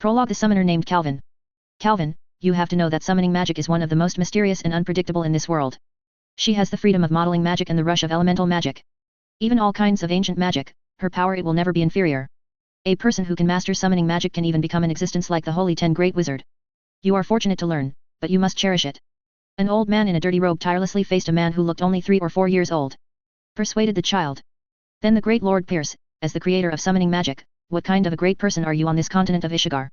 Prologue: The summoner named Calvin. Calvin, you have to know that summoning magic is one of the most mysterious and unpredictable in this world. She has the freedom of modeling magic and the rush of elemental magic. Even all kinds of ancient magic, her power it will never be inferior. A person who can master summoning magic can even become an existence like the Holy Ten Great Wizard. You are fortunate to learn, but you must cherish it. An old man in a dirty robe tirelessly faced a man who looked only 3 or 4 years old. Persuaded the child. Then the great Lord Pierce, as the creator of summoning magic, what kind of a great person are you on this continent of Ishigar?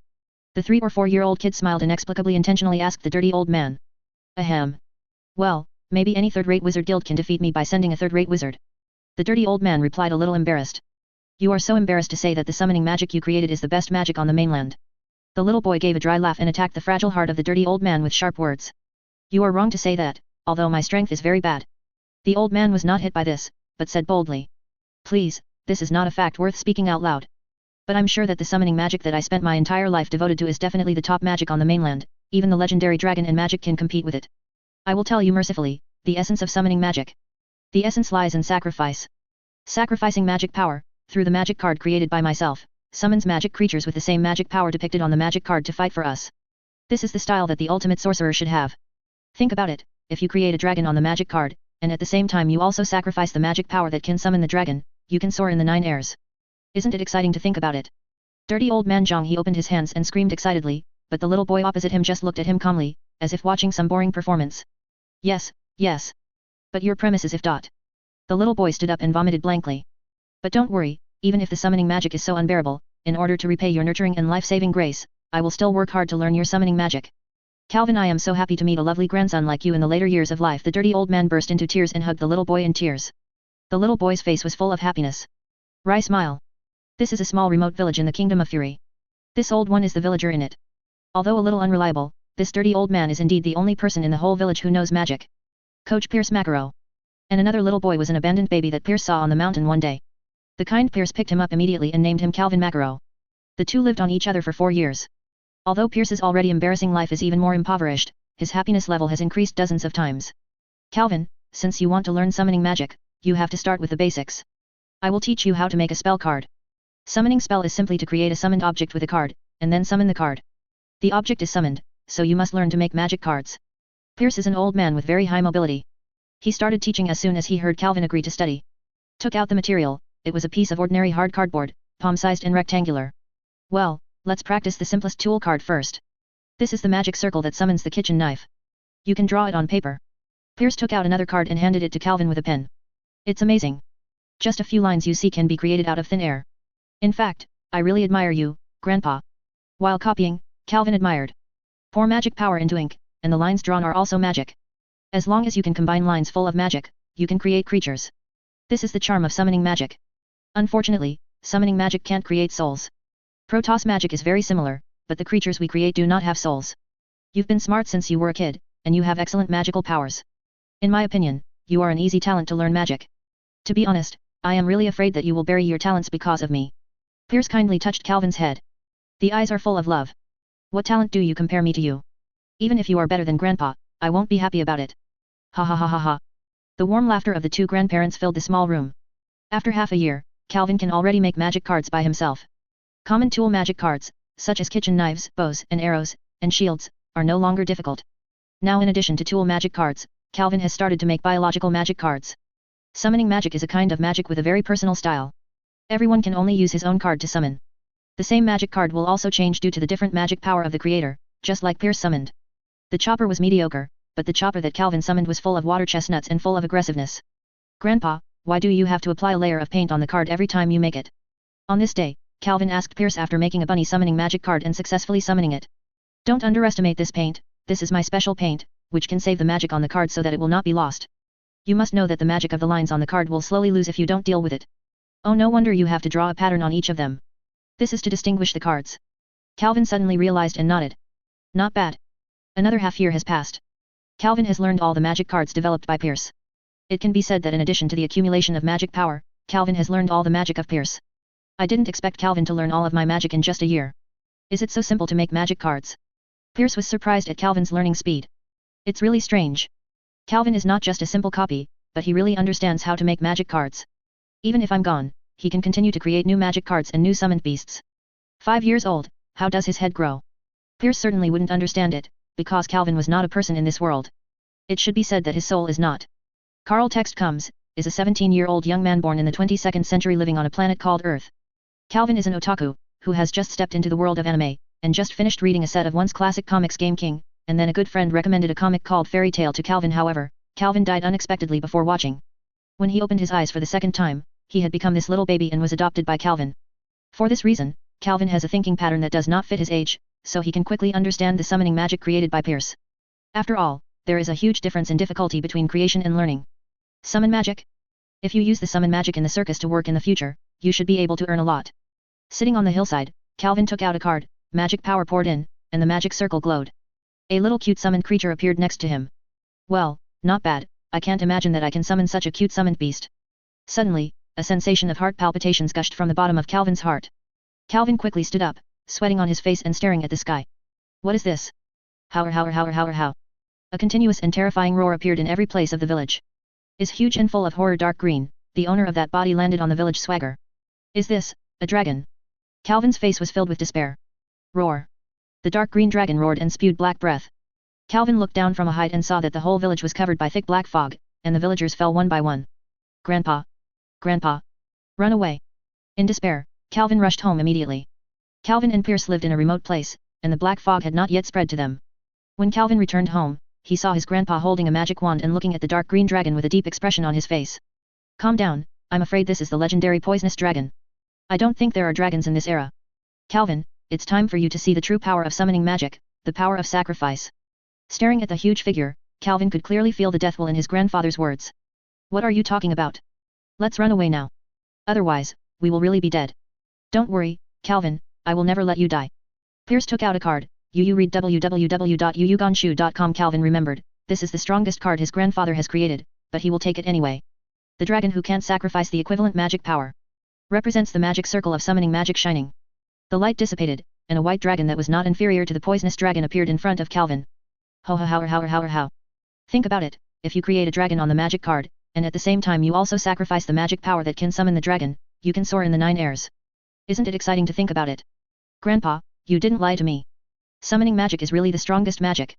The 3 or 4-year-old kid smiled inexplicably, intentionally asked the dirty old man. Ahem. Well, maybe any third-rate wizard guild can defeat me by sending a third-rate wizard. The dirty old man replied, a little embarrassed. You are so embarrassed to say that the summoning magic you created is the best magic on the mainland. The little boy gave a dry laugh and attacked the fragile heart of the dirty old man with sharp words. You are wrong to say that, although my strength is very bad. The old man was not hit by this, but said boldly. Please, this is not a fact worth speaking out loud. But I'm sure that the summoning magic that I spent my entire life devoted to is definitely the top magic on the mainland, even the legendary dragon and magic can compete with it. I will tell you mercifully, the essence of summoning magic. The essence lies in sacrifice. Sacrificing magic power, through the magic card created by myself, summons magic creatures with the same magic power depicted on the magic card to fight for us. This is the style that the ultimate sorcerer should have. Think about it, if you create a dragon on the magic card, and at the same time you also sacrifice the magic power that can summon the dragon, you can soar in the 9 airs. Isn't it exciting to think about it? Dirty old man Zhang he opened his hands and screamed excitedly, but the little boy opposite him just looked at him calmly, as if watching some boring performance. Yes, yes. But your premise is if. The little boy stood up and vomited blankly. But don't worry, even if the summoning magic is so unbearable, in order to repay your nurturing and life-saving grace, I will still work hard to learn your summoning magic. Calvin, I am so happy to meet a lovely grandson like you in the later years of life. The dirty old man burst into tears and hugged the little boy in tears. The little boy's face was full of happiness. Wry smile. This is a small remote village in the Kingdom of Fury. This old one is the villager in it. Although a little unreliable, this dirty old man is indeed the only person in the whole village who knows magic. Coach Pierce Macaro. And another little boy was an abandoned baby that Pierce saw on the mountain one day. The kind Pierce picked him up immediately and named him Calvin Macaro. The two lived on each other for 4 years. Although Pierce's already embarrassing life is even more impoverished, his happiness level has increased dozens of times. Calvin, since you want to learn summoning magic, you have to start with the basics. I will teach you how to make a spell card. Summoning spell is simply to create a summoned object with a card, and then summon the card. The object is summoned, so you must learn to make magic cards. Pierce is an old man with very high mobility. He started teaching as soon as he heard Calvin agree to study. Took out the material, it was a piece of ordinary hard cardboard, palm-sized and rectangular. Well, let's practice the simplest tool card first. This is the magic circle that summons the kitchen knife. You can draw it on paper. Pierce took out another card and handed it to Calvin with a pen. It's amazing. Just a few lines you see can be created out of thin air. In fact, I really admire you, Grandpa. While copying, Calvin admired. Pour magic power into ink, and the lines drawn are also magic. As long as you can combine lines full of magic, you can create creatures. This is the charm of summoning magic. Unfortunately, summoning magic can't create souls. Protoss magic is very similar, but the creatures we create do not have souls. You've been smart since you were a kid, and you have excellent magical powers. In my opinion, you are an easy talent to learn magic. To be honest, I am really afraid that you will bury your talents because of me. Pierce kindly touched Calvin's head. The eyes are full of love. What talent do you compare me to you? Even if you are better than Grandpa, I won't be happy about it. Ha ha ha ha ha. The warm laughter of the two grandparents filled the small room. After half a year, Calvin can already make magic cards by himself. Common tool magic cards, such as kitchen knives, bows and arrows, and shields, are no longer difficult. Now in addition to tool magic cards, Calvin has started to make biological magic cards. Summoning magic is a kind of magic with a very personal style. Everyone can only use his own card to summon. The same magic card will also change due to the different magic power of the creator, just like Pierce summoned. The chopper was mediocre, but the chopper that Calvin summoned was full of water chestnuts and full of aggressiveness. Grandpa, why do you have to apply a layer of paint on the card every time you make it? On this day, Calvin asked Pierce after making a bunny summoning magic card and successfully summoning it. Don't underestimate this paint, this is my special paint, which can save the magic on the card so that it will not be lost. You must know that the magic of the lines on the card will slowly lose if you don't deal with it. Oh, no wonder you have to draw a pattern on each of them. This is to distinguish the cards. Calvin suddenly realized and nodded. Not bad. Another half year has passed. Calvin has learned all the magic cards developed by Pierce. It can be said that in addition to the accumulation of magic power, Calvin has learned all the magic of Pierce. I didn't expect Calvin to learn all of my magic in just a year. Is it so simple to make magic cards? Pierce was surprised at Calvin's learning speed. It's really strange. Calvin is not just a simple copy, but he really understands how to make magic cards. Even if I'm gone, he can continue to create new magic cards and new summoned beasts. 5 years old, How does his head grow? Pierce certainly wouldn't understand it, because Calvin was not a person in this world. It should be said that his soul is not. Carl Text comes, is a 17-year-old young man born in the 22nd century living on a planet called Earth. Calvin is an otaku, who has just stepped into the world of anime, and just finished reading a set of once classic comics Game King, and then a good friend recommended a comic called Fairy Tail to Calvin. However, Calvin died unexpectedly before watching. When he opened his eyes for the second time, he had become this little baby and was adopted by Calvin. For this reason, Calvin has a thinking pattern that does not fit his age, so he can quickly understand the summoning magic created by Pierce. After all, there is a huge difference in difficulty between creation and learning. Summon magic? If you use the summon magic in the circus to work in the future, you should be able to earn a lot. Sitting on the hillside, Calvin took out a card, magic power poured in, and the magic circle glowed. A little cute summoned creature appeared next to him. Well, not bad, I can't imagine that I can summon such a cute summoned beast. Suddenly, a sensation of heart palpitations gushed from the bottom of Calvin's heart. Calvin quickly stood up, sweating on his face and staring at the sky. What is this? How? A continuous and terrifying roar appeared in every place of the village. Is huge and full of horror dark green, the owner of that body landed on the village swagger. Is this, a dragon? Calvin's face was filled with despair. Roar. The dark green dragon roared and spewed black breath. Calvin looked down from a height and saw that the whole village was covered by thick black fog, and the villagers fell one by one. Grandpa! Grandpa! Run away! In despair, Calvin rushed home immediately. Calvin and Pierce lived in a remote place, and the black fog had not yet spread to them. When Calvin returned home, he saw his grandpa holding a magic wand and looking at the dark green dragon with a deep expression on his face. Calm down, I'm afraid this is the legendary poisonous dragon. I don't think there are dragons in this era. Calvin, it's time for you to see the true power of summoning magic, the power of sacrifice. Staring at the huge figure, Calvin could clearly feel the death will in his grandfather's words. What are you talking about? Let's run away now. Otherwise, we will really be dead. Don't worry, Calvin, I will never let you die. Pierce took out a card. Read www.yuyuganshu.com. Calvin remembered, this is the strongest card his grandfather has created, but he will take it anyway. The dragon who can't sacrifice the equivalent magic power. Represents the magic circle of summoning magic shining. The light dissipated, and a white dragon that was not inferior to the poisonous dragon appeared in front of Calvin. How. Think about it, if you create a dragon on the magic card, and at the same time you also sacrifice the magic power that can summon the dragon, you can soar in the 9 airs. Isn't it exciting to think about it? Grandpa, you didn't lie to me. Summoning magic is really the strongest magic.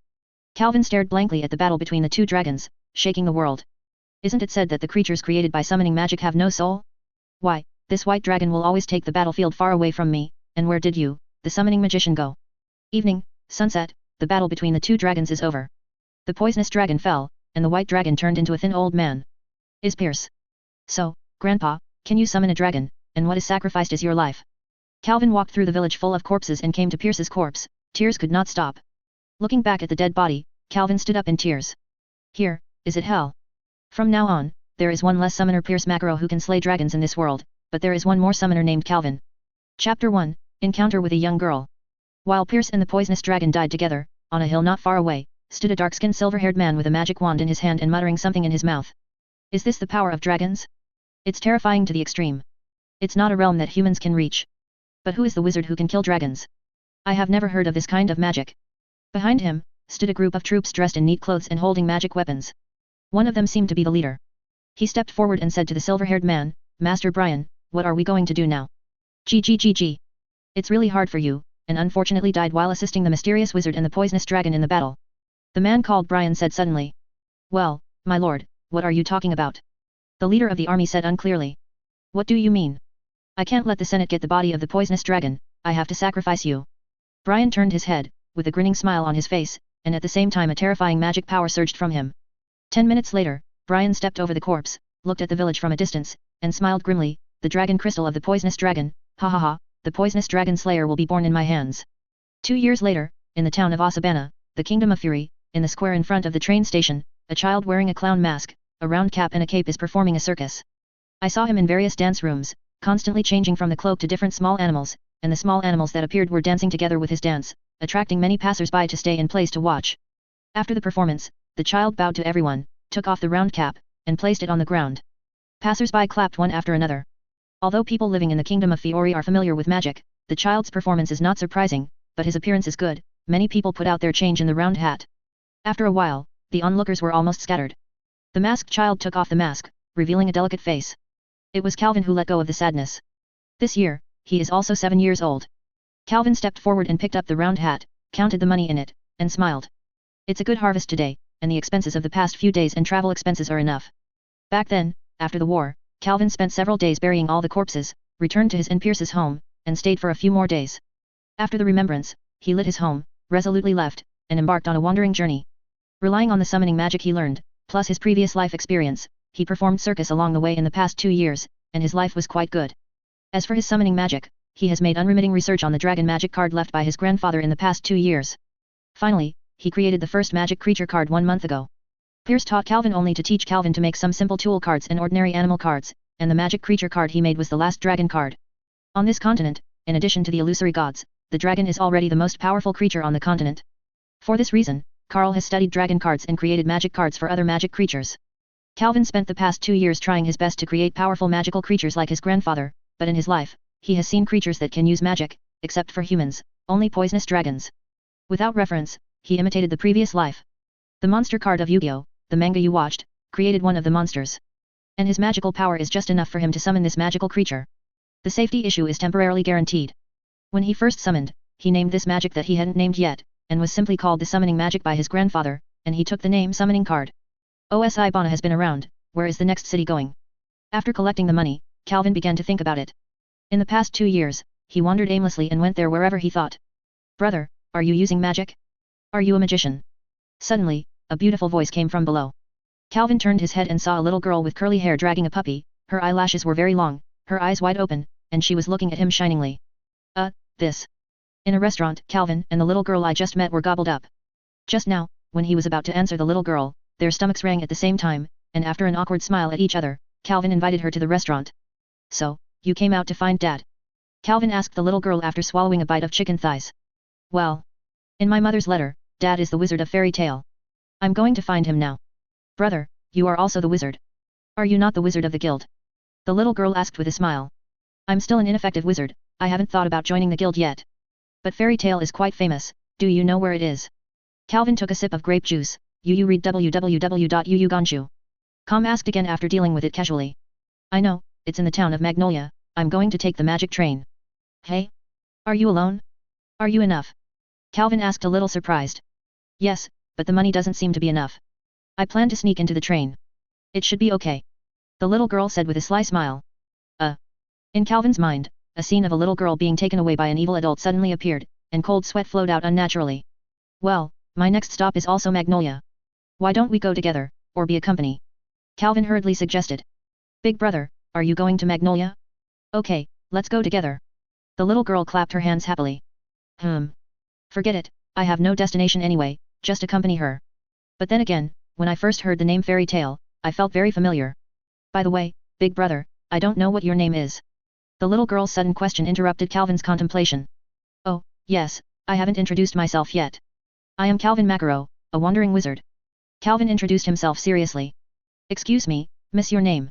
Calvin stared blankly at the battle between the two dragons, shaking the world. Isn't it said that the creatures created by summoning magic have no soul? Why, this white dragon will always take the battlefield far away from me, and where did you, the summoning magician, go? Evening, sunset, the battle between the two dragons is over. The poisonous dragon fell, and the white dragon turned into a thin old man. Is Pierce. So, Grandpa, can you summon a dragon, and what is sacrificed is your life? Calvin walked through the village full of corpses and came to Pierce's corpse. Tears could not stop. Looking back at the dead body, Calvin stood up in tears. Here, is it hell? From now on, there is one less summoner Pierce Macaro who can slay dragons in this world, but there is one more summoner named Calvin. Chapter 1, Encounter with a Young Girl. While Pierce and the poisonous dragon died together, on a hill not far away, stood a dark-skinned silver-haired man with a magic wand in his hand and muttering something in his mouth. Is this the power of dragons? It's terrifying to the extreme. It's not a realm that humans can reach. But who is the wizard who can kill dragons? I have never heard of this kind of magic. Behind him, stood a group of troops dressed in neat clothes and holding magic weapons. One of them seemed to be the leader. He stepped forward and said to the silver-haired man, Master Brian, what are we going to do now? Gg. It's really hard for you, and unfortunately died while assisting the mysterious wizard and the poisonous dragon in the battle. The man called Brian said suddenly. Well, my lord, what are you talking about? The leader of the army said unclearly. What do you mean? I can't let the Senate get the body of the poisonous dragon, I have to sacrifice you. Brian turned his head, with a grinning smile on his face, and at the same time a terrifying magic power surged from him. 10 minutes later, Brian stepped over the corpse, looked at the village from a distance, and smiled grimly, the dragon crystal of the poisonous dragon, the poisonous dragon slayer will be born in my hands. 2 years later, in the town of Asabana, the Kingdom of Fury, in the square in front of the train station, a child wearing a clown mask, a round cap and a cape is performing a circus. I saw him in various dance rooms, constantly changing from the cloak to different small animals, and the small animals that appeared were dancing together with his dance, attracting many passers-by to stay in place to watch. After the performance, the child bowed to everyone, took off the round cap, and placed it on the ground. Passers-by clapped one after another. Although people living in the Kingdom of Fiori are familiar with magic, the child's performance is not surprising, but his appearance is good. Many people put out their change in the round hat. After a while, the onlookers were almost scattered. The masked child took off the mask, revealing a delicate face. It was Calvin who let go of the sadness. This year, he is also 7 years old. Calvin stepped forward and picked up the round hat, counted the money in it, and smiled. It's a good harvest today, and the expenses of the past few days and travel expenses are enough. Back then, after the war, Calvin spent several days burying all the corpses, returned to his and Pierce's home, and stayed for a few more days. After the remembrance, he lit his home, resolutely left, and embarked on a wandering journey. Relying on the summoning magic he learned, plus his previous life experience, he performed circus along the way in the past 2 years, and his life was quite good. As for his summoning magic, he has made unremitting research on the dragon magic card left by his grandfather in the past 2 years. Finally, he created the first magic creature card 1 month ago. Pierce taught Calvin only to teach Calvin to make some simple tool cards and ordinary animal cards, and the magic creature card he made was the last dragon card. On this continent, in addition to the illusory gods, the dragon is already the most powerful creature on the continent. For this reason, Carl has studied dragon cards and created magic cards for other magic creatures. Calvin spent the past 2 years trying his best to create powerful magical creatures like his grandfather, but in his life, he has seen creatures that can use magic, except for humans, only poisonous dragons. Without reference, he imitated the previous life. The monster card of Yu-Gi-Oh!, the manga you watched, created one of the monsters. And his magical power is just enough for him to summon this magical creature. The safety issue is temporarily guaranteed. When he first summoned, he named this magic that he hadn't named yet, and was simply called the summoning magic by his grandfather, and he took the name summoning card. OSI Bana has been around, where is the next city going? After collecting the money, Calvin began to think about it. In the past 2 years, he wandered aimlessly and went there wherever he thought. Brother, are you using magic? Are you a magician? Suddenly, a beautiful voice came from below. Calvin turned his head and saw a little girl with curly hair dragging a puppy, her eyelashes were very long, her eyes wide open, and she was looking at him shiningly. This. In a restaurant, Calvin and the little girl I just met were gobbled up. Just now, when he was about to answer the little girl, their stomachs rang at the same time, and after an awkward smile at each other, Calvin invited her to the restaurant. So, you came out to find Dad? Calvin asked the little girl after swallowing a bite of chicken thighs. Well. In my mother's letter, Dad is the wizard of fairy tale. I'm going to find him now. Brother, you are also the wizard. Are you not the wizard of the guild? The little girl asked with a smile. I'm still an ineffective wizard, I haven't thought about joining the guild yet. But fairy tale is quite famous, do you know where it is? Calvin took a sip of grape juice. You read www.yuuganshu.com asked again after dealing with it casually. I know, it's in the town of Magnolia, I'm going to take the magic train. Hey? Are you alone? Are you enough? Calvin asked a little surprised. Yes, but the money doesn't seem to be enough. I plan to sneak into the train. It should be okay. The little girl said with a sly smile. In Calvin's mind, a scene of a little girl being taken away by an evil adult suddenly appeared, and cold sweat flowed out unnaturally. Well, my next stop is also Magnolia. Why don't we go together, or be a company? Calvin hurriedly suggested. Big brother, are you going to Magnolia? Okay, let's go together. The little girl clapped her hands happily. Forget it, I have no destination anyway, just accompany her. But then again, when I first heard the name fairy tale, I felt very familiar. By the way, big brother, I don't know what your name is. The little girl's sudden question interrupted Calvin's contemplation. Oh, yes, I haven't introduced myself yet. I am Calvin Macaro, a wandering wizard. Calvin introduced himself seriously. Excuse me, miss your name.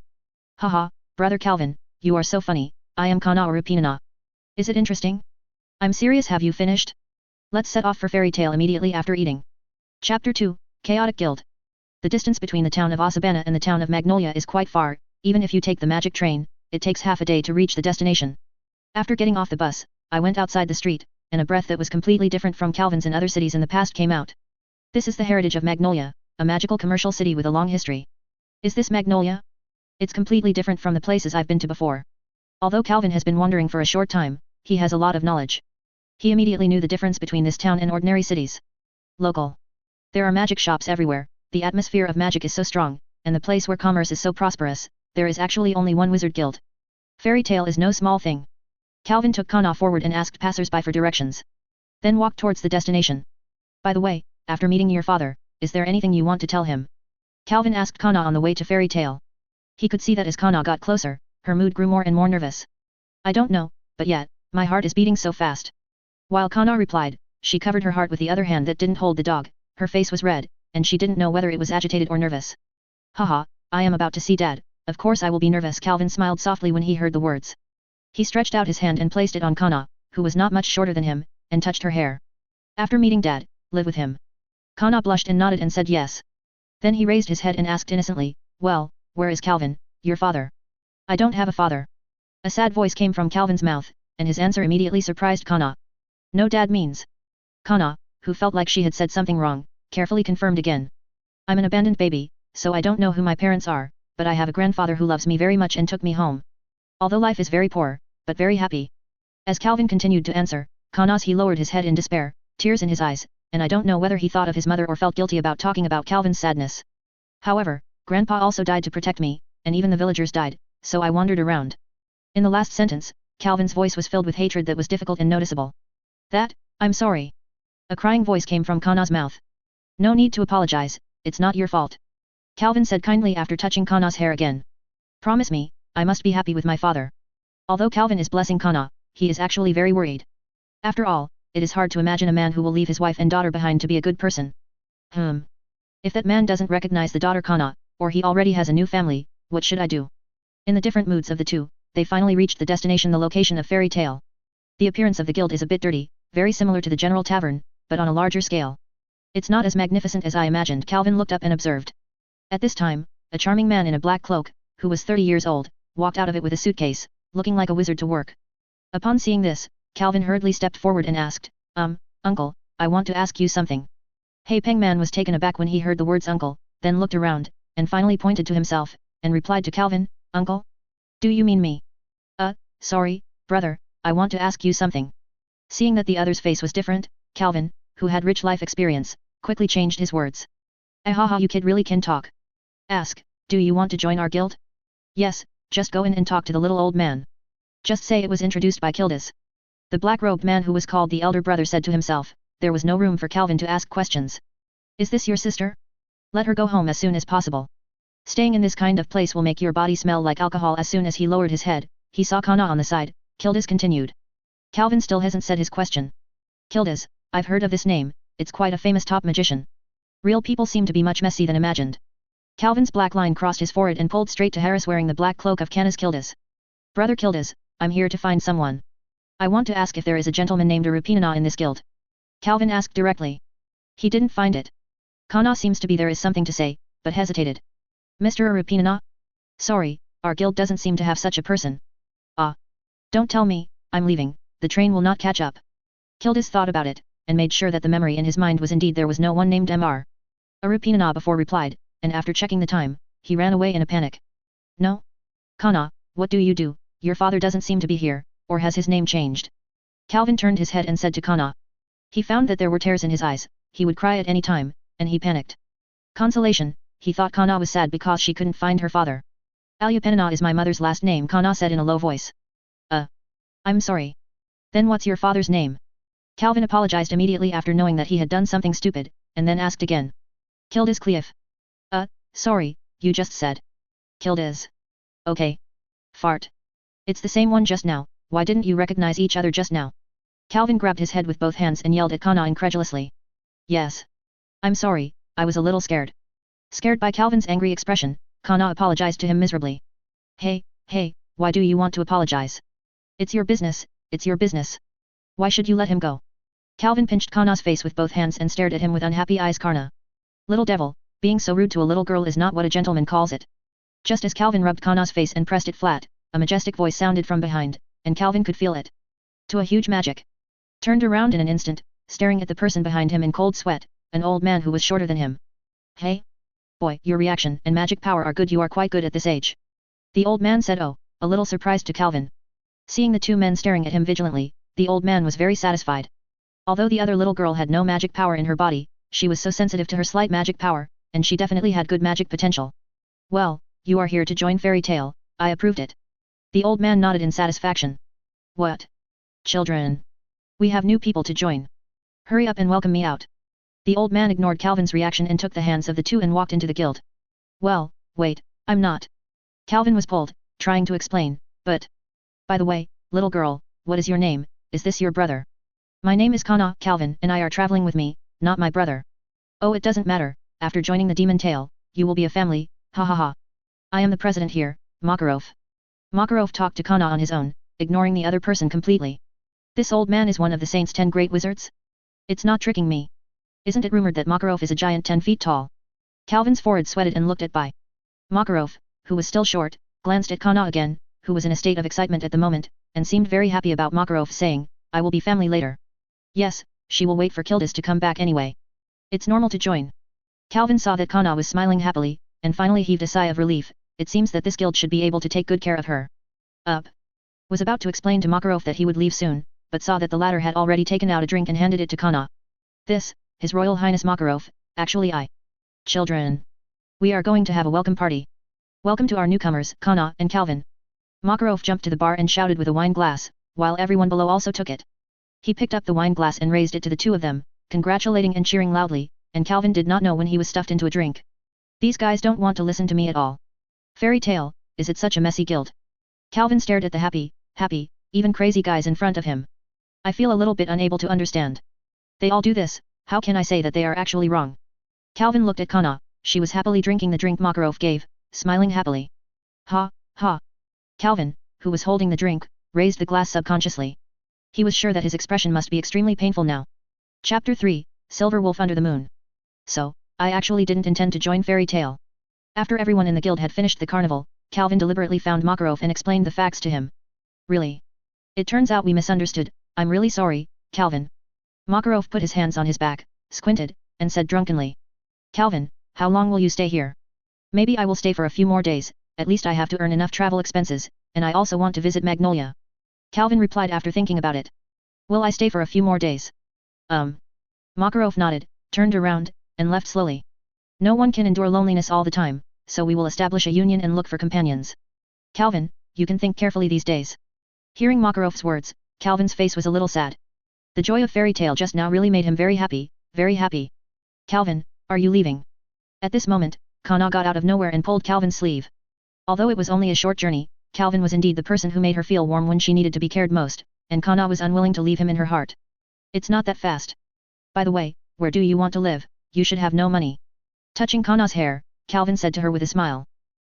Haha, brother Calvin, you are so funny, I am Kana Arupinana. Is it interesting? I'm serious, have you finished? Let's set off for fairy tale immediately after eating. Chapter 2, Chaotic Guild. The distance between the town of Asabana and the town of Magnolia is quite far, even if you take the magic train, it takes half a day to reach the destination. After getting off the bus, I went outside the street, and a breath that was completely different from Calvin's in other cities in the past came out. This is the heritage of Magnolia, a magical commercial city with a long history. Is this Magnolia? It's completely different from the places I've been to before. Although Calvin has been wandering for a short time, he has a lot of knowledge. He immediately knew the difference between this town and ordinary cities. Local. There are magic shops everywhere, the atmosphere of magic is so strong, and the place where commerce is so prosperous, there is actually only one wizard guild. Fairy tale is no small thing. Calvin took Kana forward and asked passers-by for directions. Then walked towards the destination. By the way, after meeting your father, is there anything you want to tell him? Calvin asked Kana on the way to fairy tale. He could see that as Kana got closer, her mood grew more and more nervous. I don't know, but yet, my heart is beating so fast. While Kana replied, she covered her heart with the other hand that didn't hold the dog, her face was red, and she didn't know whether it was agitated or nervous. Haha, I am about to see Dad, of course I will be nervous. Calvin smiled softly when he heard the words. He stretched out his hand and placed it on Kana, who was not much shorter than him, and touched her hair. After meeting Dad, live with him. Kana blushed and nodded and said yes. Then he raised his head and asked innocently, well, where is Calvin, your father? I don't have a father. A sad voice came from Calvin's mouth, and his answer immediately surprised Kana. No dad means. Kana, who felt like she had said something wrong, carefully confirmed again. I'm an abandoned baby, so I don't know who my parents are, but I have a grandfather who loves me very much and took me home. Although life is very poor, but very happy. As Calvin continued to answer, Kana's he lowered his head in despair, tears in his eyes, and I don't know whether he thought of his mother or felt guilty about talking about Calvin's sadness. However, Grandpa also died to protect me, and even the villagers died, so I wandered around. In the last sentence, Calvin's voice was filled with hatred that was difficult and noticeable. I'm sorry. A crying voice came from Kana's mouth. No need to apologize, it's not your fault. Calvin said kindly after touching Kana's hair again. Promise me, I must be happy with my father. Although Calvin is blessing Kana, he is actually very worried. After all, it is hard to imagine a man who will leave his wife and daughter behind to be a good person. If that man doesn't recognize the daughter Kana, or he already has a new family, what should I do? In the different moods of the two, they finally reached the destination, the location of Fairy Tale. The appearance of the guild is a bit dirty, very similar to the general tavern, but on a larger scale. It's not as magnificent as I imagined. Calvin looked up and observed. At this time, a charming man in a black cloak, who was 30 years old, walked out of it with a suitcase, looking like a wizard to work. Upon seeing this, Calvin hurriedly stepped forward and asked, Uncle, I want to ask you something. Hey Peng Man was taken aback when he heard the words uncle, then looked around, and finally pointed to himself, and replied to Calvin, Uncle? Do you mean me? Sorry, brother, I want to ask you something. Seeing that the other's face was different, Calvin, who had rich life experience, quickly changed his words. Ahaha, you kid really can talk. Ask, do you want to join our guild? Yes, just go in and talk to the little old man. Just say it was introduced by Kildas. The black-robed man who was called the elder brother said to himself. There was no room for Calvin to ask questions. Is this your sister? Let her go home as soon as possible. Staying in this kind of place will make your body smell like alcohol. As soon as he lowered his head, he saw Kana on the side. Kildas continued. Calvin still hasn't said his question. Kildas, I've heard of this name, it's quite a famous top magician. Real people seem to be much messy than imagined. Calvin's black line crossed his forehead and pulled straight to Harris wearing the black cloak of Kana's Kildas. Brother Kildas, I'm here to find someone. I want to ask if there is a gentleman named Arupinana in this guild. Calvin asked directly. He didn't find it. Kana seems to be there is something to say, but hesitated. Mr. Arupinana? Sorry, our guild doesn't seem to have such a person. Don't tell me, I'm leaving, the train will not catch up. Kildas thought about it, and made sure that the memory in his mind was indeed there was no one named Mr. Arupinana before replied, and after checking the time, he ran away in a panic. No? Kana, what do you do? Your father doesn't seem to be here, or has his name changed? Calvin turned his head and said to Kana. He found that there were tears in his eyes, he would cry at any time, and he panicked. Consolation, he thought Kana was sad because she couldn't find her father. Alupenina is my mother's last name, Kana said in a low voice. I'm sorry. Then what's your father's name? Calvin apologized immediately after knowing that he had done something stupid, and then asked again. Kildas Cleef. Sorry, you just said. Kildas. Okay. Fart. It's the same one just now, why didn't you recognize each other just now? Calvin grabbed his head with both hands and yelled at Kana incredulously. Yes. I'm sorry, I was a little scared. Scared by Calvin's angry expression, Kana apologized to him miserably. Hey, why do you want to apologize? It's your business, it's your business. Why should you let him go? Calvin pinched Kana's face with both hands and stared at him with unhappy eyes. Kana. Little devil, being so rude to a little girl is not what a gentleman calls it. Just as Calvin rubbed Kana's face and pressed it flat, a majestic voice sounded from behind, and Calvin could feel it. To a huge magic. Turned around in an instant, staring at the person behind him in cold sweat, an old man who was shorter than him. Hey? Boy, your reaction and magic power are good, you are quite good at this age. The old man said a little surprised to Calvin. Seeing the two men staring at him vigilantly, the old man was very satisfied. Although the other little girl had no magic power in her body, she was so sensitive to her slight magic power, and she definitely had good magic potential. Well, you are here to join Fairy Tale, I approved it. The old man nodded in satisfaction. What? Children. We have new people to join. Hurry up and welcome me out. The old man ignored Calvin's reaction and took the hands of the two and walked into the guild. Well, wait, I'm not. Calvin was pulled, trying to explain, but... By the way, little girl, what is your name, is this your brother? My name is Kana. Calvin and I are traveling with me, not my brother. Oh, it doesn't matter, after joining the Demon Tail, you will be a family, ha ha ha. I am the president here, Makarov. Makarov talked to Kana on his own, ignoring the other person completely. This old man is one of the Saint's 10 great wizards? It's not tricking me. Isn't it rumored that Makarov is a giant 10 feet tall? Calvin's forehead sweated and looked at by. Makarov, who was still short, glanced at Kana again, who was in a state of excitement at the moment, and seemed very happy about Makarov saying, I will be family later. Yes, she will wait for Kildas to come back anyway. It's normal to join. Calvin saw that Kana was smiling happily, and finally heaved a sigh of relief. It seems that this guild should be able to take good care of her. Was about to explain to Makarov that he would leave soon, but saw that the latter had already taken out a drink and handed it to Kana. This, His Royal Highness Makarov, actually Children. We are going to have a welcome party. Welcome to our newcomers, Kana and Calvin. Makarov jumped to the bar and shouted with a wine glass, while everyone below also took it. He picked up the wine glass and raised it to the two of them, congratulating and cheering loudly, and Calvin did not know when he was stuffed into a drink. These guys don't want to listen to me at all. Fairy tale, is it such a messy guild? Calvin stared at the happy, even crazy guys in front of him. I feel a little bit unable to understand. They all do this, how can I say that they are actually wrong? Calvin looked at Kana, she was happily drinking the drink Makarov gave, smiling happily. Ha. Calvin, who was holding the drink, raised the glass subconsciously. He was sure that his expression must be extremely painful now. Chapter 3, Silver Wolf Under the Moon. So, I actually didn't intend to join Fairy Tale. After everyone in the guild had finished the carnival, Calvin deliberately found Makarov and explained the facts to him. Really? It turns out we misunderstood, I'm really sorry, Calvin. Makarov put his hands on his back, squinted, and said drunkenly. Calvin, how long will you stay here? Maybe I will stay for a few more days, at least I have to earn enough travel expenses, and I also want to visit Magnolia. Calvin replied after thinking about it. Will I stay for a few more days? Makarov nodded, turned around, and left slowly. No one can endure loneliness all the time, so we will establish a union and look for companions. Calvin, you can think carefully these days. Hearing Makarov's words, Calvin's face was a little sad. The joy of Fairy Tale just now really made him very happy, very happy. Calvin, are you leaving? At this moment, Kana got out of nowhere and pulled Calvin's sleeve. Although it was only a short journey, Calvin was indeed the person who made her feel warm when she needed to be cared most, and Kana was unwilling to leave him in her heart. It's not that fast. By the way, where do you want to live? You should have no money. Touching Kana's hair, Calvin said to her with a smile.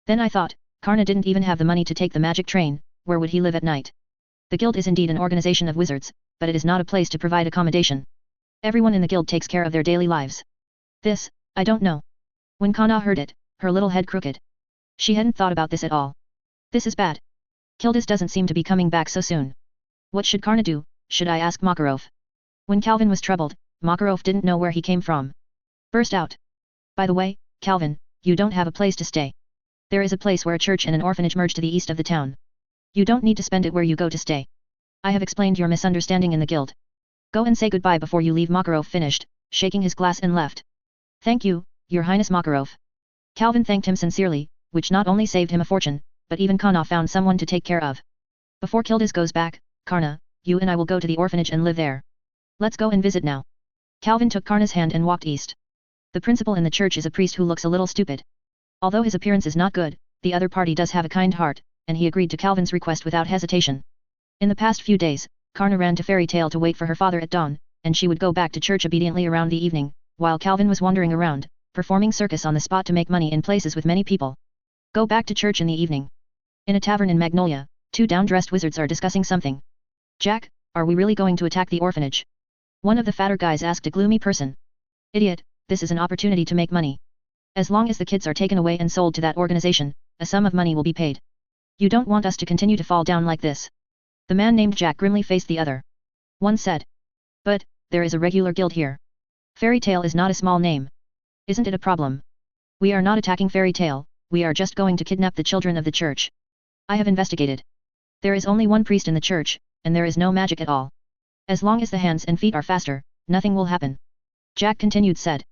Then I thought, Karna didn't even have the money to take the magic train, where would he live at night? The guild is indeed an organization of wizards, but it is not a place to provide accommodation. Everyone in the guild takes care of their daily lives. This, I don't know. When Kana heard it, her little head crooked. She hadn't thought about this at all. This is bad. Kildas doesn't seem to be coming back so soon. What should Karna do, should I ask Makarov? When Calvin was troubled, Makarov didn't know where he came from. Burst out. By the way, Calvin, you don't have a place to stay. There is a place where a church and an orphanage merge to the east of the town. You don't need to spend it where you go to stay. I have explained your misunderstanding in the guild. Go and say goodbye before you leave. Makarov finished, shaking his glass and left. Thank you, Your Highness Makarov. Calvin thanked him sincerely, which not only saved him a fortune, but even Kana found someone to take care of. Before Kildas goes back, Karna, you and I will go to the orphanage and live there. Let's go and visit now. Calvin took Karna's hand and walked east. The principal in the church is a priest who looks a little stupid. Although his appearance is not good, the other party does have a kind heart, and he agreed to Calvin's request without hesitation. In the past few days, Karna ran to Fairy Tale to wait for her father at dawn, and she would go back to church obediently around the evening, while Calvin was wandering around, performing circus on the spot to make money in places with many people. Go back to church in the evening. In a tavern in Magnolia, two down-dressed wizards are discussing something. Jack, are we really going to attack the orphanage? One of the fatter guys asked a gloomy person. Idiot, this is an opportunity to make money. As long as the kids are taken away and sold to that organization, a sum of money will be paid. You don't want us to continue to fall down like this. The man named Jack grimly faced the other. One said. But, there is a regular guild here. Fairy Tale is not a small name. Isn't it a problem? We are not attacking Fairy Tale, we are just going to kidnap the children of the church. I have investigated. There is only one priest in the church, and there is no magic at all. As long as the hands and feet are faster, nothing will happen. Jack continued said.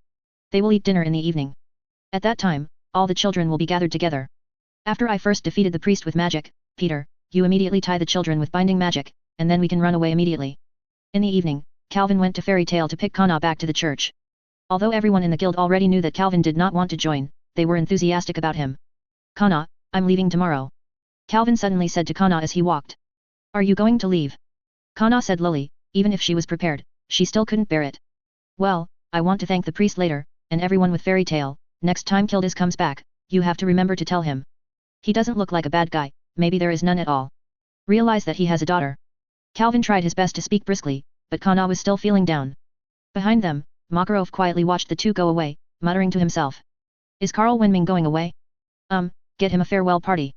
They will eat dinner in the evening. At that time, all the children will be gathered together. After I first defeated the priest with magic, Peter, you immediately tie the children with binding magic, and then we can run away immediately. In the evening, Calvin went to Fairy Tale to pick Kana back to the church. Although everyone in the guild already knew that Calvin did not want to join, they were enthusiastic about him. Kana, I'm leaving tomorrow. Calvin suddenly said to Kana as he walked. Are you going to leave? Kana said lowly, even if she was prepared, she still couldn't bear it. Well, I want to thank the priest later, and everyone with Fairy Tale. Next time Kildas comes back, you have to remember to tell him. He doesn't look like a bad guy, maybe there is none at all. Realize that he has a daughter. Calvin tried his best to speak briskly, but Kana was still feeling down. Behind them, Makarov quietly watched the two go away, muttering to himself. Is Karl Wenming going away? Get him a farewell party.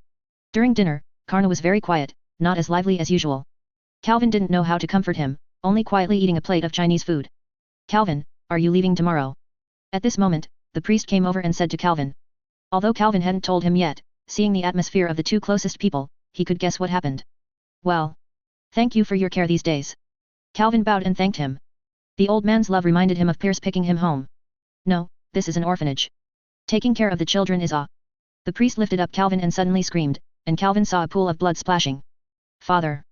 During dinner, Karna was very quiet, not as lively as usual. Calvin didn't know how to comfort him, only quietly eating a plate of Chinese food. Calvin, are you leaving tomorrow? At this moment, the priest came over and said to Calvin. Although Calvin hadn't told him yet, seeing the atmosphere of the two closest people, he could guess what happened. Well, thank you for your care these days. Calvin bowed and thanked him. The old man's love reminded him of Pierce picking him home. No, this is an orphanage. Taking care of the children is The priest lifted up Calvin and suddenly screamed, and Calvin saw a pool of blood splashing. Father!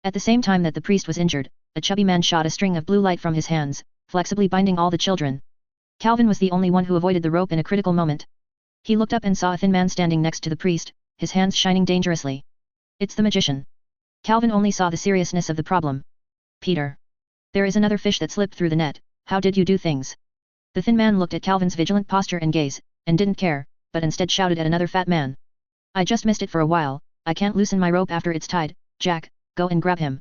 At the same time that the priest was injured, a chubby man shot a string of blue light from his hands, flexibly binding all the children. Calvin was the only one who avoided the rope in a critical moment. He looked up and saw a thin man standing next to the priest, his hands shining dangerously. It's the magician. Calvin only saw the seriousness of the problem. Peter. There is another fish that slipped through the net, how did you do things? The thin man looked at Calvin's vigilant posture and gaze, and didn't care, but instead shouted at another fat man. I just missed it for a while, I can't loosen my rope after it's tied, Jack, go and grab him.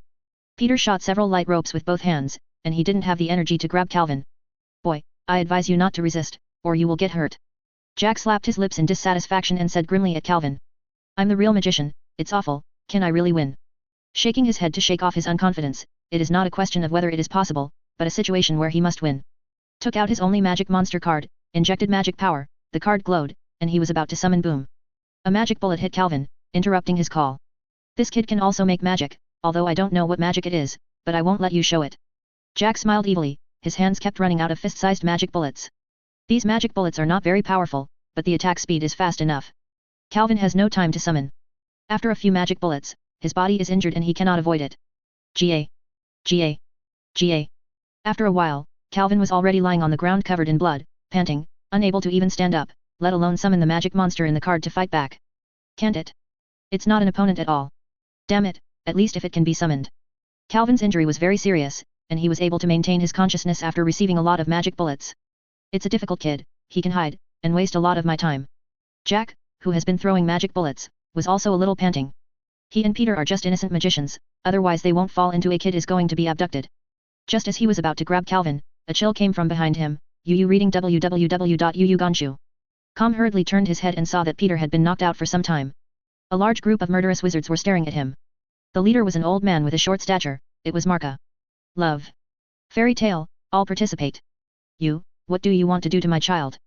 Peter shot several light ropes with both hands, and he didn't have the energy to grab Calvin. Boy, I advise you not to resist, or you will get hurt. Jack slapped his lips in dissatisfaction and said grimly at Calvin. I'm the real magician, it's awful, can I really win? Shaking his head to shake off his unconfidence, it is not a question of whether it is possible, but a situation where he must win. Took out his only magic monster card, injected magic power, the card glowed, and he was about to summon boom. A magic bullet hit Calvin, interrupting his call. This kid can also make magic, although I don't know what magic it is, but I won't let you show it. Jack smiled evilly, his hands kept running out of fist-sized magic bullets. These magic bullets are not very powerful, but the attack speed is fast enough. Calvin has no time to summon. After a few magic bullets, his body is injured and he cannot avoid it. Ga. Ga. Ga. After a while, Calvin was already lying on the ground covered in blood, panting, unable to even stand up, let alone summon the magic monster in the card to fight back. Can't it? It's not an opponent at all. Damn it, at least if it can be summoned. Calvin's injury was very serious, and he was able to maintain his consciousness after receiving a lot of magic bullets. It's a difficult kid, he can hide, and waste a lot of my time. Jack, who has been throwing magic bullets, was also a little panting. He and Peter are just innocent magicians, otherwise they won't fall into a kid is going to be abducted. Just as he was about to grab Calvin, a chill came from behind him. Yu reading www.yuuganshu.com hurriedly turned his head and saw that Peter had been knocked out for some time. A large group of murderous wizards were staring at him. The leader was an old man with a short stature, it was Marka. Love. Fairy tale, all participate. You, what do you want to do to my child?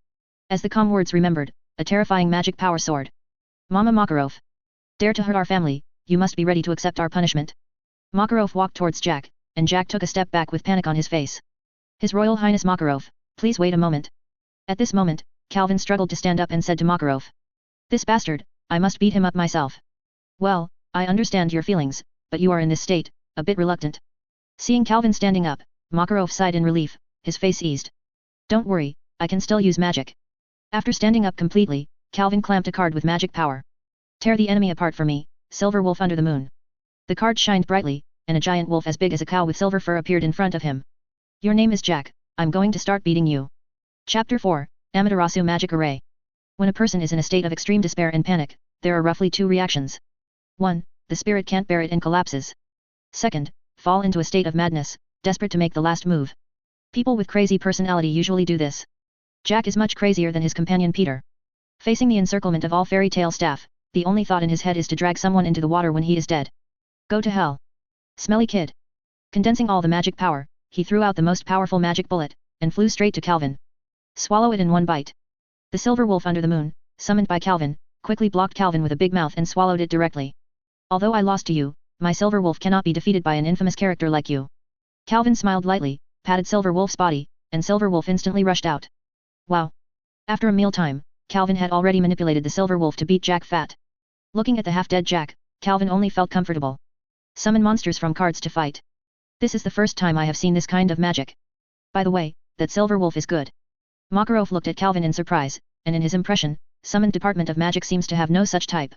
As the calm words remembered, a terrifying magic power soared. Mama Makarov. Dare to hurt our family, you must be ready to accept our punishment. Makarov walked towards Jack, and Jack took a step back with panic on his face. His Royal Highness Makarov, please wait a moment. At this moment, Calvin struggled to stand up and said to Makarov. This bastard, I must beat him up myself. Well, I understand your feelings, but you are in this state, a bit reluctant. Seeing Calvin standing up, Makarov sighed in relief, his face eased. Don't worry, I can still use magic. After standing up completely, Calvin clamped a card with magic power. Tear the enemy apart for me, Silver Wolf under the moon. The card shined brightly, and a giant wolf as big as a cow with silver fur appeared in front of him. Your name is Jack, I'm going to start beating you. Chapter 4, Amaterasu Magic Array. When a person is in a state of extreme despair and panic, there are roughly two reactions. 1. The spirit can't bear it and collapses. 2. Fall into a state of madness, desperate to make the last move. People with crazy personality usually do this. Jack is much crazier than his companion Peter. Facing the encirclement of all fairy tale staff, the only thought in his head is to drag someone into the water when he is dead. Go to hell. Smelly kid. Condensing all the magic power, he threw out the most powerful magic bullet, and flew straight to Calvin. Swallow it in one bite. The silver wolf under the moon, summoned by Calvin, quickly blocked Calvin with a big mouth and swallowed it directly. Although I lost to you, my silver wolf cannot be defeated by an infamous character like you. Calvin smiled lightly, patted Silver Wolf's body, and Silver Wolf instantly rushed out. Wow. After a mealtime, Calvin had already manipulated the Silver Wolf to beat Jack fat. Looking at the half-dead Jack, Calvin only felt comfortable. Summon monsters from cards to fight. This is the first time I have seen this kind of magic. By the way, that Silver Wolf is good. Makarov looked at Calvin in surprise, and in his impression, summoned Department of Magic seems to have no such type.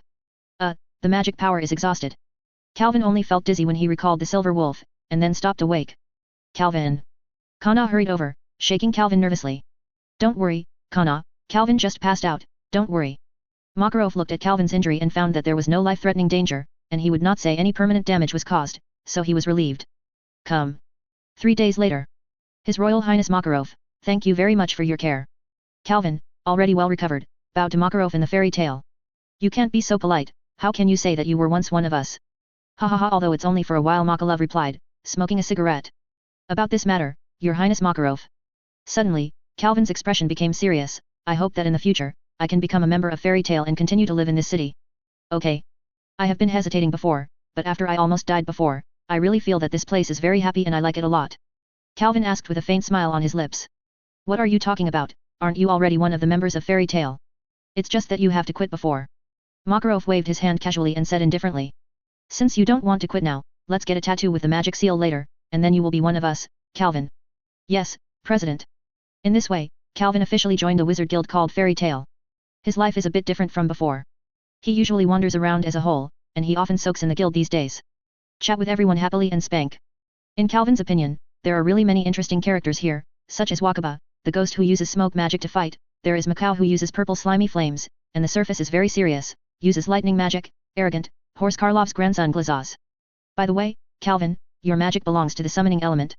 The magic power is exhausted. Calvin only felt dizzy when he recalled the Silver Wolf, and then stopped awake. Calvin. Kana hurried over, shaking Calvin nervously. Don't worry, Kana, Calvin just passed out, don't worry. Makarov looked at Calvin's injury and found that there was no life-threatening danger, and he would not say any permanent damage was caused, so he was relieved. Come. 3 days later. His Royal Highness Makarov, thank you very much for your care. Calvin, already well recovered, bowed to Makarov in the fairy tale. You can't be so polite, how can you say that you were once one of us? Ha ha ha, although it's only for a while, Makalov replied, smoking a cigarette. About this matter, Your Highness Makarov. Suddenly, Calvin's expression became serious. I hope that in the future, I can become a member of Fairy Tale and continue to live in this city. Okay. I have been hesitating before, but after I almost died before, I really feel that this place is very happy and I like it a lot. Calvin asked with a faint smile on his lips. What are you talking about? Aren't you already one of the members of Fairy Tale? It's just that you have to quit before. Makarov waved his hand casually and said indifferently. Since you don't want to quit now, let's get a tattoo with the magic seal later, and then you will be one of us, Calvin. Yes, President. In this way, Calvin officially joined a wizard guild called Fairy Tale. His life is a bit different from before. He usually wanders around as a whole, and he often soaks in the guild these days. Chat with everyone happily and spank. In Calvin's opinion, there are really many interesting characters here, such as Wakaba, the ghost who uses smoke magic to fight, there is Macao who uses purple slimy flames, and the surface is very serious, uses lightning magic, arrogant, Horse Karlov's grandson Glazaz. By the way, Calvin, your magic belongs to the summoning element.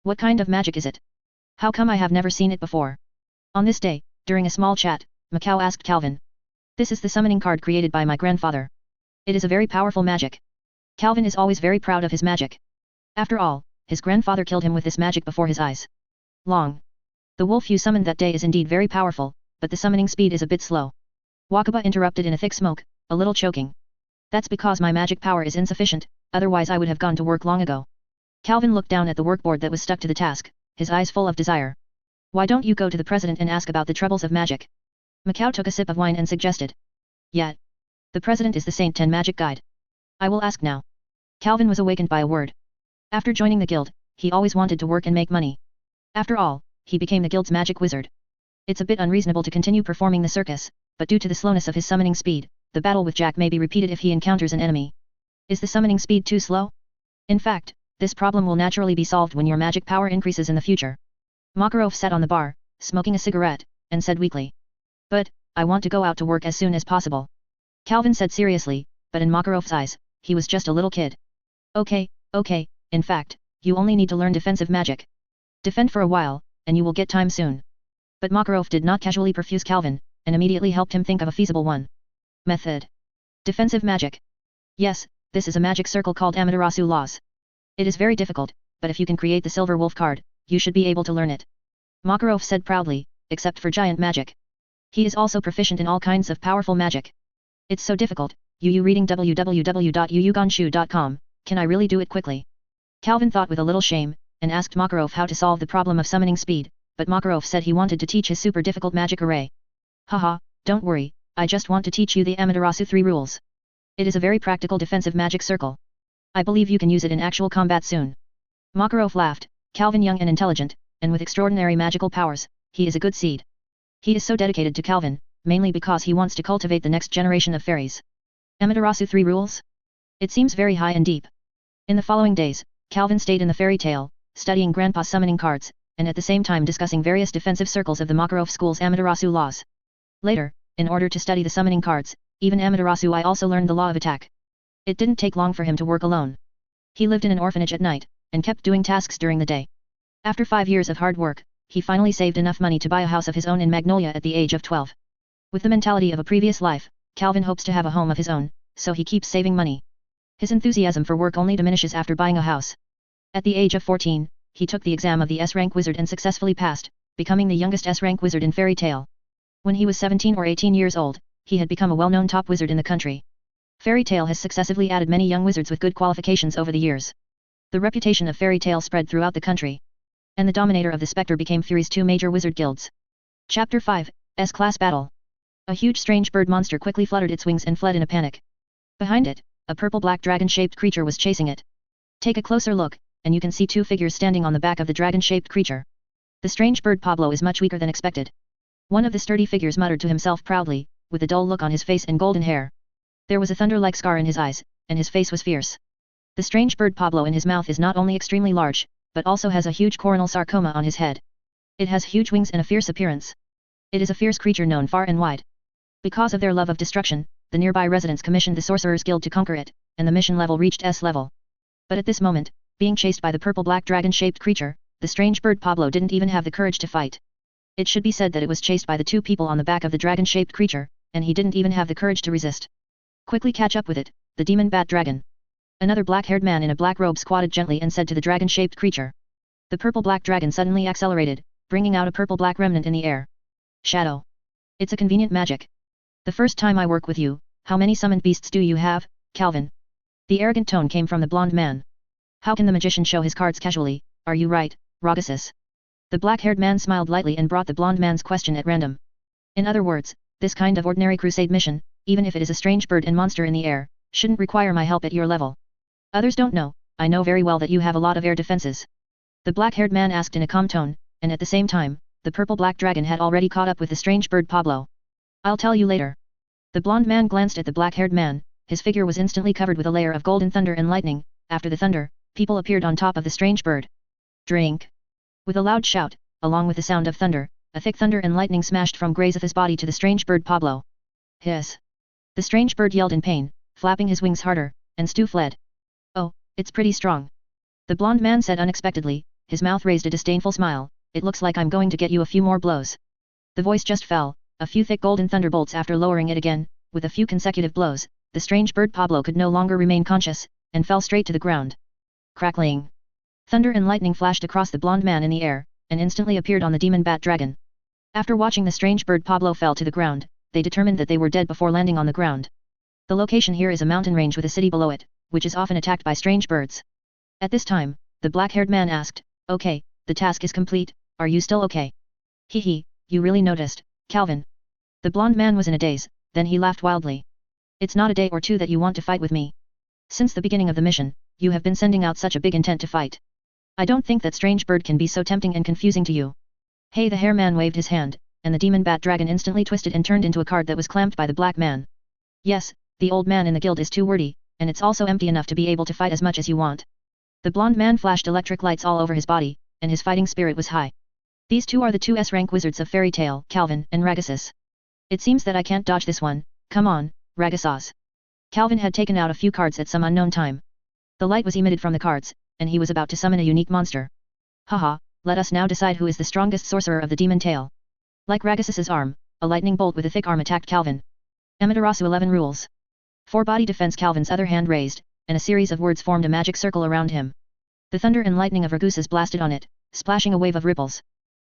What kind of magic is it? How come I have never seen it before? On this day, during a small chat, Macao asked Calvin. This is the summoning card created by my grandfather. It is a very powerful magic. Calvin is always very proud of his magic. After all, his grandfather killed him with this magic before his eyes. Long. The wolf you summoned that day is indeed very powerful, but the summoning speed is a bit slow. Wakaba interrupted in a thick smoke, a little choking. That's because my magic power is insufficient, otherwise I would have gone to work long ago. Calvin looked down at the workboard that was stuck to the task, his eyes full of desire. Why don't you go to the president and ask about the troubles of magic? Macao took a sip of wine and suggested. Yeah. The president is the Saint 10 magic guide. I will ask now. Calvin was awakened by a word. After joining the guild, he always wanted to work and make money. After all, he became the guild's magic wizard. It's a bit unreasonable to continue performing the circus, but due to the slowness of his summoning speed, the battle with Jack may be repeated if he encounters an enemy. Is the summoning speed too slow? In fact, this problem will naturally be solved when your magic power increases in the future. Makarov sat on the bar, smoking a cigarette, and said weakly. But, I want to go out to work as soon as possible. Calvin said seriously, but in Makarov's eyes, he was just a little kid. Okay, in fact, you only need to learn defensive magic. Defend for a while, and you will get time soon. But Makarov did not casually perfuse Calvin, and immediately helped him think of a feasible one. Method. Defensive magic. Yes, this is a magic circle called Amaterasu laws. It is very difficult, but if you can create the silver wolf card, you should be able to learn it. Makarov said proudly, except for giant magic. He is also proficient in all kinds of powerful magic. It's so difficult, reading www.yuyuganshu.com, can I really do it quickly? Calvin thought with a little shame, and asked Makarov how to solve the problem of summoning speed, but Makarov said he wanted to teach his super difficult magic array. Haha, don't worry, I just want to teach you the Amaterasu 3 rules. It is a very practical defensive magic circle. I believe you can use it in actual combat soon. Makarov laughed. Calvin young and intelligent, and with extraordinary magical powers, he is a good seed. He is so dedicated to Calvin, mainly because he wants to cultivate the next generation of fairies. Amaterasu 3 rules? It seems very high and deep. In the following days, Calvin stayed in the Fairy Tale, studying Grandpa's summoning cards, and at the same time discussing various defensive circles of the Makarov school's Amaterasu laws. Later, in order to study the summoning cards, even Amaterasu I also learned the law of attack. It didn't take long for him to work alone. He lived in an orphanage at night, and kept doing tasks during the day. After 5 years of hard work, he finally saved enough money to buy a house of his own in Magnolia at the age of 12. With the mentality of a previous life, Calvin hopes to have a home of his own, so he keeps saving money. His enthusiasm for work only diminishes after buying a house. At the age of 14, he took the exam of the S-rank wizard and successfully passed, becoming the youngest S-rank wizard in Fairy Tale. When he was 17 or 18 years old, he had become a well-known top wizard in the country. Fairy Tale has successively added many young wizards with good qualifications over the years. The reputation of Fairy Tale spread throughout the country. And the dominator of the Spectre became Fury's 2 major wizard guilds. Chapter 5, S-Class Battle. A huge strange bird monster quickly fluttered its wings and fled in a panic. Behind it, a purple-black dragon-shaped creature was chasing it. Take a closer look, and you can see 2 figures standing on the back of the dragon-shaped creature. The strange bird Pablo is much weaker than expected. One of the sturdy figures muttered to himself proudly, with a dull look on his face and golden hair. There was a thunder-like scar in his eyes, and his face was fierce. The strange bird Pablo in his mouth is not only extremely large, but also has a huge coronal sarcoma on his head. It has huge wings and a fierce appearance. It is a fierce creature known far and wide. Because of their love of destruction, the nearby residents commissioned the Sorcerer's Guild to conquer it, and the mission level reached S level. But at this moment, being chased by the purple-black dragon-shaped creature, the strange bird Pablo didn't even have the courage to fight. It should be said that it was chased by the 2 people on the back of the dragon-shaped creature, and he didn't even have the courage to resist. Quickly catch up with it, the demon bat dragon. Another black-haired man in a black robe squatted gently and said to the dragon-shaped creature. The purple-black dragon suddenly accelerated, bringing out a purple-black remnant in the air. Shadow. It's a convenient magic. The first time I work with you, how many summoned beasts do you have, Calvin? The arrogant tone came from the blonde man. How can the magician show his cards casually? Are you right, Ragasus? The black-haired man smiled lightly and brought the blonde man's question at random. In other words, this kind of ordinary crusade mission, even if it is a strange bird and monster in the air, shouldn't require my help at your level. Others don't know, I know very well that you have a lot of air defenses. The black-haired man asked in a calm tone, and at the same time, the purple-black dragon had already caught up with the strange bird Pablo. I'll tell you later. The blonde man glanced at the black-haired man, his figure was instantly covered with a layer of golden thunder and lightning. After the thunder, people appeared on top of the strange bird. Drink! With a loud shout, along with the sound of thunder, a thick thunder and lightning smashed from Grazith's body to the strange bird Pablo. Hiss! The strange bird yelled in pain, flapping his wings harder, and Stu fled. Oh, it's pretty strong. The blonde man said unexpectedly, his mouth raised a disdainful smile, it looks like I'm going to get you a few more blows. The voice just fell, a few thick golden thunderbolts after lowering it again, with a few consecutive blows, the strange bird Pablo could no longer remain conscious, and fell straight to the ground. Crackling! Thunder and lightning flashed across the blonde man in the air, and instantly appeared on the demon bat dragon. After watching the strange bird Pablo fell to the ground, they determined that they were dead before landing on the ground. The location here is a mountain range with a city below it, which is often attacked by strange birds. At this time, the black-haired man asked, okay, the task is complete, are you still okay? Hee, you really noticed, Calvin. The blonde man was in a daze, then he laughed wildly. It's not a day or two that you want to fight with me. Since the beginning of the mission, you have been sending out such a big intent to fight. I don't think that strange bird can be so tempting and confusing to you. Hey, the hair man waved his hand, and the demon bat dragon instantly twisted and turned into a card that was clamped by the black man. Yes, the old man in the guild is too wordy, and it's also empty enough to be able to fight as much as you want. The blonde man flashed electric lights all over his body, and his fighting spirit was high. These two are the two S-rank wizards of Fairy Tale, Calvin and Ragasus. It seems that I can't dodge this one, come on, Ragasus. Calvin had taken out a few cards at some unknown time. The light was emitted from the cards, and he was about to summon a unique monster. Haha, let us now decide who is the strongest sorcerer of the demon tale. Like Ragasus's arm, a lightning bolt with a thick arm attacked Calvin. Amaterasu 11 rules. For body defense, Calvin's other hand raised, and a series of words formed a magic circle around him. The thunder and lightning of Ragusas blasted on it, splashing a wave of ripples.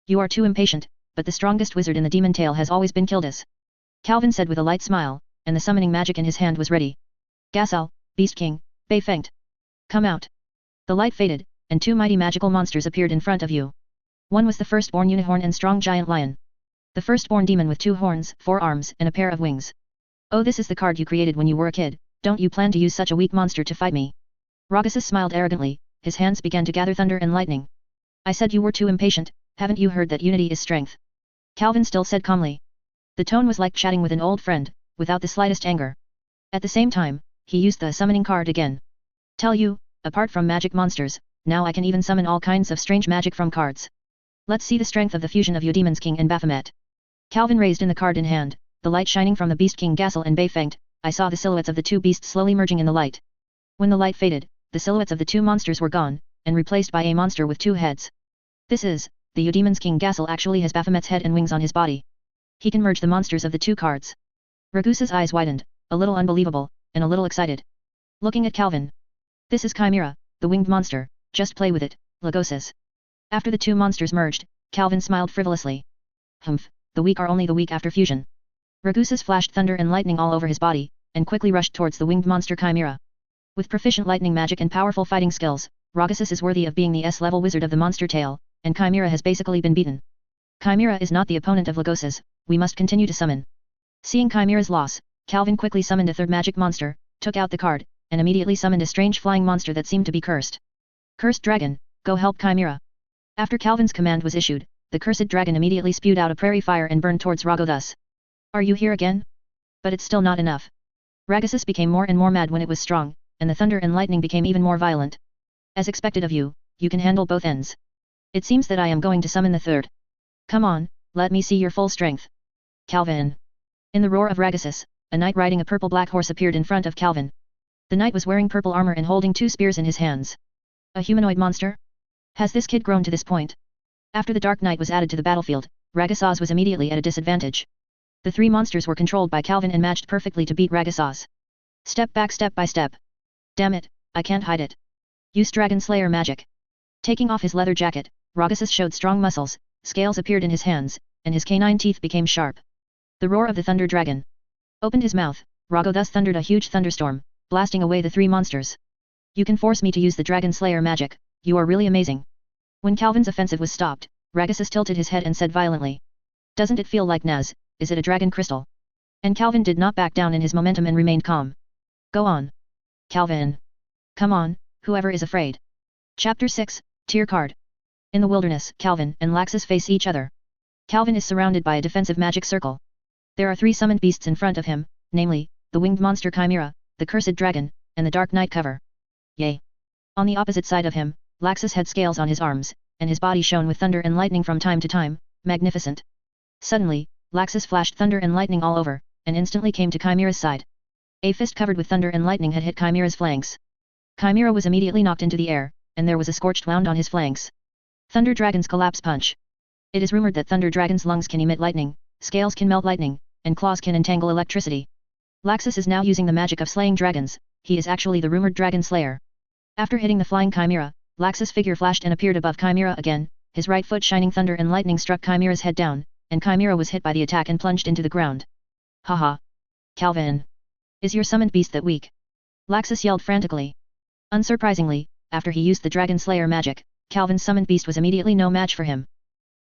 You are too impatient, but the strongest wizard in the demon tale has always been Kildas. Calvin said with a light smile, and the summoning magic in his hand was ready. Gasel, Beast King, Beifenged. Come out. The light faded, and two mighty magical monsters appeared in front of you. One was the firstborn unicorn and strong giant lion. The firstborn demon with 2 horns, 4 arms, and a pair of wings. Oh, this is the card you created when you were a kid, don't you plan to use such a weak monster to fight me? Ragasus smiled arrogantly, his hands began to gather thunder and lightning. I said you were too impatient, haven't you heard that unity is strength? Calvin still said calmly. The tone was like chatting with an old friend, without the slightest anger. At the same time, he used the summoning card again. Tell you, apart from magic monsters, now I can even summon all kinds of strange magic from cards. Let's see the strength of the fusion of Yodemon's King and Baphomet. Calvin raised in the card in hand, the light shining from the Beast King Gasel and Beifenged. I saw the silhouettes of the two beasts slowly merging in the light. When the light faded, the silhouettes of the two monsters were gone, and replaced by a monster with 2 heads. This is, the Yodemon's King Gasel actually has Baphomet's head and wings on his body. He can merge the monsters of the 2 cards. Ragusa's eyes widened, a little unbelievable, and a little excited. Looking at Calvin. This is Chimera, the winged monster, just play with it, Lagoses. After the 2 monsters merged, Calvin smiled frivolously. Humph, the weak are only the weak after fusion. Ragusa's flashed thunder and lightning all over his body, and quickly rushed towards the winged monster Chimera. With proficient lightning magic and powerful fighting skills, Ragasus is worthy of being the S-level wizard of the monster tale, and Chimera has basically been beaten. Chimera is not the opponent of Lagoses, we must continue to summon. Seeing Chimera's loss, Calvin quickly summoned a 3rd magic monster, took out the card, and immediately summoned a strange flying monster that seemed to be cursed. Cursed dragon, go help Chimera. After Calvin's command was issued, the cursed dragon immediately spewed out a prairie fire and burned towards Ragothus. Are you here again? But it's still not enough. Ragasus became more and more mad when it was strong, and the thunder and lightning became even more violent. As expected of you, you can handle both ends. It seems that I am going to summon the 3rd. Come on, let me see your full strength. Calvin. In the roar of Ragasus, a knight riding a purple-black horse appeared in front of Calvin. The knight was wearing purple armor and holding 2 spears in his hands. A humanoid monster? Has this kid grown to this point? After the Dark Knight was added to the battlefield, Ragasus was immediately at a disadvantage. The 3 monsters were controlled by Calvin and matched perfectly to beat Ragasus. Step back step by step. Damn it, I can't hide it. Use Dragon Slayer magic. Taking off his leather jacket, Ragasus showed strong muscles, scales appeared in his hands, and his canine teeth became sharp. The roar of the thunder dragon opened his mouth. Rago thus thundered a huge thunderstorm, blasting away the three monsters. You can force me to use the Dragon Slayer magic, you are really amazing. When Calvin's offensive was stopped, Ragasus tilted his head and said violently. Doesn't it feel like Naz, is it a dragon crystal? And Calvin did not back down in his momentum and remained calm. Go on. Calvin. Come on, whoever is afraid. Chapter 6, Tier Card. In the wilderness, Calvin and Laxus face each other. Calvin is surrounded by a defensive magic circle. There are three summoned beasts in front of him, namely, the winged monster Chimera, the cursed dragon, and the dark night cover. Yay! On the opposite side of him, Laxus had scales on his arms, and his body shone with thunder and lightning from time to time, magnificent. Suddenly, Laxus flashed thunder and lightning all over, and instantly came to Chimera's side. A fist covered with thunder and lightning had hit Chimera's flanks. Chimera was immediately knocked into the air, and there was a scorched wound on his flanks. Thunder Dragon's Collapse Punch. It is rumored that Thunder Dragon's lungs can emit lightning, scales can melt lightning, and claws can entangle electricity. Laxus is now using the magic of slaying dragons, he is actually the rumored Dragon Slayer. After hitting the flying Chimera, Laxus' figure flashed and appeared above Chimera again, his right foot shining thunder and lightning struck Chimera's head down, and Chimera was hit by the attack and plunged into the ground. Haha! Calvin! Is your summoned beast that weak? Laxus yelled frantically. Unsurprisingly, after he used the Dragon Slayer magic, Calvin's summoned beast was immediately no match for him.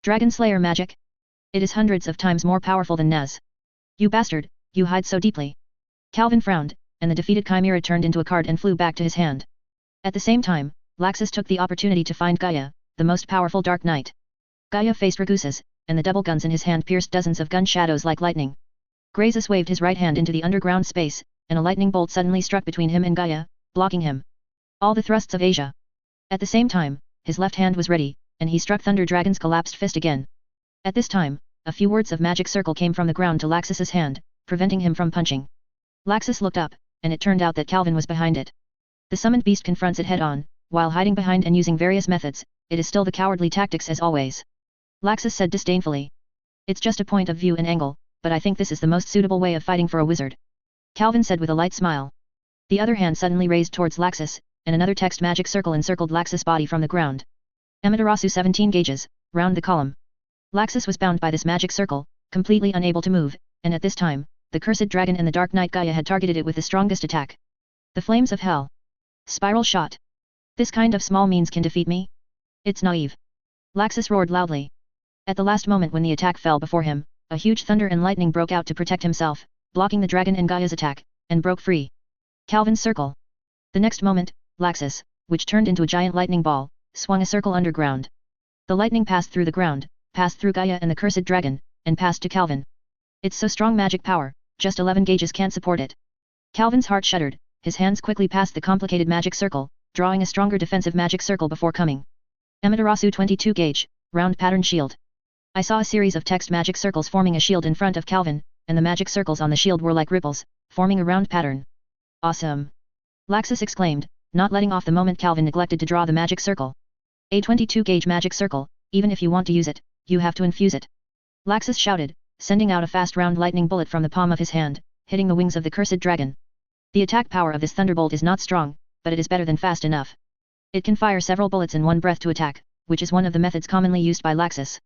Dragon Slayer magic? It is hundreds of times more powerful than Naz. You bastard, you hide so deeply. Calvin frowned, and the defeated Chimera turned into a card and flew back to his hand. At the same time, Laxus took the opportunity to find Gaia, the most powerful Dark Knight. Gaia faced Ragusus, and the double guns in his hand pierced dozens of gun shadows like lightning. Grazus waved his right hand into the underground space, and a lightning bolt suddenly struck between him and Gaia, blocking him. All the thrusts of Asia. At the same time, his left hand was ready, and he struck Thunder Dragon's collapsed fist again. At this time, a few words of magic circle came from the ground to Laxus's hand, preventing him from punching. Laxus looked up, and it turned out that Calvin was behind it. The summoned beast confronts it head-on, while hiding behind and using various methods, it is still the cowardly tactics as always. Laxus said disdainfully. It's just a point of view and angle, but I think this is the most suitable way of fighting for a wizard. Calvin said with a light smile. The other hand suddenly raised towards Laxus, and another text magic circle encircled Laxus' body from the ground. Amaterasu 17 gauges, round the column. Laxus was bound by this magic circle, completely unable to move, and at this time, the cursed dragon and the Dark Knight Gaia had targeted it with the strongest attack. The flames of hell. Spiral shot. This kind of small means can defeat me? It's naive. Laxus roared loudly. At the last moment when the attack fell before him, a huge thunder and lightning broke out to protect himself, blocking the dragon and Gaia's attack, and broke free. Calvin's circle. The next moment, Laxus, which turned into a giant lightning ball, swung a circle underground. The lightning passed through the ground, passed through Gaia and the cursed dragon, and passed to Calvin. It's so strong magic power, just 11 gauges can't support it. Calvin's heart shuddered, his hands quickly passed the complicated magic circle, drawing a stronger defensive magic circle before coming. Amaterasu 22 gauge, round pattern shield. I saw a series of text magic circles forming a shield in front of Calvin, and the magic circles on the shield were like ripples, forming a round pattern. Awesome! Laxus exclaimed, not letting off the moment Calvin neglected to draw the magic circle. A 22 gauge magic circle, even if you want to use it, you have to infuse it. Laxus shouted, sending out a fast round lightning bullet from the palm of his hand, hitting the wings of the cursed dragon. The attack power of this thunderbolt is not strong, but it is better than fast enough. It can fire several bullets in one breath to attack, which is one of the methods commonly used by Laxus.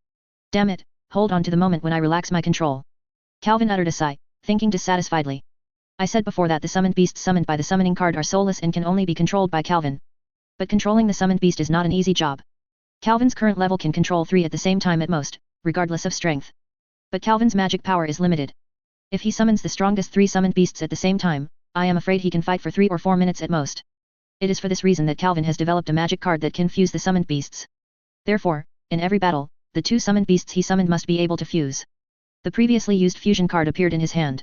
Damn it, hold on to the moment when I relax my control. Calvin uttered a sigh, thinking dissatisfiedly. I said before that the summoned beasts summoned by the summoning card are soulless and can only be controlled by Calvin. But controlling the summoned beast is not an easy job. Calvin's current level can control 3 at the same time at most, regardless of strength. But Calvin's magic power is limited. If he summons the strongest 3 summoned beasts at the same time, I am afraid he can fight for 3 or 4 minutes at most. It is for this reason that Calvin has developed a magic card that can fuse the summoned beasts. Therefore, in every battle, the 2 summoned beasts he summoned must be able to fuse. The previously used fusion card appeared in his hand.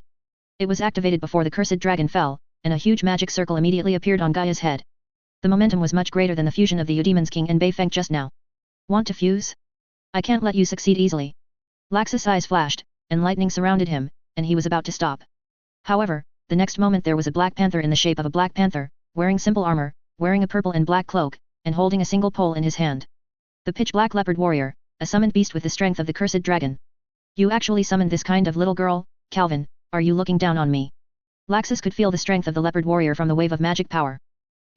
It was activated before the cursed dragon fell, and a huge magic circle immediately appeared on Gaia's head. The momentum was much greater than the fusion of the Eudemon's King and Beifeng just now. Want to fuse? I can't let you succeed easily. Laxus' eyes flashed, and lightning surrounded him, and he was about to stop. However, the next moment there was a black panther in the shape of a black panther, wearing simple armor, wearing a purple and black cloak, and holding a single pole in his hand. The pitch-black leopard warrior, a summoned beast with the strength of the cursed dragon. You actually summoned this kind of little girl, Calvin, are you looking down on me? Laxus could feel the strength of the leopard warrior from the wave of magic power.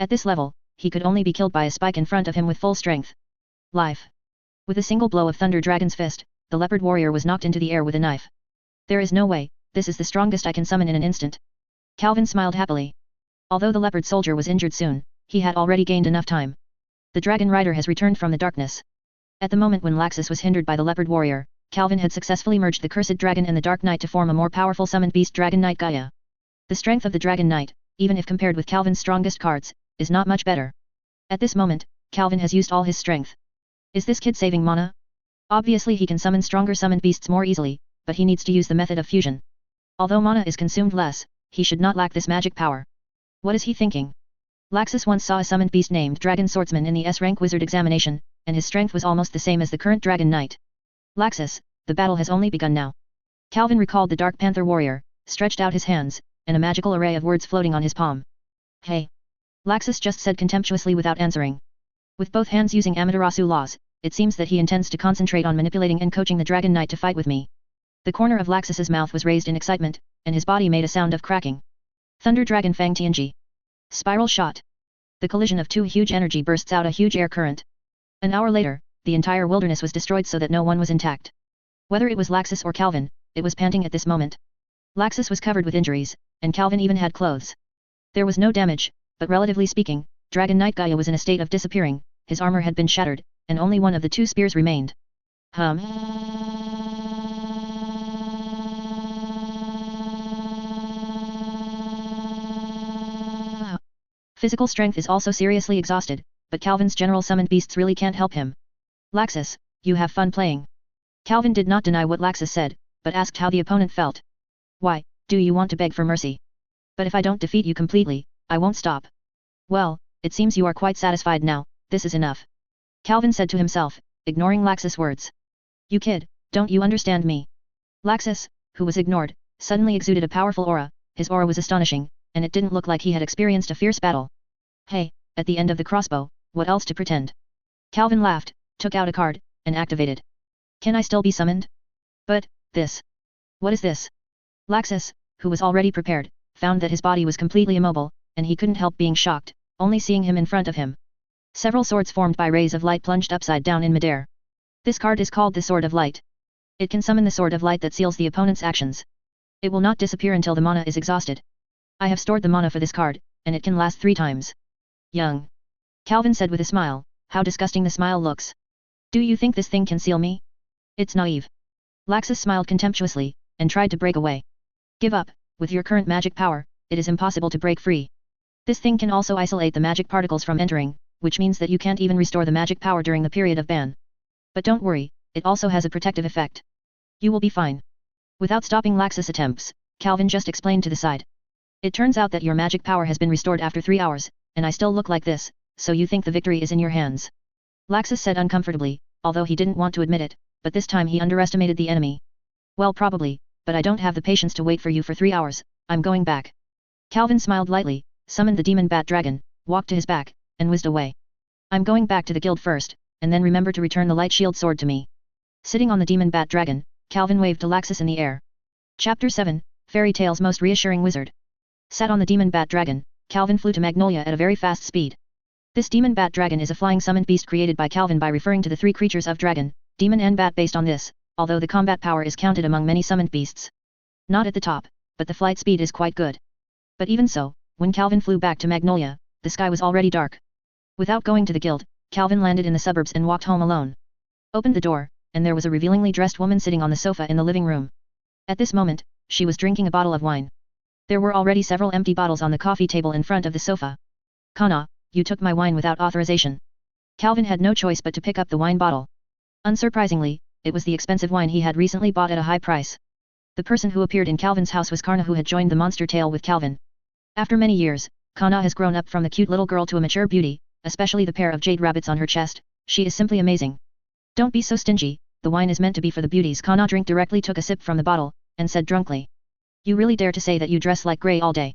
At this level, he could only be killed by a spike in front of him with full strength. Life. With a single blow of Thunder Dragon's fist, the leopard warrior was knocked into the air with a knife. There is no way, this is the strongest I can summon in an instant. Calvin smiled happily. Although the leopard soldier was injured soon, he had already gained enough time. The dragon rider has returned from the darkness. At the moment when Laxus was hindered by the leopard warrior, Calvin had successfully merged the cursed dragon and the dark knight to form a more powerful summoned beast Dragon Knight Gaia. The strength of the Dragon Knight, even if compared with Calvin's strongest cards, is not much better. At this moment, Calvin has used all his strength. Is this kid saving mana? Obviously he can summon stronger summoned beasts more easily, but he needs to use the method of fusion. Although mana is consumed less, he should not lack this magic power. What is he thinking? Laxus once saw a summoned beast named Dragon Swordsman in the S-rank wizard examination, and his strength was almost the same as the current Dragon Knight. Laxus, the battle has only begun now. Calvin recalled the Dark Panther warrior, stretched out his hands, and a magical array of words floating on his palm. Hey! Laxus just said contemptuously without answering. With both hands using Amaterasu laws, it seems that he intends to concentrate on manipulating and coaching the Dragon Knight to fight with me. The corner of Laxus's mouth was raised in excitement, and his body made a sound of cracking. Thunder Dragon Fang Tianji. Spiral shot. The collision of two huge energy bursts out a huge air current. An hour later, the entire wilderness was destroyed so that no one was intact. Whether it was Laxus or Calvin, it was panting at this moment. Laxus was covered with injuries, and Calvin even had clothes. There was no damage, but relatively speaking, Dragon Knight Gaia was in a state of disappearing, his armor had been shattered, and only one of the two spears remained. Physical strength is also seriously exhausted, but Calvin's general summoned beasts really can't help him. Laxus, you have fun playing. Calvin did not deny what Laxus said, but asked how the opponent felt. Why, do you want to beg for mercy? But if I don't defeat you completely, I won't stop. Well, it seems you are quite satisfied now, this is enough. Calvin said to himself, ignoring Laxus' words. You kid, don't you understand me? Laxus, who was ignored, suddenly exuded a powerful aura, his aura was astonishing, and it didn't look like he had experienced a fierce battle. Hey, at the end of the crossbow, what else to pretend? Calvin laughed, took out a card, and activated. Can I still be summoned? But, this. What is this? Laxus, who was already prepared, found that his body was completely immobile, and he couldn't help being shocked, only seeing him in front of him. Several swords formed by rays of light plunged upside down in midair. This card is called the Sword of Light. It can summon the Sword of Light that seals the opponent's actions. It will not disappear until the mana is exhausted. I have stored the mana for this card, and it can last 3 times. Young. Calvin said with a smile, how disgusting the smile looks. Do you think this thing can seal me? It's naive. Laxus smiled contemptuously, and tried to break away. Give up, with your current magic power, it is impossible to break free. This thing can also isolate the magic particles from entering, which means that you can't even restore the magic power during the period of ban. But don't worry, it also has a protective effect. You will be fine. Without stopping Laxus' attempts, Calvin just explained to the side. It turns out that your magic power has been restored after 3 hours, and I still look like this, so you think the victory is in your hands. Laxus said uncomfortably, although he didn't want to admit it, but this time he underestimated the enemy. Well probably, but I don't have the patience to wait for you for 3 hours, I'm going back. Calvin smiled lightly, summoned the demon bat dragon, walked to his back, and whizzed away. I'm going back to the guild first, and then remember to return the light shield sword to me. Sitting on the demon bat dragon, Calvin waved to Laxus in the air. Chapter 7, Fairy Tale's Most Reassuring Wizard. Sat on the demon bat dragon, Calvin flew to Magnolia at a very fast speed. This demon bat dragon is a flying summoned beast created by Calvin by referring to the 3 creatures of dragon, demon and bat based on this, although the combat power is counted among many summoned beasts. Not at the top, but the flight speed is quite good. But even so, when Calvin flew back to Magnolia, the sky was already dark. Without going to the guild, Calvin landed in the suburbs and walked home alone. Opened the door, and there was a revealingly dressed woman sitting on the sofa in the living room. At this moment, she was drinking a bottle of wine. There were already several empty bottles on the coffee table in front of the sofa. Kana, you took my wine without authorization. Calvin had no choice but to pick up the wine bottle. Unsurprisingly, it was the expensive wine he had recently bought at a high price. The person who appeared in Calvin's house was Karna, who had joined the monster tale with Calvin. After many years, Kana has grown up from the cute little girl to a mature beauty, especially the pair of jade rabbits on her chest. She is simply amazing. Don't be so stingy, the wine is meant to be for the beauties. Kana drank directly, took a sip from the bottle, and said drunkenly. You really dare to say that you dress like grey all day?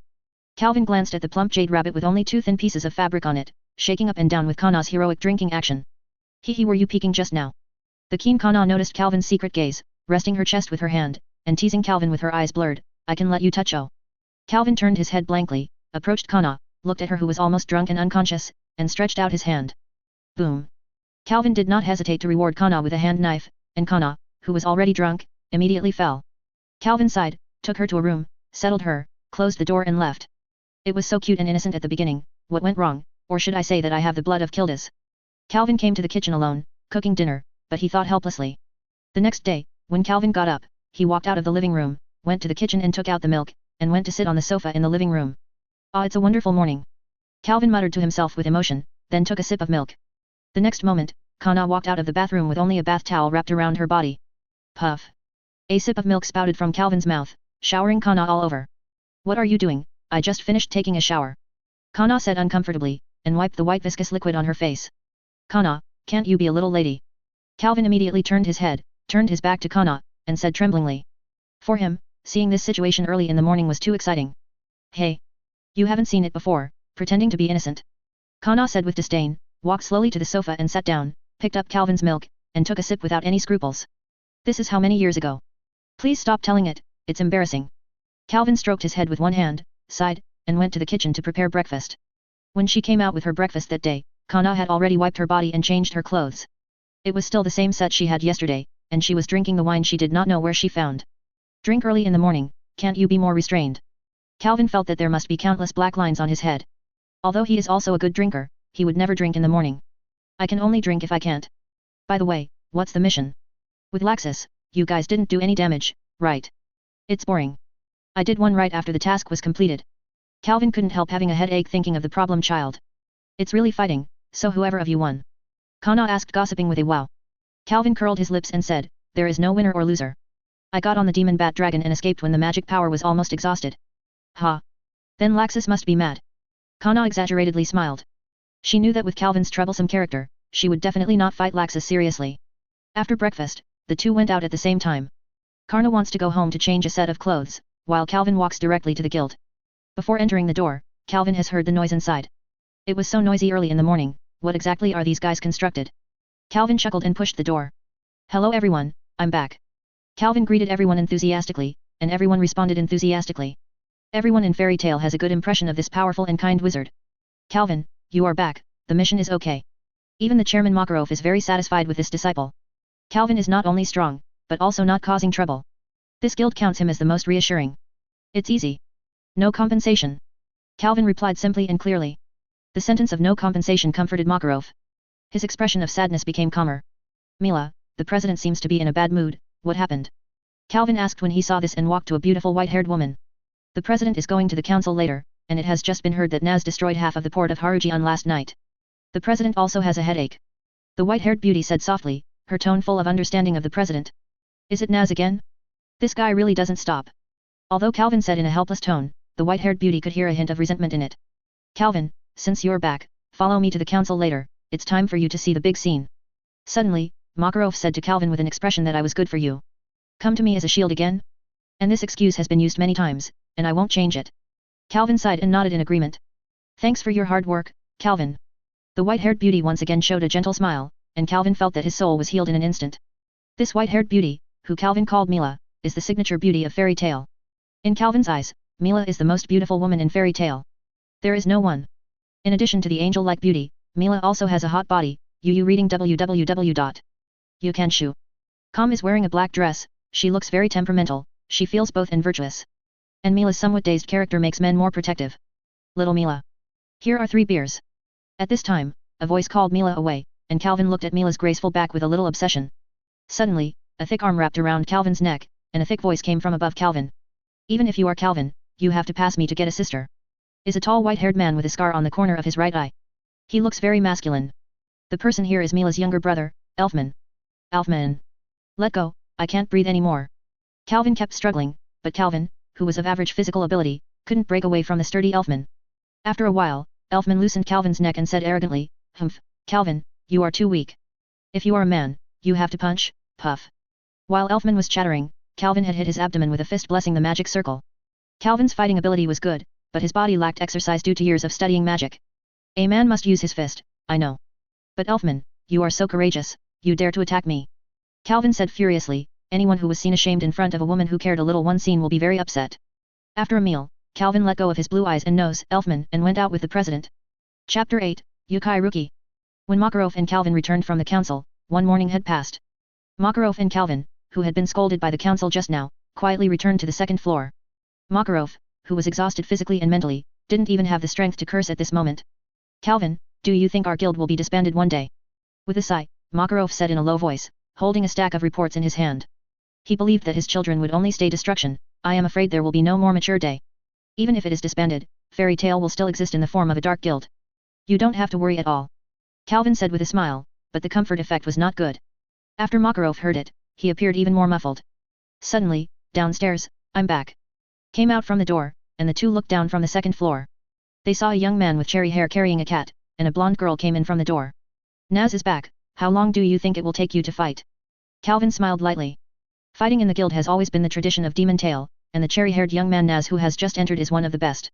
Calvin glanced at the plump jade rabbit with only 2 thin pieces of fabric on it, shaking up and down with Kana's heroic drinking action. Hee, were you peeking just now? The keen Kana noticed Calvin's secret gaze, resting her chest with her hand, and teasing Calvin with her eyes blurred. I can let you touch. Oh. Calvin turned his head blankly, approached Kana, looked at her who was almost drunk and unconscious, and stretched out his hand. Boom. Calvin did not hesitate to reward Kana with a hand knife, and Kana, who was already drunk, immediately fell. Calvin sighed, took her to a room, settled her, closed the door and left. It was so cute and innocent at the beginning. What went wrong, or should I say that I have the blood of Kildas? Calvin came to the kitchen alone, cooking dinner, but he thought helplessly. The next day, when Calvin got up, he walked out of the living room, went to the kitchen and took out the milk, and went to sit on the sofa in the living room. Ah, it's a wonderful morning. Calvin muttered to himself with emotion, then took a sip of milk. The next moment, Kana walked out of the bathroom with only a bath towel wrapped around her body. Puff. A sip of milk spouted from Calvin's mouth, showering Kana all over. What are you doing? I just finished taking a shower. Kana said uncomfortably, and wiped the white viscous liquid on her face. Kana, can't you be a little lady? Calvin immediately turned his head, turned his back to Kana, and said tremblingly. For him, seeing this situation early in the morning was too exciting. Hey! You haven't seen it before, pretending to be innocent. Kana said with disdain, walked slowly to the sofa and sat down, picked up Calvin's milk, and took a sip without any scruples. This is how many years ago? Please stop telling it, it's embarrassing. Calvin stroked his head with one hand, sighed, and went to the kitchen to prepare breakfast. When she came out with her breakfast that day, Kana had already wiped her body and changed her clothes. It was still the same set she had yesterday, and she was drinking the wine she did not know where she found. Drink early in the morning, can't you be more restrained? Calvin felt that there must be countless black lines on his head. Although he is also a good drinker, he would never drink in the morning. I can only drink if I can't. By the way, what's the mission? With Laxus, you guys didn't do any damage, right? It's boring. I did one right after the task was completed. Calvin couldn't help having a headache thinking of the problem child. It's really fighting, so whoever of you won? Kana asked gossiping with a wow. Calvin curled his lips and said, there is no winner or loser. I got on the demon bat dragon and escaped when the magic power was almost exhausted. Ha! Then Laxus must be mad. Kana exaggeratedly smiled. She knew that with Calvin's troublesome character, she would definitely not fight Laxus seriously. After breakfast, the two went out at the same time. Karna wants to go home to change a set of clothes, while Calvin walks directly to the guild. Before entering the door, Calvin has heard the noise inside. It was so noisy early in the morning, what exactly are these guys constructed? Calvin chuckled and pushed the door. Hello everyone, I'm back. Calvin greeted everyone enthusiastically, and everyone responded enthusiastically. Everyone in Fairy Tale has a good impression of this powerful and kind wizard. Calvin, you are back, the mission is okay. Even the chairman Makarov is very satisfied with this disciple. Calvin is not only strong, but also not causing trouble. This guild counts him as the most reassuring. It's easy. No compensation. Calvin replied simply and clearly. The sentence of no compensation comforted Makarov. His expression of sadness became calmer. Mila, the president seems to be in a bad mood, what happened? Calvin asked when he saw this and walked to a beautiful white-haired woman. The president is going to the council later, and it has just been heard that Naz destroyed half of the port of Harujian last night. The president also has a headache. The white-haired beauty said softly, her tone full of understanding of the president. Is it Naz again? This guy really doesn't stop. Although Calvin said in a helpless tone, the white-haired beauty could hear a hint of resentment in it. Calvin, since you're back, follow me to the council later, it's time for you to see the big scene. Suddenly, Makarov said to Calvin with an expression that I was good for you. Come to me as a shield again? And this excuse has been used many times, and I won't change it. Calvin sighed and nodded in agreement. Thanks for your hard work, Calvin. The white-haired beauty once again showed a gentle smile, and Calvin felt that his soul was healed in an instant. This white-haired beauty, who Calvin called Mila, is the signature beauty of Fairy Tale. In Calvin's eyes, Mila is the most beautiful woman in Fairy Tale. There is no one. In addition to the angel-like beauty, Mila also has a hot body. Reading www.youcanshu.com is wearing a black dress, she looks very temperamental, she feels both and virtuous. And Mila's somewhat dazed character makes men more protective. Little Mila. Here are 3 beers. At this time, a voice called Mila away, and Calvin looked at Mila's graceful back with a little obsession. Suddenly, a thick arm wrapped around Calvin's neck, and a thick voice came from above Calvin. Even if you are Calvin, you have to pass me to get a sister. Is a tall white-haired man with a scar on the corner of his right eye. He looks very masculine. The person here is Mila's younger brother, Elfman. Elfman. Let go, I can't breathe anymore. Calvin kept struggling, but Calvin, who was of average physical ability, couldn't break away from the sturdy Elfman. After a while, Elfman loosened Calvin's neck and said arrogantly, Humph, Calvin, you are too weak. If you are a man, you have to punch, puff. While Elfman was chattering, Calvin had hit his abdomen with a fist blessing the magic circle. Calvin's fighting ability was good, but his body lacked exercise due to years of studying magic. A man must use his fist, I know. But Elfman, you are so courageous, you dare to attack me. Calvin said furiously, anyone who was seen ashamed in front of a woman who cared a little one scene will be very upset. After a meal, Calvin let go of his blue eyes and nose, Elfman, and went out with the president. Chapter 8, Yukai Rookie. When Makarov and Calvin returned from the council, one morning had passed. Makarov and Calvin, who had been scolded by the council just now, quietly returned to the second floor. Makarov, who was exhausted physically and mentally, didn't even have the strength to curse at this moment. Calvin, do you think our guild will be disbanded one day? With a sigh, Makarov said in a low voice, holding a stack of reports in his hand. He believed that his children would only stay destruction. I am afraid there will be no more mature day. Even if it is disbanded, Fairy Tale will still exist in the form of a dark guild. You don't have to worry at all. Calvin said with a smile, but the comfort effect was not good. After Makarov heard it, he appeared even more muffled. Suddenly, downstairs, I'm back. Came out from the door, and the two looked down from the second floor. They saw a young man with cherry hair carrying a cat, and a blonde girl came in from the door. Naz is back. How long do you think it will take you to fight? Calvin smiled lightly. Fighting in the guild has always been the tradition of Demon Tail, and the cherry-haired young man Naz who has just entered is one of the best.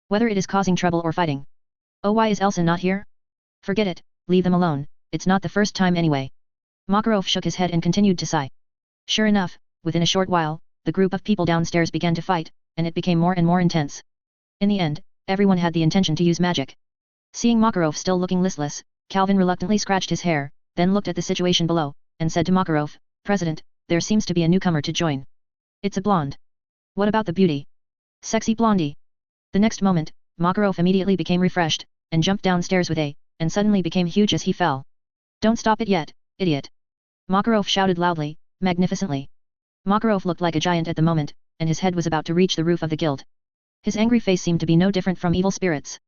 Whether it is causing trouble or fighting. Oh, why is Elsa not here? Forget it, leave them alone, it's not the first time anyway. Makarov shook his head and continued to sigh. Sure enough, within a short while, the group of people downstairs began to fight, and it became more and more intense. In the end, everyone had the intention to use magic. Seeing Makarov still looking listless, Calvin reluctantly scratched his hair, then looked at the situation below, and said to Makarov, President, there seems to be a newcomer to join. It's a blonde. What about the beauty? Sexy blondie. The next moment, Makarov immediately became refreshed, and jumped downstairs with and suddenly became huge as he fell. Don't stop it yet, idiot. Makarov shouted loudly, magnificently. Makarov looked like a giant at the moment, and his head was about to reach the roof of the guild. His angry face seemed to be no different from evil spirits.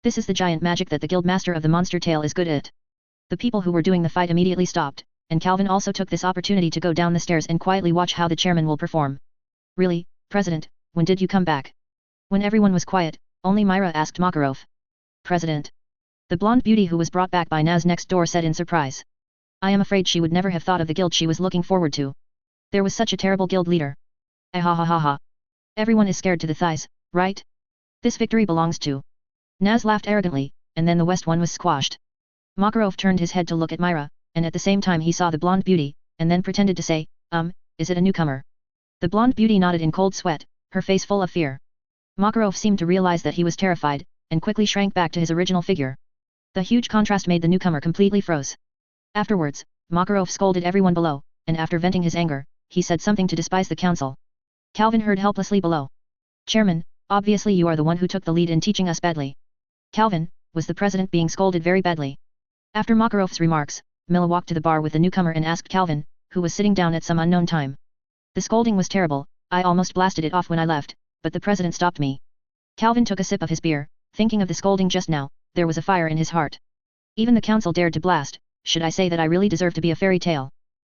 This is the giant magic that the guild master of the monster tail is good at. The people who were doing the fight immediately stopped, and Calvin also took this opportunity to go down the stairs and quietly watch how the chairman will perform. Really, President, when did you come back? When everyone was quiet, only Myra asked Makarov. President. The blonde beauty who was brought back by Naz next door said in surprise. I am afraid she would never have thought of the guild she was looking forward to. There was such a terrible guild leader. Ha ha ha ha. Everyone is scared to the thighs, right? This victory belongs to. Naz laughed arrogantly, and then the west one was squashed. Makarov turned his head to look at Myra, and at the same time he saw the blonde beauty, and then pretended to say, is it a newcomer? The blonde beauty nodded in cold sweat, her face full of fear. Makarov seemed to realize that he was terrified, and quickly shrank back to his original figure. The huge contrast made the newcomer completely froze. Afterwards, Makarov scolded everyone below, and after venting his anger, he said something to despise the council. Calvin heard helplessly below. Chairman, obviously you are the one who took the lead in teaching us badly. Calvin, was the president being scolded very badly? After Makarov's remarks, Mila walked to the bar with the newcomer and asked Calvin, who was sitting down at some unknown time. The scolding was terrible, I almost blasted it off when I left, but the president stopped me. Calvin took a sip of his beer, thinking of the scolding just now, there was a fire in his heart. Even the council dared to blast, should I say that I really deserve to be a fairy tale?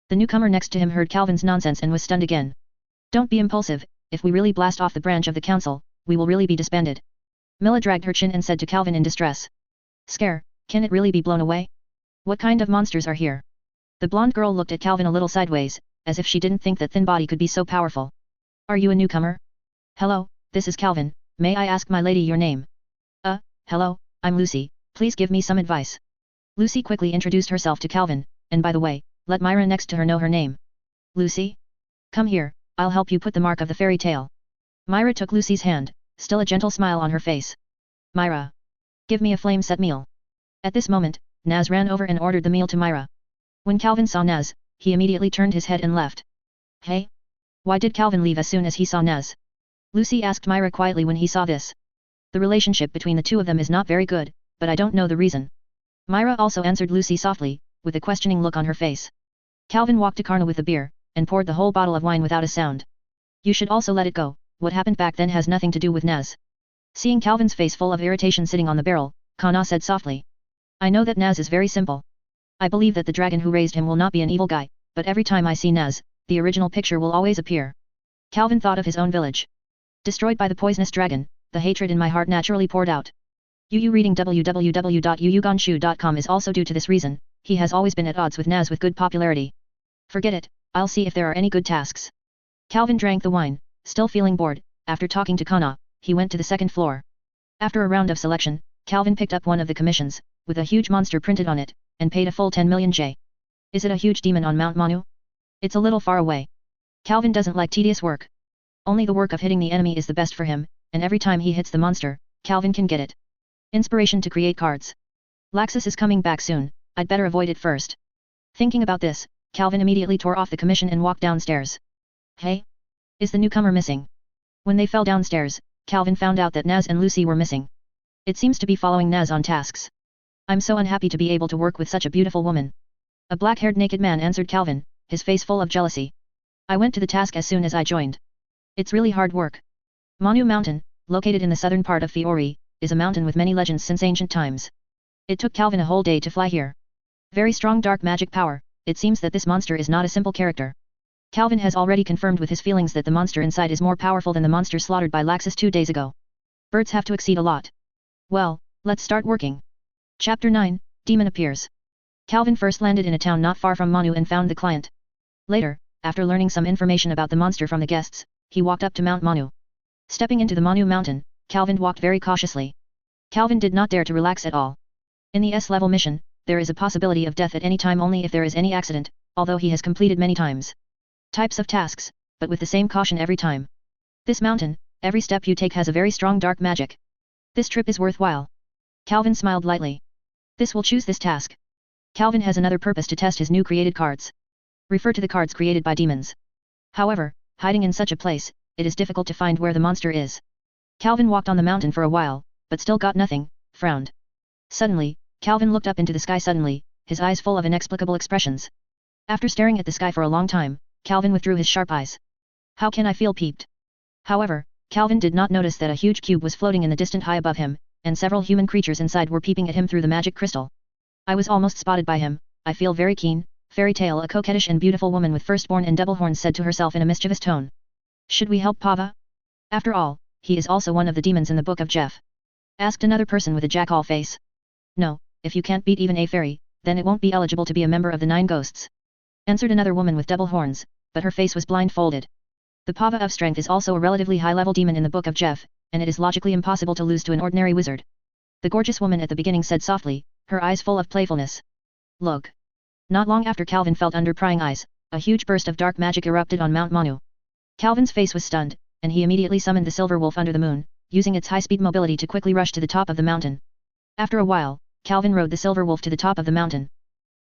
The newcomer next to him heard Calvin's nonsense and was stunned again. Don't be impulsive, if we really blast off the branch of the council, we will really be disbanded. Mila dragged her chin and said to Calvin in distress. Scare, can it really be blown away? What kind of monsters are here? The blonde girl looked at Calvin a little sideways, as if she didn't think that thin body could be so powerful. Are you a newcomer? Hello, this is Calvin, may I ask my lady your name? Hello, I'm Lucy, please give me some advice. Lucy quickly introduced herself to Calvin, and by the way, let Myra next to her know her name. Lucy? Come here, I'll help you put the mark of the fairy tale. Myra took Lucy's hand, still a gentle smile on her face. Myra. Give me a flame-set meal. At this moment, Naz ran over and ordered the meal to Myra. When Calvin saw Naz, he immediately turned his head and left. Hey? Why did Calvin leave as soon as he saw Naz? Lucy asked Myra quietly when he saw this. The relationship between the two of them is not very good, but I don't know the reason. Myra also answered Lucy softly, with a questioning look on her face. Calvin walked to Karna with the beer, and poured the whole bottle of wine without a sound. You should also let it go, what happened back then has nothing to do with Naz. Seeing Calvin's face full of irritation sitting on the barrel, Karna said softly. I know that Naz is very simple. I believe that the dragon who raised him will not be an evil guy, but every time I see Naz, the original picture will always appear. Calvin thought of his own village. Destroyed by the poisonous dragon, the hatred in my heart naturally poured out. Yu reading www.yuyugonshu.com is also due to this reason, he has always been at odds with Naz with good popularity. Forget it, I'll see if there are any good tasks. Calvin drank the wine, still feeling bored, after talking to Kana, he went to the second floor. After a round of selection, Calvin picked up one of the commissions, with a huge monster printed on it, and paid a full 10 million J. Is it a huge demon on Mount Manu? It's a little far away. Calvin doesn't like tedious work. Only the work of hitting the enemy is the best for him, and every time he hits the monster, Calvin can get it. Inspiration to create cards. Laxus is coming back soon, I'd better avoid it first. Thinking about this, Calvin immediately tore off the commission and walked downstairs. Hey? Is the newcomer missing? When they fell downstairs, Calvin found out that Naz and Lucy were missing. It seems to be following Naz on tasks. I'm so unhappy to be able to work with such a beautiful woman. A black-haired naked man answered Calvin, his face full of jealousy. I went to the task as soon as I joined. It's really hard work. Manu Mountain, located in the southern part of Fiori, is a mountain with many legends since ancient times. It took Calvin a whole day to fly here. Very strong dark magic power, it seems that this monster is not a simple character. Calvin has already confirmed with his feelings that the monster inside is more powerful than the monster slaughtered by Laxus 2 days ago. Birds have to exceed a lot. Well, let's start working. Chapter 9, Demon Appears. Calvin first landed in a town not far from Manu and found the client. Later, after learning some information about the monster from the guests, he walked up to Mount Manu. Stepping into the Manu mountain, Calvin walked very cautiously. Calvin did not dare to relax at all. In the S-level mission, there is a possibility of death at any time only if there is any accident, although he has completed many times. Types of tasks, but with the same caution every time. This mountain, every step you take has a very strong dark magic. This trip is worthwhile. Calvin smiled lightly. This will choose this task. Calvin has another purpose to test his new created cards. Refer to the cards created by demons. However, hiding in such a place, it is difficult to find where the monster is. Calvin walked on the mountain for a while, but still got nothing, frowned. Suddenly, Calvin looked up into the sky suddenly, his eyes full of inexplicable expressions. After staring at the sky for a long time, Calvin withdrew his sharp eyes. How can I feel peeped? However, Calvin did not notice that a huge cube was floating in the distant high above him, and several human creatures inside were peeping at him through the magic crystal. I was almost spotted by him, I feel very keen. Fairy tale. A coquettish and beautiful woman with firstborn and double horns said to herself in a mischievous tone. Should we help Pava? After all, he is also one of the demons in the book of Jeff. Asked another person with a jackal face. No, if you can't beat even a fairy, then it won't be eligible to be a member of the 9 ghosts. Answered another woman with double horns, but her face was blindfolded. The Pava of strength is also a relatively high-level demon in the book of Jeff, and it is logically impossible to lose to an ordinary wizard. The gorgeous woman at the beginning said softly, her eyes full of playfulness. Look. Not long after Calvin felt under prying eyes, a huge burst of dark magic erupted on Mount Manu. Calvin's face was stunned, and he immediately summoned the silver wolf under the moon, using its high-speed mobility to quickly rush to the top of the mountain. After a while, Calvin rode the silver wolf to the top of the mountain.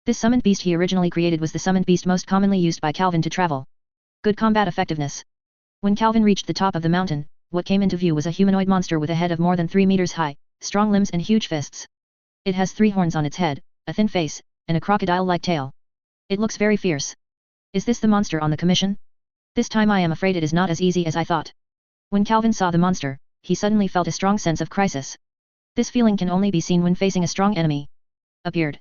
This summoned beast he originally created was the summoned beast most commonly used by Calvin to travel. Good combat effectiveness. When Calvin reached the top of the mountain, what came into view was a humanoid monster with a head of more than 3 meters high, strong limbs and huge fists. It has 3 horns on its head, a thin face, and a crocodile-like tail. It looks very fierce. Is this the monster on the commission? This time I am afraid it is not as easy as I thought. When Calvin saw the monster, he suddenly felt a strong sense of crisis. This feeling can only be seen when facing a strong enemy. Appeared.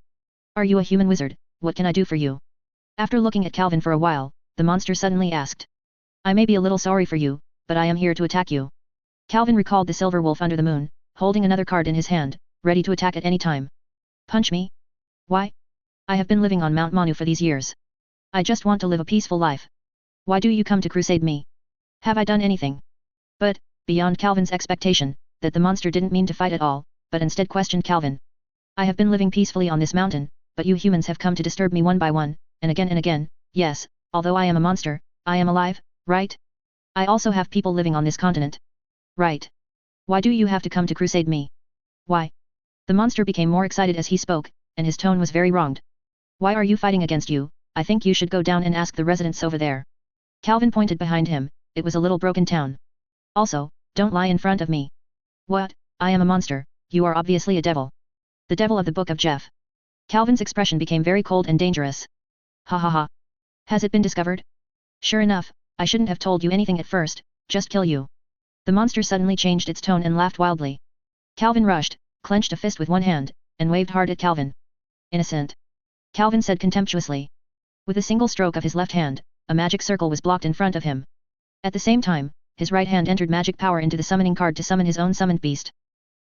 Are you a human wizard? What can I do for you? After looking at Calvin for a while, the monster suddenly asked. I may be a little sorry for you, but I am here to attack you. Calvin recalled the silver wolf under the moon, holding another card in his hand, ready to attack at any time. Punch me? Why? I have been living on Mount Manu for these years. I just want to live a peaceful life. Why do you come to crusade me? Have I done anything? But, beyond Calvin's expectation, that the monster didn't mean to fight at all, but instead questioned Calvin. I have been living peacefully on this mountain, but you humans have come to disturb me one by one, and again, yes, although I am a monster, I am alive, right? I also have people living on this continent. Right. Why do you have to come to crusade me? Why? The monster became more excited as he spoke, and his tone was very wronged. Why are you fighting against you? I think you should go down and ask the residents over there. Calvin pointed behind him, it was a little broken town. Also, don't lie in front of me. What? I am a monster, you are obviously a devil. The devil of the book of Jeff. Calvin's expression became very cold and dangerous. Ha ha ha. Has it been discovered? Sure enough, I shouldn't have told you anything at first, just kill you. The monster suddenly changed its tone and laughed wildly. Calvin rushed, clenched a fist with one hand, and waved hard at Calvin. Innocent. Calvin said contemptuously. With a single stroke of his left hand, a magic circle was blocked in front of him. At the same time, his right hand entered magic power into the summoning card to summon his own summoned beast.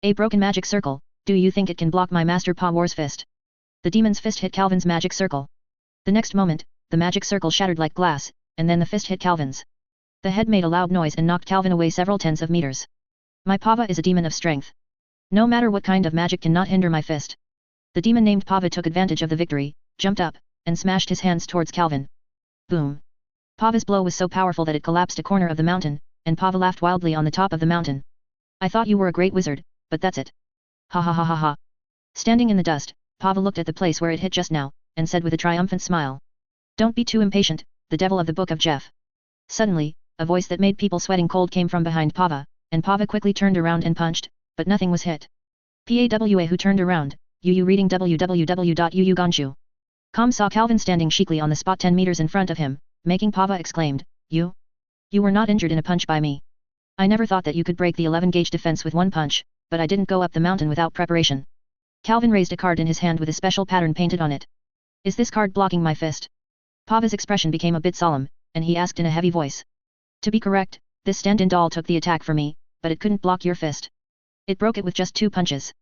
A broken magic circle, do you think it can block my Master Pa War's fist? The demon's fist hit Calvin's magic circle. The next moment, the magic circle shattered like glass, and then the fist hit Calvin's. The head made a loud noise and knocked Calvin away several tens of meters. My Pava is a demon of strength. No matter what kind of magic cannot hinder my fist. The demon named Pava took advantage of the victory, jumped up, and smashed his hands towards Calvin. Boom. Pava's blow was so powerful that it collapsed a corner of the mountain, and Pava laughed wildly on the top of the mountain. I thought you were a great wizard, but that's it. Ha ha ha ha ha. Standing in the dust, Pava looked at the place where it hit just now, and said with a triumphant smile. Don't be too impatient, the devil of the Book of Jeff. Suddenly, a voice that made people sweating cold came from behind Pava, and Pava quickly turned around and punched, but nothing was hit. PAWA who turned around, Yu reading www.yuuganshu.com saw Calvin standing chicly on the spot 10 meters in front of him, making Pava exclaimed, You? You were not injured in a punch by me. I never thought that you could break the 11-gauge defense with one punch, but I didn't go up the mountain without preparation. Calvin raised a card in his hand with a special pattern painted on it. Is this card blocking my fist? Pava's expression became a bit solemn, and he asked in a heavy voice. To be correct, this stand-in doll took the attack for me, but it couldn't block your fist. It broke it with just 2 punches.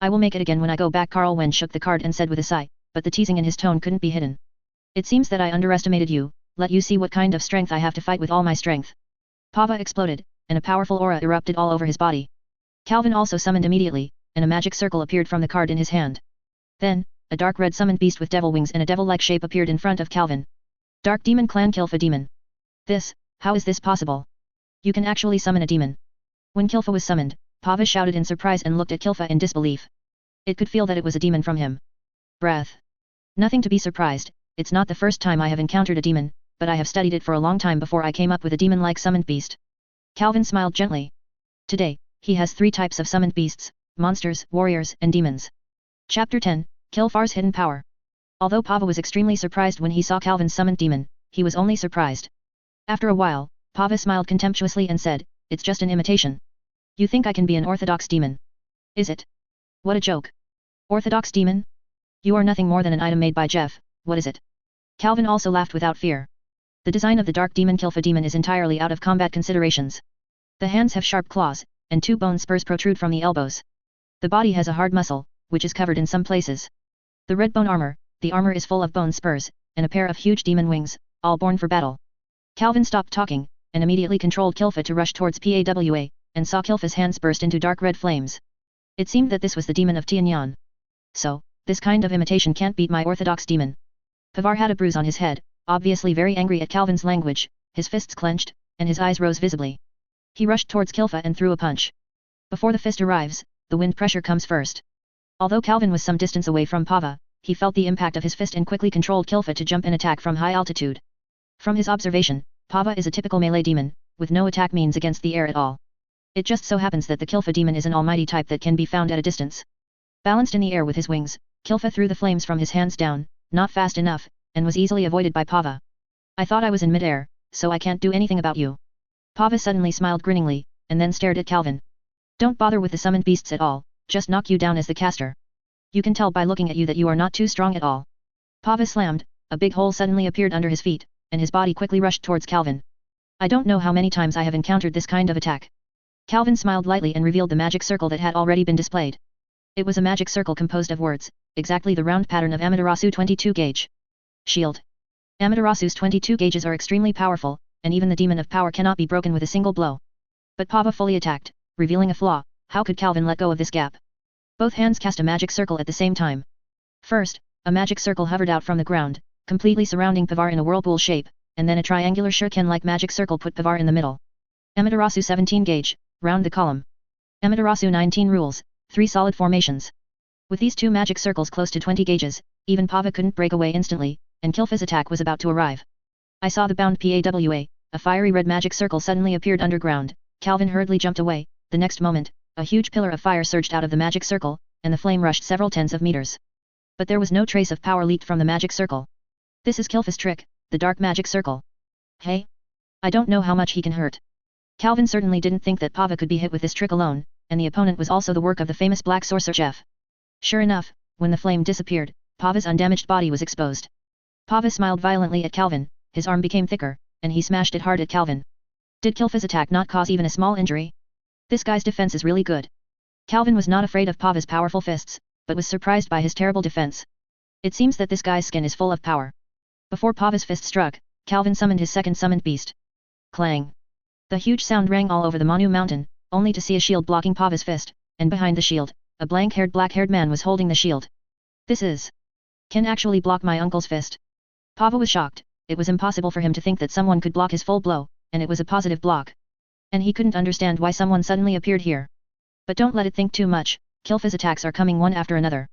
I will make it again when I go back. Carl Wen shook the card and said with a sigh, but the teasing in his tone couldn't be hidden. It seems that I underestimated you, let you see what kind of strength I have to fight with all my strength. Pava exploded, and a powerful aura erupted all over his body. Calvin also summoned immediately, and a magic circle appeared from the card in his hand. Then, a dark red summoned beast with devil wings and a devil-like shape appeared in front of Calvin. Dark Demon Clan Kilfa Demon. How is this possible? You can actually summon a demon. When Kilfa was summoned, Pava shouted in surprise and looked at Kilfa in disbelief. It could feel that it was a demon from him. Breath. Nothing to be surprised, it's not the first time I have encountered a demon, but I have studied it for a long time before I came up with a demon-like summoned beast. Calvin smiled gently. Today, he has 3 types of summoned beasts, monsters, warriors, and demons. Chapter 10, Kilfar's Hidden Power. Although Pava was extremely surprised when he saw Calvin's summoned demon, he was only surprised. After a while, Pava smiled contemptuously and said, It's just an imitation. You think I can be an orthodox demon? Is it? What a joke. Orthodox demon? You are nothing more than an item made by Jeff, what is it? Calvin also laughed without fear. The design of the dark demon Kilfa demon is entirely out of combat considerations. The hands have sharp claws, and 2 bone spurs protrude from the elbows. The body has a hard muscle, which is covered in some places. The red bone armor, the armor is full of bone spurs, and a pair of huge demon wings, all born for battle. Calvin stopped talking, and immediately controlled Kilfa to rush towards PAWA, and saw Kilfa's hands burst into dark red flames. It seemed that this was the demon of Tianyan. So, this kind of imitation can't beat my orthodox demon. Pavar had a bruise on his head, obviously very angry at Calvin's language, his fists clenched, and his eyes rose visibly. He rushed towards Kilfa and threw a punch. Before the fist arrives, the wind pressure comes first. Although Calvin was some distance away from Pava, he felt the impact of his fist and quickly controlled Kilfa to jump and attack from high altitude. From his observation, Pava is a typical melee demon, with no attack means against the air at all. It just so happens that the Kilfa demon is an almighty type that can be found at a distance. Balanced in the air with his wings, Kilfa threw the flames from his hands down, not fast enough, and was easily avoided by Pava. I thought I was in mid-air, so I can't do anything about you. Pava suddenly smiled grinningly, and then stared at Calvin. Don't bother with the summoned beasts at all, just knock you down as the caster. You can tell by looking at you that you are not too strong at all. Pava slammed, a big hole suddenly appeared under his feet, and his body quickly rushed towards Calvin. I don't know how many times I have encountered this kind of attack. Calvin smiled lightly and revealed the magic circle that had already been displayed. It was a magic circle composed of words, exactly the round pattern of Amaterasu 22 gauge. Shield. Amaterasu's 22 gauges are extremely powerful, and even the demon of power cannot be broken with a single blow. But Pava fully attacked, revealing a flaw. How could Calvin let go of this gap? Both hands cast a magic circle at the same time. First, a magic circle hovered out from the ground, completely surrounding Pavar in a whirlpool shape, and then a triangular shuriken-like magic circle put Pavar in the middle. Amaterasu 17 gauge, round the column. Amaterasu 19 rules, 3 solid formations. With these 2 magic circles close to 20 gauges, even Pava couldn't break away instantly, and Kilfa's attack was about to arrive. I saw the bound PAWA, a fiery red magic circle suddenly appeared underground. Calvin hurriedly jumped away. The next moment, a huge pillar of fire surged out of the magic circle, and the flame rushed several tens of meters. But there was no trace of power leaked from the magic circle. This is Kilfa's trick, the dark magic circle. Hey? I don't know how much he can hurt. Calvin certainly didn't think that Pava could be hit with this trick alone, and the opponent was also the work of the famous black sorcerer Jeff. Sure enough, when the flame disappeared, Pava's undamaged body was exposed. Pava smiled violently at Calvin, his arm became thicker, and he smashed it hard at Calvin. Did Kilfa's attack not cause even a small injury? This guy's defense is really good. Calvin was not afraid of Pava's powerful fists, but was surprised by his terrible defense. It seems that this guy's skin is full of power. Before Pava's fist struck, Calvin summoned his second summoned beast. Clang! The huge sound rang all over the Manu mountain, only to see a shield blocking Pava's fist, and behind the shield, a blank-haired black-haired man was holding the shield. This can actually block my uncle's fist. Pava was shocked. It was impossible for him to think that someone could block his full blow, and it was a positive block. And he couldn't understand why someone suddenly appeared here. But don't let it think too much, Kilfa's attacks are coming one after another.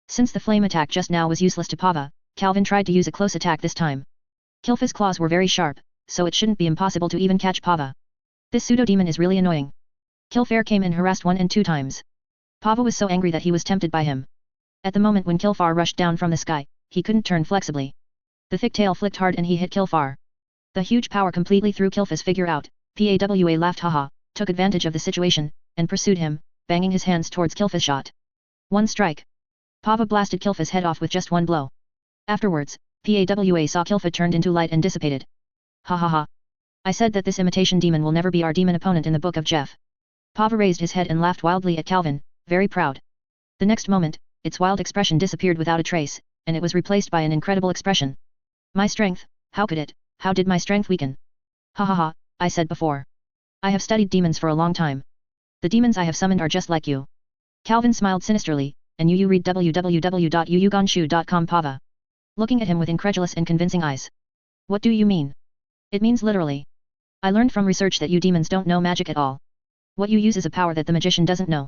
Since the flame attack just now was useless to Pava, Calvin tried to use a close attack this time. Kilfa's claws were very sharp, so it shouldn't be impossible to even catch Pava. This pseudo-demon is really annoying. Kilfar came and harassed 1 and 2 times. Pava was so angry that he was tempted by him. At the moment when Kilfar rushed down from the sky, he couldn't turn flexibly. The thick tail flicked hard and he hit Kilfar. The huge power completely threw Kilfa's figure out. Pawa laughed haha, took advantage of the situation, and pursued him, banging his hands towards Kilfa's shot. One strike. Pava blasted Kilfa's head off with just one blow. Afterwards, Pawa saw Kilfa turned into light and dissipated. Ha ha ha. I said that this imitation demon will never be our demon opponent in the Book of Jeff. Pava raised his head and laughed wildly at Calvin, very proud. The next moment, its wild expression disappeared without a trace, and it was replaced by an incredible expression. My strength, how could it, how did my strength weaken? Ha ha ha, I said before. I have studied demons for a long time. The demons I have summoned are just like you. Calvin smiled sinisterly, and you read www.yuyuganshu.com Pava. Looking at him with incredulous and convincing eyes. What do you mean? It means literally. I learned from research that you demons don't know magic at all. What you use is a power that the magician doesn't know.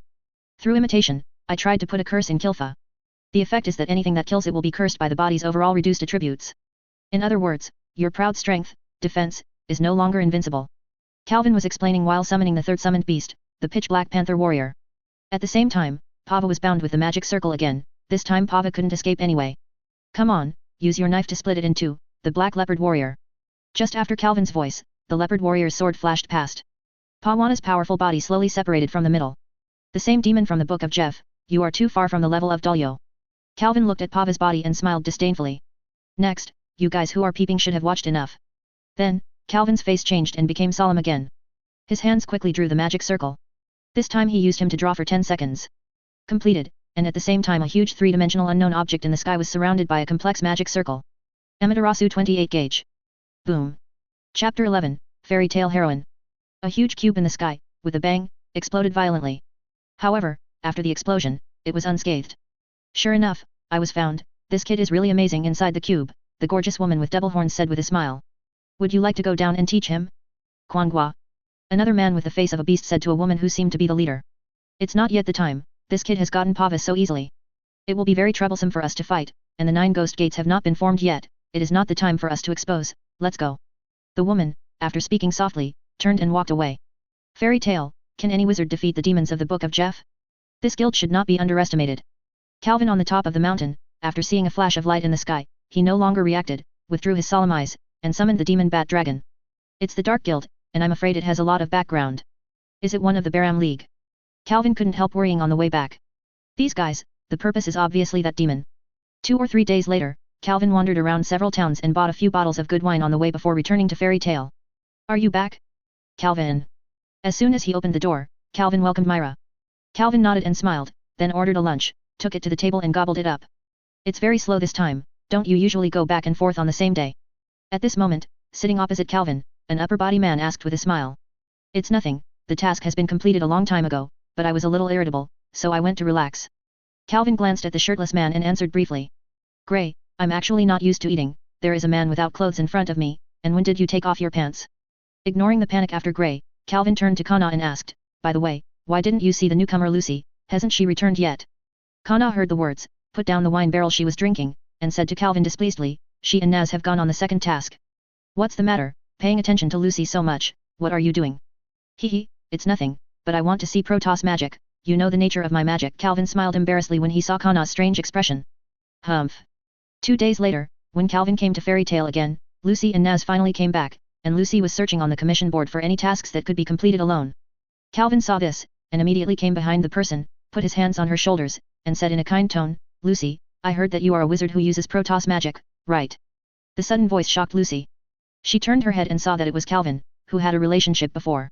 Through imitation, I tried to put a curse in Kilfa. The effect is that anything that kills it will be cursed by the body's overall reduced attributes. In other words, your proud strength, defense, is no longer invincible. Calvin was explaining while summoning the third summoned beast, the pitch black panther warrior. At the same time, Pava was bound with the magic circle again, this time Pava couldn't escape anyway. Come on, use your knife to split it in two, the black leopard warrior. Just after Calvin's voice, the leopard warrior's sword flashed past. Pawana's powerful body slowly separated from the middle. The same demon from the Book of Jeff, you are too far from the level of Dulyo. Calvin looked at Pava's body and smiled disdainfully. Next, you guys who are peeping should have watched enough. Then, Calvin's face changed and became solemn again. His hands quickly drew the magic circle. This time he used him to draw for 10 seconds. Completed, and at the same time a huge three-dimensional unknown object in the sky was surrounded by a complex magic circle. Amaterasu 28 gauge. Boom. Chapter 11, Fairy Tale Heroine. A huge cube in the sky, with a bang, exploded violently. However, after the explosion, it was unscathed. Sure enough, I was found, this kid is really amazing inside the cube, the gorgeous woman with double horns said with a smile. Would you like to go down and teach him? Quanghua. Another man with the face of a beast said to a woman who seemed to be the leader. It's not yet the time, this kid has gotten Pava so easily. It will be very troublesome for us to fight, and the 9 ghost gates have not been formed yet, it is not the time for us to expose, let's go. The woman, after speaking softly, turned and walked away. Fairy tale, can any wizard defeat the demons of the Book of Jeff? This guild should not be underestimated. Calvin on the top of the mountain, after seeing a flash of light in the sky, he no longer reacted, withdrew his solemn eyes, and summoned the demon bat dragon. It's the Dark Guild, and I'm afraid it has a lot of background. Is it one of the Baram League? Calvin couldn't help worrying on the way back. These guys, the purpose is obviously that demon. 2 or 3 days later, Calvin wandered around several towns and bought a few bottles of good wine on the way before returning to Fairy Tale. Are you back? Calvin. As soon as he opened the door, Calvin welcomed Myra. Calvin nodded and smiled, then ordered a lunch, took it to the table and gobbled it up. It's very slow this time, don't you usually go back and forth on the same day? At this moment, sitting opposite Calvin, an upper body man asked with a smile. It's nothing, the task has been completed a long time ago, but I was a little irritable, so I went to relax. Calvin glanced at the shirtless man and answered briefly. Gray, I'm actually not used to eating, there is a man without clothes in front of me, and when did you take off your pants? Ignoring the panic after Gray, Calvin turned to Kana and asked, by the way, why didn't you see the newcomer Lucy, hasn't she returned yet? Kana heard the words, put down the wine barrel she was drinking, and said to Calvin displeasedly, she and Naz have gone on the second task. What's the matter, paying attention to Lucy so much, what are you doing? Hee, it's nothing, but I want to see protoss magic, you know the nature of my magic. Calvin smiled embarrassedly when he saw Kana's strange expression. Humph. 2 days later, when Calvin came to Fairy Tale again, Lucy and Naz finally came back, and Lucy was searching on the commission board for any tasks that could be completed alone. Calvin saw this, and immediately came behind the person, put his hands on her shoulders, and said in a kind tone, Lucy, I heard that you are a wizard who uses protoss magic, right? The sudden voice shocked Lucy. She turned her head and saw that it was Calvin, who had a relationship before.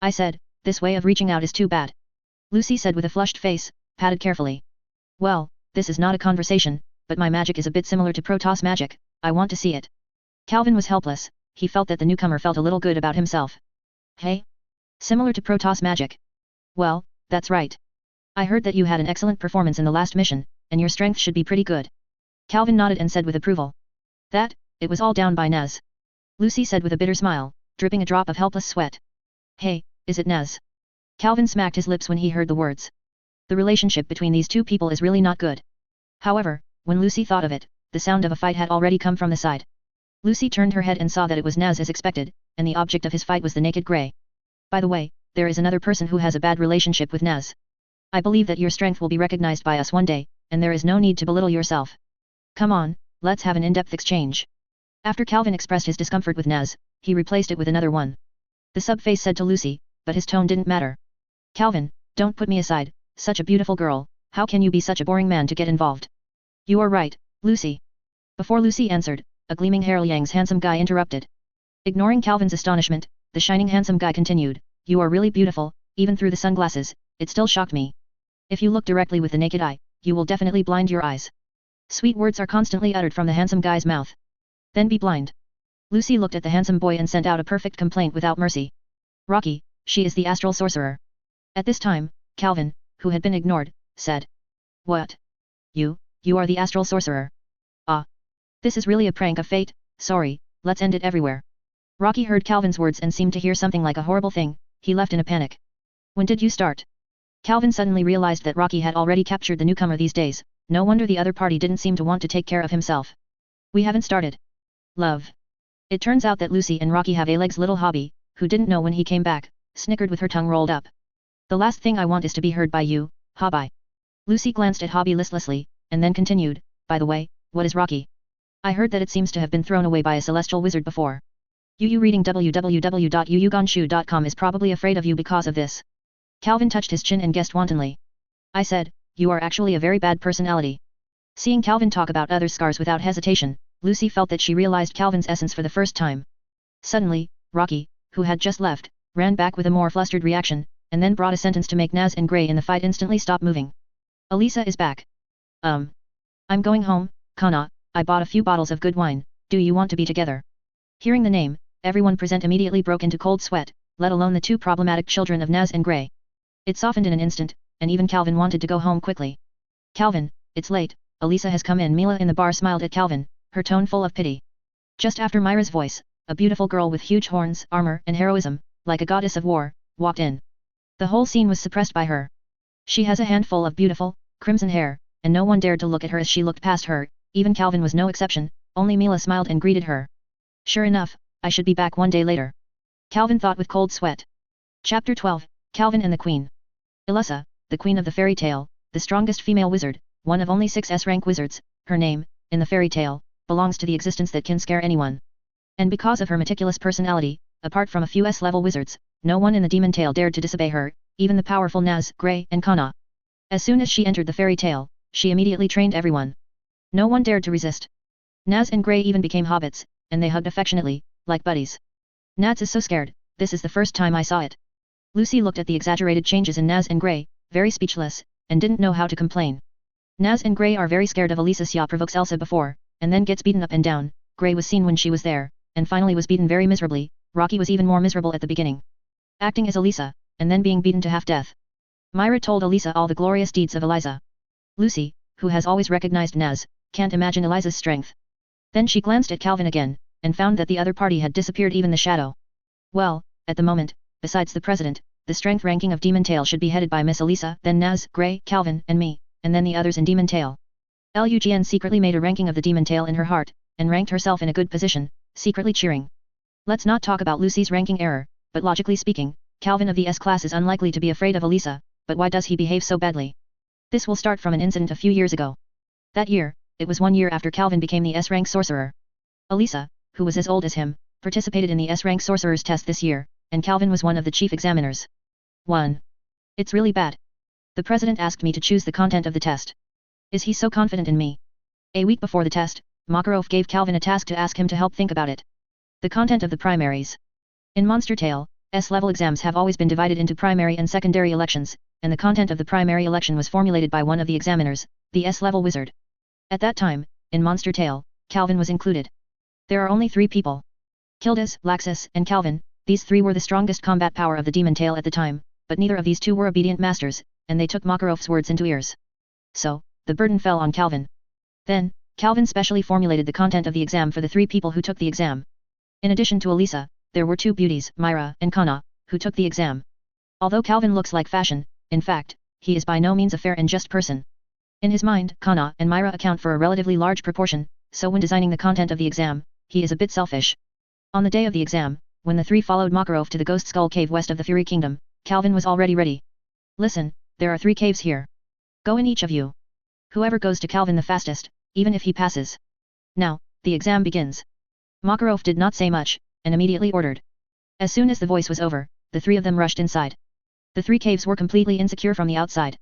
I said, this way of reaching out is too bad. Lucy said with a flushed face, patted carefully. Well, this is not a conversation, but my magic is a bit similar to protoss magic, I want to see it. Calvin was helpless, he felt that the newcomer felt a little good about himself. Hey? Similar to protoss magic? Well, that's right. I heard that you had an excellent performance in the last mission, and your strength should be pretty good. Calvin nodded and said with approval. That, it was all down by Naz. Lucy said with a bitter smile, dripping a drop of helpless sweat. Hey, is it Naz? Calvin smacked his lips when he heard the words. The relationship between these two people is really not good. However, when Lucy thought of it, the sound of a fight had already come from the side. Lucy turned her head and saw that it was Naz as expected, and the object of his fight was the naked grey. By the way, there is another person who has a bad relationship with Naz. I believe that your strength will be recognized by us one day, and there is no need to belittle yourself. Come on, let's have an in-depth exchange. After Calvin expressed his discomfort with Naz, he replaced it with another one. The sub-face said to Lucy, but his tone didn't matter. Calvin, don't put me aside, such a beautiful girl, how can you be such a boring man to get involved? You are right, Lucy. Before Lucy answered, a gleaming hair Liang's handsome guy interrupted. Ignoring Calvin's astonishment, the shining handsome guy continued, you are really beautiful, even through the sunglasses, it still shocked me. If you look directly with the naked eye, you will definitely blind your eyes. Sweet words are constantly uttered from the handsome guy's mouth. Then be blind. Lucy looked at the handsome boy and sent out a perfect complaint without mercy. Rocky, she is the astral sorcerer. At this time, Calvin, who had been ignored, said. What? You are the astral sorcerer. Ah. This is really a prank of fate, sorry, let's end it everywhere. Rocky heard Calvin's words and seemed to hear something like a horrible thing, he left in a panic. When did you start? Calvin suddenly realized that Rocky had already captured the newcomer these days, no wonder the other party didn't seem to want to take care of himself. We haven't started. Love. It turns out that Lucy and Rocky have Aleg's little hobby, who didn't know when he came back, snickered with her tongue rolled up. The last thing I want is to be heard by you, Hobby. Lucy glanced at Hobby listlessly, and then continued, by the way, what is Rocky? I heard that it seems to have been thrown away by a celestial wizard before. Yu reading www.yuyuganshu.com is probably afraid of you because of this. Calvin touched his chin and guessed wantonly. I said, you are actually a very bad personality. Seeing Calvin talk about others' scars without hesitation, Lucy felt that she realized Calvin's essence for the first time. Suddenly, Rocky, who had just left, ran back with a more flustered reaction, and then brought a sentence to make Naz and Grey in the fight instantly stop moving. Elisa is back. I'm going home, Kana, I bought a few bottles of good wine, do you want to be together? Hearing the name, everyone present immediately broke into cold sweat, let alone the two problematic children of Naz and Grey. It softened in an instant, and even Calvin wanted to go home quickly. Calvin, it's late, Elisa has come in. Mila in the bar smiled at Calvin, her tone full of pity. Just after Myra's voice, a beautiful girl with huge horns, armor and heroism, like a goddess of war, walked in. The whole scene was suppressed by her. She has a handful of beautiful, crimson hair, and no one dared to look at her as she looked past her, even Calvin was no exception, only Mila smiled and greeted her. Sure enough, I should be back one day later. Calvin thought with cold sweat. Chapter 12, Calvin and the Queen. Elisa, the queen of the fairy tale, the strongest female wizard, one of only 6 S-rank wizards, her name, in the fairy tale, belongs to the existence that can scare anyone. And because of her meticulous personality, apart from a few S-level wizards, no one in the demon tale dared to disobey her, even the powerful Naz, Grey and Kana. As soon as she entered the fairy tale, she immediately trained everyone. No one dared to resist. Naz and Grey even became hobbits, and they hugged affectionately, like buddies. Naz is so scared, this is the first time I saw it. Lucy looked at the exaggerated changes in Naz and Grey, very speechless, and didn't know how to complain. Naz and Grey are very scared of Elisa. Xia provokes Elsa before, and then gets beaten up and down. Grey was seen when she was there, and finally was beaten very miserably. Rocky was even more miserable at the beginning. Acting as Elisa, and then being beaten to half-death. Myra told Elisa all the glorious deeds of Eliza. Lucy, who has always recognized Naz, can't imagine Eliza's strength. Then she glanced at Calvin again, and found that the other party had disappeared, even the shadow. Well, at the moment, besides the president, the strength ranking of Demon Tail should be headed by Miss Elisa, then Naz, Grey, Calvin, and me, and then the others in Demon Tail. Lugn secretly made a ranking of the Demon Tail in her heart, and ranked herself in a good position, secretly cheering. Let's not talk about Lucy's ranking error, but logically speaking, Calvin of the S-class is unlikely to be afraid of Elisa, but why does he behave so badly? This will start from an incident a few years ago. That year, it was 1 year after Calvin became the S-rank sorcerer. Elisa, who was as old as him, participated in the S-rank sorcerer's test this year, and Calvin was one of the chief examiners. 1. It's really bad. The president asked me to choose the content of the test. Is he so confident in me? A week before the test, Makarov gave Calvin a task to ask him to help think about it. The content of the primaries. In Monster Tale, S-level exams have always been divided into primary and secondary elections, and the content of the primary election was formulated by one of the examiners, the S-level wizard. At that time, in Monster Tale, Calvin was included. There are only 3 people. Kildas, Laxus, and Calvin. These 3 were the strongest combat power of the Demon Tale at the time, but neither of these 2 were obedient masters, and they took Makarov's words into ears. So, the burden fell on Calvin. Then, Calvin specially formulated the content of the exam for the 3 people who took the exam. In addition to Elisa, there were 2 beauties, Myra and Kana, who took the exam. Although Calvin looks like fashion, in fact, he is by no means a fair and just person. In his mind, Kana and Myra account for a relatively large proportion, so when designing the content of the exam, he is a bit selfish. On the day of the exam, when the three followed Macaro to the Ghost Skull Cave west of the Fury Kingdom, Calvin was already ready. Listen, there are 3 caves here. Go in each of you. Whoever goes to Calvin the fastest, even if he passes. Now, the exam begins. Macaro did not say much, and immediately ordered. As soon as the voice was over, the 3 of them rushed inside. The 3 caves were completely insecure from the outside.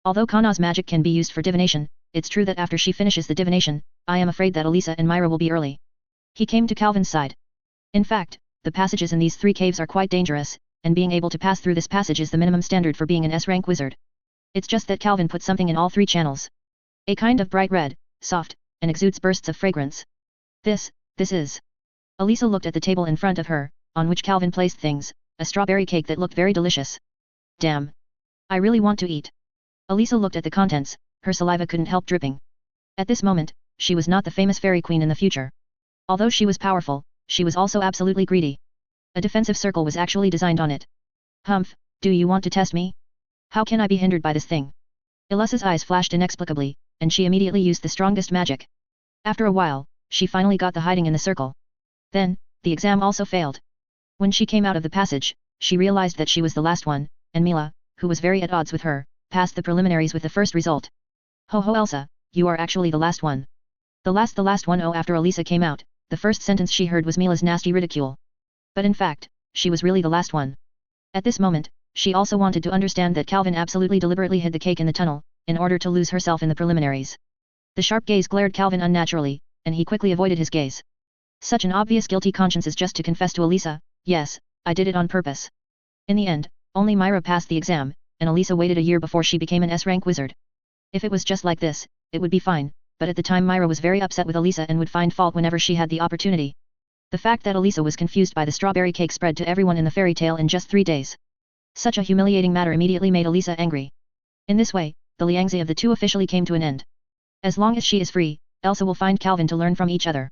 Although Kana's magic can be used for divination, it's true that after she finishes the divination, I am afraid that Elisa and Myra will be early. He came to Calvin's side. In fact, the passages in these 3 caves are quite dangerous, and being able to pass through this passage is the minimum standard for being an S-rank wizard. It's just that Calvin put something in all 3 channels. A kind of bright red, soft, and exudes bursts of fragrance. This is. Elisa looked at the table in front of her, on which Calvin placed things, a strawberry cake that looked very delicious. Damn. I really want to eat. Elisa looked at the contents, her saliva couldn't help dripping. At this moment, she was not the famous fairy queen in the future. Although she was powerful, she was also absolutely greedy. A defensive circle was actually designed on it. Humph, do you want to test me? How can I be hindered by this thing? Elisa's eyes flashed inexplicably, and she immediately used the strongest magic. After a while, she finally got the hiding in the circle. Then, the exam also failed. When she came out of the passage, she realized that she was the last one, and Mila, who was very at odds with her, passed the preliminaries with the first result. Ho ho Elsa, you are actually the last one. The last one. Oh, after Elisa came out, the first sentence she heard was Mila's nasty ridicule. But in fact, she was really the last one. At this moment, she also wanted to understand that Calvin absolutely deliberately hid the cake in the tunnel, in order to lose herself in the preliminaries. The sharp gaze glared Calvin unnaturally, and he quickly avoided his gaze. Such an obvious guilty conscience is just to confess to Elisa, yes, I did it on purpose. In the end, only Myra passed the exam, and Elisa waited a year before she became an S-rank wizard. If it was just like this, it would be fine, but at the time Myra was very upset with Elisa and would find fault whenever she had the opportunity. The fact that Elisa was confused by the strawberry cake spread to everyone in the fairy tale in just 3 days. Such a humiliating matter immediately made Elisa angry. In this way, the liaison of the 2 officially came to an end. As long as she is free, Elsa will find Calvin to learn from each other.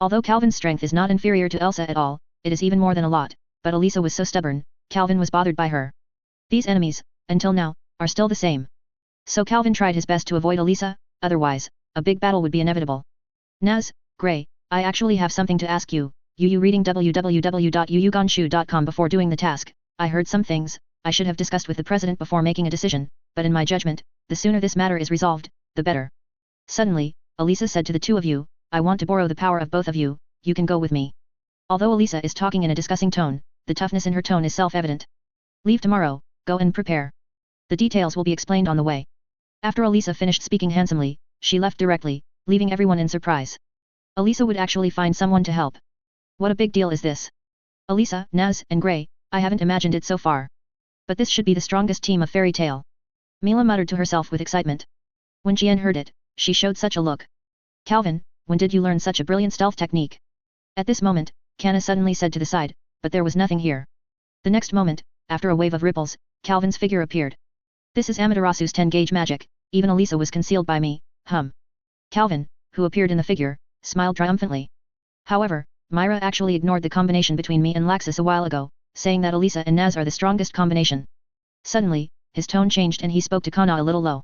Although Calvin's strength is not inferior to Elsa at all, it is even more than a lot, but Elisa was so stubborn, Calvin was bothered by her. These enemies, until now, are still the same. So Calvin tried his best to avoid Elisa, otherwise, a big battle would be inevitable. Naz, Gray, I actually have something to ask you. You reading www.yuyuganshu.com before doing the task. I heard some things I should have discussed with the president before making a decision, but in my judgment, the sooner this matter is resolved, the better. Suddenly, Elisa said to the 2 of you, I want to borrow the power of both of you, you can go with me. Although Elisa is talking in a discussing tone, the toughness in her tone is self-evident. Leave tomorrow, go and prepare. The details will be explained on the way. After Elisa finished speaking handsomely, she left directly, leaving everyone in surprise. Elisa would actually find someone to help. What a big deal is this? Elisa, Naz, and Gray, I haven't imagined it so far. But this should be the strongest team of fairy tale. Mila muttered to herself with excitement. When Jian heard it, she showed such a look. Calvin, when did you learn such a brilliant stealth technique? At this moment, Kana suddenly said to the side, but there was nothing here. The next moment, after a wave of ripples, Calvin's figure appeared. This is Amaterasu's 10-gauge magic, even Elisa was concealed by me, Calvin, who appeared in the figure, smiled triumphantly. However, Myra actually ignored the combination between me and Laxus a while ago, saying that Elisa and Naz are the strongest combination. Suddenly, his tone changed and he spoke to Kana a little low.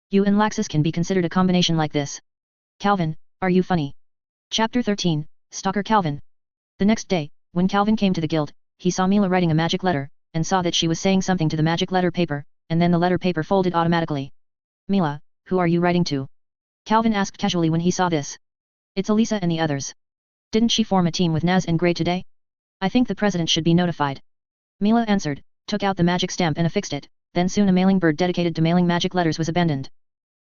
You and Laxus can be considered a combination like this. Calvin, are you funny? Chapter 13, Stalker Calvin. The next day, when Calvin came to the guild, he saw Mila writing a magic letter, and saw that she was saying something to the magic letter paper, and then the letter paper folded automatically. Mila, who are you writing to? Calvin asked casually when he saw this. It's Elisa and the others. Didn't she form a team with Naz and Gray today? I think the president should be notified. Mila answered, took out the magic stamp and affixed it, then soon a mailing bird dedicated to mailing magic letters was abandoned.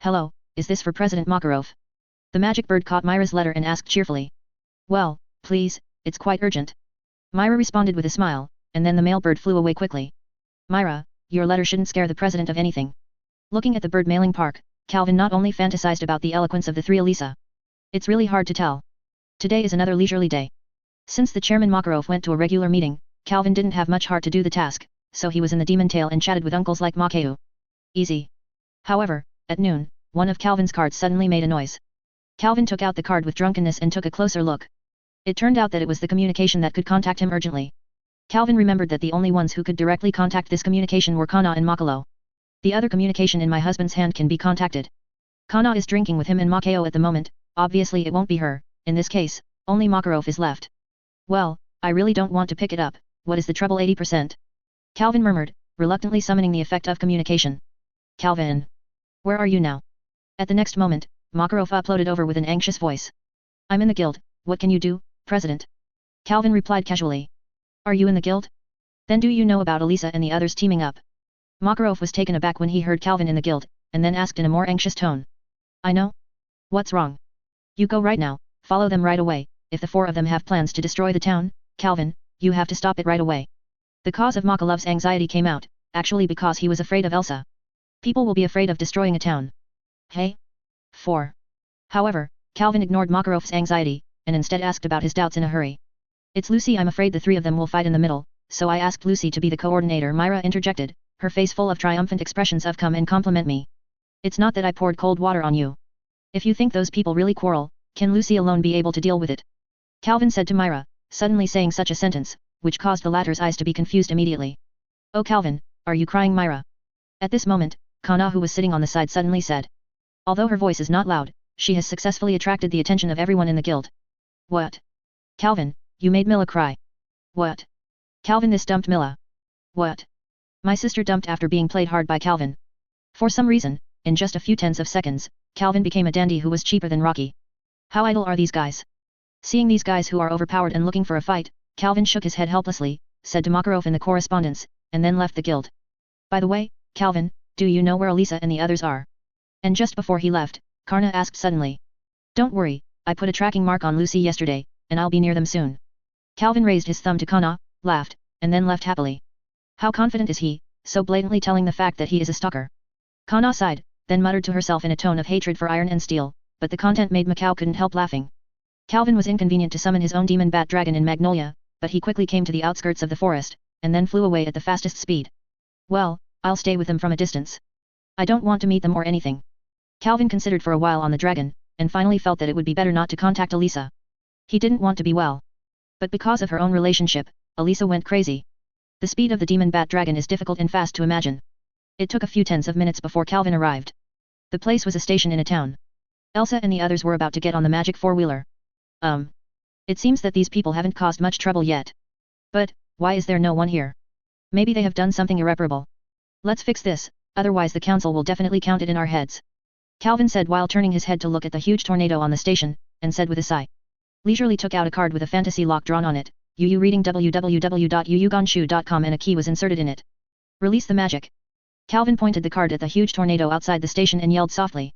Hello, is this for President Macaro? The magic bird caught Myra's letter and asked cheerfully. Well, please, it's quite urgent. Myra responded with a smile, and then the male bird flew away quickly. Myra, your letter shouldn't scare the president of anything. Looking at the bird mailing park, Calvin not only fantasized about the eloquence of the 3 Elisa. It's really hard to tell. Today is another leisurely day. Since the chairman Macaro went to a regular meeting, Calvin didn't have much heart to do the task, so he was in the demon tail and chatted with uncles like Macao. Easy. However, at noon, one of Calvin's cards suddenly made a noise. Calvin took out the card with drunkenness and took a closer look. It turned out that it was the communication that could contact him urgently. Calvin remembered that the only ones who could directly contact this communication were Kana and Macalo. The other communication in my husband's hand can be contacted. Kana is drinking with him and Macao at the moment, obviously it won't be her, in this case, only Makarov is left. Well, I really don't want to pick it up, what is the trouble 80%? Calvin murmured, reluctantly summoning the effect of communication. Calvin. Where are you now? At the next moment, Makarov uploaded over with an anxious voice. I'm in the guild, what can you do, President? Calvin replied casually. Are you in the guild? Then do you know about Elisa and the others teaming up? Makarov was taken aback when he heard Calvin in the guild, and then asked in a more anxious tone. I know. What's wrong? You go right now, follow them right away, if the four of them have plans to destroy the town, Calvin, you have to stop it right away. The cause of Makalov's anxiety came out, actually because he was afraid of Elsa. People will be afraid of destroying a town. Hey? 4. However, Calvin ignored Makarov's anxiety, and instead asked about his doubts in a hurry. It's Lucy, I'm afraid the three of them will fight in the middle, so I asked Lucy to be the coordinator. Myra interjected, her face full of triumphant expressions of come and compliment me. It's not that I poured cold water on you. If you think those people really quarrel, can Lucy alone be able to deal with it? Calvin said to Myra, suddenly saying such a sentence, which caused the latter's eyes to be confused immediately. Oh Calvin, are you crying, Myra? At this moment, Kana, who was sitting on the side, suddenly said. Although her voice is not loud, she has successfully attracted the attention of everyone in the guild. What? Calvin, you made Mila cry. What? Calvin, this dumped Mila. What? My sister dumped after being played hard by Calvin. For some reason, in just a few tens of seconds, Calvin became a dandy who was cheaper than Rocky. How idle are these guys? Seeing these guys who are overpowered and looking for a fight, Calvin shook his head helplessly, said to Makarov in the correspondence, and then left the guild. By the way, Calvin, do you know where Elisa and the others are? And just before he left, Karna asked suddenly. Don't worry, I put a tracking mark on Lucy yesterday, and I'll be near them soon. Calvin raised his thumb to Kana, laughed, and then left happily. How confident is he, so blatantly telling the fact that he is a stalker? Kana sighed, then muttered to herself in a tone of hatred for iron and steel, but the content made Macao couldn't help laughing. Calvin was inconvenient to summon his own demon bat dragon in Magnolia, but he quickly came to the outskirts of the forest, and then flew away at the fastest speed. Well, I'll stay with them from a distance. I don't want to meet them or anything. Calvin considered for a while on the dragon, and finally felt that it would be better not to contact Elisa. He didn't want to be well. But because of her own relationship, Elisa went crazy. The speed of the demon bat dragon is difficult and fast to imagine. It took a few tens of minutes before Calvin arrived. The place was a station in a town. Elsa and the others were about to get on the magic four-wheeler. It seems that these people haven't caused much trouble yet. But, why is there no one here? Maybe they have done something irreparable. Let's fix this, otherwise the council will definitely count it in our heads. Calvin said while turning his head to look at the huge tornado on the station, and said with a sigh. Leisurely took out a card with a fantasy lock drawn on it, Yu reading www.yuyuganshu.com, and a key was inserted in it. Release the magic. Calvin pointed the card at the huge tornado outside the station and yelled softly.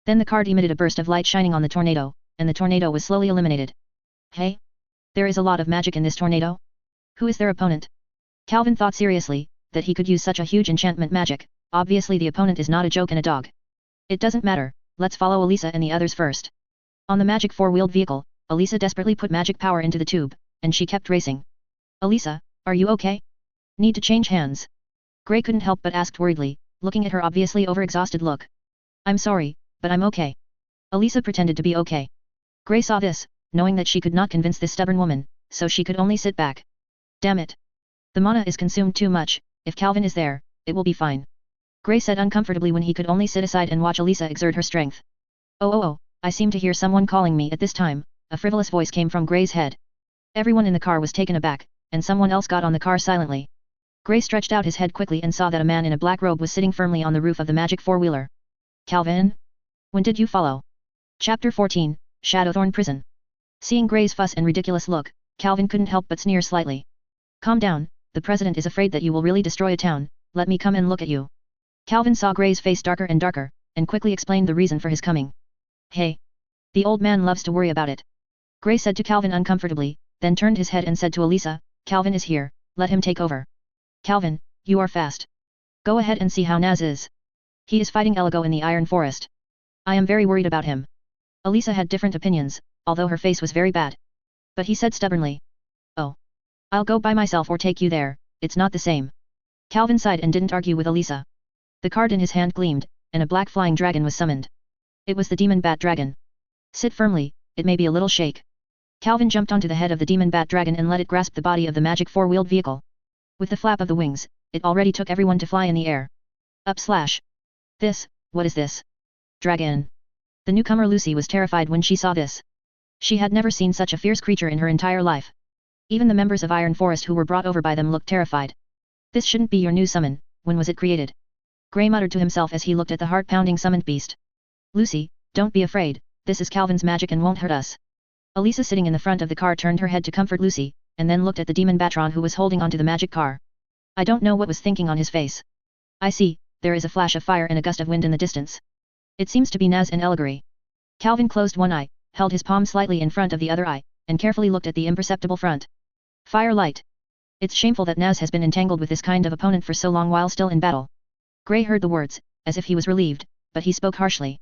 Then the card emitted a burst of light shining on the tornado, and the tornado was slowly eliminated. Hey? There is a lot of magic in this tornado? Who is their opponent? Calvin thought seriously, that he could use such a huge enchantment magic. Obviously the opponent is not a joke and a dog. It doesn't matter, let's follow Elisa and the others first. On the magic four-wheeled vehicle, Elisa desperately put magic power into the tube, and she kept racing. Elisa, are you okay? Need to change hands? Gray couldn't help but asked worriedly, looking at her obviously overexhausted look. I'm sorry, but I'm okay. Elisa pretended to be okay. Gray saw this, knowing that she could not convince this stubborn woman, so she could only sit back. Damn it. The mana is consumed too much, if Calvin is there, it will be fine. Gray said uncomfortably when he could only sit aside and watch Elisa exert her strength. Oh, I seem to hear someone calling me at this time, a frivolous voice came from Gray's head. Everyone in the car was taken aback, and someone else got on the car silently. Gray stretched out his head quickly and saw that a man in a black robe was sitting firmly on the roof of the magic four-wheeler. Calvin? When did you follow? Chapter 14, Shadowthorn Prison. Seeing Gray's fuss and ridiculous look, Calvin couldn't help but sneer slightly. Calm down, the president is afraid that you will really destroy a town, let me come and look at you. Calvin saw Gray's face darker and darker, and quickly explained the reason for his coming. Hey. The old man loves to worry about it. Gray said to Calvin uncomfortably, then turned his head and said to Elisa, Calvin is here, let him take over. Calvin, you are fast. Go ahead and see how Naz is. He is fighting Eligo in the Iron Forest. I am very worried about him. Elisa had different opinions, although her face was very bad. But he said stubbornly. Oh. I'll go by myself or take you there, it's not the same. Calvin sighed and didn't argue with Elisa. The card in his hand gleamed, and a black flying dragon was summoned. It was the demon bat dragon. Sit firmly, it may be a little shake. Calvin jumped onto the head of the demon bat dragon and let it grasp the body of the magic four-wheeled vehicle. With the flap of the wings, it already took everyone to fly in the air. Up slash. This, what is this? Dragon. The newcomer Lucy was terrified when she saw this. She had never seen such a fierce creature in her entire life. Even the members of Iron Forest who were brought over by them looked terrified. This shouldn't be your new summon, when was it created? Gray muttered to himself as he looked at the heart-pounding summoned beast. Lucy, don't be afraid, this is Calvin's magic and won't hurt us. Elisa sitting in the front of the car turned her head to comfort Lucy, and then looked at the demon Batron who was holding onto the magic car. I don't know what was thinking on his face. I see, there is a flash of fire and a gust of wind in the distance. It seems to be Naz and Eligary. Calvin closed one eye, held his palm slightly in front of the other eye, and carefully looked at the imperceptible front. Firelight. It's shameful that Naz has been entangled with this kind of opponent for so long while still in battle. Gray heard the words, as if he was relieved, but he spoke harshly.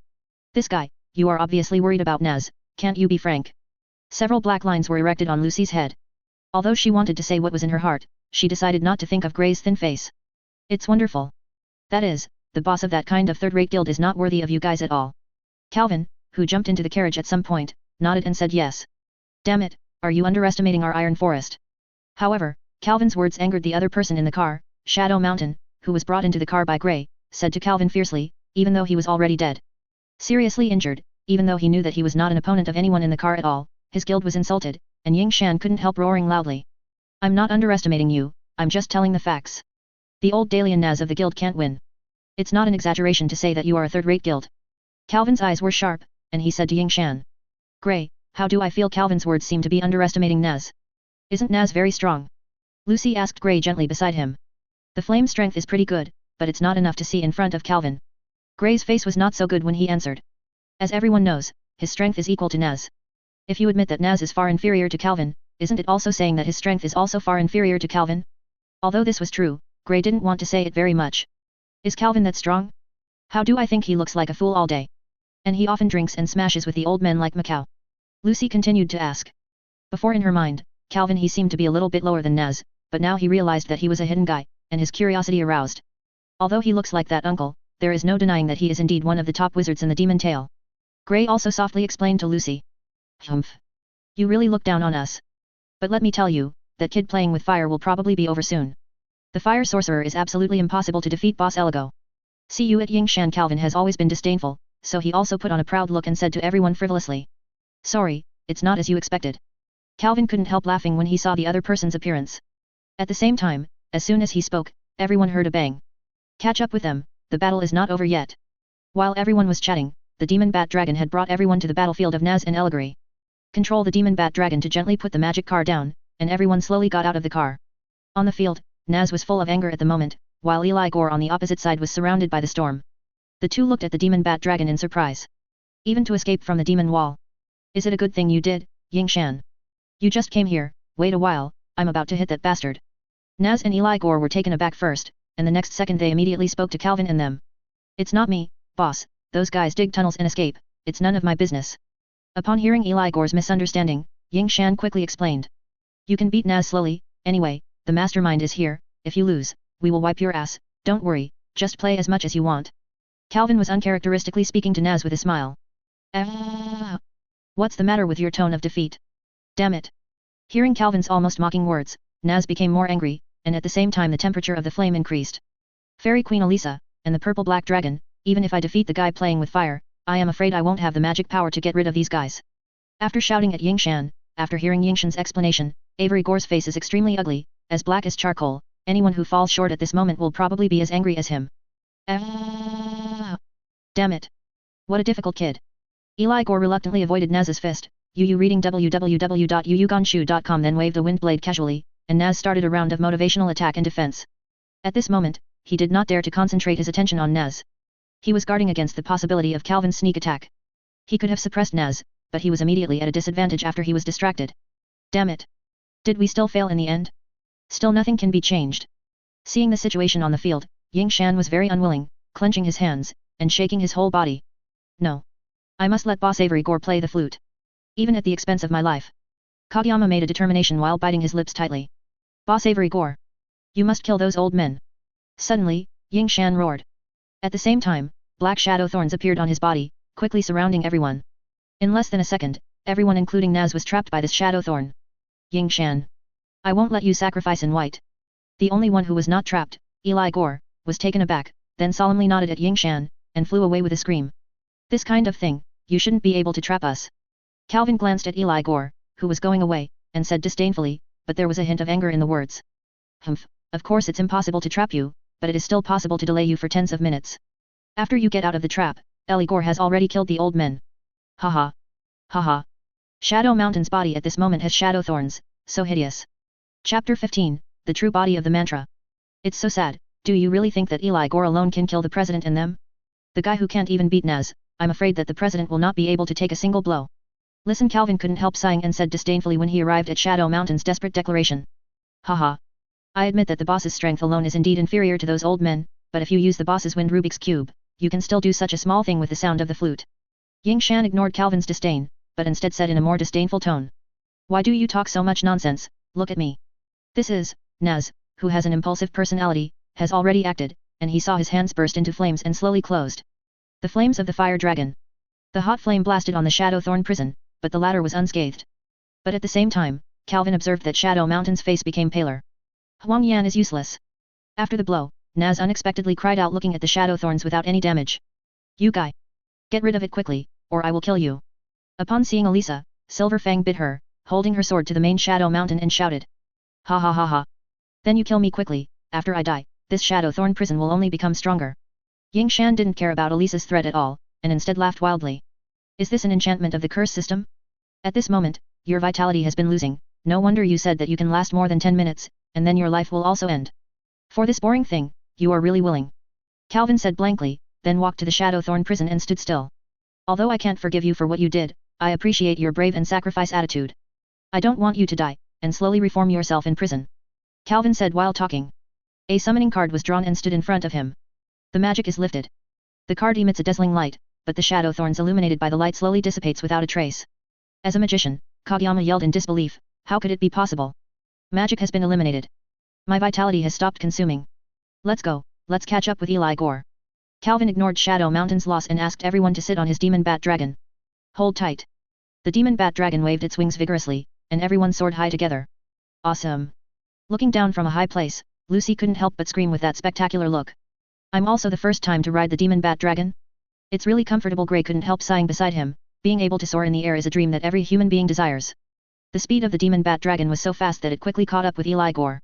This guy, you are obviously worried about Naz, can't you be frank? Several black lines were erected on Lucy's head. Although she wanted to say what was in her heart, she decided not to think of Gray's thin face. It's wonderful. That is, the boss of that kind of third-rate guild is not worthy of you guys at all. Calvin, who jumped into the carriage at some point, nodded and said yes. Damn it, are you underestimating our Iron Forest? However, Calvin's words angered the other person in the car. Shadow Mountain, who was brought into the car by Gray, said to Calvin fiercely, even though he was already dead. Seriously injured, even though he knew that he was not an opponent of anyone in the car at all, his guild was insulted, and Ying Shan couldn't help roaring loudly. I'm not underestimating you, I'm just telling the facts. The old Dalian Naz of the guild can't win. It's not an exaggeration to say that you are a third-rate guild. Calvin's eyes were sharp, and he said to Ying Shan. Gray, how do I feel? Calvin's words seem to be underestimating Naz. Isn't Naz very strong? Lucy asked Gray gently beside him. The flame strength is pretty good, but it's not enough to see in front of Calvin. Gray's face was not so good when he answered. As everyone knows, his strength is equal to Naz. If you admit that Naz is far inferior to Calvin, isn't it also saying that his strength is also far inferior to Calvin? Although this was true, Gray didn't want to say it very much. Is Calvin that strong? How do I think he looks like a fool all day? And he often drinks and smashes with the old men like Macao. Lucy continued to ask. Before in her mind, Calvin he seemed to be a little bit lower than Naz, but now he realized that he was a hidden guy, and his curiosity aroused. Although he looks like that uncle, there is no denying that he is indeed one of the top wizards in the Demon Tale. Gray also softly explained to Lucy. Humph. You really look down on us. But let me tell you, that kid playing with fire will probably be over soon. The fire sorcerer is absolutely impossible to defeat. Boss Eligo. See you at Ying Shan. Calvin has always been disdainful, so he also put on a proud look and said to everyone frivolously. Sorry, it's not as you expected. Calvin couldn't help laughing when he saw the other person's appearance. At the same time, as soon as he spoke, everyone heard a bang. Catch up with them, the battle is not over yet. While everyone was chatting, the demon bat dragon had brought everyone to the battlefield of Naz and Eligary. Control the demon bat dragon to gently put the magic car down, and everyone slowly got out of the car. On the field, Naz was full of anger at the moment, while Eli Gore on the opposite side was surrounded by the storm. The two looked at the demon bat dragon in surprise. Even to escape from the demon wall. Is it a good thing you did, Ying Shan? You just came here, wait a while, I'm about to hit that bastard. Naz and Eli Gore were taken aback first, and the next second they immediately spoke to Calvin and them. It's not me, boss, those guys dig tunnels and escape, it's none of my business. Upon hearing Eli Gore's misunderstanding, Ying Shan quickly explained. You can beat Naz slowly, anyway, the mastermind is here, if you lose, we will wipe your ass, don't worry, just play as much as you want. Calvin was uncharacteristically speaking to Naz with a smile. What's the matter with your tone of defeat? Damn it. Hearing Calvin's almost mocking words, Naz became more angry, and at the same time the temperature of the flame increased. Fairy Queen Elisa, and the purple black dragon, even if I defeat the guy playing with fire, I am afraid I won't have the magic power to get rid of these guys. After shouting at Ying Shan, after hearing Ying Shan's explanation, Avery Gore's face is extremely ugly, as black as charcoal, anyone who falls short at this moment will probably be as angry as him. Damn it. What a difficult kid. Eli Gore reluctantly avoided Naz's fist, reading www.yuyuganshu.com then waved a wind blade casually, and Naz started a round of motivational attack and defense. At this moment, he did not dare to concentrate his attention on Naz. He was guarding against the possibility of Calvin's sneak attack. He could have suppressed Naz, but he was immediately at a disadvantage after he was distracted. Damn it. Did we still fail in the end? Still nothing can be changed. Seeing the situation on the field, Ying Shan was very unwilling, clenching his hands, and shaking his whole body. No. I must let Boss Avery Gore play the flute. Even at the expense of my life. Kageyama made a determination while biting his lips tightly. Boss Avery Gore. You must kill those old men. Suddenly, Ying Shan roared. At the same time, black shadow thorns appeared on his body, quickly surrounding everyone. In less than a second, everyone including Naz was trapped by this shadow thorn. Ying Shan. I won't let you sacrifice in white. The only one who was not trapped, Eli Gore, was taken aback, then solemnly nodded at Ying Shan, and flew away with a scream. This kind of thing, you shouldn't be able to trap us. Calvin glanced at Eli Gore, who was going away, and said disdainfully, but there was a hint of anger in the words. Humph, of course it's impossible to trap you, but it is still possible to delay you for tens of minutes. After you get out of the trap, Eli Gore has already killed the old men. Haha. Haha. Shadow Mountain's body at this moment has shadow thorns, so hideous. Chapter 15, The True Body of the Mantra. It's so sad, do you really think that Eli Gore alone can kill the president and them? The guy who can't even beat Naz, I'm afraid that the president will not be able to take a single blow. Listen, Calvin couldn't help sighing and said disdainfully when he arrived at Shadow Mountain's desperate declaration. Haha. I admit that the boss's strength alone is indeed inferior to those old men, but if you use the boss's wind Rubik's Cube, you can still do such a small thing with the sound of the flute. Ying Shan ignored Calvin's disdain, but instead said in a more disdainful tone. Why do you talk so much nonsense? Look at me. This is, Naz, who has an impulsive personality, has already acted, and he saw his hands burst into flames and slowly closed. The flames of the fire dragon. The hot flame blasted on the Shadow Thorn prison, but the latter was unscathed. But at the same time, Calvin observed that Shadow Mountain's face became paler. Huang Yan is useless. After the blow, Naz unexpectedly cried out looking at the Shadow Thorns without any damage. You guy! Get rid of it quickly, or I will kill you. Upon seeing Elisa, Silver Fang bit her, holding her sword to the main Shadow Mountain and shouted. Ha ha ha ha. Then you kill me quickly, after I die, this Shadow Thorn prison will only become stronger. Ying Shan didn't care about Elisa's threat at all, and instead laughed wildly. Is this an enchantment of the curse system? At this moment, your vitality has been losing, no wonder you said that you can last more than 10 minutes, and then your life will also end. For this boring thing, you are really willing. Calvin said blankly, then walked to the Shadow Thorn prison and stood still. Although I can't forgive you for what you did, I appreciate your brave and sacrifice attitude. I don't want you to die, and slowly reform yourself in prison. Calvin said while talking. A summoning card was drawn and stood in front of him. The magic is lifted. The card emits a dazzling light, but the Shadow Thorns illuminated by the light slowly dissipates without a trace. As a magician, Kageyama yelled in disbelief, how could it be possible? Magic has been eliminated. My vitality has stopped consuming. Let's go, let's catch up with Eli Gore. Calvin ignored Shadow Mountain's loss and asked everyone to sit on his demon bat dragon. Hold tight. The demon bat dragon waved its wings vigorously, and everyone soared high together. Awesome. Looking down from a high place, Lucy couldn't help but scream with that spectacular look. I'm also the first time to ride the demon bat dragon. It's really comfortable. Gray couldn't help sighing beside him, being able to soar in the air is a dream that every human being desires. The speed of the demon bat dragon was so fast that it quickly caught up with Eli Gore.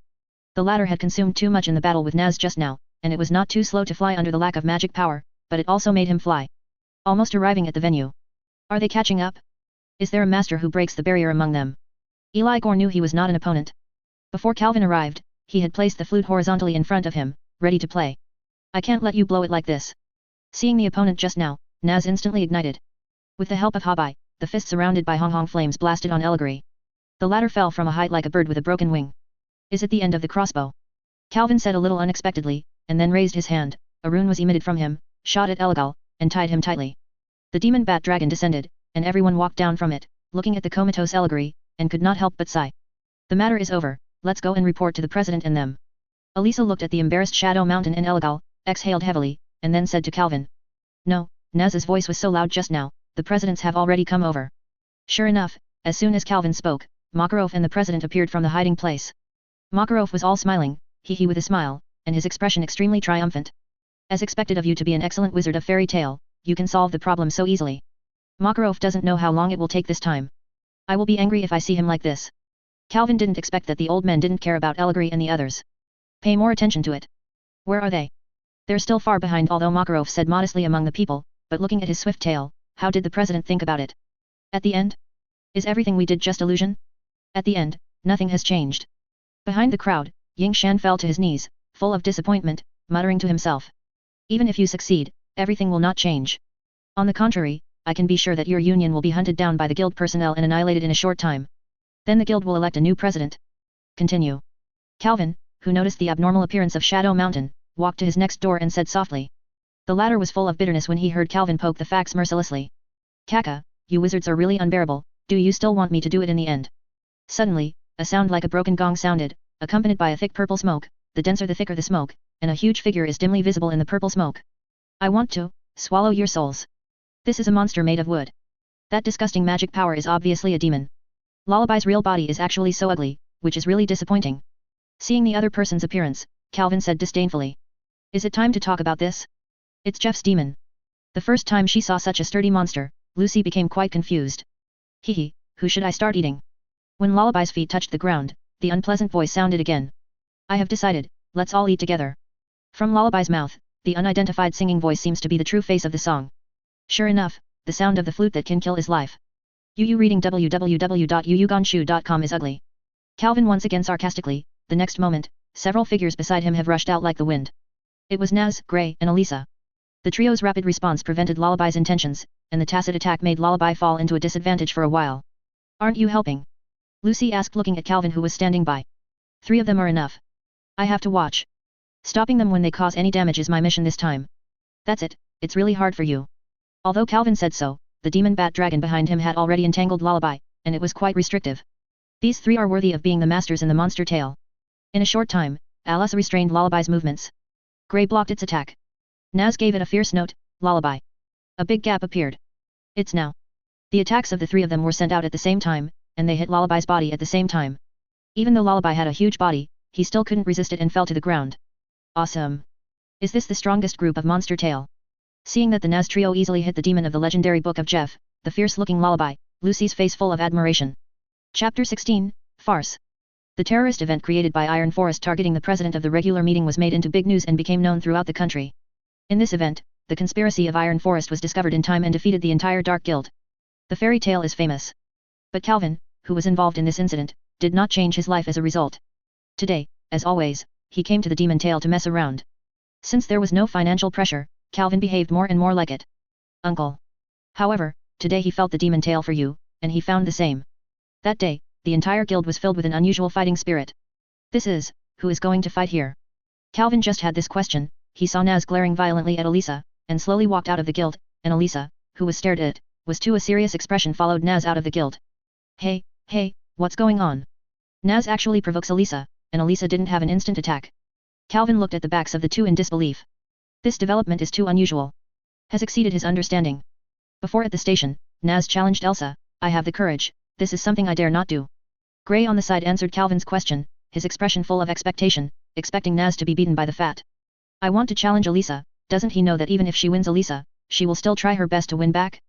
The latter had consumed too much in the battle with Naz just now, and it was not too slow to fly under the lack of magic power, but it also made him fly. Almost arriving at the venue. Are they catching up? Is there a master who breaks the barrier among them? Eli Gore knew he was not an opponent. Before Calvin arrived, he had placed the flute horizontally in front of him, ready to play. I can't let you blow it like this. Seeing the opponent just now, Naz instantly ignited. With the help of Habai, the fist surrounded by Hong Hong flames blasted on Eliguri. The latter fell from a height like a bird with a broken wing. Is it the end of the crossbow? Calvin said a little unexpectedly, and then raised his hand. A rune was emitted from him, shot at Eligal, and tied him tightly. The demon bat dragon descended, and everyone walked down from it, looking at the comatose Eliguri, and could not help but sigh. The matter is over, let's go and report to the president and them. Elisa looked at the embarrassed Shadow Mountain and Eligal, exhaled heavily, and then said to Calvin. No, Naz's voice was so loud just now, the presidents have already come over. Sure enough, as soon as Calvin spoke, Makarov and the president appeared from the hiding place. Makarov was all smiling, he with a smile, and his expression extremely triumphant. As expected of you to be an excellent wizard of fairy tale, you can solve the problem so easily. Makarov doesn't know how long it will take this time. I will be angry if I see him like this. Calvin didn't expect that the old men didn't care about Eliguri and the others. Pay more attention to it. Where are they? They're still far behind, although Makarov said modestly among the people, but looking at his swift tail, how did the president think about it? At the end? Is everything we did just illusion? At the end, nothing has changed. Behind the crowd, Ying Shan fell to his knees, full of disappointment, muttering to himself. Even if you succeed, everything will not change. On the contrary, I can be sure that your union will be hunted down by the guild personnel and annihilated in a short time. Then the guild will elect a new president. Continue. Calvin, who noticed the abnormal appearance of Shadow Mountain, walked to his next door and said softly. The latter was full of bitterness when he heard Calvin poke the facts mercilessly. Kaka, you wizards are really unbearable, do you still want me to do it in the end? Suddenly, a sound like a broken gong sounded, accompanied by a thick purple smoke, the denser the thicker the smoke, and a huge figure is dimly visible in the purple smoke. I want to swallow your souls. This is a monster made of wood. That disgusting magic power is obviously a demon. Lullaby's real body is actually so ugly, which is really disappointing. Seeing the other person's appearance, Calvin said disdainfully. Is it time to talk about this? It's Jeff's demon. The first time she saw such a sturdy monster, Lucy became quite confused. Hehe, who should I start eating? When Lullaby's feet touched the ground, the unpleasant voice sounded again. I have decided, let's all eat together. From Lullaby's mouth, the unidentified singing voice seems to be the true face of the song. Sure enough, the sound of the flute that can kill is life. Yu reading www.yuyuganshu.com is ugly. Calvin once again sarcastically, the next moment, several figures beside him have rushed out like the wind. It was Naz, Gray, and Elisa. The trio's rapid response prevented Lullaby's intentions, and the tacit attack made Lullaby fall into a disadvantage for a while. Aren't you helping? Lucy asked looking at Calvin who was standing by. 3 of them are enough. I have to watch. Stopping them when they cause any damage is my mission this time. That's it, it's really hard for you. Although Calvin said so, the demon bat dragon behind him had already entangled Lullaby, and it was quite restrictive. These 3 are worthy of being the masters in the monster tale. In a short time, Alice restrained Lullaby's movements. Gray blocked its attack. Naz gave it a fierce note, Lullaby. A big gap appeared. It's now. The attacks of the 3 of them were sent out at the same time, and they hit Lullaby's body at the same time. Even though Lullaby had a huge body, he still couldn't resist it and fell to the ground. Awesome. Is this the strongest group of monster tale? Seeing that the Naz trio easily hit the demon of the legendary book of Jeff, the fierce-looking Lullaby, Lucy's face full of admiration. Chapter 16, Farce. The terrorist event created by Iron Forest targeting the president of the regular meeting was made into big news and became known throughout the country. In this event, the conspiracy of Iron Forest was discovered in time and defeated the entire Dark Guild. The fairy tale is famous. But Calvin, who was involved in this incident, did not change his life as a result. Today, as always, he came to the demon tale to mess around. Since there was no financial pressure, Calvin behaved more and more like it. Uncle. However, today he felt the demon tale for you, and he found the same. That day, the entire guild was filled with an unusual fighting spirit. Who is going to fight here? Calvin just had this question, he saw Naz glaring violently at Elisa, and slowly walked out of the guild, and Elisa, who was stared at, was too a serious expression followed Naz out of the guild. Hey, what's going on? Naz actually provokes Elisa, and Elisa didn't have an instant attack. Calvin looked at the backs of the 2 in disbelief. This development is too unusual. Has exceeded his understanding. Before at the station, Naz challenged Elsa, I have the courage, this is something I dare not do. Gray on the side answered Calvin's question, his expression full of expectation, expecting Naz to be beaten by the fat. I want to challenge Elisa, doesn't he know that even if she wins Elisa, she will still try her best to win back?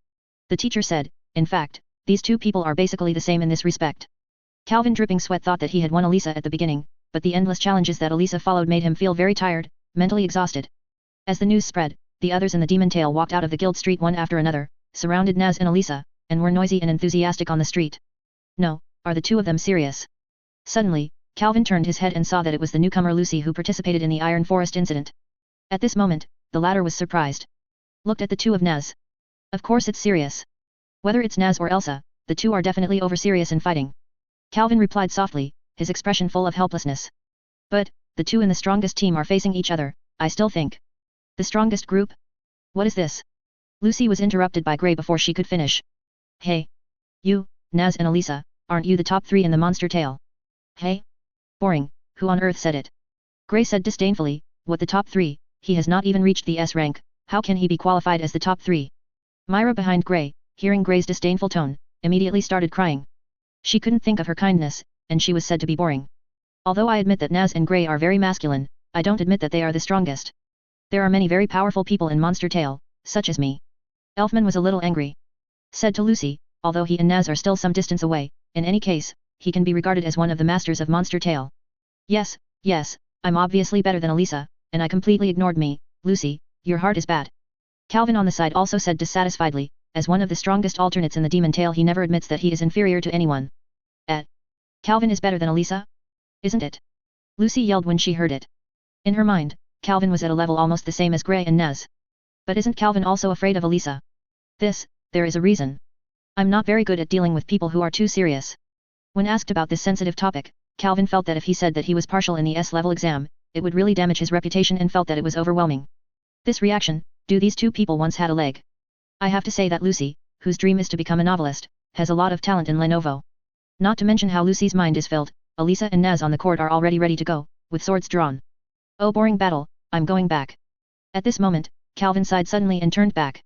The teacher said, in fact, these 2 people are basically the same in this respect. Calvin dripping sweat thought that he had won Elisa at the beginning, but the endless challenges that Elisa followed made him feel very tired, mentally exhausted. As the news spread, the others in the demon tale walked out of the guild street one after another, surrounded Naz and Elisa, and were noisy and enthusiastic on the street. No, are the 2 of them serious? Suddenly, Calvin turned his head and saw that it was the newcomer Lucy who participated in the Iron Forest incident. At this moment, the latter was surprised. Looked at the 2 of Naz. Of course it's serious. Whether it's Naz or Elsa, the 2 are definitely over-serious in fighting. Calvin replied softly, his expression full of helplessness. But, the 2 in the strongest team are facing each other, I still think. The strongest group? What is this? Lucy was interrupted by Gray before she could finish. Hey. You, Naz and Elisa, aren't you the top 3 in the monster tale? Hey? Boring, who on earth said it? Gray said disdainfully, what the top 3, he has not even reached the S rank, how can he be qualified as the top 3? Myra behind Gray, hearing Gray's disdainful tone, immediately started crying. She couldn't think of her kindness, and she was said to be boring. Although I admit that Naz and Gray are very masculine, I don't admit that they are the strongest. There are many very powerful people in Monster Tale, such as me. Elfman was a little angry. Said to Lucy, although he and Naz are still some distance away, in any case, he can be regarded as one of the masters of Monster Tale. Yes, I'm obviously better than Elisa, and I completely ignored me, Lucy, your heart is bad. Calvin on the side also said dissatisfiedly, as one of the strongest alternates in the demon tale he never admits that he is inferior to anyone. Calvin is better than Elisa? Isn't it? Lucy yelled when she heard it. In her mind, Calvin was at a level almost the same as Gray and Naz. But isn't Calvin also afraid of Elisa? There is a reason. I'm not very good at dealing with people who are too serious. When asked about this sensitive topic, Calvin felt that if he said that he was partial in the S-level exam, it would really damage his reputation and felt that it was overwhelming. This reaction, do these 2 people once had a leg? I have to say that Lucy, whose dream is to become a novelist, has a lot of talent in Lenovo. Not to mention how Lucy's mind is filled, Elisa and Naz on the court are already ready to go, with swords drawn. Oh boring battle, I'm going back. At this moment, Calvin sighed suddenly and turned back.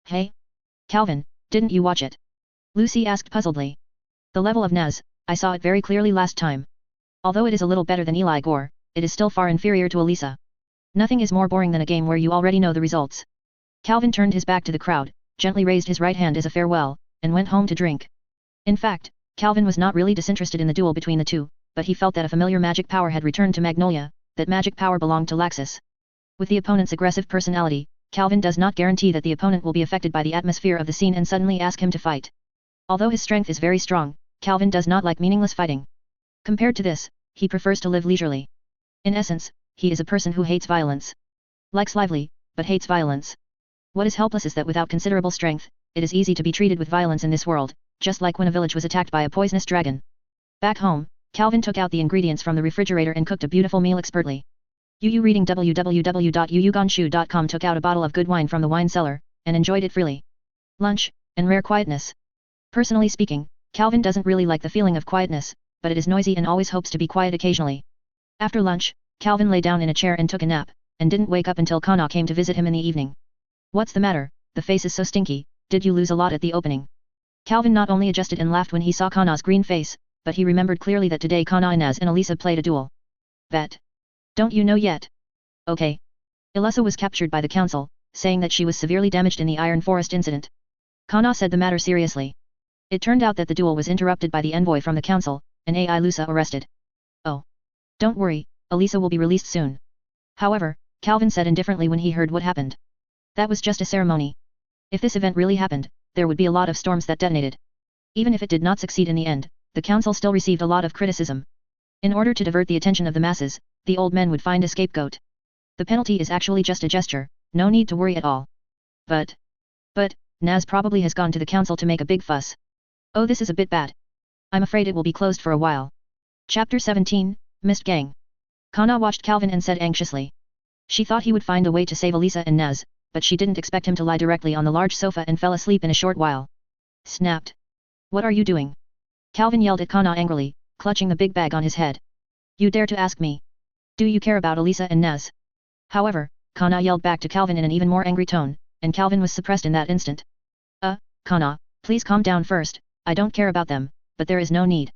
Hey? Calvin, didn't you watch it? Lucy asked puzzledly. The level of Naz, I saw it very clearly last time. Although it is a little better than Eli Gore, it is still far inferior to Elisa. Nothing is more boring than a game where you already know the results. Calvin turned his back to the crowd, gently raised his right hand as a farewell, and went home to drink. In fact, Calvin was not really disinterested in the duel between the two, but he felt that a familiar magic power had returned to Magnolia, that magic power belonged to Laxus. With the opponent's aggressive personality, Calvin does not guarantee that the opponent will be affected by the atmosphere of the scene and suddenly ask him to fight. Although his strength is very strong, Calvin does not like meaningless fighting. Compared to this, he prefers to live leisurely. In essence, he is a person who hates violence. Likes lively, but hates violence. What is helpless is that without considerable strength, it is easy to be treated with violence in this world, just like when a village was attacked by a poisonous dragon. Back home, Calvin took out the ingredients from the refrigerator and cooked a beautiful meal expertly. Yu reading www.yuyugonshu.com took out a bottle of good wine from the wine cellar, and enjoyed it freely. Lunch, and rare quietness. Personally speaking, Calvin doesn't really like the feeling of quietness, but it is noisy and always hopes to be quiet occasionally. After lunch, Calvin lay down in a chair and took a nap, and didn't wake up until Kana came to visit him in the evening. What's the matter, the face is so stinky, did you lose a lot at the opening? Calvin not only adjusted and laughed when he saw Kana's green face, but he remembered clearly that today Kana, Inaz and Elisa played a duel. Bet. Don't you know yet? Okay. Elisa was captured by the council, saying that she was severely damaged in the Iron Forest incident. Kana said the matter seriously. It turned out that the duel was interrupted by the envoy from the council, and AI Lusa arrested. Oh. Don't worry, Elisa will be released soon. However, Calvin said indifferently when he heard what happened. That was just a ceremony. If this event really happened, there would be a lot of storms that detonated. Even if it did not succeed in the end, the council still received a lot of criticism. In order to divert the attention of the masses, the old men would find a scapegoat. The penalty is actually just a gesture, no need to worry at all. But, Naz probably has gone to the council to make a big fuss. Oh, this is a bit bad. I'm afraid it will be closed for a while. Chapter 17, Mist Gang. Kana watched Calvin and said anxiously. She thought he would find a way to save Elisa and Naz, but she didn't expect him to lie directly on the large sofa and fell asleep in a short while. Snapped. What are you doing? Calvin yelled at Kana angrily, clutching the big bag on his head. You dare to ask me? Do you care about Elisa and Naz? However, Kana yelled back to Calvin in an even more angry tone, and Calvin was suppressed in that instant. Kana, please calm down first, I don't care about them, but there is no need.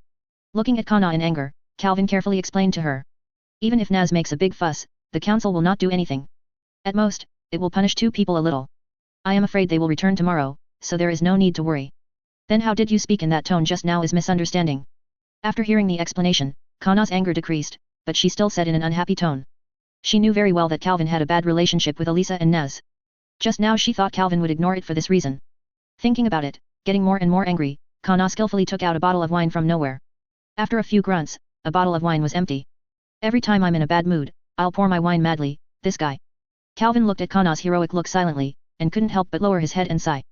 Looking at Kana in anger, Calvin carefully explained to her. Even if Naz makes a big fuss, the council will not do anything. At most, it will punish two people a little. I am afraid they will return tomorrow, so there is no need to worry. Then how did you speak in that tone just now is misunderstanding. After hearing the explanation, Kana's anger decreased, but she still said in an unhappy tone. She knew very well that Calvin had a bad relationship with Elisa and Naz. Just now she thought Calvin would ignore it for this reason. Thinking about it, getting more and more angry, Kana skillfully took out a bottle of wine from nowhere. After a few grunts, a bottle of wine was empty. Every time I'm in a bad mood, I'll pour my wine madly, this guy. Calvin looked at Kana's heroic look silently, and couldn't help but lower his head and sigh.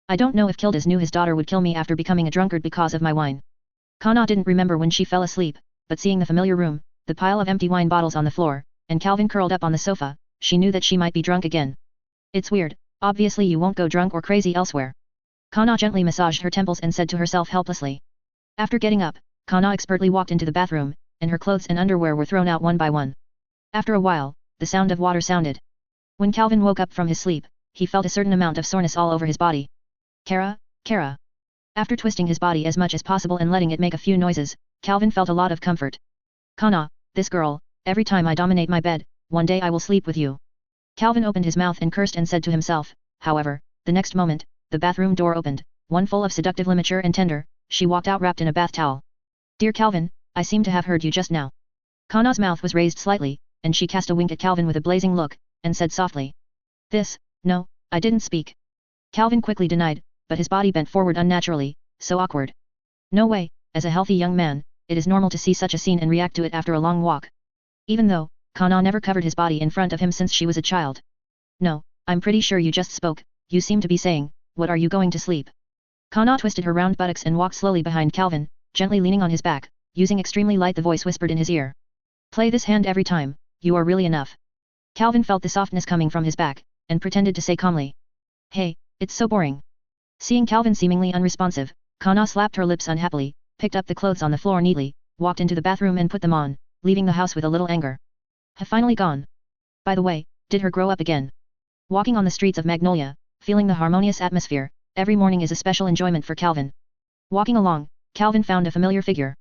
I don't know if Kildas knew his daughter would kill me after becoming a drunkard because of my wine. Kana didn't remember when she fell asleep, but seeing the familiar room, the pile of empty wine bottles on the floor, and Calvin curled up on the sofa, she knew that she might be drunk again. It's weird, obviously you won't go drunk or crazy elsewhere. Kana gently massaged her temples and said to herself helplessly. After getting up, Kana expertly walked into the bathroom, and her clothes and underwear were thrown out one by one. After a while, the sound of water sounded. When Calvin woke up from his sleep, he felt a certain amount of soreness all over his body. Kara. After twisting his body as much as possible and letting it make a few noises, Calvin felt a lot of comfort. Kana, this girl, every time I dominate my bed, one day I will sleep with you. Calvin opened his mouth and cursed and said to himself, however, the next moment, the bathroom door opened, one full of seductive immature and tender, she walked out wrapped in a bath towel. Dear Calvin, I seem to have heard you just now. Kana's mouth was raised slightly, and she cast a wink at Calvin with a blazing look, and said softly. No, I didn't speak. Calvin quickly denied, but his body bent forward unnaturally, so awkward. No way, as a healthy young man, it is normal to see such a scene and react to it after a long walk. Even though, Kana never covered his body in front of him since she was a child. No, I'm pretty sure you just spoke, you seem to be saying, what are you going to sleep? Kana twisted her round buttocks and walked slowly behind Calvin, gently leaning on his back, using extremely light the voice whispered in his ear. Play this hand every time, you are really enough. Calvin felt the softness coming from his back, and pretended to say calmly. Hey, it's so boring. Seeing Calvin seemingly unresponsive, Kana slapped her lips unhappily, picked up the clothes on the floor neatly, walked into the bathroom and put them on, leaving the house with a little anger. Have finally gone. By the way, did her grow up again? Walking on the streets of Magnolia, feeling the harmonious atmosphere, every morning is a special enjoyment for Calvin. Walking along, Calvin found a familiar figure.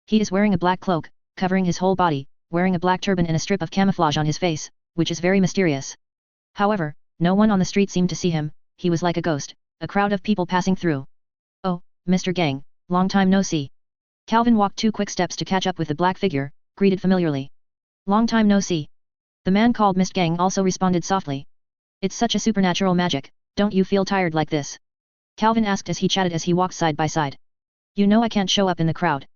He is wearing a black cloak, covering his whole body, wearing a black turban and a strip of camouflage on his face, which is very mysterious. However, no one on the street seemed to see him, he was like a ghost, a crowd of people passing through. Oh, Mr. Gang, long time no see. Calvin walked 2 quick steps to catch up with the black figure, greeted familiarly. Long time no see. The man called Mr. Gang also responded softly. It's such a supernatural magic, don't you feel tired like this? Calvin asked as he chatted as he walked side by side. You know I can't show up in the crowd.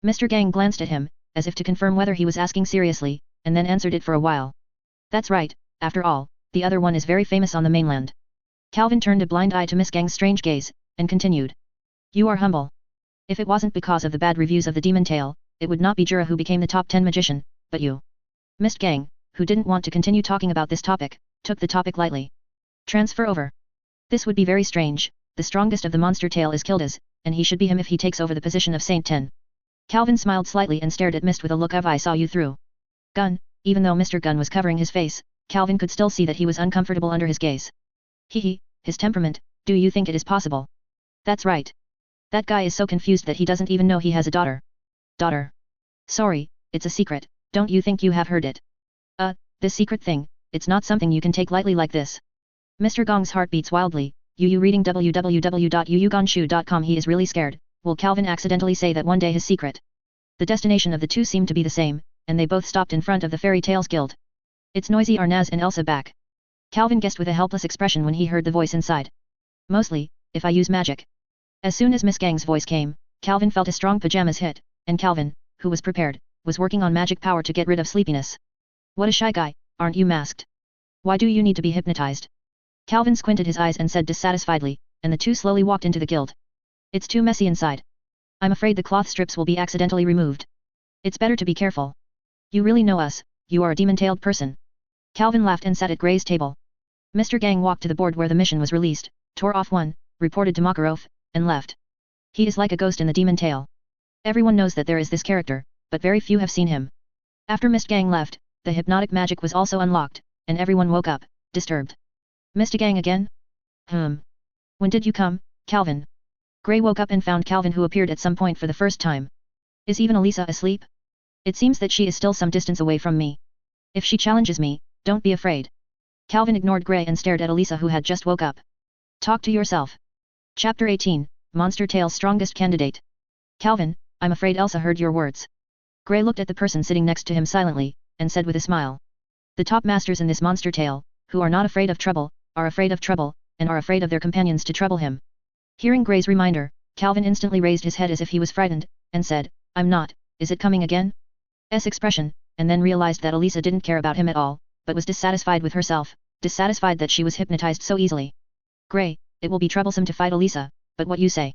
Mr. Gang glanced at him, as if to confirm whether he was asking seriously, and then answered it for a while. That's right, after all, the other one is very famous on the mainland. Calvin turned a blind eye to Miss Gang's strange gaze, and continued. You are humble. If it wasn't because of the bad reviews of the Demon Tale, it would not be Jura who became the top 10 magician, but you. Miss Gang, who didn't want to continue talking about this topic, took the topic lightly. Transfer over. This would be very strange, the strongest of the monster tale is Kilda's, and he should be him if he takes over the position of Saint 10. Calvin smiled slightly and stared at Mist with a look of I saw you through. Gun, even though Mr. Gun was covering his face, Calvin could still see that he was uncomfortable under his gaze. His temperament, do you think it is possible? That's right. That guy is so confused that he doesn't even know he has a daughter. Daughter. Sorry, it's a secret, don't you think you have heard it? This secret thing, it's not something you can take lightly like this. Mr. Gong's heart beats wildly, Yu reading www.yuyugonshu.com. He is really scared, will Calvin accidentally say that one day his secret? The destination of the two seemed to be the same, and they both stopped in front of the Fairy Tales Guild. It's noisy Arnaz and Elsa back. Calvin guessed with a helpless expression when he heard the voice inside. Mostly, if I use magic. As soon as Miss Gang's voice came, Calvin felt a strong pajamas hit, and Calvin, who was prepared, was working on magic power to get rid of sleepiness. What a shy guy, aren't you masked? Why do you need to be hypnotized? Calvin squinted his eyes and said dissatisfiedly, and the two slowly walked into the guild. It's too messy inside. I'm afraid the cloth strips will be accidentally removed. It's better to be careful. You really know us, you are a demon-tailed person. Calvin laughed and sat at Gray's table. Mr. Gang walked to the board where the mission was released, tore off one, reported to Makarov, and left. He is like a ghost in the Demon Tale. Everyone knows that there is this character, but very few have seen him. After Mr. Gang left, the hypnotic magic was also unlocked, and everyone woke up, disturbed. Mr. Gang again? When did you come, Calvin? Gray woke up and found Calvin, who appeared at some point for the first time. Is even Elisa asleep? It seems that she is still some distance away from me. If she challenges me, don't be afraid. Calvin ignored Gray and stared at Elisa, who had just woke up. Talk to yourself. Chapter 18, Monster Tale's Strongest Candidate. Calvin, I'm afraid Elsa heard your words. Gray looked at the person sitting next to him silently, and said with a smile. The top masters in this monster tale, who are not afraid of trouble, are afraid of trouble, and are afraid of their companions to trouble him. Hearing Gray's reminder, Calvin instantly raised his head as if he was frightened, and said, I'm not, is it coming again? Expression, and then realized that Elisa didn't care about him at all, but was dissatisfied with herself, dissatisfied that she was hypnotized so easily. Gray, it will be troublesome to fight Elisa, but what you say?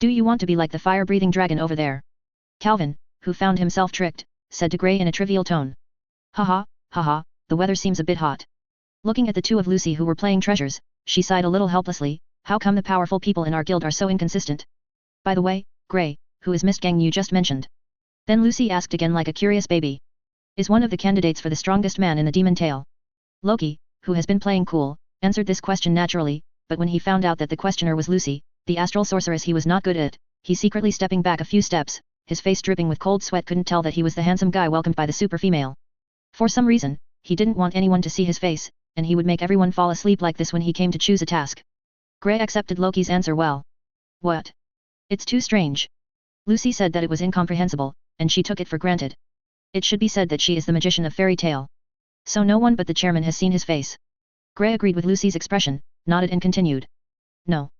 Do you want to be like the fire-breathing dragon over there? Calvin, who found himself tricked, said to Gray in a trivial tone. Haha, the weather seems a bit hot. Looking at the two of Lucy who were playing treasures, she sighed a little helplessly, how come the powerful people in our guild are so inconsistent? By the way, Gray, who is Miss Gang you just mentioned? Then Lucy asked again like a curious baby. Is one of the candidates for the strongest man in the Demon Tale. Loki, who has been playing cool, answered this question naturally, but when he found out that the questioner was Lucy, the astral sorceress he was not good at, he secretly stepping back a few steps, his face dripping with cold sweat, couldn't tell that he was the handsome guy welcomed by the super female. For some reason, he didn't want anyone to see his face, and he would make everyone fall asleep like this when he came to choose a task. Gray accepted Loki's answer well. What? It's too strange. Lucy said that it was incomprehensible, and she took it for granted. It should be said that she is the magician of fairy tale. So no one but the chairman has seen his face. Gray agreed with Lucy's expression, nodded and continued. No.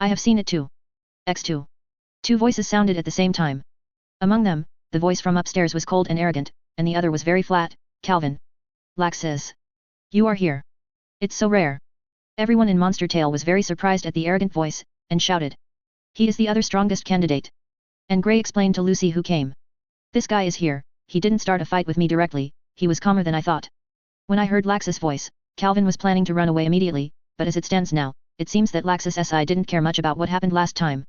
I have seen it too. X2. Two voices sounded at the same time. Among them, the voice from upstairs was cold and arrogant, and the other was very flat, Calvin. Lax says. You are here. It's so rare. Everyone in Monster Tale was very surprised at the arrogant voice, and shouted. He is the other strongest candidate. And Gray explained to Lucy who came. This guy is here, he didn't start a fight with me directly, he was calmer than I thought. When I heard Lax's voice, Calvin was planning to run away immediately, but as it stands now, it seems that Laxus SI didn't care much about what happened last time.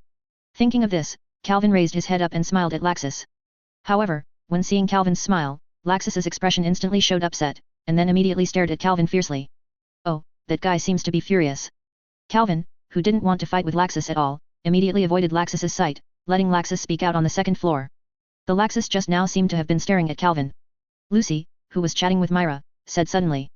Thinking of this, Calvin raised his head up and smiled at Laxus. However, when seeing Calvin's smile, Laxus's expression instantly showed upset, and then immediately stared at Calvin fiercely. Oh, that guy seems to be furious. Calvin, who didn't want to fight with Laxus at all, immediately avoided Laxus's sight, letting Laxus speak out on the second floor. The Laxus just now seemed to have been staring at Calvin. Lucy, who was chatting with Myra, said suddenly.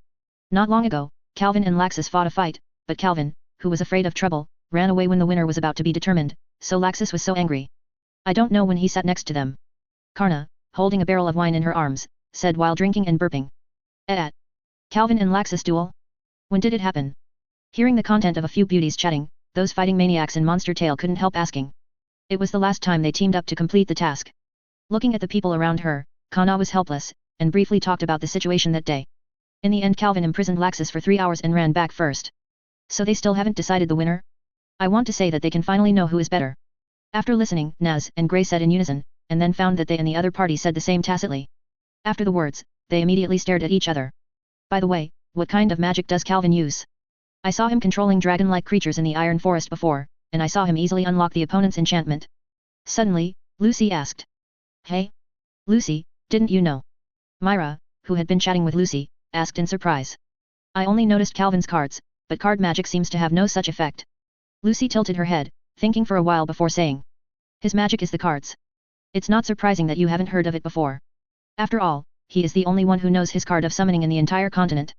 Not long ago, Calvin and Laxus fought a fight, but Calvin, who was afraid of trouble, ran away when the winner was about to be determined, so Laxus was so angry. I don't know when he sat next to them. Karna, holding a barrel of wine in her arms, said while drinking and burping. Calvin and Laxus duel? When did it happen? Hearing the content of a few beauties chatting, those fighting maniacs in Monster Tale couldn't help asking. It was the last time they teamed up to complete the task. Looking at the people around her, Kana was helpless, and briefly talked about the situation that day. In the end Calvin imprisoned Laxus for 3 hours and ran back first. So they still haven't decided the winner? I want to say that they can finally know who is better. After listening, Naz and Gray said in unison, and then found that they and the other party said the same tacitly. After the words, they immediately stared at each other. By the way, what kind of magic does Calvin use? I saw him controlling dragon-like creatures in the Iron Forest before, and I saw him easily unlock the opponent's enchantment. Suddenly, Lucy asked. Hey? Lucy, didn't you know? Myra, who had been chatting with Lucy, asked in surprise. I only noticed Calvin's cards, but card magic seems to have no such effect. Lucy tilted her head, thinking for a while before saying. His magic is the cards. It's not surprising that you haven't heard of it before. After all, he is the only one who knows his card of summoning in the entire continent.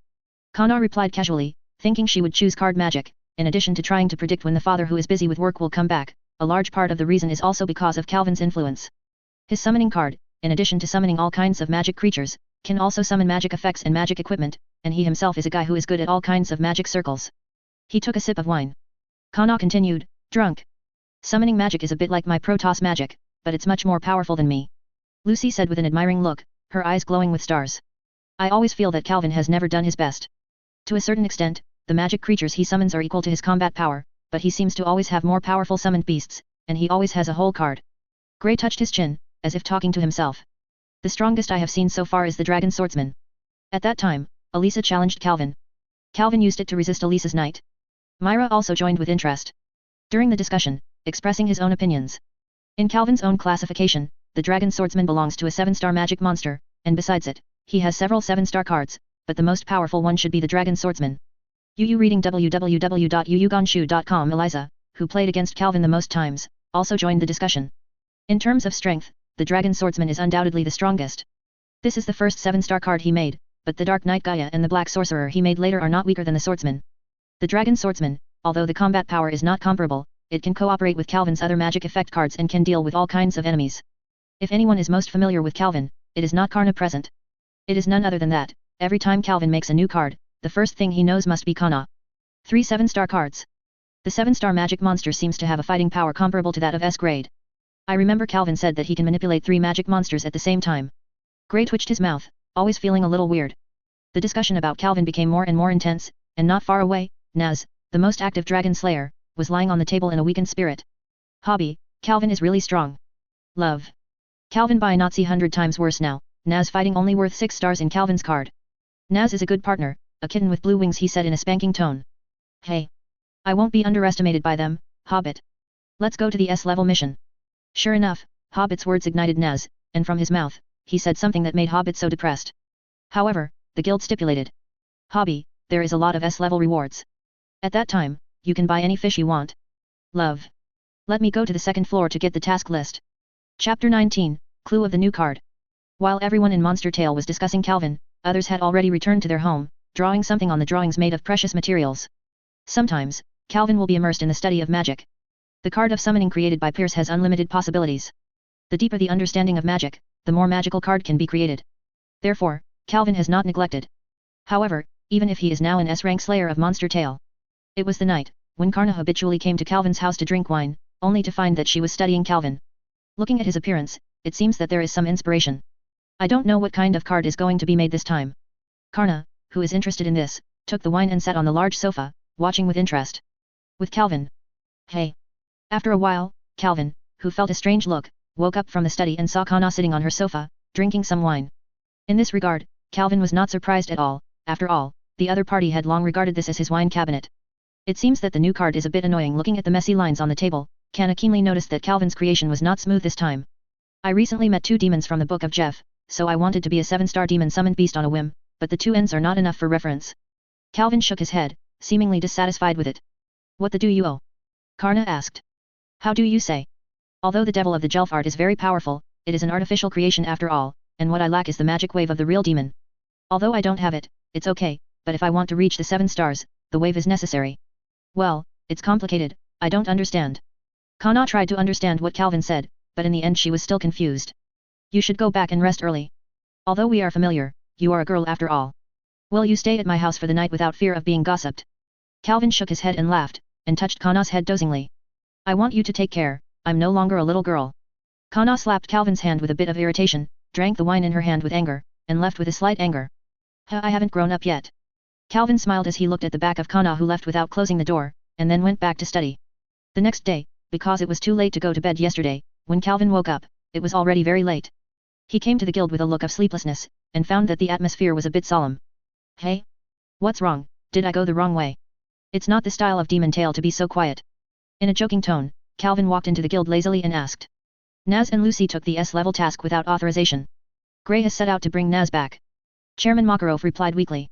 Kana replied casually, thinking she would choose card magic, in addition to trying to predict when the father who is busy with work will come back. A large part of the reason is also because of Calvin's influence. His summoning card, in addition to summoning all kinds of magic creatures, can also summon magic effects and magic equipment, and he himself is a guy who is good at all kinds of magic circles. He took a sip of wine. Kana continued, drunk. Summoning magic is a bit like my protoss magic, but it's much more powerful than me. Lucy said with an admiring look, her eyes glowing with stars. I always feel that Calvin has never done his best. To a certain extent, the magic creatures he summons are equal to his combat power, but he seems to always have more powerful summoned beasts, and he always has a whole card. Gray touched his chin, as if talking to himself. The strongest I have seen so far is the Dragon Swordsman. At that time, Elisa challenged Calvin. Calvin used it to resist Elisa's knight. Myra also joined with interest. During the discussion, expressing his own opinions. In Calvin's own classification, the Dragon Swordsman belongs to a 7-star magic monster, and besides it, he has several 7-star cards, but the most powerful one should be the Dragon Swordsman. Yu reading www.yuyuganshu.com. Eliza, who played against Calvin the most times, also joined the discussion. In terms of strength, the Dragon Swordsman is undoubtedly the strongest. This is the first 7-star card he made, but the Dark Knight Gaia and the Black Sorcerer he made later are not weaker than the Swordsman. The Dragon Swordsman, although the combat power is not comparable, it can cooperate with Calvin's other magic effect cards and can deal with all kinds of enemies. If anyone is most familiar with Calvin, it is not Karna present. It is none other than that, every time Calvin makes a new card, the first thing he knows must be Kana. 3 7-star cards. The 7-star magic monster seems to have a fighting power comparable to that of S grade. I remember Calvin said that he can manipulate 3 magic monsters at the same time. Gray twitched his mouth, always feeling a little weird. The discussion about Calvin became more and more intense, and not far away, Naz, the most active dragon slayer, was lying on the table in a weakened spirit. Hobby, Calvin is really strong. Love. Calvin by Nazi 100 times worse now, Naz fighting only worth 6 stars in Calvin's card. Naz is a good partner, a kitten with blue wings, he said in a spanking tone. Hey. I won't be underestimated by them, Hobbit. Let's go to the S-level mission. Sure enough, Hobbit's words ignited Naz, and from his mouth, he said something that made Hobbit so depressed. However, the guild stipulated. Hobby, there is a lot of S-level rewards. At that time, you can buy any fish you want. Love. Let me go to the second floor to get the task list. Chapter 19, Clue of the New Card. While everyone in Monster Tale was discussing Calvin, others had already returned to their home, drawing something on the drawings made of precious materials. Sometimes, Calvin will be immersed in the study of magic. The card of summoning created by Pierce has unlimited possibilities. The deeper the understanding of magic, the more magical card can be created. Therefore, Calvin has not neglected. However, even if he is now an S-rank slayer of Monster Tale. It was the night, when Karna habitually came to Calvin's house to drink wine, only to find that she was studying Calvin. Looking at his appearance, it seems that there is some inspiration. I don't know what kind of card is going to be made this time. Karna, who is interested in this, took the wine and sat on the large sofa, watching with interest. With Calvin. Hey. After a while, Calvin, who felt a strange look, woke up from the study and saw Karna sitting on her sofa, drinking some wine. In this regard, Calvin was not surprised at all. After all, the other party had long regarded this as his wine cabinet. It seems that the new card is a bit annoying. Looking at the messy lines on the table, Kana keenly noticed that Calvin's creation was not smooth this time. I recently met 2 demons from the Book of Jeff, so I wanted to be a 7-star demon summoned beast on a whim, but the 2 ends are not enough for reference. Calvin shook his head, seemingly dissatisfied with it. What the do you owe? Karna asked. How do you say? Although the devil of the Jelf art is very powerful, it is an artificial creation after all, and what I lack is the magic wave of the real demon. Although I don't have it, it's okay, but if I want to reach the 7 stars, the wave is necessary. Well, it's complicated, I don't understand. Kana tried to understand what Calvin said, but in the end she was still confused. You should go back and rest early. Although we are familiar, you are a girl after all. Will you stay at my house for the night without fear of being gossiped? Calvin shook his head and laughed, and touched Kana's head dozingly. I want you to take care, I'm no longer a little girl. Kana slapped Calvin's hand with a bit of irritation, drank the wine in her hand with anger, and left with a slight anger. I haven't grown up yet. Calvin smiled as he looked at the back of Kana, who left without closing the door, and then went back to study. The next day, because it was too late to go to bed yesterday, when Calvin woke up, it was already very late. He came to the guild with a look of sleeplessness, and found that the atmosphere was a bit solemn. Hey? What's wrong, did I go the wrong way? It's not the style of Demon Tail to be so quiet. In a joking tone, Calvin walked into the guild lazily and asked. Naz and Lucy took the S-level task without authorization. Gray has set out to bring Naz back. Chairman Makarov replied weakly.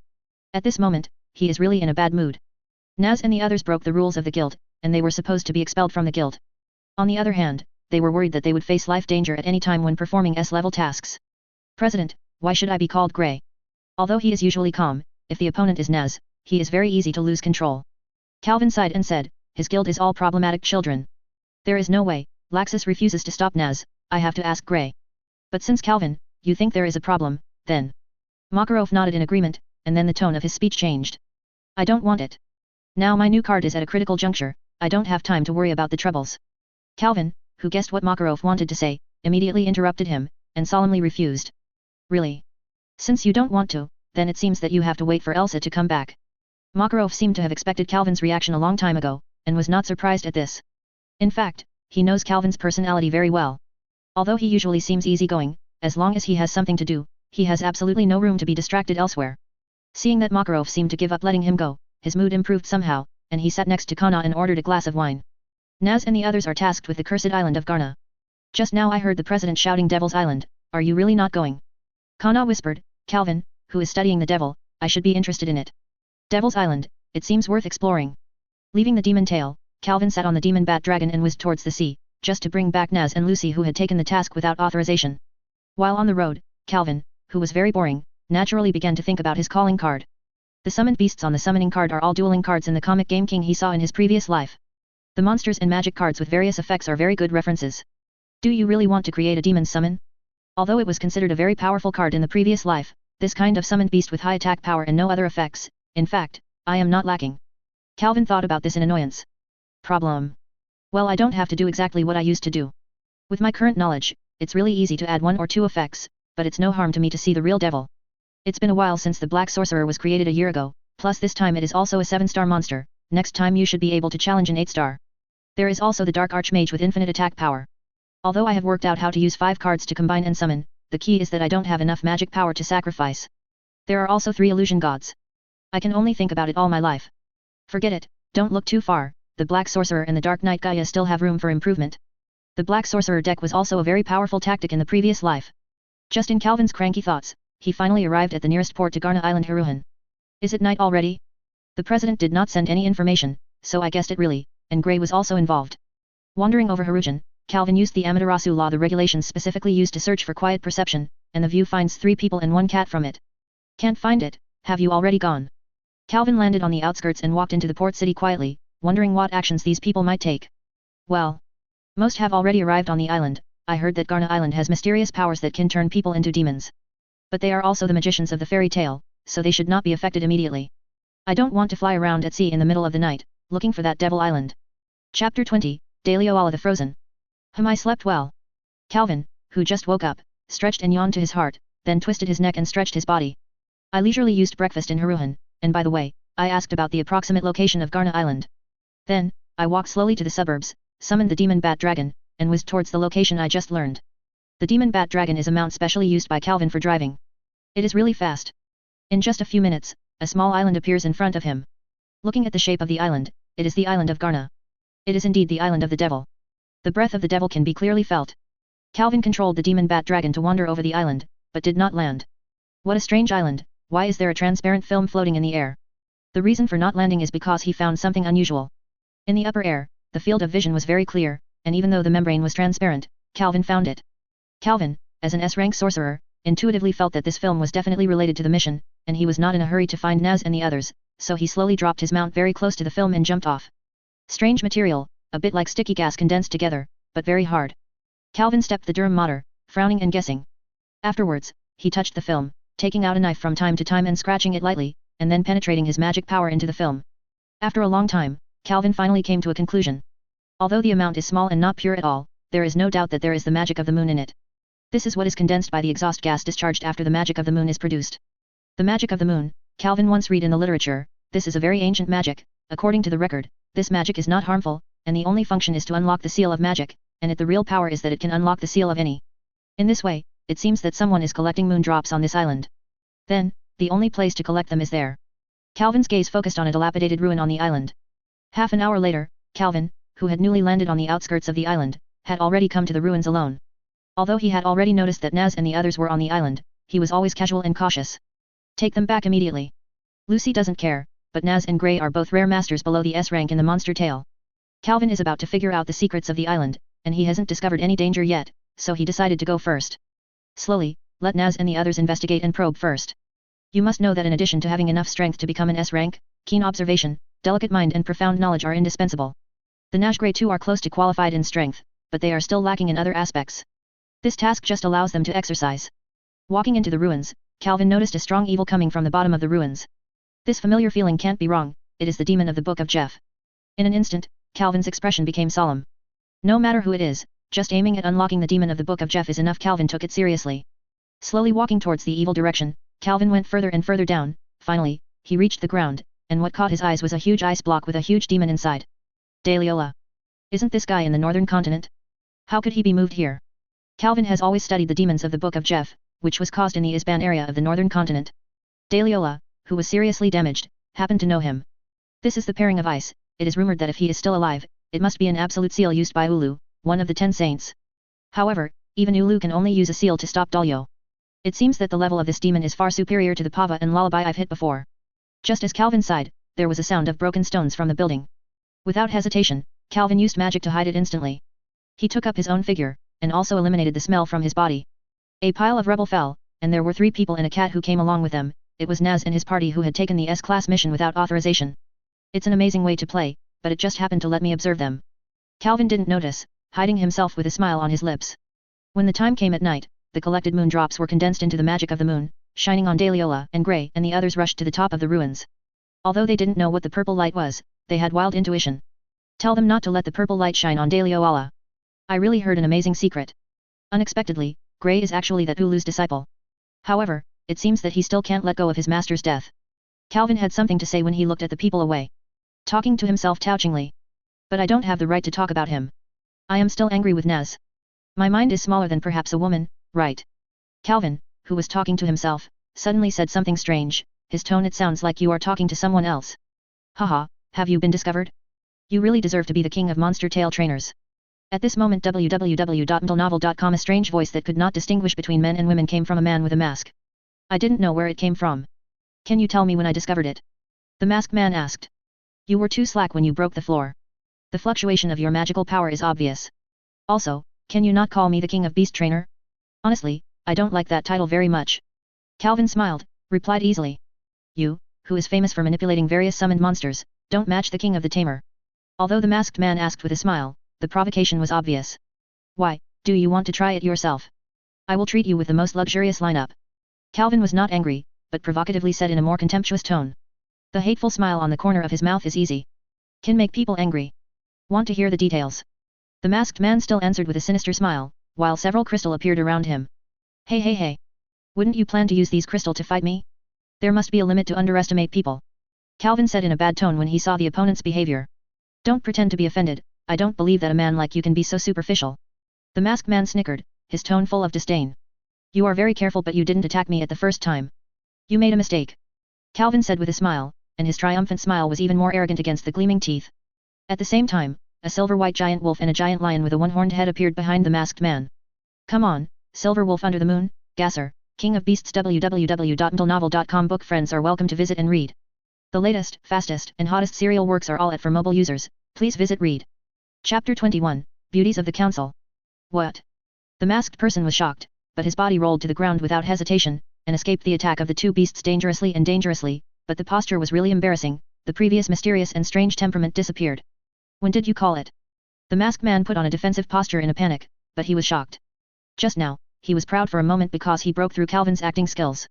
At this moment, he is really in a bad mood. Naz and the others broke the rules of the guild, and they were supposed to be expelled from the guild. On the other hand, they were worried that they would face life danger at any time when performing S-level tasks. President, why should I be called Gray? Although he is usually calm, if the opponent is Naz, he is very easy to lose control. Calvin sighed and said, his guild is all problematic children. There is no way, Laxus refuses to stop Naz, I have to ask Gray. But since Calvin, you think there is a problem, then. Makarov nodded in agreement, and then the tone of his speech changed. I don't want it. Now my new card is at a critical juncture, I don't have time to worry about the troubles. Calvin, who guessed what Makarov wanted to say, immediately interrupted him, and solemnly refused. Really? Since you don't want to, then it seems that you have to wait for Elsa to come back. Makarov seemed to have expected Calvin's reaction a long time ago, and was not surprised at this. In fact, he knows Calvin's personality very well. Although he usually seems easygoing, as long as he has something to do, he has absolutely no room to be distracted elsewhere. Seeing that Makarov seemed to give up letting him go, his mood improved somehow, and he sat next to Kana and ordered a glass of wine. Naz and the others are tasked with the cursed island of Garna. Just now I heard the president shouting Devil's Island, are you really not going? Kana whispered, Calvin, who is studying the devil, I should be interested in it. Devil's Island, it seems worth exploring. Leaving the demon tail, Calvin sat on the demon bat dragon and whizzed towards the sea, just to bring back Naz and Lucy, who had taken the task without authorization. While on the road, Calvin, who was very boring, naturally began to think about his calling card. The summoned beasts on the summoning card are all dueling cards in the comic game King he saw in his previous life. The monsters and magic cards with various effects are very good references. Do you really want to create a demon summon? Although it was considered a very powerful card in the previous life, this kind of summoned beast with high attack power and no other effects, in fact, I am not lacking. Calvin thought about this in annoyance. Problem. Well, I don't have to do exactly what I used to do. With my current knowledge, it's really easy to add 1 or 2 effects, but it's no harm to me to see the real devil. It's been a while since the Black Sorcerer was created a year ago, plus this time it is also a 7-star monster, next time you should be able to challenge an 8-star. There is also the Dark Archmage with infinite attack power. Although I have worked out how to use 5 cards to combine and summon, the key is that I don't have enough magic power to sacrifice. There are also 3 illusion gods. I can only think about it all my life. Forget it, don't look too far, the Black Sorcerer and the Dark Knight Gaia still have room for improvement. The Black Sorcerer deck was also a very powerful tactic in the previous life. Just in Calvin's cranky thoughts, he finally arrived at the nearest port to Garna Island Haruhan. Is it night already? The president did not send any information, so I guessed it really, and Gray was also involved. Wandering over Harujan, Calvin used the Amaterasu law, the regulations specifically used to search for quiet perception, and the view finds 3 people and 1 cat from it. Can't find it, have you already gone? Calvin landed on the outskirts and walked into the port city quietly, wondering what actions these people might take. Well, most have already arrived on the island. I heard that Garna Island has mysterious powers that can turn people into demons. But they are also the magicians of the fairy tale, so they should not be affected immediately. I don't want to fly around at sea in the middle of the night, looking for that devil island. Chapter 20, Dalioala the Frozen. I slept well. Calvin, who just woke up, stretched and yawned to his heart, then twisted his neck and stretched his body. I leisurely used breakfast in Haruhan, and by the way, I asked about the approximate location of Garna Island. Then, I walked slowly to the suburbs, summoned the demon bat dragon, and whizzed towards the location I just learned. The demon bat dragon is a mount specially used by Calvin for driving. It is really fast. In just a few minutes, a small island appears in front of him. Looking at the shape of the island, it is the island of Garna. It is indeed the island of the devil. The breath of the devil can be clearly felt. Calvin controlled the demon bat dragon to wander over the island, but did not land. What a strange island, why is there a transparent film floating in the air? The reason for not landing is because he found something unusual. In the upper air, the field of vision was very clear, and even though the membrane was transparent, Calvin found it. Calvin, as an S-rank sorcerer, intuitively felt that this film was definitely related to the mission, and he was not in a hurry to find Naz and the others, so he slowly dropped his mount very close to the film and jumped off. Strange material, a bit like sticky gas condensed together, but very hard. Calvin stepped the Durham Mater, frowning and guessing. Afterwards, he touched the film, taking out a knife from time to time and scratching it lightly, and then penetrating his magic power into the film. After a long time, Calvin finally came to a conclusion. Although the amount is small and not pure at all, there is no doubt that there is the magic of the moon in it. This is what is condensed by the exhaust gas discharged after the magic of the moon is produced. The magic of the moon, Calvin once read in the literature, this is a very ancient magic. According to the record, this magic is not harmful, and the only function is to unlock the seal of magic, and the real power is that it can unlock the seal of any. In this way, it seems that someone is collecting moon drops on this island. Then, the only place to collect them is there. Calvin's gaze focused on a dilapidated ruin on the island. Half an hour later, Calvin, who had newly landed on the outskirts of the island, had already come to the ruins alone. Although he had already noticed that Naz and the others were on the island, he was always casual and cautious. Take them back immediately. Lucy doesn't care, but Naz and Grey are both rare masters below the S rank in the monster tale. Calvin is about to figure out the secrets of the island, and he hasn't discovered any danger yet, so he decided to go first. Slowly, let Naz and the others investigate and probe first. You must know that in addition to having enough strength to become an S rank, keen observation, delicate mind and profound knowledge are indispensable. The Naz Grey too are close to qualified in strength, but they are still lacking in other aspects. This task just allows them to exercise. Walking into the ruins, Calvin noticed a strong evil coming from the bottom of the ruins. This familiar feeling can't be wrong, it is the demon of the Book of Jeff. In an instant, Calvin's expression became solemn. No matter who it is, just aiming at unlocking the demon of the Book of Jeff is enough. Calvin took it seriously. Slowly walking towards the evil direction, Calvin went further and further down. Finally, he reached the ground, and what caught his eyes was a huge ice block with a huge demon inside. Daliola. Isn't this guy in the northern continent? How could he be moved here? Calvin has always studied the demons of the Book of Jeff, which was caused in the Isban area of the northern continent. Daliola, who was seriously damaged, happened to know him. This is the pairing of ice. It is rumored that if he is still alive, it must be an absolute seal used by Ulu, one of the 10 saints. However, even Ulu can only use a seal to stop Dalio. It seems that the level of this demon is far superior to the Pava and Lullaby I've hit before. Just as Calvin sighed, there was a sound of broken stones from the building. Without hesitation, Calvin used magic to hide it instantly. He took up his own figure, and also eliminated the smell from his body. A pile of rubble fell, and there were 3 people and a cat who came along with them. It was Naz and his party who had taken the S-class mission without authorization. It's an amazing way to play, but it just happened to let me observe them. Calvin didn't notice, hiding himself with a smile on his lips. When the time came at night, the collected moon drops were condensed into the magic of the moon, shining on Daliola and Grey, and the others rushed to the top of the ruins. Although they didn't know what the purple light was, they had wild intuition. Tell them not to let the purple light shine on Daliola. I really heard an amazing secret. Unexpectedly, Grey is actually that Ulu's disciple. However, it seems that he still can't let go of his master's death. Calvin had something to say when he looked at the people away. Talking to himself touchingly. But I don't have the right to talk about him. I am still angry with Naz. My mind is smaller than perhaps a woman, right? Calvin, who was talking to himself, suddenly said something strange. His tone, it sounds like you are talking to someone else. Haha, have you been discovered? You really deserve to be the king of monster tale trainers. At this moment www.mdlnovel.com, a strange voice that could not distinguish between men and women came from a man with a mask. I didn't know where it came from. Can you tell me when I discovered it? The masked man asked. You were too slack when you broke the floor. The fluctuation of your magical power is obvious. Also, can you not call me the king of beast trainer? Honestly, I don't like that title very much. Calvin smiled, replied easily. You, who is famous for manipulating various summoned monsters, don't match the king of the tamer. Although the masked man asked with a smile, the provocation was obvious. Why, do you want to try it yourself? I will treat you with the most luxurious lineup. Calvin was not angry, but provocatively said in a more contemptuous tone. The hateful smile on the corner of his mouth is easy. Can make people angry. Want to hear the details? The masked man still answered with a sinister smile, while several crystal appeared around him. Hey. Wouldn't you plan to use these crystal to fight me? There must be a limit to underestimate people. Calvin said in a bad tone when he saw the opponent's behavior. Don't pretend to be offended, I don't believe that a man like you can be so superficial. The masked man snickered, his tone full of disdain. You are very careful, but you didn't attack me at the first time. You made a mistake. Calvin said with a smile, and his triumphant smile was even more arrogant against the gleaming teeth. At the same time, a silver-white giant wolf and a giant lion with a one-horned head appeared behind the masked man. Come on, Silver Wolf under the moon, Gasser, King of Beasts. www.mdlnovel.com book friends are welcome to visit and read. The latest, fastest, and hottest serial works are all at for mobile users. Please visit read. Chapter 21, beauties of the council. What? The masked person was shocked, but his body rolled to the ground without hesitation, and escaped the attack of the two beasts dangerously, but the posture was really embarrassing, the previous mysterious and strange temperament disappeared. When did you call it? The masked man put on a defensive posture in a panic, but he was shocked. Just now, he was proud for a moment because he broke through Calvin's acting skills.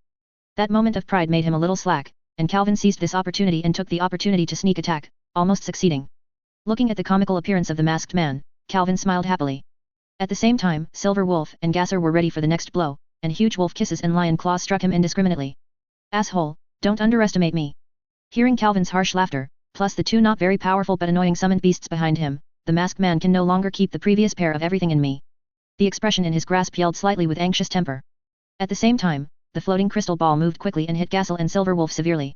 That moment of pride made him a little slack, and Calvin seized this opportunity and took the opportunity to sneak attack, almost succeeding. Looking at the comical appearance of the masked man, Calvin smiled happily. At the same time, Silver Wolf and Gasser were ready for the next blow, and huge wolf kisses and lion claws struck him indiscriminately. Asshole, don't underestimate me. Hearing Calvin's harsh laughter, plus the two not very powerful but annoying summoned beasts behind him, the masked man can no longer keep the previous pair of everything in me. The expression in his grasp yelled slightly with anxious temper. At the same time, the floating crystal ball moved quickly and hit Gassel and Silver Wolf severely.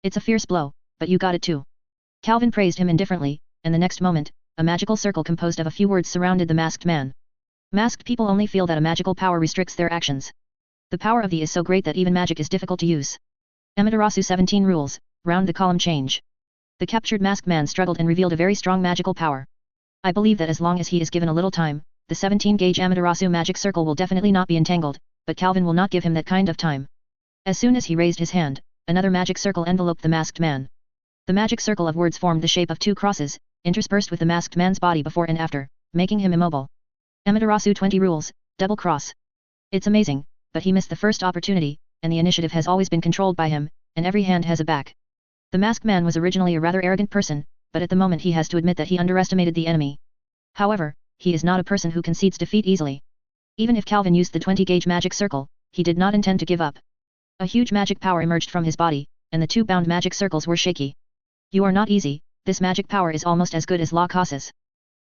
It's a fierce blow, but you got it too. Calvin praised him indifferently, and the next moment, a magical circle composed of a few words surrounded the masked man. Masked people only feel that a magical power restricts their actions. The power of the is so great that even magic is difficult to use. Amaterasu 17 rules, round the column change. The captured masked man struggled and revealed a very strong magical power. I believe that as long as he is given a little time, the 17-gauge Amaterasu magic circle will definitely not be entangled, but Calvin will not give him that kind of time. As soon as he raised his hand, another magic circle enveloped the masked man. The magic circle of words formed the shape of two crosses, interspersed with the masked man's body before and after, making him immobile. Amaterasu 20 rules, double cross. It's amazing, but he missed the first opportunity, and the initiative has always been controlled by him, and every hand has a back. The masked man was originally a rather arrogant person, but at the moment he has to admit that he underestimated the enemy. However, he is not a person who concedes defeat easily. Even if Calvin used the 20-gauge magic circle, he did not intend to give up. A huge magic power emerged from his body, and the two bound magic circles were shaky. You are not easy, this magic power is almost as good as La Casa's.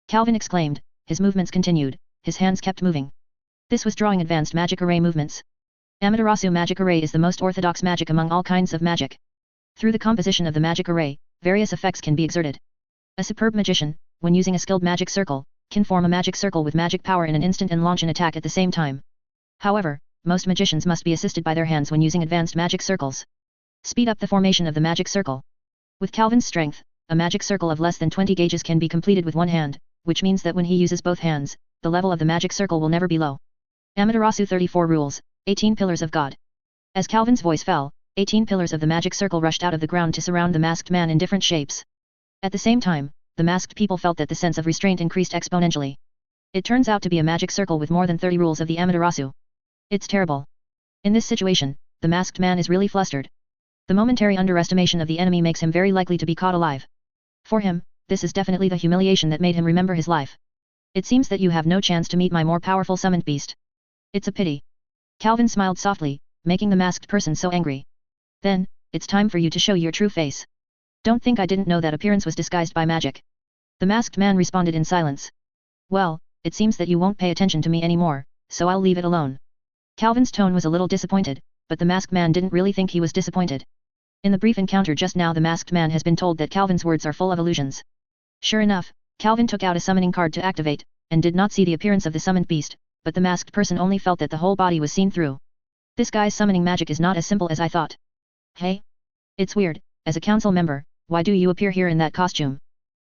Calvin exclaimed, his movements continued, his hands kept moving. This was drawing advanced magic array movements. Amaterasu magic array is the most orthodox magic among all kinds of magic. Through the composition of the magic array, various effects can be exerted. A superb magician, when using a skilled magic circle, can form a magic circle with magic power in an instant and launch an attack at the same time. However, most magicians must be assisted by their hands when using advanced magic circles. Speed up the formation of the magic circle. With Calvin's strength, a magic circle of less than 20 gauges can be completed with one hand, which means that when he uses both hands, the level of the magic circle will never be low. Amaterasu 34 rules, 18 pillars of God. As Calvin's voice fell, 18 pillars of the magic circle rushed out of the ground to surround the masked man in different shapes. At the same time, the masked people felt that the sense of restraint increased exponentially. It turns out to be a magic circle with more than 30 rules of the Amaterasu. It's terrible. In this situation, the masked man is really flustered. The momentary underestimation of the enemy makes him very likely to be caught alive. For him, this is definitely the humiliation that made him remember his life. It seems that you have no chance to meet my more powerful summoned beast. It's a pity. Calvin smiled softly, making the masked person so angry. Then, it's time for you to show your true face. Don't think I didn't know that appearance was disguised by magic. The masked man responded in silence. Well, it seems that you won't pay attention to me anymore, so I'll leave it alone. Calvin's tone was a little disappointed, but the masked man didn't really think he was disappointed. In the brief encounter just now, the masked man has been told that Calvin's words are full of illusions. Sure enough, Calvin took out a summoning card to activate, and did not see the appearance of the summoned beast, but the masked person only felt that the whole body was seen through. This guy's summoning magic is not as simple as I thought. Hey? It's weird, as a council member, why do you appear here in that costume?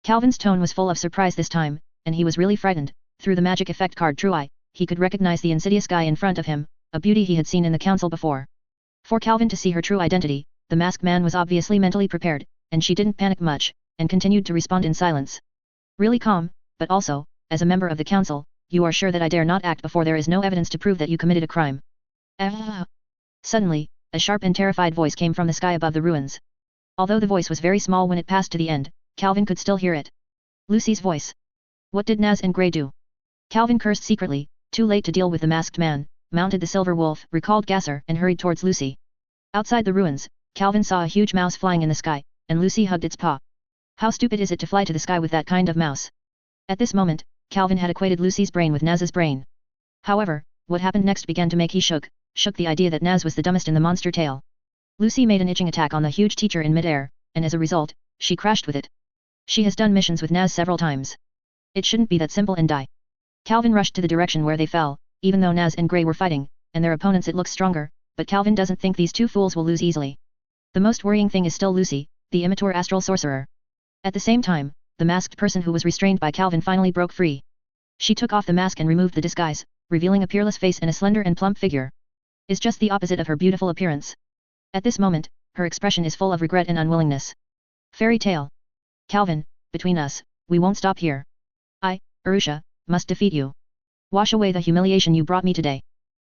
Calvin's tone was full of surprise this time, and he was really frightened. Through the magic effect card True Eye, he could recognize the insidious guy in front of him, a beauty he had seen in the council before. For Calvin to see her true identity, the masked man was obviously mentally prepared, and she didn't panic much, and continued to respond in silence. Really calm, but also, as a member of the council, you are sure that I dare not act before there is no evidence to prove that you committed a crime. Ah! Suddenly, a sharp and terrified voice came from the sky above the ruins. Although the voice was very small when it passed to the end, Calvin could still hear it. Lucy's voice. What did Naz and Grey do? Calvin cursed secretly, too late to deal with the masked man, mounted the silver wolf, recalled Gasser, and hurried towards Lucy. Outside the ruins, Calvin saw a huge mouse flying in the sky, and Lucy hugged its paw. How stupid is it to fly to the sky with that kind of mouse? At this moment, Calvin had equated Lucy's brain with Naz's brain. However, what happened next began to make he shook the idea that Naz was the dumbest in the monster tale. Lucy made an itching attack on the huge teacher in midair, and as a result, she crashed with it. She has done missions with Naz several times. It shouldn't be that simple and die. Calvin rushed to the direction where they fell, even though Naz and Grey were fighting, and their opponents it looks stronger, but Calvin doesn't think these two fools will lose easily. The most worrying thing is still Lucy, the immature astral sorcerer. At the same time, the masked person who was restrained by Calvin finally broke free. She took off the mask and removed the disguise, revealing a peerless face and a slender and plump figure. Is just the opposite of her beautiful appearance. At this moment, her expression is full of regret and unwillingness. Fairy tale. Calvin, between us, we won't stop here. I, Arusha, must defeat you. Wash away the humiliation you brought me today.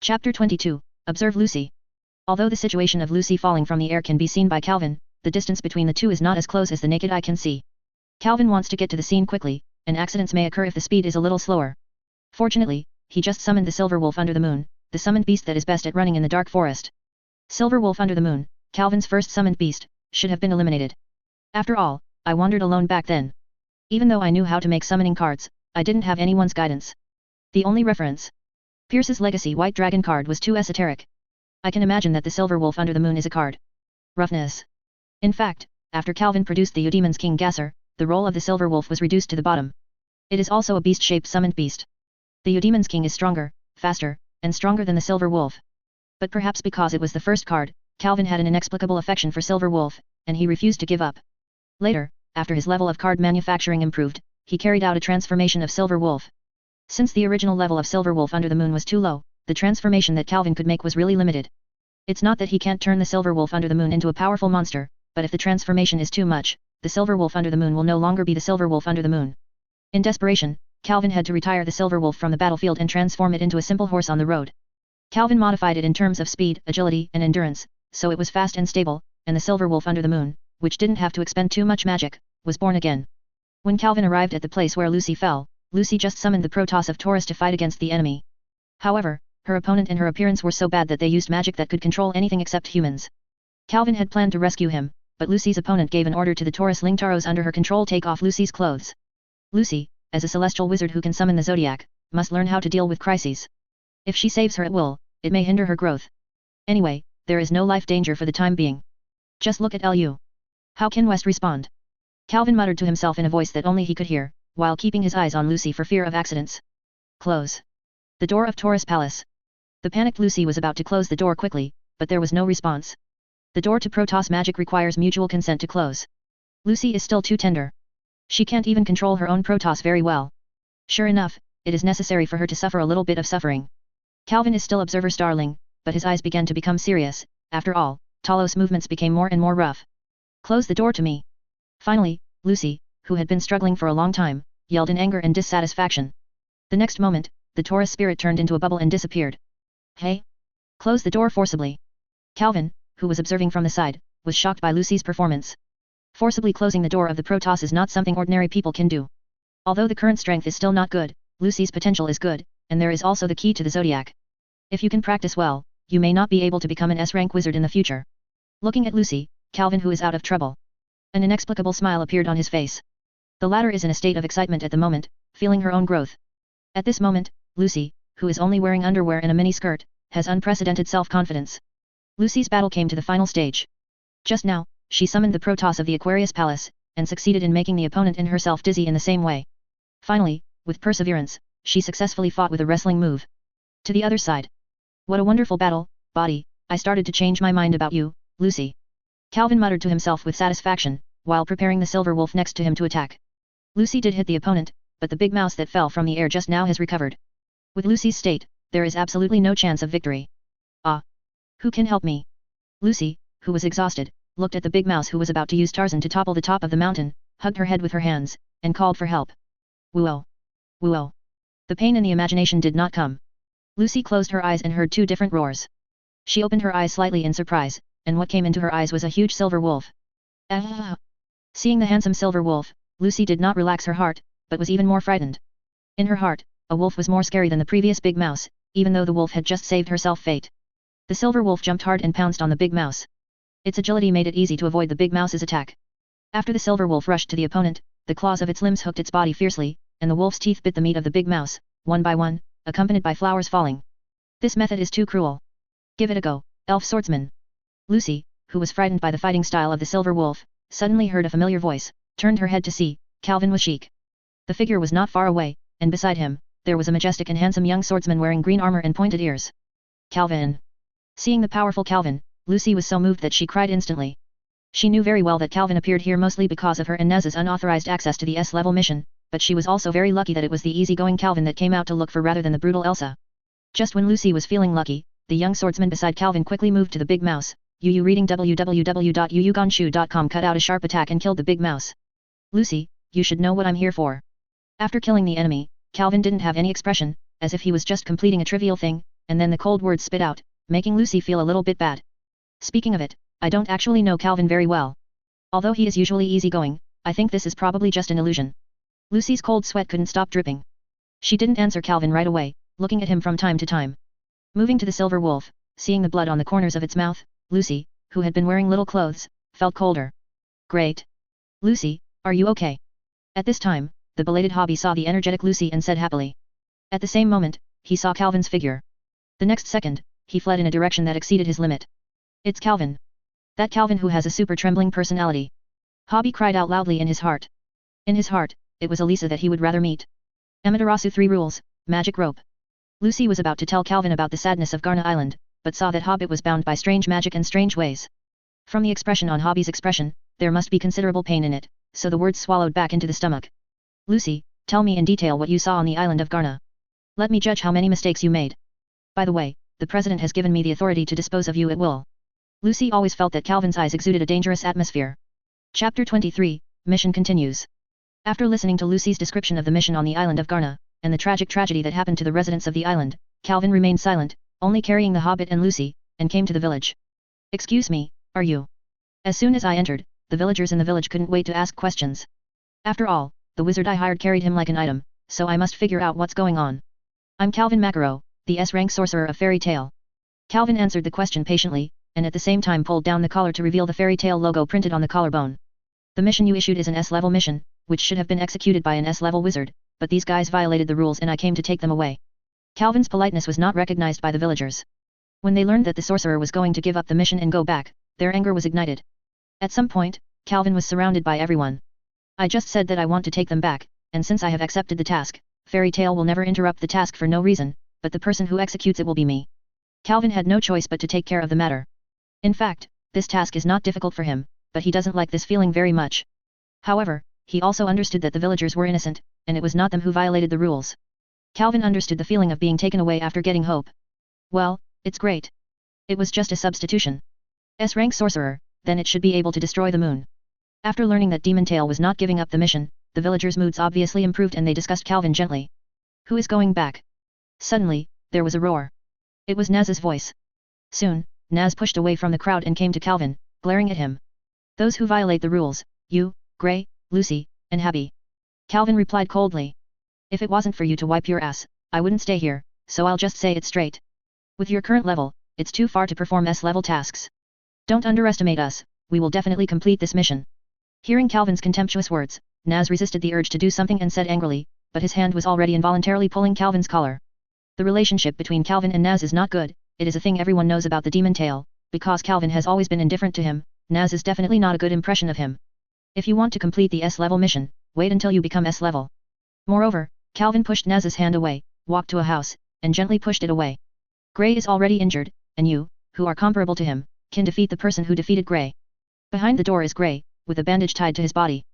Chapter 22, Observe Lucy. Although the situation of Lucy falling from the air can be seen by Calvin, the distance between the two is not as close as the naked eye can see. Calvin wants to get to the scene quickly, and accidents may occur if the speed is a little slower. Fortunately, he just summoned the Silver Wolf under the moon, the summoned beast that is best at running in the dark forest. Silver Wolf under the moon, Calvin's first summoned beast, should have been eliminated. After all, I wandered alone back then. Even though I knew how to make summoning cards, I didn't have anyone's guidance. The only reference. Pierce's Legacy White Dragon card was too esoteric. I can imagine that the Silver Wolf under the moon is a card. Roughness. In fact, after Calvin produced the Eudemon's King Gasser, the role of the Silver Wolf was reduced to the bottom. It is also a beast-shaped summoned beast. The Eudemon's King is stronger, faster, and stronger than the Silver Wolf. But perhaps because it was the first card, Calvin had an inexplicable affection for Silver Wolf, and he refused to give up. Later, after his level of card manufacturing improved, he carried out a transformation of Silver Wolf. Since the original level of Silver Wolf under the moon was too low, the transformation that Calvin could make was really limited. It's not that he can't turn the Silver Wolf under the moon into a powerful monster, but if the transformation is too much, the Silver Wolf under the moon will no longer be the Silver Wolf under the moon. In desperation, Calvin had to retire the Silver Wolf from the battlefield and transform it into a simple horse on the road. Calvin modified it in terms of speed, agility, and endurance, so it was fast and stable, and the Silver Wolf under the moon, which didn't have to expend too much magic, was born again. When Calvin arrived at the place where Lucy fell, Lucy just summoned the protoss of Taurus to fight against the enemy. However, her opponent and her appearance were so bad that they used magic that could control anything except humans. Calvin had planned to rescue him, but Lucy's opponent gave an order to the Taurus Lingtaros under her control take off Lucy's clothes. Lucy, as a celestial wizard who can summon the zodiac, must learn how to deal with crises. If she saves her at will, it may hinder her growth. Anyway, there is no life danger for the time being. Just look at Lu. How can West respond? Calvin muttered to himself in a voice that only he could hear, while keeping his eyes on Lucy for fear of accidents. Close. The door of Taurus Palace. The panicked Lucy was about to close the door quickly, but there was no response. The door to protoss magic requires mutual consent to close. Lucy is still too tender. She can't even control her own protoss very well. Sure enough, it is necessary for her to suffer a little bit of suffering. Calvin is still observer starling, but his eyes began to become serious. After all, Talos' movements became more and more rough. Close the door to me. Finally, Lucy, who had been struggling for a long time, yelled in anger and dissatisfaction. The next moment, the Taurus spirit turned into a bubble and disappeared. Hey! Close the door forcibly. Calvin, who was observing from the side, was shocked by Lucy's performance. Forcibly closing the door of the protoss is not something ordinary people can do. Although the current strength is still not good, Lucy's potential is good, and there is also the key to the zodiac. If you can practice well, you may not be able to become an S-rank wizard in the future. Looking at Lucy, Calvin who is out of trouble. An inexplicable smile appeared on his face. The latter is in a state of excitement at the moment, feeling her own growth. At this moment, Lucy, who is only wearing underwear and a mini skirt, has unprecedented self-confidence. Lucy's battle came to the final stage. Just now, she summoned the protoss of the Aquarius Palace, and succeeded in making the opponent and herself dizzy in the same way. Finally, with perseverance, she successfully fought with a wrestling move. To the other side. What a wonderful battle, body, I started to change my mind about you, Lucy. Calvin muttered to himself with satisfaction, while preparing the Silver Wolf next to him to attack. Lucy did hit the opponent, but the big mouse that fell from the air just now has recovered. With Lucy's state, there is absolutely no chance of victory. Ah! Who can help me? Lucy, who was exhausted, looked at the big mouse who was about to use Tarzan to topple the top of the mountain, hugged her head with her hands, and called for help. Woo-oh! Woo-oh! The pain in the imagination did not come. Lucy closed her eyes and heard two different roars. She opened her eyes slightly in surprise, and what came into her eyes was a huge silver wolf. Ah! Seeing the handsome silver wolf, Lucy did not relax her heart, but was even more frightened. In her heart, a wolf was more scary than the previous big mouse, even though the wolf had just saved herself fate. The silver wolf jumped hard and pounced on the big mouse. Its agility made it easy to avoid the big mouse's attack. After the silver wolf rushed to the opponent, the claws of its limbs hooked its body fiercely, and the wolf's teeth bit the meat of the big mouse, one by one, accompanied by flowers falling. This method is too cruel. Give it a go, elf swordsman. Lucy, who was frightened by the fighting style of the silver wolf, suddenly heard a familiar voice, turned her head to see. Calvin was chic. The figure was not far away, and beside him, there was a majestic and handsome young swordsman wearing green armor and pointed ears. Calvin. Seeing the powerful Calvin, Lucy was so moved that she cried instantly. She knew very well that Calvin appeared here mostly because of her and Nez's unauthorized access to the S-level mission, but she was also very lucky that it was the easygoing Calvin that came out to look for rather than the brutal Elsa. Just when Lucy was feeling lucky, the young swordsman beside Calvin quickly moved to the big mouse. Yu reading www.yuyugonshu.com cut out a sharp attack and killed the big mouse. Lucy, you should know what I'm here for. After killing the enemy, Calvin didn't have any expression, as if he was just completing a trivial thing, and then the cold words spit out, making Lucy feel a little bit bad. Speaking of it, I don't actually know Calvin very well. Although he is usually easygoing, I think this is probably just an illusion. Lucy's cold sweat couldn't stop dripping. She didn't answer Calvin right away, looking at him from time to time. Moving to the silver wolf, seeing the blood on the corners of its mouth, Lucy, who had been wearing little clothes, felt colder. Great. Lucy, are you okay? At this time, the belated hobby saw the energetic Lucy and said happily. At the same moment, he saw Calvin's figure. The next second, he fled in a direction that exceeded his limit. It's Calvin. That Calvin who has a super trembling personality. Hobby cried out loudly in his heart. In his heart, it was Elisa that he would rather meet. Amaterasu 3 rules, magic rope. Lucy was about to tell Calvin about the sadness of Garna Island, but saw that Hobbit was bound by strange magic and strange ways. From the expression on Hobby's expression, there must be considerable pain in it, so the words swallowed back into the stomach. Lucy, tell me in detail what you saw on the island of Garna. Let me judge how many mistakes you made. By the way, the President has given me the authority to dispose of you at will. Lucy always felt that Calvin's eyes exuded a dangerous atmosphere. Chapter 23, Mission continues. After listening to Lucy's description of the mission on the island of Garna, and the tragic tragedy that happened to the residents of the island, Calvin remained silent, only carrying the Hobbit and Lucy, and came to the village. Excuse me, are you? As soon as I entered, the villagers in the village couldn't wait to ask questions. After all, the wizard I hired carried him like an item, so I must figure out what's going on. I'm Calvin Macaro, the S-rank sorcerer of Fairy Tale. Calvin answered the question patiently, and at the same time pulled down the collar to reveal the Fairy Tale logo printed on the collarbone. The mission you issued is an S-level mission, which should have been executed by an S-level wizard, but these guys violated the rules and I came to take them away. Calvin's politeness was not recognized by the villagers. When they learned that the sorcerer was going to give up the mission and go back, their anger was ignited. At some point, Calvin was surrounded by everyone. I just said that I want to take them back, and since I have accepted the task, Fairy Tale will never interrupt the task for no reason, but the person who executes it will be me. Calvin had no choice but to take care of the matter. In fact, this task is not difficult for him, but he doesn't like this feeling very much. However, he also understood that the villagers were innocent, and it was not them who violated the rules. Calvin understood the feeling of being taken away after getting hope. Well, it's great. It was just a substitution. S-rank sorcerer, then it should be able to destroy the moon. After learning that Demon Tail was not giving up the mission, the villagers' moods obviously improved and they discussed Calvin gently. Who is going back? Suddenly, there was a roar. It was Naz's voice. Soon, Naz pushed away from the crowd and came to Calvin, glaring at him. Those who violate the rules, you, Grey, Lucy, and Habby. Calvin replied coldly. If it wasn't for you to wipe your ass, I wouldn't stay here, so I'll just say it straight. With your current level, it's too far to perform S-level tasks. Don't underestimate us, we will definitely complete this mission. Hearing Calvin's contemptuous words, Naz resisted the urge to do something and said angrily, but his hand was already involuntarily pulling Calvin's collar. The relationship between Calvin and Naz is not good, it is a thing everyone knows about the Demon Tail, because Calvin has always been indifferent to him, Naz is definitely not a good impression of him. If you want to complete the S-level mission, wait until you become S-level. Moreover, Calvin pushed Naz's hand away, walked to a house, and gently pushed it away. Grey is already injured, and you, who are comparable to him, can defeat the person who defeated Grey. Behind the door is Grey, with a bandage tied to his body.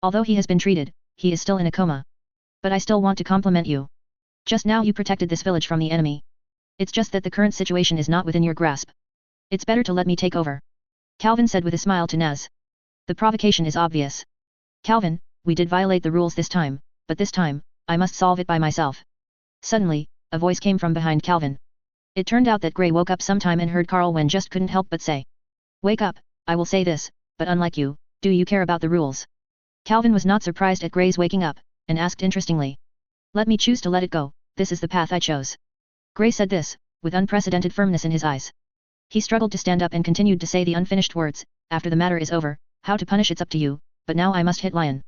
Although he has been treated, he is still in a coma. But I still want to compliment you. Just now you protected this village from the enemy. It's just that the current situation is not within your grasp. It's better to let me take over. Calvin said with a smile to Naz. The provocation is obvious. Calvin, we did violate the rules this time, but this time, I must solve it by myself. Suddenly, a voice came from behind Calvin. It turned out that Grey woke up sometime and heard Carl when just couldn't help but say. Wake up, I will say this, but unlike you, do you care about the rules? Calvin was not surprised at Grey's waking up, and asked interestingly. Let me choose to let it go, this is the path I chose. Grey said this, with unprecedented firmness in his eyes. He struggled to stand up and continued to say the unfinished words, after the matter is over, how to punish it's up to you, but now I must hit Lion.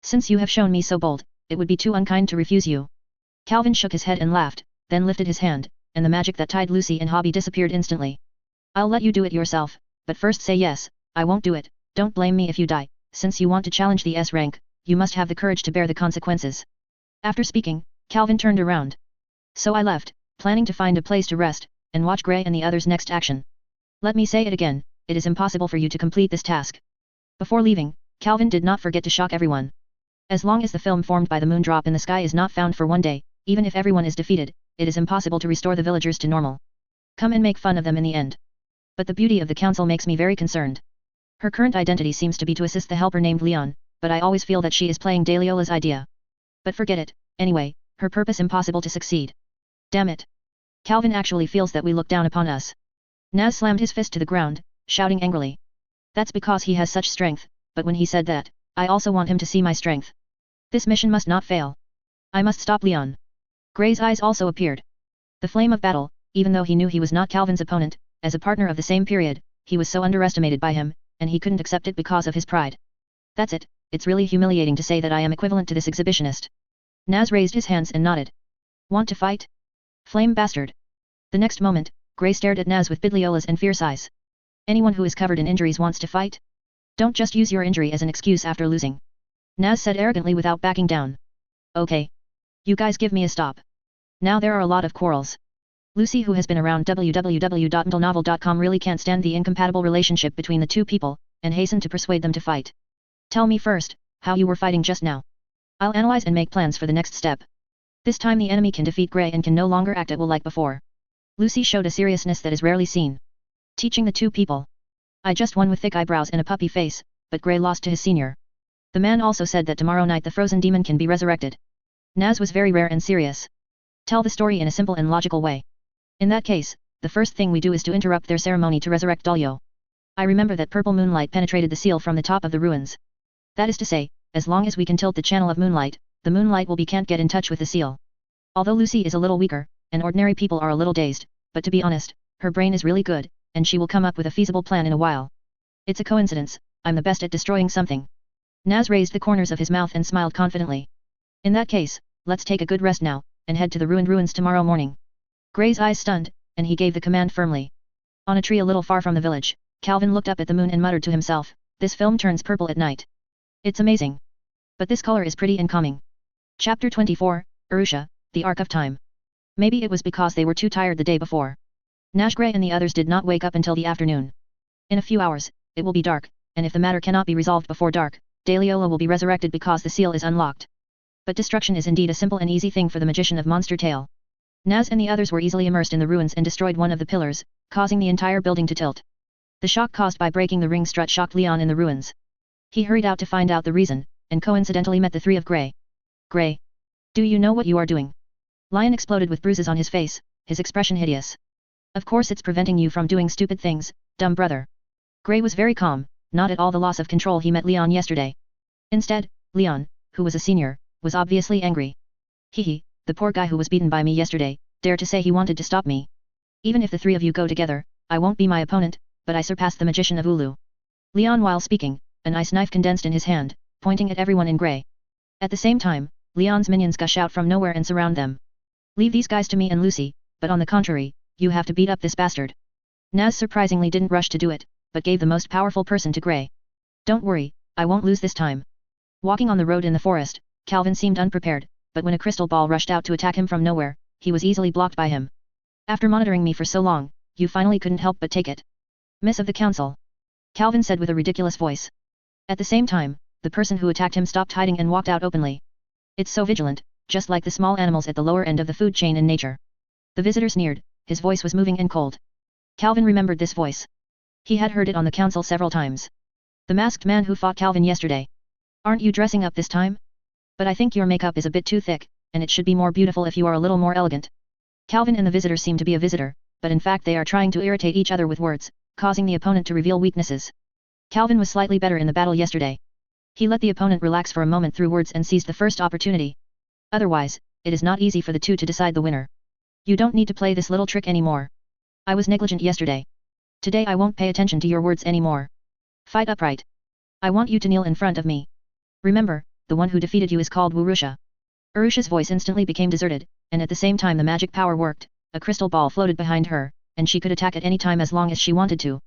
Since you have shown me so bold, it would be too unkind to refuse you. Calvin shook his head and laughed, then lifted his hand, and the magic that tied Lucy and Hobby disappeared instantly. I'll let you do it yourself, but first say yes, I won't do it, don't blame me if you die, since you want to challenge the S rank, you must have the courage to bear the consequences. After speaking, Calvin turned around. So I left, planning to find a place to rest, and watch Grey and the others' next action. Let me say it again, it is impossible for you to complete this task. Before leaving, Calvin did not forget to shock everyone. As long as the film formed by the moon drop in the sky is not found for one day, even if everyone is defeated, it is impossible to restore the villagers to normal. Come and make fun of them in the end. But the beauty of the council makes me very concerned. Her current identity seems to be to assist the helper named Leon, but I always feel that she is playing Daliola's idea. But forget it, anyway, her purpose impossible to succeed. Damn it. Calvin actually feels that we look down upon us. Naz slammed his fist to the ground, shouting angrily. That's because he has such strength, but when he said that, I also want him to see my strength. This mission must not fail. I must stop Leon. Gray's eyes also appeared. The flame of battle, even though he knew he was not Calvin's opponent, as a partner of the same period, he was so underestimated by him, and he couldn't accept it because of his pride. That's it, it's really humiliating to say that I am equivalent to this exhibitionist. Naz raised his hands and nodded. Want to fight? Flame bastard. The next moment, Gray stared at Naz with Bidliola's and fierce eyes. Anyone who is covered in injuries wants to fight? Don't just use your injury as an excuse after losing. Naz said arrogantly without backing down. Okay. You guys give me a stop. Now there are a lot of quarrels. Lucy, who has been around www.novel.com, really can't stand the incompatible relationship between the two people, and hastened to persuade them to fight. Tell me first, how you were fighting just now. I'll analyze and make plans for the next step. This time the enemy can defeat Gray and can no longer act at will like before. Lucy showed a seriousness that is rarely seen. Teaching the two people. I just won with thick eyebrows and a puppy face, but Gray lost to his senior. The man also said that tomorrow night the frozen demon can be resurrected. Naz was very rare and serious. Tell the story in a simple and logical way. In that case, the first thing we do is to interrupt their ceremony to resurrect Dalio. I remember that purple moonlight penetrated the seal from the top of the ruins. That is to say, as long as we can tilt the channel of moonlight, the moonlight will be can't get in touch with the seal. Although Lucy is a little weaker, and ordinary people are a little dazed, but to be honest, her brain is really good, and she will come up with a feasible plan in a while. It's a coincidence, I'm the best at destroying something. Naz raised the corners of his mouth and smiled confidently. In that case, let's take a good rest now, and head to the ruined ruins tomorrow morning. Gray's eyes stunned, and he gave the command firmly. On a tree a little far from the village, Calvin looked up at the moon and muttered to himself, this film turns purple at night. It's amazing. But this color is pretty and calming. Chapter 24, Arusha, the Arc of Time. Maybe it was because they were too tired the day before. Nash, Gray and the others did not wake up until the afternoon. In a few hours, it will be dark, and if the matter cannot be resolved before dark, Daliola will be resurrected because the seal is unlocked. But destruction is indeed a simple and easy thing for the magician of Monster Tale. Naz and the others were easily immersed in the ruins and destroyed one of the pillars, causing the entire building to tilt. The shock caused by breaking the ring strut shocked Leon in the ruins. He hurried out to find out the reason, and coincidentally met the three of Gray. Gray. Do you know what you are doing? Lion exploded with bruises on his face, his expression hideous. Of course it's preventing you from doing stupid things, dumb brother. Gray was very calm, not at all the loss of control he met Leon yesterday. Instead, Leon, who was a senior, was obviously angry. Hehe, the poor guy who was beaten by me yesterday, dare to say he wanted to stop me. Even if the three of you go together, I won't be my opponent, but I surpass the magician of Ulu. Leon, while speaking, an ice knife condensed in his hand, pointing at everyone in Gray. At the same time, Leon's minions gush out from nowhere and surround them. Leave these guys to me and Lucy, but on the contrary, you have to beat up this bastard. Naz surprisingly didn't rush to do it, but gave the most powerful person to Gray. Don't worry, I won't lose this time. Walking on the road in the forest, Calvin seemed unprepared, but when a crystal ball rushed out to attack him from nowhere, he was easily blocked by him. After monitoring me for so long, you finally couldn't help but take it. Miss of the Council. Calvin said with a ridiculous voice. At the same time, the person who attacked him stopped hiding and walked out openly. It's so vigilant, just like the small animals at the lower end of the food chain in nature. The visitor sneered, his voice was moving and cold. Calvin remembered this voice. He had heard it on the council several times. The masked man who fought Calvin yesterday. Aren't you dressing up this time? But I think your makeup is a bit too thick, and it should be more beautiful if you are a little more elegant. Calvin and the visitor seem to be a visitor, but in fact they are trying to irritate each other with words, causing the opponent to reveal weaknesses. Calvin was slightly better in the battle yesterday. He let the opponent relax for a moment through words and seized the first opportunity. Otherwise, it is not easy for the two to decide the winner. You don't need to play this little trick anymore. I was negligent yesterday. Today I won't pay attention to your words anymore. Fight upright. I want you to kneel in front of me. Remember, the one who defeated you is called Wurusha. Urusha's voice instantly became deserted, and at the same time the magic power worked, a crystal ball floated behind her, and she could attack at any time as long as she wanted to.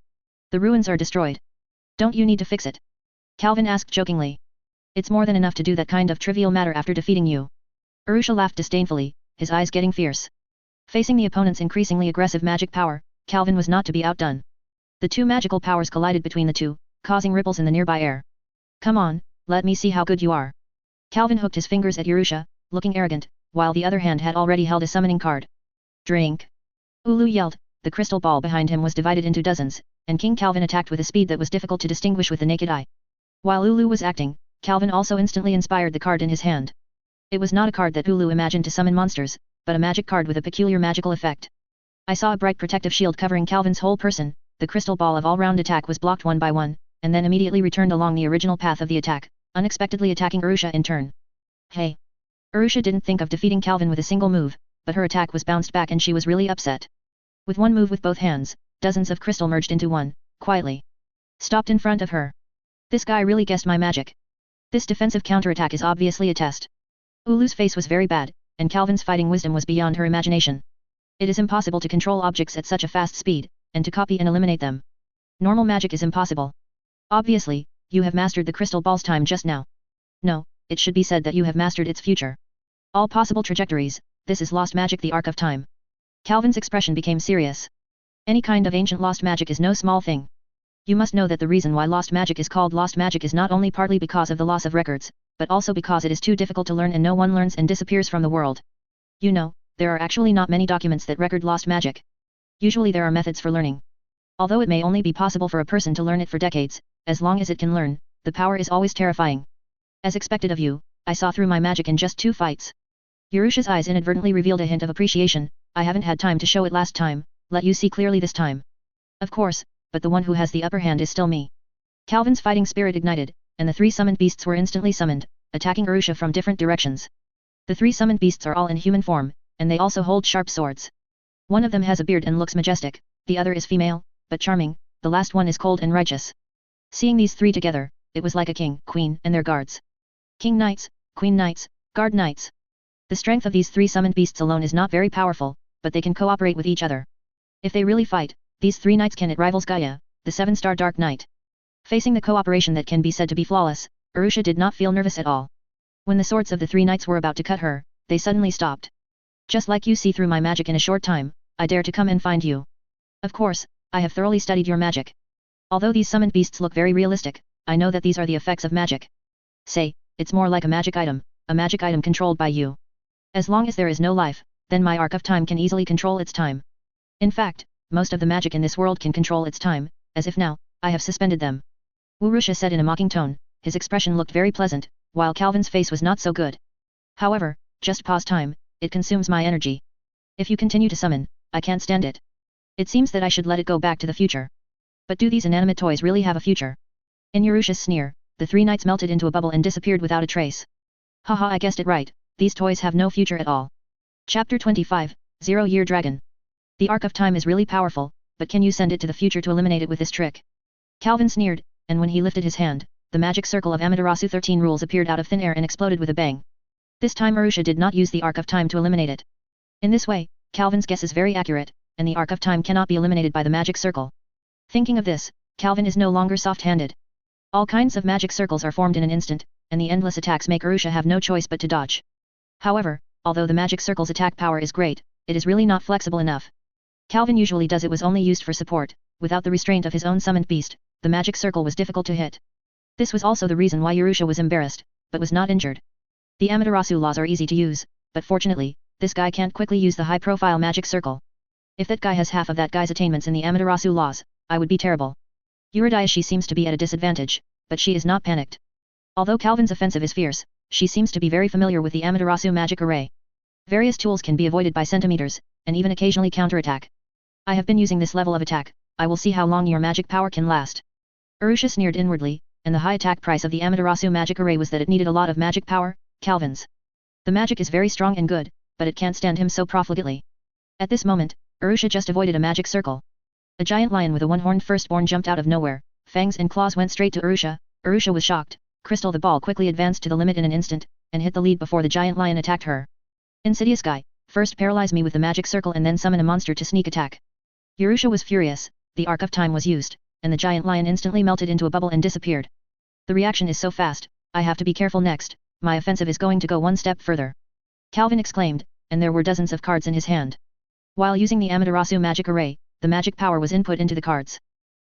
The ruins are destroyed. Don't you need to fix it? Calvin asked jokingly. It's more than enough to do that kind of trivial matter after defeating you. Urusha laughed disdainfully, his eyes getting fierce. Facing the opponent's increasingly aggressive magic power, Calvin was not to be outdone. The two magical powers collided between the two, causing ripples in the nearby air. Come on, let me see how good you are. Calvin hooked his fingers at Urusha, looking arrogant, while the other hand had already held a summoning card. Drink! Ulu yelled, the crystal ball behind him was divided into dozens, and King Calvin attacked with a speed that was difficult to distinguish with the naked eye. While Ulu was acting, Calvin also instantly inspired the card in his hand. It was not a card that Ulu imagined to summon monsters, but a magic card with a peculiar magical effect. I saw a bright protective shield covering Calvin's whole person, the crystal ball of all-round attack was blocked one by one, and then immediately returned along the original path of the attack, unexpectedly attacking Urusha in turn. Hey! Urusha didn't think of defeating Calvin with a single move, but her attack was bounced back and she was really upset. With one move with both hands, dozens of crystal merged into one, quietly stopped in front of her. This guy really guessed my magic. This defensive counterattack is obviously a test. Ulu's face was very bad, and Calvin's fighting wisdom was beyond her imagination. It is impossible to control objects at such a fast speed, and to copy and eliminate them. Normal magic is impossible. Obviously, you have mastered the crystal ball's time just now. No, it should be said that you have mastered its future. All possible trajectories, this is lost magic, the arc of time. Calvin's expression became serious. Any kind of ancient lost magic is no small thing. You must know that the reason why lost magic is called lost magic is not only partly because of the loss of records, but also because it is too difficult to learn and no one learns and disappears from the world. You know, there are actually not many documents that record lost magic. Usually there are methods for learning. Although it may only be possible for a person to learn it for decades, as long as it can learn, the power is always terrifying. As expected of you, I saw through my magic in just 2 fights. Urusha's eyes inadvertently revealed a hint of appreciation. I haven't had time to show it last time, let you see clearly this time. Of course, but the one who has the upper hand is still me. Calvin's fighting spirit ignited, and the 3 summoned beasts were instantly summoned, attacking Urusha from different directions. The 3 summoned beasts are all in human form, and they also hold sharp swords. One of them has a beard and looks majestic, the other is female, but charming, the last one is cold and righteous. Seeing these 3 together, it was like a king, queen, and their guards. King knights, queen knights, guard knights. The strength of these 3 summoned beasts alone is not very powerful, but they can cooperate with each other. If they really fight, these 3 knights can it rivals Gaia, the 7-star Dark Knight. Facing the cooperation that can be said to be flawless, Urusha did not feel nervous at all. When the swords of the 3 knights were about to cut her, they suddenly stopped. Just like you see through my magic in a short time, I dare to come and find you. Of course, I have thoroughly studied your magic. Although these summoned beasts look very realistic, I know that these are the effects of magic. Say, it's more like a magic item controlled by you. As long as there is no life, then my arc of time can easily control its time. In fact, most of the magic in this world can control its time, as if now, I have suspended them. Urusha said in a mocking tone, his expression looked very pleasant, while Calvin's face was not so good. However, just pause time, it consumes my energy. If you continue to summon, I can't stand it. It seems that I should let it go back to the future. But do these inanimate toys really have a future? In Urusha's sneer, the 3 knights melted into a bubble and disappeared without a trace. Haha, I guessed it right, these toys have no future at all. Chapter 25, Zero-Year Dragon. The arc of time is really powerful, but can you send it to the future to eliminate it with this trick? Calvin sneered, and when he lifted his hand, the magic circle of Amaterasu 13 rules appeared out of thin air and exploded with a bang. This time Urusha did not use the arc of time to eliminate it. In this way, Calvin's guess is very accurate, and the arc of time cannot be eliminated by the magic circle. Thinking of this, Calvin is no longer soft-handed. All kinds of magic circles are formed in an instant, and the endless attacks make Urusha have no choice but to dodge. However, although the magic circle's attack power is great, it is really not flexible enough. Calvin usually does it was only used for support, without the restraint of his own summoned beast, the magic circle was difficult to hit. This was also the reason why Urusha was embarrassed, but was not injured. The Amaterasu laws are easy to use, but fortunately, this guy can't quickly use the high-profile magic circle. If that guy has half of that guy's attainments in the Amaterasu laws, I would be terrible. Eurydice seems to be at a disadvantage, but she is not panicked. Although Calvin's offensive is fierce, she seems to be very familiar with the Amaterasu magic array. Various tools can be avoided by centimeters, and even occasionally counterattack. I have been using this level of attack, I will see how long your magic power can last. Urusha sneered inwardly, and the high attack price of the Amaterasu magic array was that it needed a lot of magic power, Calvin's. The magic is very strong and good, but it can't stand him so profligately. At this moment, Urusha just avoided a magic circle. A giant lion with a one-horned firstborn jumped out of nowhere, fangs and claws went straight to Urusha. Urusha was shocked. Crystal the ball quickly advanced to the limit in an instant, and hit the lead before the giant lion attacked her. Insidious guy, first paralyze me with the magic circle and then summon a monster to sneak attack. Urusha was furious, the arc of time was used, and the giant lion instantly melted into a bubble and disappeared. The reaction is so fast, I have to be careful next, my offensive is going to go one step further. Calvin exclaimed, and there were dozens of cards in his hand. While using the Amaterasu magic array, the magic power was input into the cards.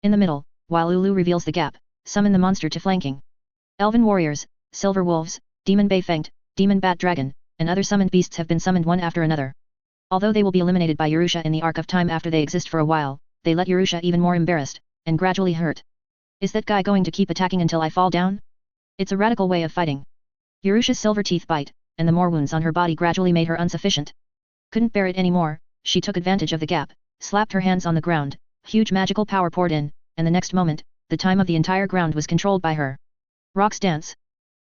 In the middle, while Ulu reveals the gap, summon the monster to flanking. Elven warriors, silver wolves, Demon Bay Fenged, Demon Bat Dragon, and other summoned beasts have been summoned one after another. Although they will be eliminated by Urusha in the arc of time after they exist for a while, they let Urusha even more embarrassed, and gradually hurt. Is that guy going to keep attacking until I fall down? It's a radical way of fighting. Urusha's silver teeth bite, and the more wounds on her body gradually made her insufficient. Couldn't bear it anymore, she took advantage of the gap, slapped her hands on the ground, huge magical power poured in, and the next moment, the time of the entire ground was controlled by her. Rocks dance.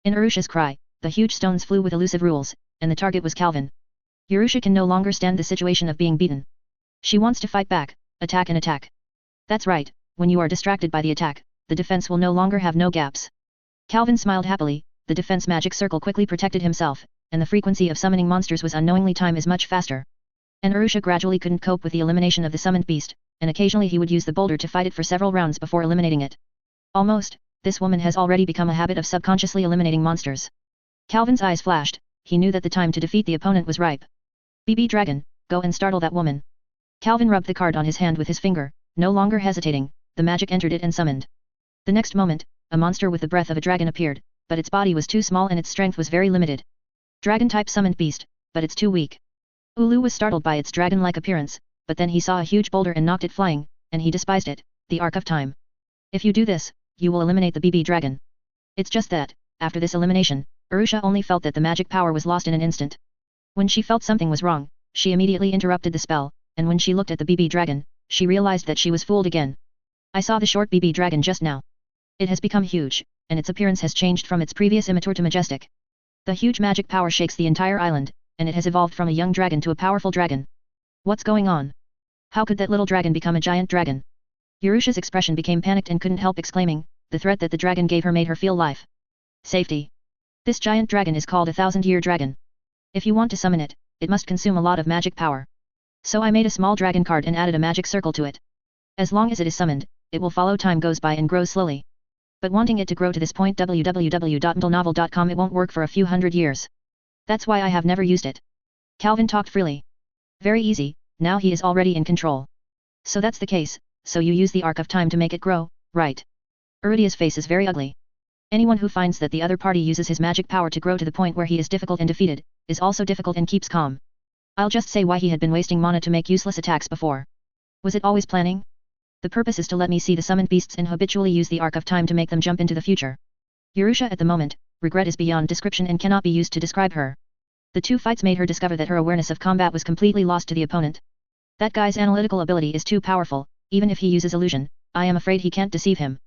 In Urusha's cry, the huge stones flew with elusive rules, and the target was Calvin. Urusha can no longer stand the situation of being beaten. She wants to fight back, attack and attack. That's right, when you are distracted by the attack, the defense will no longer have no gaps. Calvin smiled happily, the defense magic circle quickly protected himself, and the frequency of summoning monsters was unknowingly time is much faster. And Urusha gradually couldn't cope with the elimination of the summoned beast, and occasionally he would use the boulder to fight it for several rounds before eliminating it. Almost, this woman has already become a habit of subconsciously eliminating monsters. Calvin's eyes flashed, he knew that the time to defeat the opponent was ripe. BB Dragon, go and startle that woman. Calvin rubbed the card on his hand with his finger, no longer hesitating, the magic entered it and summoned. The next moment, a monster with the breath of a dragon appeared, but its body was too small and its strength was very limited. Dragon-type summoned beast, but it's too weak. Ulu was startled by its dragon-like appearance, but then he saw a huge boulder and knocked it flying, and he despised it, the arc of time. If you do this, you will eliminate the BB Dragon. It's just that, after this elimination, Urusha only felt that the magic power was lost in an instant. When she felt something was wrong, she immediately interrupted the spell, and when she looked at the BB Dragon, she realized that she was fooled again. I saw the short BB Dragon just now. It has become huge, and its appearance has changed from its previous immature to majestic. The huge magic power shakes the entire island, and it has evolved from a young dragon to a powerful dragon. What's going on? How could that little dragon become a giant dragon? Urusha's expression became panicked and couldn't help exclaiming, the threat that the dragon gave her made her feel life. Safety. This giant dragon is called a 1000-year dragon. If you want to summon it, it must consume a lot of magic power. So I made a small dragon card and added a magic circle to it. As long as it is summoned, it will follow time goes by and grows slowly. But wanting it to grow to this point www.novel.com it won't work for a few hundred years. That's why I have never used it. Calvin talked freely. Very easy, now he is already in control. So that's the case, so you use the arc of time to make it grow, right? Urudia's face is very ugly. Anyone who finds that the other party uses his magic power to grow to the point where he is difficult and defeated, is also difficult and keeps calm. I'll just say why he had been wasting mana to make useless attacks before. Was it always planning? The purpose is to let me see the summoned beasts and habitually use the arc of time to make them jump into the future. Urusha at the moment, regret is beyond description and cannot be used to describe her. The two fights made her discover that her awareness of combat was completely lost to the opponent. That guy's analytical ability is too powerful, even if he uses illusion, I am afraid he can't deceive him.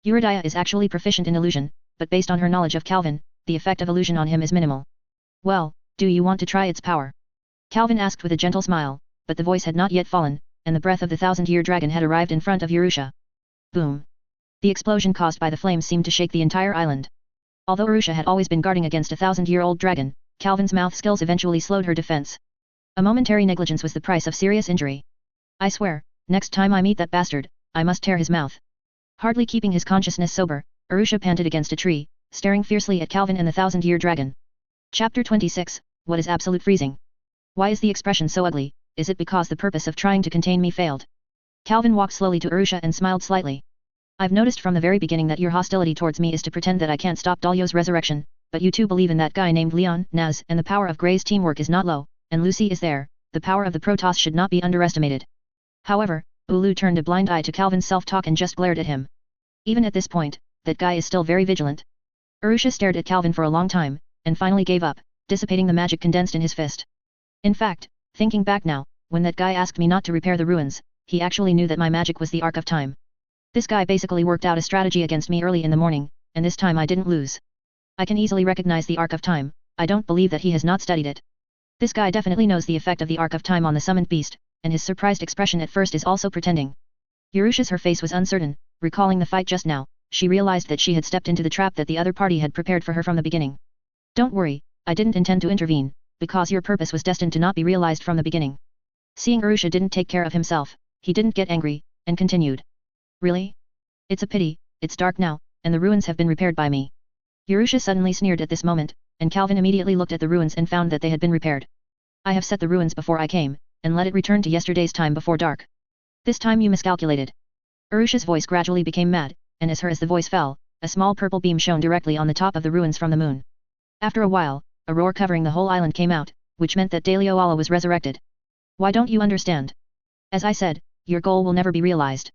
Uridia is actually proficient in illusion, but based on her knowledge of Calvin, the effect of illusion on him is minimal. Well, do you want to try its power? Calvin asked with a gentle smile, but the voice had not yet fallen, and the breath of the 1000-year dragon had arrived in front of Urusha. Boom! The explosion caused by the flames seemed to shake the entire island. Although Urusha had always been guarding against a 1000-year-old dragon, Calvin's mouth skills eventually slowed her defense. A momentary negligence was the price of serious injury. I swear, next time I meet that bastard, I must tear his mouth. Hardly keeping his consciousness sober, Urusha panted against a tree, staring fiercely at Calvin and the 1000-year dragon. Chapter 26, What is absolute freezing? Why is the expression so ugly? Is it because the purpose of trying to contain me failed? Calvin walked slowly to Urusha and smiled slightly. I've noticed from the very beginning that your hostility towards me is to pretend that I can't stop Dahlia's resurrection, but you too believe in that guy named Leon, Naz, and the power of Gray's teamwork is not low, and Lucy is there, the power of the protoss should not be underestimated. However, Ulu turned a blind eye to Calvin's self-talk and just glared at him. Even at this point, that guy is still very vigilant. Urusha stared at Calvin for a long time, and finally gave up, dissipating the magic condensed in his fist. In fact, thinking back now, when that guy asked me not to repair the ruins, he actually knew that my magic was the arc of time. This guy basically worked out a strategy against me early in the morning, and this time I didn't lose. I can easily recognize the arc of time, I don't believe that he has not studied it. This guy definitely knows the effect of the arc of time on the summoned beast, and his surprised expression at first is also pretending. Urusha's her face was uncertain, recalling the fight just now, she realized that she had stepped into the trap that the other party had prepared for her from the beginning. Don't worry, I didn't intend to intervene, because your purpose was destined to not be realized from the beginning. Seeing Urusha didn't take care of himself, he didn't get angry, and continued. Really? It's a pity, it's dark now, and the ruins have been repaired by me. Urusha suddenly sneered at this moment, and Calvin immediately looked at the ruins and found that they had been repaired. I have set the ruins before I came, and let it return to yesterday's time before dark. This time you miscalculated. Urusha's voice gradually became mad, and as the voice fell, a small purple beam shone directly on the top of the ruins from the moon. After a while, a roar covering the whole island came out, which meant that Daliowala was resurrected. Why don't you understand? As I said, your goal will never be realized.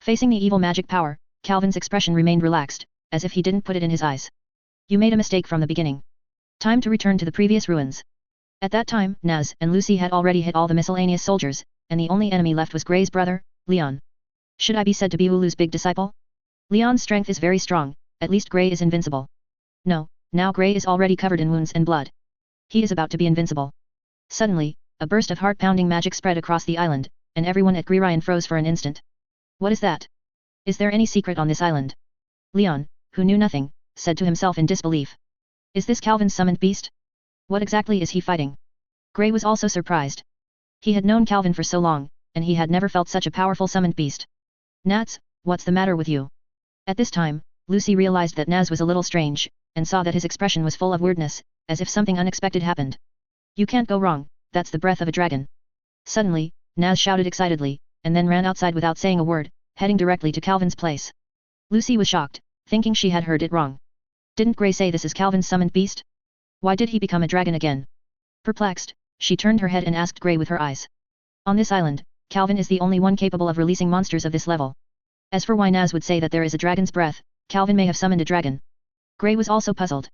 Facing the evil magic power, Calvin's expression remained relaxed, as if he didn't put it in his eyes. You made a mistake from the beginning. Time to return to the previous ruins. At that time, Naz and Lucy had already hit all the miscellaneous soldiers, and the only enemy left was Gray's brother, Leon. Should I be said to be Ulu's big disciple? Leon's strength is very strong, at least Gray is invincible. No, now Gray is already covered in wounds and blood. He is about to be invincible. Suddenly, a burst of heart-pounding magic spread across the island, and everyone at Grirayan froze for an instant. What is that? Is there any secret on this island? Leon, who knew nothing, said to himself in disbelief. Is this Calvin's summoned beast? What exactly is he fighting? Gray was also surprised. He had known Calvin for so long, and he had never felt such a powerful summoned beast. Naz, what's the matter with you? At this time, Lucy realized that Naz was a little strange, and saw that his expression was full of weirdness, as if something unexpected happened. You can't go wrong, that's the breath of a dragon. Suddenly, Naz shouted excitedly, and then ran outside without saying a word, heading directly to Calvin's place. Lucy was shocked, thinking she had heard it wrong. Didn't Gray say this is Calvin's summoned beast? Why did he become a dragon again? Perplexed, she turned her head and asked Gray with her eyes. On this island, Calvin is the only one capable of releasing monsters of this level. As for why Naz would say that there is a dragon's breath, Calvin may have summoned a dragon. Gray was also puzzled.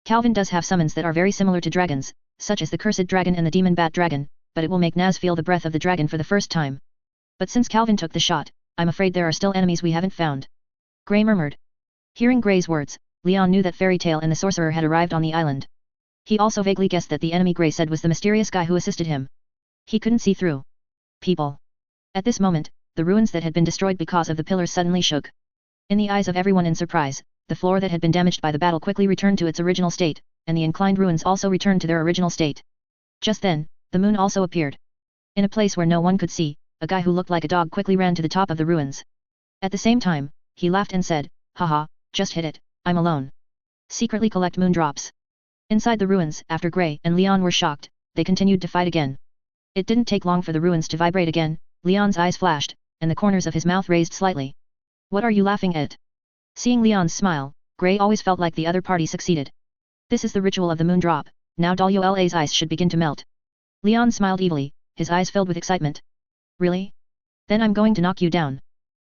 Calvin does have summons that are very similar to dragons, such as the cursed dragon and the demon bat dragon, but it will make Naz feel the breath of the dragon for the first time. But since Calvin took the shot, I'm afraid there are still enemies we haven't found. Gray murmured. Hearing Gray's words, Leon knew that Fairy Tail and the sorcerer had arrived on the island. He also vaguely guessed that the enemy Gray said was the mysterious guy who assisted him. He couldn't see through. People. At this moment, the ruins that had been destroyed because of the pillars suddenly shook. In the eyes of everyone in surprise, the floor that had been damaged by the battle quickly returned to its original state, and the inclined ruins also returned to their original state. Just then, the moon also appeared. In a place where no one could see, a guy who looked like a dog quickly ran to the top of the ruins. At the same time, he laughed and said, "Haha, just hit it, I'm alone. Secretly collect moon drops." Inside the ruins, after Gray and Leon were shocked, they continued to fight again. It didn't take long for the ruins to vibrate again. Leon's eyes flashed, and the corners of his mouth raised slightly. What are you laughing at? Seeing Leon's smile, Gray always felt like the other party succeeded. This is the ritual of the moon drop, now Daliola's ice should begin to melt. Leon smiled evilly, his eyes filled with excitement. Really? Then I'm going to knock you down.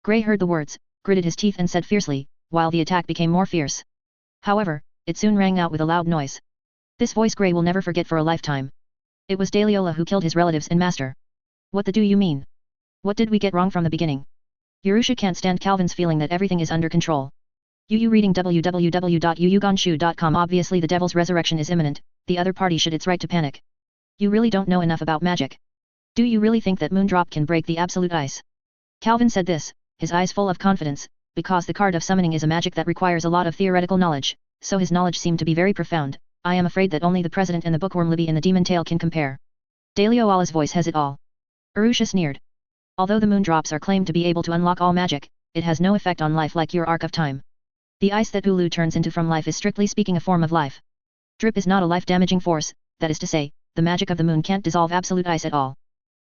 Gray heard the words, gritted his teeth and said fiercely, while the attack became more fierce. However, it soon rang out with a loud noise. This voice Gray will never forget for a lifetime. It was Daliola who killed his relatives and master. What the do you mean? What did we get wrong from the beginning? Yurusha can't stand Calvin's feeling that everything is under control. Yu reading www.yuyuganshu.com. Obviously the devil's resurrection is imminent, the other party should it's right to panic. You really don't know enough about magic. Do you really think that Moondrop can break the absolute ice? Calvin said this, his eyes full of confidence, because the card of summoning is a magic that requires a lot of theoretical knowledge, so his knowledge seemed to be very profound. I am afraid that only the president and the bookworm Libby in the demon tail can compare. Daliola's voice has it all. Urusha sneered. Although the moondrops are claimed to be able to unlock all magic, it has no effect on life like your arc of time. The ice that Ulu turns into from life is strictly speaking a form of life. Drip is not a life-damaging force, that is to say, the magic of the moon can't dissolve absolute ice at all.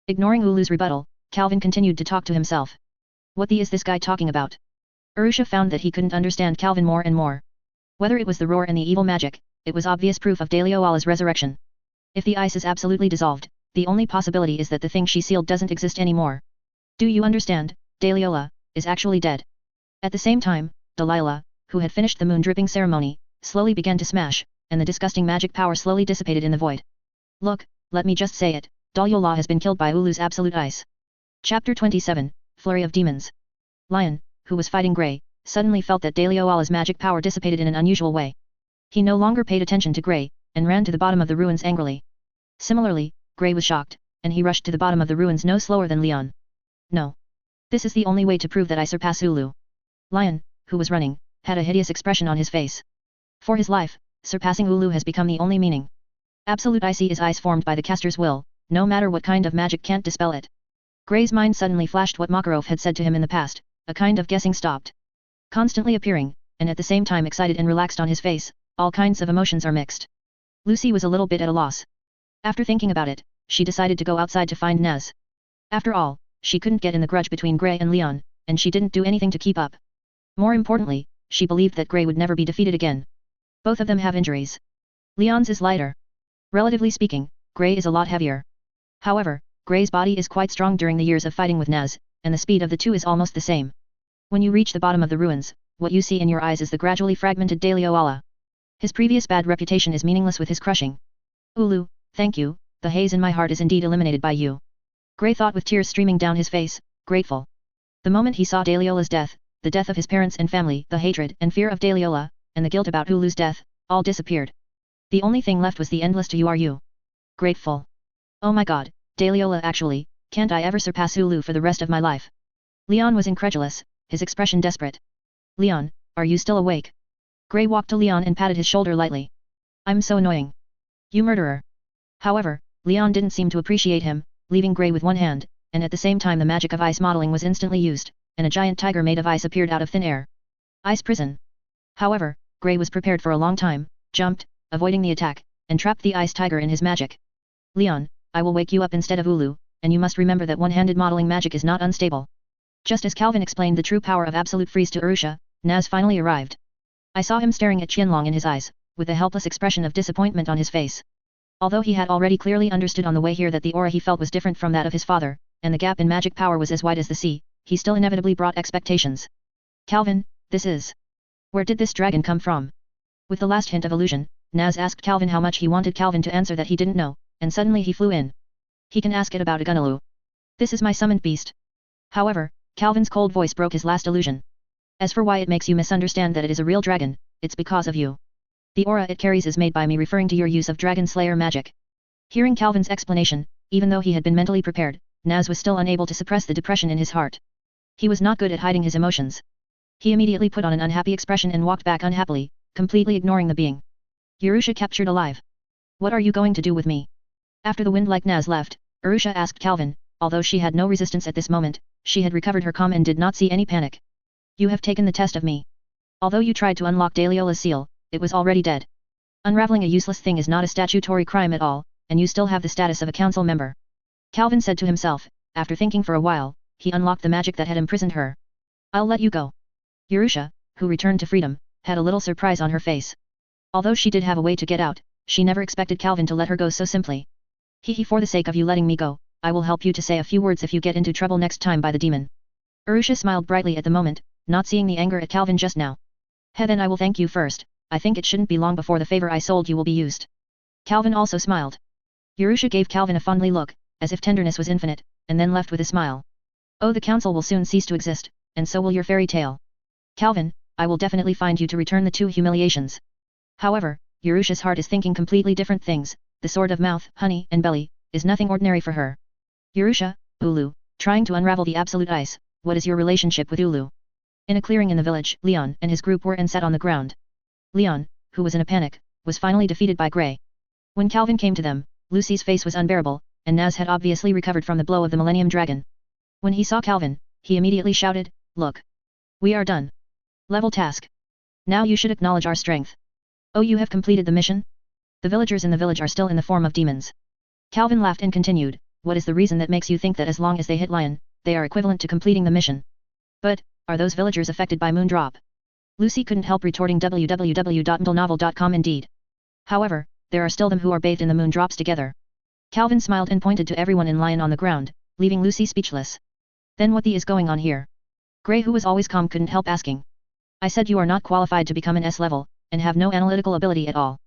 Ignoring Ulu's rebuttal, Calvin continued to talk to himself. What the is this guy talking about? Urusha found that he couldn't understand Calvin more and more. Whether it was the roar and the evil magic, it was obvious proof of Daliola's resurrection. If the ice is absolutely dissolved, the only possibility is that the thing she sealed doesn't exist anymore. Do you understand? Daliola is actually dead. At the same time, Delilah, who had finished the moon dripping ceremony, slowly began to smash, and the disgusting magic power slowly dissipated in the void. Look, let me just say it, Daliola has been killed by Ulu's absolute ice. Chapter 27, Flurry of Demons. Lion, who was fighting Gray, suddenly felt that Daliola's magic power dissipated in an unusual way. He no longer paid attention to Gray, and ran to the bottom of the ruins angrily. Similarly, Gray was shocked, and he rushed to the bottom of the ruins no slower than Leon. No. This is the only way to prove that I surpass Ulu. Lion, who was running, had a hideous expression on his face. For his life, surpassing Ulu has become the only meaning. Absolute icy is ice formed by the caster's will, no matter what kind of magic can't dispel it. Gray's mind suddenly flashed what Makarov had said to him in the past, a kind of guessing stopped. Constantly appearing, and at the same time excited and relaxed on his face, all kinds of emotions are mixed. Lucy was a little bit at a loss. After thinking about it, she decided to go outside to find Nez. After all, she couldn't get in the grudge between Gray and Leon, and she didn't do anything to keep up. More importantly, she believed that Gray would never be defeated again. Both of them have injuries. Leon's is lighter. Relatively speaking, Gray is a lot heavier. However, Gray's body is quite strong during the years of fighting with Naz, and the speed of the two is almost the same. When you reach the bottom of the ruins, what you see in your eyes is the gradually fragmented Dalioala. His previous bad reputation is meaningless with his crushing. Ulu, thank you, the haze in my heart is indeed eliminated by you. Gray thought with tears streaming down his face, grateful. The moment he saw Daliola's death, the death of his parents and family, the hatred and fear of Daliola, and the guilt about Ulu's death, all disappeared. The only thing left was the endless to you are you. Grateful. Oh my god, Daliola actually, can't I ever surpass Ulu for the rest of my life? Leon was incredulous, his expression desperate. Leon, are you still awake? Gray walked to Leon and patted his shoulder lightly. I'm so annoying. You murderer. However, Leon didn't seem to appreciate him, leaving Gray with one hand, and at the same time the magic of ice modeling was instantly used, and a giant tiger made of ice appeared out of thin air. Ice prison. However, Gray was prepared for a long time, jumped, avoiding the attack, and trapped the ice tiger in his magic. Leon, I will wake you up instead of Ulu, and you must remember that one-handed modeling magic is not unstable. Just as Calvin explained the true power of absolute freeze to Urusha, Naz finally arrived. I saw him staring at Qianlong in his eyes, with a helpless expression of disappointment on his face. Although he had already clearly understood on the way here that the aura he felt was different from that of his father, and the gap in magic power was as wide as the sea, he still inevitably brought expectations. Calvin, this is... Where did this dragon come from? With the last hint of illusion, Naz asked Calvin how much he wanted Calvin to answer that he didn't know, and suddenly he flew in. He can ask it about a Gunalu. This is my summoned beast. However, Calvin's cold voice broke his last illusion. As for why it makes you misunderstand that it is a real dragon, it's because of you. The aura it carries is made by me, referring to your use of Dragon Slayer magic. Hearing Calvin's explanation, even though he had been mentally prepared, Naz was still unable to suppress the depression in his heart. He was not good at hiding his emotions. He immediately put on an unhappy expression and walked back unhappily, completely ignoring the being. Urusha captured alive. What are you going to do with me? After the wind-like Naz left, Urusha asked Calvin, although she had no resistance at this moment, she had recovered her calm and did not see any panic. You have taken the test of me. Although you tried to unlock Daliola's seal, it was already dead. Unraveling a useless thing is not a statutory crime at all, and you still have the status of a council member. Calvin said to himself, after thinking for a while, he unlocked the magic that had imprisoned her. I'll let you go. Urusha, who returned to freedom, had a little surprise on her face. Although she did have a way to get out, she never expected Calvin to let her go so simply. For the sake of you letting me go, I will help you to say a few words if you get into trouble next time by the demon. Urusha smiled brightly at the moment, not seeing the anger at Calvin just now. Then I will thank you first. I think it shouldn't be long before the favor I sold you will be used. Calvin also smiled. Urusha gave Calvin a fondly look, as if tenderness was infinite, and then left with a smile. Oh, the council will soon cease to exist, and so will your fairy tale. Calvin, I will definitely find you to return the 2 humiliations. However, Urusha's heart is thinking completely different things. The sword of mouth, honey, and belly, is nothing ordinary for her. Urusha, Ulu, trying to unravel the absolute ice, what is your relationship with Ulu? In a clearing in the village, Leon and his group were and sat on the ground. Leon, who was in a panic, was finally defeated by Gray. When Calvin came to them, Lucy's face was unbearable, and Naz had obviously recovered from the blow of the Millennium Dragon. When he saw Calvin, he immediately shouted, Look! We are done. Level task. Now you should acknowledge our strength. Oh, you have completed the mission? The villagers in the village are still in the form of demons. Calvin laughed and continued, what is the reason that makes you think that as long as they hit Lion, they are equivalent to completing the mission? But, are those villagers affected by Moondrop? Lucy couldn't help retorting www.ndlenovel.com indeed. However, there are still them who are bathed in the Moondrops together. Calvin smiled and pointed to everyone in Lion on the ground, leaving Lucy speechless. Then what the is going on here? Gray, who was always calm, couldn't help asking. I said you are not qualified to become an S level, and have no analytical ability at all.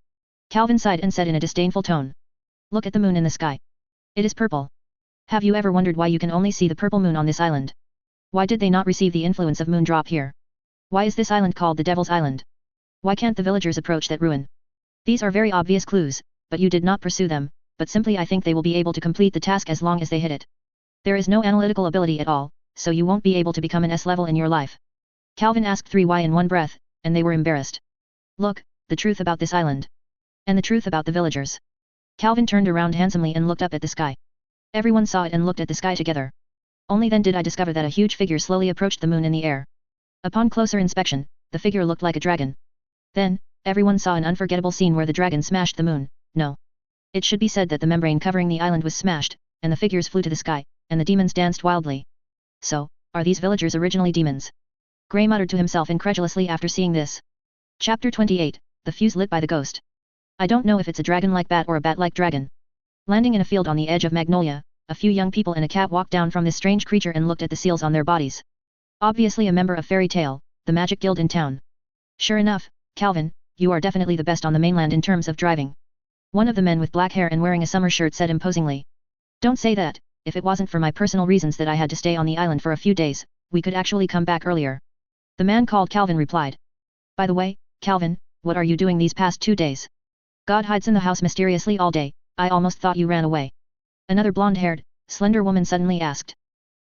Calvin sighed and said in a disdainful tone. Look at the moon in the sky. It is purple. Have you ever wondered why you can only see the purple moon on this island? Why did they not receive the influence of Moondrop here? Why is this island called the Devil's Island? Why can't the villagers approach that ruin? These are very obvious clues, but you did not pursue them, but simply I think they will be able to complete the task as long as they hit it. There is no analytical ability at all, so you won't be able to become an S level in your life. Calvin asked 3 why in one breath, and they were embarrassed. Look, the truth about this island. And the truth about the villagers. Calvin turned around handsomely and looked up at the sky. Everyone saw it and looked at the sky together. Only then did I discover that a huge figure slowly approached the moon in the air. Upon closer inspection, the figure looked like a dragon. Then, everyone saw an unforgettable scene where the dragon smashed the moon. No. It should be said that the membrane covering the island was smashed, and the figures flew to the sky, and the demons danced wildly. So, are these villagers originally demons? Gray muttered to himself incredulously after seeing this. Chapter 28, The Fuse Lit by the Ghost. I don't know if it's a dragon-like bat or a bat-like dragon. Landing in a field on the edge of Magnolia, a few young people and a cat walked down from this strange creature and looked at the seals on their bodies. Obviously a member of Fairy Tale, the magic guild in town. Sure enough, Calvin, you are definitely the best on the mainland in terms of driving. One of the men with black hair and wearing a summer shirt said imposingly. Don't say that, if it wasn't for my personal reasons that I had to stay on the island for a few days, we could actually come back earlier. The man called Calvin replied. By the way, Calvin, what are you doing these past 2 days? God hides in the house mysteriously all day, I almost thought you ran away. Another blonde-haired, slender woman suddenly asked.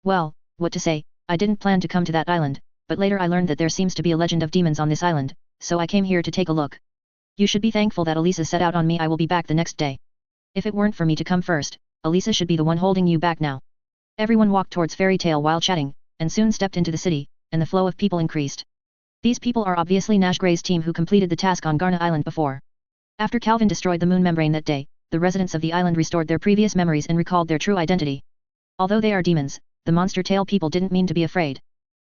Well, what to say, I didn't plan to come to that island, but later I learned that there seems to be a legend of demons on this island, so I came here to take a look. You should be thankful that Elisa set out on me. I will be back the next day. If it weren't for me to come first, Elisa should be the one holding you back now. Everyone walked towards Fairy Tale while chatting, and soon stepped into the city, and the flow of people increased. These people are obviously Nash Gray's team who completed the task on Garna Island before. After Calvin destroyed the moon membrane that day, the residents of the island restored their previous memories and recalled their true identity. Although they are demons, the monster tail people didn't mean to be afraid.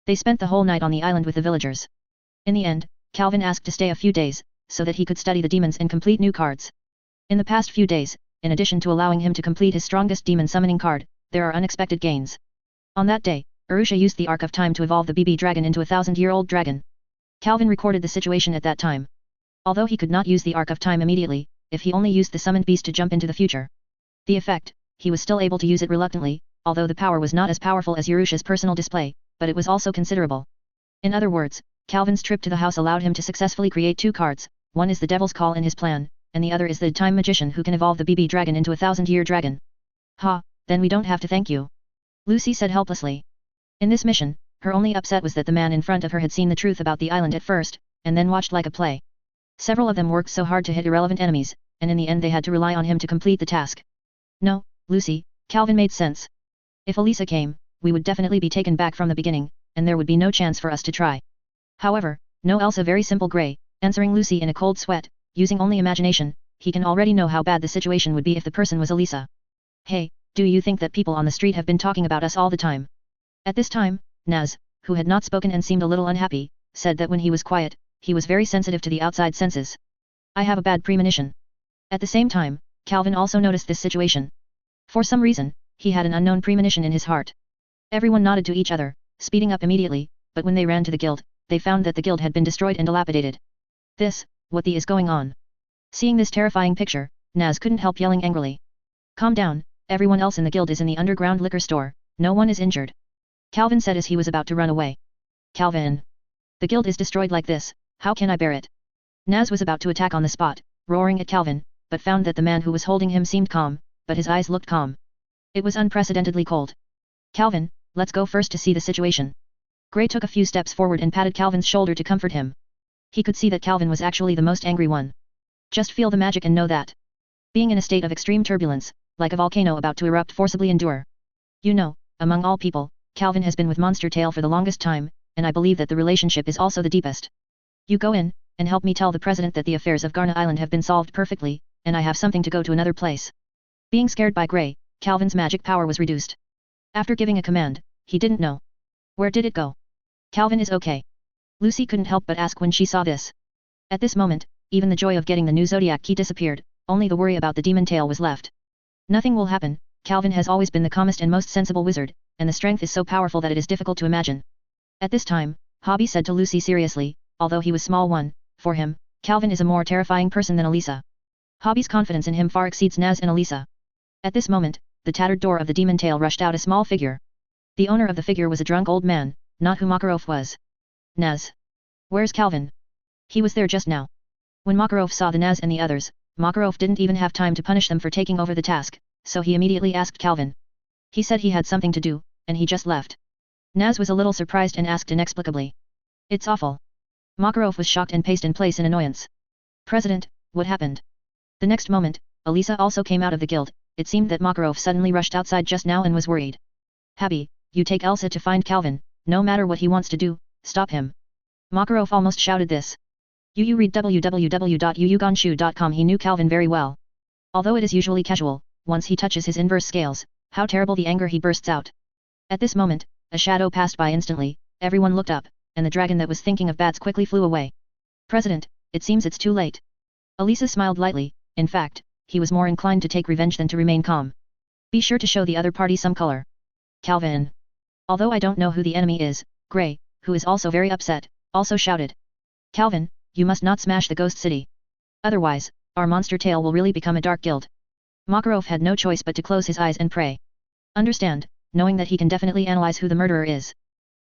They spent the whole night on the island with the villagers. In the end, Calvin asked to stay a few days, so that he could study the demons and complete new cards. In the past few days, in addition to allowing him to complete his strongest demon summoning card, there are unexpected gains. On that day, Arusha used the Arc of Time to evolve the BB dragon into a 1,000-year-old dragon. Calvin recorded the situation at that time. Although he could not use the Arc of Time immediately, if he only used the summoned beast to jump into the future. The effect, he was still able to use it reluctantly, although the power was not as powerful as Arusha's personal display, but it was also considerable. In other words, Calvin's trip to the house allowed him to successfully create 2 cards, one is the Devil's Call in his plan, and the other is the Time Magician who can evolve the BB dragon into a 1,000-year dragon. Ha, then we don't have to thank you. Lucy said helplessly. In this mission, her only upset was that the man in front of her had seen the truth about the island at first, and then watched like a play. Several of them worked so hard to hit irrelevant enemies, and in the end they had to rely on him to complete the task. No, Lucy, Calvin made sense. If Elisa came, we would definitely be taken back from the beginning, and there would be no chance for us to try. However, no Elsa very simple Gray, answering Lucy in a cold sweat, using only imagination, he can already know how bad the situation would be if the person was Elisa. Hey, do you think that people on the street have been talking about us all the time? At this time, Naz, who had not spoken and seemed a little unhappy, said that when he was quiet, he was very sensitive to the outside senses. I have a bad premonition. At the same time, Calvin also noticed this situation. For some reason, he had an unknown premonition in his heart. Everyone nodded to each other, speeding up immediately, but when they ran to the guild, they found that the guild had been destroyed and dilapidated. What the is going on? Seeing this terrifying picture, Naz couldn't help yelling angrily. Calm down, everyone else in the guild is in the underground liquor store, no one is injured. Calvin said as he was about to run away. Calvin! The guild is destroyed like this, how can I bear it? Naz was about to attack on the spot, roaring at Calvin, but found that the man who was holding him seemed calm, but his eyes looked calm. It was unprecedentedly cold. Calvin, let's go first to see the situation. Gray took a few steps forward and patted Calvin's shoulder to comfort him. He could see that Calvin was actually the most angry one. Just feel the magic and know that. Being in a state of extreme turbulence, like a volcano about to erupt forcibly endure. You know, among all people, Calvin has been with Monster Tail for the longest time, and I believe that the relationship is also the deepest. You go in, and help me tell the president that the affairs of Garna Island have been solved perfectly, and I have something to go to another place. Being scared by Gray, Calvin's magic power was reduced. After giving a command, he didn't know. Where did it go? Calvin is okay. Lucy couldn't help but ask when she saw this. At this moment, even the joy of getting the new zodiac key disappeared, only the worry about the demon tail was left. Nothing will happen, Calvin has always been the calmest and most sensible wizard, and the strength is so powerful that it is difficult to imagine. At this time, Hobby said to Lucy seriously, although he was small one, for him, Calvin is a more terrifying person than Elisa. Hobby's confidence in him far exceeds Naz and Elisa. At this moment, the tattered door of the demon tail rushed out a small figure. The owner of the figure was a drunk old man, not who Makarov was. Naz. Where's Calvin? He was there just now. When Makarov saw the Naz and the others, Makarov didn't even have time to punish them for taking over the task, so he immediately asked Calvin. He said he had something to do, and he just left. Naz was a little surprised and asked inexplicably. It's awful. Makarov was shocked and paced in place in annoyance. President, what happened? The next moment, Elisa also came out of the guild. It seemed that Makarov suddenly rushed outside just now and was worried. Happy, you take Elsa to find Calvin, no matter what he wants to do, stop him. Makarov almost shouted this. You read www.yuyuganshu.com. He knew Calvin very well. Although it is usually casual, once he touches his inverse scales, how terrible the anger he bursts out. At this moment, a shadow passed by instantly, everyone looked up, and the dragon that was thinking of bats quickly flew away. President, it seems it's too late. Elisa smiled lightly. In fact, he was more inclined to take revenge than to remain calm. Be sure to show the other party some color. Calvin. Although I don't know who the enemy is, Gray, who is also very upset, also shouted. Calvin, you must not smash the ghost city. Otherwise, our monster tail will really become a dark guild. Makarov had no choice but to close his eyes and pray. Understand, knowing that he can definitely analyze who the murderer is.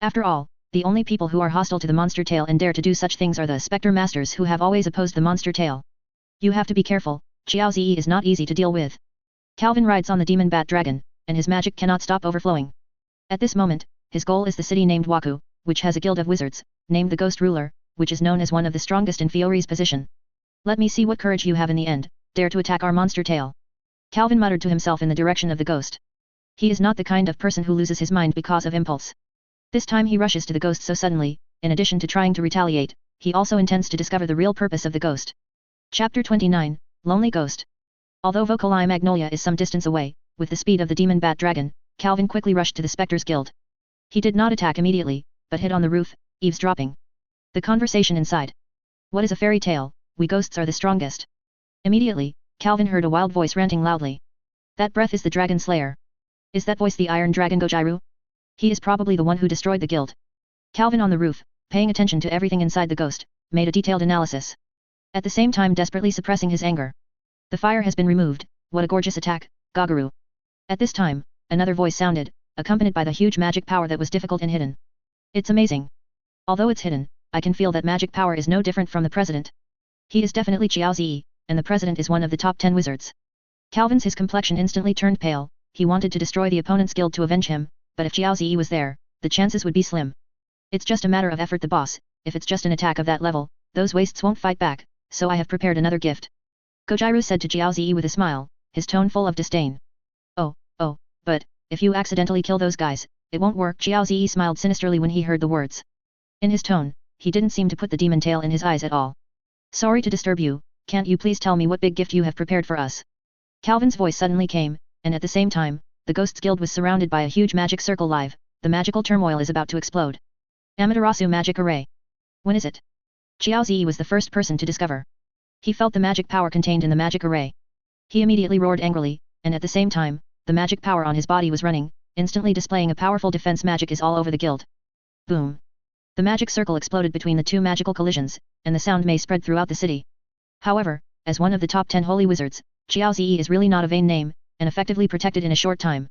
After all, the only people who are hostile to the monster tail and dare to do such things are the Spectre Masters who have always opposed the monster tail. You have to be careful, Xiao Zi is not easy to deal with. Calvin rides on the demon bat dragon, and his magic cannot stop overflowing. At this moment, his goal is the city named Waku, which has a guild of wizards, named the Ghost Ruler, which is known as one of the strongest in Fiori's position. Let me see what courage you have in the end, dare to attack our monster tail. Calvin muttered to himself in the direction of the ghost. He is not the kind of person who loses his mind because of impulse. This time he rushes to the ghost so suddenly, in addition to trying to retaliate, he also intends to discover the real purpose of the ghost. Chapter 29, Lonely Ghost. Although Vocali Magnolia is some distance away, with the speed of the demon bat dragon, Calvin quickly rushed to the Spectre's guild. He did not attack immediately, but hid on the roof, eavesdropping. The conversation inside. What is a fairy tale? We ghosts are the strongest. Immediately, Calvin heard a wild voice ranting loudly. That breath is the Dragon Slayer. Is that voice the Iron Dragon Gojiru? He is probably the one who destroyed the guild. Calvin on the roof, paying attention to everything inside the ghost, made a detailed analysis. At the same time desperately suppressing his anger. The fire has been removed, what a gorgeous attack, Gagaru. At this time, another voice sounded, accompanied by the huge magic power that was difficult and hidden. It's amazing. Although it's hidden, I can feel that magic power is no different from the president. He is definitely Xiao Zi, and the president is one of the top 10 wizards. Calvin's his complexion instantly turned pale, he wanted to destroy the opponent's guild to avenge him, but if Xiao Zi was there, the chances would be slim. It's just a matter of effort the boss, if it's just an attack of that level, those wastes won't fight back, so I have prepared another gift. Gojiru said to Xiao Zi with a smile, his tone full of disdain. Oh, but, if you accidentally kill those guys, it won't work. Xiao Zi smiled sinisterly when he heard the words. In his tone, he didn't seem to put the demon tail in his eyes at all. Sorry to disturb you, can't you please tell me what big gift you have prepared for us? Calvin's voice suddenly came, and at the same time, the Ghosts Guild was surrounded by a huge magic circle live, the magical turmoil is about to explode. Amaterasu Magic Array. When is it? Xiao Zi was the first person to discover. He felt the magic power contained in the magic array. He immediately roared angrily, and at the same time, the magic power on his body was running, instantly displaying a powerful defense magic is all over the guild. Boom. The magic circle exploded between the two magical collisions, and the sound may spread throughout the city. However, as one of the top 10 holy wizards, Xiao Zi is really not a vain name, and effectively protected in a short time.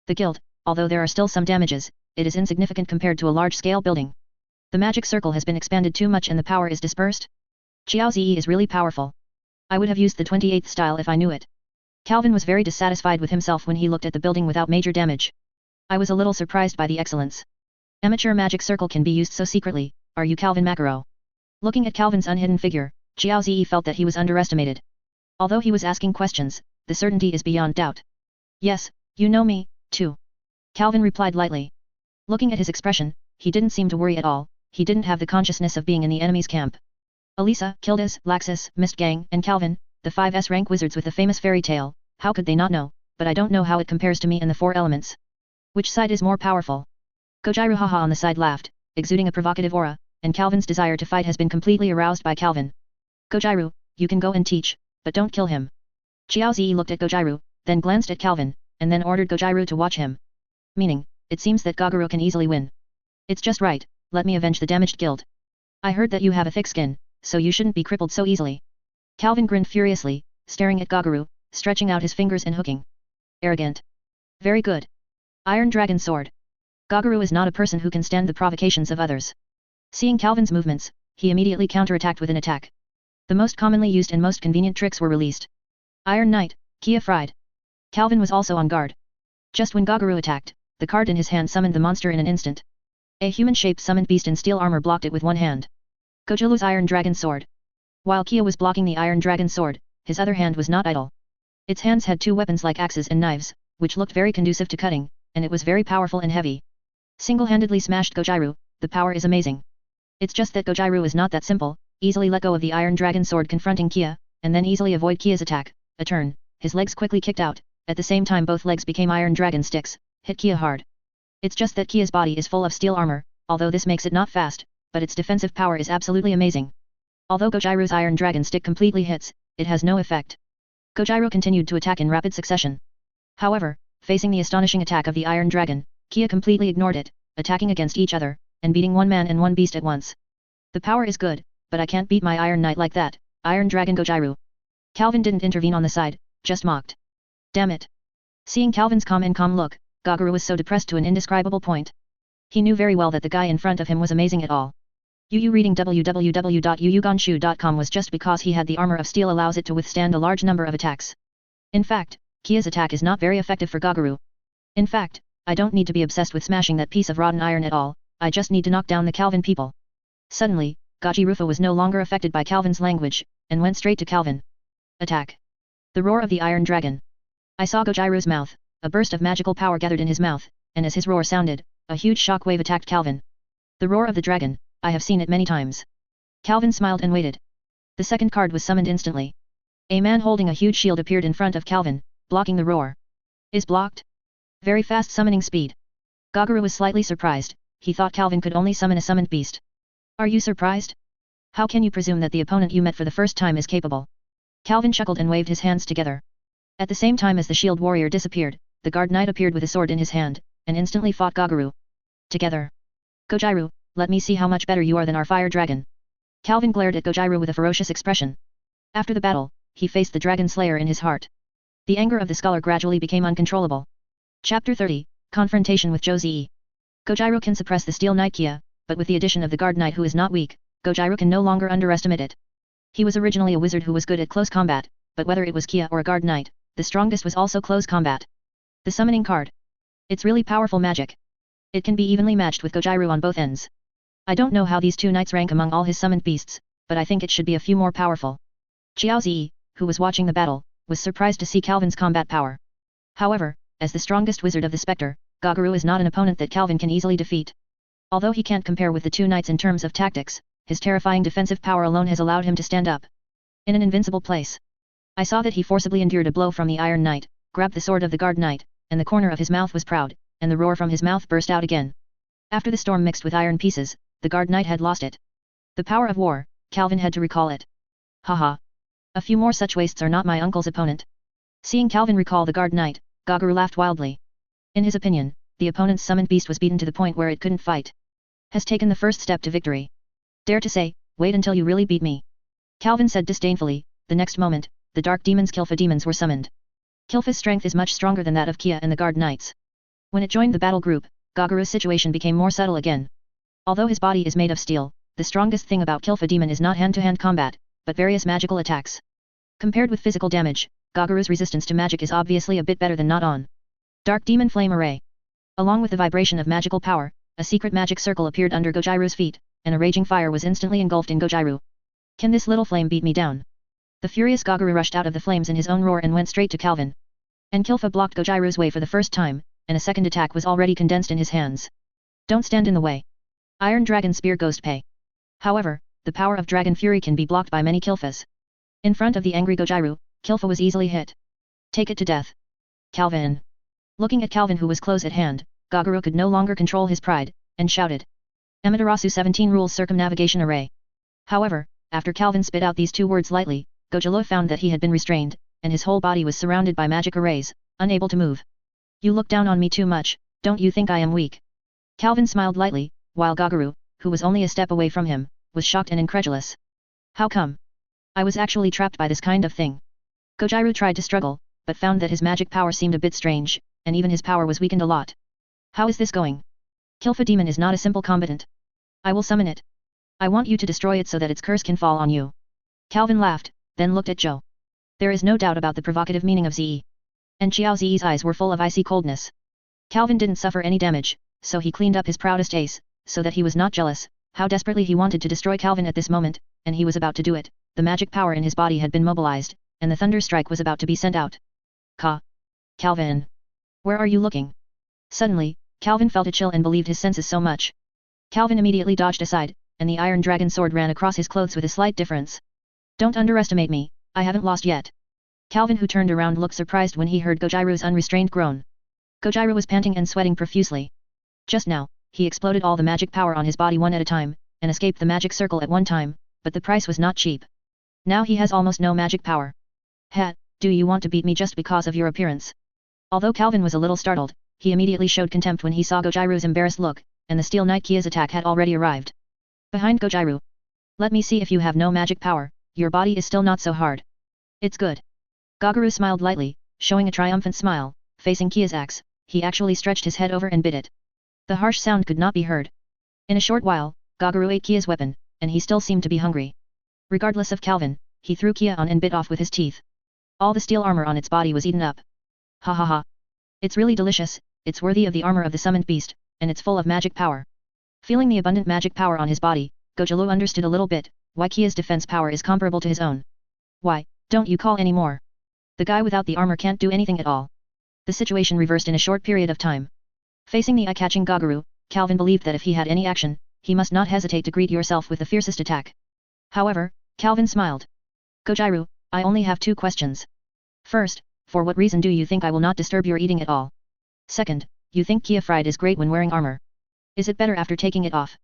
The guild, although there are still some damages, it is insignificant compared to a large-scale building. The magic circle has been expanded too much and the power is dispersed. Xiao Zi is really powerful. I would have used the 28th style if I knew it. Calvin was very dissatisfied with himself when he looked at the building without major damage. I was a little surprised by the excellence. Amateur magic circle can be used so secretly, are you Calvin Macaro? Looking at Calvin's unhidden figure, Xiao Zi felt that he was underestimated. Although he was asking questions, the certainty is beyond doubt. Yes, you know me, too. Calvin replied lightly. Looking at his expression, he didn't seem to worry at all, he didn't have the consciousness of being in the enemy's camp. Elisa, Kildas, Laxus, Mist Gang, and Calvin, the 5S rank wizards with the famous fairy tale, how could they not know, but I don't know how it compares to me and the 4 elements. Which side is more powerful? Gojiru haha on the side laughed, exuding a provocative aura, and Calvin's desire to fight has been completely aroused by Calvin. Gojiru, you can go and teach, but don't kill him. Xiao Zi looked at Gojiru, then glanced at Calvin, and then ordered Gojiru to watch him. Meaning, it seems that Gagaru can easily win. It's just right, let me avenge the damaged guild. I heard that you have a thick skin, so you shouldn't be crippled so easily. Calvin grinned furiously, staring at Gagaru, stretching out his fingers and hooking. Arrogant. Very good. Iron Dragon Sword. Gagaru is not a person who can stand the provocations of others. Seeing Calvin's movements, he immediately counterattacked with an attack. The most commonly used and most convenient tricks were released. Iron Knight, Kia Fried. Calvin was also on guard. Just when Gagaru attacked, the card in his hand summoned the monster in an instant. A human-shaped summoned beast in steel armor blocked it with one hand. Gojiru's Iron Dragon Sword. While Kia was blocking the Iron Dragon Sword, his other hand was not idle. Its hands had two weapons like axes and knives, which looked very conducive to cutting, and it was very powerful and heavy. Single-handedly smashed Gojiru, the power is amazing. It's just that Gojiru is not that simple, easily let go of the Iron Dragon Sword confronting Kia, and then easily avoid Kia's attack, a turn, his legs quickly kicked out, at the same time both legs became Iron Dragon sticks, hit Kia hard. It's just that Kia's body is full of steel armor, although this makes it not fast, but its defensive power is absolutely amazing. Although Gojiru's Iron Dragon stick completely hits, it has no effect. Gojiru continued to attack in rapid succession. However, facing the astonishing attack of the Iron Dragon, Kia completely ignored it, attacking against each other, and beating one man and one beast at once. The power is good, but I can't beat my Iron Knight like that, Iron Dragon Gojiru. Calvin didn't intervene on the side, just mocked. Damn it. Seeing Calvin's calm look, Gagaru was so depressed to an indescribable point. He knew very well that the guy in front of him was amazing at all. Yu reading www.yuyuganshu.com was just because he had the armor of steel allows it to withstand a large number of attacks. In fact, Kia's attack is not very effective for Gagaru. In fact, I don't need to be obsessed with smashing that piece of rotten iron at all, I just need to knock down the Calvin people. Suddenly, Gojiru was no longer affected by Calvin's language, and went straight to Calvin. Attack. The roar of the Iron Dragon. I saw Gojiru's mouth, a burst of magical power gathered in his mouth, and as his roar sounded, a huge shock wave attacked Calvin. The roar of the dragon, I have seen it many times. Calvin smiled and waited. The second card was summoned instantly. A man holding a huge shield appeared in front of Calvin, blocking the roar. Is blocked? Very fast summoning speed. Gagaru was slightly surprised, he thought Calvin could only summon a summoned beast. Are you surprised? How can you presume that the opponent you met for the first time is capable? Calvin chuckled and waved his hands together. At the same time as the shield warrior disappeared, the guard knight appeared with a sword in his hand, and instantly fought Gagaru. Together. Gojiru, let me see how much better you are than our fire dragon. Calvin glared at Gojiru with a ferocious expression. After the battle, he faced the dragon slayer in his heart. The anger of the scholar gradually became uncontrollable. Chapter 30, Confrontation with Josie. Gojiru can suppress the steel knight Kia, but with the addition of the guard knight who is not weak, Gojiru can no longer underestimate it. He was originally a wizard who was good at close combat, but whether it was Kia or a guard knight, the strongest was also close combat. The summoning card. It's really powerful magic. It can be evenly matched with Gojiru on both ends. I don't know how these two knights rank among all his summoned beasts, but I think it should be a few more powerful. Xiao Zi, who was watching the battle, was surprised to see Calvin's combat power. However, as the strongest wizard of the Spectre, Gagaru is not an opponent that Calvin can easily defeat. Although he can't compare with the two knights in terms of tactics, his terrifying defensive power alone has allowed him to stand up in an invincible place. I saw that he forcibly endured a blow from the Iron Knight, grabbed the sword of the guard knight, and the corner of his mouth was proud, and the roar from his mouth burst out again. After the storm mixed with iron pieces, the guard knight had lost it. The power of war, Calvin had to recall it. Haha. A few more such wastes are not my uncle's opponent. Seeing Calvin recall the guard knight, Gagaru laughed wildly. In his opinion, the opponent's summoned beast was beaten to the point where it couldn't fight. Has taken the first step to victory. Dare to say, wait until you really beat me. Calvin said disdainfully. The next moment, the dark demons Kilfa demons were summoned. Kilfa's strength is much stronger than that of Kia and the guard knights. When it joined the battle group, Gagaru's situation became more subtle again. Although his body is made of steel, the strongest thing about Kilfa demon is not hand-to-hand combat, but various magical attacks. Compared with physical damage, Gagaru's resistance to magic is obviously a bit better than not on. Dark Demon Flame Array. Along with the vibration of magical power, a secret magic circle appeared under Gojiru's feet, and a raging fire was instantly engulfed in Gojiru. Can this little flame beat me down? The furious Gagaru rushed out of the flames in his own roar and went straight to Calvin. And Kilfa blocked Gojiru's way for the first time, and a second attack was already condensed in his hands. Don't stand in the way. Iron Dragon Spear Ghost Pay. However, the power of Dragon Fury can be blocked by many Kilfas. In front of the angry Gojiru, Kilfa was easily hit. Take it to death. Calvin. Looking at Calvin who was close at hand, Gagaru could no longer control his pride, and shouted. Amaterasu 17 Rules Circumnavigation Array. However, after Calvin spit out these two words lightly, Gojiru found that he had been restrained, and his whole body was surrounded by magic arrays, unable to move. You look down on me too much, don't you think I am weak? Calvin smiled lightly, while Gagaru, who was only a step away from him, was shocked and incredulous. How come? I was actually trapped by this kind of thing. Gojiru tried to struggle, but found that his magic power seemed a bit strange, and even his power was weakened a lot. How is this going? Kilfa demon is not a simple combatant. I will summon it. I want you to destroy it so that its curse can fall on you. Calvin laughed, then looked at Zhou. There is no doubt about the provocative meaning of Zi. And Xiao Zi's eyes were full of icy coldness. Calvin didn't suffer any damage, so he cleaned up his proudest ace, so that he was not jealous, how desperately he wanted to destroy Calvin at this moment, and he was about to do it. The magic power in his body had been mobilized, and the thunder strike was about to be sent out. Calvin. Where are you looking? Suddenly, Calvin felt a chill and believed his senses so much. Calvin immediately dodged aside, and the iron dragon sword ran across his clothes with a slight difference. Don't underestimate me, I haven't lost yet. Calvin who turned around looked surprised when he heard Gojiru's unrestrained groan. Gojiru was panting and sweating profusely. Just now, he exploded all the magic power on his body one at a time, and escaped the magic circle at one time, but the price was not cheap. Now he has almost no magic power. Ha, do you want to beat me just because of your appearance? Although Calvin was a little startled, he immediately showed contempt when he saw Gojiru's embarrassed look, and the Steel Knight Kia's attack had already arrived. Behind Gojiru. Let me see if you have no magic power, your body is still not so hard. It's good. Gojiru smiled lightly, showing a triumphant smile, facing Kia's axe, he actually stretched his head over and bit it. The harsh sound could not be heard. In a short while, Gojiru ate Kia's weapon, and he still seemed to be hungry. Regardless of Calvin, he threw Kia on and bit off with his teeth. All the steel armor on its body was eaten up. Ha ha ha. It's really delicious, it's worthy of the armor of the summoned beast, and it's full of magic power. Feeling the abundant magic power on his body, Gojiru understood a little bit, why Kia's defense power is comparable to his own. Why, don't you call anymore? The guy without the armor can't do anything at all. The situation reversed in a short period of time. Facing the eye-catching Gojiru, Calvin believed that if he had any action, he must not hesitate to greet yourself with the fiercest attack. However, Calvin smiled. Gojiru, I only have 2 questions. First, for what reason do you think I will not disturb your eating at all? Second, you think Kia fried is great when wearing armor. Is it better after taking it off?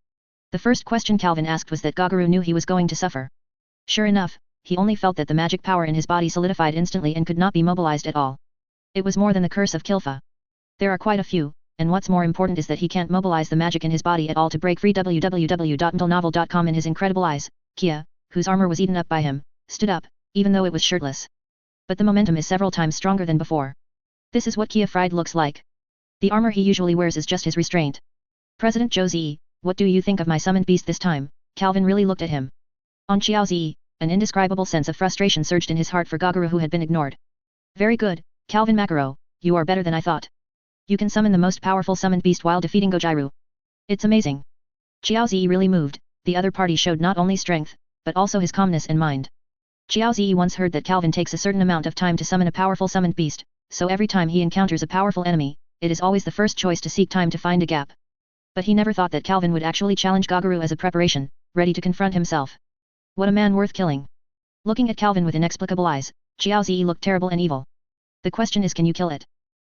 The first question Calvin asked was that Gojiru knew he was going to suffer. Sure enough, he only felt that the magic power in his body solidified instantly and could not be mobilized at all. It was more than the curse of Kilfa. There are quite a few, and what's more important is that he can't mobilize the magic in his body at all to break free. www.mentalnovel.com. In his incredible eyes, Kia, whose armor was eaten up by him, stood up, even though it was shirtless. But the momentum is several times stronger than before. This is what Kia fried looks like. The armor he usually wears is just his restraint. President Zhou Zi, what do you think of my summoned beast this time? Calvin really looked at him. On Xiao Zi, an indescribable sense of frustration surged in his heart for Gojiru who had been ignored. Very good, Calvin Macaro, you are better than I thought. You can summon the most powerful summoned beast while defeating Gojiru. It's amazing. Xiao Zi really moved, the other party showed not only strength, but also his calmness in mind. Xiao Zi once heard that Calvin takes a certain amount of time to summon a powerful summoned beast, so every time he encounters a powerful enemy, it is always the first choice to seek time to find a gap. But he never thought that Calvin would actually challenge Gojiru as a preparation, ready to confront himself. What a man worth killing. Looking at Calvin with inexplicable eyes, Xiao Zi looked terrible and evil. The question is, can you kill it?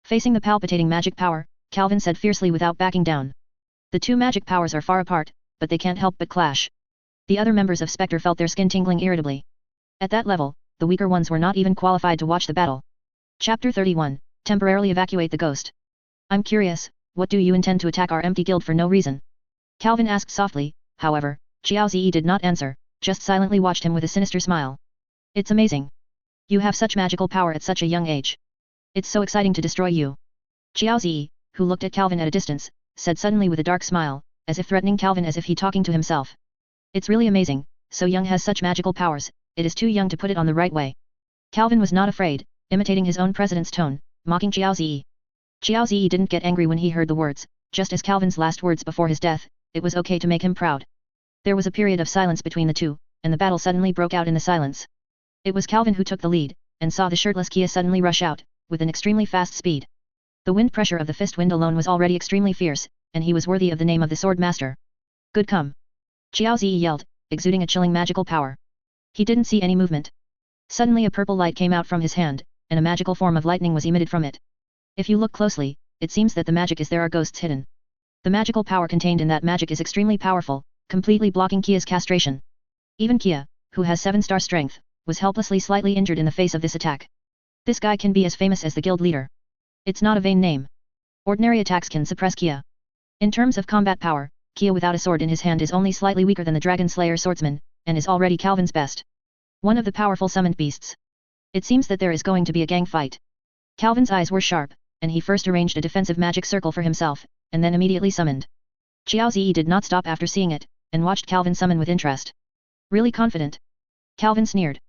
Facing the palpitating magic power, Calvin said fiercely without backing down. The 2 magic powers are far apart, but they can't help but clash. The other members of Spectre felt their skin tingling irritably. At that level, the weaker ones were not even qualified to watch the battle. Chapter 31, Temporarily Evacuate the Ghost. I'm curious, what do you intend to attack our empty guild for no reason? Calvin asked softly, however, Xiao Zi did not answer, just silently watched him with a sinister smile. It's amazing. You have such magical power at such a young age. It's so exciting to destroy you. Xiao Zi, who looked at Calvin at a distance, said suddenly with a dark smile, as if threatening Calvin as if he talking to himself. It's really amazing, so young has such magical powers, it is too young to put it on the right way. Calvin was not afraid, imitating his own president's tone, mocking Xiao Zi. Xiao Zi didn't get angry when he heard the words, just as Calvin's last words before his death, it was okay to make him proud. There was a period of silence between the two, and the battle suddenly broke out in the silence. It was Calvin who took the lead, and saw the shirtless Kia suddenly rush out, with an extremely fast speed. The wind pressure of the fist wind alone was already extremely fierce, and he was worthy of the name of the Sword Master. Good come! Xiao Zi yelled, exuding a chilling magical power. He didn't see any movement. Suddenly a purple light came out from his hand, and a magical form of lightning was emitted from it. If you look closely, it seems that the magic is there are ghosts hidden. The magical power contained in that magic is extremely powerful, completely blocking Kia's castration. Even Kia, who has 7-star strength, was helplessly slightly injured in the face of this attack. This guy can be as famous as the guild leader. It's not a vain name. Ordinary attacks can suppress Kia. In terms of combat power, Kia without a sword in his hand is only slightly weaker than the Dragon Slayer swordsman, and is already Calvin's best. One of the powerful summoned beasts. It seems that there is going to be a gang fight. Calvin's eyes were sharp, and he first arranged a defensive magic circle for himself, and then immediately summoned. Xiao Zi did not stop after seeing it, and watched Calvin summon with interest. Really confident? Calvin sneered.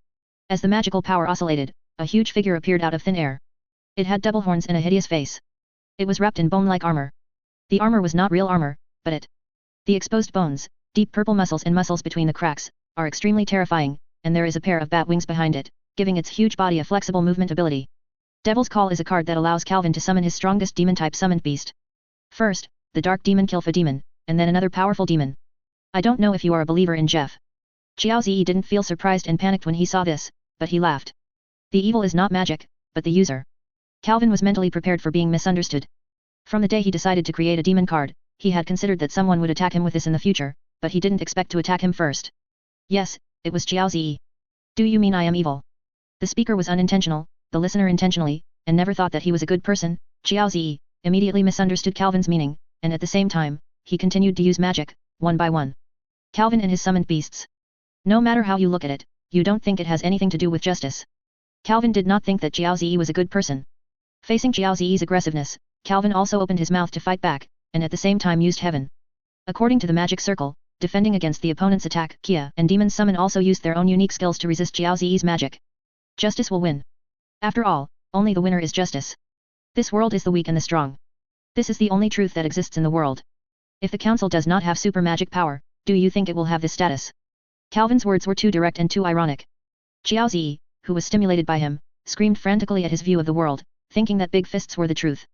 As the magical power oscillated, a huge figure appeared out of thin air. It had double horns and a hideous face. It was wrapped in bone-like armor. The armor was not real armor, but the exposed bones, deep purple muscles and muscles between the cracks, are extremely terrifying, and there is a pair of bat wings behind it, giving its huge body a flexible movement ability. Devil's Call is a card that allows Calvin to summon his strongest demon-type summoned beast. First, the dark demon Kilfa demon, and then another powerful demon. I don't know if you are a believer in Jeff. Xiao Zi didn't feel surprised and panicked when he saw this, but he laughed. The evil is not magic, but the user. Calvin was mentally prepared for being misunderstood. From the day he decided to create a demon card, he had considered that someone would attack him with this in the future, but he didn't expect to attack him first. Yes, it was Xiao Zi. Do you mean I am evil? The speaker was unintentional, the listener intentionally, and never thought that he was a good person. Xiao Zi immediately misunderstood Calvin's meaning, and at the same time, he continued to use magic, one by one. Calvin and his summoned beasts. No matter how you look at it, you don't think it has anything to do with justice. Calvin did not think that Xiao Zi was a good person. Facing Xiao Zi's aggressiveness, Calvin also opened his mouth to fight back, and at the same time used heaven. According to the magic circle, defending against the opponent's attack, Kia and Demon Summon also used their own unique skills to resist Xiao Zi's magic. Justice will win. After all, only the winner is justice. This world is the weak and the strong. This is the only truth that exists in the world. If the council does not have super magic power, do you think it will have this status? Calvin's words were too direct and too ironic. Xiao Zi, who was stimulated by him, screamed frantically at his view of the world, thinking that big fists were the truth.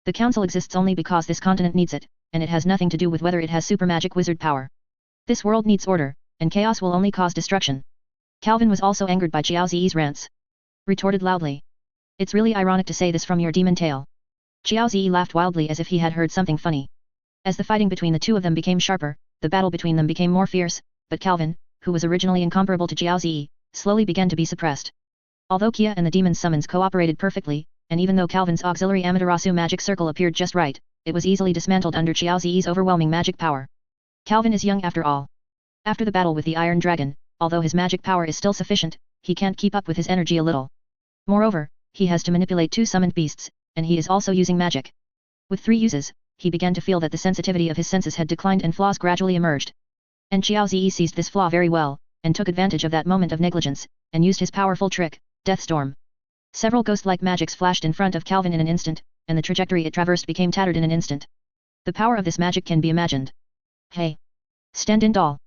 The council exists only because this continent needs it, and it has nothing to do with whether it has super magic wizard power. This world needs order, and chaos will only cause destruction. Calvin was also angered by Xiao Zi's rants. Retorted loudly. It's really ironic to say this from your demon tail. Xiao Zi laughed wildly as if he had heard something funny. As the fighting between the two of them became sharper, the battle between them became more fierce, but Calvin, who was originally incomparable to Xiao Zi, slowly began to be suppressed. Although Kia and the demon summons cooperated perfectly, and even though Calvin's auxiliary Amaterasu magic circle appeared just right, it was easily dismantled under Xiao Zi's overwhelming magic power. Calvin is young after all. After the battle with the Iron Dragon, although his magic power is still sufficient, he can't keep up with his energy a little. Moreover, he has to manipulate two summoned beasts, and he is also using magic. With 3 uses, he began to feel that the sensitivity of his senses had declined and flaws gradually emerged. And Xiao Zi seized this flaw very well, and took advantage of that moment of negligence, and used his powerful trick, Death Storm. Several ghost-like magics flashed in front of Calvin in an instant, and the trajectory it traversed became tattered in an instant. The power of this magic can be imagined. Hey! Stand in doll!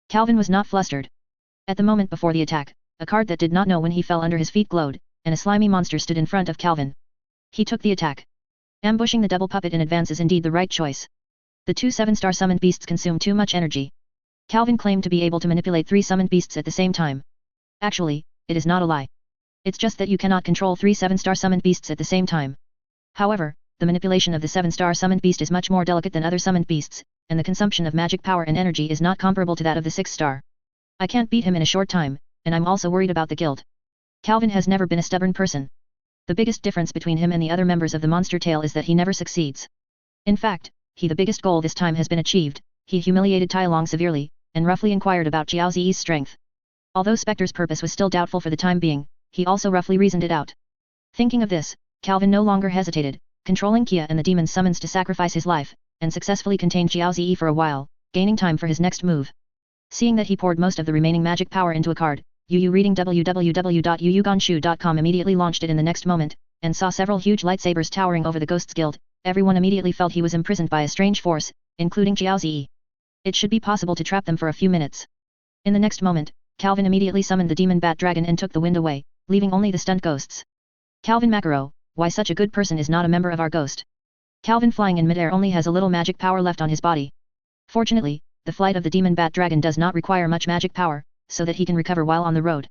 Calvin was not flustered. At the moment before the attack, a card that did not know when he fell under his feet glowed, and a slimy monster stood in front of Calvin. He took the attack. Ambushing the double puppet in advance is indeed the right choice. The 2 7-star summoned beasts consume too much energy. Calvin claimed to be able to manipulate 3 summoned beasts at the same time. Actually, it is not a lie. It's just that you cannot control 3 7-star summoned beasts at the same time. However, the manipulation of the 7-star summoned beast is much more delicate than other summoned beasts, and the consumption of magic power and energy is not comparable to that of the 6-star. I can't beat him in a short time, and I'm also worried about the guild. Calvin has never been a stubborn person. The biggest difference between him and the other members of the monster tail is that he never succeeds. In fact, the biggest goal this time has been achieved. He humiliated Tai Long severely, and roughly inquired about Xiao Zi's strength. Although Spectre's purpose was still doubtful for the time being, he also roughly reasoned it out. Thinking of this, Calvin no longer hesitated, controlling Kia and the demon summons to sacrifice his life, and successfully contained Xiao Zi for a while, gaining time for his next move. Seeing that he poured most of the remaining magic power into a card, Yu reading www.yuyuganshu.com immediately launched it in the next moment, and saw several huge lightsabers towering over the Ghosts Guild. Everyone immediately felt he was imprisoned by a strange force, including Xiao Zi. It should be possible to trap them for a few minutes. In the next moment, Calvin immediately summoned the demon bat dragon and took the wind away, leaving only the stunned ghosts. Calvin Macaro, why such a good person is not a member of our ghost? Calvin flying in midair only has a little magic power left on his body. Fortunately, the flight of the demon bat dragon does not require much magic power, so that he can recover while on the road.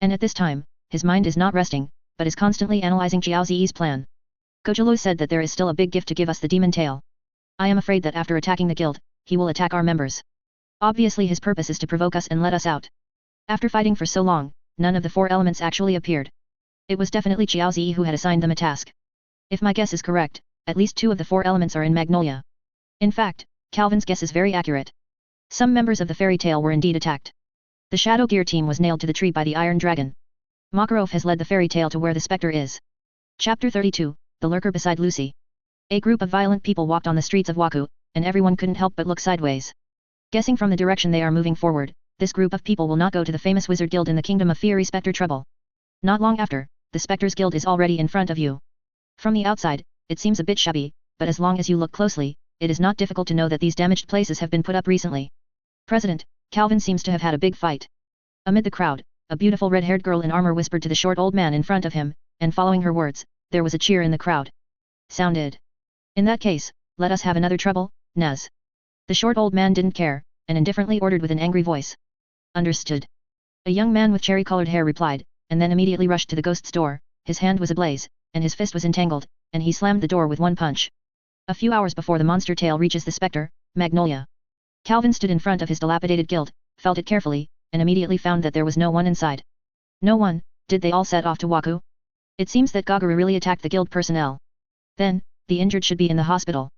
And at this time, his mind is not resting, but is constantly analyzing Xiao Zi's plan. Gojulu said that there is still a big gift to give us, the demon tail. I am afraid that after attacking the guild, he will attack our members. Obviously his purpose is to provoke us and let us out. After fighting for so long, none of the 4 elements actually appeared. It was definitely Xiao Zi who had assigned them a task. If my guess is correct, at least 2 of the 4 elements are in Magnolia. In fact, Calvin's guess is very accurate. Some members of the fairy tale were indeed attacked. The Shadow Gear team was nailed to the tree by the Iron Dragon. Makarov has led the fairy tale to where the spectre is. Chapter 32, The Lurker Beside Lucy. A group of violent people walked on the streets of Waku, and everyone couldn't help but look sideways. Guessing from the direction they are moving forward, this group of people will not go to the famous wizard guild in the kingdom of Fiery Spectre Trouble. Not long after, the Spectre's guild is already in front of you. From the outside, it seems a bit shabby, but as long as you look closely, it is not difficult to know that these damaged places have been put up recently. President, Calvin seems to have had a big fight. Amid the crowd, a beautiful red-haired girl in armor whispered to the short old man in front of him, and following her words, there was a cheer in the crowd. Sounded. In that case, let us have another trouble, Naz. The short old man didn't care, and indifferently ordered with an angry voice. Understood. A young man with cherry-colored hair replied, and then immediately rushed to the ghost's door. His hand was ablaze, and his fist was entangled, and he slammed the door with one punch. A few hours before the monster tail reaches the spectre, Magnolia. Calvin stood in front of his dilapidated guild, felt it carefully, and immediately found that there was no one inside. No one? Did they all set off to Waku? It seems that Gagaru really attacked the guild personnel. Then, the injured should be in the hospital.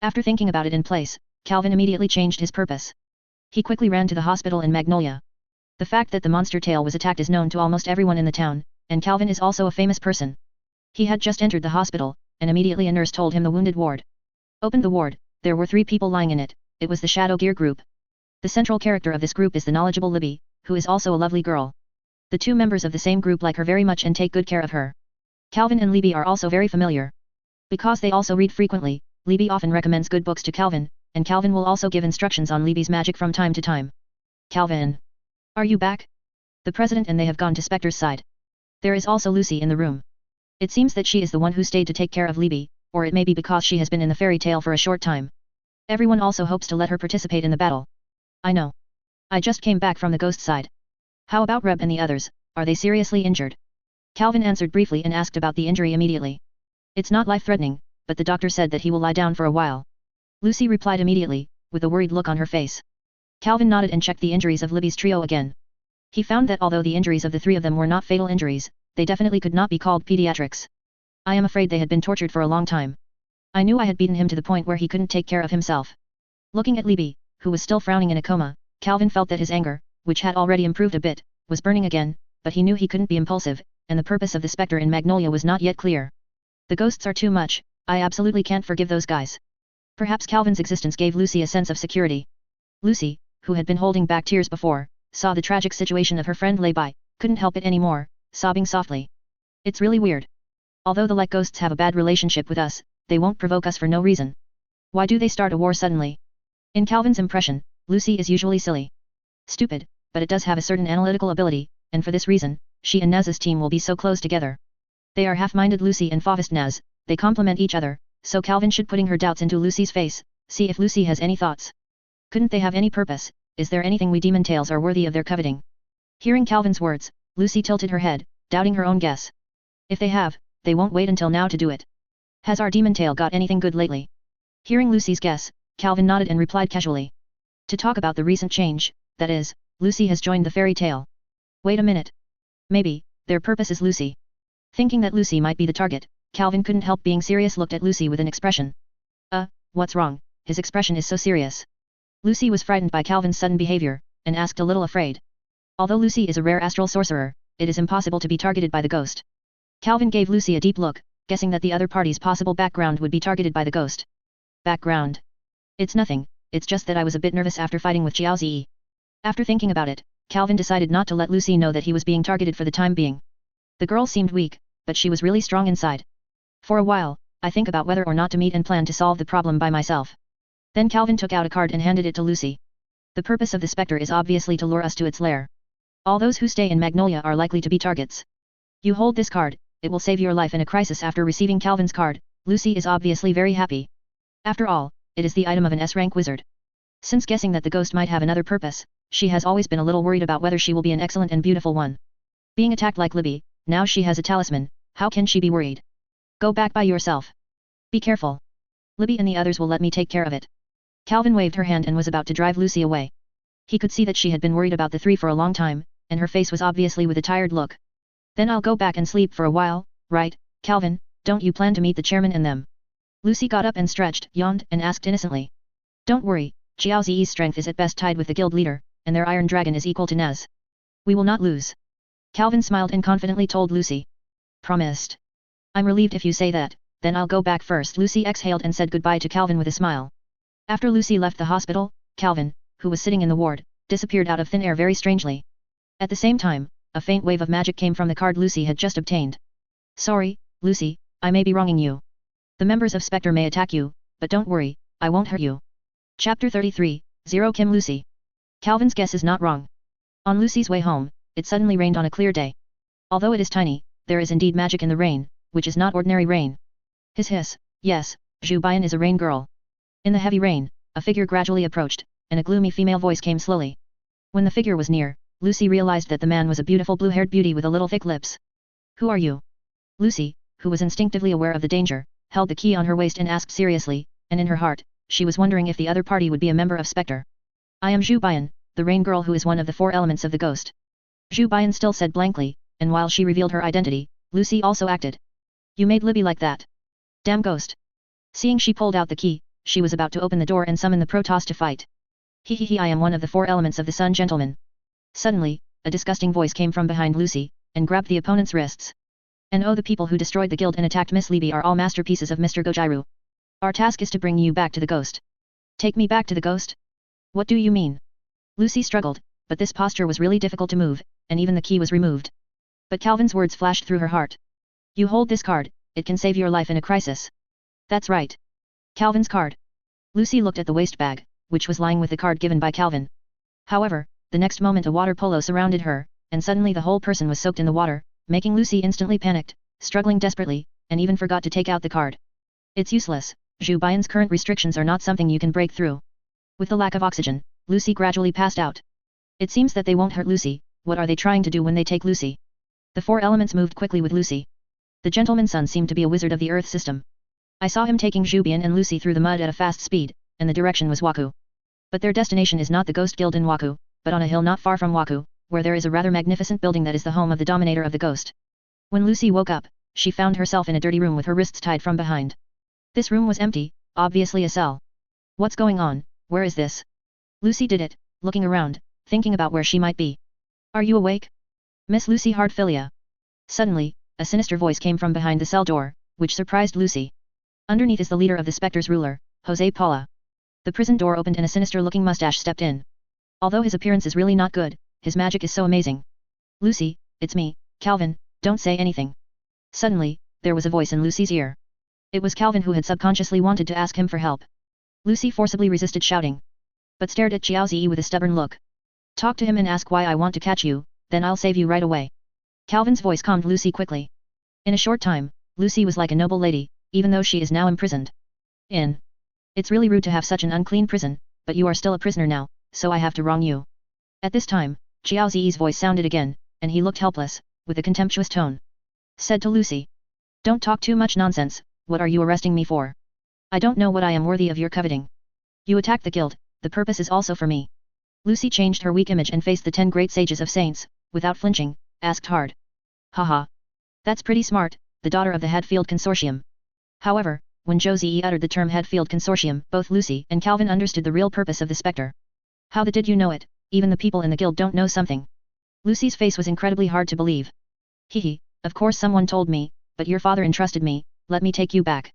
After thinking about it in place, Calvin immediately changed his purpose. He quickly ran to the hospital in Magnolia. The fact that the monster tail was attacked is known to almost everyone in the town, and Calvin is also a famous person. He had just entered the hospital, and immediately a nurse told him the wounded ward. Opened the ward, there were 3 people lying in it. It was the Shadow Gear group. The central character of this group is the knowledgeable Libby, who is also a lovely girl. The 2 members of the same group like her very much and take good care of her. Calvin and Libby are also very familiar. Because they also read frequently, Libby often recommends good books to Calvin, and Calvin will also give instructions on Libby's magic from time to time. Calvin. Are you back? The president and they have gone to Spectre's side. There is also Lucy in the room. It seems that she is the one who stayed to take care of Libby, or it may be because she has been in the fairy tale for a short time. Everyone also hopes to let her participate in the battle. I know. I just came back from the ghost side. How about Reb and the others, are they seriously injured? Calvin answered briefly and asked about the injury immediately. It's not life-threatening, but the doctor said that he will lie down for a while. Lucy replied immediately, with a worried look on her face. Calvin nodded and checked the injuries of Libby's trio again. He found that although the injuries of the 3 of them were not fatal injuries, they definitely could not be called pediatrics. I am afraid they had been tortured for a long time. I knew I had beaten him to the point where he couldn't take care of himself. Looking at Libby, who was still frowning in a coma, Calvin felt that his anger, which had already improved a bit, was burning again, but he knew he couldn't be impulsive, and the purpose of the spectre in Magnolia was not yet clear. The ghosts are too much, I absolutely can't forgive those guys. Perhaps Calvin's existence gave Lucy a sense of security. Lucy, who had been holding back tears before, saw the tragic situation of her friend lay by, couldn't help it anymore, sobbing softly. It's really weird. Although the like ghosts have a bad relationship with us, they won't provoke us for no reason. Why do they start a war suddenly? In Calvin's impression, Lucy is usually silly. Stupid, but it does have a certain analytical ability, and for this reason, she and Naz's team will be so close together. They are half-minded Lucy and Fauvist Naz, they complement each other, so Calvin should putting her doubts into Lucy's face, see if Lucy has any thoughts. Couldn't they have any purpose? Is there anything we demon tails are worthy of their coveting? Hearing Calvin's words, Lucy tilted her head, doubting her own guess. If they have, they won't wait until now to do it. Has our demon tail got anything good lately? Hearing Lucy's guess, Calvin nodded and replied casually. To talk about the recent change, that is, Lucy has joined the fairy tale. Wait a minute. Maybe, their purpose is Lucy. Thinking that Lucy might be the target, Calvin couldn't help being serious, looked at Lucy with an expression. What's wrong? His expression is so serious. Lucy was frightened by Calvin's sudden behavior, and asked a little afraid. Although Lucy is a rare astral sorcerer, it is impossible to be targeted by the ghost. Calvin gave Lucy a deep look, guessing that the other party's possible background would be targeted by the ghost. Background? It's nothing, it's just that I was a bit nervous after fighting with Xiao Zi. After thinking about it, Calvin decided not to let Lucy know that he was being targeted for the time being. The girl seemed weak, but she was really strong inside. For a while, I think about whether or not to meet and plan to solve the problem by myself. Then Calvin took out a card and handed it to Lucy. The purpose of the spectre is obviously to lure us to its lair. All those who stay in Magnolia are likely to be targets. You hold this card, it will save your life in a crisis. After receiving Calvin's card, Lucy is obviously very happy. After all, it is the item of an S-rank wizard. Since guessing that the ghost might have another purpose, she has always been a little worried about whether she will be an excellent and beautiful one. Being attacked like Libby, now she has a talisman, how can she be worried? Go back by yourself. Be careful. Libby and the others will let me take care of it. Calvin waved her hand and was about to drive Lucy away. He could see that she had been worried about the 3 for a long time, and her face was obviously with a tired look. Then I'll go back and sleep for a while, right, Calvin, don't you plan to meet the chairman and them? Lucy got up and stretched, yawned, and asked innocently. Don't worry, Xiao Zi's strength is at best tied with the guild leader, and their iron dragon is equal to Naz. We will not lose. Calvin smiled and confidently told Lucy. Promised. I'm relieved if you say that, then I'll go back first. Lucy exhaled and said goodbye to Calvin with a smile. After Lucy left the hospital, Calvin, who was sitting in the ward, disappeared out of thin air very strangely. At the same time, a faint wave of magic came from the card Lucy had just obtained. Sorry, Lucy, I may be wronging you. The members of Spectre may attack you, but don't worry, I won't hurt you. Chapter 33, Zero Kim Lucy. Calvin's guess is not wrong. On Lucy's way home, it suddenly rained on a clear day. Although it is tiny, there is indeed magic in the rain, which is not ordinary rain. Hiss, yes, Zhu Bian is a rain girl. In the heavy rain, a figure gradually approached, and a gloomy female voice came slowly. When the figure was near, Lucy realized that the man was a beautiful blue-haired beauty with a little thick lips. Who are you? Lucy, who was instinctively aware of the danger, held the key on her waist and asked seriously, and in her heart, she was wondering if the other party would be a member of Spectre. I am Zhu Bian, the the rain girl who is one of the 4 elements of the ghost. Zhu Bian still said blankly, and while she revealed her identity, Lucy also acted. You made Libby like that. Damn ghost. Seeing she pulled out the key, she was about to open the door and summon the protoss to fight. He, I am one of the 4 elements of the sun, gentlemen. Suddenly, a disgusting voice came from behind Lucy, and grabbed the opponent's wrists. And oh, the people who destroyed the guild and attacked Miss Libby are all masterpieces of Mr. Gojiru. Our task is to bring you back to the ghost. Take me back to the ghost? What do you mean? Lucy struggled, but this posture was really difficult to move, and even the key was removed. But Calvin's words flashed through her heart. You hold this card, it can save your life in a crisis. That's right. Calvin's card. Lucy looked at the waist bag, which was lying with the card given by Calvin. However, the next moment a water polo surrounded her, and suddenly the whole person was soaked in the water, making Lucy instantly panicked, struggling desperately, and even forgot to take out the card. It's useless, Zhu Bian's current restrictions are not something you can break through. With the lack of oxygen, Lucy gradually passed out. It seems that they won't hurt Lucy. What are they trying to do when they take Lucy? The 4 elements moved quickly with Lucy. The gentleman's son seemed to be a wizard of the earth system. I saw him taking Zhu Bian and Lucy through the mud at a fast speed, and the direction was Waku. But their destination is not the Ghost Guild in Waku, but on a hill not far from Waku, where there is a rather magnificent building that is the home of the dominator of the ghost. When Lucy woke up, she found herself in a dirty room with her wrists tied from behind. This room was empty, obviously a cell. What's going on? Where is this? Lucy did it, looking around, thinking about where she might be. Are you awake? Miss Lucy Hardfilia. Suddenly, a sinister voice came from behind the cell door, which surprised Lucy. Underneath is the leader of the Spectre's ruler, Jose Paula. The prison door opened and a sinister-looking mustache stepped in. Although his appearance is really not good, his magic is so amazing. Lucy, it's me, Calvin, don't say anything. Suddenly, there was a voice in Lucy's ear. It was Calvin who had subconsciously wanted to ask him for help. Lucy forcibly resisted shouting, but stared at Xiao Ziyi with a stubborn look. Talk to him and ask why I want to catch you, then I'll save you right away. Calvin's voice calmed Lucy quickly. In a short time, Lucy was like a noble lady, even though she is now imprisoned. It's really rude to have such an unclean prison, but you are still a prisoner now, so I have to wrong you. At this time, Xiao Ziyi's voice sounded again, and he looked helpless, with a contemptuous tone. Said to Lucy. Don't talk too much nonsense, what are you arresting me for? I don't know what I am worthy of your coveting. You attacked the guild, the purpose is also for me. Lucy changed her weak image and faced the 10 great sages of saints, without flinching, asked hard. Haha. That's pretty smart, the daughter of the Hadfield Consortium. However, when Josie uttered the term Hadfield Consortium, both Lucy and Calvin understood the real purpose of the spectre. How did you know it? Even the people in the guild don't know something. Lucy's face was incredibly hard to believe. Hehe, of course someone told me, but your father entrusted me, let me take you back.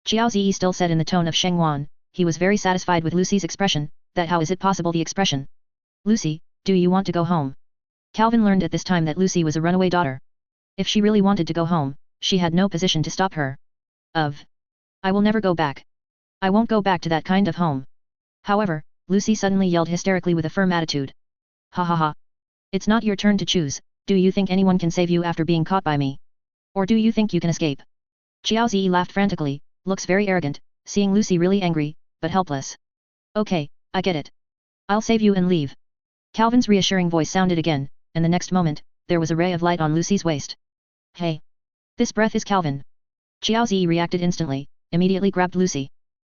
Xiao Ziyi still said in the tone of Sheng Wan, he was very satisfied with Lucy's expression, that how is it possible the expression. Lucy, do you want to go home? Calvin learned at this time that Lucy was a runaway daughter. If she really wanted to go home, she had no position to stop her. I will never go back. I won't go back to that kind of home. However, Lucy suddenly yelled hysterically with a firm attitude. Ha ha ha. It's not your turn to choose, do you think anyone can save you after being caught by me? Or do you think you can escape? Xiao Ziyi laughed frantically, looks very arrogant, seeing Lucy really angry, but helpless. Okay, I get it. I'll save you and leave. Calvin's reassuring voice sounded again, and the next moment, there was a ray of light on Lucy's waist. Hey! This breath is Calvin. Xiao Ziyi reacted instantly, immediately grabbed Lucy.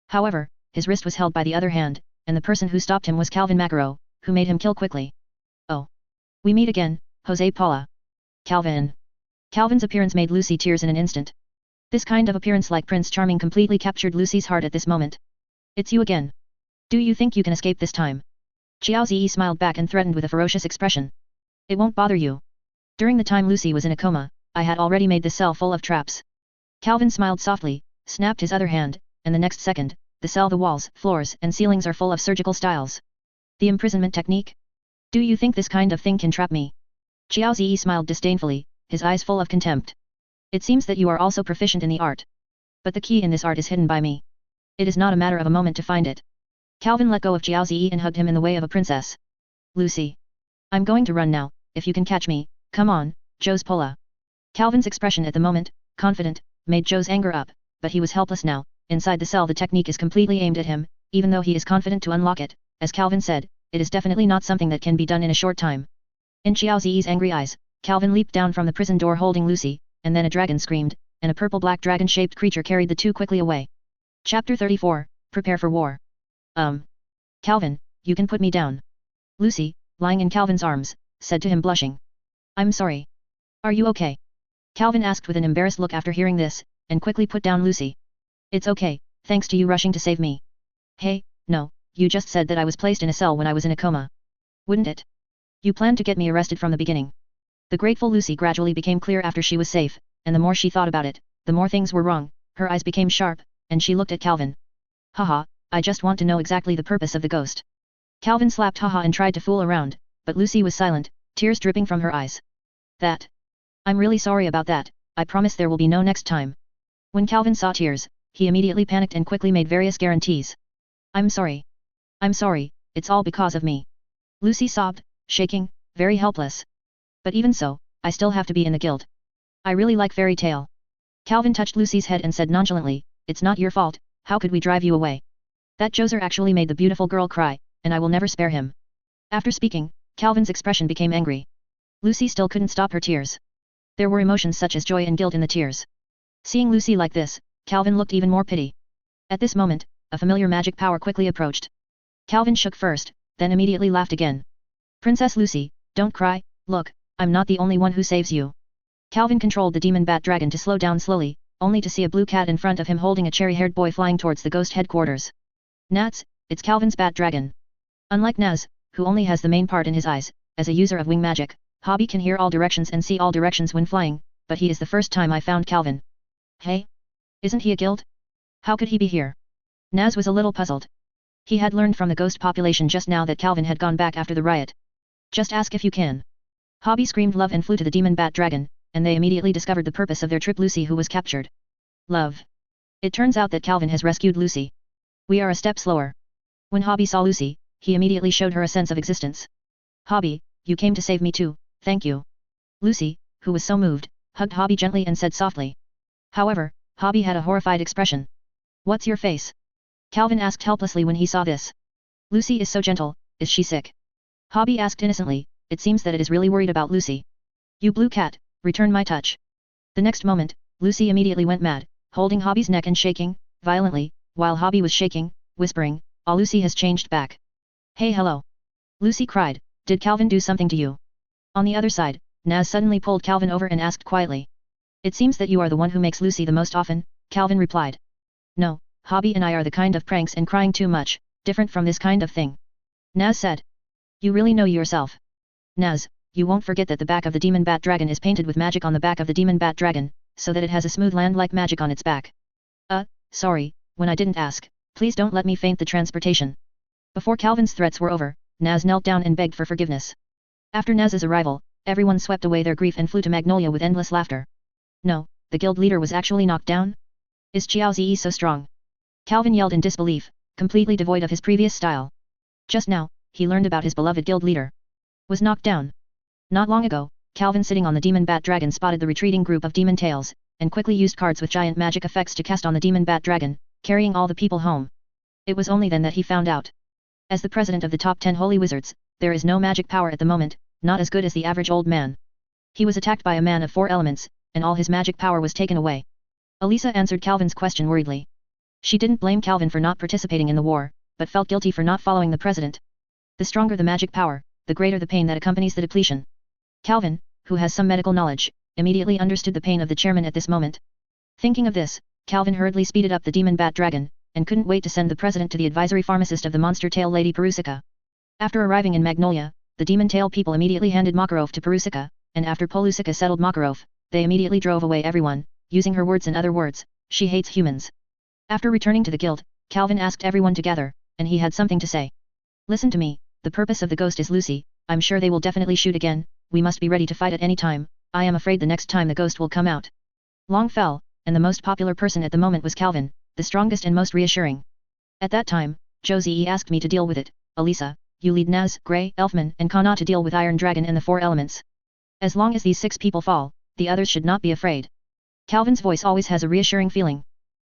However, his wrist was held by the other hand, and the person who stopped him was Calvin Macaro, who made him kill quickly. Oh. We meet again, Jose Paula. Calvin. Calvin's appearance made Lucy tears in an instant. This kind of appearance like Prince Charming completely captured Lucy's heart at this moment. It's you again. Do you think you can escape this time? Xiao Ziyi smiled back and threatened with a ferocious expression. It won't bother you. During the time Lucy was in a coma, I had already made this cell full of traps. Calvin smiled softly, snapped his other hand, and the next second, the cell, the walls, floors, and ceilings are full of surgical styles. The imprisonment technique? Do you think this kind of thing can trap me? Xiao Ziyi smiled disdainfully, his eyes full of contempt. It seems that you are also proficient in the art. But the key in this art is hidden by me. It is not a matter of a moment to find it. Calvin let go of Xiao Ziyi and hugged him in the way of a princess. Lucy. I'm going to run now, if you can catch me, come on, Joe's Pola. Calvin's expression at the moment, confident, made Joe's anger up, but he was helpless now. Inside the cell the technique is completely aimed at him, even though he is confident to unlock it. As Calvin said, it is definitely not something that can be done in a short time. In Xiao Ziyi's angry eyes, Calvin leaped down from the prison door holding Lucy, and then a dragon screamed, and a purple-black dragon-shaped creature carried the two quickly away. Chapter 34, Prepare for War. Calvin, you can put me down. Lucy, lying in Calvin's arms, said to him blushing. I'm sorry. Are you okay? Calvin asked with an embarrassed look after hearing this, and quickly put down Lucy. It's okay, thanks to you rushing to save me. Hey, no, you just said that I was placed in a cell when I was in a coma. Wouldn't it? You planned to get me arrested from the beginning. The grateful Lucy gradually became clear after she was safe, and the more she thought about it, the more things were wrong. Her eyes became sharp, and she looked at Calvin. Haha, I just want to know exactly the purpose of the ghost. Calvin slapped haha and tried to fool around, but Lucy was silent, tears dripping from her eyes. That. I'm really sorry about that, I promise there will be no next time. When Calvin saw tears, he immediately panicked and quickly made various guarantees. I'm sorry. I'm sorry, it's all because of me. Lucy sobbed, shaking, very helpless. But even so, I still have to be in the guild. I really like fairy tale. Calvin touched Lucy's head and said nonchalantly, it's not your fault, how could we drive you away? That Joser actually made the beautiful girl cry, and I will never spare him. After speaking, Calvin's expression became angry. Lucy still couldn't stop her tears. There were emotions such as joy and guilt in the tears. Seeing Lucy like this, Calvin looked even more pity. At this moment, a familiar magic power quickly approached. Calvin shook first, then immediately laughed again. Princess Lucy, don't cry, look, I'm not the only one who saves you. Calvin controlled the demon bat dragon to slow down slowly, only to see a blue cat in front of him holding a cherry-haired boy flying towards the ghost headquarters. Nats, it's Calvin's bat dragon. Unlike Naz, who only has the main part in his eyes, as a user of wing magic, Hobby can hear all directions and see all directions when flying, but he is the first time I found Calvin. Hey? Isn't he a guild? How could he be here? Naz was a little puzzled. He had learned from the ghost population just now that Calvin had gone back after the riot. Just ask if you can. Hobby screamed love and flew to the demon bat dragon, and they immediately discovered the purpose of their trip. Lucy who was captured. Love. It turns out that Calvin has rescued Lucy. We are a step slower. When Hobby saw Lucy, he immediately showed her a sense of existence. Hobby, you came to save me too, thank you. Lucy, who was so moved, hugged Hobby gently and said softly. However, Hobby had a horrified expression. What's your face? Calvin asked helplessly when he saw this. Lucy is so gentle, is she sick? Hobby asked innocently, it seems that it is really worried about Lucy. You blue cat, return my touch. The next moment, Lucy immediately went mad, holding Hobby's neck and shaking, violently, while Hobby was shaking, whispering, Lucy has changed back. Hey hello. Lucy cried, did Calvin do something to you? On the other side, Naz suddenly pulled Calvin over and asked quietly. It seems that you are the one who makes Lucy the most often, Calvin replied. No, Hobby and I are the kind of pranks and crying too much, different from this kind of thing. Naz said. You really know yourself. Naz, you won't forget that the back of the demon bat dragon is painted with magic on the back of the demon bat dragon, so that it has a smooth land-like magic on its back. Sorry, when I didn't ask, please don't let me faint the transportation. Before Calvin's threats were over, Naz knelt down and begged for forgiveness. After Naz's arrival, everyone swept away their grief and flew to Magnolia with endless laughter. No, the guild leader was actually knocked down? Is Xiao Zi so strong? Calvin yelled in disbelief, completely devoid of his previous style. Just now, he learned about his beloved guild leader. Was knocked down. Not long ago, Calvin sitting on the demon bat dragon spotted the retreating group of demon tails, and quickly used cards with giant magic effects to cast on the demon bat dragon, carrying all the people home. It was only then that he found out. As the president of the top 10 holy wizards, there is no magic power at the moment, not as good as the average old man. He was attacked by a man of 4 elements, and all his magic power was taken away. Elisa answered Calvin's question worriedly. She didn't blame Calvin for not participating in the war, but felt guilty for not following the president. The stronger the magic power, the greater the pain that accompanies the depletion. Calvin, who has some medical knowledge, immediately understood the pain of the chairman at this moment. Thinking of this, Calvin hurriedly speeded up the demon bat dragon, and couldn't wait to send the president to the advisory pharmacist of the monster tail lady Perusica. After arriving in Magnolia, the demon tail people immediately handed Makarov to Perusica, and after Perusica settled Makarov, they immediately drove away everyone, using her words and other words, she hates humans. After returning to the guild, Calvin asked everyone to gather, and he had something to say. Listen to me, the purpose of the ghost is Lucy, I'm sure they will definitely shoot again, we must be ready to fight at any time, I am afraid the next time the ghost will come out. Long fell, and the most popular person at the moment was Calvin, the strongest and most reassuring. At that time, Josie asked me to deal with it, Elisa, you lead Naz, Grey, Elfman and Kana to deal with Iron Dragon and the 4 elements. As long as these 6 people fall, the others should not be afraid. Calvin's voice always has a reassuring feeling.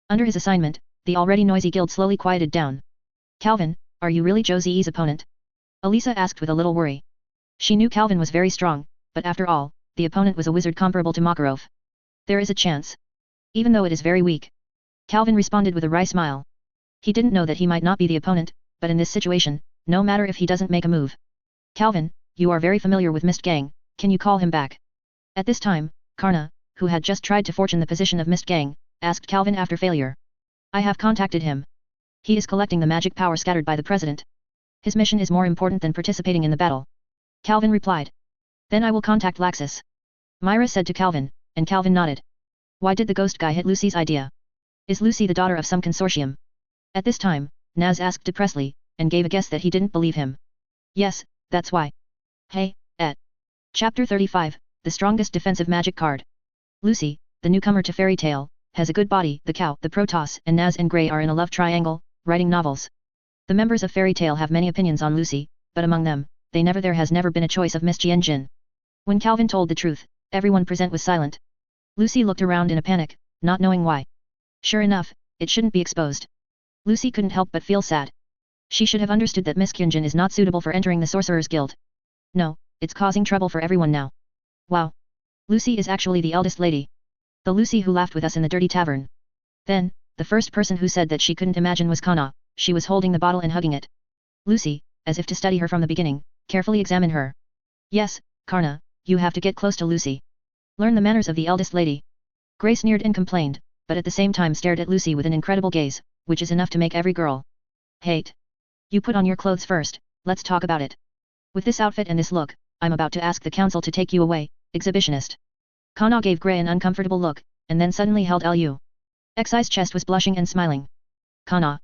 Under his assignment, the already noisy guild slowly quieted down. Calvin, are you really Josie's opponent? Elisa asked with a little worry. She knew Calvin was very strong, but after all, the opponent was a wizard comparable to Makarov. There is a chance. Even though it is very weak. Calvin responded with a wry smile. He didn't know that he might not be the opponent, but in this situation, no matter if he doesn't make a move. Calvin, you are very familiar with Mist Gang, can you call him back? At this time, Karna, who had just tried to fortune the position of Mist Gang, asked Calvin after failure. I have contacted him. He is collecting the magic power scattered by the president. His mission is more important than participating in the battle. Calvin replied. Then I will contact Laxus. Myra said to Calvin, and Calvin nodded. Why did the ghost guy hit Lucy's idea? Is Lucy the daughter of some consortium? At this time, Naz asked depressedly, and gave a guess that he didn't believe him. Yes, that's why. Hey, Chapter 35, The Strongest Defensive Magic Card. Lucy, the newcomer to Fairy Tale, has a good body. The cow, the protoss, and Naz and Grey are in a love triangle, writing novels. The members of Fairy Tale have many opinions on Lucy, but among them, there has never been a choice of Miss Jian. When Calvin told the truth, everyone present was silent. Lucy looked around in a panic, not knowing why. Sure enough, it shouldn't be exposed. Lucy couldn't help but feel sad. She should have understood that Miss Jian is not suitable for entering the Sorcerer's Guild. No, it's causing trouble for everyone now. Wow. Lucy is actually the eldest lady. The Lucy who laughed with us in the dirty tavern. Then, the first person who said that she couldn't imagine was Kana. She was holding the bottle and hugging it. Lucy, as if to study her from the beginning, carefully examined her. Yes, Karna, you have to get close to Lucy. Learn the manners of the eldest lady. Grey sneered and complained, but at the same time stared at Lucy with an incredible gaze, which is enough to make every girl hate. You put on your clothes first, let's talk about it. With this outfit and this look, I'm about to ask the council to take you away, exhibitionist. Kana gave Grey an uncomfortable look, and then suddenly held Lu's chest was blushing and smiling. Kana.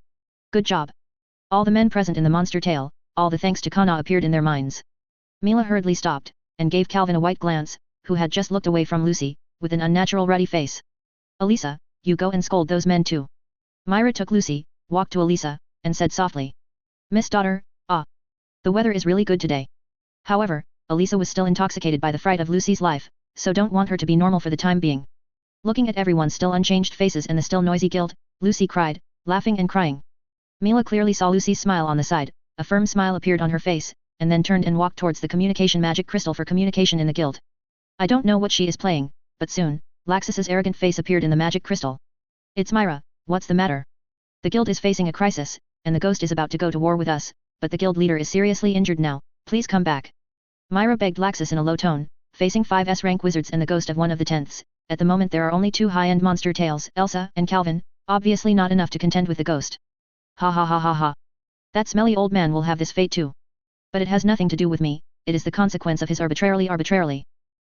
Good job. All the men present in the monster tale, all the thanks to Kana appeared in their minds. Mila hurriedly stopped, and gave Calvin a white glance, who had just looked away from Lucy, with an unnatural ruddy face. Elisa, you go and scold those men too. Myra took Lucy, walked to Elisa, and said softly. Miss Daughter, the weather is really good today. However, Elisa was still intoxicated by the fright of Lucy's life, so don't want her to be normal for the time being. Looking at everyone's still unchanged faces in the still noisy guild, Lucy cried, laughing and crying. Mila clearly saw Lucy's smile on the side, a firm smile appeared on her face, and then turned and walked towards the communication magic crystal for communication in the guild. I don't know what she is playing, but soon, Laxus's arrogant face appeared in the magic crystal. It's Myra, what's the matter? The guild is facing a crisis, and the ghost is about to go to war with us, but the guild leader is seriously injured now, please come back. Myra begged Laxus in a low tone, facing 5S rank wizards and the ghost of one of the 10ths. At the moment there are only 2 high-end monster tales, Elsa and Calvin, obviously not enough to contend with the ghost. Ha ha ha ha ha. That smelly old man will have this fate too. But it has nothing to do with me, it is the consequence of his arbitrarily.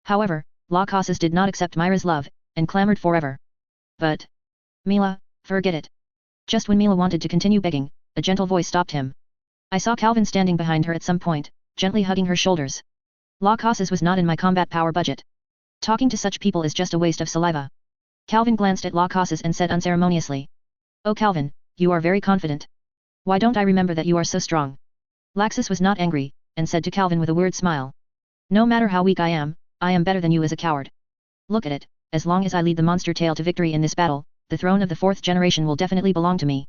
However, Laxus did not accept Myra's love, and clamored forever. But Mila, forget it. Just when Mila wanted to continue begging, a gentle voice stopped him. I saw Calvin standing behind her at some point, gently hugging her shoulders. Laxus was not in my combat power budget. Talking to such people is just a waste of saliva. Calvin glanced at Laxus and said unceremoniously. Oh Calvin, you are very confident. Why don't I remember that you are so strong? Laxus was not angry, and said to Calvin with a weird smile. No matter how weak I am better than you as a coward. Look at it, as long as I lead the monster tale to victory in this battle, the throne of the 4th generation will definitely belong to me.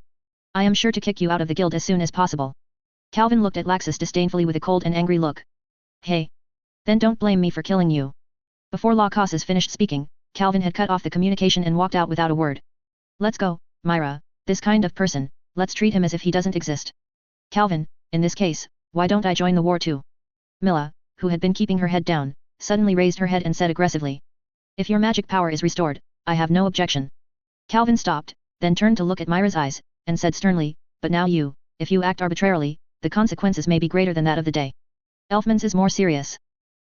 I am sure to kick you out of the guild as soon as possible. Calvin looked at Laxus disdainfully with a cold and angry look. Hey. Then don't blame me for killing you. Before Laxus finished speaking, Calvin had cut off the communication and walked out without a word. Let's go, Myra, this kind of person, let's treat him as if he doesn't exist. Calvin, in this case, why don't I join the war too? Mila, who had been keeping her head down, suddenly raised her head and said aggressively. If your magic power is restored, I have no objection. Calvin stopped, then turned to look at Myra's eyes, and said sternly, but now if you act arbitrarily, the consequences may be greater than that of the day. Elfman's is more serious.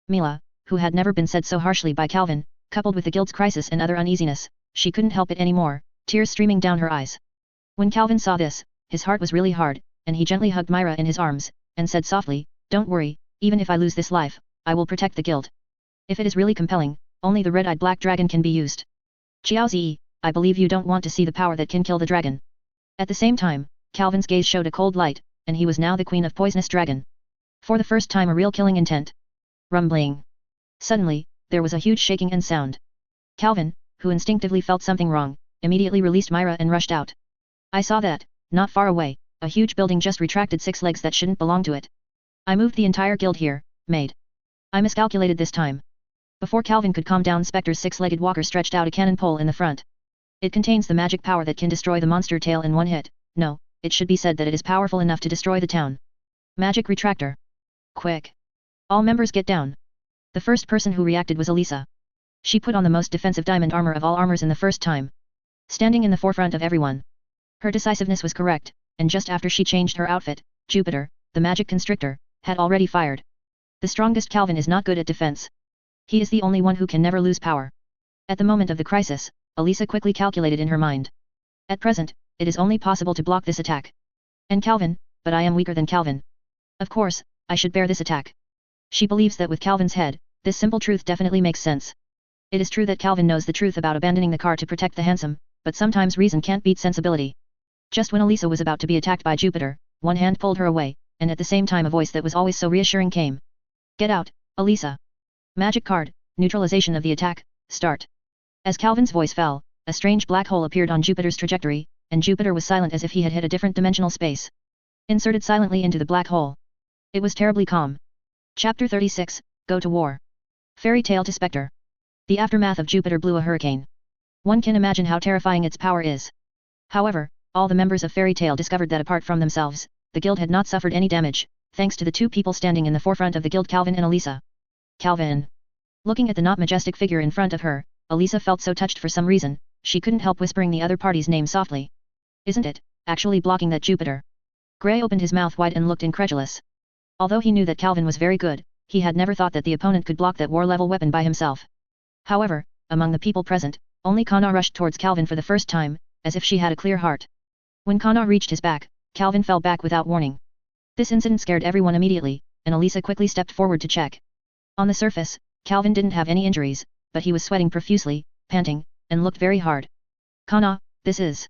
Mila, who had never been said so harshly by Calvin, coupled with the guild's crisis and other uneasiness, she couldn't help it anymore, tears streaming down her eyes. When Calvin saw this, his heart was really hard, and he gently hugged Myra in his arms, and said softly, don't worry, even if I lose this life, I will protect the guild. If it is really compelling, only the red-eyed black dragon can be used. Xiaozi, I believe you don't want to see the power that can kill the dragon. At the same time, Calvin's gaze showed a cold light, and he was now the queen of poisonous dragon. For the first time a real killing intent. Rumbling. Suddenly, there was a huge shaking and sound. Calvin, who instinctively felt something wrong, immediately released Myra and rushed out. I saw that, not far away, a huge building just retracted 6 legs that shouldn't belong to it. I moved the entire guild here, maid. I miscalculated this time. Before Calvin could calm down, Spectre's 6-legged walker stretched out a cannon pole in the front. It contains the magic power that can destroy the monster tail in one hit. No, it should be said that it is powerful enough to destroy the town. Magic retractor. Quick. All members get down. The first person who reacted was Elisa. She put on the most defensive diamond armor of all armors in the first time, standing in the forefront of everyone. Her decisiveness was correct, and just after she changed her outfit, Jupiter, the magic constrictor, had already fired. The strongest Calvin is not good at defense. He is the only one who can never lose power. At the moment of the crisis, Elisa quickly calculated in her mind. At present, it is only possible to block this attack. And Calvin, but I am weaker than Calvin. Of course, I should bear this attack. She believes that with Calvin's head, this simple truth definitely makes sense. It is true that Calvin knows the truth about abandoning the car to protect the handsome, but sometimes reason can't beat sensibility. Just when Elisa was about to be attacked by Jupiter, one hand pulled her away, and at the same time a voice that was always so reassuring came. Get out, Elisa. Magic card, neutralization of the attack, start. As Calvin's voice fell, a strange black hole appeared on Jupiter's trajectory, and Jupiter was silent as if he had hit a different dimensional space. Inserted silently into the black hole. It was terribly calm. Chapter 36, Go to War. Fairy Tale to Spectre. The aftermath of Jupiter blew a hurricane. One can imagine how terrifying its power is. However, all the members of Fairy Tale discovered that apart from themselves, the guild had not suffered any damage, thanks to the two people standing in the forefront of the guild, Calvin and Elisa. Calvin. Looking at the not majestic figure in front of her, Elisa felt so touched for some reason, she couldn't help whispering the other party's name softly. Isn't it, actually blocking that Jupiter? Gray opened his mouth wide and looked incredulous. Although he knew that Calvin was very good, he had never thought that the opponent could block that war-level weapon by himself. However, among the people present, only Kana rushed towards Calvin for the first time, as if she had a clear heart. When Kana reached his back, Calvin fell back without warning. This incident scared everyone immediately, and Elisa quickly stepped forward to check. On the surface, Calvin didn't have any injuries, but he was sweating profusely, panting, and looked very hard. Kana, this is...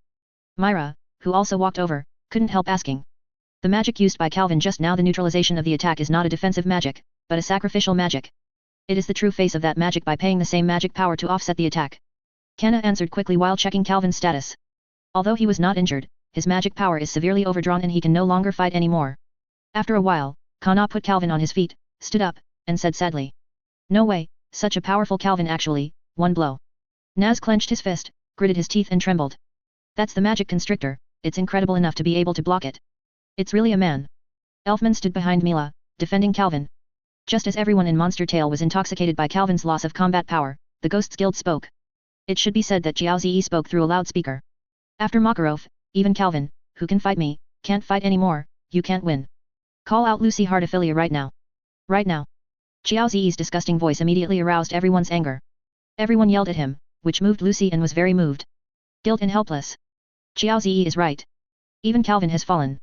Myra, who also walked over, couldn't help asking. The magic used by Calvin just now, the neutralization of the attack, is not a defensive magic, but a sacrificial magic. It is the true face of that magic by paying the same magic power to offset the attack. Kana answered quickly while checking Calvin's status. Although he was not injured, his magic power is severely overdrawn and he can no longer fight anymore. After a while, Kana put Calvin on his feet, stood up, and said sadly. No way, such a powerful Calvin actually, one blow. Naz clenched his fist, gritted his teeth and trembled. That's the magic constrictor, it's incredible enough to be able to block it. It's really a man. Elfman stood behind Mila, defending Calvin. Just as everyone in Monster Tale was intoxicated by Calvin's loss of combat power, the Ghosts Guild spoke. It should be said that Jiao Ziyi spoke through a loudspeaker. After Makarov, even Calvin, who can fight me, can't fight anymore, you can't win. Call out Lucy Hardophilia right now. Right now. Jiao Ziyi's disgusting voice immediately aroused everyone's anger. Everyone yelled at him, which moved Lucy and was very moved. Guilt and helpless. Jiao Ziyi is right. Even Calvin has fallen.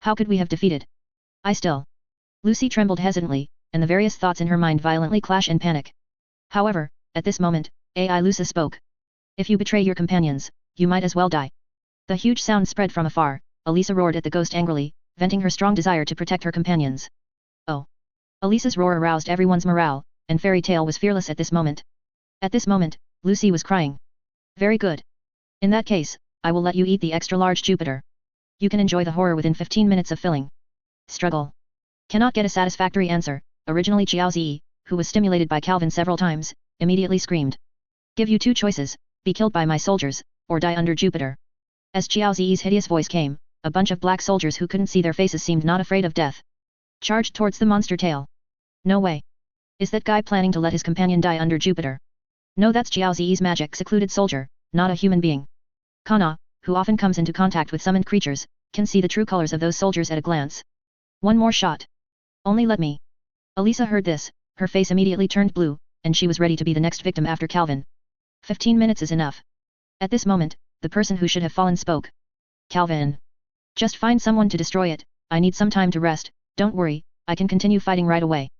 How could we have defeated? Lucy trembled hesitantly, and the various thoughts in her mind violently clash and panic. However, at this moment, AI Lucy spoke. If you betray your companions, you might as well die. The huge sound spread from afar. Elisa roared at the ghost angrily, venting her strong desire to protect her companions. Oh. Elisa's roar aroused everyone's morale, and Fairy Tale was fearless at this moment. At this moment, Lucy was crying. Very good. In that case, I will let you eat the extra-large Jupiter. You can enjoy the horror within 15 minutes of filling. Struggle. Cannot get a satisfactory answer. Originally Jiao Ziyi, who was stimulated by Calvin several times, immediately screamed. Give you two choices, be killed by my soldiers, or die under Jupiter. As Jiao Ziyi's hideous voice came, a bunch of black soldiers who couldn't see their faces seemed not afraid of death. Charged towards the monster tail. No way. Is that guy planning to let his companion die under Jupiter? No, that's Jiao Ziyi's magic secluded soldier, not a human being. Kana, who often comes into contact with summoned creatures, can see the true colors of those soldiers at a glance. One more shot. Only let me. Elisa heard this, her face immediately turned blue, and she was ready to be the next victim after Calvin. 15 minutes is enough. At this moment, the person who should have fallen spoke. Calvin. Just find someone to destroy it, I need some time to rest, don't worry, I can continue fighting right away.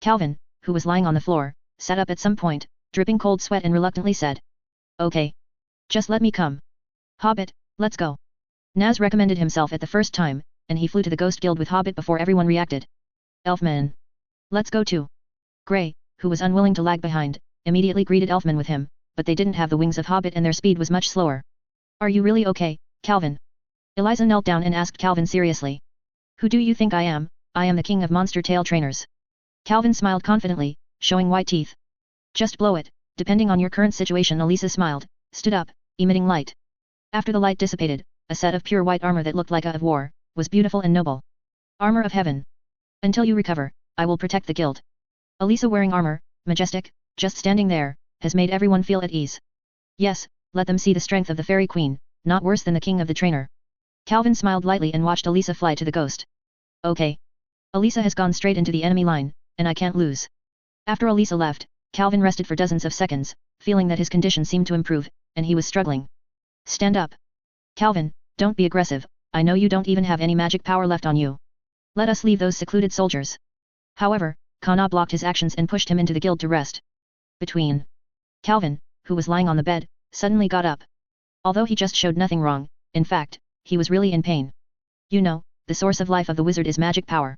Calvin, who was lying on the floor, sat up at some point, dripping cold sweat and reluctantly said. Okay. Just let me come. Hobbit, let's go. Naz recommended himself at the first time, and he flew to the Ghost Guild with Hobbit before everyone reacted. Elfman. Let's go too. Gray, who was unwilling to lag behind, immediately greeted Elfman with him, but they didn't have the wings of Hobbit and their speed was much slower. Are you really okay, Calvin? Eliza knelt down and asked Calvin seriously. Who do you think I am? I am the king of Monster Tale trainers. Calvin smiled confidently, showing white teeth. Just blow it, depending on your current situation. Elisa smiled, stood up, emitting light. After the light dissipated, a set of pure white armor that looked like a of war, was beautiful and noble. Armor of heaven. Until you recover, I will protect the guild. Elisa wearing armor, majestic, just standing there, has made everyone feel at ease. Yes, let them see the strength of the fairy queen, not worse than the king of the trainer. Calvin smiled lightly and watched Elisa fly to the ghost. Okay. Elisa has gone straight into the enemy line, and I can't lose. After Elisa left, Calvin rested for dozens of seconds, feeling that his condition seemed to improve, and he was struggling. Stand up. Calvin, don't be aggressive, I know you don't even have any magic power left on you. Let us leave those secluded soldiers. However, Kana blocked his actions and pushed him into the guild to rest. Calvin, who was lying on the bed, suddenly got up. Although he just showed nothing wrong, in fact, he was really in pain. You know, the source of life of the wizard is magic power.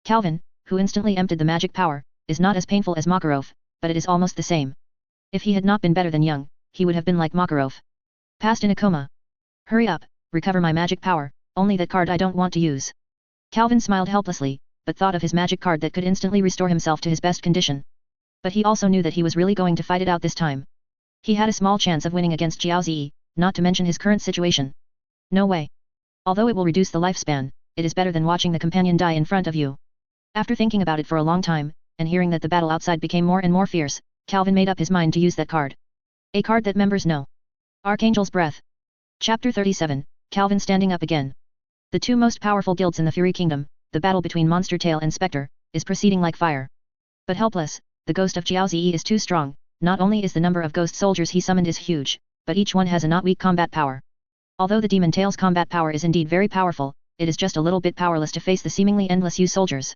Calvin, who instantly emptied the magic power, is not as painful as Makarov, but it is almost the same. If he had not been better than young, he would have been like Makarov. Passed in a coma. Hurry up, recover my magic power, only that card I don't want to use. Calvin smiled helplessly, but thought of his magic card that could instantly restore himself to his best condition. But he also knew that he was really going to fight it out this time. He had a small chance of winning against Jiao Ziyi, not to mention his current situation. No way. Although it will reduce the lifespan, it is better than watching the companion die in front of you. After thinking about it for a long time, and hearing that the battle outside became more and more fierce, Calvin made up his mind to use that card. A card that members know. Archangel's Breath. Chapter 37, Calvin standing up again. The two most powerful guilds in the Fury Kingdom, the battle between Monster Tail and Spectre, is proceeding like fire. But helpless, the ghost of Jiao Ziyi is too strong, not only is the number of ghost soldiers he summoned is huge, but each one has a not weak combat power. Although the Demon Tail's combat power is indeed very powerful, it is just a little bit powerless to face the seemingly endless Yu soldiers.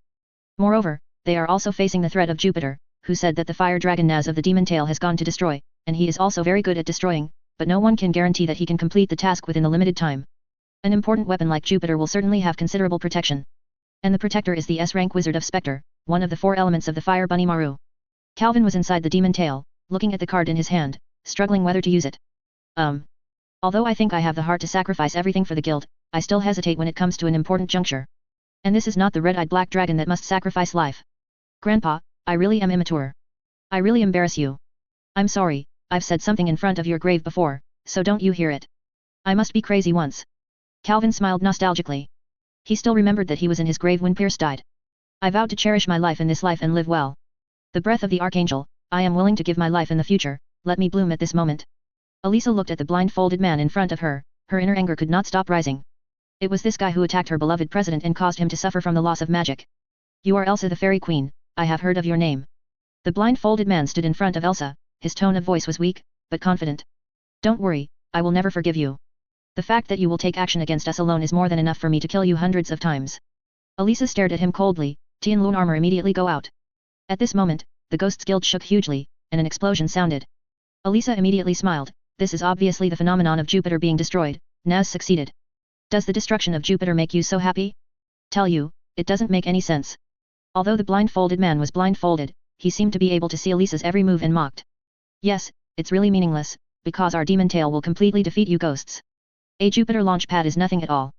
Moreover, they are also facing the threat of Jupiter, who said that the fire dragon Naz of the Demon Tail has gone to destroy, and he is also very good at destroying, but no one can guarantee that he can complete the task within the limited time. An important weapon like Jupiter will certainly have considerable protection. And the protector is the S-rank wizard of Spectre, one of the four elements of the fire bunny Maru. Calvin was inside the Demon Tail, looking at the card in his hand, struggling whether to use it. Although I think I have the heart to sacrifice everything for the guild, I still hesitate when it comes to an important juncture. And this is not the red-eyed black dragon that must sacrifice life. Grandpa, I really am immature. I really embarrass you. I'm sorry, I've said something in front of your grave before, so don't you hear it. I must be crazy once. Calvin smiled nostalgically. He still remembered that he was in his grave when Pierce died. I vowed to cherish my life in this life and live well. The breath of the Archangel, I am willing to give my life in the future, let me bloom at this moment. Elisa looked at the blindfolded man in front of her, her inner anger could not stop rising. It was this guy who attacked her beloved president and caused him to suffer from the loss of magic. You are Elsa the Fairy Queen, I have heard of your name. The blindfolded man stood in front of Elsa, his tone of voice was weak, but confident. Don't worry, I will never forgive you. The fact that you will take action against us alone is more than enough for me to kill you hundreds of times. Elisa stared at him coldly, Tianlun armor immediately go out. At this moment, the Ghosts Guild shook hugely, and an explosion sounded. Elisa immediately smiled, this is obviously the phenomenon of Jupiter being destroyed, Naz succeeded. Does the destruction of Jupiter make you so happy? Tell you, it doesn't make any sense. Although the blindfolded man was blindfolded, he seemed to be able to see Elisa's every move and mocked. Yes, it's really meaningless, because our demon tail will completely defeat you ghosts. A Jupiter launch pad is nothing at all.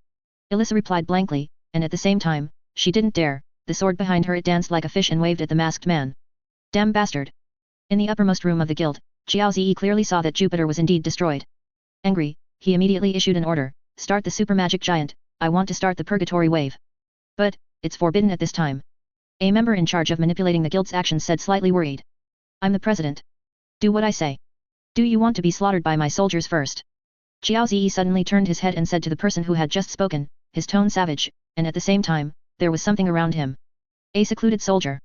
Elisa replied blankly, and at the same time, she didn't dare, the sword behind her it danced like a fish and waved at the masked man. Damn bastard. In the uppermost room of the guild, Jiao Ziyi clearly saw that Jupiter was indeed destroyed. Angry, he immediately issued an order, start the super magic giant, I want to start the purgatory wave. But, it's forbidden at this time. A member in charge of manipulating the guild's actions said slightly worried. I'm the president. Do what I say. Do you want to be slaughtered by my soldiers first? Jiao Ziyi suddenly turned his head and said to the person who had just spoken, his tone savage, and at the same time, there was something around him. A secluded soldier.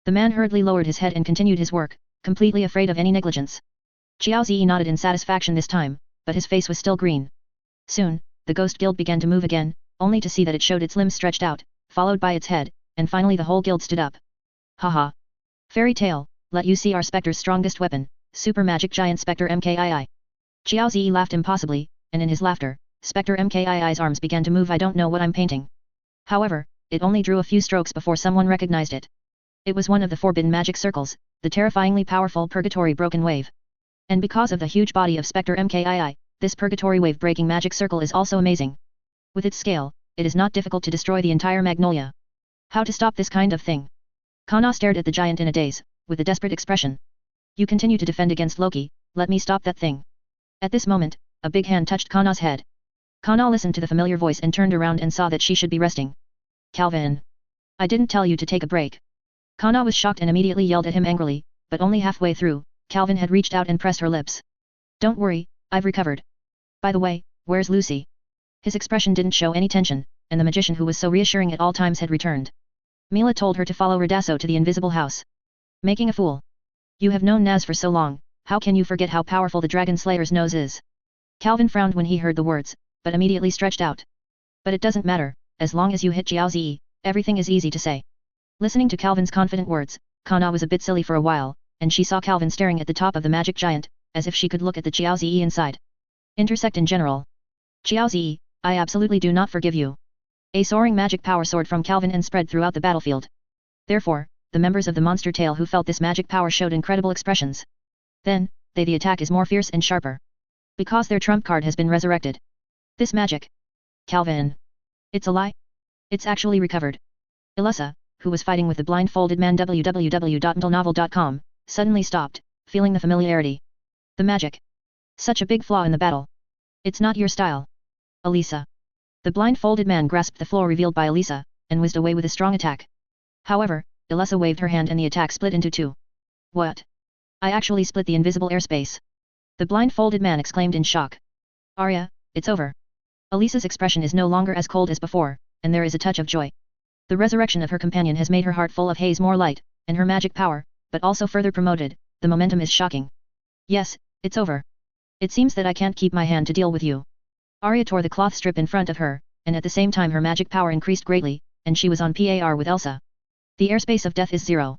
The man hurriedly lowered his head and continued his work, completely afraid of any negligence. Jiao Ziyi nodded in satisfaction this time, but his face was still green. Soon, the Ghost Guild began to move again, only to see that it showed its limbs stretched out, followed by its head, and finally the whole guild stood up. Haha. Fairy tale, let you see our Spectre's strongest weapon, Super Magic Giant Spectre MKII. Jiao Ziyi laughed impossibly, and in his laughter, Spectre MKII's arms began to move. I don't know what I'm painting. However, it only drew a few strokes before someone recognized it. It was one of the forbidden magic circles, the terrifyingly powerful Purgatory Broken Wave. And because of the huge body of Spectre MKII, this Purgatory Wave breaking magic circle is also amazing. With its scale, it is not difficult to destroy the entire Magnolia. How to stop this kind of thing? Kana stared at the giant in a daze, with a desperate expression. You continue to defend against Loki, let me stop that thing. At this moment, a big hand touched Kana's head. Kana listened to the familiar voice and turned around and saw that she should be resting. Calvin. I didn't tell you to take a break. Kana was shocked and immediately yelled at him angrily, but only halfway through, Calvin had reached out and pressed her lips. Don't worry, I've recovered. By the way, where's Lucy? His expression didn't show any tension, and the magician who was so reassuring at all times had returned. Mila told her to follow Radasso to the invisible house. Making a fool. You have known Naz for so long, how can you forget how powerful the Dragon Slayer's nose is? Calvin frowned when he heard the words, but immediately stretched out. But it doesn't matter, as long as you hit Jiao Zi, everything is easy to say. Listening to Calvin's confident words, Kana was a bit silly for a while, and she saw Calvin staring at the top of the magic giant, as if she could look at the Jiao Zi inside. Intersect in general. Jiao Zi, I absolutely do not forgive you. A soaring magic power soared from Calvin and spread throughout the battlefield. Therefore, the members of the monster tail who felt this magic power showed incredible expressions. Then, the attack is more fierce and sharper. Because their trump card has been resurrected. This magic. Calvin. It's a lie? It's actually recovered. Elisa, who was fighting with the blindfolded man www.mentalnovel.com, suddenly stopped, feeling the familiarity. The magic. Such a big flaw in the battle. It's not your style. Elisa. The blindfolded man grasped the floor revealed by Elisa, and whizzed away with a strong attack. However, Elisa waved her hand and the attack split into two. What? I actually split the invisible airspace. The blindfolded man exclaimed in shock. Arya, it's over. Elisa's expression is no longer as cold as before, and there is a touch of joy. The resurrection of her companion has made her heart full of haze more light, and her magic power, but also further promoted. The momentum is shocking. Yes, it's over. It seems that I can't keep my hand to deal with you. Arya tore the cloth strip in front of her, and at the same time her magic power increased greatly, and she was on par with Elsa. The airspace of death is 0.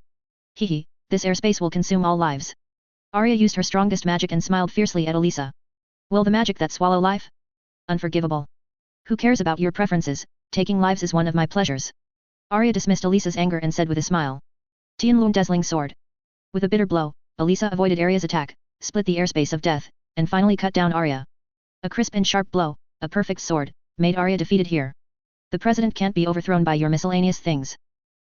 Hehe, this airspace will consume all lives. Arya used her strongest magic and smiled fiercely at Elisa. Will the magic that swallow life? Unforgivable. Who cares about your preferences, taking lives is one of my pleasures. Arya dismissed Elisa's anger and said with a smile. Tianlun dazzling sword. With a bitter blow, Elisa avoided Arya's attack, split the airspace of death, and finally cut down Arya. A crisp and sharp blow, a perfect sword, made Arya defeated here. The president can't be overthrown by your miscellaneous things.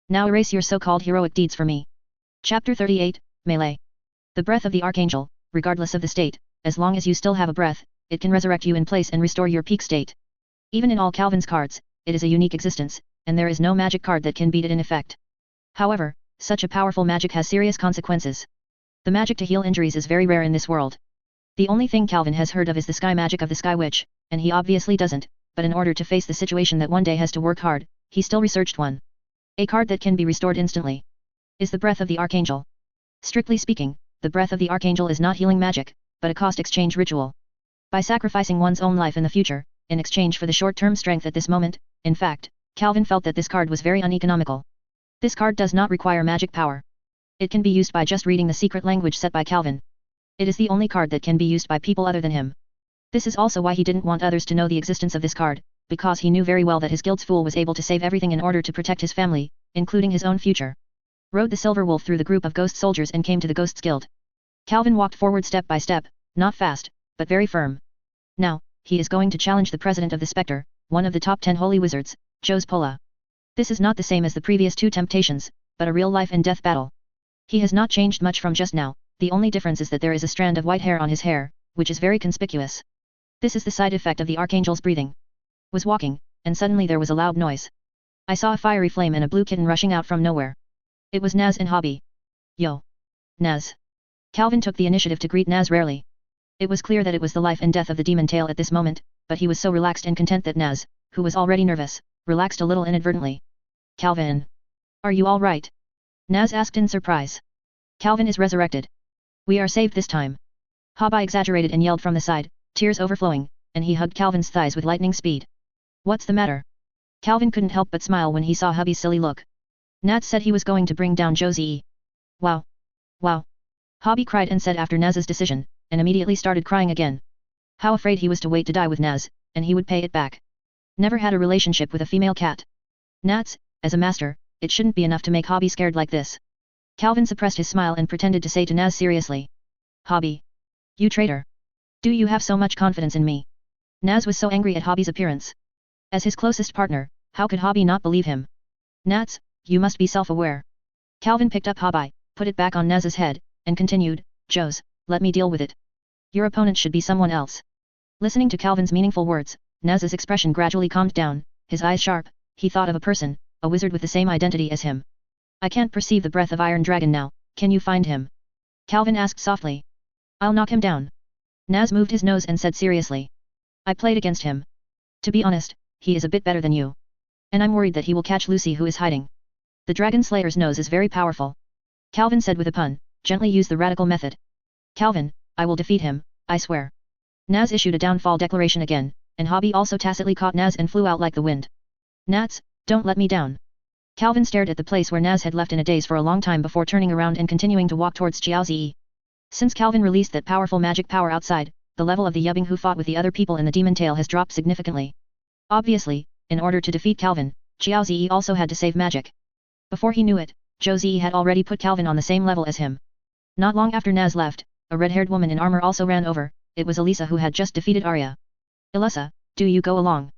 Now erase your so-called heroic deeds for me. Chapter 38, Melee. The breath of the Archangel, regardless of the state, as long as you still have a breath, it can resurrect you in place and restore your peak state. Even in all Calvin's cards, it is a unique existence, and there is no magic card that can beat it in effect. However, such a powerful magic has serious consequences. The magic to heal injuries is very rare in this world. The only thing Calvin has heard of is the sky magic of the Sky Witch, and he obviously doesn't, but in order to face the situation that one day has to work hard, he still researched one. A card that can be restored instantly. Is the breath of the Archangel. Strictly speaking, the breath of the Archangel is not healing magic, but a cost exchange ritual. By sacrificing one's own life in the future, in exchange for the short-term strength at this moment, in fact, Calvin felt that this card was very uneconomical. This card does not require magic power. It can be used by just reading the secret language set by Calvin. It is the only card that can be used by people other than him. This is also why he didn't want others to know the existence of this card, because he knew very well that his guild's fool was able to save everything in order to protect his family, including his own future. Rode the Silver Wolf through the group of ghost soldiers and came to the Ghosts Guild. Calvin walked forward step by step, not fast, but very firm. Now, he is going to challenge the president of the Spectre, one of the top 10 holy wizards, Jose Pola. This is not the same as the previous two temptations, but a real life and death battle. He has not changed much from just now, the only difference is that there is a strand of white hair on his hair, which is very conspicuous. This is the side effect of the Archangel's breathing. Was walking, and suddenly there was a loud noise. I saw a fiery flame and a blue kitten rushing out from nowhere. It was Naz and Hobby. Yo. Naz. Calvin took the initiative to greet Naz rarely. It was clear that it was the life and death of the demon tail at this moment, but he was so relaxed and content that Naz, who was already nervous, relaxed a little inadvertently. Calvin. Are you all right? Naz asked in surprise. Calvin is resurrected. We are saved this time. Hobby exaggerated and yelled from the side, tears overflowing, and he hugged Calvin's thighs with lightning speed. What's the matter? Calvin couldn't help but smile when he saw Hubby's silly look. Naz said he was going to bring down Josie. Wow. Wow. Hobby cried and said after Naz's decision, and immediately started crying again. How afraid he was to wait to die with Naz, and he would pay it back. Never had a relationship with a female cat. Naz, as a master, it shouldn't be enough to make Hobby scared like this. Calvin suppressed his smile and pretended to say to Naz seriously. Hobby. You traitor. Do you have so much confidence in me? Naz was so angry at Hobby's appearance. As his closest partner, how could Hobby not believe him? Naz, you must be self-aware. Calvin picked up Hobby, put it back on Naz's head, and continued, Jose, let me deal with it. Your opponent should be someone else. Listening to Calvin's meaningful words, Naz's expression gradually calmed down, his eyes sharp, he thought of a person, a wizard with the same identity as him. I can't perceive the breath of Iron Dragon now, can you find him? Calvin asked softly. I'll knock him down. Naz moved his nose and said seriously. I played against him. To be honest, he is a bit better than you. And I'm worried that he will catch Lucy who is hiding. The Dragon Slayer's nose is very powerful. Calvin said with a pun, gently use the radical method. Calvin, I will defeat him, I swear. Naz issued a downfall declaration again, and Hobby also tacitly caught Naz and flew out like the wind. Nats, don't let me down. Calvin stared at the place where Naz had left in a daze for a long time before turning around and continuing to walk towards Jiaozi. Since Calvin released that powerful magic power outside, the level of the yubbing who fought with the other people in the demon tail has dropped significantly. Obviously, in order to defeat Calvin, Jiaozi also had to save magic. Before he knew it, Zhou Zi had already put Calvin on the same level as him. Not long after Naz left, a red-haired woman in armor also ran over. It was Elisa who had just defeated Arya. Elisa, do you go along?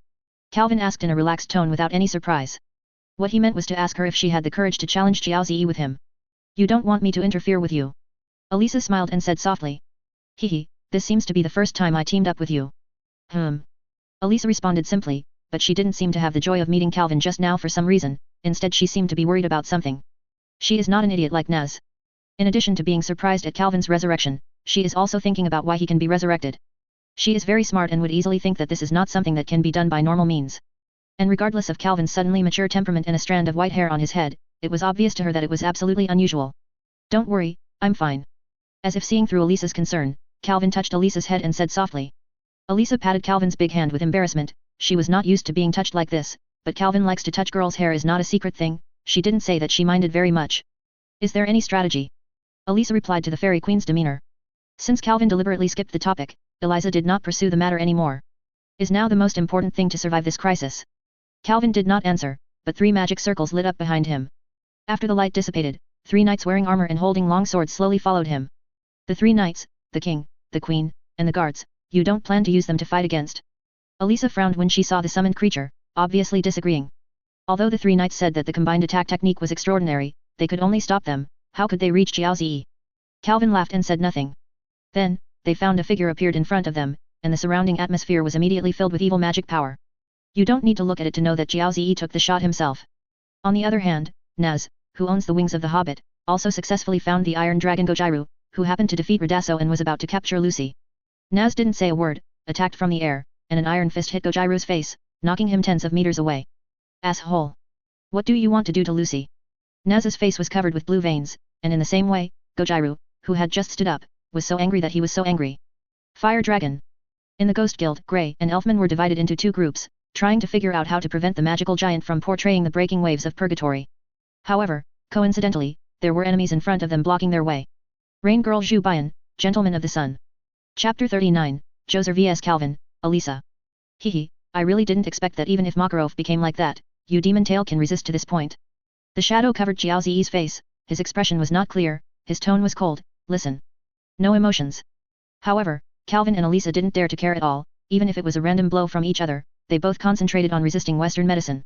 Calvin asked in a relaxed tone without any surprise. What he meant was to ask her if she had the courage to challenge Jiaozi with him. You don't want me to interfere with you? Elisa smiled and said softly. Hehe, this seems to be the first time I teamed up with you. Elisa responded simply, but she didn't seem to have the joy of meeting Calvin just now for some reason, instead she seemed to be worried about something. She is not an idiot like Naz. In addition to being surprised at Calvin's resurrection, she is also thinking about why he can be resurrected. She is very smart and would easily think that this is not something that can be done by normal means. And regardless of Calvin's suddenly mature temperament and a strand of white hair on his head, it was obvious to her that it was absolutely unusual. Don't worry, I'm fine. As if seeing through Elisa's concern, Calvin touched Elisa's head and said softly. Elisa patted Calvin's big hand with embarrassment. She was not used to being touched like this, but Calvin likes to touch girls' hair is not a secret thing. She didn't say that she minded very much. Is there any strategy? Elisa replied to the Fairy Queen's demeanor. Since Calvin deliberately skipped the topic, Eliza did not pursue the matter anymore. Is now the most important thing to survive this crisis. Calvin did not answer, but 3 magic circles lit up behind him. After the light dissipated, 3 knights wearing armor and holding long swords slowly followed him. The 3 knights, the king, the queen, and the guards, you don't plan to use them to fight against? Elisa frowned when she saw the summoned creature, obviously disagreeing. Although the 3 knights said that the combined attack technique was extraordinary, they could only stop them. How could they reach Jiaozi? Calvin laughed and said nothing. Then, they found a figure appeared in front of them, and the surrounding atmosphere was immediately filled with evil magic power. You don't need to look at it to know that Jiaozi took the shot himself. On the other hand, Naz, who owns the wings of the Hobbit, also successfully found the Iron Dragon Gojairu, who happened to defeat Radasso and was about to capture Lucy. Naz didn't say a word, attacked from the air, and an iron fist hit Gojairu's face, knocking him tens of meters away. Asshole! What do you want to do to Lucy? Naz's face was covered with blue veins, and in the same way, Gojairu, who had just stood up, was so angry that he was so angry. Fire Dragon. In the Ghost Guild, Grey and Elfman were divided into 2 groups, trying to figure out how to prevent the magical giant from portraying the breaking waves of purgatory. However, coincidentally, there were enemies in front of them blocking their way. Rain Girl Zhu Bian, Gentleman of the Sun. Chapter 39, Joser vs Calvin, Elisa. Hehe, I really didn't expect that even if Makarov became like that, you demon tail can resist to this point. The shadow covered Jiaozi's face, his expression was not clear, his tone was cold, listen. No emotions. However, Calvin and Elisa didn't dare to care at all, even if it was a random blow from each other, they both concentrated on resisting Western medicine.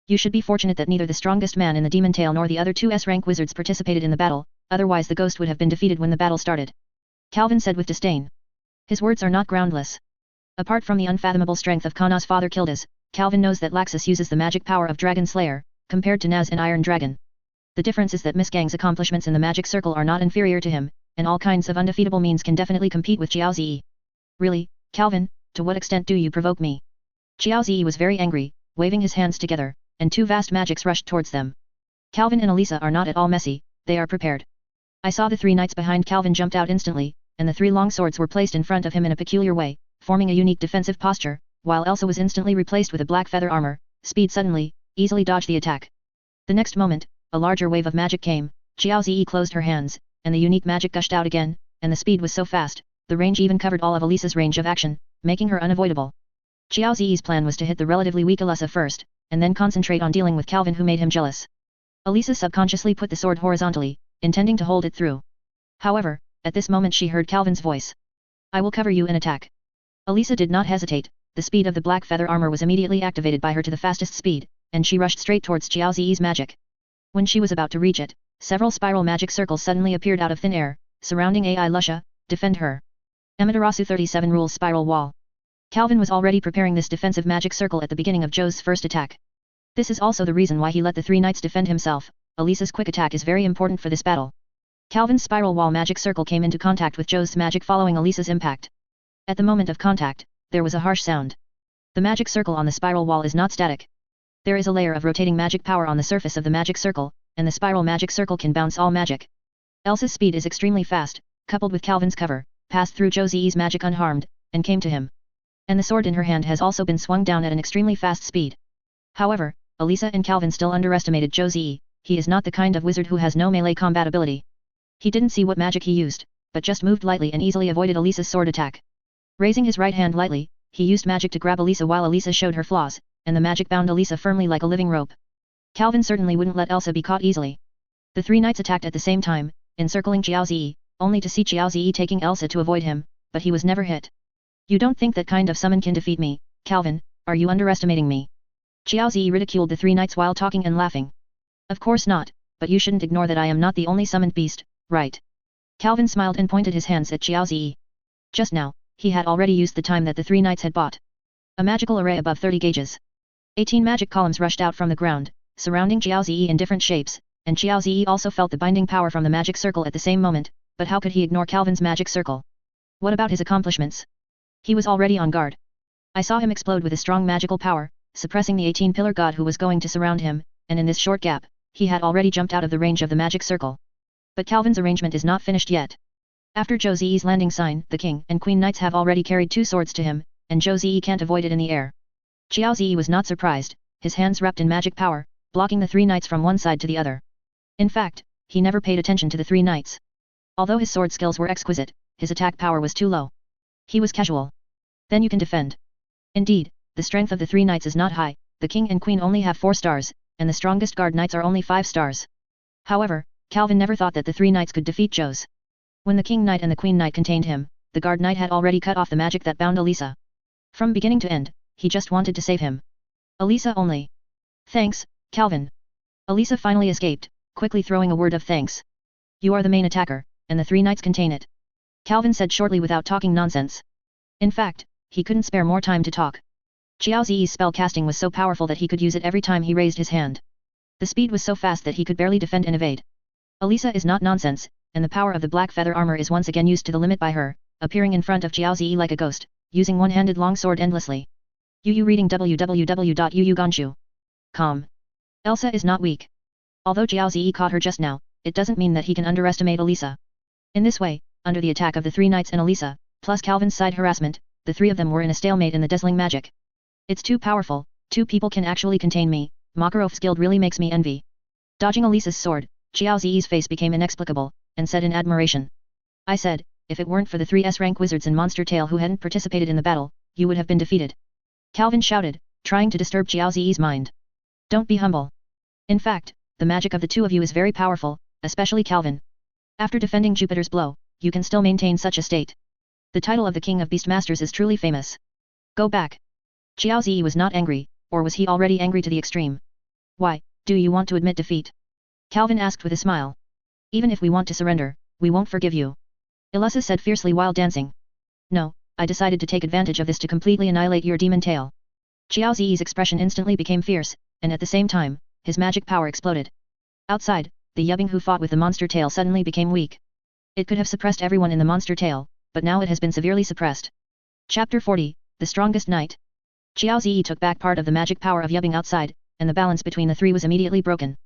You should be fortunate that neither the strongest man in the demon tail nor the other 2 S-rank wizards participated in the battle, otherwise the ghost would have been defeated when the battle started. Calvin said with disdain. His words are not groundless. Apart from the unfathomable strength of Kana's father Kildas, Calvin knows that Laxus uses the magic power of Dragon Slayer, compared to Naz and Iron Dragon. The difference is that Miss Gang's accomplishments in the magic circle are not inferior to him, and all kinds of undefeatable means can definitely compete with Jiaozi. Really, Calvin, to what extent do you provoke me? Jiaozi was very angry, waving his hands together, and 2 vast magics rushed towards them. Calvin and Elisa are not at all messy, they are prepared. I saw the 3 knights behind Calvin jumped out instantly, and the 3 long swords were placed in front of him in a peculiar way, forming a unique defensive posture, while Elsa was instantly replaced with a black feather armor, speed suddenly, easily dodged the attack. The next moment, a larger wave of magic came, Jiaozi closed her hands, and the unique magic gushed out again, and the speed was so fast, the range even covered all of Elisa's range of action, making her unavoidable. Jiaozi's plan was to hit the relatively weak Elisa first, and then concentrate on dealing with Calvin who made him jealous. Elisa subconsciously put the sword horizontally, intending to hold it through. However, at this moment she heard Calvin's voice. I will cover you in attack. Elisa did not hesitate, the speed of the black feather armor was immediately activated by her to the fastest speed, and she rushed straight towards Jiaozi's magic. When she was about to reach it, several spiral magic circles suddenly appeared out of thin air, surrounding AI Lusha, defend her. Amaterasu 37 rules spiral wall. Calvin was already preparing this defensive magic circle at the beginning of Joe's first attack. This is also the reason why he let the 3 knights defend himself, Elisa's quick attack is very important for this battle. Calvin's spiral wall magic circle came into contact with Joe's magic following Elisa's impact. At the moment of contact, there was a harsh sound. The magic circle on the spiral wall is not static. There is a layer of rotating magic power on the surface of the magic circle, and the spiral magic circle can bounce all magic. Elsa's speed is extremely fast, coupled with Calvin's cover, passed through Josie's magic unharmed, and came to him. And the sword in her hand has also been swung down at an extremely fast speed. However, Elisa and Calvin still underestimated Josie. He is not the kind of wizard who has no melee combat ability. He didn't see what magic he used, but just moved lightly and easily avoided Elisa's sword attack. Raising his right hand lightly, he used magic to grab Elisa while Elisa showed her flaws, and the magic bound Elisa firmly like a living rope. Calvin certainly wouldn't let Elsa be caught easily. The three knights attacked at the same time, encircling Xiaozi, only to see Xiaozi taking Elsa to avoid him, but he was never hit. You don't think that kind of summon can defeat me, Calvin, are you underestimating me? Xiaozi ridiculed the three knights while talking and laughing. Of course not, but you shouldn't ignore that I am not the only summoned beast, right? Calvin smiled and pointed his hands at Xiaozi. Just now, he had already used the time that the three knights had bought. A magical array above 30 gauges. 18 magic columns rushed out from the ground, surrounding Xiaozi in different shapes, and Xiaozi also felt the binding power from the magic circle at the same moment, but how could he ignore Calvin's magic circle? What about his accomplishments? He was already on guard. I saw him explode with a strong magical power, suppressing the 18-pillar god who was going to surround him, and in this short gap, he had already jumped out of the range of the magic circle. But Calvin's arrangement is not finished yet. After Josie's landing sign, the king and queen knights have already carried two swords to him, and Josie can't avoid it in the air. Xiaozi was not surprised, his hands wrapped in magic power, blocking the three knights from one side to the other. In fact, he never paid attention to the three knights. Although his sword skills were exquisite, his attack power was too low. He was casual. Then you can defend. Indeed, the strength of the three knights is not high, the king and queen only have 4 stars, and the strongest guard knights are only 5 stars. However, Calvin never thought that the three knights could defeat Joes. When the king knight and the queen knight contained him, the guard knight had already cut off the magic that bound Elisa. From beginning to end, he just wanted to save him. Elisa only. Thanks, Calvin. Elisa finally escaped, quickly throwing a word of thanks. You are the main attacker, and the three knights contain it. Calvin said shortly without talking nonsense. In fact, he couldn't spare more time to talk. Xiaozi's spell casting was so powerful that he could use it every time he raised his hand. The speed was so fast that he could barely defend and evade. Elisa is not nonsense, and the power of the black feather armor is once again used to the limit by her, appearing in front of Xiaozi like a ghost, using one-handed longsword endlessly. Yu reading www.yuuganshu.com. Elsa is not weak. Although Xiaozi caught her just now, it doesn't mean that he can underestimate Elisa. In this way, under the attack of the three knights and Elisa, plus Calvin's side harassment, the three of them were in a stalemate in the dazzling magic. It's too powerful, 2 people can actually contain me, Makarov's guild really makes me envy. Dodging Elisa's sword, Xiaozi's face became inexplicable, and said in admiration. I said, if it weren't for the 3 S-rank wizards in Monster Tale who hadn't participated in the battle, you would have been defeated. Calvin shouted, trying to disturb Xiaozi's mind. Don't be humble. In fact, the magic of the 2 of you is very powerful, especially Calvin. After defending Jupiter's blow, you can still maintain such a state. The title of the King of Beastmasters is truly famous. Go back. Xiaozi was not angry, or was he already angry to the extreme? Why, do you want to admit defeat? Calvin asked with a smile. Even if we want to surrender, we won't forgive you. Elisa said fiercely while dancing. No, I decided to take advantage of this to completely annihilate your demon tail. Xiaozi's expression instantly became fierce, and at the same time, his magic power exploded. Outside, the yubbing who fought with the monster tail suddenly became weak. It could have suppressed everyone in the monster tail, but now it has been severely suppressed. Chapter 40, The Strongest Knight. Xiaozi took back part of the magic power of yubbing outside, and the balance between the 3 was immediately broken.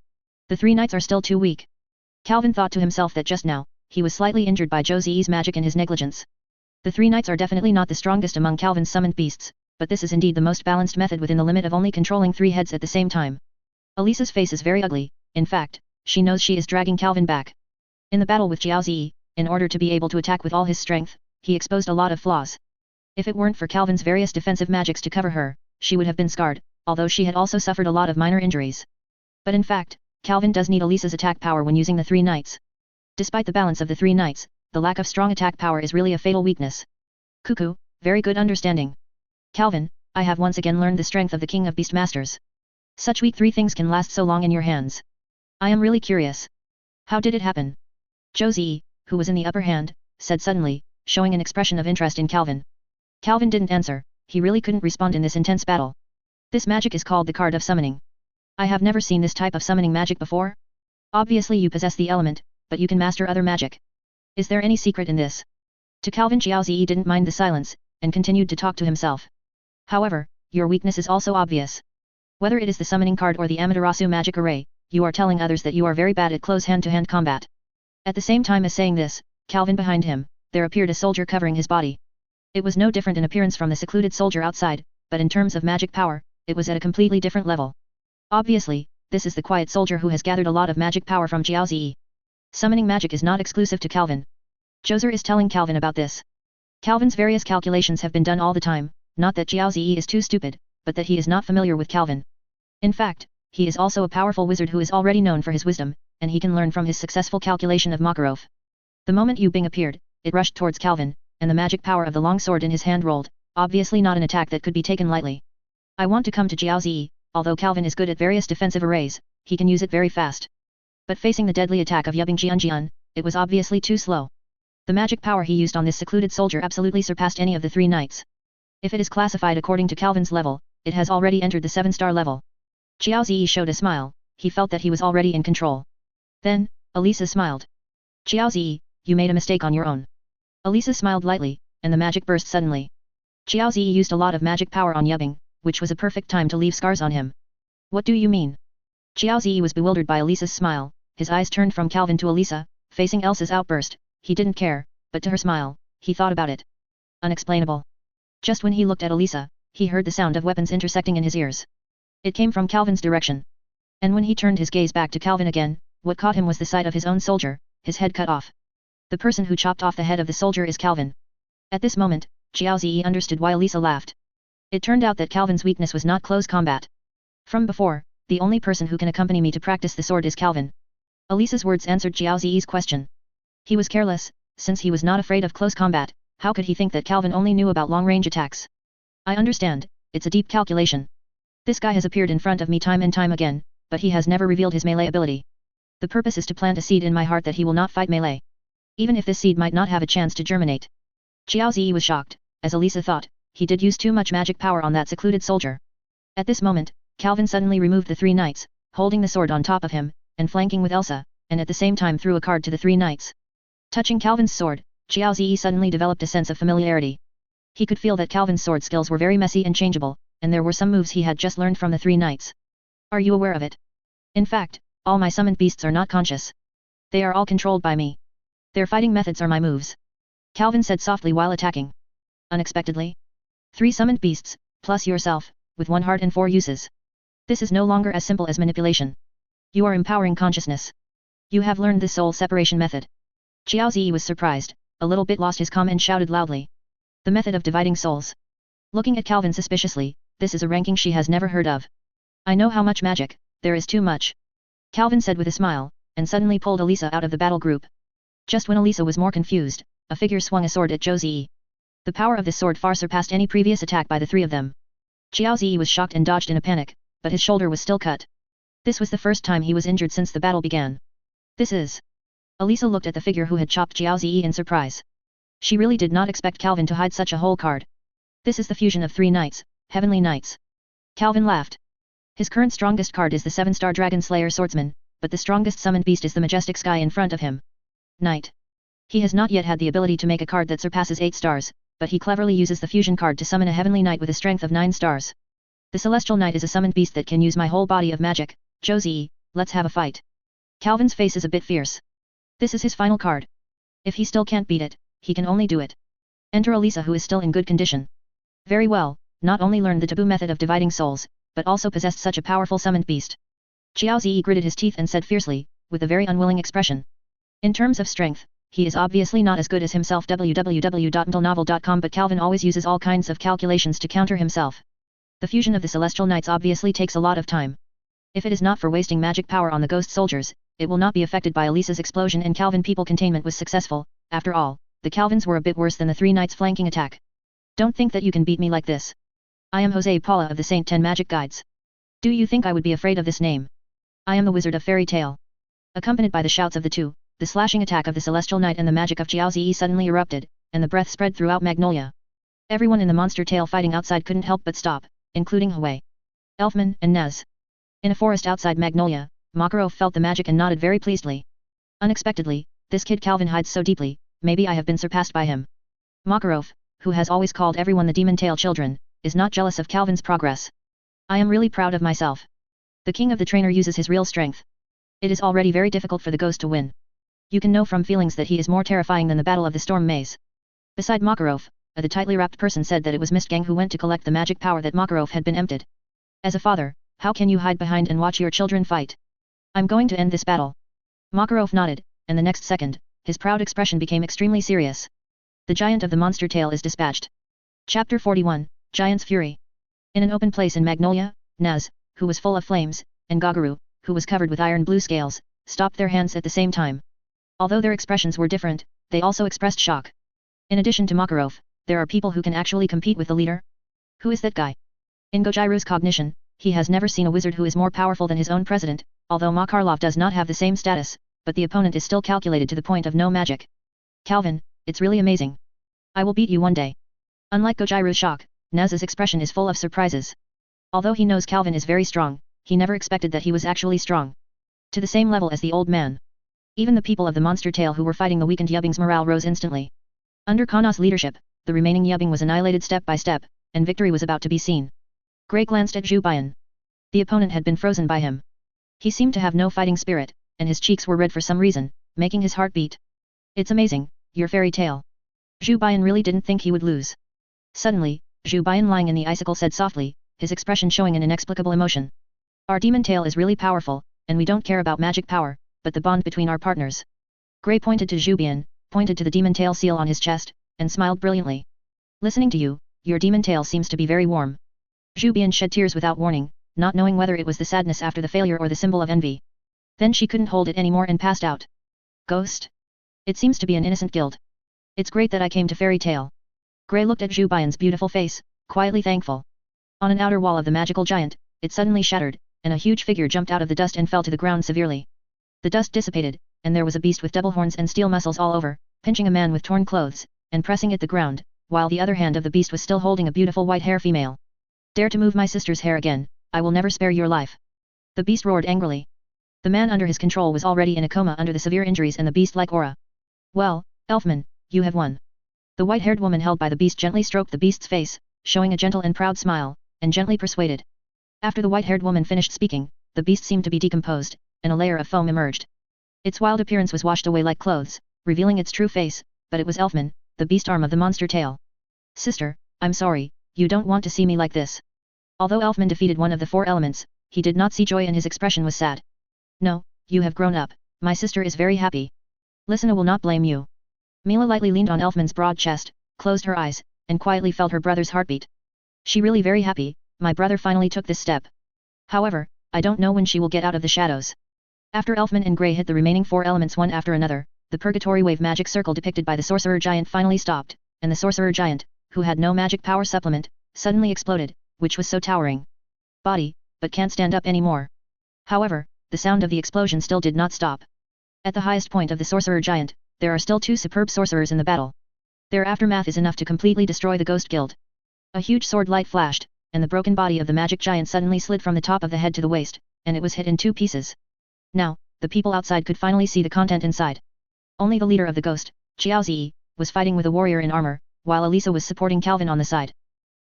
The 3 knights are still too weak. Calvin thought to himself that just now, he was slightly injured by Josie's magic and his negligence. The 3 knights are definitely not the strongest among Calvin's summoned beasts, but this is indeed the most balanced method within the limit of only controlling 3 heads at the same time. Elisa's face is very ugly, in fact, she knows she is dragging Calvin back. In the battle with Xiaozi, in order to be able to attack with all his strength, he exposed a lot of flaws. If it weren't for Calvin's various defensive magics to cover her, she would have been scarred, although she had also suffered a lot of minor injuries. But in fact, Calvin does need Elisa's attack power when using the 3 knights. Despite the balance of the 3 knights, the lack of strong attack power is really a fatal weakness. Cuckoo, very good understanding. Calvin, I have once again learned the strength of the King of Beastmasters. Such weak 3 things can last so long in your hands. I am really curious. How did it happen? Josie, who was in the upper hand, said suddenly, showing an expression of interest in Calvin. Calvin didn't answer, he really couldn't respond in this intense battle. This magic is called the Card of Summoning. I have never seen this type of summoning magic before. Obviously you possess the element, but you can master other magic. Is there any secret in this? To Calvin, Jiaozi didn't mind the silence, and continued to talk to himself. However, your weakness is also obvious. Whether it is the summoning card or the Amaterasu magic array, you are telling others that you are very bad at close hand-to-hand combat. At the same time as saying this, Calvin behind him, there appeared a soldier covering his body. It was no different in appearance from the secluded soldier outside, but in terms of magic power, it was at a completely different level. Obviously, this is the quiet soldier who has gathered a lot of magic power from Jiaozi. Summoning magic is not exclusive to Calvin. Joser is telling Calvin about this. Calvin's various calculations have been done all the time, not that Jiaozi is too stupid, but that he is not familiar with Calvin. In fact, he is also a powerful wizard who is already known for his wisdom, and he can learn from his successful calculation of Makarov. The moment Yu Bing appeared, it rushed towards Calvin, and the magic power of the long sword in his hand rolled, obviously not an attack that could be taken lightly. I want to come to Jiaozi, although Calvin is good at various defensive arrays, he can use it very fast. But facing the deadly attack of Yubing Jian, it was obviously too slow. The magic power he used on this secluded soldier absolutely surpassed any of the three knights. If it is classified according to Calvin's level, it has already entered the 7-star level. Jiaozi showed a smile, he felt that he was already in control. Then, Elisa smiled. Jiaozi, you made a mistake on your own. Elisa smiled lightly, and the magic burst suddenly. Jiaozi used a lot of magic power on Yubing, which was a perfect time to leave scars on him. What do you mean? Jiaozi was bewildered by Elisa's smile, his eyes turned from Calvin to Elisa, facing Elsa's outburst, he didn't care, but to her smile, he thought about it. Unexplainable. Just when he looked at Elisa, he heard the sound of weapons intersecting in his ears. It came from Calvin's direction. And when he turned his gaze back to Calvin again, what caught him was the sight of his own soldier, his head cut off. The person who chopped off the head of the soldier is Calvin. At this moment, Jiaozi understood why Elisa laughed. It turned out that Calvin's weakness was not close combat. From before, the only person who can accompany me to practice the sword is Calvin. Elisa's words answered Jiaozi's question. He was careless, since he was not afraid of close combat, how could he think that Calvin only knew about long-range attacks? I understand, it's a deep calculation. This guy has appeared in front of me time and time again, but he has never revealed his melee ability. The purpose is to plant a seed in my heart that he will not fight melee. Even if this seed might not have a chance to germinate. Jiaozi was shocked, as Elisa thought, he did use too much magic power on that secluded soldier. At this moment, Calvin suddenly removed the three knights, holding the sword on top of him, and flanking with Elsa, and at the same time threw a card to the three knights. Touching Calvin's sword, Jiaozi suddenly developed a sense of familiarity. He could feel that Calvin's sword skills were very messy and changeable, and there were some moves he had just learned from the three knights. Are you aware of it? In fact, all my summoned beasts are not conscious. They are all controlled by me. Their fighting methods are my moves. Calvin said softly while attacking. Unexpectedly. 3 summoned beasts, plus yourself, with 1 heart and 4 uses. This is no longer as simple as manipulation. You are empowering consciousness. You have learned this soul separation method. Jiaozi was surprised, a little bit lost his calm and shouted loudly. The method of dividing souls. Looking at Calvin suspiciously, this is a ranking she has never heard of. I know how much magic, there is too much. Calvin said with a smile, and suddenly pulled Elisa out of the battle group. Just when Elisa was more confused, a figure swung a sword at Jiaozi. The power of this sword far surpassed any previous attack by the 3 of them. Jiaozi was shocked and dodged in a panic, but his shoulder was still cut. This was the first time he was injured since the battle began. This is... Elisa looked at the figure who had chopped Jiaozi in surprise. She really did not expect Calvin to hide such a whole card. This is the fusion of 3 knights, heavenly knights. Calvin laughed. His current strongest card is the 7-star Dragon Slayer Swordsman, but the strongest summoned beast is the majestic sky in front of him. Knight. He has not yet had the ability to make a card that surpasses 8 stars, but he cleverly uses the fusion card to summon a heavenly knight with a strength of 9 stars. The celestial knight is a summoned beast that can use my whole body of magic. Jiaozi, let's have a fight. Calvin's face is a bit fierce. This is his final card. If he still can't beat it, he can only do it. Enter Elisa, who is still in good condition. Very well, not only learned the taboo method of dividing souls, but also possessed such a powerful summoned beast. Jiaozi gritted his teeth and said fiercely, with a very unwilling expression. In terms of strength, he is obviously not as good as himself www.mentalnovel.com, but Calvin always uses all kinds of calculations to counter himself. The fusion of the celestial knights obviously takes a lot of time. If it is not for wasting magic power on the ghost soldiers, it will not be affected by Elisa's explosion, and Calvin people containment was successful. After all, the Calvins were a bit worse than the 3 knights flanking attack. Don't think that you can beat me like this. I am Jose Paula of the Saint 10 Magic Guides. Do you think I would be afraid of this name? I am the Wizard of Fairy Tale. Accompanied by the shouts of the 2, the slashing attack of the Celestial Knight and the magic of Jiaozi suddenly erupted, and the breath spread throughout Magnolia. Everyone in the monster tail fighting outside couldn't help but stop, including Hui, Elfman, and Nez. In a forest outside Magnolia, Macaro felt the magic and nodded very pleasedly. Unexpectedly, this kid Calvin hides so deeply, maybe I have been surpassed by him. Macaro, who has always called everyone the demon tail children, is not jealous of Calvin's progress. I am really proud of myself. The king of the trainer uses his real strength. It is already very difficult for the ghost to win. You can know from feelings that he is more terrifying than the battle of the storm maze. Beside Makarov, the tightly wrapped person said that it was Mistgang who went to collect the magic power that Makarov had been emptied. As a father, how can you hide behind and watch your children fight? I'm going to end this battle. Makarov nodded, and the next second, his proud expression became extremely serious. The giant of the monster tail is dispatched. Chapter 41, Giant's Fury. In an open place in Magnolia, Naz, who was full of flames, and Gagaru, who was covered with iron blue scales, stopped their hands at the same time. Although their expressions were different, they also expressed shock. In addition to Makarov, there are people who can actually compete with the leader? Who is that guy? In Gojiru's cognition, he has never seen a wizard who is more powerful than his own president, although Makarlov does not have the same status, but the opponent is still calculated to the point of no magic. Calvin, it's really amazing. I will beat you one day. Unlike Gojiru's shock, Naz's expression is full of surprises. Although he knows Calvin is very strong, he never expected that he was actually strong. To the same level as the old man. Even the people of the monster tail who were fighting the weakened Yubbing's morale rose instantly. Under Kana's leadership, the remaining Yubbing was annihilated step by step, and victory was about to be seen. Gray glanced at Zhu Bian. The opponent had been frozen by him. He seemed to have no fighting spirit, and his cheeks were red for some reason, making his heart beat. It's amazing, your fairy tale. Zhu Bian really didn't think he would lose. Suddenly, Zhu Bian lying in the icicle said softly, his expression showing an inexplicable emotion. Our demon tail is really powerful, and we don't care about magic power, but the bond between our partners. Gray pointed to Zhu Bian, pointed to the demon tail seal on his chest, and smiled brilliantly. Listening to you, your demon tail seems to be very warm. Zhu Bian shed tears without warning, not knowing whether it was the sadness after the failure or the symbol of envy. Then she couldn't hold it anymore and passed out. Ghost? It seems to be an innocent guild. It's great that I came to Fairy Tale. Gray looked at Zhu Bian's beautiful face, quietly thankful. On an outer wall of the magical giant, it suddenly shattered, and a huge figure jumped out of the dust and fell to the ground severely. The dust dissipated, and there was a beast with double horns and steel muscles all over, pinching a man with torn clothes, and pressing at the ground, while the other hand of the beast was still holding a beautiful white hair female. Dare to move my sister's hair again, I will never spare your life. The beast roared angrily. The man under his control was already in a coma under the severe injuries and the beast-like aura. Well, Elfman, you have won. The white-haired woman held by the beast gently stroked the beast's face, showing a gentle and proud smile, and gently persuaded. After the white-haired woman finished speaking, the beast seemed to be decomposed, and a layer of foam emerged. Its wild appearance was washed away like clothes, revealing its true face, but it was Elfman, the beast arm of the monster tail. Sister, I'm sorry, you don't want to see me like this. Although Elfman defeated one of the four elements, he did not see joy and his expression was sad. No, you have grown up, my sister is very happy. Listen, will not blame you. Mila lightly leaned on Elfman's broad chest, closed her eyes, and quietly felt her brother's heartbeat. She really very happy, my brother finally took this step. However, I don't know when she will get out of the shadows. After Elfman and Grey hit the remaining four elements one after another, the purgatory wave magic circle depicted by the sorcerer giant finally stopped, and the sorcerer giant, who had no magic power supplement, suddenly exploded, which was so towering. Body, but can't stand up anymore. However, the sound of the explosion still did not stop. At the highest point of the sorcerer giant, there are still two superb sorcerers in the battle. Their aftermath is enough to completely destroy the Ghost Guild. A huge sword light flashed, and the broken body of the magic giant suddenly slid from the top of the head to the waist, and it was hit in two pieces. Now, the people outside could finally see the content inside. Only the leader of the ghost, Xiao Zi, was fighting with a warrior in armor, while Elisa was supporting Calvin on the side.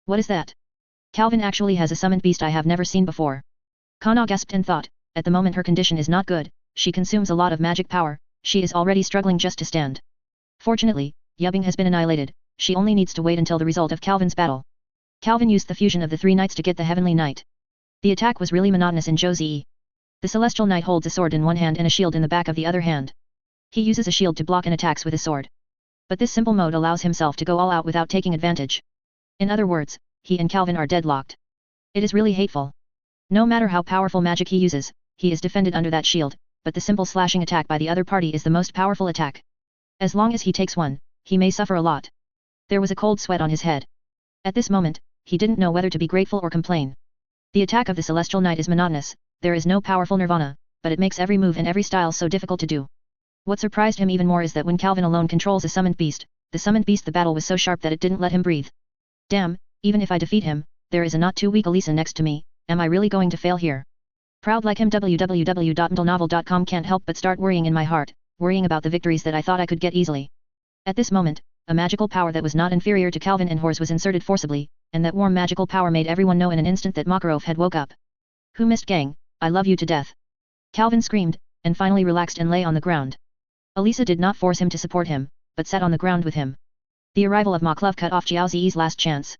What is that? Calvin actually has a summoned beast I have never seen before. Kana gasped and thought, at the moment her condition is not good, she consumes a lot of magic power, she is already struggling just to stand. Fortunately, Yubbing has been annihilated, she only needs to wait until the result of Calvin's battle. Calvin used the fusion of the three knights to get the Heavenly Knight. The attack was really monotonous in Zhou. The Celestial Knight holds a sword in one hand and a shield in the back of the other hand. He uses a shield to block an attacks with a sword. But this simple mode allows himself to go all out without taking advantage. In other words, he and Calvin are deadlocked. It is really hateful. No matter how powerful magic he uses, he is defended under that shield, but the simple slashing attack by the other party is the most powerful attack. As long as he takes one, he may suffer a lot. There was a cold sweat on his head. At this moment, he didn't know whether to be grateful or complain. The attack of the Celestial Knight is monotonous, there is no powerful nirvana, but it makes every move and every style so difficult to do. What surprised him even more is that when Calvin alone controls a summoned beast, the battle was so sharp that it didn't let him breathe. Damn, even if I defeat him, there is a not too weak Elisa next to me, am I really going to fail here? Proud like him. www.mdlnovel.com can't help but start worrying in my heart, worrying about the victories that I thought I could get easily. At this moment, a magical power that was not inferior to Calvin and Horse was inserted forcibly, and that warm magical power made everyone know in an instant that Makarov had woke up. Who missed gang, I love you to death. Calvin screamed, and finally relaxed and lay on the ground. Elisa did not force him to support him, but sat on the ground with him. The arrival of Maklov cut off Xiao Ziyi's last chance.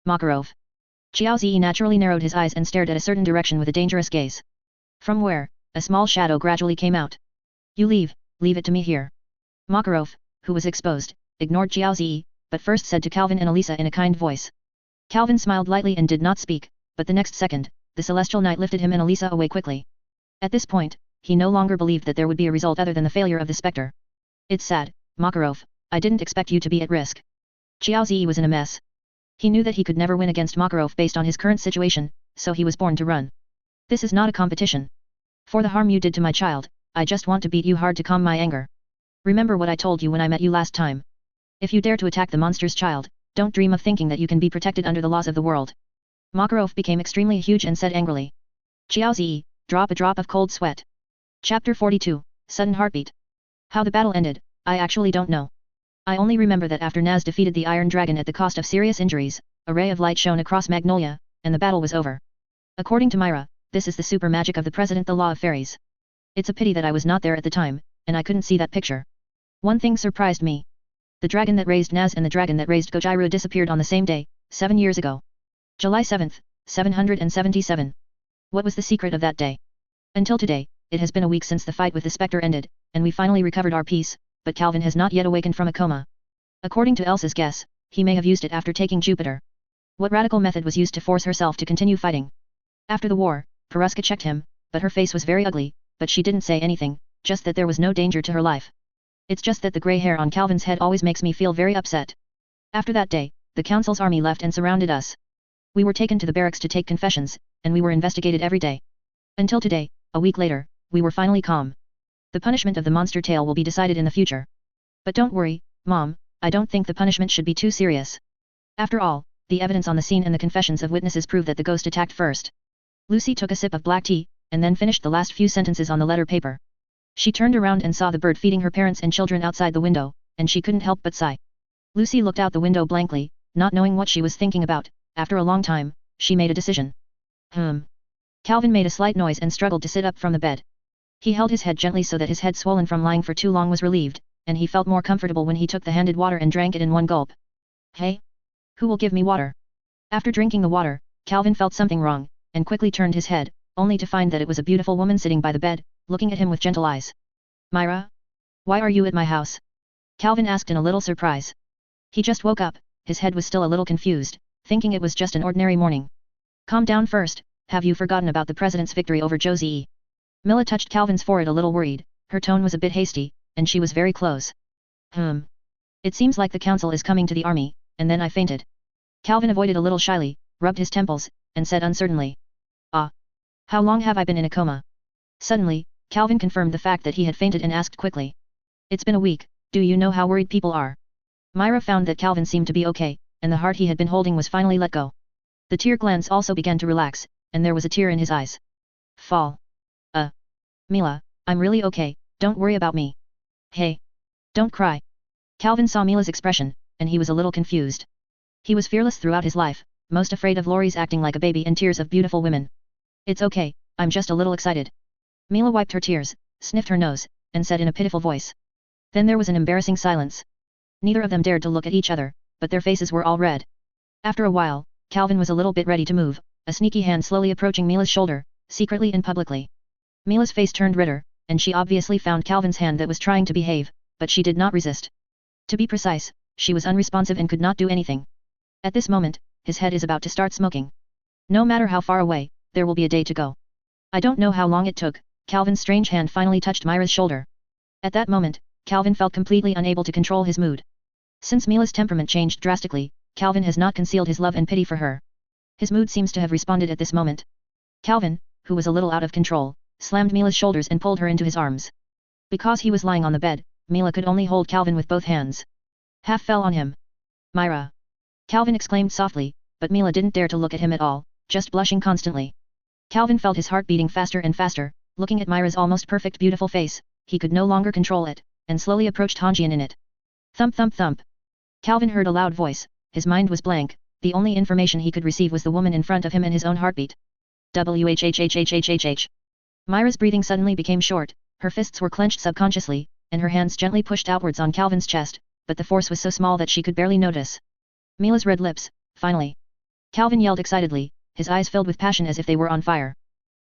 Makarov. Xiao Ziyi naturally narrowed his eyes and stared at a certain direction with a dangerous gaze. From where, a small shadow gradually came out. You leave it to me here. Makarov, who was exposed, ignored Xiao Ziyi, but first said to Calvin and Elisa in a kind voice. Calvin smiled lightly and did not speak, but the next second, the celestial knight lifted him and Elisa away quickly. At this point, he no longer believed that there would be a result other than the failure of the spectre. It's sad, Makarov, I didn't expect you to be at risk. Xiao Ziyi was in a mess. He knew that he could never win against Makarov based on his current situation, so he was born to run. This is not a competition. For the harm you did to my child, I just want to beat you hard to calm my anger. Remember what I told you when I met you last time. If you dare to attack the monster's child, don't dream of thinking that you can be protected under the laws of the world. Makarov became extremely huge and said angrily. Xiao Ziyi, drop a drop of cold sweat. Chapter 42, Sudden Heartbeat. How the battle ended, I actually don't know. I only remember that after Naz defeated the Iron Dragon at the cost of serious injuries, a ray of light shone across Magnolia, and the battle was over. According to Myra, this is the super magic of the President, the Law of Fairies. It's a pity that I was not there at the time, and I couldn't see that picture. One thing surprised me. The dragon that raised Naz and the dragon that raised Gojira disappeared on the same day, 7 years ago. July 7th, 777. What was the secret of that day? Until today, it has been a week since the fight with the spectre ended, and we finally recovered our peace, but Calvin has not yet awakened from a coma. According to Elsa's guess, he may have used it after taking Jupiter. What radical method was used to force herself to continue fighting? After the war, Peruska checked him, but her face was very ugly, but she didn't say anything, just that there was no danger to her life. It's just that the grey hair on Calvin's head always makes me feel very upset. After that day, the council's army left and surrounded us. We were taken to the barracks to take confessions, and we were investigated every day. Until today, a week later, we were finally calm. The punishment of the monster tail will be decided in the future. But don't worry, Mom, I don't think the punishment should be too serious. After all, the evidence on the scene and the confessions of witnesses prove that the ghost attacked first. Lucy took a sip of black tea, and then finished the last few sentences on the letter paper. She turned around and saw the bird feeding her parents and children outside the window, and she couldn't help but sigh. Lucy looked out the window blankly, not knowing what she was thinking about. After a long time, she made a decision. Calvin made a slight noise and struggled to sit up from the bed. He held his head gently so that his head swollen from lying for too long was relieved, and he felt more comfortable when he took the handed water and drank it in one gulp. Hey? Who will give me water? After drinking the water, Calvin felt something wrong, and quickly turned his head, only to find that it was a beautiful woman sitting by the bed, looking at him with gentle eyes. Myra? Why are you at my house? Calvin asked in a little surprise. He just woke up, his head was still a little confused, thinking it was just an ordinary morning. Calm down first, have you forgotten about the president's victory over Josie? Mila touched Calvin's forehead a little worried, her tone was a bit hasty, and she was very close. It seems like the council is coming to the army, and then I fainted. Calvin avoided a little shyly, rubbed his temples, and said uncertainly. How long have I been in a coma? Suddenly, Calvin confirmed the fact that he had fainted and asked quickly. It's been a week, do you know how worried people are? Myra found that Calvin seemed to be okay, and the heart he had been holding was finally let go. The tear glands also began to relax, and there was a tear in his eyes. Fall. Mila, I'm really okay, don't worry about me. Hey. Don't cry. Calvin saw Mila's expression, and he was a little confused. He was fearless throughout his life, most afraid of Laurie's acting like a baby and tears of beautiful women. It's okay, I'm just a little excited. Mila wiped her tears, sniffed her nose, and said in a pitiful voice. Then there was an embarrassing silence. Neither of them dared to look at each other, but their faces were all red. After a while, Calvin was a little bit ready to move, a sneaky hand slowly approaching Mila's shoulder, secretly and publicly. Mila's face turned redder, and she obviously found Calvin's hand that was trying to behave, but she did not resist. To be precise, she was unresponsive and could not do anything. At this moment, his head is about to start smoking. No matter how far away, there will be a day to go. I don't know how long it took, Calvin's strange hand finally touched Myra's shoulder. At that moment, Calvin felt completely unable to control his mood. Since Mila's temperament changed drastically, Calvin has not concealed his love and pity for her. His mood seems to have responded at this moment. Calvin, who was a little out of control, slammed Mila's shoulders and pulled her into his arms. Because he was lying on the bed, Mila could only hold Calvin with both hands. Half fell on him. Myra! Calvin exclaimed softly, but Mila didn't dare to look at him at all, just blushing constantly. Calvin felt his heart beating faster and faster, looking at Myra's almost perfect beautiful face, he could no longer control it, and slowly approached Hanjian in it. Thump thump thump. Calvin heard a loud voice, his mind was blank, the only information he could receive was the woman in front of him and his own heartbeat. WHHHHHHH. Myra's breathing suddenly became short, her fists were clenched subconsciously, and her hands gently pushed outwards on Calvin's chest, but the force was so small that she could barely notice. Mila's red lips, finally. Calvin yelled excitedly, his eyes filled with passion as if they were on fire.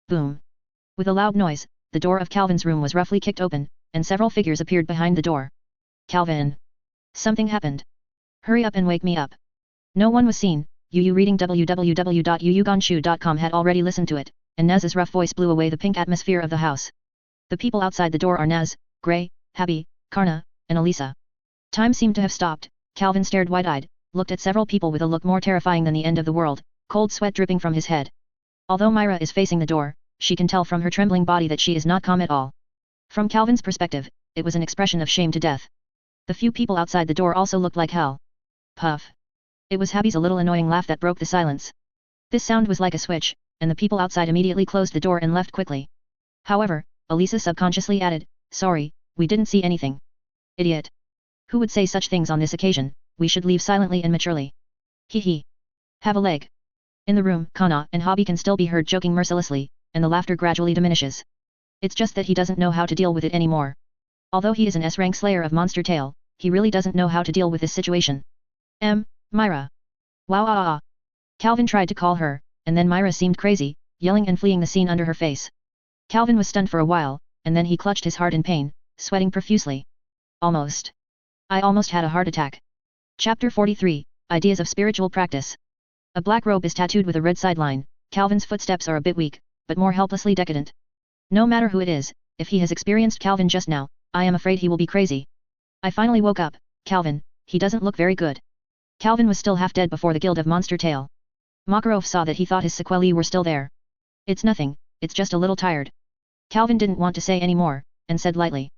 Boom. With a loud noise, the door of Calvin's room was roughly kicked open, and several figures appeared behind the door. Calvin. Something happened. Hurry up and wake me up. No one was seen. Yu reading www.yuyuganshu.com had already listened to it, and Naz's rough voice blew away the pink atmosphere of the house. The people outside the door are Naz, Gray, Habi, Karna, and Elisa. Time seemed to have stopped. Calvin stared wide-eyed, looked at several people with a look more terrifying than the end of the world, cold sweat dripping from his head. Although Myra is facing the door, she can tell from her trembling body that she is not calm at all. From Calvin's perspective, it was an expression of shame to death. The few people outside the door also looked like hell. Puff. It was Habi's a little annoying laugh that broke the silence. This sound was like a switch, and the people outside immediately closed the door and left quickly. However, Elisa subconsciously added, "Sorry, we didn't see anything." Idiot. Who would say such things on this occasion? We should leave silently and maturely. Hee. Have a leg. In the room, Kana and Habi can still be heard joking mercilessly, and the laughter gradually diminishes. It's just that he doesn't know how to deal with it anymore. Although he is an S-rank slayer of Monster Tail, he really doesn't know how to deal with this situation. Myra. Wow. Calvin tried to call her, and then Myra seemed crazy, yelling and fleeing the scene under her face. Calvin was stunned for a while, and then he clutched his heart in pain, sweating profusely. I almost had a heart attack. Chapter 43, Ideas of Spiritual Practice. A black robe is tattooed with a red sideline. Calvin's footsteps are a bit weak, but more helplessly decadent. No matter who it is, if he has experienced Calvin just now, I am afraid he will be crazy. I finally woke up. Calvin, he doesn't look very good. Calvin was still half dead before the Guild of Monster Tail. Makarov saw that he thought his sequelae were still there. It's nothing, it's just a little tired. Calvin didn't want to say any more, and said lightly.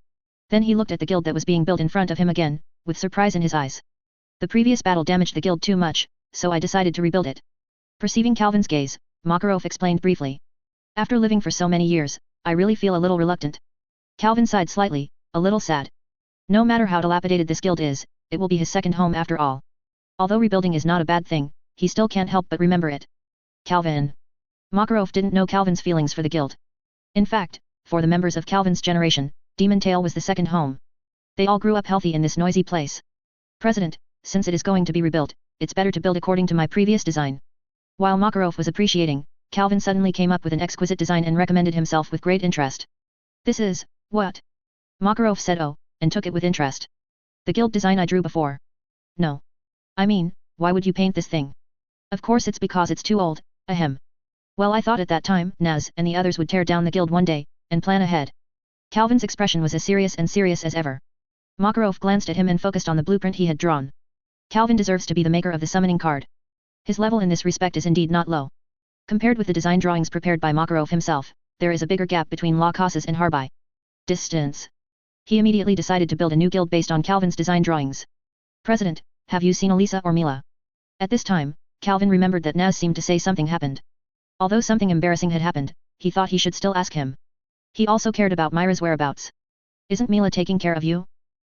Then he looked at the guild that was being built in front of him again, with surprise in his eyes. The previous battle damaged the guild too much, so I decided to rebuild it. Perceiving Calvin's gaze, Makarov explained briefly. After living for so many years, I really feel a little reluctant. Calvin sighed slightly, a little sad. No matter how dilapidated this guild is, it will be his second home after all. Although rebuilding is not a bad thing, he still can't help but remember it. Calvin. Makarov didn't know Calvin's feelings for the guild. In fact, for the members of Calvin's generation, Demon Tail was the second home. They all grew up healthy in this noisy place. President, since it is going to be rebuilt, it's better to build according to my previous design. While Makarov was appreciating, Calvin suddenly came up with an exquisite design and recommended himself with great interest. This is, what? Makarov said oh, and took it with interest. The guild design I drew before. No. I mean, why would you paint this thing? Of course it's because it's too old, ahem. Well, I thought at that time, Naz and the others would tear down the guild one day, and plan ahead. Calvin's expression was as serious as ever. Makarov glanced at him and focused on the blueprint he had drawn. Calvin deserves to be the maker of the summoning card. His level in this respect is indeed not low. Compared with the design drawings prepared by Makarov himself, there is a bigger gap between La Casas and Harbi. Distance. He immediately decided to build a new guild based on Calvin's design drawings. President, have you seen Elisa or Mila? At this time, Calvin remembered that Naz seemed to say something happened. Although something embarrassing had happened, he thought he should still ask him. He also cared about Myra's whereabouts. Isn't Mila taking care of you?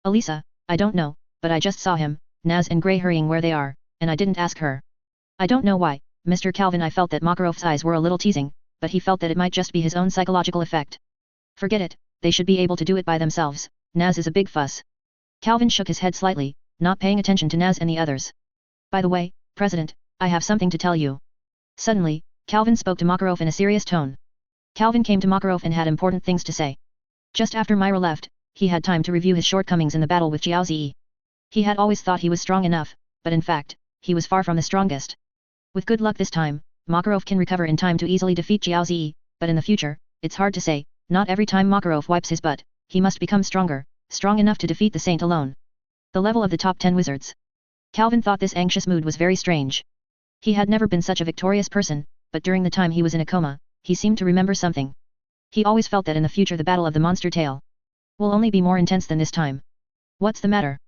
Elisa, I don't know, but I just saw him, Naz and Gray hurrying where they are, and I didn't ask her. I don't know why, Mr. Calvin. I felt that Makarov's eyes were a little teasing, but he felt that it might just be his own psychological effect. Forget it, they should be able to do it by themselves, Naz is a big fuss. Calvin shook his head slightly, not paying attention to Naz and the others. By the way, President, I have something to tell you. Suddenly, Calvin spoke to Makarov in a serious tone. Calvin came to Makarov and had important things to say. Just after Myra left, he had time to review his shortcomings in the battle with Jiao Zi. He had always thought he was strong enough, but in fact, he was far from the strongest. With good luck this time, Makarov can recover in time to easily defeat Jiao Zi, but in the future, it's hard to say. Not every time Makarov wipes his butt, he must become stronger, strong enough to defeat the saint alone. The level of the top 10 wizards. Calvin thought this anxious mood was very strange. He had never been such a victorious person, but during the time he was in a coma, he seemed to remember something. He always felt that in the future the battle of the monster tail will only be more intense than this time. What's the matter?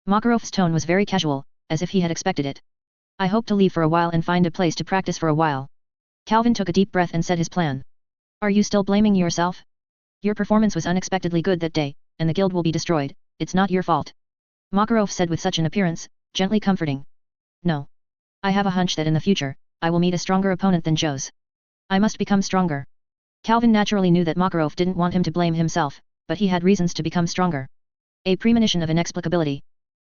Makarov's tone was very casual, as if he had expected it. I hope to leave for a while and find a place to practice for a while. Calvin took a deep breath and said his plan. Are you still blaming yourself? Your performance was unexpectedly good that day, and the guild will be destroyed. It's not your fault. Macaro said with such an appearance, gently comforting. No. I have a hunch that in the future, I will meet a stronger opponent than Joe's. I must become stronger. Calvin naturally knew that Macaro didn't want him to blame himself, but he had reasons to become stronger. A premonition of inexplicability.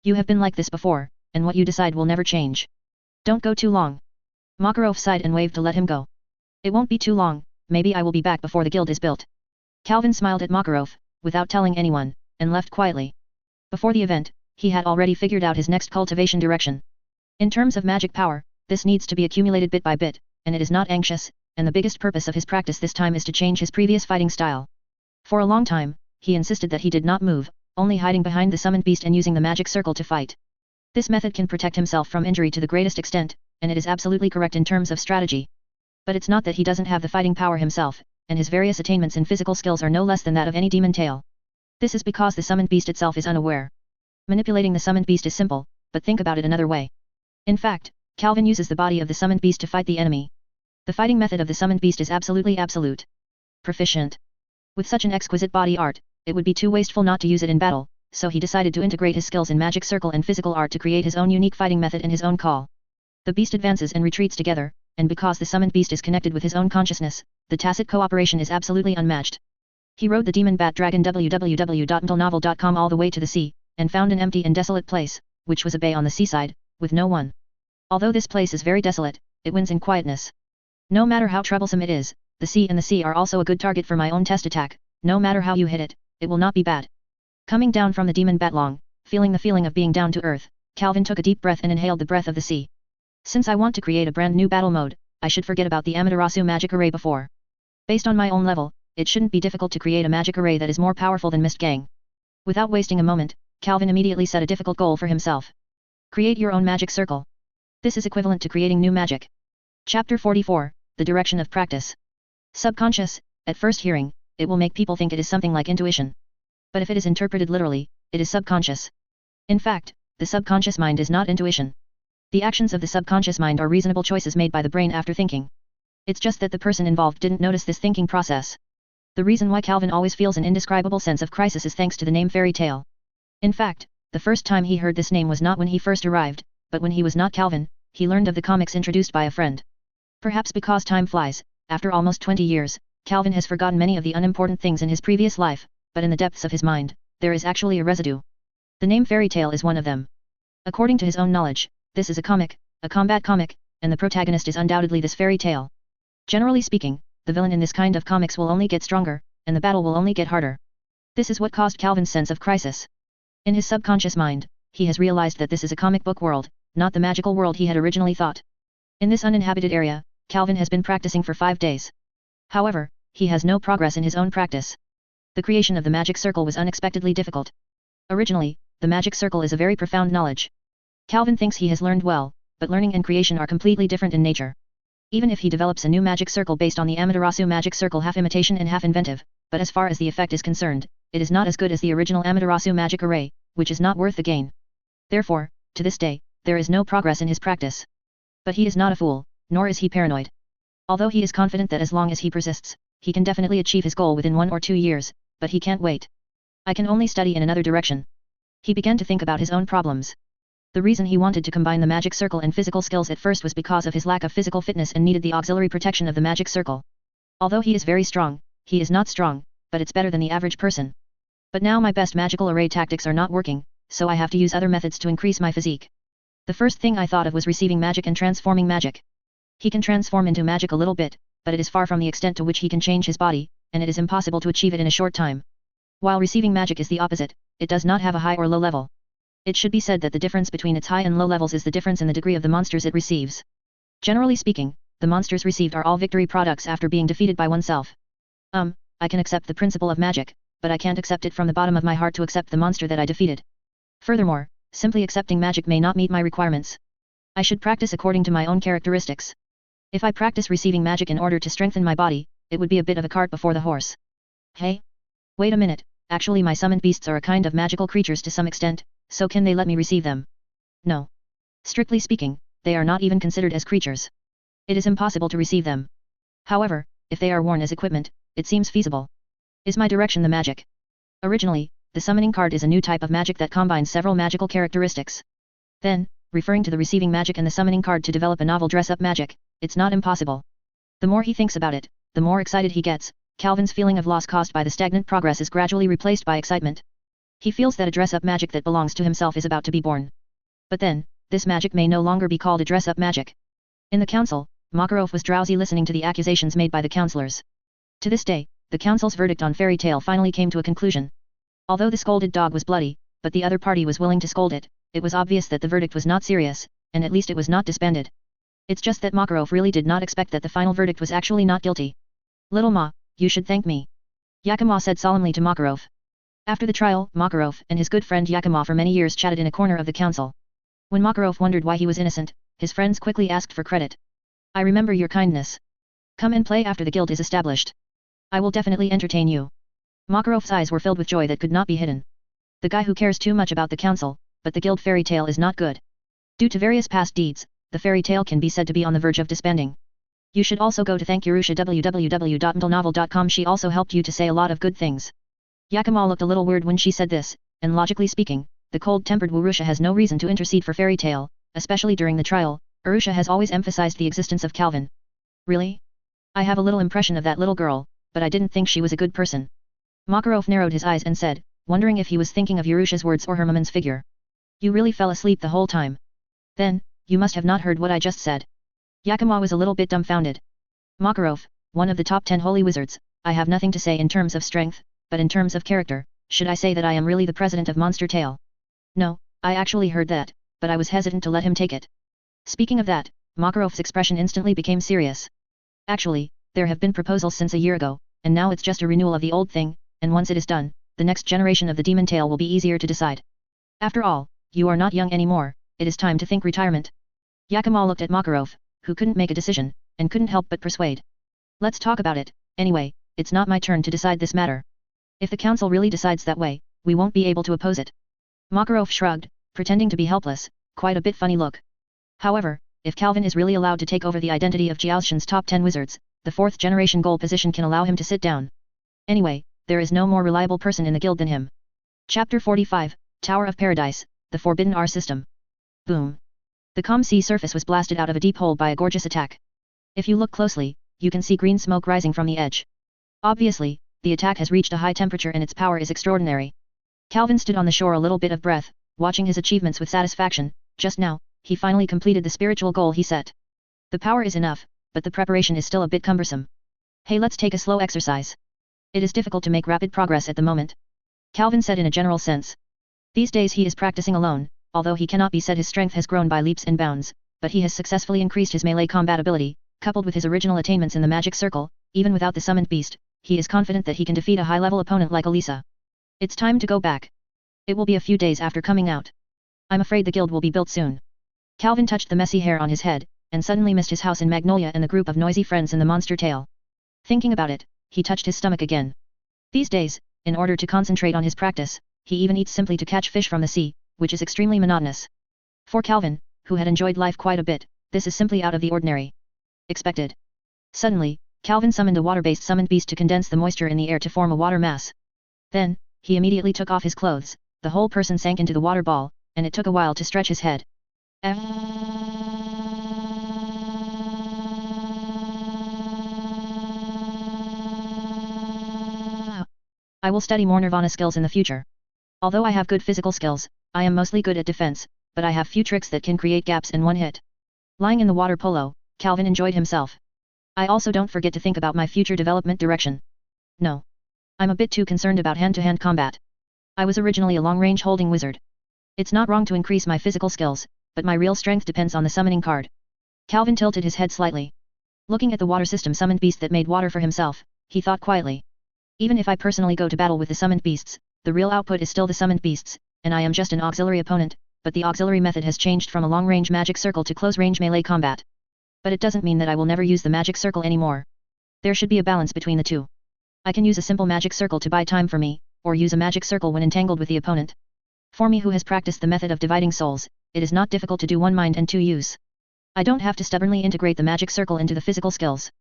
You have been like this before, and what you decide will never change. Don't go too long. Macaro sighed and waved to let him go. It won't be too long, maybe I will be back before the guild is built. Calvin smiled at Macaro, without telling anyone, and left quietly. Before the event, he had already figured out his next cultivation direction. In terms of magic power, this needs to be accumulated bit by bit, and it is not anxious, and the biggest purpose of his practice this time is to change his previous fighting style. For a long time, he insisted that he did not move, only hiding behind the summoned beast and using the magic circle to fight. This method can protect himself from injury to the greatest extent, and it is absolutely correct in terms of strategy. But it's not that he doesn't have the fighting power himself, and his various attainments in physical skills are no less than that of any demon tail. This is because the summoned beast itself is unaware. Manipulating the summoned beast is simple, but think about it another way. In fact, Calvin uses the body of the summoned beast to fight the enemy. The fighting method of the summoned beast is absolutely absolute. Proficient. With such an exquisite body art, it would be too wasteful not to use it in battle, so he decided to integrate his skills in magic circle and physical art to create his own unique fighting method in his own call. The beast advances and retreats together, and because the summoned beast is connected with his own consciousness, the tacit cooperation is absolutely unmatched. He rode the demon bat dragon www.mentalnovel.com all the way to the sea, and found an empty and desolate place, which was a bay on the seaside, with no one. Although this place is very desolate, it wins in quietness. No matter how troublesome it is, the sea are also a good target for my own test attack. No matter how you hit it, it will not be bad. Coming down from the demon bat long, feeling the feeling of being down to earth, Calvin took a deep breath and inhaled the breath of the sea. Since I want to create a brand new battle mode, I should forget about the Amaterasu magic array before. Based on my own level, it shouldn't be difficult to create a magic array that is more powerful than Mist Gang. Without wasting a moment, Calvin immediately set a difficult goal for himself. Create your own magic circle. This is equivalent to creating new magic. Chapter 44, The Direction of Practice. Subconscious, at first hearing, it will make people think it is something like intuition. But if it is interpreted literally, it is subconscious. In fact, the subconscious mind is not intuition. The actions of the subconscious mind are reasonable choices made by the brain after thinking. It's just that the person involved didn't notice this thinking process. The reason why Calvin always feels an indescribable sense of crisis is thanks to the name fairy tale. In fact, the first time he heard this name was not when he first arrived, but when he was not Calvin, he learned of the comics introduced by a friend. Perhaps because time flies, after almost 20 years, Calvin has forgotten many of the unimportant things in his previous life, but in the depths of his mind, there is actually a residue. The name fairy tale is one of them. According to his own knowledge, this is a comic, a combat comic, and the protagonist is undoubtedly this fairy tale. Generally speaking, the villain in this kind of comics will only get stronger, and the battle will only get harder. This is what caused Calvin's sense of crisis. In his subconscious mind, he has realized that this is a comic book world, not the magical world he had originally thought. In this uninhabited area, Calvin has been practicing for 5 days. However, he has no progress in his own practice. The creation of the magic circle was unexpectedly difficult. Originally, the magic circle is a very profound knowledge. Calvin thinks he has learned well, but learning and creation are completely different in nature. Even if he develops a new magic circle based on the Amaterasu magic circle half imitation and half inventive, but as far as the effect is concerned, it is not as good as the original Amaterasu magic array, which is not worth the gain. Therefore, to this day, there is no progress in his practice. But he is not a fool, nor is he paranoid. Although he is confident that as long as he persists, he can definitely achieve his goal within 1 or 2 years, but he can't wait. I can only study in another direction. He began to think about his own problems. The reason he wanted to combine the magic circle and physical skills at first was because of his lack of physical fitness and needed the auxiliary protection of the magic circle. Although he is very strong, he is not strong, but it's better than the average person. But now my best magical array tactics are not working, so I have to use other methods to increase my physique. The first thing I thought of was receiving magic and transforming magic. He can transform into magic a little bit, but it is far from the extent to which he can change his body, and it is impossible to achieve it in a short time. While receiving magic is the opposite, it does not have a high or low level. It should be said that the difference between its high and low levels is the difference in the degree of the monsters it receives. Generally speaking, the monsters received are all victory products after being defeated by oneself. I can accept the principle of magic, but I can't accept it from the bottom of my heart to accept the monster that I defeated. Furthermore, simply accepting magic may not meet my requirements. I should practice according to my own characteristics. If I practice receiving magic in order to strengthen my body, it would be a bit of a cart before the horse. Hey? Wait a minute, actually my summoned beasts are a kind of magical creatures to some extent, so can they let me receive them? No. Strictly speaking, they are not even considered as creatures. It is impossible to receive them, However, if they are worn as equipment, it seems feasible. Is my direction the magic? Originally, the summoning card is a new type of magic that combines several magical characteristics. Then, referring to the receiving magic and the summoning card to develop a novel dress-up magic, it's not impossible. The more he thinks about it, the more excited he gets. Calvin's feeling of loss caused by the stagnant progress is gradually replaced by excitement. He feels that a dress-up magic that belongs to himself is about to be born. But then, this magic may no longer be called a dress-up magic. In the council, Macaro was drowsy listening to the accusations made by the councillors. To this day, the council's verdict on Fairy Tale finally came to a conclusion. Although the scolded dog was bloody, but the other party was willing to scold it, it was obvious that the verdict was not serious, and at least it was not disbanded. It's just that Macaro really did not expect that the final verdict was actually not guilty. Little Ma, you should thank me. Yakima said solemnly to Macaro. After the trial, Macaro and his good friend Yakima for many years chatted in a corner of the council. When Macaro wondered why he was innocent, his friends quickly asked for credit. I remember your kindness. Come and play after the guild is established. I will definitely entertain you. Makarov's eyes were filled with joy that could not be hidden. The guy who cares too much about the council, but the guild fairy tale is not good. Due to various past deeds, the fairy tale can be said to be on the verge of disbanding. You should also go to thank Urusha www.mentalnovel.com. She also helped you to say a lot of good things. Yakima looked a little weird when she said this, and logically speaking, the cold-tempered Urusha has no reason to intercede for fairy tale, especially during the trial. Urusha has always emphasized the existence of Calvin. Really? I have a little impression of that little girl, but I didn't think she was a good person. Macaro narrowed his eyes and said, wondering if he was thinking of Urusha's words or her woman's figure. You really fell asleep the whole time. Then, you must have not heard what I just said. Yakima was a little bit dumbfounded. Macaro, one of the top 10 holy wizards, I have nothing to say in terms of strength, but in terms of character, should I say that I am really the president of Monster Tale? No, I actually heard that, but I was hesitant to let him take it. Speaking of that, Makarov's expression instantly became serious. Actually, there have been proposals since a year ago, and now it's just a renewal of the old thing, and once it is done, the next generation of the Demon Tale will be easier to decide. After all, you are not young anymore, it is time to think retirement. Yakima looked at Makarov, who couldn't make a decision, and couldn't help but persuade. Let's talk about it, anyway, it's not my turn to decide this matter. If the council really decides that way, we won't be able to oppose it. Makarov shrugged, pretending to be helpless, quite a bit funny look. However, if Calvin is really allowed to take over the identity of Jiaoshan's top 10 wizards, the 4th generation goal position can allow him to sit down. Anyway, there is no more reliable person in the guild than him. Chapter 45, Tower of Paradise, the Forbidden R system. Boom. The calm sea surface was blasted out of a deep hole by a gorgeous attack. If you look closely, you can see green smoke rising from the edge. Obviously, the attack has reached a high temperature and its power is extraordinary. Calvin stood on the shore a little bit of breath, watching his achievements with satisfaction. Just now, he finally completed the spiritual goal he set. The power is enough, but the preparation is still a bit cumbersome. Hey, let's take a slow exercise. It is difficult to make rapid progress at the moment. Calvin said in a general sense. These days he is practicing alone, although he cannot be said his strength has grown by leaps and bounds, but he has successfully increased his melee combat ability, coupled with his original attainments in the magic circle. Even without the summoned beast, he is confident that he can defeat a high-level opponent like Elisa. It's time to go back. It will be a few days after coming out. I'm afraid the guild will be built soon. Calvin touched the messy hair on his head, and suddenly missed his house in Magnolia and the group of noisy friends in the Monster Tale. Thinking about it, he touched his stomach again. These days, in order to concentrate on his practice, he even eats simply to catch fish from the sea, which is extremely monotonous. For Calvin, who had enjoyed life quite a bit, this is simply out of the ordinary. Expected. Suddenly, Calvin summoned a water-based summoned beast to condense the moisture in the air to form a water mass. Then, he immediately took off his clothes, the whole person sank into the water ball, and it took a while to stretch his head. I will study more Nirvana skills in the future. Although I have good physical skills, I am mostly good at defense, but I have few tricks that can create gaps in one hit. Lying in the water polo, Calvin enjoyed himself. I also don't forget to think about my future development direction. No. I'm a bit too concerned about hand-to-hand combat. I was originally a long-range holding wizard. It's not wrong to increase my physical skills, but my real strength depends on the summoning card. Calvin tilted his head slightly. Looking at the water system summoned beast that made water for himself, he thought quietly. Even if I personally go to battle with the summoned beasts, the real output is still the summoned beasts, and I am just an auxiliary opponent, but the auxiliary method has changed from a long-range magic circle to close-range melee combat. But it doesn't mean that I will never use the magic circle anymore. There should be a balance between the two. I can use a simple magic circle to buy time for me, or use a magic circle when entangled with the opponent. For me who has practiced the method of dividing souls, it is not difficult to do one mind and two use. I don't have to stubbornly integrate the magic circle into the physical skills.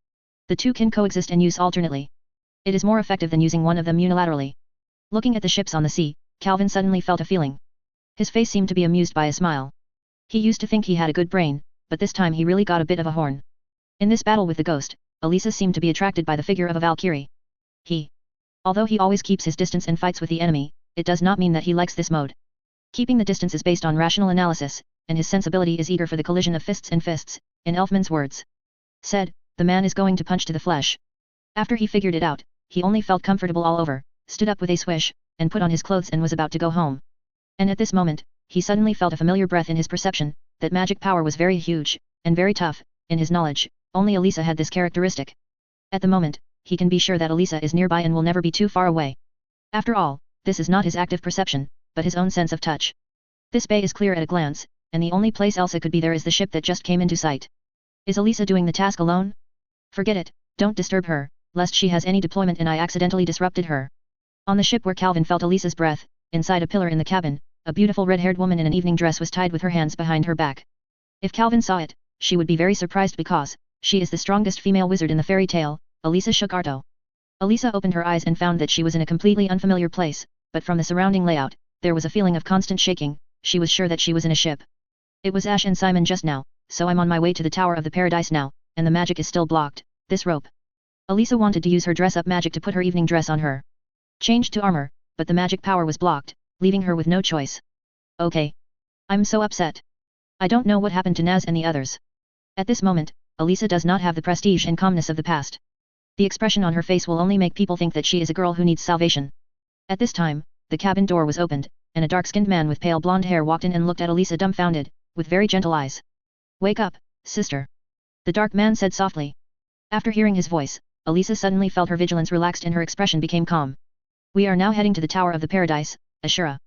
The two can coexist and use alternately. It is more effective than using one of them unilaterally. Looking at the ships on the sea, Calvin suddenly felt a feeling. His face seemed to be amused by a smile. He used to think he had a good brain, but this time he really got a bit of a horn. In this battle with the ghost, Elisa seemed to be attracted by the figure of a Valkyrie. Although he always keeps his distance and fights with the enemy, it does not mean that he likes this mode. Keeping the distance is based on rational analysis, and his sensibility is eager for the collision of fists and fists, in Elfman's words. Said, the man is going to punch to the flesh. After he figured it out, he only felt comfortable all over, stood up with a swish, and put on his clothes and was about to go home. And at this moment, he suddenly felt a familiar breath in his perception, that magic power was very huge, and very tough. In his knowledge, only Elisa had this characteristic. At the moment, he can be sure that Elisa is nearby and will never be too far away. After all, this is not his active perception, but his own sense of touch. This bay is clear at a glance, and the only place Elsa could be there is the ship that just came into sight. Is Elisa doing the task alone? Forget it, don't disturb her, lest she has any deployment and I accidentally disrupted her. On the ship where Calvin felt Elisa's breath, inside a pillar in the cabin, a beautiful red-haired woman in an evening dress was tied with her hands behind her back. If Calvin saw it, she would be very surprised because, she is the strongest female wizard in the fairy tale, Elisa Shakarto. Elisa opened her eyes and found that she was in a completely unfamiliar place, but from the surrounding layout, there was a feeling of constant shaking. She was sure that she was in a ship. It was Ash and Simon just now, so I'm on my way to the Tower of the Paradise now, and the magic is still blocked. This rope. Elisa wanted to use her dress-up magic to put her evening dress on her. Changed to armor, but the magic power was blocked, leaving her with no choice. Okay. I'm so upset. I don't know what happened to Naz and the others. At this moment, Elisa does not have the prestige and calmness of the past. The expression on her face will only make people think that she is a girl who needs salvation. At this time, the cabin door was opened, and a dark-skinned man with pale blonde hair walked in and looked at Elisa dumbfounded, with very gentle eyes. Wake up, sister. The dark man said softly. After hearing his voice, Elisa suddenly felt her vigilance relaxed and her expression became calm. We are now heading to the Tower of the Paradise, Ashura.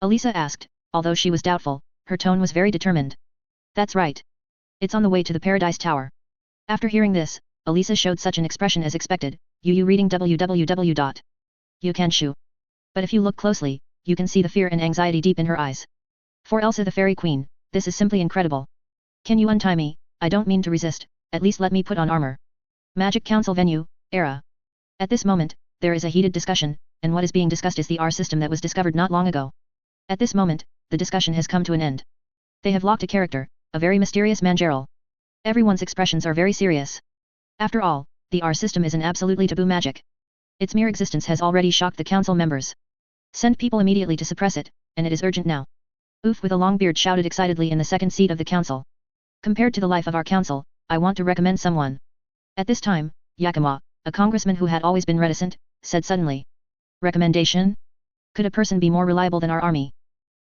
Elisa asked, although she was doubtful, her tone was very determined. That's right. It's on the way to the Paradise Tower. After hearing this, Elisa showed such an expression as expected. You reading www. You can shoo. But if you look closely, you can see the fear and anxiety deep in her eyes. For Elsa the Fairy Queen, this is simply incredible. Can you untie me? I don't mean to resist, at least let me put on armor. Magic Council Venue, Era. At this moment, there is a heated discussion, and what is being discussed is the R system that was discovered not long ago. At this moment, the discussion has come to an end. They have locked a character, a very mysterious man Gerald. Everyone's expressions are very serious. After all, the R system is an absolutely taboo magic. Its mere existence has already shocked the council members. Send people immediately to suppress it, and it is urgent now. Oof with a long beard shouted excitedly in the second seat of the council. Compared to the life of our council, I want to recommend someone. At this time, Yakima, a congressman who had always been reticent, said suddenly. Recommendation? Could a person be more reliable than our army?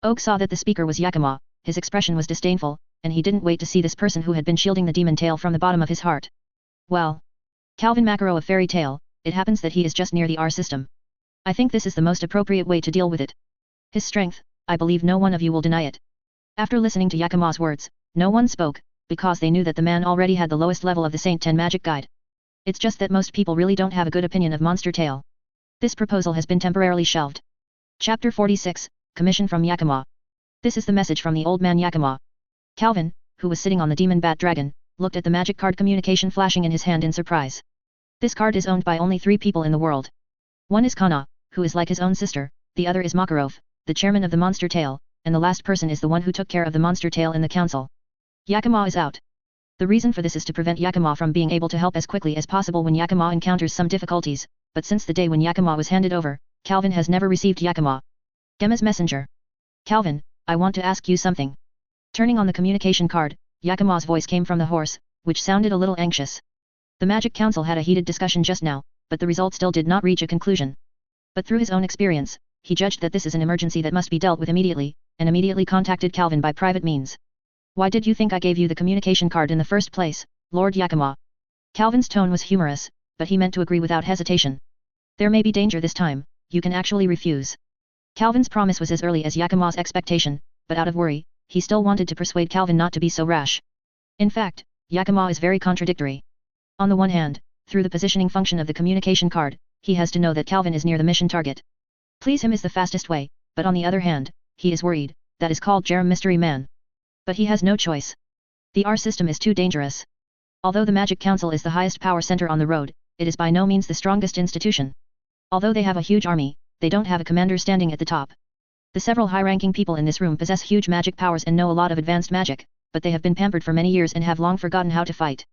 Oak saw that the speaker was Yakima, his expression was disdainful, and he didn't wait to see this person who had been shielding the demon tail from the bottom of his heart. Well. Calvin Macaro of Fairy Tale, it happens that he is just near the R system. I think this is the most appropriate way to deal with it. His strength, I believe no one of you will deny it. After listening to Yakima's words, no one spoke, because they knew that the man already had the lowest level of the Saint 10 magic guide. It's just that most people really don't have a good opinion of Monster Tail. This proposal has been temporarily shelved. Chapter 46, Commission from Yakima. This is the message from the old man Yakima. Calvin, who was sitting on the demon bat dragon, looked at the magic card communication flashing in his hand in surprise. This card is owned by only 3 people in the world. One is Kana, who is like his own sister, the other is Makarov, the chairman of the Monster Tail, and the last person is the one who took care of the Monster Tail in the council. Yakima is out. The reason for this is to prevent Yakima from being able to help as quickly as possible when Yakima encounters some difficulties, but since the day when Yakima was handed over, Calvin has never received Yakima. Gemma's messenger. Calvin, I want to ask you something. Turning on the communication card, Yakima's voice came from the horse, which sounded a little anxious. The Magic Council had a heated discussion just now, but the result still did not reach a conclusion. But through his own experience, he judged that this is an emergency that must be dealt with immediately, and immediately contacted Calvin by private means. Why did you think I gave you the communication card in the first place, Lord Yakima? Calvin's tone was humorous, but he meant to agree without hesitation. There may be danger this time, you can actually refuse. Calvin's promise was as early as Yakima's expectation, but out of worry, he still wanted to persuade Calvin not to be so rash. In fact, Yakima is very contradictory. On the one hand, through the positioning function of the communication card, he has to know that Calvin is near the mission target. Please him is the fastest way, but on the other hand, he is worried, that is called Jerem Mystery Man. But he has no choice. The R system is too dangerous. Although the Magic Council is the highest power center on the road, it is by no means the strongest institution. Although they have a huge army, they don't have a commander standing at the top. The several high-ranking people in this room possess huge magic powers and know a lot of advanced magic, but they have been pampered for many years and have long forgotten how to fight.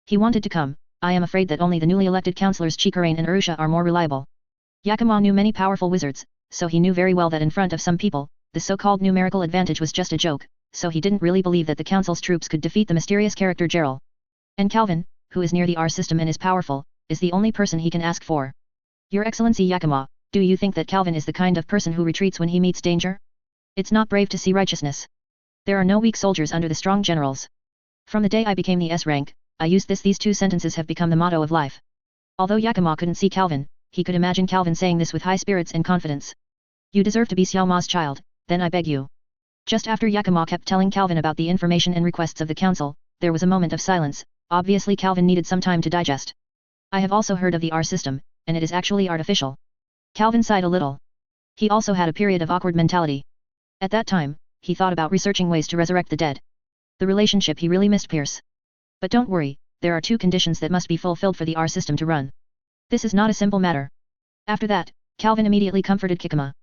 He wanted to come. I am afraid that only the newly elected councillors Chikarain and Arusha are more reliable. Yakima knew many powerful wizards, so he knew very well that in front of some people, the so-called numerical advantage was just a joke, so he didn't really believe that the council's troops could defeat the mysterious character Gerald. And Calvin, who is near the R system and is powerful, is the only person he can ask for. Your Excellency Yakima, do you think that Calvin is the kind of person who retreats when he meets danger? It's not brave to see righteousness. There are no weak soldiers under the strong generals. From the day I became the S rank, I used this. These two sentences have become the motto of life. Although Yakima couldn't see Calvin, he could imagine Calvin saying this with high spirits and confidence. You deserve to be Xiao Ma's child, then I beg you. Just after Yakima kept telling Calvin about the information and requests of the council, there was a moment of silence. Obviously Calvin needed some time to digest. I have also heard of the R system, and it is actually artificial. Calvin sighed a little. He also had a period of awkward mentality. At that time, he thought about researching ways to resurrect the dead. The relationship he really missed Pierce. But don't worry, there are two conditions that must be fulfilled for the R system to run. This is not a simple matter. After that, Calvin immediately comforted Yakima.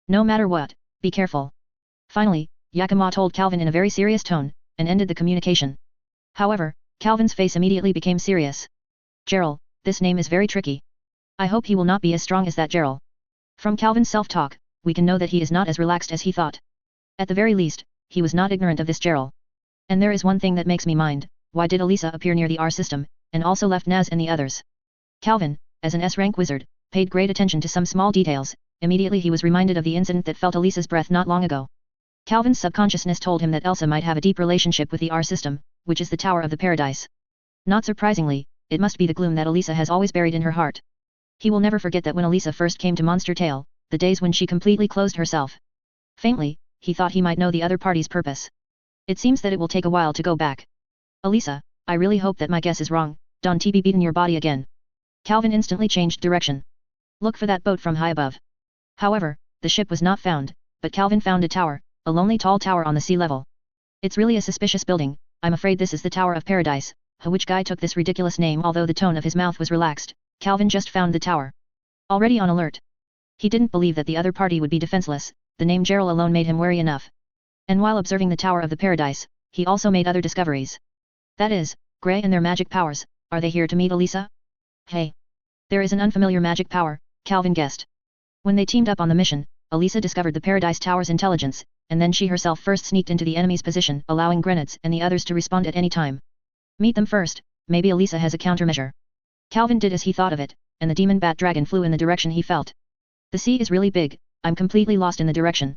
No matter what, be careful. Finally, Yakima told Calvin in a very serious tone, and ended the communication. However, Calvin's face immediately became serious. Gerald, this name is very tricky. I hope he will not be as strong as that Gerald. From Calvin's self-talk, we can know that he is not as relaxed as he thought. At the very least, he was not ignorant of this Gerald. And there is one thing that makes me mind, why did Elisa appear near the R system, and also left Naz and the others? Calvin, as an S-rank wizard, paid great attention to some small details. Immediately he was reminded of the incident that felt Elisa's breath not long ago. Calvin's subconsciousness told him that Elsa might have a deep relationship with the R system, which is the Tower of the Paradise. Not surprisingly, it must be the gloom that Elisa has always buried in her heart. He will never forget that when Elisa first came to Monster Tale, the days when she completely closed herself. Faintly, he thought he might know the other party's purpose. It seems that it will take a while to go back. Elisa, I really hope that my guess is wrong. Don't be beaten your body again. Calvin instantly changed direction. Look for that boat from high above. However, the ship was not found, but Calvin found a tower, a lonely tall tower on the sea level. It's really a suspicious building. I'm afraid this is the Tower of Paradise. Which guy took this ridiculous name? Although the tone of his mouth was relaxed, Calvin just found the tower. Already on alert. He didn't believe that the other party would be defenseless. The name Gerald alone made him wary enough. And while observing the Tower of the Paradise, he also made other discoveries. That is, Grey and their magic powers. Are they here to meet Elisa? Hey. There is an unfamiliar magic power, Calvin guessed. When they teamed up on the mission, Elisa discovered the Paradise Tower's intelligence, and then she herself first sneaked into the enemy's position, allowing Grenades and the others to respond at any time. Meet them first, maybe Elisa has a countermeasure. Calvin did as he thought of it, and the demon bat dragon flew in the direction he felt. The sea is really big, I'm completely lost in the direction.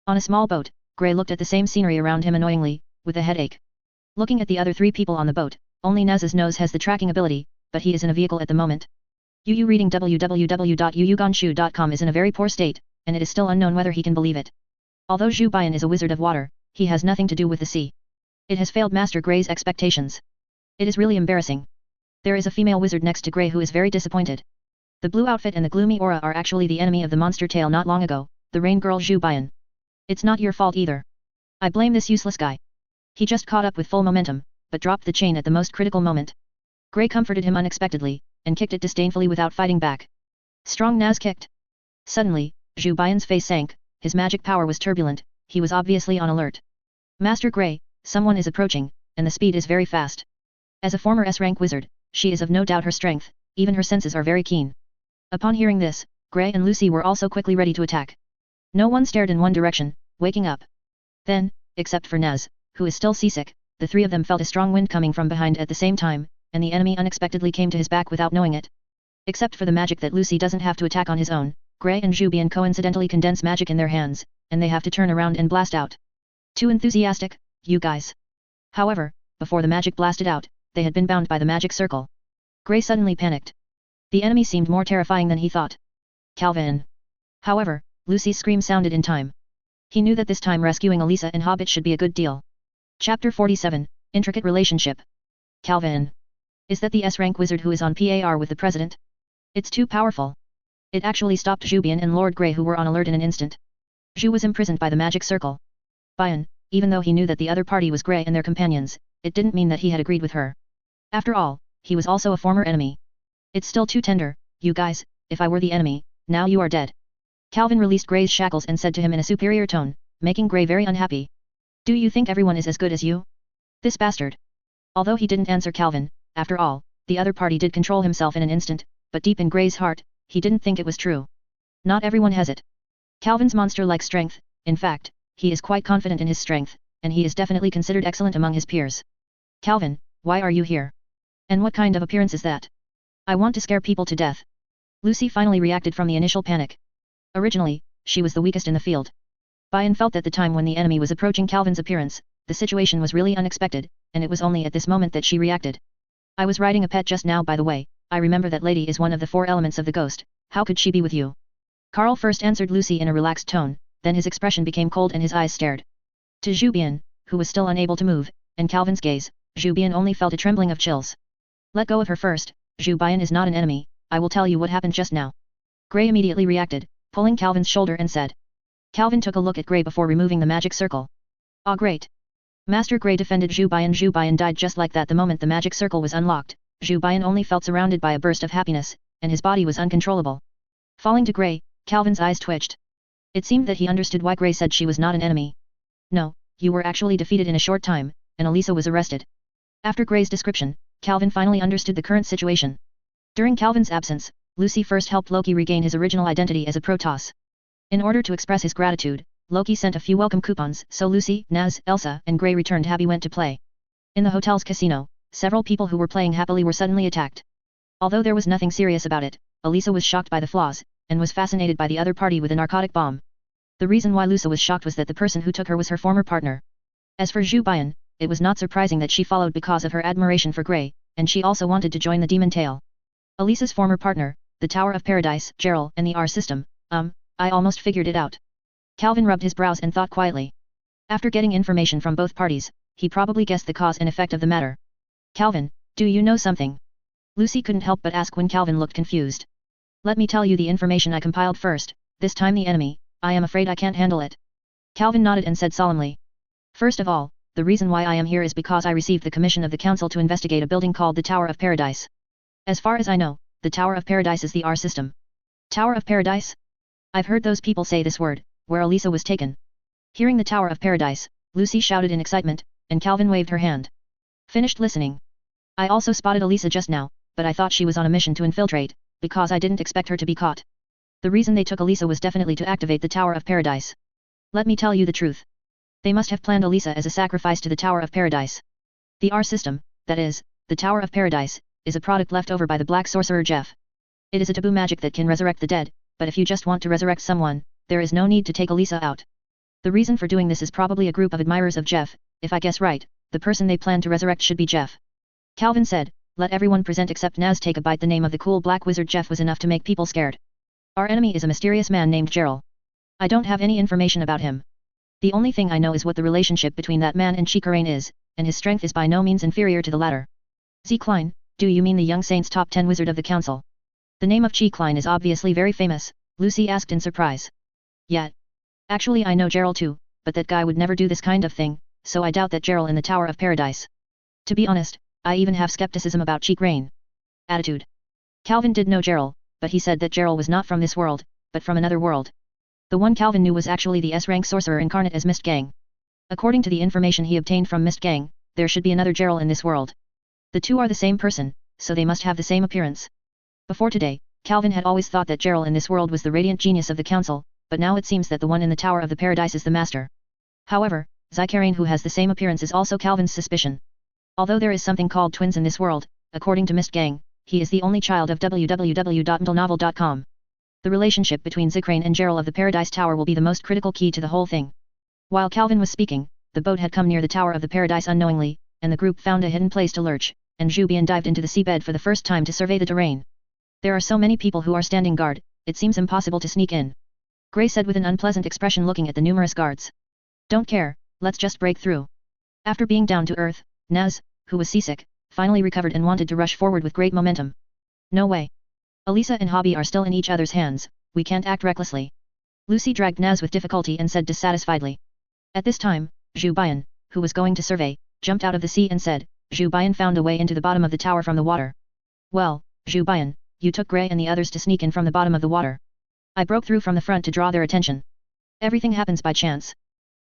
On a small boat, Grey looked at the same scenery around him annoyingly, with a headache. Looking at the other three people on the boat, only Naz's nose has the tracking ability, but he is in a vehicle at the moment. Yu reading www.yuyuganshu.com is in a very poor state, and it is still unknown whether he can believe it. Although Zhu Bian is a wizard of water, he has nothing to do with the sea. It has failed Master Grey's expectations. It is really embarrassing. There is a female wizard next to Grey who is very disappointed. The blue outfit and the gloomy aura are actually the enemy of the monster tale not long ago, the rain girl Zhu Bian. It's not your fault either. I blame this useless guy. He just caught up with full momentum, but dropped the chain at the most critical moment. Grey comforted him unexpectedly, and kicked it disdainfully without fighting back. Strong Naz kicked. Suddenly, Zhu Bian's face sank, his magic power was turbulent, he was obviously on alert. Master Grey, someone is approaching, and the speed is very fast. As a former S-rank wizard, she is of no doubt her strength, even her senses are very keen. Upon hearing this, Grey and Lucy were also quickly ready to attack. No one stared in one direction, waking up. Then, except for Naz, who is still seasick, the three of them felt a strong wind coming from behind at the same time, and the enemy unexpectedly came to his back without knowing it. Except for the magic that Lucy doesn't have to attack on his own, Grey and Zhu Bian coincidentally condense magic in their hands, and they have to turn around and blast out. Too enthusiastic, you guys. However, before the magic blasted out, they had been bound by the magic circle. Grey suddenly panicked. The enemy seemed more terrifying than he thought. Calvin. However, Lucy's scream sounded in time. He knew that this time rescuing Elisa and Hobbit should be a good deal. Chapter 47, Intricate Relationship. Calvin. Is that the S-rank wizard who is on par with the president? It's too powerful. It actually stopped Zhu Bian and Lord Grey who were on alert in an instant. Zhu was imprisoned by the magic circle. Bian, even though he knew that the other party was Grey and their companions, it didn't mean that he had agreed with her. After all, he was also a former enemy. It's still too tender, you guys, if I were the enemy, now you are dead. Calvin released Gray's shackles and said to him in a superior tone, making Gray very unhappy. Do you think everyone is as good as you? This bastard. Although he didn't answer Calvin, after all, the other party did control himself in an instant, but deep in Gray's heart, he didn't think it was true. Not everyone has it. Calvin's monster-like strength, in fact, he is quite confident in his strength, and he is definitely considered excellent among his peers. Calvin, why are you here? And what kind of appearance is that? I want to scare people to death. Lucy finally reacted from the initial panic. Originally, she was the weakest in the field. Bian felt that the time when the enemy was approaching Calvin's appearance, the situation was really unexpected, and it was only at this moment that she reacted. I was riding a pet just now, by the way. I remember that lady is one of the 4 elements of the ghost. How could she be with you? Carl first answered Lucy in a relaxed tone, then his expression became cold and his eyes stared. To Zhu Bian, who was still unable to move, and Calvin's gaze, Zhu Bian only felt a trembling of chills. Let go of her first, Zhu Bian is not an enemy, I will tell you what happened just now. Gray immediately reacted, pulling Calvin's shoulder and said. Calvin took a look at Gray before removing the magic circle. Ah, great. Master Gray defended Zhu Bian died just like that the moment the magic circle was unlocked. Zhu Bian only felt surrounded by a burst of happiness, and his body was uncontrollable. Falling to Gray, Calvin's eyes twitched. It seemed that he understood why Gray said she was not an enemy. No, you were actually defeated in a short time, and Elisa was arrested. After Gray's description, Calvin finally understood the current situation. During Calvin's absence, Lucy first helped Loki regain his original identity as a protoss. In order to express his gratitude, Loki sent a few welcome coupons, so Lucy, Naz, Elsa, and Gray returned happy went to play. In the hotel's casino, several people who were playing happily were suddenly attacked. Although there was nothing serious about it, Elisa was shocked by the flaws, and was fascinated by the other party with a narcotic bomb. The reason why Lusa was shocked was that the person who took her was her former partner. As for Zhu Bian, it was not surprising that she followed because of her admiration for Gray, and she also wanted to join the Demon Tail. Elisa's former partner, the Tower of Paradise, Gerald, and the R system, I almost figured it out. Calvin rubbed his brows and thought quietly. After getting information from both parties, he probably guessed the cause and effect of the matter. Calvin, do you know something? Lucy couldn't help but ask when Calvin looked confused. Let me tell you the information I compiled first, this time the enemy, I am afraid I can't handle it. Calvin nodded and said solemnly. First of all, the reason why I am here is because I received the commission of the council to investigate a building called the Tower of Paradise. As far as I know, the Tower of Paradise is the R system. Tower of Paradise? I've heard those people say this word, where Elisa was taken. Hearing the Tower of Paradise, Lucy shouted in excitement, and Calvin waved her hand. Finished listening. I also spotted Elisa just now, but I thought she was on a mission to infiltrate, because I didn't expect her to be caught. The reason they took Elisa was definitely to activate the Tower of Paradise. Let me tell you the truth. They must have planned Elisa as a sacrifice to the Tower of Paradise. The R system, that is, the Tower of Paradise, is a product left over by the black sorcerer Jeff. It is a taboo magic that can resurrect the dead, but if you just want to resurrect someone, there is no need to take Elisa out. The reason for doing this is probably a group of admirers of Jeff. If I guess right, the person they plan to resurrect should be Jeff. Calvin said, let everyone present except Naz take a bite. The name of the cool black wizard Jeff was enough to make people scared. Our enemy is a mysterious man named Gerald. I don't have any information about him. The only thing I know is what the relationship between that man and Chikarain is, and his strength is by no means inferior to the latter. Z. Klein, do you mean the young saint's top 10 wizard of the council? The name of Chi Klein is obviously very famous, Lucy asked in surprise. Yeah. Actually I know Gerald too, but that guy would never do this kind of thing, so I doubt that Gerald in the Tower of Paradise. To be honest, I even have skepticism about Chikarain. Attitude. Calvin did know Gerald, but he said that Gerald was not from this world, but from another world. The one Calvin knew was actually the S-rank sorcerer incarnate as Mist Gang. According to the information he obtained from Mist Gang, there should be another Gerald in this world. The two are the same person, so they must have the same appearance. Before today, Calvin had always thought that Gerald in this world was the radiant genius of the council, but now it seems that the one in the Tower of the Paradise is the master. However, Chikarain who has the same appearance is also Calvin's suspicion. Although there is something called twins in this world, according to Mist Gang, he is the only child of www.mentalnovel.com. The relationship between Chikarain and Gerald of the Paradise Tower will be the most critical key to the whole thing. While Calvin was speaking, the boat had come near the Tower of the Paradise unknowingly, and the group found a hidden place to lurch, and Zhu Bian dived into the seabed for the first time to survey the terrain. There are so many people who are standing guard, it seems impossible to sneak in. Gray said with an unpleasant expression looking at the numerous guards. Don't care, let's just break through. After being down to earth, Naz, who was seasick, finally recovered and wanted to rush forward with great momentum. No way. Elisa and Hobby are still in each other's hands, we can't act recklessly. Lucy dragged Naz with difficulty and said dissatisfiedly. At this time, Zhu Bian, who was going to survey, jumped out of the sea and said, Zhu Bian found a way into the bottom of the tower from the water. Well, Zhu Bian, you took Gray and the others to sneak in from the bottom of the water. I broke through from the front to draw their attention. Everything happens by chance.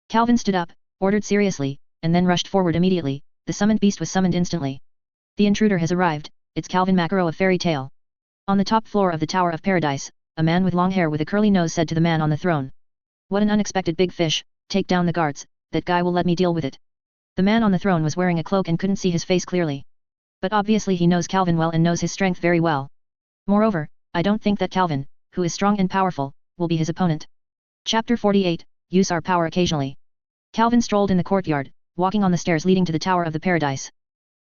Calvin stood up, ordered seriously, and then rushed forward immediately. The summoned beast was summoned instantly. The intruder has arrived, it's Calvin Macaro of Fairy Tale. On the top floor of the Tower of Paradise, a man with long hair with a curly nose said to the man on the throne. What an unexpected big fish, take down the guards, that guy will let me deal with it. The man on the throne was wearing a cloak and couldn't see his face clearly. But obviously he knows Calvin well and knows his strength very well. Moreover, I don't think that Calvin, who is strong and powerful, will be his opponent. Chapter 48, Use our power occasionally. Calvin strolled in the courtyard, walking on the stairs leading to the Tower of the Paradise.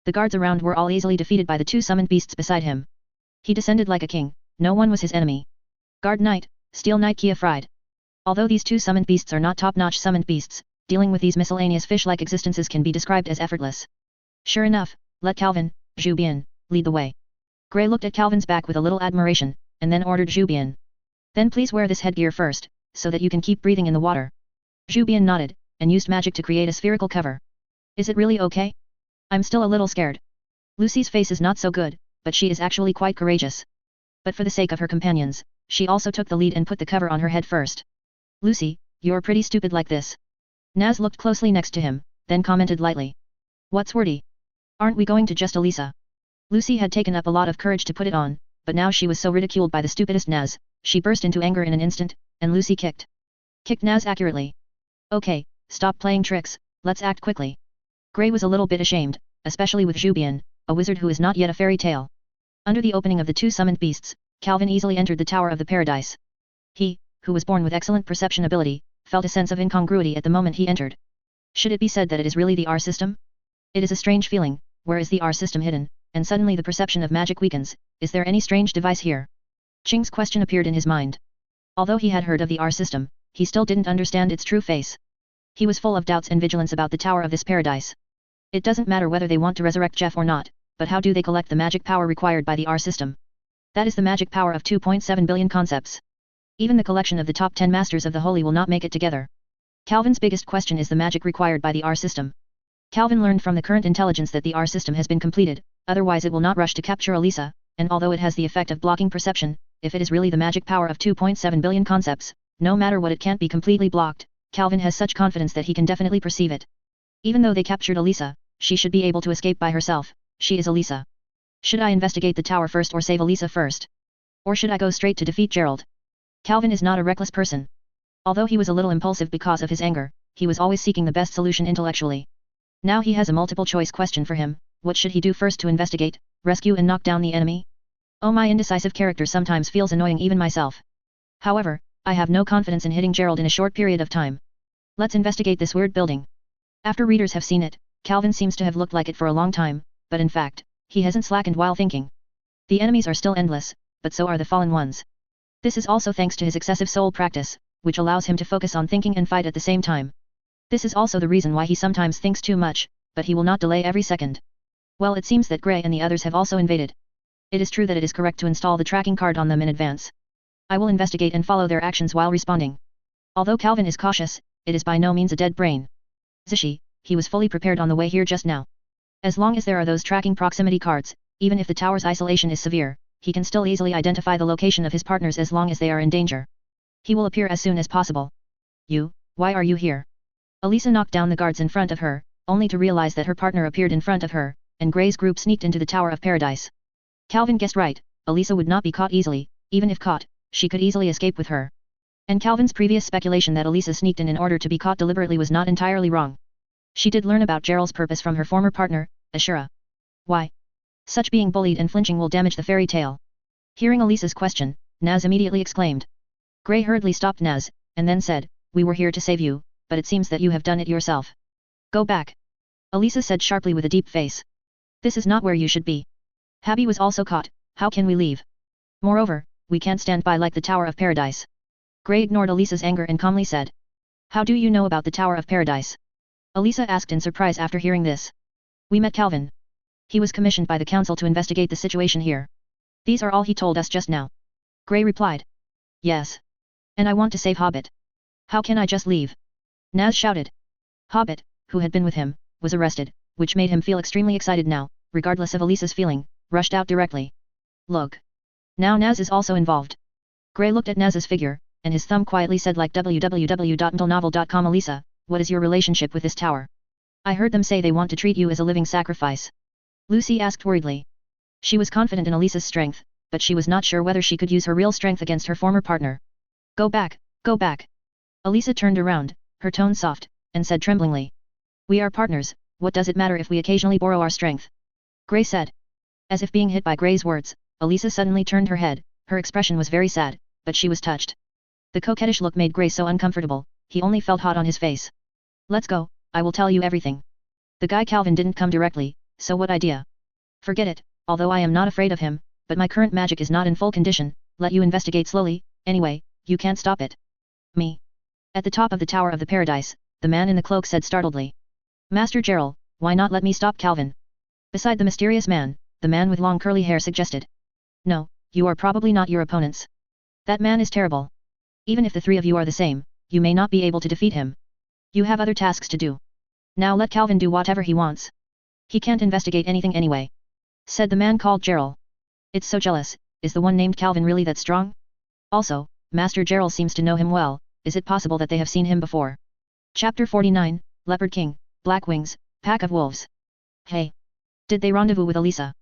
The guards around were all easily defeated by the two summoned beasts beside him. He descended like a king, no one was his enemy. Guard Knight, Steel Knight Kia fried. Although these two summoned beasts are not top-notch summoned beasts, dealing with these miscellaneous fish-like existences can be described as effortless. Sure enough, let Calvin, Zhu Bian, lead the way. Gray looked at Calvin's back with a little admiration, and then ordered Zhu Bian. Then please wear this headgear first, so that you can keep breathing in the water. Zhu Bian nodded, and used magic to create a spherical cover. Is it really okay? I'm still a little scared. Lucy's face is not so good, but she is actually quite courageous. But for the sake of her companions, she also took the lead and put the cover on her head first. Lucy, you're pretty stupid like this. Naz looked closely next to him, then commented lightly. What's wordy? Aren't we going to just Elisa? Lucy had taken up a lot of courage to put it on, but now she was so ridiculed by the stupidest Naz, she burst into anger in an instant, and Lucy kicked Naz accurately. Okay, stop playing tricks, let's act quickly. Gray was a little bit ashamed, especially with Zhu Bian, a wizard who is not yet a fairy tale. Under the opening of the two summoned beasts, Calvin easily entered the Tower of the Paradise. He, who was born with excellent perception ability, felt a sense of incongruity at the moment he entered. Should it be said that it is really the R system? It is a strange feeling, where is the R system hidden, and suddenly the perception of magic weakens, is there any strange device here? Qing's question appeared in his mind. Although he had heard of the R system, he still didn't understand its true face. He was full of doubts and vigilance about the Tower of this Paradise. It doesn't matter whether they want to resurrect Jeff or not, but how do they collect the magic power required by the R system? That is the magic power of 2.7 billion concepts. Even the collection of the top 10 masters of the holy will not make it together. Calvin's biggest question is the magic required by the R system. Calvin learned from the current intelligence that the R system has been completed, otherwise it will not rush to capture Elisa, and although it has the effect of blocking perception, if it is really the magic power of 2.7 billion concepts, no matter what it can't be completely blocked, Calvin has such confidence that he can definitely perceive it. Even though they captured Elisa, she should be able to escape by herself, she is Elisa. Should I investigate the tower first or save Elisa first? Or should I go straight to defeat Gerald? Calvin is not a reckless person. Although he was a little impulsive because of his anger, he was always seeking the best solution intellectually. Now he has a multiple choice question for him, what should he do first to investigate, rescue and knock down the enemy? Oh, my indecisive character sometimes feels annoying even myself. However, I have no confidence in hitting Gerald in a short period of time. Let's investigate this weird building. After readers have seen it, Calvin seems to have looked like it for a long time, but in fact, he hasn't slackened while thinking. The enemies are still endless, but so are the fallen ones. This is also thanks to his excessive soul practice, which allows him to focus on thinking and fight at the same time. This is also the reason why he sometimes thinks too much, but he will not delay every second. Well, it seems that Gray and the others have also invaded. It is true that it is correct to install the tracking card on them in advance. I will investigate and follow their actions while responding. Although Calvin is cautious, it is by no means a dead brain. Zishi, he was fully prepared on the way here just now. As long as there are those tracking proximity cards, even if the tower's isolation is severe, he can still easily identify the location of his partners as long as they are in danger. He will appear as soon as possible. You, why are you here? Elisa knocked down the guards in front of her, only to realize that her partner appeared in front of her, and Gray's group sneaked into the Tower of Paradise. Calvin guessed right, Elisa would not be caught easily, even if caught, she could easily escape with her. And Calvin's previous speculation that Elisa sneaked in order to be caught deliberately was not entirely wrong. She did learn about Gerald's purpose from her former partner, Ashura. Why? Such being bullied and flinching will damage the fairy tale. Hearing Elisa's question, Naz immediately exclaimed. Gray hurriedly stopped Naz, and then said, we were here to save you, but it seems that you have done it yourself. Go back. Elisa said sharply with a deep face. This is not where you should be. Habi was also caught, how can we leave? Moreover, we can't stand by like the Tower of Paradise. Gray ignored Elisa's anger and calmly said. How do you know about the Tower of Paradise? Elisa asked in surprise after hearing this. We met Calvin. He was commissioned by the council to investigate the situation here. These are all he told us just now. Gray replied. Yes. And I want to save Hobbit. How can I just leave? Naz shouted. Hobbit, who had been with him, was arrested, which made him feel extremely excited now, regardless of Elisa's feeling, rushed out directly. Look. Now Naz is also involved. Gray looked at Naz's figure, and his thumb quietly said like www.intelnovel.com. Elisa, what is your relationship with this tower? I heard them say they want to treat you as a living sacrifice. Lucy asked worriedly. She was confident in Elisa's strength, but she was not sure whether she could use her real strength against her former partner. Go back, go back. Elisa turned around, her tone soft, and said tremblingly. We are partners, what does it matter if we occasionally borrow our strength? Gray said. As if being hit by Gray's words, Elisa suddenly turned her head, her expression was very sad, but she was touched. The coquettish look made Gray so uncomfortable, he only felt hot on his face. Let's go, I will tell you everything. The guy Calvin didn't come directly, so what idea? Forget it, although I am not afraid of him, but my current magic is not in full condition, let you investigate slowly, anyway, you can't stop it. Me. At the top of the Tower of the Paradise, the man in the cloak said startledly. Master Gerald, why not let me stop Calvin? Beside the mysterious man, the man with long curly hair suggested. No, you are probably not your opponents. That man is terrible. Even if the three of you are the same, you may not be able to defeat him. You have other tasks to do. Now let Calvin do whatever he wants. He can't investigate anything anyway. Said the man called Gerald. It's so jealous, is the one named Calvin really that strong? Also, Master Gerald seems to know him well, is it possible that they have seen him before? Chapter 49, Leopard King, Black Wings, Pack of Wolves. Hey! Did they rendezvous with Elisa?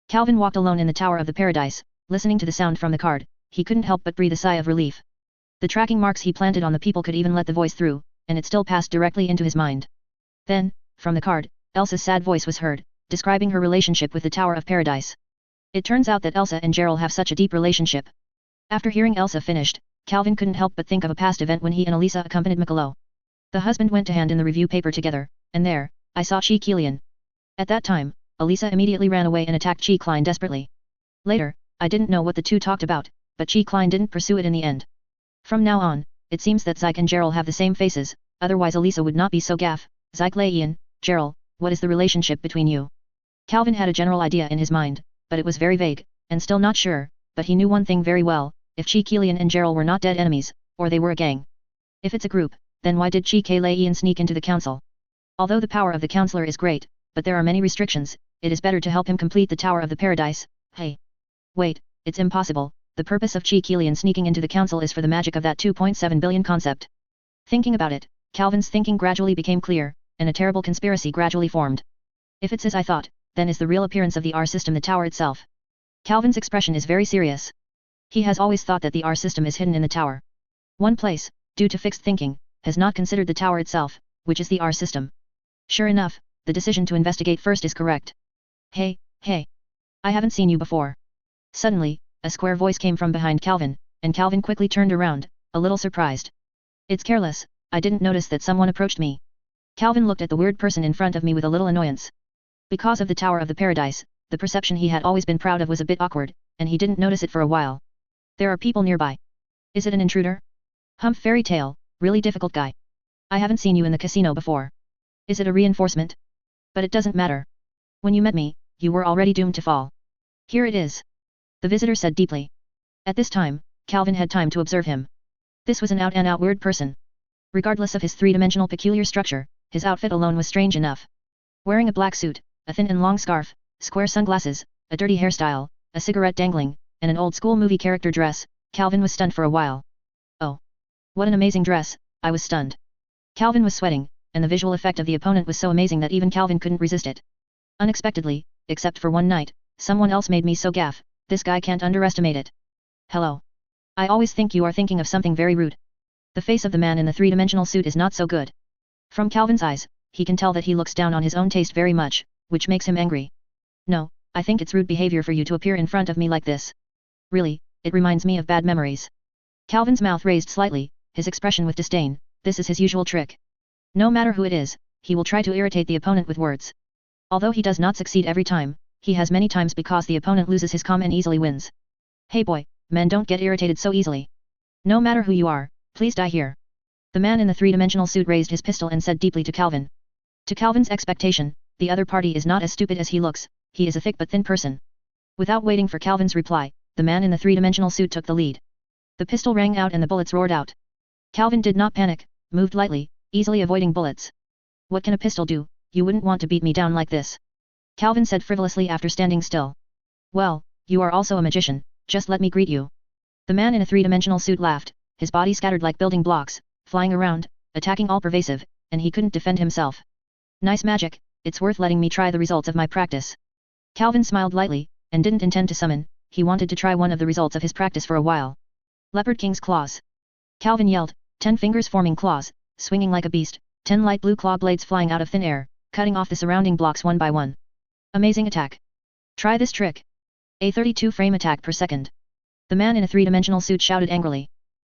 Calvin walked alone in the Tower of the Paradise, listening to the sound from the card, he couldn't help but breathe a sigh of relief. The tracking marks he planted on the people could even let the voice through, and it still passed directly into his mind. Then, from the card, Elsa's sad voice was heard, describing her relationship with the Tower of Paradise. It turns out that Elsa and Gerald have such a deep relationship. After hearing Elsa finished, Calvin couldn't help but think of a past event when he and Elisa accompanied Macaro. The husband went to hand in the review paper together, and there, I saw Chi Kilian. At that time, Elisa immediately ran away and attacked Chi Klein desperately. Later, I didn't know what the two talked about, but Chi Klein didn't pursue it in the end. From now on, it seems that Zyke and Gerald have the same faces, otherwise Elisa would not be so gaff. Zyke Layan, Gerald, what is the relationship between you? Calvin had a general idea in his mind, but it was very vague, and still not sure, but he knew one thing very well, if Chi Kilian and Gerald were not dead enemies, or they were a gang. If it's a group, then why did Chi Layan sneak into the council? Although the power of the counselor is great, but there are many restrictions, it is better to help him complete the Tower of the Paradise. Hey! Wait, it's impossible, the purpose of Chi Kilian sneaking into the council is for the magic of that 2.7 billion concept. Thinking about it, Calvin's thinking gradually became clear, and a terrible conspiracy gradually formed. If it's as I thought, then is the real appearance of the R system the tower itself. Calvin's expression is very serious. He has always thought that the R system is hidden in the tower. One place, due to fixed thinking, has not considered the tower itself, which is the R system. Sure enough, the decision to investigate first is correct. Hey, hey! I haven't seen you before. Suddenly, a square voice came from behind Calvin, and Calvin quickly turned around, a little surprised. It's careless, I didn't notice that someone approached me. Calvin looked at the weird person in front of me with a little annoyance. Because of the Tower of the Paradise, the perception he had always been proud of was a bit awkward, and he didn't notice it for a while. There are people nearby. Is it an intruder? Humph fairy tale, really difficult guy. I haven't seen you in the casino before. Is it a reinforcement? But it doesn't matter. When you met me, you were already doomed to fall. Here it is. The visitor said deeply. At this time, Calvin had time to observe him. This was an out-and-out weird person. Regardless of his three-dimensional peculiar structure, his outfit alone was strange enough. Wearing a black suit, a thin and long scarf, square sunglasses, a dirty hairstyle, a cigarette dangling, and an old-school movie character dress, Calvin was stunned for a while. Oh! What an amazing dress, I was stunned. Calvin was sweating, and the visual effect of the opponent was so amazing that even Calvin couldn't resist it. Unexpectedly, except for one night, someone else made me so gaff, this guy can't underestimate it. Hello. I always think you are thinking of something very rude. The face of the man in the three-dimensional suit is not so good. From Calvin's eyes, he can tell that he looks down on his own taste very much, which makes him angry. No, I think it's rude behavior for you to appear in front of me like this. Really, it reminds me of bad memories. Calvin's mouth raised slightly, his expression with disdain, this is his usual trick. No matter who it is, he will try to irritate the opponent with words. Although he does not succeed every time, he has many times because the opponent loses his calm and easily wins. Hey boy, men don't get irritated so easily. No matter who you are, please die here. The man in the three-dimensional suit raised his pistol and said deeply to Calvin. To Calvin's expectation, the other party is not as stupid as he looks, he is a thick but thin person. Without waiting for Calvin's reply, the man in the three-dimensional suit took the lead. The pistol rang out and the bullets roared out. Calvin did not panic, moved lightly, easily avoiding bullets. What can a pistol do? you wouldn't want to beat me down like this. Calvin said frivolously after standing still. Well, you are also a magician, just let me greet you. The man in a three-dimensional suit laughed, his body scattered like building blocks, flying around, attacking all pervasive, and he couldn't defend himself. Nice magic, it's worth letting me try the results of my practice. Calvin smiled lightly, and didn't intend to summon, he wanted to try one of the results of his practice for a while. Leopard King's Claws. Calvin yelled, 10 fingers forming claws, swinging like a beast, 10 light blue claw blades flying out of thin air, cutting off the surrounding blocks one by one. Amazing attack. Try this trick. A 32 frame attack per second. The man in a three-dimensional suit shouted angrily.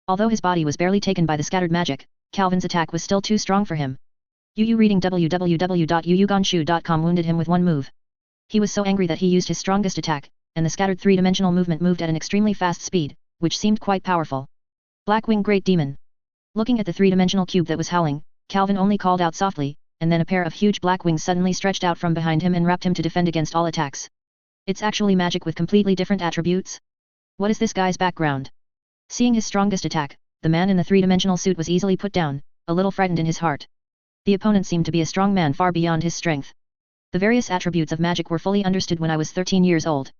Although his body was barely taken by the scattered magic, Calvin's attack was still too strong for him. Yu reading www.yuyuganshu.com wounded him with one move. He was so angry that he used his strongest attack, and the scattered three-dimensional movement moved at an extremely fast speed, which seemed quite powerful. Blackwing Great Demon. Looking at the three-dimensional cube that was howling, Calvin only called out softly, and then a pair of huge black wings suddenly stretched out from behind him and wrapped him to defend against all attacks. It's actually magic with completely different attributes? What is this guy's background? Seeing his strongest attack, the man in the three-dimensional suit was easily put down, a little frightened in his heart. The opponent seemed to be a strong man far beyond his strength. The various attributes of magic were fully understood when I was 13 years old.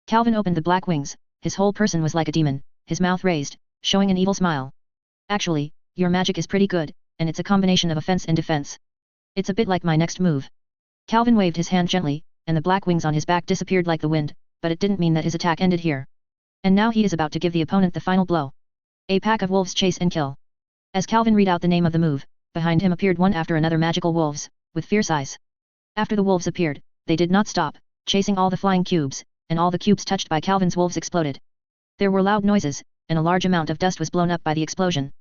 Calvin opened the black wings, his whole person was like a demon, his mouth raised, showing an evil smile. Actually, your magic is pretty good, and it's a combination of offense and defense. It's a bit like my next move. Calvin waved his hand gently, and the black wings on his back disappeared like the wind, but it didn't mean that his attack ended here. And now he is about to give the opponent the final blow. A pack of wolves chase and kill. As Calvin read out the name of the move, behind him appeared one after another magical wolves, with fierce eyes. After the wolves appeared, they did not stop, chasing all the flying cubes, and all the cubes touched by Calvin's wolves exploded. There were loud noises, and a large amount of dust was blown up by the explosion.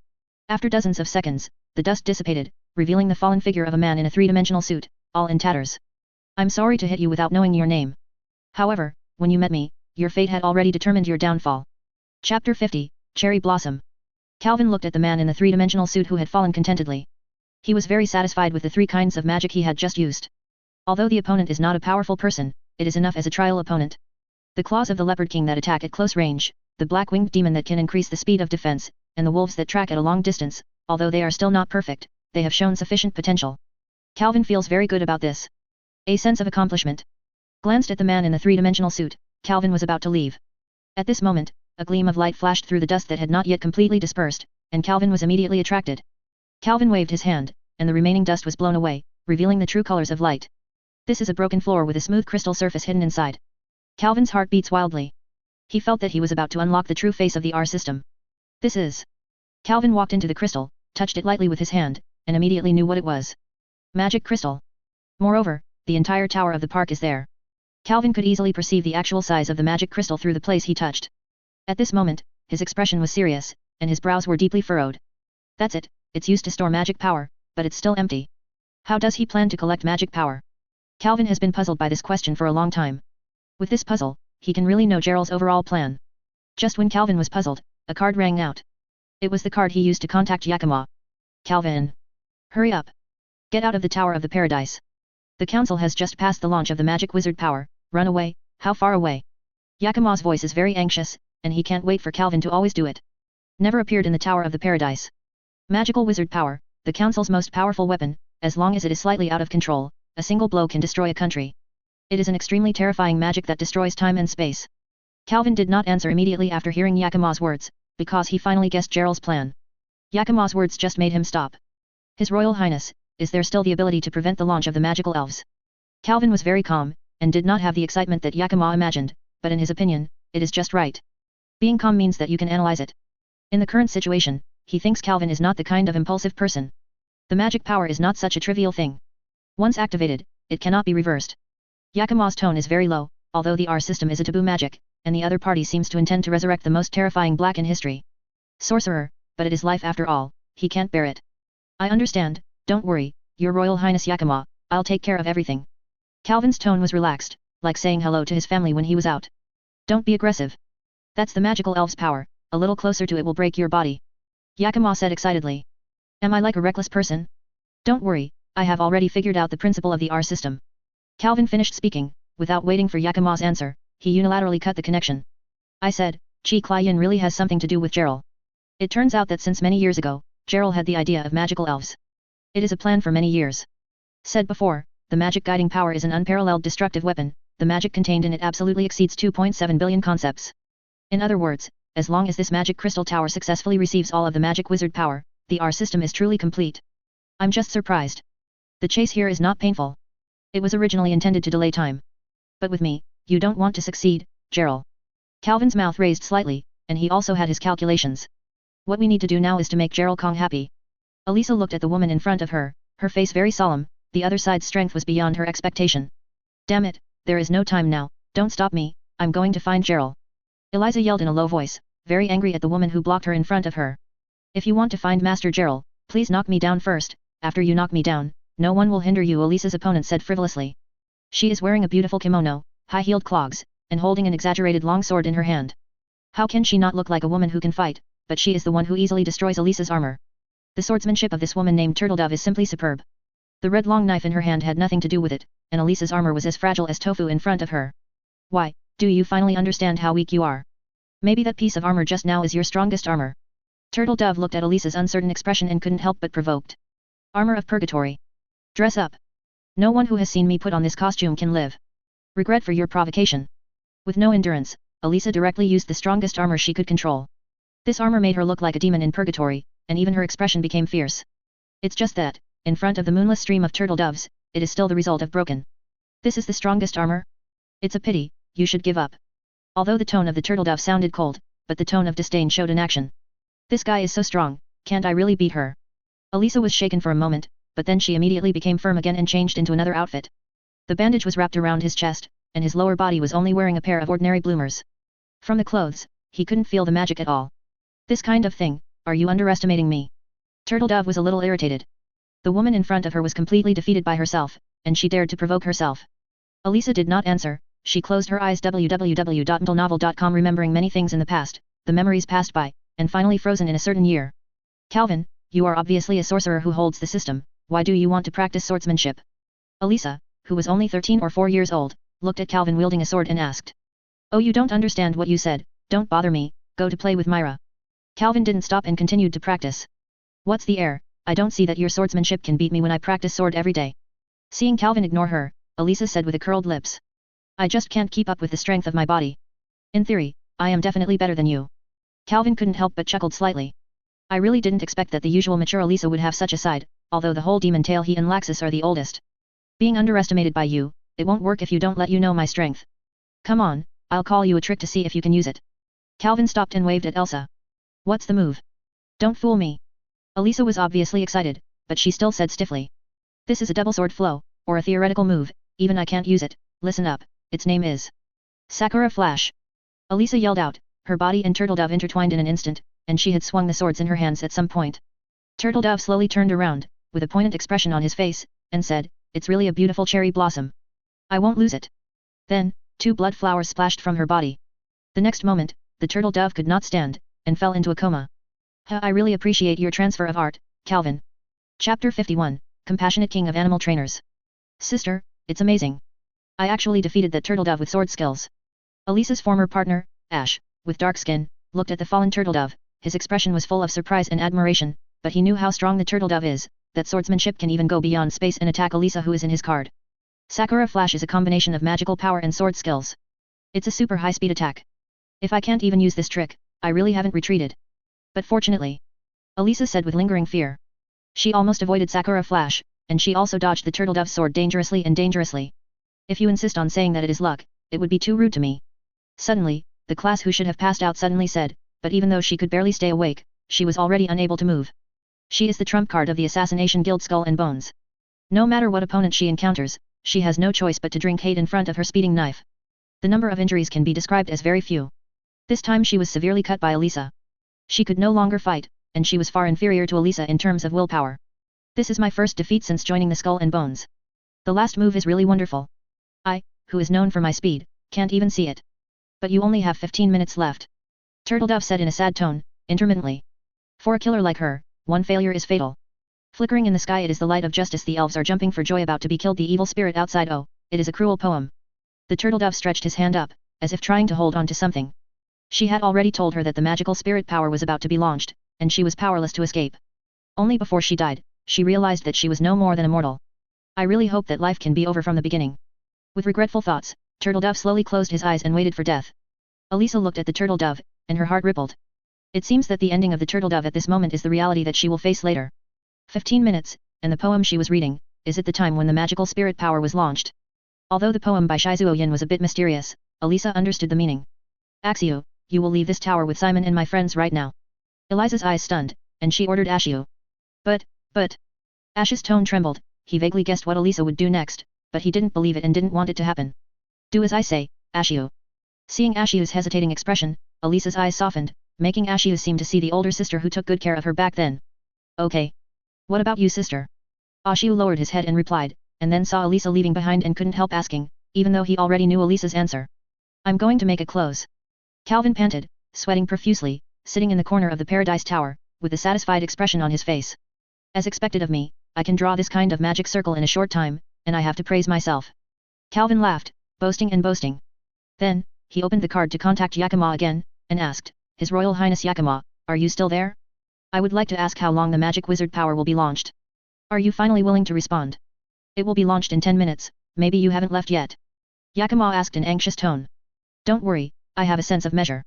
After dozens of seconds, the dust dissipated, revealing the fallen figure of a man in a three-dimensional suit, all in tatters. I'm sorry to hit you without knowing your name. However, when you met me, your fate had already determined your downfall. Chapter 50, Cherry Blossom. Calvin looked at the man in the three-dimensional suit who had fallen contentedly. He was very satisfied with the three kinds of magic he had just used. Although the opponent is not a powerful person, it is enough as a trial opponent. The claws of the Leopard King that attack at close range, the black-winged demon that can increase the speed of defense, and the wolves that track at a long distance, although they are still not perfect, they have shown sufficient potential. Calvin feels very good about this. A sense of accomplishment. Glanced at the man in the three-dimensional suit, Calvin was about to leave. At this moment, a gleam of light flashed through the dust that had not yet completely dispersed, and Calvin was immediately attracted. Calvin waved his hand, and the remaining dust was blown away, revealing the true colors of light. This is a broken floor with a smooth crystal surface hidden inside. Calvin's heart beats wildly. He felt that he was about to unlock the true face of the R system. This is... Calvin walked into the crystal, touched it lightly with his hand, and immediately knew what it was. Magic crystal. Moreover, the entire tower of the park is there. Calvin could easily perceive the actual size of the magic crystal through the place he touched. At this moment, his expression was serious, and his brows were deeply furrowed. That's it, it's used to store magic power, but it's still empty. How does he plan to collect magic power? Calvin has been puzzled by this question for a long time. With this puzzle, he can really know Gerald's overall plan. Just when Calvin was puzzled, a card rang out. It was the card he used to contact Yakima. Calvin. Hurry up. Get out of the Tower of the Paradise. The council has just passed the launch of the magic wizard power, run away, how far away? Yakima's voice is very anxious, and he can't wait for Calvin to always do it. Never appeared in the Tower of the Paradise. Magical wizard power, the council's most powerful weapon, as long as it is slightly out of control, a single blow can destroy a country. It is an extremely terrifying magic that destroys time and space. Calvin did not answer immediately after hearing Yakima's words, because he finally guessed Gerald's plan. Yakima's words just made him stop. His Royal Highness, is there still the ability to prevent the launch of the magical elves? Calvin was very calm, and did not have the excitement that Yakima imagined, but in his opinion, it is just right. Being calm means that you can analyze it. In the current situation, he thinks Calvin is not the kind of impulsive person. The magic power is not such a trivial thing. Once activated, it cannot be reversed. Yakima's tone is very low, although the R system is a taboo magic, and the other party seems to intend to resurrect the most terrifying black in history. Sorcerer, but it is life after all, he can't bear it. I understand, don't worry, Your Royal Highness Yakima, I'll take care of everything. Calvin's tone was relaxed, like saying hello to his family when he was out. Don't be aggressive. That's the magical elf's power, a little closer to it will break your body. Yakima said excitedly. Am I like a reckless person? Don't worry, I have already figured out the principle of the R system. Calvin finished speaking, without waiting for Yakima's answer, he unilaterally cut the connection. I said, Chi Clian really has something to do with Gerald. It turns out that since many years ago, Gerald had the idea of magical elves. It is a plan for many years. Said before, the magic guiding power is an unparalleled destructive weapon, the magic contained in it absolutely exceeds 2.7 billion concepts. In other words, as long as this magic crystal tower successfully receives all of the magic wizard power, the R system is truly complete. I'm just surprised. The chase here is not painful. It was originally intended to delay time. But with me, you don't want to succeed, Gerald. Calvin's mouth raised slightly, and he also had his calculations. What we need to do now is to make Gerald Kong happy. Elisa looked at the woman in front of her, her face very solemn, the other side's strength was beyond her expectation. Damn it, there is no time now, don't stop me, I'm going to find Gerald. Eliza yelled in a low voice, very angry at the woman who blocked her in front of her. If you want to find Master Gerald, please knock me down first, after you knock me down, no one will hinder you, Elisa's opponent said frivolously. She is wearing a beautiful kimono, high-heeled clogs, and holding an exaggerated long sword in her hand. How can she not look like a woman who can fight, but she is the one who easily destroys Elisa's armor. The swordsmanship of this woman named Turtledove is simply superb. The red long knife in her hand had nothing to do with it, and Elisa's armor was as fragile as tofu in front of her. Why, do you finally understand how weak you are? Maybe that piece of armor just now is your strongest armor. Turtledove looked at Elisa's uncertain expression and couldn't help but provoked. Armor of purgatory. Dress up. No one who has seen me put on this costume can live. Regret for your provocation. With no endurance, Elisa directly used the strongest armor she could control. This armor made her look like a demon in purgatory, and even her expression became fierce. It's just that, in front of the moonless stream of turtle doves, it is still the result of broken. This is the strongest armor? It's a pity, you should give up. Although the tone of the turtle dove sounded cold, but the tone of disdain showed in action. This guy is so strong, can't I really beat her? Elisa was shaken for a moment, but then she immediately became firm again and changed into another outfit. The bandage was wrapped around his chest, and his lower body was only wearing a pair of ordinary bloomers. From the clothes, he couldn't feel the magic at all. This kind of thing, are you underestimating me? Turtledove was a little irritated. The woman in front of her was completely defeated by herself, and she dared to provoke herself. Elisa did not answer, she closed her eyes. www.mentalnovel.com remembering many things in the past, the memories passed by, and finally frozen in a certain year. Calvin, you are obviously a sorcerer who holds the system, why do you want to practice swordsmanship? Elisa, who was only 13 or 4 years old, looked at Calvin wielding a sword and asked. Oh, you don't understand what you said, don't bother me, go to play with Myra. Calvin didn't stop and continued to practice. What's the air, I don't see that your swordsmanship can beat me when I practice sword every day. Seeing Calvin ignore her, Elisa said with a curled lips. I just can't keep up with the strength of my body. In theory, I am definitely better than you. Calvin couldn't help but chuckled slightly. I really didn't expect that the usual mature Elisa would have such a side, although the whole demon tail he and Laxus are the oldest. Being underestimated by you, it won't work if you don't let you know my strength. Come on, I'll call you a trick to see if you can use it. Calvin stopped and waved at Elsa. What's the move? Don't fool me. Elisa was obviously excited, but she still said stiffly. This is a double sword flow, or a theoretical move, even I can't use it, listen up, its name is Sakura Flash. Elisa yelled out, her body and Turtledove intertwined in an instant, and she had swung the swords in her hands at some point. Turtledove slowly turned around, with a poignant expression on his face, and said, it's really a beautiful cherry blossom. I won't lose it. Then, 2 blood flowers splashed from her body. The next moment, the turtle dove could not stand, and fell into a coma. I really appreciate your transfer of art, Calvin. Chapter 51, Compassionate King of Animal Trainers. Sister, it's amazing. I actually defeated that turtle dove with sword skills. Elisa's former partner, Ash, with dark skin, looked at the fallen turtle dove. His expression was full of surprise and admiration, but he knew how strong the turtle dove is, that swordsmanship can even go beyond space and attack Elisa who is in his card. Sakura Flash is a combination of magical power and sword skills. It's a super high-speed attack. If I can't even use this trick, I really haven't retreated. But fortunately, Elisa said with lingering fear. She almost avoided Sakura Flash, and she also dodged the turtle dove's sword dangerously and dangerously. If you insist on saying that it is luck, it would be too rude to me. Suddenly, the class who should have passed out suddenly said, but even though she could barely stay awake, she was already unable to move. She is the trump card of the Assassination Guild Skull and Bones. No matter what opponent she encounters, she has no choice but to drink hate in front of her speeding knife. The number of injuries can be described as very few. This time she was severely cut by Elisa. She could no longer fight, and she was far inferior to Elisa in terms of willpower. This is my first defeat since joining the Skull and Bones. The last move is really wonderful. I, who is known for my speed, can't even see it. But you only have 15 minutes left. Turtledove said in a sad tone, intermittently. For a killer like her, one failure is fatal. Flickering in the sky, it is the light of justice. The elves are jumping for joy, about to be killed. The evil spirit outside. Oh, it is a cruel poem. The turtledove stretched his hand up, as if trying to hold on to something. She had already told her that the magical spirit power was about to be launched, and she was powerless to escape. Only before she died, she realized that she was no more than a mortal. I really hope that life can be over from the beginning. With regretful thoughts, Turtle Dove slowly closed his eyes and waited for death. Elisa looked at the Turtle Dove, and her heart rippled. It seems that the ending of the Turtle Dove at this moment is the reality that she will face later. 15 minutes, and the poem she was reading, is at the time when the magical spirit power was launched. Although the poem by Shizuo Yin was a bit mysterious, Elisa understood the meaning. Axio, you will leave this tower with Simon and my friends right now. Elisa's eyes stunned, and she ordered Ashio. But. Ash's tone trembled, he vaguely guessed what Elisa would do next, but he didn't believe it and didn't want it to happen. Do as I say, Ashio. Seeing Ashio's hesitating expression, Elisa's eyes softened, making Ashio seem to see the older sister who took good care of her back then. Okay. What about you, sister? Ashio lowered his head and replied, and then saw Elisa leaving behind and couldn't help asking, even though he already knew Elisa's answer. I'm going to make a close. Calvin panted, sweating profusely, sitting in the corner of the Paradise Tower, with a satisfied expression on his face. As expected of me, I can draw this kind of magic circle in a short time, and I have to praise myself. Calvin laughed, boasting and boasting. Then, he opened the card to contact Yakima again, and asked, His Royal Highness Yakima, are you still there? I would like to ask how long the magic wizard power will be launched. Are you finally willing to respond? It will be launched in 10 minutes, maybe you haven't left yet. Yakima asked in anxious tone. Don't worry, I have a sense of measure.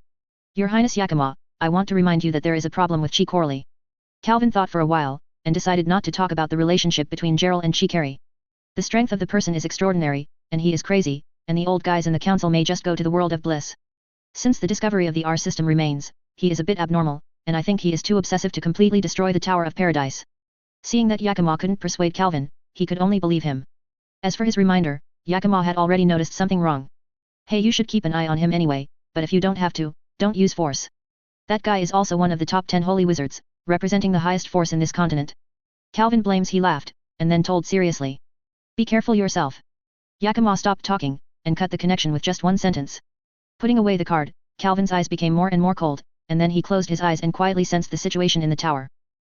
Your Highness Yakima, I want to remind you that there is a problem with Chi Corley. Calvin thought for a while, and decided not to talk about the relationship between Gerald and Chi Carey. The strength of the person is extraordinary, and he is crazy, and the old guys in the council may just go to the world of bliss. Since the discovery of the R system remains, he is a bit abnormal, and I think he is too obsessive to completely destroy the Tower of Paradise. Seeing that Yakima couldn't persuade Calvin, he could only believe him. As for his reminder, Yakima had already noticed something wrong. Hey, you should keep an eye on him anyway, but if you don't have to, don't use force. That guy is also one of the top 10 holy wizards, representing the highest force in this continent. Calvin blames. He laughed, and then told seriously. Be careful yourself. Yakima stopped talking, and cut the connection with just one sentence. Putting away the card, Calvin's eyes became more and more cold, and then he closed his eyes and quietly sensed the situation in the tower.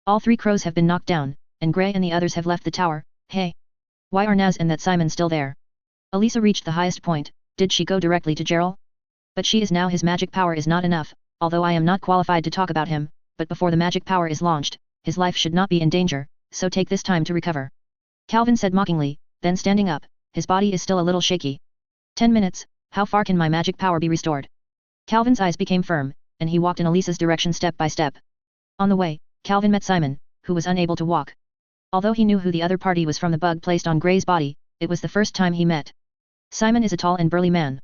All 3 crows have been knocked down, and Gray and the others have left the tower. Hey! Why are Naz and that Simon still there? Elisa reached the highest point. Did she go directly to Gerald? But she is now. His magic power is not enough, although I am not qualified to talk about him, but before the magic power is launched, his life should not be in danger, so take this time to recover. Calvin said mockingly, then standing up, his body is still a little shaky. 10 minutes, how far can my magic power be restored? Calvin's eyes became firm, and he walked in Elisa's direction step by step. On the way, Calvin met Simon, who was unable to walk. Although he knew who the other party was from the bug placed on Gray's body, it was the first time he met. Simon is a tall and burly man.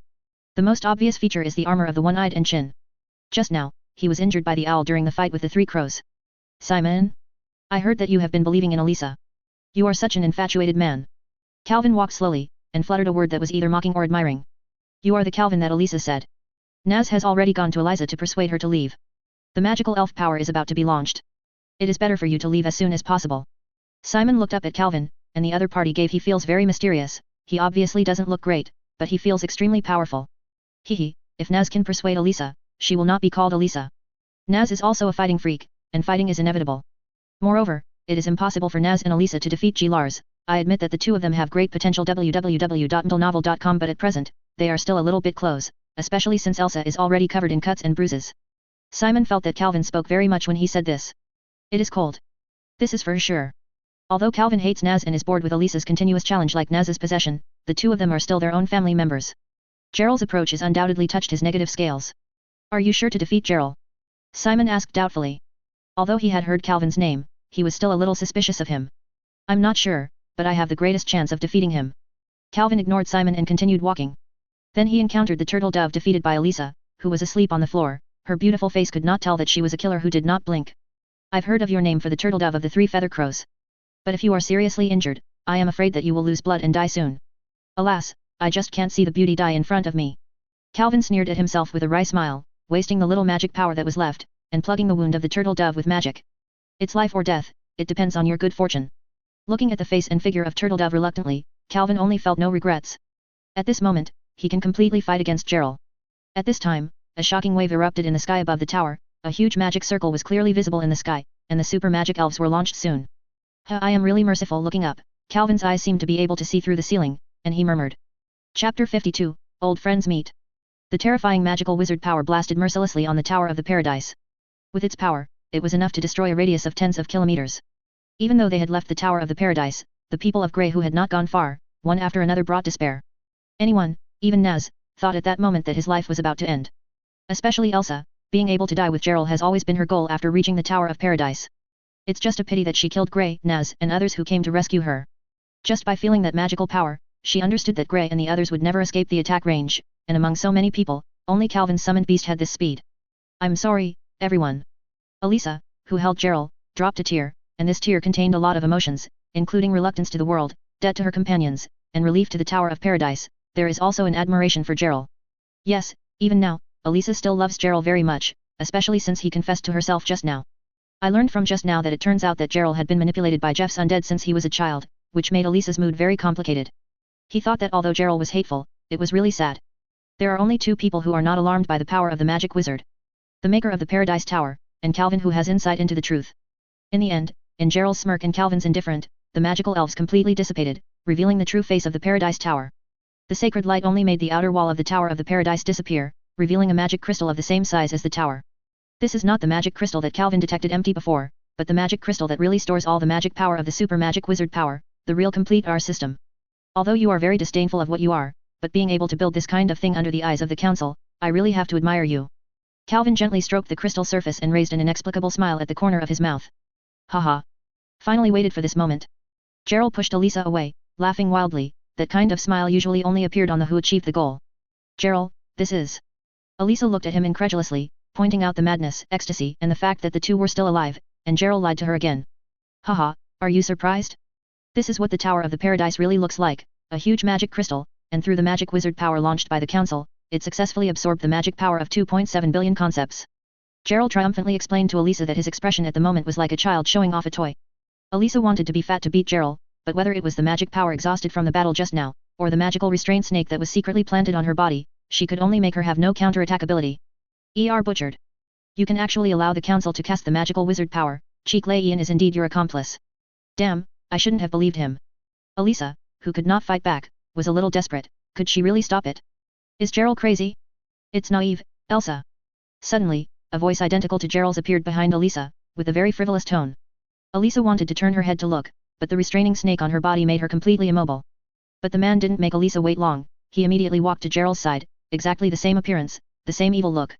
The most obvious feature is the armor of the one-eyed and chin. Just now, he was injured by the owl during the fight with the 3 crows. Simon? I heard that you have been believing in Elisa. You are such an infatuated man. Calvin walked slowly, and fluttered a word that was either mocking or admiring. You are the Calvin that Elisa said. Naz has already gone to Eliza to persuade her to leave. The magical elf power is about to be launched. It is better for you to leave as soon as possible. Simon looked up at Calvin, and the other party gave. He feels very mysterious. He obviously doesn't look great, but he feels extremely powerful. Hehe, if Naz can persuade Elisa, she will not be called Elisa. Naz is also a fighting freak, and fighting is inevitable. Moreover, it is impossible for Naz and Elisa to defeat G-Lars. I admit that the 2 of them have great potential. www.novel.com, but at present, they are still a little bit close, especially since Elsa is already covered in cuts and bruises. Simon felt that Calvin spoke very much when he said this. It is cold. This is for sure. Although Calvin hates Naz and is bored with Elisa's continuous challenge like Naz's possession, the 2 of them are still their own family members. Gerald's approach has undoubtedly touched his negative scales. Are you sure to defeat Gerald? Simon asked doubtfully. Although he had heard Calvin's name, he was still a little suspicious of him. I'm not sure, but I have the greatest chance of defeating him. Calvin ignored Simon and continued walking. Then he encountered the turtle dove defeated by Elisa, who was asleep on the floor. Her beautiful face could not tell that she was a killer who did not blink. I've heard of your name for the turtle dove of the 3 feather crows. But if you are seriously injured, I am afraid that you will lose blood and die soon. Alas, I just can't see the beauty die in front of me. Calvin sneered at himself with a wry smile, wasting the little magic power that was left, and plugging the wound of the turtle dove with magic. It's life or death, it depends on your good fortune. Looking at the face and figure of turtle dove reluctantly, Calvin only felt no regrets. At this moment, he can completely fight against Gerald. At this time, a shocking wave erupted in the sky above the tower. A huge magic circle was clearly visible in the sky, and the super magic elves were launched soon. I am really merciful. Looking up, Calvin's eyes seemed to be able to see through the ceiling, and he murmured. Chapter 52, Old Friends Meet. The terrifying magical wizard power blasted mercilessly on the Tower of the Paradise. With its power, it was enough to destroy a radius of tens of kilometers. Even though they had left the Tower of the Paradise, the people of Grey who had not gone far, one after another brought despair. Anyone, even Naz, thought at that moment that his life was about to end. Especially Elsa, being able to die with Gerald has always been her goal after reaching the Tower of Paradise. It's just a pity that she killed Grey, Naz, and others who came to rescue her. Just by feeling that magical power, she understood that Grey and the others would never escape the attack range, and among so many people, only Calvin's summoned beast had this speed. I'm sorry, everyone. Elisa, who held Gerald, dropped a tear, and this tear contained a lot of emotions, including reluctance to the world, debt to her companions, and relief to the Tower of Paradise. There is also an admiration for Gerald. Yes, even now, Elisa still loves Gerald very much, especially since he confessed to herself just now. I learned from just now that it turns out that Gerald had been manipulated by Jeff's undead since he was a child, which made Elisa's mood very complicated. He thought that although Gerald was hateful, it was really sad. There are only two people who are not alarmed by the power of the magic wizard. The maker of the Paradise Tower, and Calvin who has insight into the truth. In the end, in Gerald's smirk and Calvin's indifferent, the magical elves completely dissipated, revealing the true face of the Paradise Tower. The sacred light only made the outer wall of the Tower of the Paradise disappear, revealing a magic crystal of the same size as the tower. This is not the magic crystal that Calvin detected empty before, but the magic crystal that really stores all the magic power of the super magic wizard power, the real complete R system. Although you are very disdainful of what you are, but being able to build this kind of thing under the eyes of the council, I really have to admire you. Calvin gently stroked the crystal surface and raised an inexplicable smile at the corner of his mouth. Haha. Finally waited for this moment. Gerald pushed Elisa away, laughing wildly. That kind of smile usually only appeared on the who achieved the goal. Gerald, this is... Elisa looked at him incredulously, pointing out the madness, ecstasy, and the fact that the two were still alive, and Gerald lied to her again. Haha, are you surprised? This is what the Tower of the Paradise really looks like, a huge magic crystal, and through the magic wizard power launched by the council, it successfully absorbed the magic power of 2.7 billion concepts. Gerald triumphantly explained to Elisa that his expression at the moment was like a child showing off a toy. Elisa wanted to be fat to beat Gerald, but whether it was the magic power exhausted from the battle just now, or the magical restraint snake that was secretly planted on her body, she could only make her have no counter-attack ability. Butchered. You can actually allow the council to cast the magical wizard power, Cheek Lei Ian is indeed your accomplice. Damn, I shouldn't have believed him. Elisa, who could not fight back, was a little desperate. Could she really stop it? Is Gerald crazy? It's naive, Elsa. Suddenly, a voice identical to Gerald's appeared behind Elisa, with a very frivolous tone. Elisa wanted to turn her head to look, but the restraining snake on her body made her completely immobile. But the man didn't make Elisa wait long, he immediately walked to Gerald's side, exactly the same appearance, the same evil look.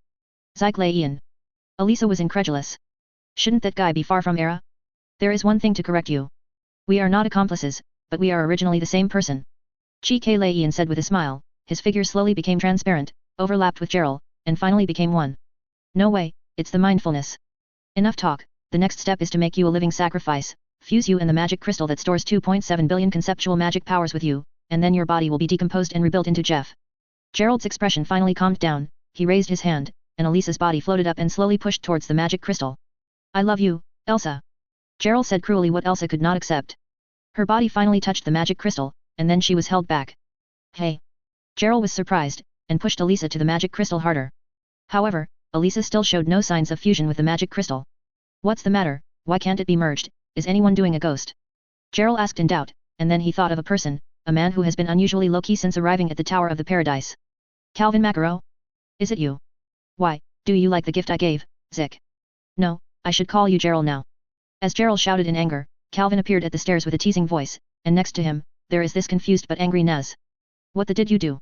Zyke Lei Ian. Elisa was incredulous. Shouldn't that guy be far from Era? There is one thing to correct you. We are not accomplices, but we are originally the same person. Chi K Lei Ian said with a smile, his figure slowly became transparent, overlapped with Gerald, and finally became one. No way, it's the mindfulness. Enough talk, the next step is to make you a living sacrifice, fuse you and the magic crystal that stores 2.7 billion conceptual magic powers with you, and then your body will be decomposed and rebuilt into Jeff. Gerald's expression finally calmed down, he raised his hand, and Elisa's body floated up and slowly pushed towards the magic crystal. I love you, Elsa. Gerald said cruelly what Elsa could not accept. Her body finally touched the magic crystal, and then she was held back. Hey. Gerald was surprised, and pushed Elisa to the magic crystal harder. However, Elisa still showed no signs of fusion with the magic crystal. What's the matter, why can't it be merged, is anyone doing a ghost? Gerald asked in doubt, and then he thought of a person, a man who has been unusually low-key since arriving at the Tower of the Paradise. Calvin Macaro? Is it you? Why, do you like the gift I gave, Zik? No, I should call you Gerald now. As Gerald shouted in anger, Calvin appeared at the stairs with a teasing voice, and next to him, there is this confused but angry Naz. What the did you do?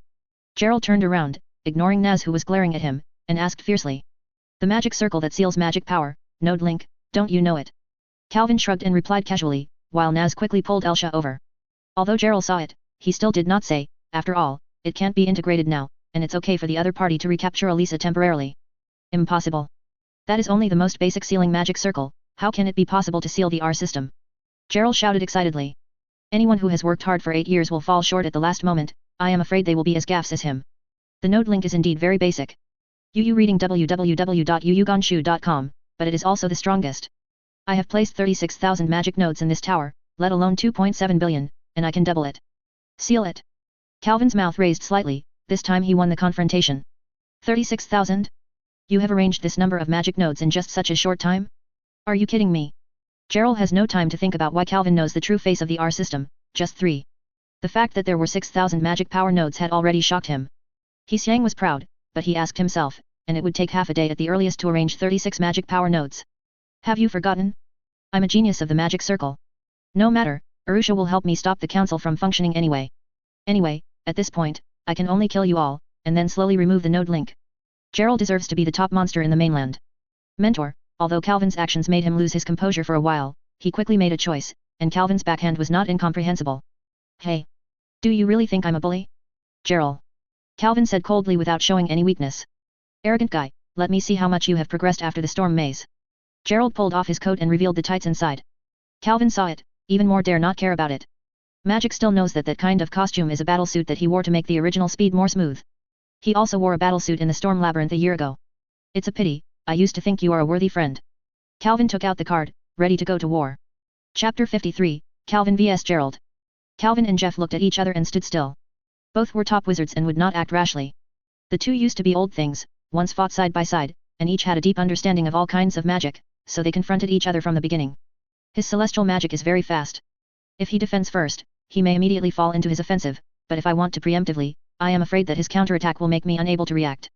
Gerald turned around, ignoring Naz who was glaring at him, and asked fiercely. The magic circle that seals magic power, Node Link, don't you know it? Calvin shrugged and replied casually, while Naz quickly pulled Elsa over. Although Gerald saw it, he still did not say, after all, it can't be integrated now, and it's okay for the other party to recapture Elisa temporarily. Impossible. That is only the most basic sealing magic circle, how can it be possible to seal the R system? Gerald shouted excitedly. Anyone who has worked hard for 8 years will fall short at the last moment, I am afraid they will be as gaffes as him. The node link is indeed very basic. UU reading www.uuganshu.com, but it is also the strongest. I have placed 36,000 magic nodes in this tower, let alone 2.7 billion, and I can double it. Seal it. Calvin's mouth raised slightly, this time he won the confrontation. 36,000? You have arranged this number of magic nodes in just such a short time? Are you kidding me? Gerald has no time to think about why Calvin knows the true face of the R system, just 3. The fact that there were 6,000 magic power nodes had already shocked him. Xiang was proud, but he asked himself, and it would take half a day at the earliest to arrange 36 magic power nodes. Have you forgotten? I'm a genius of the magic circle. No matter, Arusha will help me stop the council from functioning anyway. Anyway, at this point, I can only kill you all, and then slowly remove the node link. Gerald deserves to be the top monster in the mainland. Mentor, although Calvin's actions made him lose his composure for a while, he quickly made a choice, and Calvin's backhand was not incomprehensible. Hey! Do you really think I'm a bully? Gerald. Calvin said coldly without showing any weakness. Arrogant guy, let me see how much you have progressed after the storm maze. Gerald pulled off his coat and revealed the tights inside. Calvin saw it, even more dare not care about it. Magic still knows that that kind of costume is a battlesuit that he wore to make the original speed more smooth. He also wore a battlesuit in the storm labyrinth a year ago. It's a pity, I used to think you are a worthy friend. Calvin took out the card, ready to go to war. Chapter 53, Calvin vs Gerald. Calvin and Jeff looked at each other and stood still. Both were top wizards and would not act rashly. The two used to be old things, once fought side by side, and each had a deep understanding of all kinds of magic, so they confronted each other from the beginning. His celestial magic is very fast. If he defends first, he may immediately fall into his offensive, but if I want to preemptively, I am afraid that his counterattack will make me unable to react.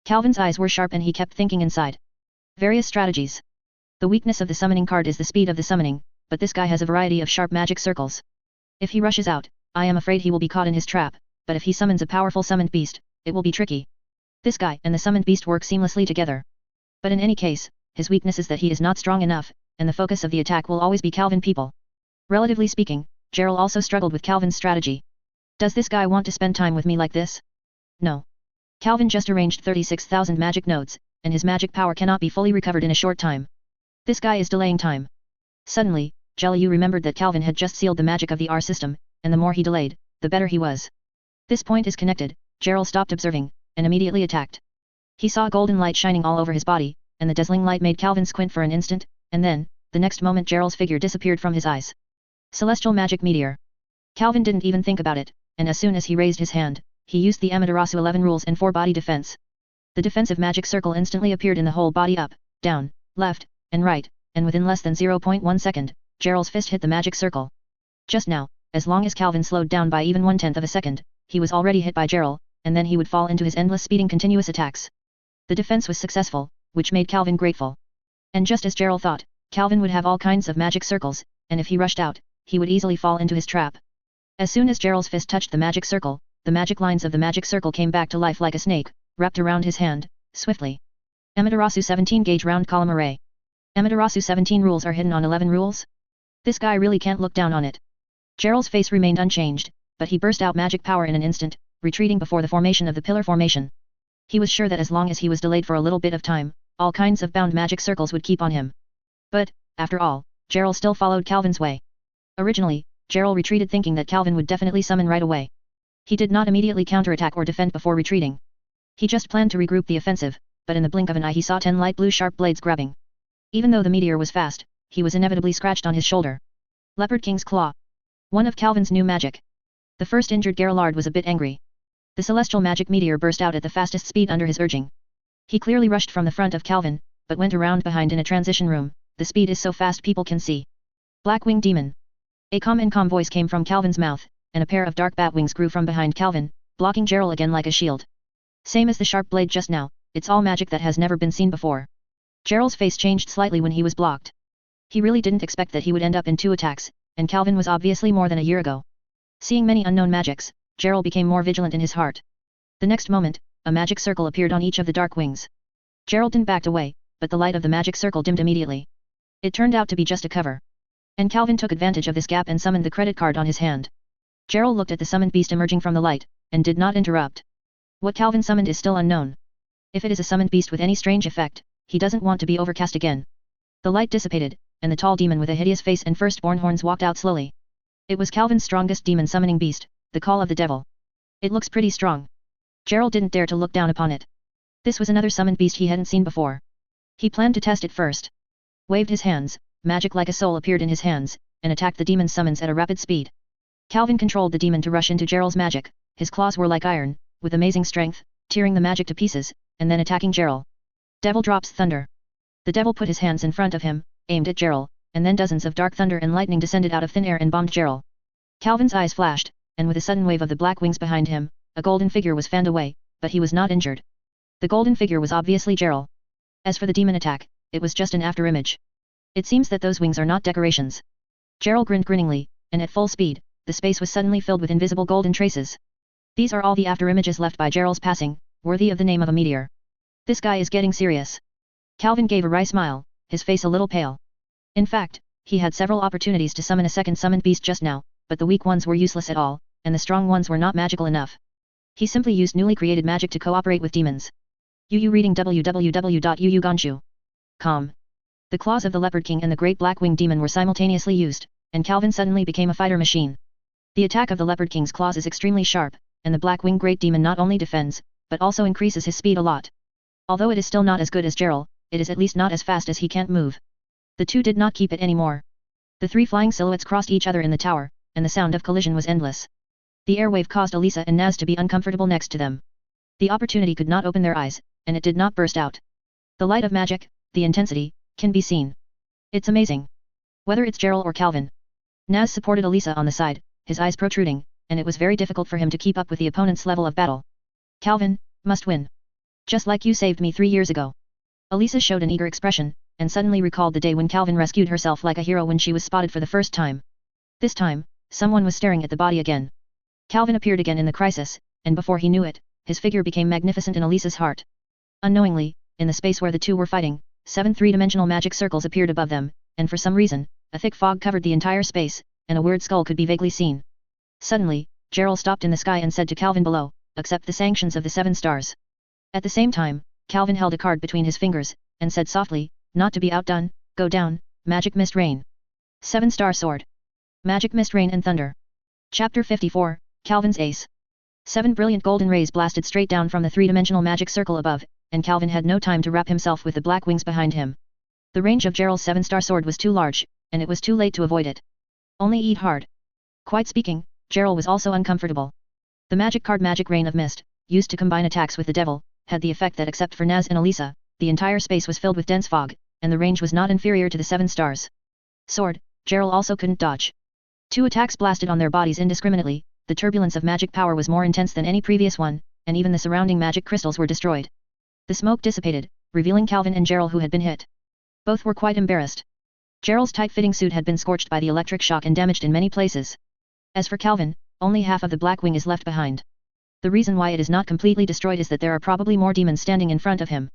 Calvin's eyes were sharp and he kept thinking inside. Various strategies. The weakness of the summoning card is the speed of the summoning, but this guy has a variety of sharp magic circles. If he rushes out, I am afraid he will be caught in his trap, but if he summons a powerful summoned beast, it will be tricky. This guy and the summoned beast work seamlessly together. But in any case, his weakness is that he is not strong enough, and the focus of the attack will always be Calvin people. Relatively speaking, Gerald also struggled with Calvin's strategy. Does this guy want to spend time with me like this? No. Calvin just arranged 36,000 magic nodes, and his magic power cannot be fully recovered in a short time. This guy is delaying time. Suddenly, Jelliu remembered that Calvin had just sealed the magic of the R system, and the more he delayed, the better he was. This point is connected, Gerald stopped observing, and immediately attacked. He saw golden light shining all over his body, and the dazzling light made Calvin squint for an instant, and then, the next moment Gerald's figure disappeared from his eyes. Celestial Magic Meteor. Calvin didn't even think about it, and as soon as he raised his hand, he used the Amaterasu 11 rules and 4 body defense. The defensive magic circle instantly appeared in the whole body up, down, left, and right, and within less than 0.1 second, Gerald's fist hit the magic circle. Just now, as long as Calvin slowed down by even 1/10 of a second, he was already hit by Gerald, and then he would fall into his endless speeding continuous attacks. The defense was successful, which made Calvin grateful. And just as Gerald thought, Calvin would have all kinds of magic circles, and if he rushed out, he would easily fall into his trap. As soon as Gerald's fist touched the magic circle, the magic lines of the magic circle came back to life like a snake, wrapped around his hand, swiftly. Amaterasu 17 gauge round column array. Amaterasu 17 rules are hidden on 11 rules? This guy really can't look down on it. Gerald's face remained unchanged, but he burst out magic power in an instant, retreating before the formation of the pillar formation. He was sure that as long as he was delayed for a little bit of time, all kinds of bound magic circles would keep on him. But, after all, Gerald still followed Calvin's way. Originally, Gerald retreated thinking that Calvin would definitely summon right away. He did not immediately counterattack or defend before retreating. He just planned to regroup the offensive, but in the blink of an eye he saw 10 light blue sharp blades grabbing. Even though the meteor was fast, he was inevitably scratched on his shoulder. Leopard King's Claw. One of Calvin's new magic. The first injured Gerald was a bit angry. The celestial magic meteor burst out at the fastest speed under his urging. He clearly rushed from the front of Calvin, but went around behind in a transition room. The speed is so fast people can see. Black-winged demon. A calm and calm voice came from Calvin's mouth, and a pair of dark bat wings grew from behind Calvin, blocking Gerald again like a shield. Same as the sharp blade just now, it's all magic that has never been seen before. Gerald's face changed slightly when he was blocked. He really didn't expect that he would end up in 2 attacks, and Calvin was obviously more than a year ago. Seeing many unknown magics, Gerald became more vigilant in his heart. The next moment, a magic circle appeared on each of the dark wings. Gerald backed away, but the light of the magic circle dimmed immediately. It turned out to be just a cover. And Calvin took advantage of this gap and summoned the credit card on his hand. Gerald looked at the summoned beast emerging from the light, and did not interrupt. What Calvin summoned is still unknown. If it is a summoned beast with any strange effect, he doesn't want to be overcast again. The light dissipated, and the tall demon with a hideous face and firstborn horns walked out slowly. It was Calvin's strongest demon summoning beast, the Call of the Devil. It looks pretty strong. Gerald didn't dare to look down upon it. This was another summoned beast he hadn't seen before. He planned to test it first. Waved his hands, magic like a soul appeared in his hands, and attacked the demon's summons at a rapid speed. Calvin controlled the demon to rush into Gerald's magic. His claws were like iron, with amazing strength, tearing the magic to pieces, and then attacking Gerald. Devil drops thunder. The devil put his hands in front of him, aimed at Gerald, and then dozens of dark thunder and lightning descended out of thin air and bombed Gerald. Calvin's eyes flashed, and with a sudden wave of the black wings behind him, a golden figure was fanned away, but he was not injured. The golden figure was obviously Gerald. As for the demon attack, it was just an afterimage. It seems that those wings are not decorations. Gerald grinned grinningly, and at full speed, the space was suddenly filled with invisible golden traces. These are all the afterimages left by Gerald's passing, worthy of the name of a meteor. This guy is getting serious. Calvin gave a wry smile, his face a little pale. In fact, he had several opportunities to summon a second summoned beast just now, but the weak ones were useless at all, and the strong ones were not magical enough. He simply used newly created magic to cooperate with demons. Yu reading www.yuuganshu.com. The claws of the Leopard King and the Great Black Winged Demon were simultaneously used, and Calvin suddenly became a fighter machine. The attack of the Leopard King's claws is extremely sharp, and the Black Winged Great Demon not only defends, but also increases his speed a lot. Although it is still not as good as Gerald, it is at least not as fast as he can't move. The two did not keep it anymore. The three flying silhouettes crossed each other in the tower, and the sound of collision was endless. The airwave caused Elisa and Naz to be uncomfortable next to them. The opportunity could not open their eyes, and it did not burst out. The light of magic, the intensity, can be seen. It's amazing. Whether it's Gerald or Calvin. Naz supported Elisa on the side, his eyes protruding, and it was very difficult for him to keep up with the opponent's level of battle. Calvin, must win. Just like you saved me 3 years ago. Elisa showed an eager expression, and suddenly recalled the day when Calvin rescued herself like a hero when she was spotted for the first time. This time, someone was staring at the body again. Calvin appeared again in the crisis, and before he knew it, his figure became magnificent in Elisa's heart. Unknowingly, in the space where the two were fighting, 7 three-dimensional magic circles appeared above them, and for some reason, a thick fog covered the entire space, and a weird skull could be vaguely seen. Suddenly, Gerald stopped in the sky and said to Calvin below, "Accept the sanctions of the 7 stars." At the same time, Calvin held a card between his fingers, and said softly, "Not to be outdone, go down, Magic Mist Rain." 7-star sword. Magic Mist Rain and Thunder. Chapter 54, Calvin's Ace. 7 brilliant golden rays blasted straight down from the three-dimensional magic circle above, and Calvin had no time to wrap himself with the black wings behind him. The range of Gerald's 7-star sword was too large, and it was too late to avoid it. Only eat hard. Quite speaking, Gerald was also uncomfortable. The magic card Magic Rain of Mist, used to combine attacks with the devil, had the effect that except for Naz and Elisa, the entire space was filled with dense fog, and the range was not inferior to the 7 stars. Sword, Gerald also couldn't dodge. 2 attacks blasted on their bodies indiscriminately, the turbulence of magic power was more intense than any previous one, and even the surrounding magic crystals were destroyed. The smoke dissipated, revealing Calvin and Gerald who had been hit. Both were quite embarrassed. Gerald's tight-fitting suit had been scorched by the electric shock and damaged in many places. As for Calvin, only half of the black wing is left behind. The reason why it is not completely destroyed is that there are probably more demons standing in front of him.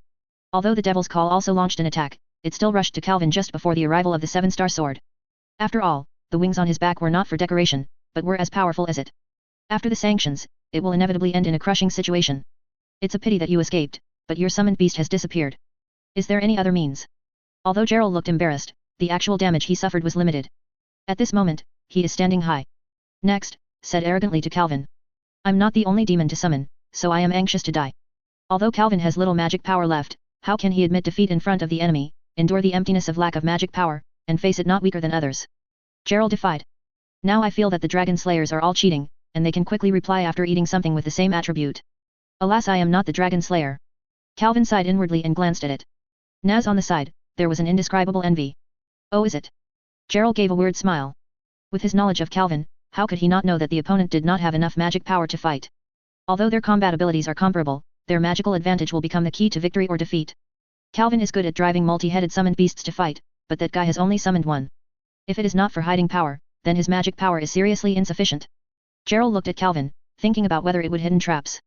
Although the Devil's Call also launched an attack, it still rushed to Calvin just before the arrival of the 7-star sword. After all, the wings on his back were not for decoration, but were as powerful as it. After the sanctions, it will inevitably end in a crushing situation. It's a pity that you escaped, but your summoned beast has disappeared. Is there any other means? Although Gerald looked embarrassed, the actual damage he suffered was limited. At this moment, he is standing high. Next, said arrogantly to Calvin. I'm not the only demon to summon, so I am anxious to die. Although Calvin has little magic power left, how can he admit defeat in front of the enemy, endure the emptiness of lack of magic power, and face it not weaker than others? Gerald defied. Now I feel that the dragon slayers are all cheating, and they can quickly reply after eating something with the same attribute. Alas, I am not the dragon slayer. Calvin sighed inwardly and glanced at it. Naz on the side, there was an indescribable envy. Oh, is it? Gerald gave a weird smile. With his knowledge of Calvin, how could he not know that the opponent did not have enough magic power to fight? Although their combat abilities are comparable, their magical advantage will become the key to victory or defeat. Calvin is good at driving multi-headed summoned beasts to fight, but that guy has only summoned one. If it is not for hiding power, then his magic power is seriously insufficient. Gerald looked at Calvin, thinking about whether it would hidden traps.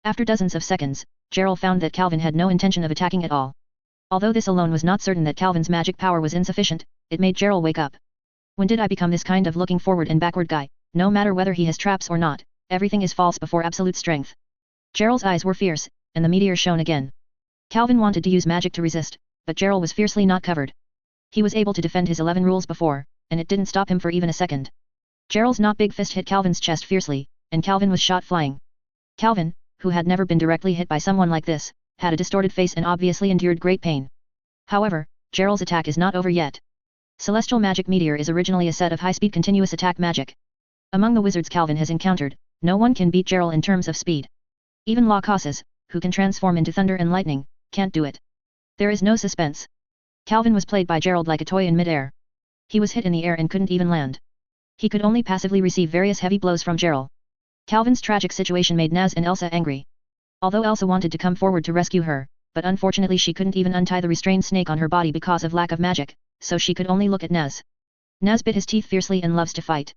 After dozens of seconds, Gerald found that Calvin had no intention of attacking at all. Although this alone was not certain that Calvin's magic power was insufficient, it made Gerald wake up. When did I become this kind of looking forward and backward guy? No matter whether he has traps or not, everything is false before absolute strength. Gerald's eyes were fierce, and the meteor shone again. Calvin wanted to use magic to resist, but Gerald was fiercely not covered. He was able to defend his 11 rules before, and it didn't stop him for even a second. Gerald's not big fist hit Calvin's chest fiercely, and Calvin was shot flying. Calvin, who had never been directly hit by someone like this, had a distorted face and obviously endured great pain. However, Gerald's attack is not over yet. Celestial Magic Meteor is originally a set of high-speed continuous attack magic. Among the wizards Calvin has encountered, no one can beat Gerald in terms of speed. Even La Casas, who can transform into thunder and lightning, can't do it. There is no suspense. Calvin was played by Gerald like a toy in mid-air. He was hit in the air and couldn't even land. He could only passively receive various heavy blows from Gerald. Calvin's tragic situation made Naz and Elsa angry. Although Elsa wanted to come forward to rescue her, but unfortunately she couldn't even untie the restrained snake on her body because of lack of magic, so she could only look at Naz. Naz bit his teeth fiercely and loves to fight.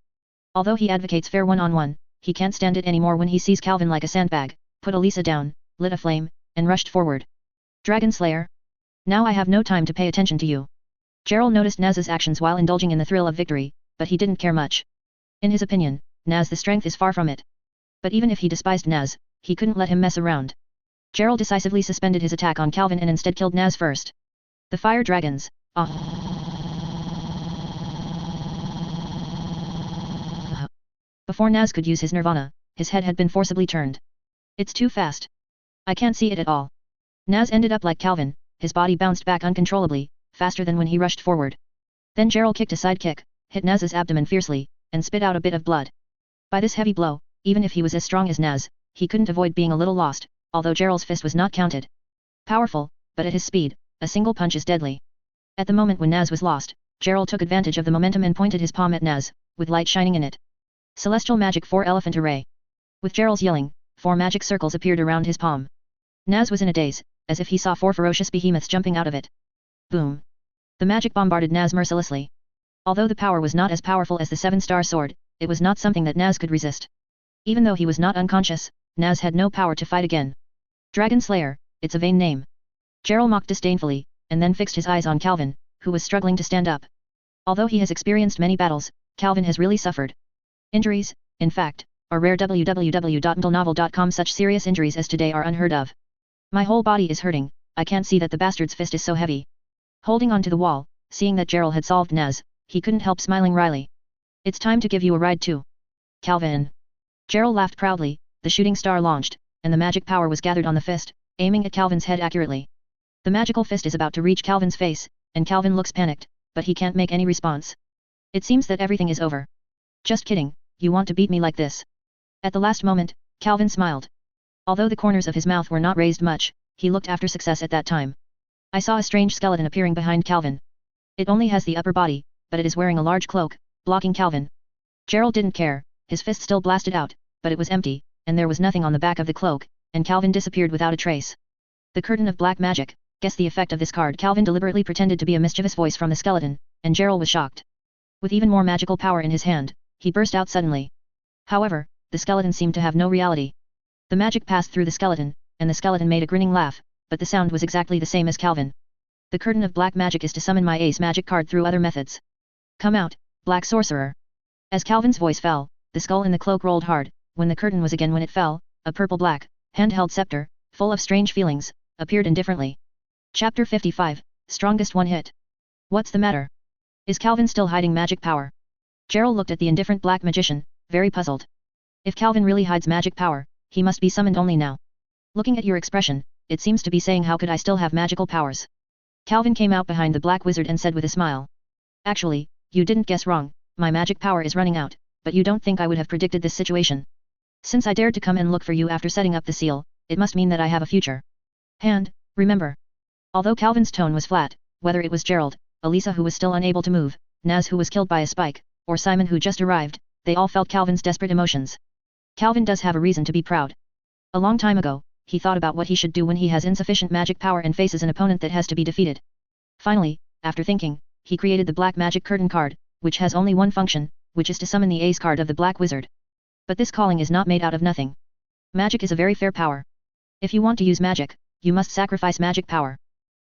Although he advocates fair one-on-one, he can't stand it anymore when he sees Calvin like a sandbag, put Elisa down, lit a flame, and rushed forward. Dragon Slayer? Now I have no time to pay attention to you. Gerald noticed Naz's actions while indulging in the thrill of victory, but he didn't care much. In his opinion, Naz the strength is far from it. But even if he despised Naz, he couldn't let him mess around. Gerald decisively suspended his attack on Calvin and instead killed Naz first. The fire dragons. Before Naz could use his nirvana, his head had been forcibly turned. It's too fast. I can't see it at all. Naz ended up like Calvin, his body bounced back uncontrollably, faster than when he rushed forward. Then Gerald kicked a side kick, hit Naz's abdomen fiercely, and spit out a bit of blood. By this heavy blow, even if he was as strong as Naz, he couldn't avoid being a little lost, although Gerald's fist was not counted. Powerful, but at his speed, a single punch is deadly. At the moment when Naz was lost, Gerald took advantage of the momentum and pointed his palm at Naz, with light shining in it. Celestial Magic 4 Elephant Array. With Gerald's yelling, 4 magic circles appeared around his palm. Naz was in a daze, as if he saw 4 ferocious behemoths jumping out of it. Boom. The magic bombarded Naz mercilessly. Although the power was not as powerful as the 7-star sword, it was not something that Naz could resist. Even though he was not unconscious, Naz had no power to fight again. Dragon Slayer, it's a vain name. Gerald mocked disdainfully, and then fixed his eyes on Calvin, who was struggling to stand up. Although he has experienced many battles, Calvin has really suffered. Injuries, in fact, are rare. www.novel.com. Such serious injuries as today are unheard of. My whole body is hurting, I can't see that the bastard's fist is so heavy. Holding on to the wall, seeing that Gerald had solved Naz, he couldn't help smiling wryly. It's time to give you a ride too. Calvin. Gerald laughed proudly, the shooting star launched, and the magic power was gathered on the fist, aiming at Calvin's head accurately. The magical fist is about to reach Calvin's face, and Calvin looks panicked, but he can't make any response. It seems that everything is over. Just kidding, you want to beat me like this? At the last moment, Calvin smiled. Although the corners of his mouth were not raised much, he looked after success at that time. I saw a strange skeleton appearing behind Calvin. It only has the upper body, but it is wearing a large cloak, blocking Calvin. Gerald didn't care, his fist still blasted out, but it was empty, and there was nothing on the back of the cloak, and Calvin disappeared without a trace. The curtain of black magic. Guess the effect of this card. Calvin deliberately pretended to be a mischievous voice from the skeleton, and Gerald was shocked. With even more magical power in his hand, he burst out suddenly. However, the skeleton seemed to have no reality. The magic passed through the skeleton, and the skeleton made a grinning laugh, but the sound was exactly the same as Calvin. The curtain of black magic is to summon my ace magic card through other methods. Come out, black sorcerer. As Calvin's voice fell, the skull in the cloak rolled hard, when the curtain was again when it fell, a purple-black, handheld scepter, full of strange feelings, appeared indifferently. Chapter 55, Strongest One Hit. What's the matter? Is Calvin still hiding magic power? Gerald looked at the indifferent black magician, very puzzled. If Calvin really hides magic power, he must be summoned only now. Looking at your expression, it seems to be saying how could I still have magical powers? Calvin came out behind the black wizard and said with a smile. Actually, you didn't guess wrong, my magic power is running out, but you don't think I would have predicted this situation. Since I dared to come and look for you after setting up the seal, it must mean that I have a future. And, remember. Although Calvin's tone was flat, whether it was Gerald, Elisa who was still unable to move, Naz who was killed by a spike, or Simon who just arrived, they all felt Calvin's desperate emotions. Calvin does have a reason to be proud. A long time ago, he thought about what he should do when he has insufficient magic power and faces an opponent that has to be defeated. Finally, after thinking, he created the black magic curtain card, which has only one function, which is to summon the ace card of the black wizard. But this calling is not made out of nothing. Magic is a very fair power. If you want to use magic, you must sacrifice magic power.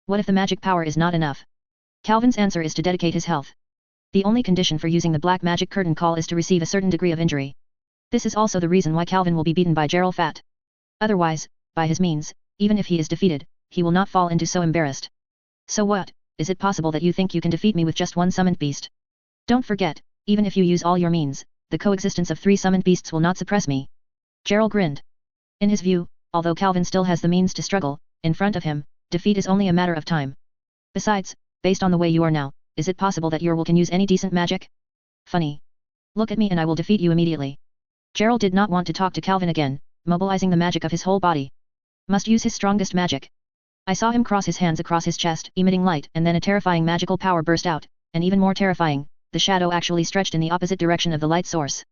What if the magic power is not enough? Calvin's answer is to dedicate his health. The only condition for using the black magic curtain call is to receive a certain degree of injury. This is also the reason why Calvin will be beaten by Gerald Fat. Otherwise, by his means, even if he is defeated, he will not fall into so embarrassed. So what, is it possible that you think you can defeat me with just one summoned beast? Don't forget, even if you use all your means, the coexistence of 3 summoned beasts will not suppress me. Gerald grinned. In his view, although Calvin still has the means to struggle, in front of him, defeat is only a matter of time. Besides, based on the way you are now, is it possible that your will can use any decent magic? Funny. Look at me and I will defeat you immediately. Gerald did not want to talk to Calvin again, mobilizing the magic of his whole body. Must use his strongest magic. I saw him cross his hands across his chest, emitting light, and then a terrifying magical power burst out, and even more terrifying, the shadow actually stretched in the opposite direction of the light source.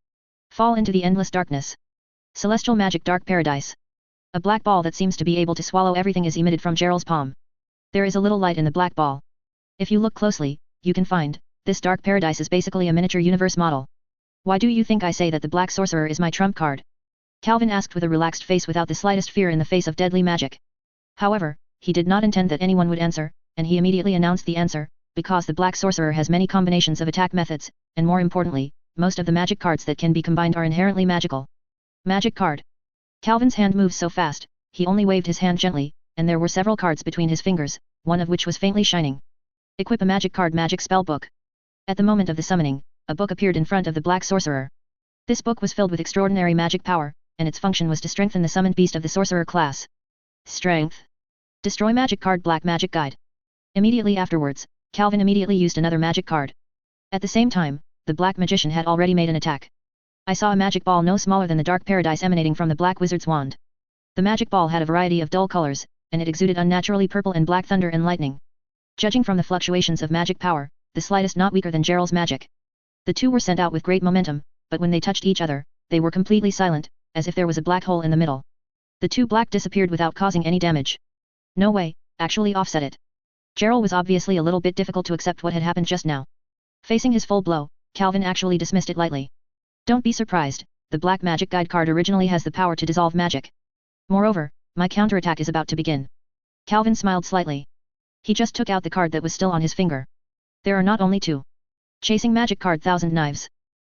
Fall into the endless darkness. Celestial Magic Dark Paradise. A black ball that seems to be able to swallow everything is emitted from Gerald's palm. There is a little light in the black ball. If you look closely, you can find, this dark paradise is basically a miniature universe model. Why do you think I say that the Black Sorcerer is my trump card? Calvin asked with a relaxed face without the slightest fear in the face of deadly magic. However, he did not intend that anyone would answer, and he immediately announced the answer, because the Black Sorcerer has many combinations of attack methods, and more importantly, most of the magic cards that can be combined are inherently magical. Magic card. Calvin's hand moved so fast, he only waved his hand gently, and there were several cards between his fingers, one of which was faintly shining. Equip a magic card magic spell book. At the moment of the summoning, a book appeared in front of the Black Sorcerer. This book was filled with extraordinary magic power, and its function was to strengthen the summoned beast of the sorcerer class. Strength. Destroy magic card Black Magic Guide. Immediately afterwards, Calvin immediately used another magic card. At the same time, the Black Magician had already made an attack. I saw a magic ball no smaller than the Dark Paradise emanating from the Black Wizard's wand. The magic ball had a variety of dull colors, and it exuded unnaturally purple and black thunder and lightning. Judging from the fluctuations of magic power, the slightest not weaker than Gerald's magic. The two were sent out with great momentum, but when they touched each other, they were completely silent, as if there was a black hole in the middle. The two black disappeared without causing any damage. No way, actually offset it. Gerald was obviously a little bit difficult to accept what had happened just now. Facing his full blow, Calvin actually dismissed it lightly. Don't be surprised, the Black Magic Guide card originally has the power to dissolve magic. Moreover, my counterattack is about to begin. Calvin smiled slightly. He just took out the card that was still on his finger. There are not only two. Chasing magic card Thousand Knives.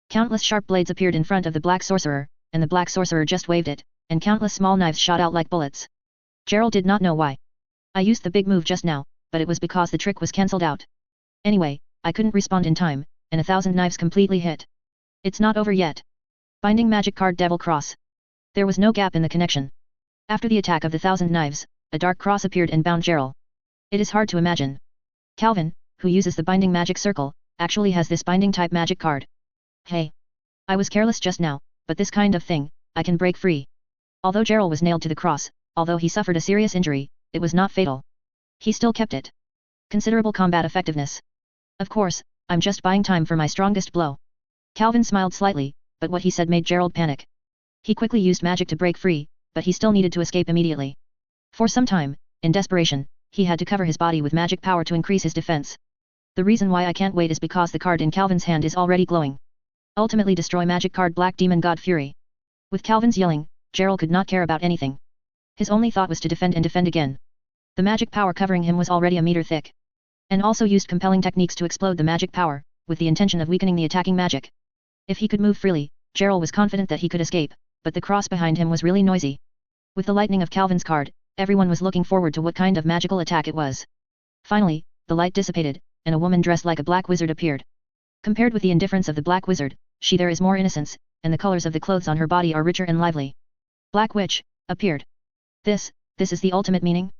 Countless sharp blades appeared in front of the Black Sorcerer, and the Black Sorcerer just waved it, and countless small knives shot out like bullets. Gerald did not know why. I used the big move just now, but it was because the trick was cancelled out. Anyway, I couldn't respond in time, and 1,000 knives completely hit. It's not over yet. Binding magic card Devil Cross. There was no gap in the connection. After the attack of the 1,000 knives, a dark cross appeared and bound Gerald. It is hard to imagine. Calvin, who uses the binding magic circle, actually has this binding type magic card. Hey. I was careless just now, but this kind of thing, I can break free. Although Gerald was nailed to the cross, although he suffered a serious injury, it was not fatal. He still kept it. Considerable combat effectiveness. Of course, I'm just buying time for my strongest blow. Calvin smiled slightly, but what he said made Gerald panic. He quickly used magic to break free, but he still needed to escape immediately. For some time, in desperation, he had to cover his body with magic power to increase his defense. The reason why I can't wait is because the card in Calvin's hand is already glowing. Ultimately destroy magic card Black Demon God Fury. With Calvin's yelling, Gerald could not care about anything. His only thought was to defend and defend again. The magic power covering him was already a meter thick. And also used compelling techniques to explode the magic power, with the intention of weakening the attacking magic. If he could move freely, Gerald was confident that he could escape, but the cross behind him was really noisy. With the lightning of Calvin's card, everyone was looking forward to what kind of magical attack it was. Finally, the light dissipated, and a woman dressed like a black wizard appeared. Compared with the indifference of the black wizard, there is more innocence, and the colors of the clothes on her body are richer and lively. Black Witch appeared. This is the ultimate meaning?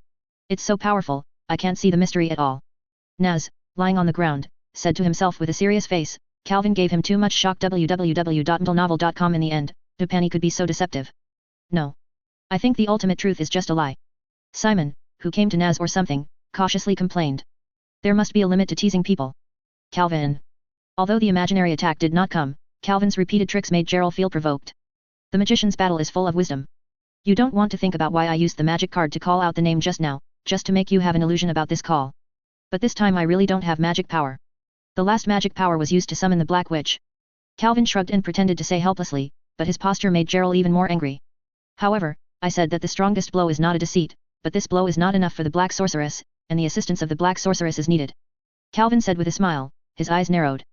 It's so powerful, I can't see the mystery at all. Naz, lying on the ground, said to himself with a serious face. Calvin gave him too much shock. www.mdlnovel.com. In the end, Dupani could be so deceptive. No. I think the ultimate truth is just a lie. Simon, who came to Naz or something, cautiously complained. There must be a limit to teasing people. Calvin. Although the imaginary attack did not come, Calvin's repeated tricks made Gerald feel provoked. The magician's battle is full of wisdom. You don't want to think about why I used the magic card to call out the name just now, just to make you have an illusion about this call. But this time I really don't have magic power. The last magic power was used to summon the Black Witch. Calvin shrugged and pretended to say helplessly, but his posture made Gerald even more angry. However, I said that the strongest blow is not a deceit, but this blow is not enough for the Black Sorceress, and the assistance of the Black Sorceress is needed. Calvin said with a smile, his eyes narrowed.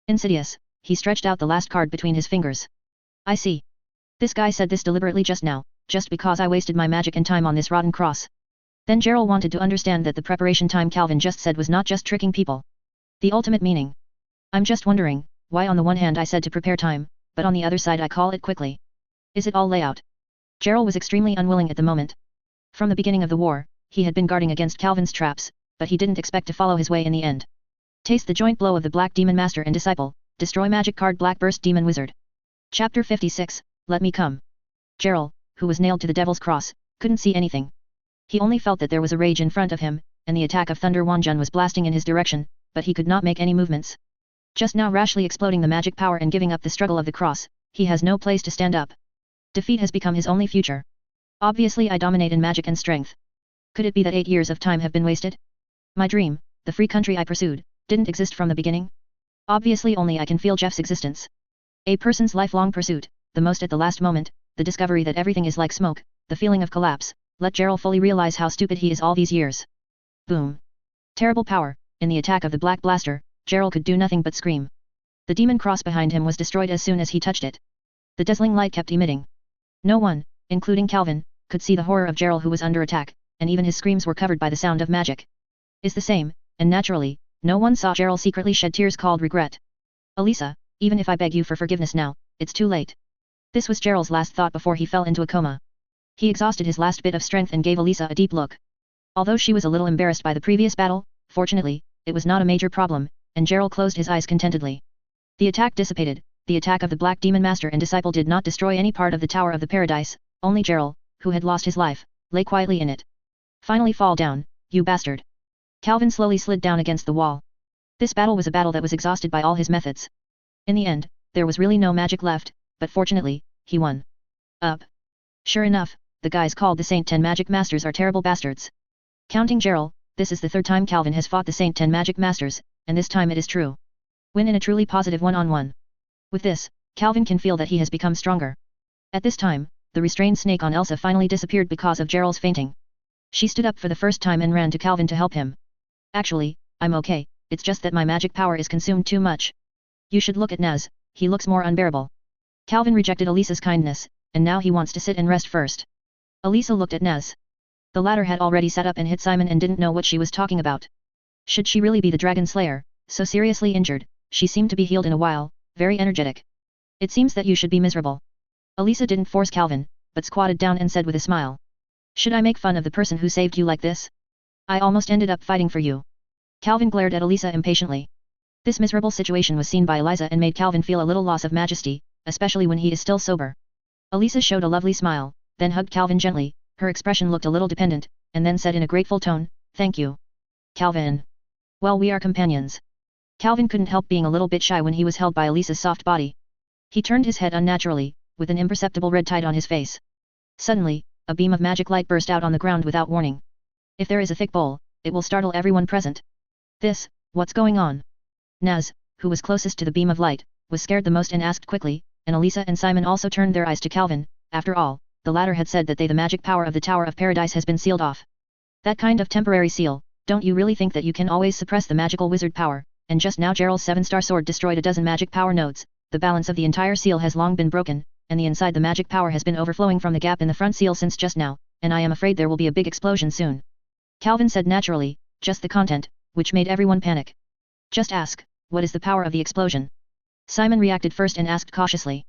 Insidious, he stretched out the last card between his fingers. I see. This guy said this deliberately just now, just because I wasted my magic and time on this rotten cross. Then Gerald wanted to understand that the preparation time Calvin just said was not just tricking people. The ultimate meaning. I'm just wondering, why on the one hand I said to prepare time, but on the other side I call it quickly. Is it all layout? Gerald was extremely unwilling at the moment. From the beginning of the war, he had been guarding against Calvin's traps, but he didn't expect to follow his way in the end. Taste the joint blow of the Black Demon Master and Disciple, destroy magic card Black Burst Demon Wizard. Chapter 56, Let Me Come. Gerald, who was nailed to the Devil's Cross, couldn't see anything. He only felt that there was a rage in front of him, and the attack of Thunder Wanjun was blasting in his direction, but he could not make any movements. Just now rashly exploding the magic power and giving up the struggle of the cross, he has no place to stand up. Defeat has become his only future. Obviously I dominate in magic and strength. Could it be that 8 years of time have been wasted? My dream, the free country I pursued, didn't exist from the beginning? Obviously only I can feel Jeff's existence. A person's lifelong pursuit, the most at the last moment, the discovery that everything is like smoke, the feeling of collapse, let Gerald fully realize how stupid he is all these years. Boom. Terrible power, in the attack of the Black Blaster, Gerald could do nothing but scream. The demon cross behind him was destroyed as soon as he touched it. The dazzling light kept emitting. No one, including Calvin, could see the horror of Gerald who was under attack, and even his screams were covered by the sound of magic. Is the same, and naturally, no one saw Gerald secretly shed tears called regret. Elisa, even if I beg you for forgiveness now, it's too late. This was Gerald's last thought before he fell into a coma. He exhausted his last bit of strength and gave Elisa a deep look. Although she was a little embarrassed by the previous battle, fortunately, it was not a major problem, and Gerald closed his eyes contentedly. The attack dissipated. The attack of the Black Demon Master and Disciple did not destroy any part of the Tower of the Paradise, only Gerald, who had lost his life, lay quietly in it. Finally fall down, you bastard. Calvin slowly slid down against the wall. This battle was a battle that was exhausted by all his methods. In the end, there was really no magic left, but fortunately, he won. Up. Sure enough, the guys called the Saint 10 Magic Masters are terrible bastards. Counting Gerald, this is the third time Calvin has fought the Saint 10 Magic Masters, and this time it is true. Win in a truly positive one-on-one. With this, Calvin can feel that he has become stronger. At this time, the restrained snake on Elsa finally disappeared because of Gerald's fainting. She stood up for the first time and ran to Calvin to help him. Actually, I'm okay, it's just that my magic power is consumed too much. You should look at Naz, he looks more unbearable. Calvin rejected Elisa's kindness, and now he wants to sit and rest first. Elisa looked at Naz. The latter had already sat up and hit Simon and didn't know what she was talking about. Should she really be the Dragon Slayer, so seriously injured? She seemed to be healed in a while, very energetic. It seems that you should be miserable. Elisa didn't force Calvin, but squatted down and said with a smile. Should I make fun of the person who saved you like this? I almost ended up fighting for you. Calvin glared at Elisa impatiently. This miserable situation was seen by Eliza and made Calvin feel a little loss of majesty, especially when he is still sober. Elisa showed a lovely smile, then hugged Calvin gently, her expression looked a little dependent, and then said in a grateful tone, thank you. Calvin. Well, we are companions. Calvin couldn't help being a little bit shy when he was held by Elisa's soft body. He turned his head unnaturally, with an imperceptible red tide on his face. Suddenly, a beam of magic light burst out on the ground without warning. If there is a thick bowl, it will startle everyone present. What's going on? Naz, who was closest to the beam of light, was scared the most and asked quickly, and Elisa and Simon also turned their eyes to Calvin. After all, the latter had said that the magic power of the Tower of Paradise has been sealed off. That kind of temporary seal, don't you really think that you can always suppress the magical wizard power? And just now Gerald's 7-star sword destroyed a dozen magic power nodes, the balance of the entire seal has long been broken, and the inside the magic power has been overflowing from the gap in the front seal since just now, and I am afraid there will be a big explosion soon. Calvin said naturally, just the content, which made everyone panic. Just ask, what is the power of the explosion? Simon reacted first and asked cautiously.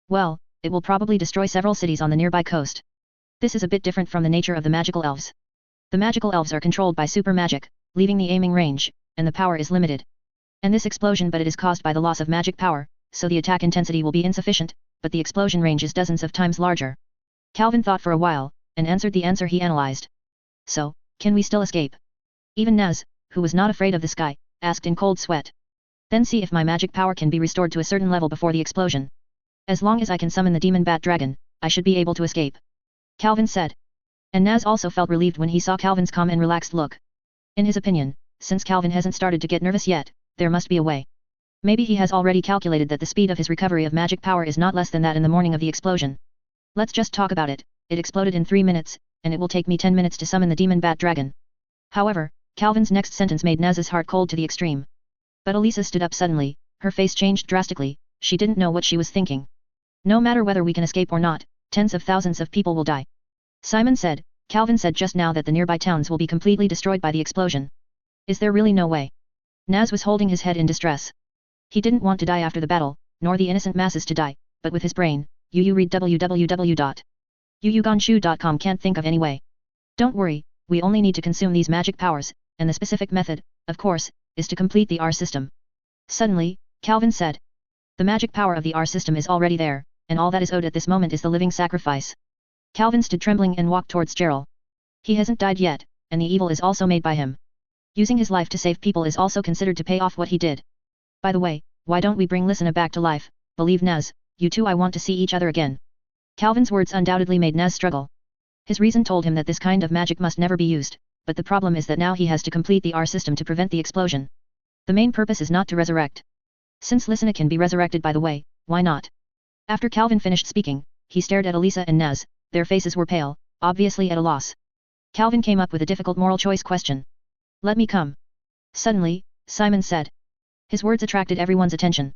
Well, it will probably destroy several cities on the nearby coast. This is a bit different from the nature of the magical elves. The magical elves are controlled by super magic, leaving the aiming range, and the power is limited. And this explosion but it is caused by the loss of magic power, so the attack intensity will be insufficient, but the explosion range is dozens of times larger. Calvin thought for a while, and answered the answer he analyzed. So, can we still escape? Even Naz, who was not afraid of the sky, asked in cold sweat. Then see if my magic power can be restored to a certain level before the explosion. As long as I can summon the demon bat dragon, I should be able to escape. Calvin said. And Naz also felt relieved when he saw Calvin's calm and relaxed look. In his opinion, since Calvin hasn't started to get nervous yet, there must be a way. Maybe he has already calculated that the speed of his recovery of magic power is not less than that in the morning of the explosion. Let's just talk about it. It exploded in 3 minutes, and it will take me 10 minutes to summon the demon bat dragon. However, Calvin's next sentence made Naz's heart cold to the extreme. But Elisa stood up suddenly, her face changed drastically, she didn't know what she was thinking. No matter whether we can escape or not, tens of thousands of people will die. Simon said, Calvin said just now that the nearby towns will be completely destroyed by the explosion. Is there really no way? Naz was holding his head in distress. He didn't want to die after the battle, nor the innocent masses to die, but with his brain, read www.yuyuganshu.com can't think of any way. Don't worry, we only need to consume these magic powers, and the specific method, of course, is to complete the R system. Suddenly, Calvin said. The magic power of the R system is already there, and all that is owed at this moment is the living sacrifice. Calvin stood trembling and walked towards Gerald. He hasn't died yet, and the evil is also made by him. Using his life to save people is also considered to pay off what he did. By the way, why don't we bring Lysina back to life? Believe Naz, you two I want to see each other again. Calvin's words undoubtedly made Naz struggle. His reason told him that this kind of magic must never be used, but the problem is that now he has to complete the R system to prevent the explosion. The main purpose is not to resurrect. Since Lysina can be resurrected by the way, why not? After Calvin finished speaking, he stared at Elisa and Naz, their faces were pale, obviously at a loss. Calvin came up with a difficult moral choice question. Let me come. Suddenly, Simon said. His words attracted everyone's attention.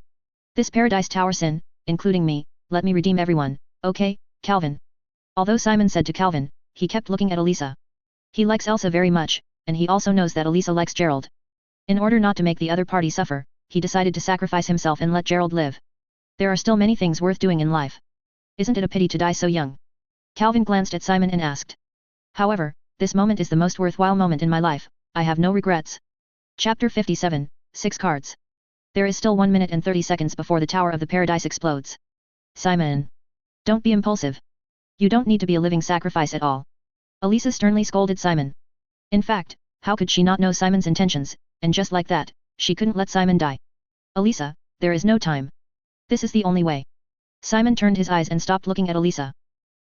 This Paradise Tower sin, including me, let me redeem everyone, okay, Calvin? Although Simon said to Calvin, he kept looking at Elisa. He likes Elsa very much, and he also knows that Elisa likes Gerald. In order not to make the other party suffer, he decided to sacrifice himself and let Gerald live. There are still many things worth doing in life. Isn't it a pity to die so young? Calvin glanced at Simon and asked. However, this moment is the most worthwhile moment in my life, I have no regrets. Chapter 57, 6 cards. There is still 1 minute and 30 seconds before the Tower of the Paradise explodes. Simon. Don't be impulsive. You don't need to be a living sacrifice at all. Elisa sternly scolded Simon. In fact, how could she not know Simon's intentions, and just like that, she couldn't let Simon die. Elisa, there is no time. This is the only way. Simon turned his eyes and stopped looking at Elisa.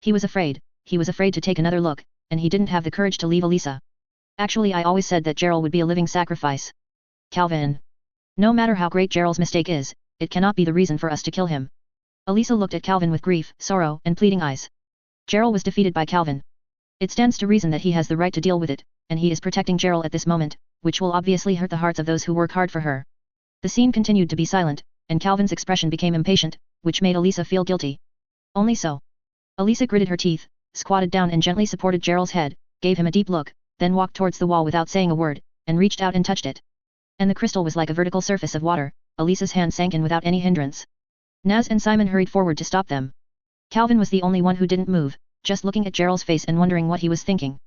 He was afraid to take another look, and he didn't have the courage to leave Elisa. Actually, I always said that Gerald would be a living sacrifice. Calvin. No matter how great Gerald's mistake is, it cannot be the reason for us to kill him. Elisa looked at Calvin with grief, sorrow, and pleading eyes. Gerald was defeated by Calvin. It stands to reason that he has the right to deal with it, and he is protecting Gerald at this moment, which will obviously hurt the hearts of those who work hard for her. The scene continued to be silent, and Calvin's expression became impatient, which made Elisa feel guilty. Only so. Elisa gritted her teeth, squatted down and gently supported Gerald's head, gave him a deep look, then walked towards the wall without saying a word, and reached out and touched it. And the crystal was like a vertical surface of water, Elisa's hand sank in without any hindrance. Naz and Simon hurried forward to stop them. Calvin was the only one who didn't move, just looking at Gerald's face and wondering what he was thinking.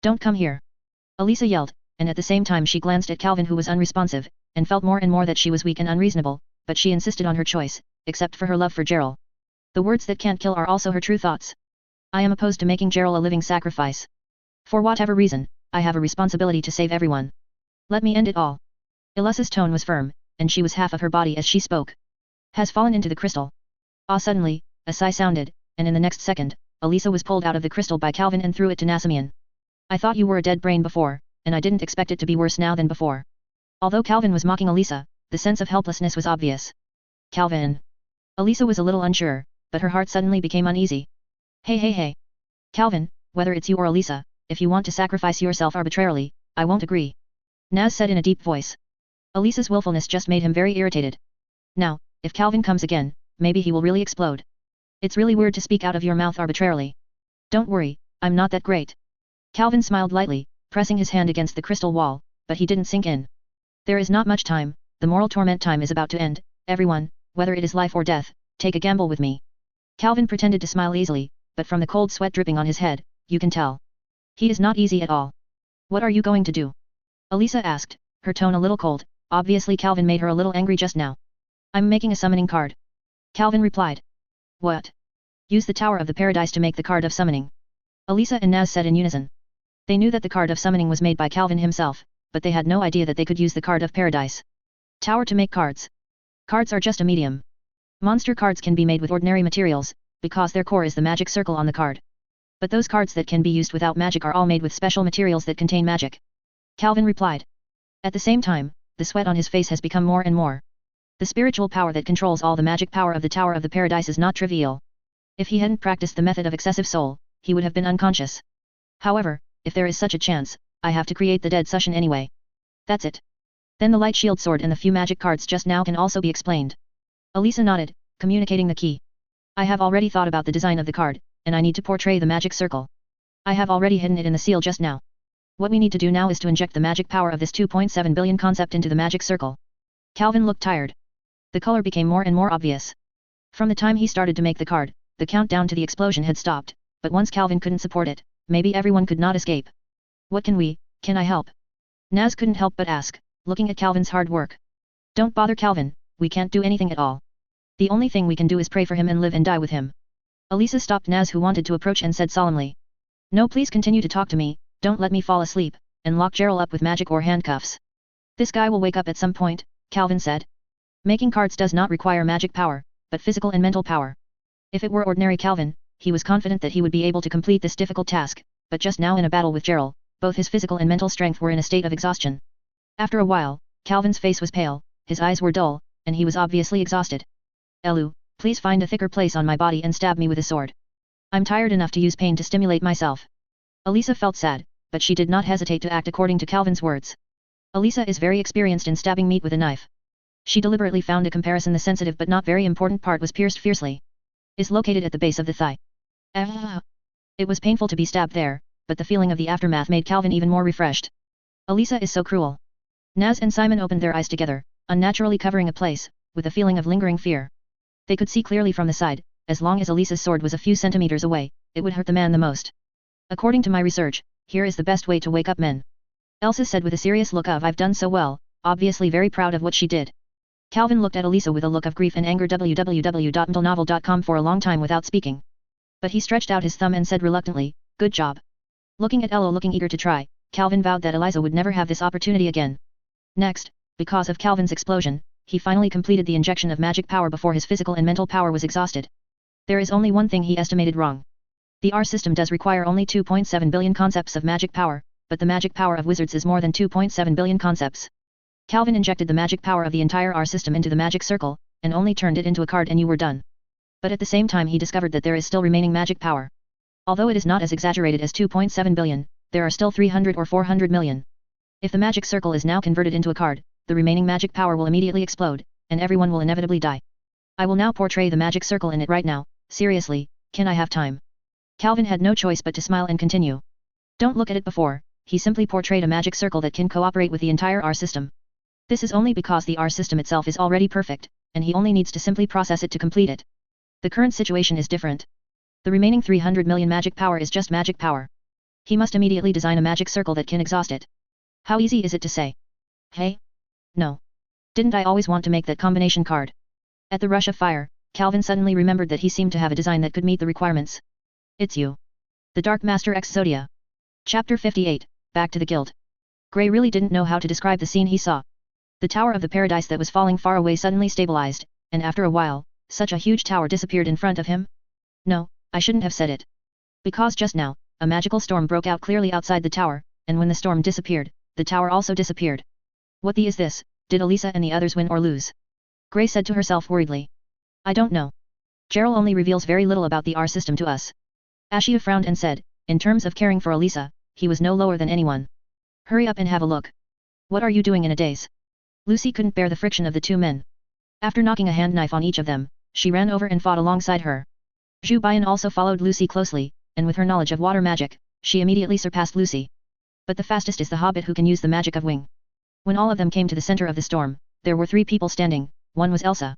Don't come here. Elisa yelled, and at the same time she glanced at Calvin who was unresponsive, and felt more and more that she was weak and unreasonable, but she insisted on her choice, except for her love for Gerald. The words that can't kill are also her true thoughts. I am opposed to making Gerald a living sacrifice. For whatever reason, I have a responsibility to save everyone. Let me end it all. Elisa's tone was firm, and she was half of her body as she spoke. Has fallen into the crystal. Suddenly, a sigh sounded, and in the next second, Elisa was pulled out of the crystal by Calvin and threw it to Nasimian. I thought you were a dead brain before, and I didn't expect it to be worse now than before. Although Calvin was mocking Elisa, the sense of helplessness was obvious. Calvin. Elisa was a little unsure, but her heart suddenly became uneasy. Hey. Calvin, whether it's you or Elisa, if you want to sacrifice yourself arbitrarily, I won't agree. Naz said in a deep voice. Elisa's willfulness just made him very irritated. Now, if Calvin comes again, maybe he will really explode. It's really weird to speak out of your mouth arbitrarily. Don't worry, I'm not that great. Calvin smiled lightly, pressing his hand against the crystal wall, but he didn't sink in. There is not much time, the moral torment time is about to end, everyone, whether it is life or death, take a gamble with me. Calvin pretended to smile easily, but from the cold sweat dripping on his head, you can tell. He is not easy at all. What are you going to do? Elisa asked, her tone a little cold, obviously Calvin made her a little angry just now. I'm making a summoning card. Calvin replied. What? Use the Tower of the Paradise to make the card of summoning. Elisa and Naz said in unison. They knew that the card of summoning was made by Calvin himself, but they had no idea that they could use the card of Paradise. Tower to make cards. Cards are just a medium. Monster cards can be made with ordinary materials, because their core is the magic circle on the card. But those cards that can be used without magic are all made with special materials that contain magic. Calvin replied. At the same time, the sweat on his face has become more and more. The spiritual power that controls all the magic power of the Tower of the Paradise is not trivial. If he hadn't practiced the method of excessive soul, he would have been unconscious. However, if there is such a chance, I have to create the dead Sushin anyway. That's it. Then the light shield sword and the few magic cards just now can also be explained. Elisa nodded, communicating the key. I have already thought about the design of the card, and I need to portray the magic circle. I have already hidden it in the seal just now. What we need to do now is to inject the magic power of this 2.7 billion concept into the magic circle. Calvin looked tired. The color became more and more obvious. From the time he started to make the card, the countdown to the explosion had stopped, but once Calvin couldn't support it, maybe everyone could not escape. What can I help? Naz couldn't help but ask, looking at Calvin's hard work. Don't bother Calvin, we can't do anything at all. The only thing we can do is pray for him and live and die with him. Elisa stopped Naz who wanted to approach and said solemnly. No, please continue to talk to me, don't let me fall asleep, and lock Gerald up with magic or handcuffs. This guy will wake up at some point, Calvin said. Making cards does not require magic power, but physical and mental power. If it were ordinary Calvin, he was confident that he would be able to complete this difficult task, but just now in a battle with Gerald, both his physical and mental strength were in a state of exhaustion. After a while, Calvin's face was pale, his eyes were dull, and he was obviously exhausted. Elu, Please find a thicker place on my body and stab me with a sword. I'm tired enough to use pain to stimulate myself. Elisa felt sad, but she did not hesitate to act according to Calvin's words. Elisa is very experienced in stabbing meat with a knife. She deliberately found a comparison. The sensitive but not very important part was pierced fiercely. Is located at the base of the thigh. It was painful to be stabbed there, but the feeling of the aftermath made Calvin even more refreshed. Elisa is so cruel. Naz and Simon opened their eyes together, unnaturally covering a place, with a feeling of lingering fear. They could see clearly from the side, as long as Elisa's sword was a few centimeters away, it would hurt the man the most. According to my research, here is the best way to wake up men. Elsa said with a serious look of I've done so well, obviously very proud of what she did. Calvin looked at Elisa with a look of grief and anger. www.mentalnovel.com for a long time without speaking. But he stretched out his thumb and said reluctantly, good job. Looking at Elo looking eager to try, Calvin vowed that Eliza would never have this opportunity again. Next, because of Calvin's explosion, he finally completed the injection of magic power before his physical and mental power was exhausted. There is only one thing he estimated wrong. The R system does require only 2.7 billion concepts of magic power, but the magic power of wizards is more than 2.7 billion concepts. Calvin injected the magic power of the entire R system into the magic circle, and only turned it into a card and you were done. But at the same time he discovered that there is still remaining magic power. Although it is not as exaggerated as 2.7 billion, there are still 300 or 400 million. If the magic circle is now converted into a card, the remaining magic power will immediately explode, and everyone will inevitably die. I will now portray the magic circle in it right now. Seriously, can I have time? Calvin had no choice but to smile and continue. Don't look at it before, he simply portrayed a magic circle that can cooperate with the entire R system. This is only because the R system itself is already perfect, and he only needs to simply process it to complete it. The current situation is different. The remaining 300 million magic power is just magic power. He must immediately design a magic circle that can exhaust it. How easy is it to say? Hey? No. Didn't I always want to make that combination card? At the rush of fire, Calvin suddenly remembered that he seemed to have a design that could meet the requirements. It's you. The Dark Master Exodia. Chapter 58, Back to the Guild. Gray really didn't know how to describe the scene he saw. The tower of the paradise that was falling far away suddenly stabilized, and after a while, such a huge tower disappeared in front of him. No, I shouldn't have said it. Because just now, a magical storm broke out clearly outside the tower, and when the storm disappeared, the tower also disappeared. What the is this? Did Elisa and the others win or lose? Gray said to herself worriedly. I don't know. Gerald only reveals very little about the R system to us. Ashia frowned and said, in terms of caring for Elisa, he was no lower than anyone. Hurry up and have a look. What are you doing in a daze? Lucy couldn't bear the friction of the two men. After knocking a hand knife on each of them, she ran over and fought alongside her. Zhu Baiyan also followed Lucy closely, and with her knowledge of water magic, she immediately surpassed Lucy. But the fastest is the hobbit who can use the magic of wing. When all of them came to the center of the storm, there were 3 people standing, one was Elsa,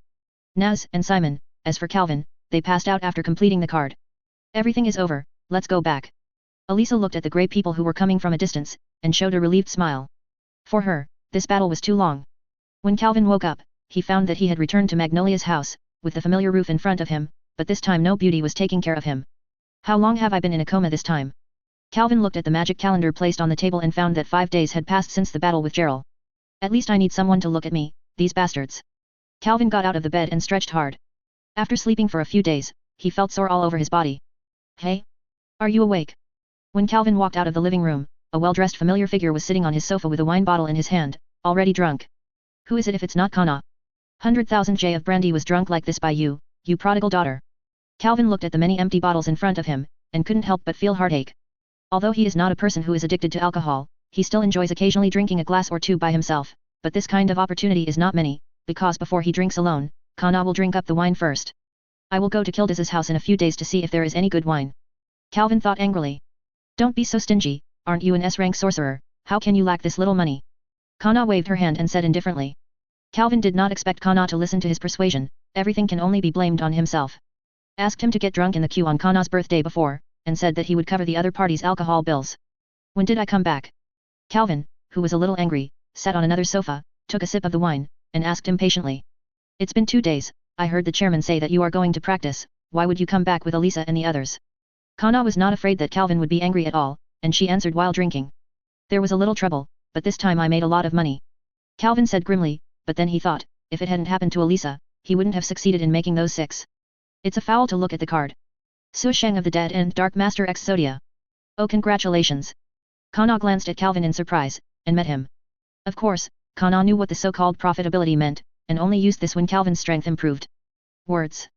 Naz, and Simon. As for Calvin, they passed out after completing the card. Everything is over, let's go back. Elisa looked at the grey people who were coming from a distance, and showed a relieved smile. For her, this battle was too long. When Calvin woke up, he found that he had returned to Magnolia's house, with the familiar roof in front of him, but this time no beauty was taking care of him. How long have I been in a coma this time? Calvin looked at the magic calendar placed on the table and found that 5 days had passed since the battle with Gerald. At least I need someone to look at me, these bastards. Calvin got out of the bed and stretched hard. After sleeping for a few days, he felt sore all over his body. Hey? Are you awake? When Calvin walked out of the living room, a well-dressed familiar figure was sitting on his sofa with a wine bottle in his hand, already drunk. Who is it if it's not Kana? 100,000 J of brandy was drunk like this by you, you prodigal daughter. Calvin looked at the many empty bottles in front of him, and couldn't help but feel heartache. Although he is not a person who is addicted to alcohol, he still enjoys occasionally drinking a glass or 2 by himself, but this kind of opportunity is not many, because before he drinks alone, Kana will drink up the wine first. I will go to Kildiz's house in a few days to see if there is any good wine. Calvin thought angrily. Don't be so stingy, aren't you an S-rank sorcerer, how can you lack this little money? Kana waved her hand and said indifferently. Calvin did not expect Kana to listen to his persuasion, everything can only be blamed on himself. Asked him to get drunk in the queue on Kana's birthday before, and said that he would cover the other party's alcohol bills. When did I come back? Calvin, who was a little angry, sat on another sofa, took a sip of the wine, and asked impatiently. It's been 2 days, I heard the chairman say that you are going to practice, why would you come back with Elisa and the others? Kana was not afraid that Calvin would be angry at all, and she answered while drinking. There was a little trouble, but this time I made a lot of money. Calvin said grimly, but then he thought, if it hadn't happened to Elisa, he wouldn't have succeeded in making those 6. It's a foul to look at the card. Su Sheng of the Dead and Dark Master Exodia. Oh, congratulations. Kana glanced at Calvin in surprise, and met him. Of course, Kana knew what the so-called profitability meant, and only used this when Calvin's strength improved. Words.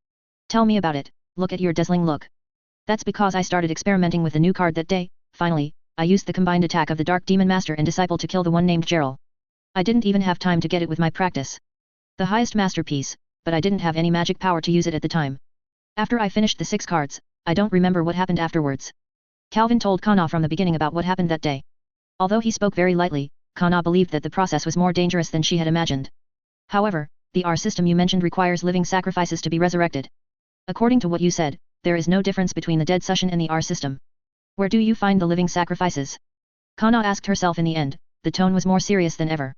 Tell me about it, look at your dazzling look. That's because I started experimenting with the new card that day. Finally, I used the combined attack of the Dark Demon Master and Disciple to kill the one named Gerald. I didn't even have time to get it with my practice. The highest masterpiece, but I didn't have any magic power to use it at the time. After I finished the 6 cards, I don't remember what happened afterwards. Calvin told Kana from the beginning about what happened that day. Although he spoke very lightly, Kana believed that the process was more dangerous than she had imagined. However, the R system you mentioned requires living sacrifices to be resurrected. According to what you said, there is no difference between the dead Sushin and the R system. Where do you find the living sacrifices? Kana asked herself in the end, the tone was more serious than ever.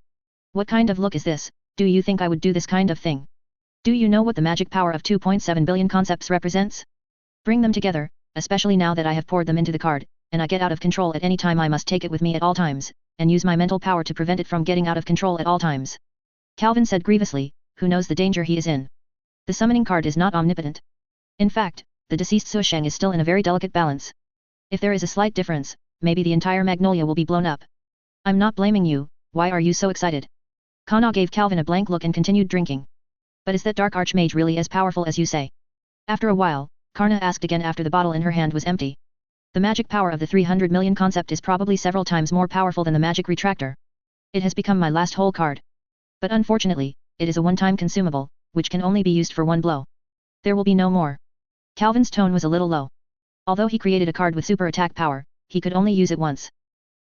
What kind of look is this? Do you think I would do this kind of thing? Do you know what the magic power of 2.7 billion concepts represents? Bring them together, especially now that I have poured them into the card, and I get out of control at any time. I must take it with me at all times, and use my mental power to prevent it from getting out of control at all times. Calvin said grievously, who knows the danger he is in? The summoning card is not omnipotent. In fact, the deceased Susheng is still in a very delicate balance. If there is a slight difference, maybe the entire magnolia will be blown up. I'm not blaming you, why are you so excited? Kana gave Calvin a blank look and continued drinking. But is that dark archmage really as powerful as you say? After a while, Karna asked again after the bottle in her hand was empty. The magic power of the 300 million concept is probably several times more powerful than the magic retractor. It has become my last whole card. But unfortunately, it is a one-time consumable, which can only be used for one blow. There will be no more. Calvin's tone was a little low. Although he created a card with super attack power, he could only use it once.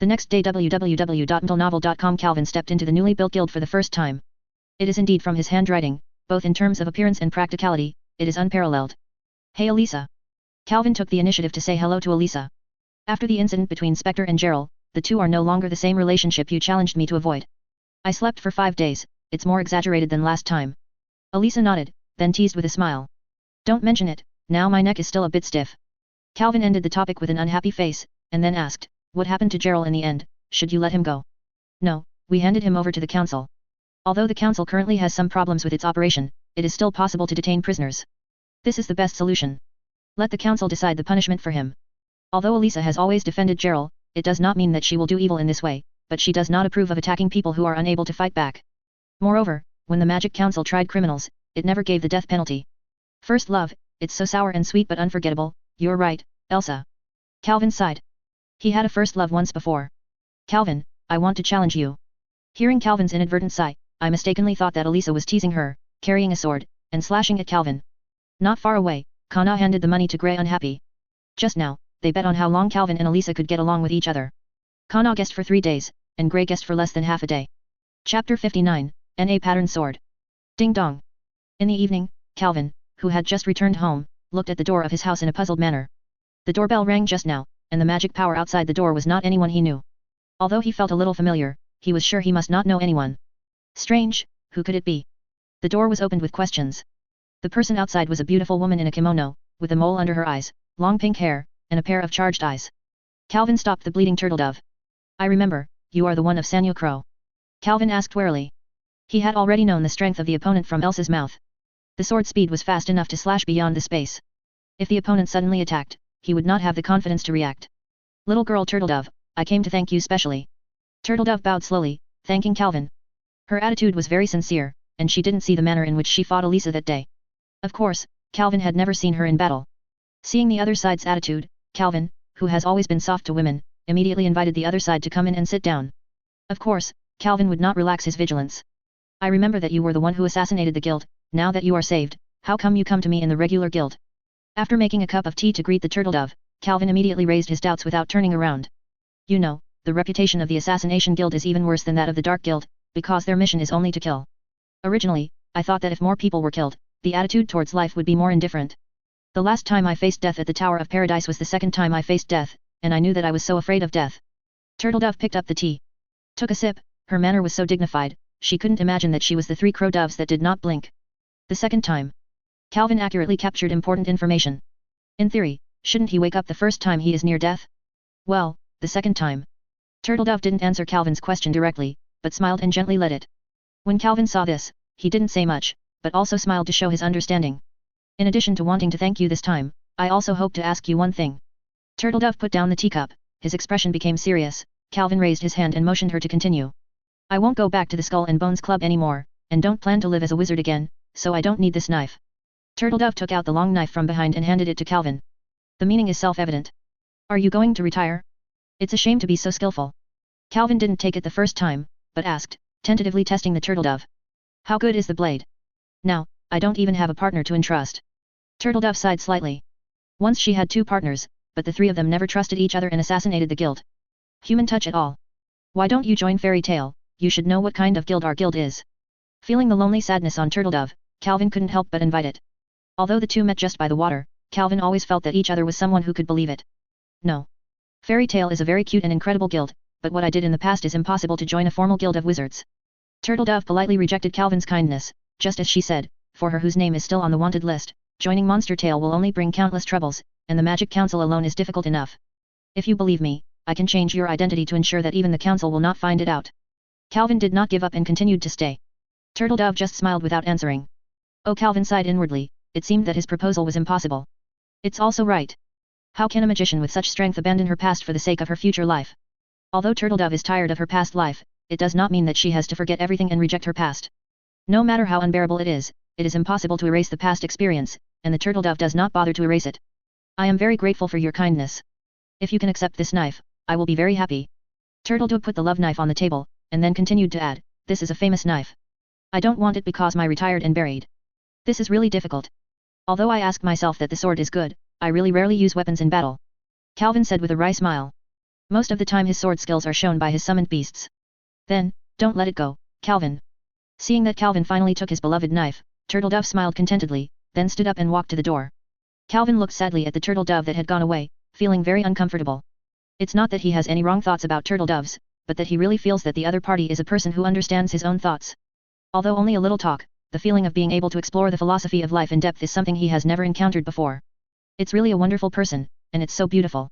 The next day www.mentalnovel.com Calvin stepped into the newly built guild for the first time. It is indeed from his handwriting, both in terms of appearance and practicality, it is unparalleled. Hey Elisa. Calvin took the initiative to say hello to Elisa. After the incident between Spectre and Gerald, the two are no longer the same relationship you challenged me to avoid. I slept for 5 days, it's more exaggerated than last time. Elisa nodded, then teased with a smile. Don't mention it, now my neck is still a bit stiff. Calvin ended the topic with an unhappy face, and then asked, what happened to Gerald in the end, should you let him go? No, we handed him over to the council. Although the council currently has some problems with its operation, it is still possible to detain prisoners. This is the best solution. Let the council decide the punishment for him. Although Elisa has always defended Gerald, it does not mean that she will do evil in this way, but she does not approve of attacking people who are unable to fight back. Moreover, when the Magic Council tried criminals, it never gave the death penalty. First love, it's so sour and sweet but unforgettable, you're right, Elsa. Calvin sighed. He had a first love once before. Calvin, I want to challenge you. Hearing Calvin's inadvertent sigh, I mistakenly thought that Elisa was teasing her, carrying a sword, and slashing at Calvin. Not far away, Kana handed the money to Grey unhappy. Just now, they bet on how long Calvin and Elisa could get along with each other. Kana guessed for 3 days, and Grey guessed for less than half a day. Chapter 59, N.A. Pattern Sword. Ding dong. In the evening, Calvin, who had just returned home, looked at the door of his house in a puzzled manner. The doorbell rang just now, and the magic power outside the door was not anyone he knew. Although he felt a little familiar, he was sure he must not know anyone. Strange, who could it be? The door was opened with questions. The person outside was a beautiful woman in a kimono, with a mole under her eyes, long pink hair, and a pair of charged eyes. Calvin stopped the bleeding turtle dove. I remember, you are the one of Sanyo Crow. Calvin asked warily. He had already known the strength of the opponent from Elsa's mouth. The sword speed was fast enough to slash beyond the space. If the opponent suddenly attacked, he would not have the confidence to react. Little girl Turtledove, I came to thank you specially. Turtledove bowed slowly, thanking Calvin. Her attitude was very sincere, and she didn't see the manner in which she fought Elisa that day. Of course, Calvin had never seen her in battle. Seeing the other side's attitude, Calvin, who has always been soft to women, immediately invited the other side to come in and sit down. Of course, Calvin would not relax his vigilance. I remember that you were the one who assassinated the guild. Now that you are saved, how come you come to me in the regular guild? After making a cup of tea to greet the turtledove, Calvin immediately raised his doubts without turning around. You know, the reputation of the Assassination Guild is even worse than that of the Dark Guild, because their mission is only to kill. Originally, I thought that if more people were killed, the attitude towards life would be more indifferent. The last time I faced death at the Tower of Paradise was the second time I faced death, and I knew that I was so afraid of death. Turtledove picked up the tea. Took a sip, her manner was so dignified, she couldn't imagine that she was the 3 crow doves that did not blink. The second time. Calvin accurately captured important information. In theory, shouldn't he wake up the first time he is near death? Well, the second time. Turtledove didn't answer Calvin's question directly, but smiled and gently let it. When Calvin saw this, he didn't say much, but also smiled to show his understanding. In addition to wanting to thank you this time, I also hope to ask you one thing. Turtledove put down the teacup, his expression became serious. Calvin raised his hand and motioned her to continue. I won't go back to the Skull and Bones Club anymore, and don't plan to live as a wizard again, so I don't need this knife. Turtledove took out the long knife from behind and handed it to Calvin. The meaning is self-evident. Are you going to retire? It's a shame to be so skillful. Calvin didn't take it the first time, but asked, tentatively testing the turtledove. How good is the blade? Now, I don't even have a partner to entrust. Turtledove sighed slightly. Once she had 2 partners, but the 3 of them never trusted each other and assassinated the guild. Human touch at all. Why don't you join Fairy Tale? You should know what kind of guild our guild is. Feeling the lonely sadness on Turtledove, Calvin couldn't help but invite it. Although the 2 met just by the water, Calvin always felt that each other was someone who could believe it. No. Fairy Tale is a very cute and incredible guild, but what I did in the past is impossible to join a formal guild of wizards. Turtledove politely rejected Calvin's kindness, just as she said, for her whose name is still on the wanted list, joining Monster Tale will only bring countless troubles, and the Magic Council alone is difficult enough. If you believe me, I can change your identity to ensure that even the council will not find it out. Calvin did not give up and continued to stay. Turtledove just smiled without answering. Oh, Calvin sighed inwardly, it seemed that his proposal was impossible. It's also right. How can a magician with such strength abandon her past for the sake of her future life? Although Turtledove is tired of her past life, it does not mean that she has to forget everything and reject her past. No matter how unbearable it is impossible to erase the past experience, and the Turtledove does not bother to erase it. I am very grateful for your kindness. If you can accept this knife, I will be very happy. Turtledove put the love knife on the table, and then continued to add, this is a famous knife. I don't want it because my retired and buried. This is really difficult. Although I ask myself that the sword is good, I really rarely use weapons in battle. Calvin said with a wry smile. Most of the time his sword skills are shown by his summoned beasts. Then, don't let it go, Calvin. Seeing that Calvin finally took his beloved knife, Turtledove smiled contentedly, then stood up and walked to the door. Calvin looked sadly at the turtledove that had gone away, feeling very uncomfortable. It's not that he has any wrong thoughts about turtledoves, but that he really feels that the other party is a person who understands his own thoughts. Although only a little talk, the feeling of being able to explore the philosophy of life in depth is something he has never encountered before. It's really a wonderful person, and it's so beautiful.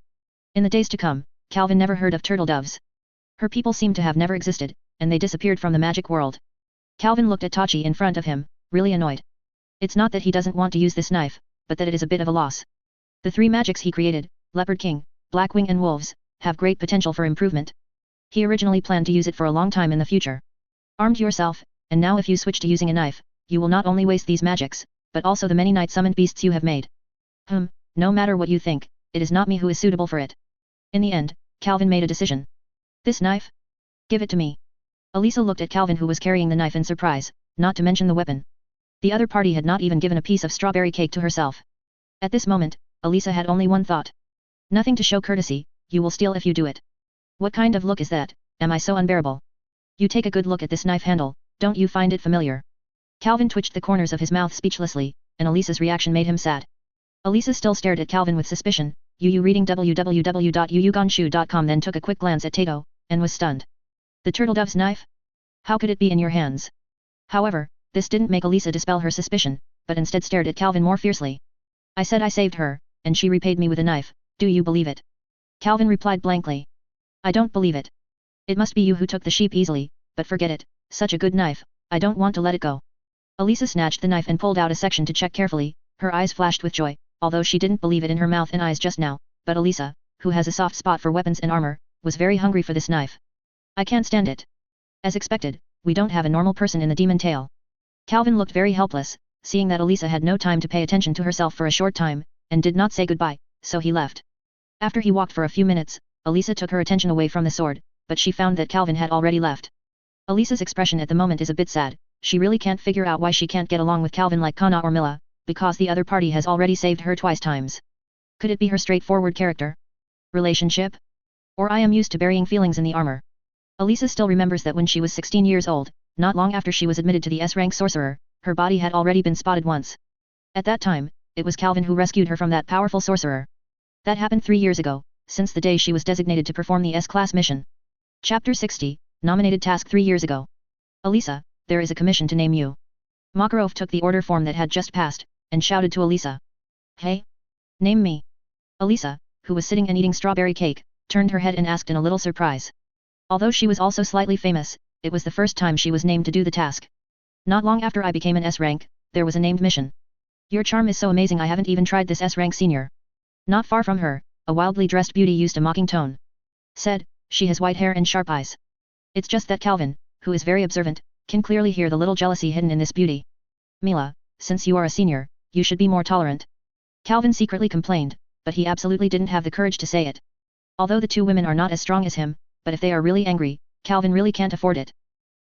In the days to come, Calvin never heard of turtledoves. Her people seem to have never existed, and they disappeared from the magic world. Calvin looked at Tachi in front of him, really annoyed. It's not that he doesn't want to use this knife, but that it is a bit of a loss. The 3 magics he created, Leopard King, Blackwing and Wolves, have great potential for improvement. He originally planned to use it for a long time in the future. Armed yourself, and now if you switch to using a knife, you will not only waste these magics, but also the many night summoned beasts you have made. No matter what you think, it is not me who is suitable for it. In the end, Calvin made a decision. This knife? Give it to me. Elisa looked at Calvin who was carrying the knife in surprise, not to mention the weapon. The other party had not even given a piece of strawberry cake to herself. At this moment, Elisa had only one thought. Nothing to show courtesy, you will steal if you do it. What kind of look is that, am I so unbearable? You take a good look at this knife handle, don't you find it familiar? Calvin twitched the corners of his mouth speechlessly, and Elisa's reaction made him sad. Elisa still stared at Calvin with suspicion, reading www.yuyuganshu.com then took a quick glance at Tato, and was stunned. The turtledove's knife? How could it be in your hands? However, this didn't make Elisa dispel her suspicion, but instead stared at Calvin more fiercely. I said I saved her, and she repaid me with a knife, do you believe it? Calvin replied blankly. I don't believe it. It must be you who took the sheep easily, but forget it, such a good knife, I don't want to let it go. Elisa snatched the knife and pulled out a section to check carefully, her eyes flashed with joy, although she didn't believe it in her mouth and eyes just now, but Elisa, who has a soft spot for weapons and armor, was very hungry for this knife. I can't stand it. As expected, we don't have a normal person in the demon tail. Calvin looked very helpless, seeing that Elisa had no time to pay attention to herself for a short time, and did not say goodbye, so he left. After he walked for a few minutes, Elisa took her attention away from the sword, but she found that Calvin had already left. Elisa's expression at the moment is a bit sad, she really can't figure out why she can't get along with Calvin like Kana or Mila, because the other party has already saved her twice times. Could it be her straightforward character? Relationship? Or I am used to burying feelings in the armor. Elisa still remembers that when she was 16 years old, not long after she was admitted to the S-rank sorcerer, her body had already been spotted once. At that time, it was Calvin who rescued her from that powerful sorcerer. That happened 3 years ago, since the day she was designated to perform the S-class mission. Chapter 60, Nominated Task 3 years ago. Elisa, there is a commission to name you. Makarov took the order form that had just passed, and shouted to Elisa. Hey? Name me. Elisa, who was sitting and eating strawberry cake, turned her head and asked in a little surprise. Although she was also slightly famous, it was the first time she was named to do the task. Not long after I became an S-rank, there was a named mission. Your charm is so amazing I haven't even tried this S-rank senior. Not far from her, a wildly dressed beauty used a mocking tone. Said, she has white hair and sharp eyes. It's just that Calvin, who is very observant, can clearly hear the little jealousy hidden in this beauty. Mila, since you are a senior, you should be more tolerant. Calvin secretly complained, but he absolutely didn't have the courage to say it. Although the two women are not as strong as him, but if they are really angry, Calvin really can't afford it.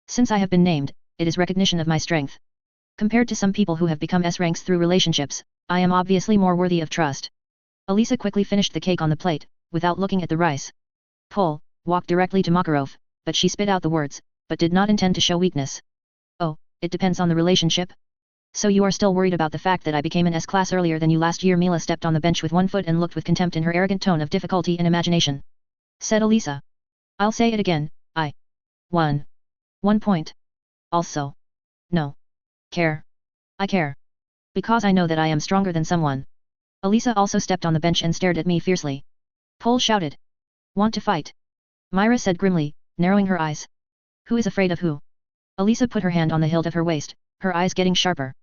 Since I have been named, it is recognition of my strength. Compared to some people who have become S ranks through relationships, I am obviously more worthy of trust. Elisa quickly finished the cake on the plate, without looking at the rice. Pull, walked directly to Makarov, but she spit out the words, but did not intend to show weakness. Oh, it depends on the relationship. So you are still worried about the fact that I became an S-class earlier than you last year? Mila stepped on the bench with one foot and looked with contempt in her arrogant tone of difficulty and imagination. Said Elisa. I'll say it again, I won. 1 point. Also. No. Care. I care. Because I know that I am stronger than someone. Elisa also stepped on the bench and stared at me fiercely. Pole shouted. Want to fight? Myra said grimly, narrowing her eyes. Who is afraid of who? Elisa put her hand on the hilt of her waist, her eyes getting sharper.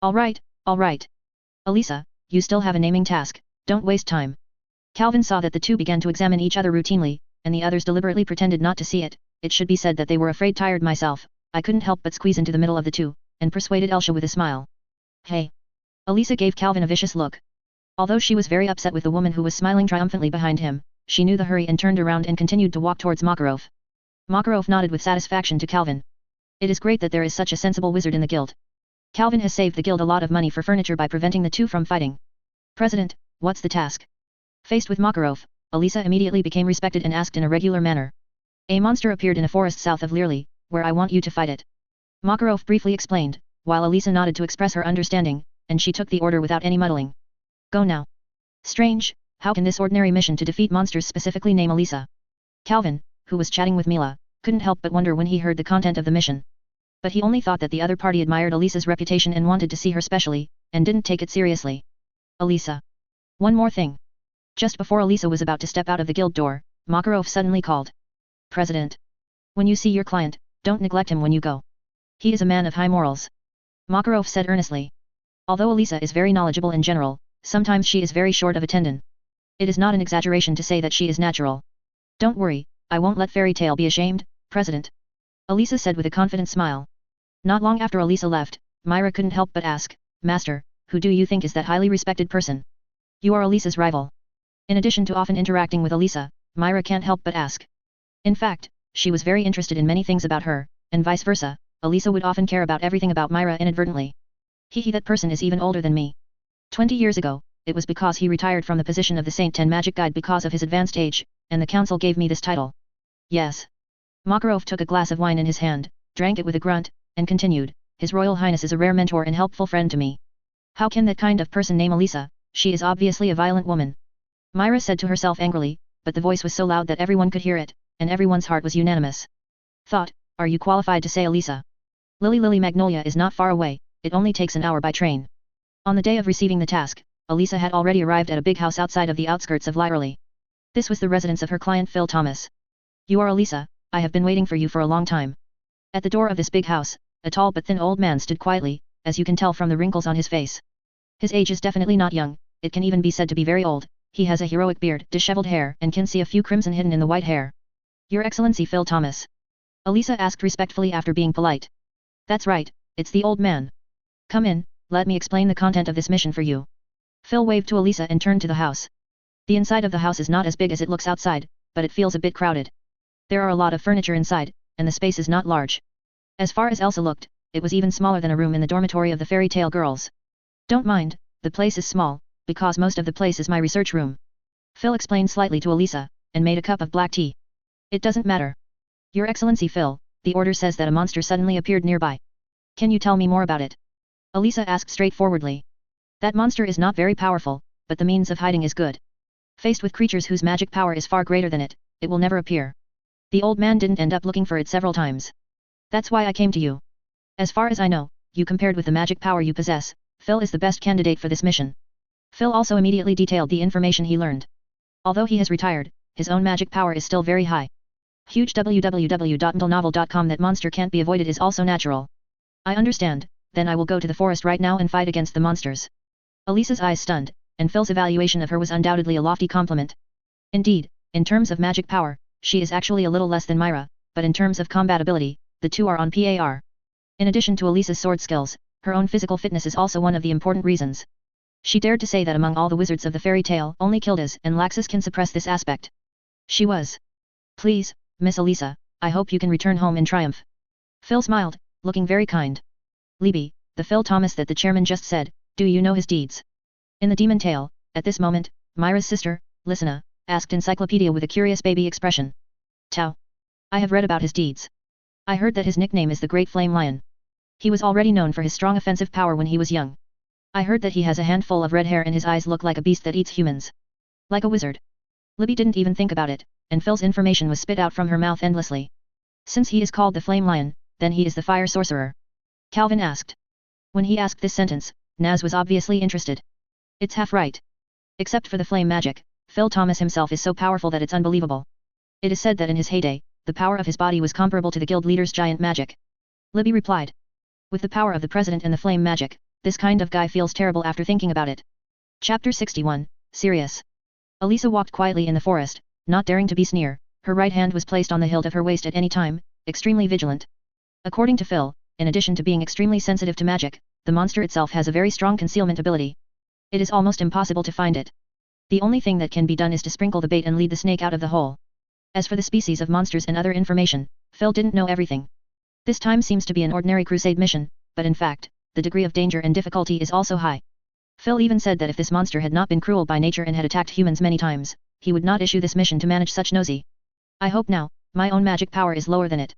All right, all right. Elisa, you still have a naming task, don't waste time. Calvin saw that the two began to examine each other routinely, and the others deliberately pretended not to see it. It should be said that they were afraid. Tired myself, I couldn't help but squeeze into the middle of the two, and persuaded Elsha with a smile. Hey. Elisa gave Calvin a vicious look. Although she was very upset with the woman who was smiling triumphantly behind him, she knew the hurry and turned around and continued to walk towards Makarov. Makarov nodded with satisfaction to Calvin. It is great that there is such a sensible wizard in the guild. Calvin has saved the guild a lot of money for furniture by preventing the two from fighting. President, what's the task? Faced with Makarov, Elisa immediately became respected and asked in a regular manner. A monster appeared in a forest south of Learly, where I want you to fight it. Makarov briefly explained, while Elisa nodded to express her understanding, and she took the order without any muddling. Go now. Strange, how can this ordinary mission to defeat monsters specifically name Elisa? Calvin, who was chatting with Mila, couldn't help but wonder when he heard the content of the mission. But he only thought that the other party admired Elisa's reputation and wanted to see her specially, and didn't take it seriously. Elisa. One more thing. Just before Elisa was about to step out of the guild door, Makarov suddenly called. President. When you see your client, don't neglect him when you go. He is a man of high morals. Makarov said earnestly. Although Elisa is very knowledgeable in general, sometimes she is very short of a tendon. It is not an exaggeration to say that she is natural. Don't worry, I won't let Fairy Tale be ashamed, President. Elisa said with a confident smile. Not long after Elisa left, Myra couldn't help but ask, Master, who do you think is that highly respected person? You are Elisa's rival. In addition to often interacting with Elisa, Myra can't help but ask. In fact, she was very interested in many things about her, and vice versa, Elisa would often care about everything about Myra inadvertently. That person is even older than me. 20 years ago, it was because he retired from the position of the Saint 10 Magic Guide because of his advanced age, and the council gave me this title. Yes. Makarov took a glass of wine in his hand, drank it with a grunt, and continued, His Royal Highness is a rare mentor and helpful friend to me. How can that kind of person name Elisa? She is obviously a violent woman. Myra said to herself angrily, but the voice was so loud that everyone could hear it, and everyone's heart was unanimous. Thought, are you qualified to say Elisa? Lily Magnolia is not far away, it only takes an hour by train. On the day of receiving the task, Elisa had already arrived at a big house outside of the outskirts of Lyerly. This was the residence of her client Phil Thomas. You are Elisa, I have been waiting for you for a long time. At the door of this big house, a tall but thin old man stood quietly, as you can tell from the wrinkles on his face. His age is definitely not young, it can even be said to be very old. He has a heroic beard, disheveled hair, and can see a few crimson hidden in the white hair. Your Excellency Phil Thomas. Elisa asked respectfully after being polite. That's right, it's the old man. Come in, let me explain the content of this mission for you. Phil waved to Elisa and turned to the house. The inside of the house is not as big as it looks outside, but it feels a bit crowded. There are a lot of furniture inside, and the space is not large. As far as Elsa looked, it was even smaller than a room in the dormitory of the Fairy Tale girls. Don't mind, the place is small, because most of the place is my research room. Phil explained slightly to Elisa, and made a cup of black tea. It doesn't matter. Your Excellency Phil, the order says that a monster suddenly appeared nearby. Can you tell me more about it? Elisa asked straightforwardly. That monster is not very powerful, but the means of hiding is good. Faced with creatures whose magic power is far greater than it will never appear. The old man didn't end up looking for it several times. That's why I came to you. As far as I know, you compared with the magic power you possess, Phil is the best candidate for this mission. Phil also immediately detailed the information he learned. Although he has retired, his own magic power is still very high. Huge www.novel.com. That monster can't be avoided is also natural. I understand, then I will go to the forest right now and fight against the monsters. Elisa's eyes stunned, and Phil's evaluation of her was undoubtedly a lofty compliment. Indeed, in terms of magic power, she is actually a little less than Myra, but in terms of combatability, the two are on par. In addition to Elisa's sword skills, her own physical fitness is also one of the important reasons. She dared to say that among all the wizards of the fairy tale, only Kildas and Laxus can suppress this aspect. She was. Please, Miss Elisa, I hope you can return home in triumph. Phil smiled, looking very kind. Libby, the Phil Thomas that the chairman just said, do you know his deeds? In the demon tale, at this moment, Myra's sister, Lysina, asked Encyclopedia with a curious baby expression. Tau. I have read about his deeds. I heard that his nickname is the Great Flame Lion. He was already known for his strong offensive power when he was young. I heard that he has a handful of red hair and his eyes look like a beast that eats humans. Like a wizard. Libby didn't even think about it, and Phil's information was spit out from her mouth endlessly. Since he is called the Flame Lion, then he is the fire sorcerer. Calvin asked. When he asked this sentence, Naz was obviously interested. It's half right. Except for the flame magic, Phil Thomas himself is so powerful that it's unbelievable. It is said that in his heyday, the power of his body was comparable to the guild leader's giant magic. Libby replied. With the power of the president and the flame magic, this kind of guy feels terrible after thinking about it. Chapter 61, Serious. Elisa walked quietly in the forest, not daring to be sneer, her right hand was placed on the hilt of her waist at any time, extremely vigilant. According to Phil, in addition to being extremely sensitive to magic, the monster itself has a very strong concealment ability. It is almost impossible to find it. The only thing that can be done is to sprinkle the bait and lead the snake out of the hole. As for the species of monsters and other information, Phil didn't know everything. This time seems to be an ordinary crusade mission, but in fact, the degree of danger and difficulty is also high. Phil even said that if this monster had not been cruel by nature and had attacked humans many times, he would not issue this mission to manage such nosy. I hope now, my own magic power is lower than it.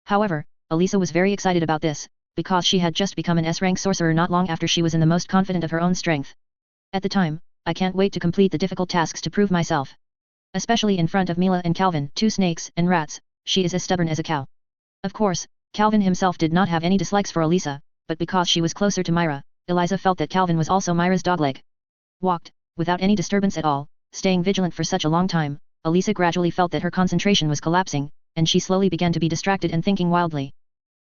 However, Elisa was very excited about this, because she had just become an S-rank sorcerer not long after she was in the most confident of her own strength. At the time, I can't wait to complete the difficult tasks to prove myself. Especially in front of Mila and Calvin, two snakes and rats, she is as stubborn as a cow. Of course, Calvin himself did not have any dislikes for Elisa, but because she was closer to Myra, Eliza felt that Calvin was also Myra's dogleg. Walked, without any disturbance at all, staying vigilant for such a long time, Elisa gradually felt that her concentration was collapsing, and she slowly began to be distracted and thinking wildly.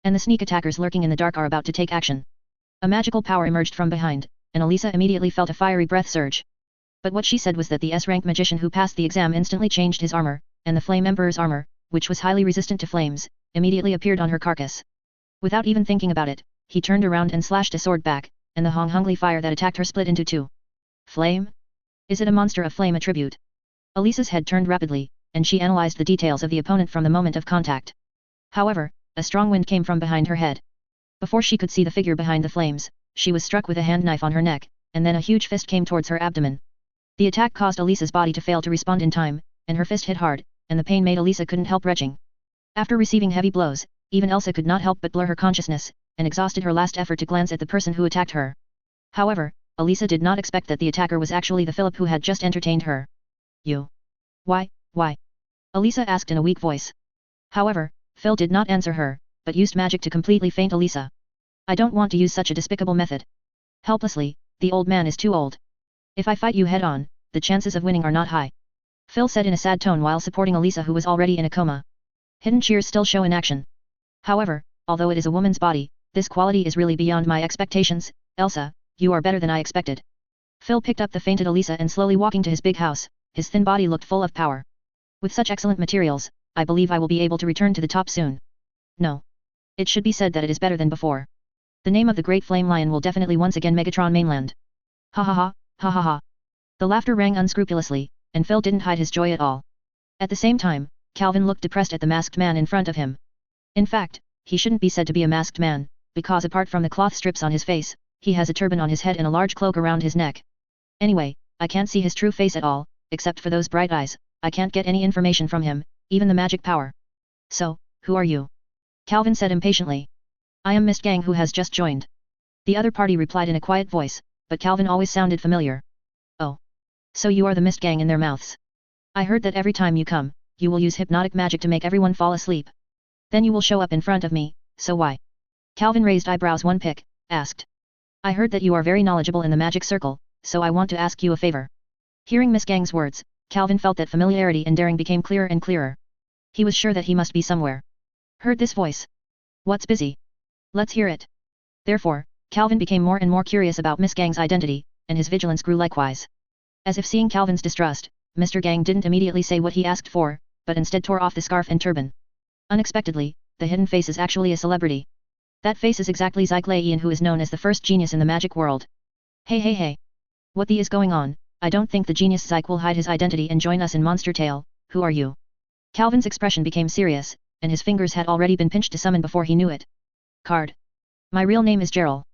And the sneak attackers lurking in the dark are about to take action. A magical power emerged from behind, and Elisa immediately felt a fiery breath surge. But what she said was that the S-rank magician who passed the exam instantly changed his armor, and the Flame Emperor's armor, which was highly resistant to flames, immediately appeared on her carcass. Without even thinking about it, he turned around and slashed a sword back, and the hungly fire that attacked her split into two. Flame? Is it a monster of flame attribute? Elisa's head turned rapidly, and she analyzed the details of the opponent from the moment of contact. However, a strong wind came from behind her head. Before she could see the figure behind the flames, she was struck with a hand knife on her neck, and then a huge fist came towards her abdomen. The attack caused Elisa's body to fail to respond in time, and her fist hit hard, and the pain made Elisa couldn't help retching. After receiving heavy blows, even Elsa could not help but blur her consciousness, and exhausted her last effort to glance at the person who attacked her. However, Elisa did not expect that the attacker was actually the Philip who had just entertained her. You? Why? Elisa asked in a weak voice. However, Phil did not answer her, but used magic to completely faint Elisa. I don't want to use such a despicable method. Helplessly, the old man is too old. If I fight you head-on, the chances of winning are not high. Phil said in a sad tone while supporting Elisa who was already in a coma. Hidden cheers still show in action. However, although it is a woman's body, this quality is really beyond my expectations. Elsa, you are better than I expected. Phil picked up the fainted Elisa and slowly walking to his big house, his thin body looked full of power. With such excellent materials, I believe I will be able to return to the top soon. No. It should be said that it is better than before. The name of the Great Flame Lion will definitely once again Megatron mainland. Ha ha ha, ha ha ha. The laughter rang unscrupulously, and Phil didn't hide his joy at all. At the same time, Calvin looked depressed at the masked man in front of him. In fact, he shouldn't be said to be a masked man, because apart from the cloth strips on his face, he has a turban on his head and a large cloak around his neck. Anyway, I can't see his true face at all, except for those bright eyes. I can't get any information from him, even the magic power. So, who are you? Calvin said impatiently. I am Mist Gang who has just joined. The other party replied in a quiet voice, but Calvin always sounded familiar. Oh. So you are the Mist Gang in their mouths. I heard that every time you come, you will use hypnotic magic to make everyone fall asleep. Then you will show up in front of me, so why? Calvin raised eyebrows one pick, asked. I heard that you are very knowledgeable in the magic circle, so I want to ask you a favor. Hearing Miss Gang's words, Calvin felt that familiarity and daring became clearer and clearer. He was sure that he must be somewhere. Heard this voice. What's busy? Let's hear it. Therefore, Calvin became more and more curious about Miss Gang's identity, and his vigilance grew likewise. As if seeing Calvin's distrust, Mr. Gang didn't immediately say what he asked for, but instead tore off the scarf and turban. Unexpectedly, the hidden face is actually a celebrity. That face is exactly Zyklaian who is known as the first genius in the magic world. Hey hey hey. What the is going on? I don't think the genius Zyke will hide his identity and join us in Monster Tale. Who are you? Calvin's expression became serious, and his fingers had already been pinched to summon before he knew it. Card. My real name is Gerald.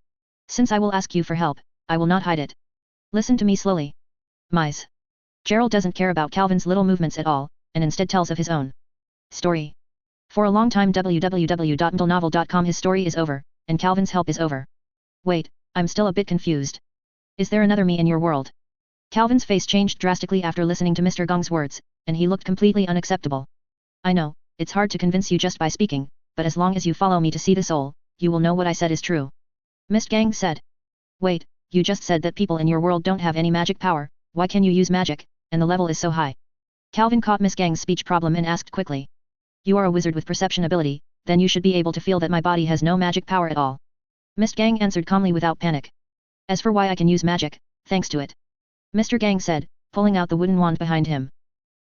Since I will ask you for help, I will not hide it. Listen to me slowly. Mise. Gerald doesn't care about Calvin's little movements at all, and instead tells of his own story. For a long time www.mentalnovel.com his story is over, and Calvin's help is over. Wait, I'm still a bit confused. Is there another me in your world? Calvin's face changed drastically after listening to Mr. Gong's words, and he looked completely unacceptable. I know, it's hard to convince you just by speaking, but as long as you follow me to see the soul, you will know what I said is true. Mr. Gang said. Wait, you just said that people in your world don't have any magic power, why can you use magic, and the level is so high? Calvin caught Miss Gang's speech problem and asked quickly. You are a wizard with perception ability, then you should be able to feel that my body has no magic power at all. Mr. Gang answered calmly without panic. As for why I can use magic, thanks to it. Mr. Gang said, pulling out the wooden wand behind him.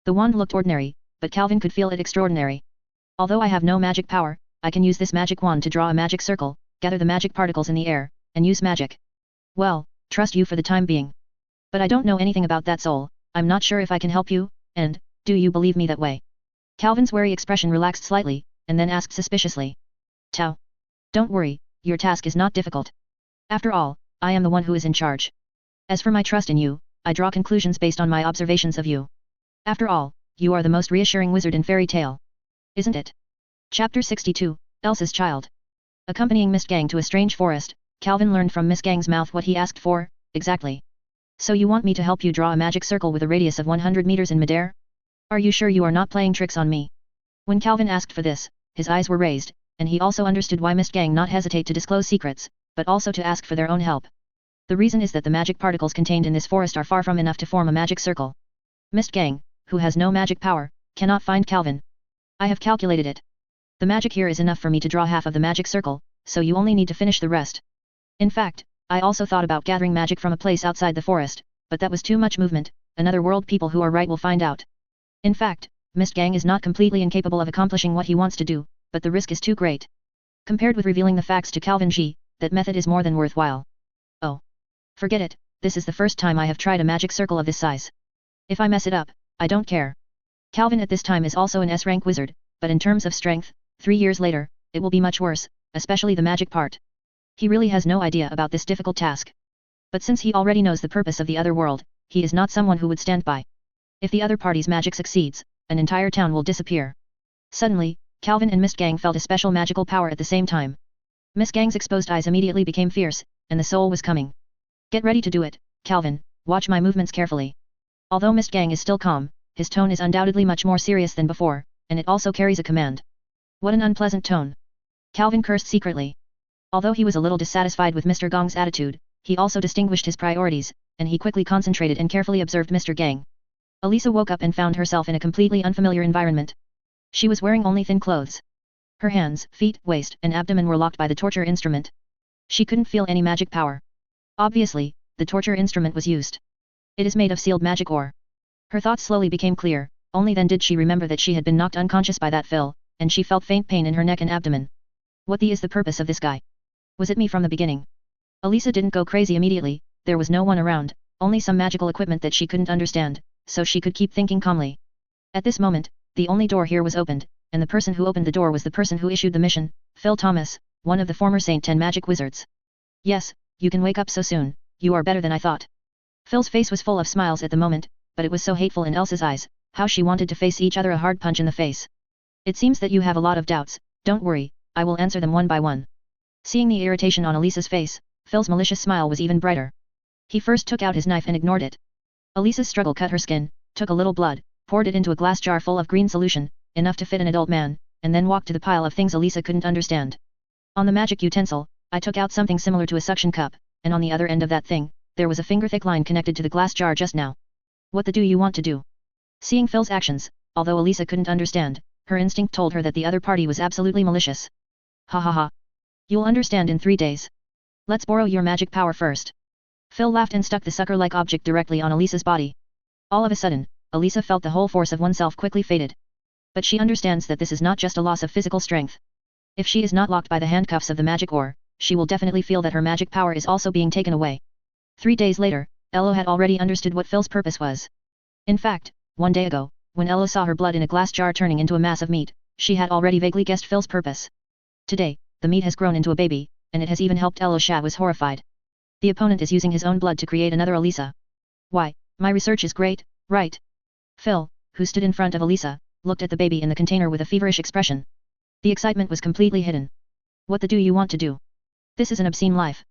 The wand looked ordinary, but Calvin could feel it extraordinary. Although I have no magic power, I can use this magic wand to draw a magic circle, gather the magic particles in the air, and use magic. Well, trust you for the time being. But I don't know anything about that soul, I'm not sure if I can help you, and, do you believe me that way? Calvin's wary expression relaxed slightly, and then asked suspiciously. Tao. Don't worry, your task is not difficult. After all, I am the one who is in charge. As for my trust in you, I draw conclusions based on my observations of you. After all, you are the most reassuring wizard in fairy tale. Isn't it? Chapter 62, Elsa's Child. Accompanying Miss Gang to a strange forest, Calvin learned from Miss Gang's mouth what he asked for, exactly. So you want me to help you draw a magic circle with a radius of 100 meters in midair? Are you sure you are not playing tricks on me? When Calvin asked for this, his eyes were raised, and he also understood why Miss Gang not hesitate to disclose secrets, but also to ask for their own help. The reason is that the magic particles contained in this forest are far from enough to form a magic circle. Miss Gang, who has no magic power, cannot find Calvin. I have calculated it. The magic here is enough for me to draw half of the magic circle, so you only need to finish the rest. In fact, I also thought about gathering magic from a place outside the forest, but that was too much movement, another world people who are right will find out. In fact, Mist Gang is not completely incapable of accomplishing what he wants to do, but the risk is too great. Compared with revealing the facts to Calvin G, that method is more than worthwhile. Oh. Forget it, this is the first time I have tried a magic circle of this size. If I mess it up, I don't care. Calvin at this time is also an S-rank wizard, but in terms of strength, 3 years later, it will be much worse, especially the magic part. He really has no idea about this difficult task. But since he already knows the purpose of the other world, he is not someone who would stand by. If the other party's magic succeeds, an entire town will disappear. Suddenly, Calvin and Mist Gang felt a special magical power at the same time. Miss Gang's exposed eyes immediately became fierce, and the soul was coming. Get ready to do it, Calvin, watch my movements carefully. Although Mist Gang is still calm, his tone is undoubtedly much more serious than before, and it also carries a command. What an unpleasant tone. Calvin cursed secretly. Although he was a little dissatisfied with Mr. Gong's attitude, he also distinguished his priorities, and he quickly concentrated and carefully observed Mr. Gang. Elisa woke up and found herself in a completely unfamiliar environment. She was wearing only thin clothes. Her hands, feet, waist, and abdomen were locked by the torture instrument. She couldn't feel any magic power. Obviously, the torture instrument was used. It is made of sealed magic ore. Her thoughts slowly became clear, only then did she remember that she had been knocked unconscious by that fill, and she felt faint pain in her neck and abdomen. What the is the purpose of this guy? Was it me from the beginning? Elisa didn't go crazy immediately, there was no one around, only some magical equipment that she couldn't understand, so she could keep thinking calmly. At this moment, the only door here was opened, and the person who opened the door was the person who issued the mission, Phil Thomas, one of the former Saint 10 magic wizards. Yes, you can wake up so soon, you are better than I thought. Phil's face was full of smiles at the moment, but it was so hateful in Elsa's eyes, how she wanted to face each other a hard punch in the face. It seems that you have a lot of doubts, don't worry, I will answer them one by one. Seeing the irritation on Elisa's face, Phil's malicious smile was even brighter. He first took out his knife and ignored it. Elisa's struggle cut her skin, took a little blood, poured it into a glass jar full of green solution, enough to fit an adult man, and then walked to the pile of things Elisa couldn't understand. On the magic utensil, I took out something similar to a suction cup, and on the other end of that thing, there was a finger-thick line connected to the glass jar just now. What the do you want to do? Seeing Phil's actions, although Elisa couldn't understand, her instinct told her that the other party was absolutely malicious. Ha ha ha. You'll understand in 3 days. Let's borrow your magic power first. Phil laughed and stuck the sucker-like object directly on Elisa's body. All of a sudden, Elisa felt the whole force of oneself quickly faded. But she understands that this is not just a loss of physical strength. If she is not locked by the handcuffs of the magic ore, she will definitely feel that her magic power is also being taken away. 3 days later, Elo had already understood what Phil's purpose was. In fact, one day ago, when Elo saw her blood in a glass jar turning into a mass of meat, she had already vaguely guessed Phil's purpose. Today, the meat has grown into a baby, and it has even helped Elo. Sha was horrified. The opponent is using his own blood to create another Elisa. Why, my research is great, right? Phil, who stood in front of Elisa, looked at the baby in the container with a feverish expression. The excitement was completely hidden. What the do you want to do? This is an obscene life.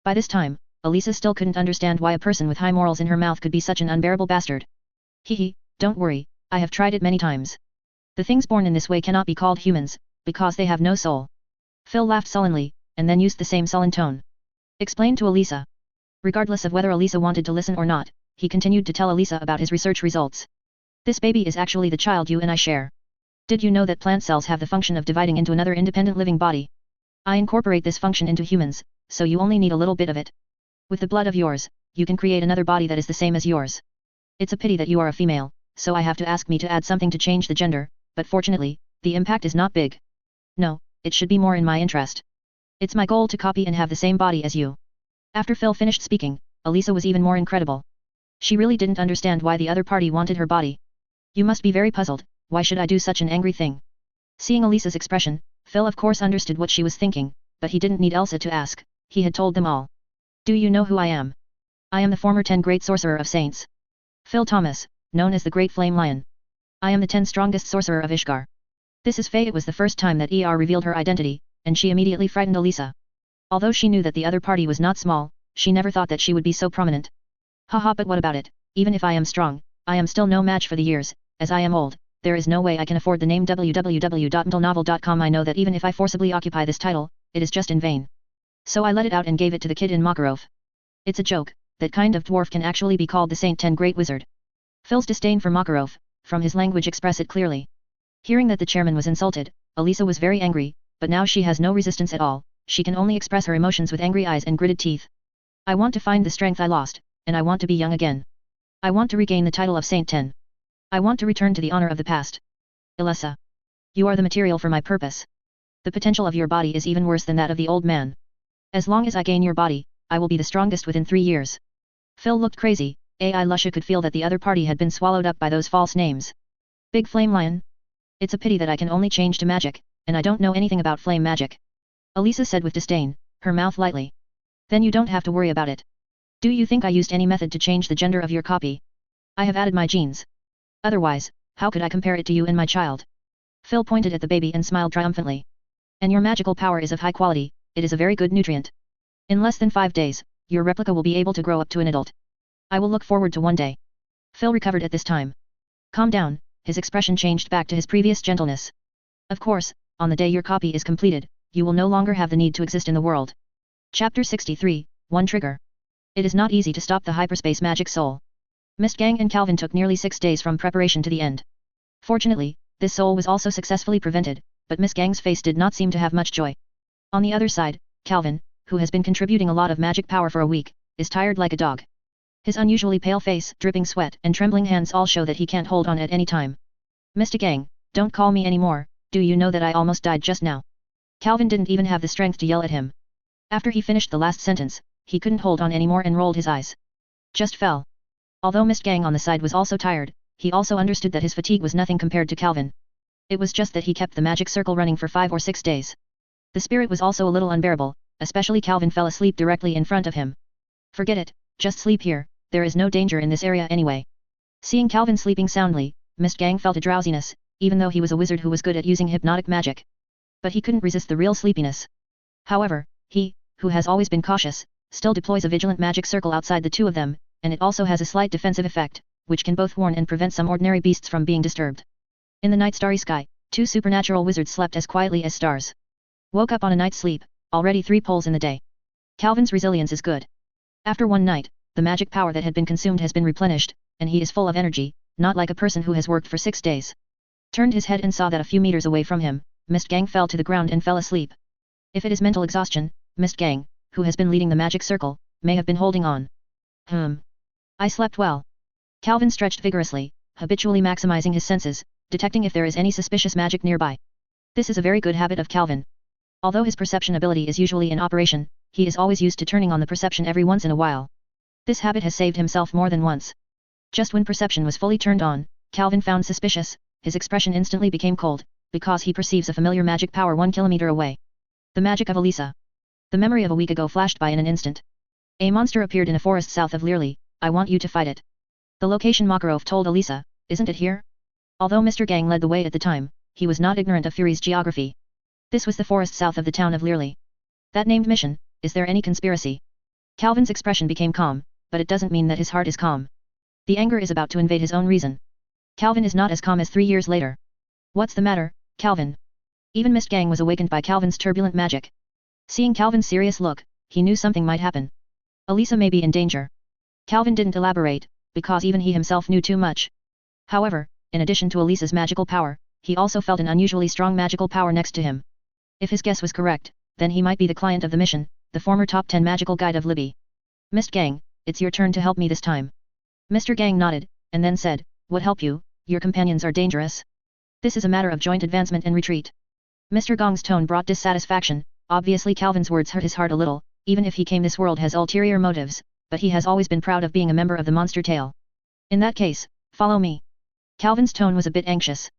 By this time, Elisa still couldn't understand why a person with high morals in her mouth could be such an unbearable bastard. Hehe, don't worry, I have tried it many times. The things born in this way cannot be called humans, because they have no soul. Phil laughed sullenly, and then used the same sullen tone. Explained to Elisa. Regardless of whether Elisa wanted to listen or not, he continued to tell Elisa about his research results. This baby is actually the child you and I share. Did you know that plant cells have the function of dividing into another independent living body? I incorporate this function into humans, so you only need a little bit of it. With the blood of yours, you can create another body that is the same as yours. It's a pity that you are a female, so I have to ask me to add something to change the gender, but fortunately, the impact is not big. No, it should be more in my interest. It's my goal to copy and have the same body as you. After Phil finished speaking, Elisa was even more incredible. She really didn't understand why the other party wanted her body. You must be very puzzled, why should I do such an angry thing? Seeing Elisa's expression, Phil of course understood what she was thinking, but he didn't need Elsa to ask, he had told them all. Do you know who I am? I am the former 10 Great Sorcerer of Saints. Phil Thomas, known as the Great Flame Lion. I am the 10 strongest sorcerer of Ishgar. This is Faye. It was the first time that revealed her identity, and she immediately frightened Elisa. Although she knew that the other party was not small, she never thought that she would be so prominent. Haha, but what about it, even if I am strong, I am still no match for the years, as I am old, there is no way I can afford the name www.mentalnovel.com. I know that even if I forcibly occupy this title, it is just in vain. So I let it out and gave it to the kid in Makarov. It's a joke, that kind of dwarf can actually be called the Saint 10 Great Wizard. Phil's disdain for Makarov, from his language express it clearly. Hearing that the chairman was insulted, Elisa was very angry, but now she has no resistance at all, she can only express her emotions with angry eyes and gritted teeth. I want to find the strength I lost, and I want to be young again. I want to regain the title of Saint 10. I want to return to the honor of the past. Elisa. You are the material for my purpose. The potential of your body is even worse than that of the old man. As long as I gain your body, I will be the strongest within 3 years. Phil looked crazy. AI Lusha could feel that the other party had been swallowed up by those false names. Big Flame Lion? It's a pity that I can only change to magic, and I don't know anything about flame magic. Elisa said with disdain, her mouth lightly. Then you don't have to worry about it. Do you think I used any method to change the gender of your copy? I have added my genes. Otherwise, how could I compare it to you and my child? Phil pointed at the baby and smiled triumphantly. And your magical power is of high quality, it is a very good nutrient. In less than 5 days, your replica will be able to grow up to an adult. I will look forward to one day. Phil recovered at this time. Calm down, his expression changed back to his previous gentleness. Of course, on the day your copy is completed, you will no longer have the need to exist in the world. Chapter 63, One Trigger. It is not easy to stop the hyperspace magic soul. Mist Gang and Calvin took nearly 6 days from preparation to the end. Fortunately, this soul was also successfully prevented, but Miss Gang's face did not seem to have much joy. On the other side, Calvin, who has been contributing a lot of magic power for a week, is tired like a dog. His unusually pale face, dripping sweat, and trembling hands all show that he can't hold on at any time. Mr. Gang, don't call me anymore, do you know that I almost died just now? Calvin didn't even have the strength to yell at him. After he finished the last sentence, he couldn't hold on anymore and rolled his eyes. Just fell. Although Mist Gang on the side was also tired, he also understood that his fatigue was nothing compared to Calvin. It was just that he kept the magic circle running for 5 or 6 days. The spirit was also a little unbearable, especially Calvin fell asleep directly in front of him. Forget it, just sleep here, there is no danger in this area anyway. Seeing Calvin sleeping soundly, Mist Gang felt a drowsiness, even though he was a wizard who was good at using hypnotic magic. But he couldn't resist the real sleepiness. However, he, who has always been cautious, still deploys a vigilant magic circle outside the two of them, and it also has a slight defensive effect, which can both warn and prevent some ordinary beasts from being disturbed. In the night starry sky, 2 supernatural wizards slept as quietly as stars. Woke up on a night's sleep, already 3 poles in the day. Calvin's resilience is good. After one night, the magic power that had been consumed has been replenished, and he is full of energy, not like a person who has worked for 6 days. Turned his head and saw that a few meters away from him, Mist Gang fell to the ground and fell asleep. If it is mental exhaustion, Mist Gang, who has been leading the magic circle, may have been holding on. I slept well. Calvin stretched vigorously, habitually maximizing his senses, detecting if there is any suspicious magic nearby. This is a very good habit of Calvin. Although his perception ability is usually in operation, he is always used to turning on the perception every once in a while. This habit has saved himself more than once. Just when perception was fully turned on, Calvin found suspicious, his expression instantly became cold, because he perceives a familiar magic power 1 kilometer away. The magic of Elisa. The memory of a week ago flashed by in an instant. A monster appeared in a forest south of Learley, I want you to fight it. The location Makarov told Elisa, isn't it here? Although Mr. Gang led the way at the time, he was not ignorant of Fury's geography. This was the forest south of the town of Learley. That named mission, is there any conspiracy? Calvin's expression became calm, but it doesn't mean that his heart is calm. The anger is about to invade his own reason. Calvin is not as calm as 3 years later. What's the matter, Calvin? Even Mr. Gang was awakened by Calvin's turbulent magic. Seeing Calvin's serious look, he knew something might happen. Elisa may be in danger. Calvin didn't elaborate, because even he himself knew too much. However, in addition to Elisa's magical power, he also felt an unusually strong magical power next to him. If his guess was correct, then he might be the client of the mission, the former top 10 magical guide of Libby. Mr. Gang, it's your turn to help me this time. Mr. Gang nodded, and then said, what help you, your companions are dangerous. This is a matter of joint advancement and retreat. Mr. Gong's tone brought dissatisfaction, obviously Calvin's words hurt his heart a little, even if he came this world has ulterior motives, but he has always been proud of being a member of the monster tail. In that case, follow me. Calvin's tone was a bit anxious.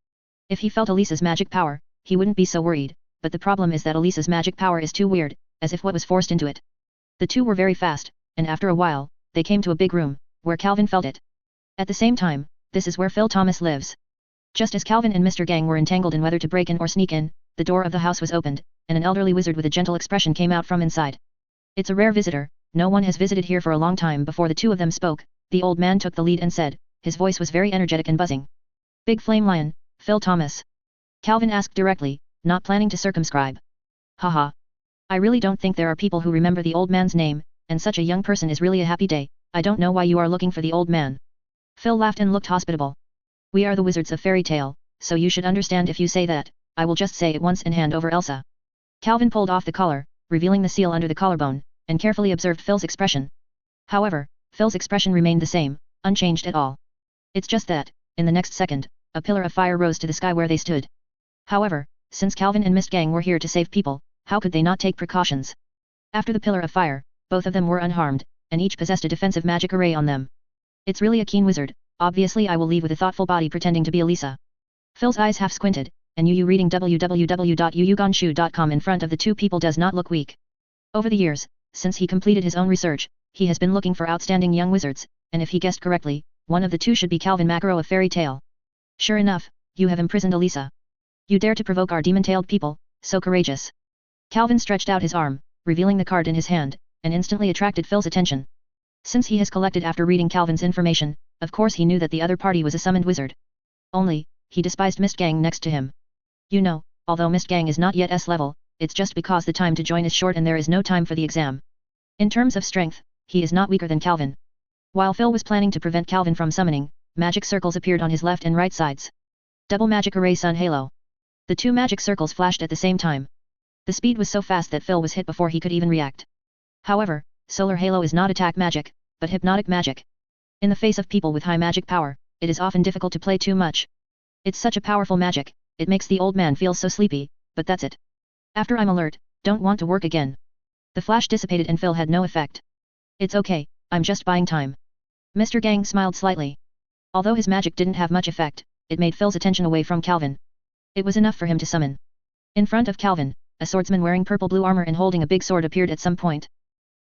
If he felt Elisa's magic power, he wouldn't be so worried, but the problem is that Elisa's magic power is too weird, as if what was forced into it. The two were very fast, and after a while, they came to a big room, where Calvin felt it. At the same time, this is where Phil Thomas lives. Just as Calvin and Mr. Gang were entangled in whether to break in or sneak in, the door of the house was opened, and an elderly wizard with a gentle expression came out from inside. It's a rare visitor, no one has visited here for a long time. Before the two of them spoke, the old man took the lead and said, his voice was very energetic and buzzing. Big Flame Lion, Phil Thomas. Calvin asked directly, not planning to circumscribe. Haha. I really don't think there are people who remember the old man's name, and such a young person is really a happy day. I don't know why you are looking for the old man. Phil laughed and looked hospitable. We are the wizards of fairy tale, so you should understand if you say that. I will just say it once and hand over Elsa. Calvin pulled off the collar, revealing the seal under the collarbone, and carefully observed Phil's expression. However, Phil's expression remained the same, unchanged at all. It's just that, in the next second, a pillar of fire rose to the sky where they stood. However, since Calvin and Mist Gang were here to save people, how could they not take precautions? After the pillar of fire, both of them were unharmed, and each possessed a defensive magic array on them. It's really a keen wizard, obviously I will leave with a thoughtful body pretending to be Elisa. Phil's eyes half squinted, and Yu reading www.yuyugonshu.com in front of the two people does not look weak. Over the years, since he completed his own research, he has been looking for outstanding young wizards, and if he guessed correctly, one of the two should be Calvin Macaro of Fairy Tale. Sure enough, you have imprisoned Elisa. You dare to provoke our demon-tailed people, so courageous. Calvin stretched out his arm, revealing the card in his hand, and instantly attracted Phil's attention. Since he has collected after reading Calvin's information, of course he knew that the other party was a summoned wizard. Only, he despised Mist Gang next to him. You know, although Mist Gang is not yet S level, it's just because the time to join is short and there is no time for the exam. In terms of strength, he is not weaker than Calvin. While Phil was planning to prevent Calvin from summoning, magic circles appeared on his left and right sides. Double magic array sun halo. The two magic circles flashed at the same time. The speed was so fast that Phil was hit before he could even react. However, solar halo is not attack magic, but hypnotic magic. In the face of people with high magic power, it is often difficult to play too much. It's such a powerful magic, it makes the old man feel so sleepy, but that's it. After I'm alert, don't want to work again. The flash dissipated and Phil had no effect. It's okay, I'm just buying time. Mr. Gang smiled slightly. Although his magic didn't have much effect, it made Phil's attention away from Calvin. It was enough for him to summon. In front of Calvin, a swordsman wearing purple-blue armor and holding a big sword appeared at some point.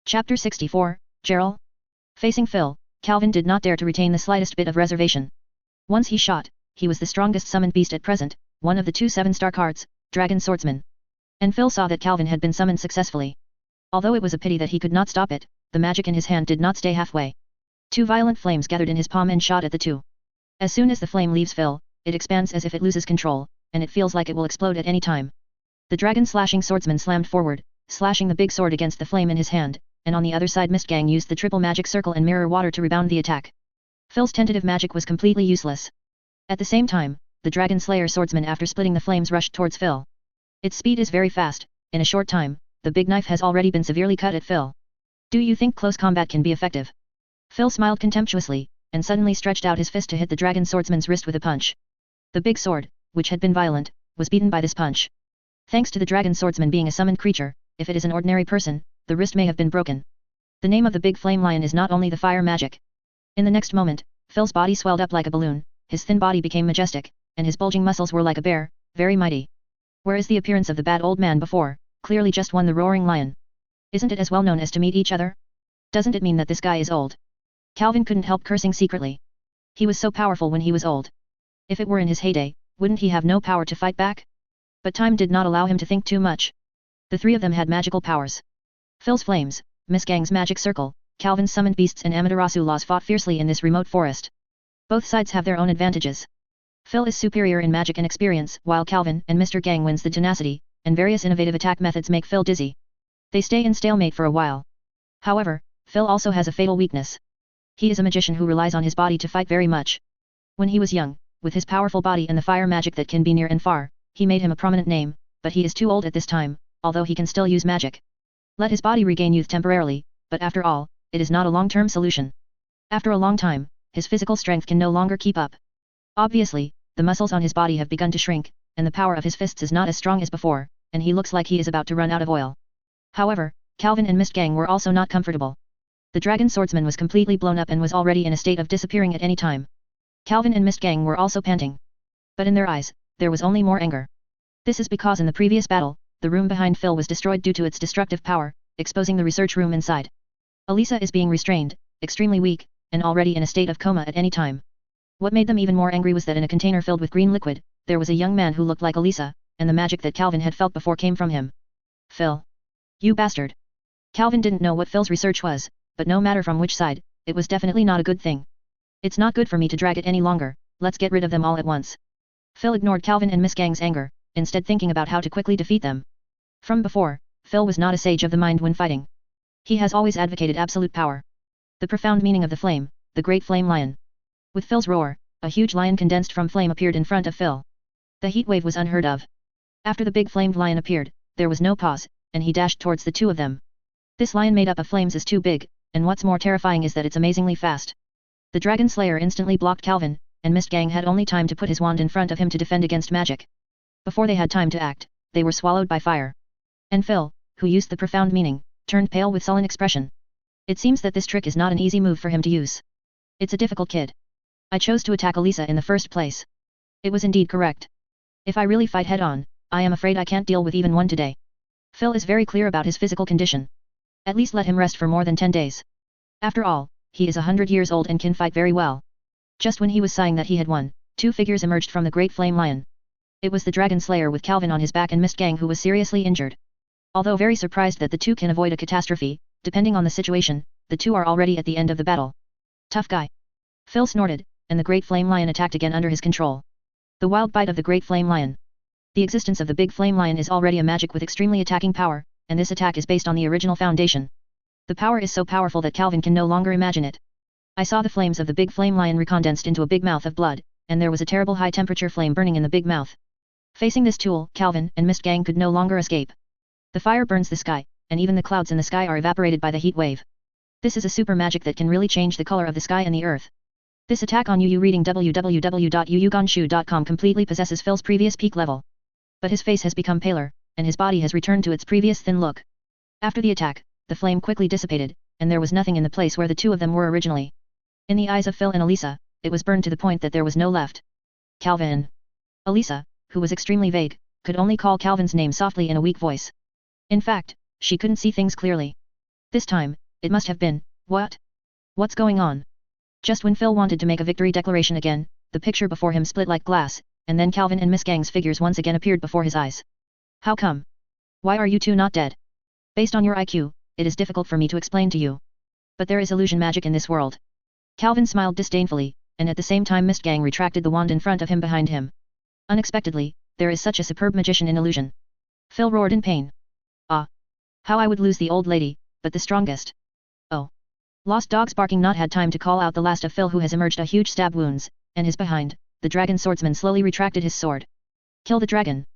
Chapter 64, Gerald? Facing Phil, Calvin did not dare to retain the slightest bit of reservation. Once he shot, he was the strongest summoned beast at present, one of the two 7-star cards, Dragon Swordsman. And Phil saw that Calvin had been summoned successfully. Although it was a pity that he could not stop it, the magic in his hand did not stay halfway. Two violent flames gathered in his palm and shot at the two. As soon as the flame leaves Phil, it expands as if it loses control, and it feels like it will explode at any time. The dragon-slashing swordsman slammed forward, slashing the big sword against the flame in his hand, and on the other side Mist Gang used the triple magic circle and mirror water to rebound the attack. Phil's tentative magic was completely useless. At the same time, the Dragon Slayer swordsman after splitting the flames rushed towards Phil. Its speed is very fast, in a short time, the big knife has already been severely cut at Phil. Do you think close combat can be effective? Phil smiled contemptuously, and suddenly stretched out his fist to hit the dragon swordsman's wrist with a punch. The big sword, which had been violent, was beaten by this punch. Thanks to the dragon swordsman being a summoned creature, if it is an ordinary person, the wrist may have been broken. The name of the big flame lion is not only the fire magic. In the next moment, Phil's body swelled up like a balloon, his thin body became majestic, and his bulging muscles were like a bear, very mighty. Whereas the appearance of the bad old man before, clearly just won the roaring lion. Isn't it as well known as to meet each other? Doesn't it mean that this guy is old? Calvin couldn't help cursing secretly. He was so powerful when he was old. If it were in his heyday, wouldn't he have no power to fight back? But time did not allow him to think too much. The three of them had magical powers. Phil's flames, Miss Gang's magic circle, Calvin's summoned beasts and Amaterasu laws fought fiercely in this remote forest. Both sides have their own advantages. Phil is superior in magic and experience, while Calvin and Mr. Gang wins the tenacity, and various innovative attack methods make Phil dizzy. They stay in stalemate for a while. However, Phil also has a fatal weakness. He is a magician who relies on his body to fight very much. When he was young, with his powerful body and the fire magic that can be near and far, he made him a prominent name, but he is too old at this time, although he can still use magic. Let his body regain youth temporarily, but after all, it is not a long-term solution. After a long time, his physical strength can no longer keep up. Obviously, the muscles on his body have begun to shrink, and the power of his fists is not as strong as before, and he looks like he is about to run out of oil. However, Calvin and Mist Gang were also not comfortable. The dragon swordsman was completely blown up and was already in a state of disappearing at any time. Calvin and Mist Gang were also panting. But in their eyes, there was only more anger. This is because in the previous battle, the room behind Phil was destroyed due to its destructive power, exposing the research room inside. Elisa is being restrained, extremely weak, and already in a state of coma at any time. What made them even more angry was that in a container filled with green liquid, there was a young man who looked like Elisa, and the magic that Calvin had felt before came from him. Phil. You bastard. Calvin didn't know what Phil's research was, but no matter from which side, it was definitely not a good thing. It's not good for me to drag it any longer, let's get rid of them all at once. Phil ignored Calvin and Miss Gang's anger, instead thinking about how to quickly defeat them. From before, Phil was not a sage of the mind when fighting. He has always advocated absolute power. The profound meaning of the flame, the great flame lion. With Phil's roar, a huge lion condensed from flame appeared in front of Phil. The heat wave was unheard of. After the big flamed lion appeared, there was no pause, and he dashed towards the two of them. This lion made up of flames is too big, and what's more terrifying is that it's amazingly fast. The Dragon Slayer instantly blocked Calvin, and Mist Gang had only time to put his wand in front of him to defend against magic. Before they had time to act, they were swallowed by fire. And Phil, who used the profound meaning, turned pale with sullen expression. It seems that this trick is not an easy move for him to use. It's a difficult kid. I chose to attack Elisa in the first place. It was indeed correct. If I really fight head-on, I am afraid I can't deal with even one today. Phil is very clear about his physical condition. At least let him rest for more than 10 days. After all, he is 100 years old and can fight very well. Just when he was sighing that he had won, two figures emerged from the great flame lion. It was the Dragon Slayer with Calvin on his back and Mist Gang who was seriously injured. Although very surprised that the two can avoid a catastrophe, depending on the situation, the two are already at the end of the battle. Tough guy. Phil snorted, and the great flame lion attacked again under his control. The wild bite of the great flame lion. The existence of the big flame lion is already a magic with extremely attacking power, and this attack is based on the original foundation. The power is so powerful that Calvin can no longer imagine it. I saw the flames of the big flame lion recondensed into a big mouth of blood, and there was a terrible high-temperature flame burning in the big mouth. Facing this tool, Calvin and Mist Gang could no longer escape. The fire burns the sky, and even the clouds in the sky are evaporated by the heat wave. This is a super magic that can really change the color of the sky and the earth. This attack on Yu reading www.yuyugonshu.com completely possesses Phil's previous peak level. But his face has become paler, and his body has returned to its previous thin look. After the attack, the flame quickly dissipated, and there was nothing in the place where the two of them were originally. In the eyes of Phil and Elisa, it was burned to the point that there was no left. Calvin. Elisa, who was extremely vague, could only call Calvin's name softly in a weak voice. In fact, she couldn't see things clearly. This time, it must have been, what? What's going on? Just when Phil wanted to make a victory declaration again, the picture before him split like glass, and then Calvin and Miss Gang's figures once again appeared before his eyes. How come? Why are you two not dead? Based on your IQ, it is difficult for me to explain to you. But there is illusion magic in this world. Calvin smiled disdainfully, and at the same time Mist Gang retracted the wand in front of him behind him. Unexpectedly, there is such a superb magician in illusion. Phil roared in pain. Ah! How I would lose the old lady, but the strongest. Oh! Lost Dog's barking not had time to call out the last of Phil who has emerged a huge stab wounds, and his behind, the dragon swordsman slowly retracted his sword. Kill the dragon!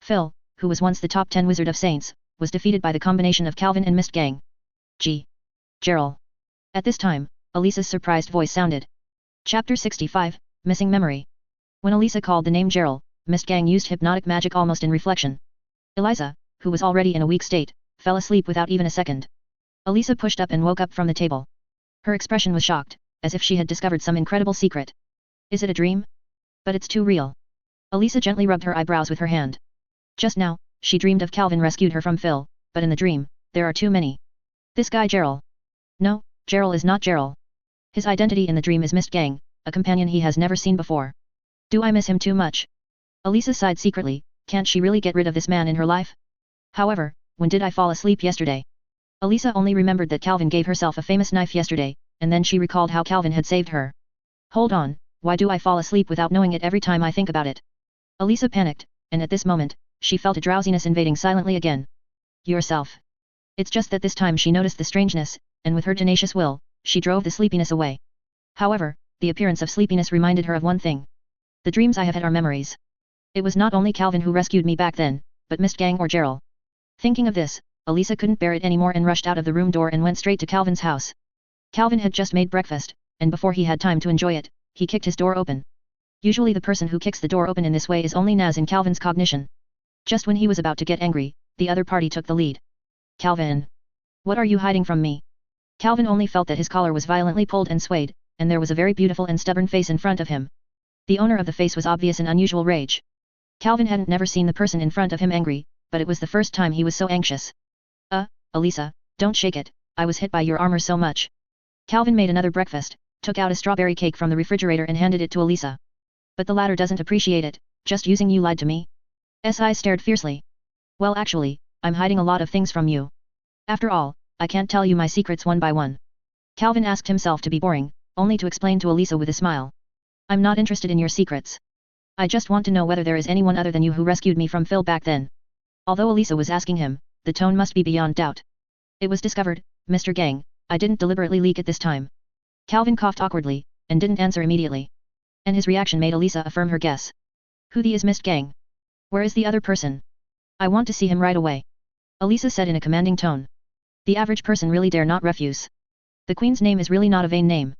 Phil, who was once the top 10 wizard of saints, was defeated by the combination of Calvin and Mist Gang. Gerald. At this time, Elisa's surprised voice sounded. Chapter 65, Missing Memory. When Elisa called the name Gerald, Mist Gang used hypnotic magic almost in reflection. Eliza, who was already in a weak state, fell asleep without even a second. Elisa pushed up and woke up from the table. Her expression was shocked, as if she had discovered some incredible secret. Is it a dream? But it's too real. Elisa gently rubbed her eyebrows with her hand. Just now, she dreamed of Calvin rescued her from Phil, but in the dream, there are too many. This guy Gerald. No, Gerald is not Gerald. His identity in the dream is Mist Gang, a companion he has never seen before. Do I miss him too much? Elisa sighed secretly, can't she really get rid of this man in her life? However, when did I fall asleep yesterday? Elisa only remembered that Calvin gave herself a famous knife yesterday, and then she recalled how Calvin had saved her. Hold on, why do I fall asleep without knowing it every time I think about it? Elisa panicked, and at this moment, she felt a drowsiness invading silently again. Yourself. It's just that this time she noticed the strangeness, and with her tenacious will, she drove the sleepiness away. However, the appearance of sleepiness reminded her of one thing. The dreams I have had are memories. It was not only Calvin who rescued me back then, but Mist Gang or Gerald. Thinking of this, Elisa couldn't bear it anymore and rushed out of the room door and went straight to Calvin's house. Calvin had just made breakfast, and before he had time to enjoy it, he kicked his door open. Usually the person who kicks the door open in this way is only Naz in Calvin's cognition. Just when he was about to get angry, the other party took the lead. Calvin. What are you hiding from me? Calvin only felt that his collar was violently pulled and swayed, and there was a very beautiful and stubborn face in front of him. The owner of the face was obvious and unusual rage. Calvin hadn't never seen the person in front of him angry, but it was the first time he was so anxious. Elisa, don't shake it, I was hit by your armor so much. Calvin made another breakfast, took out a strawberry cake from the refrigerator and handed it to Elisa. But the latter doesn't appreciate it, just using you lied to me. S eyes stared fiercely. Well actually, I'm hiding a lot of things from you. After all, I can't tell you my secrets one by one. Calvin asked himself to be boring, only to explain to Elisa with a smile. I'm not interested in your secrets. I just want to know whether there is anyone other than you who rescued me from Phil back then. Although Elisa was asking him, the tone must be beyond doubt. It was discovered, Mr. Gang, I didn't deliberately leak it this time. Calvin coughed awkwardly, and didn't answer immediately. And his reaction made Elisa affirm her guess. Who the is Mist Gang? Where is the other person? I want to see him right away. Elisa said in a commanding tone. The average person really dare not refuse. The Queen's name is really not a vain name.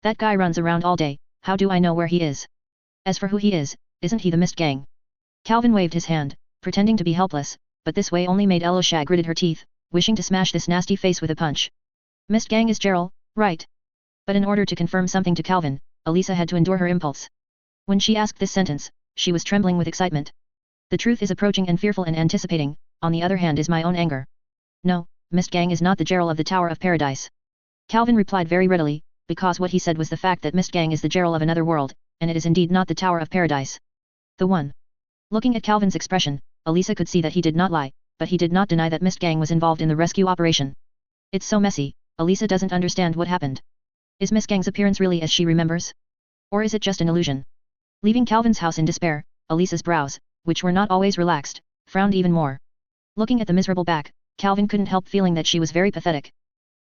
That guy runs around all day, how do I know where he is? As for who he is, isn't he the Mist Gang? Calvin waved his hand, pretending to be helpless, but this way only made Elisa gritted her teeth, wishing to smash this nasty face with a punch. Mist Gang is Gerald, right? But in order to confirm something to Calvin, Elisa had to endure her impulse. When she asked this sentence, she was trembling with excitement. The truth is approaching and fearful and anticipating, on the other hand is my own anger. No, Mist Gang is not the Gerald of the Tower of Paradise. Calvin replied very readily, because what he said was the fact that Mist Gang is the Gerald of another world, and it is indeed not the Tower of Paradise. The one. Looking at Calvin's expression, Elisa could see that he did not lie, but he did not deny that Mist Gang was involved in the rescue operation. It's so messy, Elisa doesn't understand what happened. Is Mist Gang's appearance really as she remembers? Or is it just an illusion? Leaving Calvin's house in despair, Elisa's brows, which were not always relaxed, frowned even more. Looking at the miserable back, Calvin couldn't help feeling that she was very pathetic.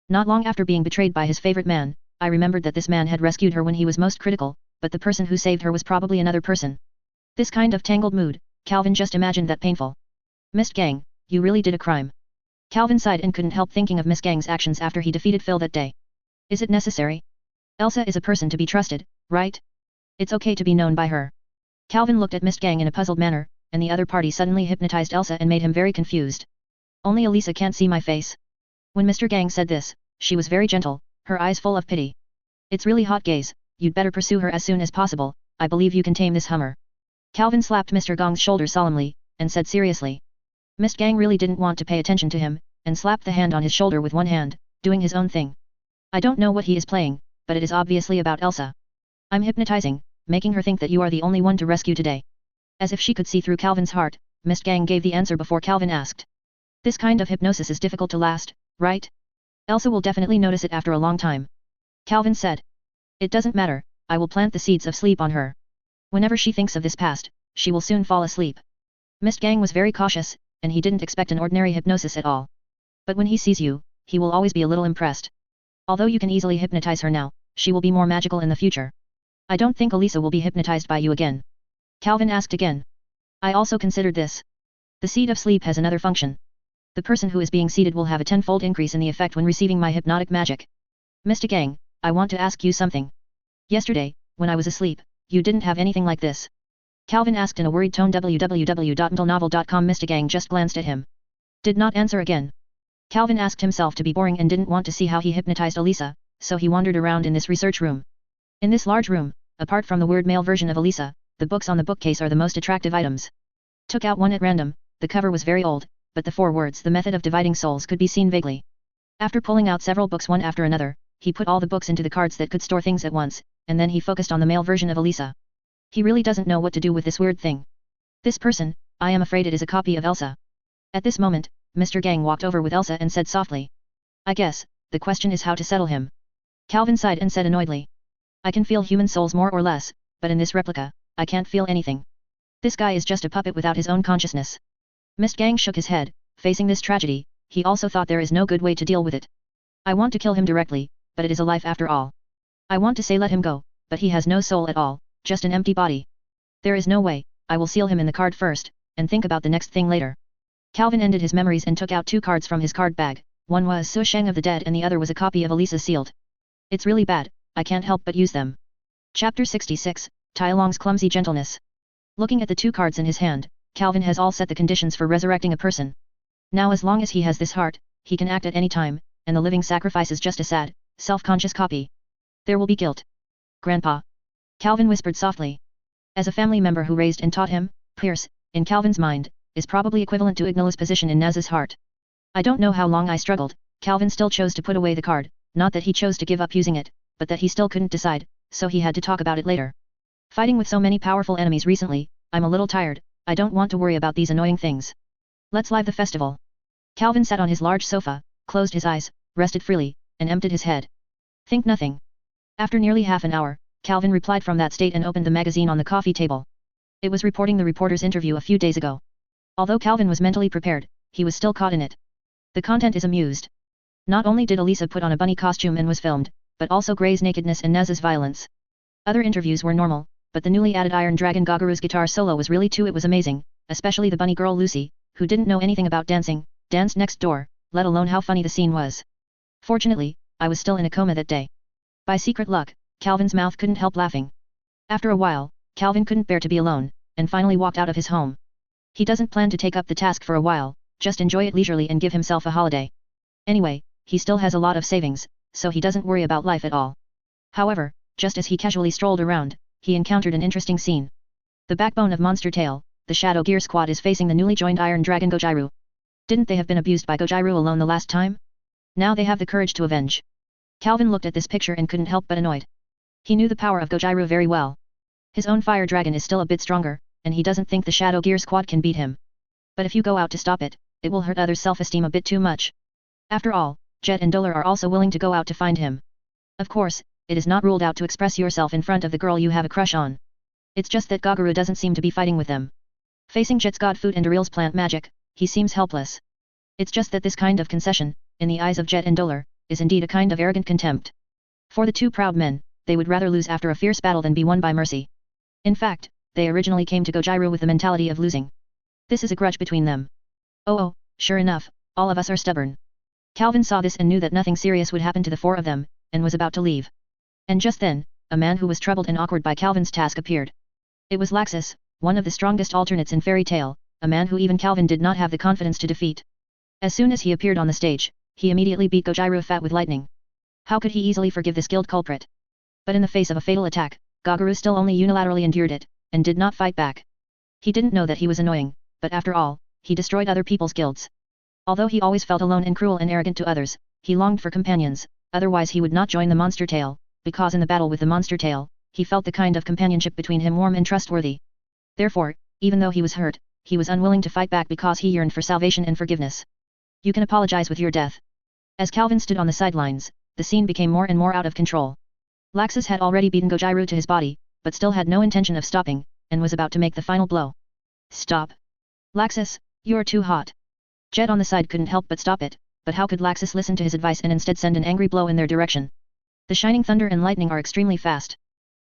Not long after being betrayed by his favorite man, I remembered that this man had rescued her when he was most critical, but the person who saved her was probably another person. This kind of tangled mood, Calvin just imagined that painful. Mist Gang, you really did a crime. Calvin sighed and couldn't help thinking of Mist Gang's actions after he defeated Phil that day. Is it necessary? Elsa is a person to be trusted, right? It's okay to be known by her. Calvin looked at Mist Gang in a puzzled manner, and the other party suddenly hypnotized Elsa and made him very confused. Only Elisa can't see my face. When Mr. Gang said this, she was very gentle, her eyes full of pity. It's really hot gaze, you'd better pursue her as soon as possible, I believe you can tame this Hummer. Calvin slapped Mr. Gong's shoulder solemnly, and said seriously. Mist Gang really didn't want to pay attention to him, and slapped the hand on his shoulder with one hand, doing his own thing. I don't know what he is playing, but it is obviously about Elsa. I'm hypnotizing, making her think that you are the only one to rescue today. As if she could see through Calvin's heart, Mist Gang gave the answer before Calvin asked. This kind of hypnosis is difficult to last, right? Elsa will definitely notice it after a long time. Calvin said. It doesn't matter, I will plant the seeds of sleep on her. Whenever she thinks of this past, she will soon fall asleep. Mist Gang was very cautious, and he didn't expect an ordinary hypnosis at all. But when he sees you, he will always be a little impressed. Although you can easily hypnotize her now, she will be more magical in the future. I don't think Elisa will be hypnotized by you again. Calvin asked again. I also considered this. The seed of sleep has another function. The person who is being seeded will have a tenfold increase in the effect when receiving my hypnotic magic. Mr. Gang, I want to ask you something. Yesterday, when I was asleep, you didn't have anything like this. Calvin asked in a worried tone. www.mentalnovel.com. Mr. Gang just glanced at him. Did not answer again. Calvin asked himself to be boring and didn't want to see how he hypnotized Elisa, so he wandered around in this research room. In this large room, apart from the word male version of Elisa, the books on the bookcase are the most attractive items. Took out one at random, the cover was very old, but the 4 words "The Method of Dividing Souls" could be seen vaguely. After pulling out several books one after another, he put all the books into the cards that could store things at once, and then he focused on the male version of Elisa. He really doesn't know what to do with this weird thing. This person, I am afraid it is a copy of Elsa. At this moment, Mr. Gang walked over with Elsa and said softly. I guess, the question is how to settle him. Calvin sighed and said annoyedly. I can feel human souls more or less, but in this replica, I can't feel anything. This guy is just a puppet without his own consciousness. Mr. Gang shook his head, facing this tragedy, he also thought there is no good way to deal with it. I want to kill him directly, but it is a life after all. I want to say let him go, but he has no soul at all, just an empty body. There is no way, I will seal him in the card first, and think about the next thing later. Calvin ended his memories and took out 2 cards from his card bag, one was Su Sheng of the Dead and the other was a copy of Elisa sealed. It's really bad, I can't help but use them. Chapter 66, Tai Long's Clumsy Gentleness. Looking at the 2 cards in his hand, Calvin has all set the conditions for resurrecting a person. Now as long as he has this heart, he can act at any time, and the living sacrifice is just a sad, self-conscious copy. There will be guilt. Grandpa. Calvin whispered softly. As a family member who raised and taught him, Pierce, in Calvin's mind, is probably equivalent to Ignala's position in Naz's heart. I don't know how long I struggled, Calvin still chose to put away the card, not that he chose to give up using it, but that he still couldn't decide, so he had to talk about it later. Fighting with so many powerful enemies recently, I'm a little tired, I don't want to worry about these annoying things. Let's live the festival. Calvin sat on his large sofa, closed his eyes, rested freely, and emptied his head. Think nothing. After nearly half an hour, Calvin replied from that state and opened the magazine on the coffee table. It was reporting the reporter's interview a few days ago. Although Calvin was mentally prepared, he was still caught in it. The content is amused. Not only did Elisa put on a bunny costume and was filmed, but also Gray's nakedness and Naz's violence. Other interviews were normal, but the newly added Iron Dragon Gagaru's guitar solo was really too. It was amazing, especially the bunny girl Lucy, who didn't know anything about dancing, danced next door, let alone how funny the scene was. Fortunately, I was still in a coma that day. By secret luck, Calvin's mouth couldn't help laughing. After a while, Calvin couldn't bear to be alone, and finally walked out of his home. He doesn't plan to take up the task for a while, just enjoy it leisurely and give himself a holiday. Anyway, he still has a lot of savings, so he doesn't worry about life at all. However, just as he casually strolled around, he encountered an interesting scene. The backbone of Monster Tail, the Shadow Gear Squad is facing the newly joined Iron Dragon Gojairu. Didn't they have been abused by Gojairu alone the last time? Now they have the courage to avenge. Calvin looked at this picture and couldn't help but annoyed. He knew the power of Gojairu very well. His own fire dragon is still a bit stronger, and he doesn't think the Shadow Gear Squad can beat him. But if you go out to stop it, it will hurt others' self-esteem a bit too much. After all, Jet and Dollar are also willing to go out to find him. Of course, it is not ruled out to express yourself in front of the girl you have a crush on. It's just that Gagaru doesn't seem to be fighting with them. Facing Jet's god food and Aril's plant magic, he seems helpless. It's just that this kind of concession, in the eyes of Jet and Dollar, is indeed a kind of arrogant contempt. For the 2 proud men, they would rather lose after a fierce battle than be won by mercy. In fact, they originally came to Gojairu with the mentality of losing. This is a grudge between them. Oh, sure enough, all of us are stubborn. Calvin saw this and knew that nothing serious would happen to the 4 of them, and was about to leave. And just then, a man who was troubled and awkward by Calvin's task appeared. It was Laxus, one of the strongest alternates in Fairy Tail, a man who even Calvin did not have the confidence to defeat. As soon as he appeared on the stage, he immediately beat Gojairu fat with lightning. How could he easily forgive this guild culprit? But in the face of a fatal attack, Gagaru still only unilaterally endured it, and did not fight back. He didn't know that he was annoying, but after all, he destroyed other people's guilds. Although he always felt alone and cruel and arrogant to others, he longed for companions, otherwise he would not join the Monster Tail, because in the battle with the Monster Tail, he felt the kind of companionship between him warm and trustworthy. Therefore, even though he was hurt, he was unwilling to fight back because he yearned for salvation and forgiveness. You can apologize with your death. As Calvin stood on the sidelines, the scene became more and more out of control. Laxus had already beaten Gojairu to his body, but still had no intention of stopping, and was about to make the final blow. Stop. Laxus, you're too hot. Jet on the side couldn't help but stop it, but how could Laxus listen to his advice and instead send an angry blow in their direction? The shining thunder and lightning are extremely fast.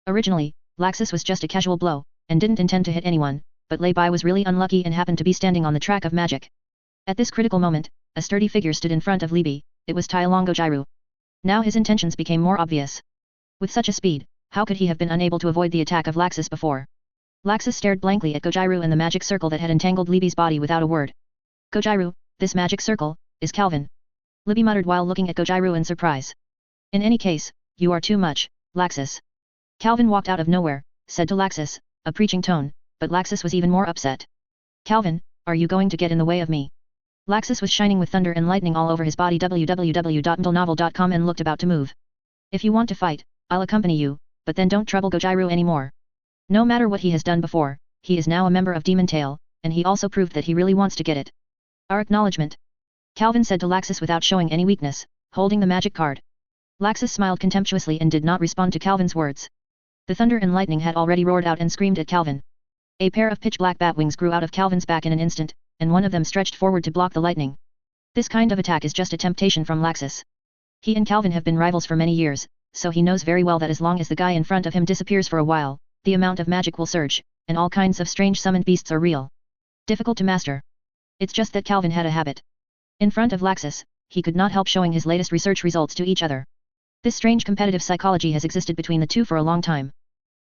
Originally, Laxus was just a casual blow, and didn't intend to hit anyone, but Lei-Bai was really unlucky and happened to be standing on the track of magic. At this critical moment, a sturdy figure stood in front of Li-Bi, it was Tai Long Gojairu. Now his intentions became more obvious. With such a speed, how could he have been unable to avoid the attack of Laxus before? Laxus stared blankly at Gojairu and the magic circle that had entangled Li-Bi's body without a word. Gojairu, this magic circle, is Calvin. Libby muttered while looking at Gojairu in surprise. In any case, you are too much, Laxus. Calvin walked out of nowhere, said to Laxus, a preaching tone, but Laxus was even more upset. Calvin, are you going to get in the way of me? Laxus was shining with thunder and lightning all over his body www.mentalnovel.com and looked about to move. If you want to fight, I'll accompany you, but then don't trouble Gojairu anymore. No matter what he has done before, he is now a member of Demon Tail, and he also proved that he really wants to get it. Our acknowledgement. Calvin said to Laxus without showing any weakness, holding the magic card. Laxus smiled contemptuously and did not respond to Calvin's words. The thunder and lightning had already roared out and screamed at Calvin. A pair of pitch-black bat wings grew out of Calvin's back in an instant, and one of them stretched forward to block the lightning. This kind of attack is just a temptation from Laxus. He and Calvin have been rivals for many years, so he knows very well that as long as the guy in front of him disappears for a while, the amount of magic will surge, and all kinds of strange summoned beasts are real. Difficult to master. It's just that Calvin had a habit. In front of Laxus, he could not help showing his latest research results to each other. This strange competitive psychology has existed between the two for a long time.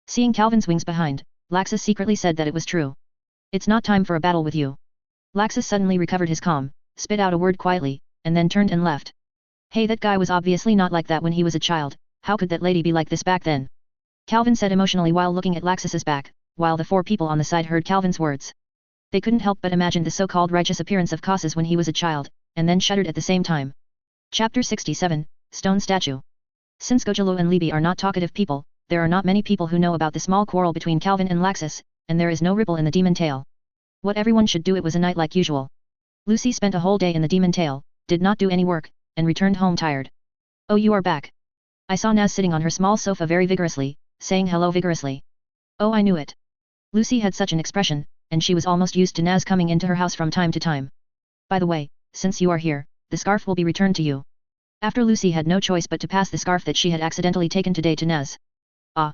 Seeing Calvin's wings behind, Laxus secretly said that it was true. It's not time for a battle with you. Laxus suddenly recovered his calm, spit out a word quietly, and then turned and left. Hey, that guy was obviously not like that when he was a child, how could that lady be like this back then? Calvin said emotionally while looking at Laxus's back, while the four people on the side heard Calvin's words. They couldn't help but imagine the so-called righteous appearance of Casus when he was a child, and then shuddered at the same time. Chapter 67, Stone Statue. Since Gojairu and Libby are not talkative people, there are not many people who know about the small quarrel between Calvin and Laxus, and there is no ripple in the Demon Tail. What everyone should do, it was a night like usual. Lucy spent a whole day in the Demon Tail, did not do any work, and returned home tired. Oh, you are back. I saw Naz sitting on her small sofa very vigorously, saying hello vigorously. Oh, I knew it. Lucy had such an expression, and she was almost used to Naz coming into her house from time to time. By the way, since you are here, the scarf will be returned to you. After Lucy had no choice but to pass the scarf that she had accidentally taken today to Naz. Ah.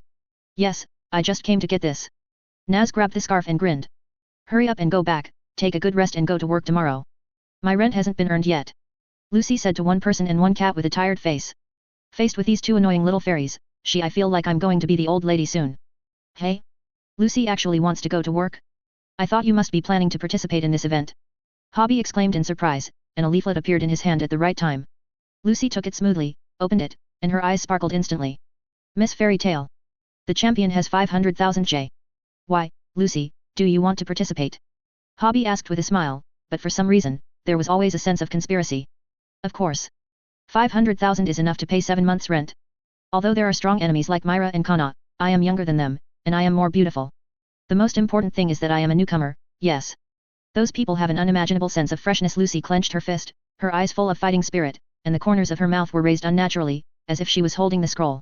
Yes, I just came to get this. Naz grabbed the scarf and grinned. Hurry up and go back, take a good rest and go to work tomorrow. My rent hasn't been earned yet. Lucy said to one person and one cat with a tired face. Faced with these two annoying little fairies, I feel like I'm going to be the old lady soon. Hey? Lucy actually wants to go to work? I thought you must be planning to participate in this event. Hobby exclaimed in surprise, and a leaflet appeared in his hand at the right time. Lucy took it smoothly, opened it, and her eyes sparkled instantly. Miss Fairy Tale. The champion has 500,000 J. Why, Lucy, do you want to participate? Hobby asked with a smile, but for some reason, there was always a sense of conspiracy. Of course. 500,000 is enough to pay 7 months' rent. Although there are strong enemies like Myra and Kana, I am younger than them, and I am more beautiful. The most important thing is that I am a newcomer, yes. Those people have an unimaginable sense of freshness. Lucy clenched her fist, her eyes full of fighting spirit, and the corners of her mouth were raised unnaturally, as if she was holding the scroll.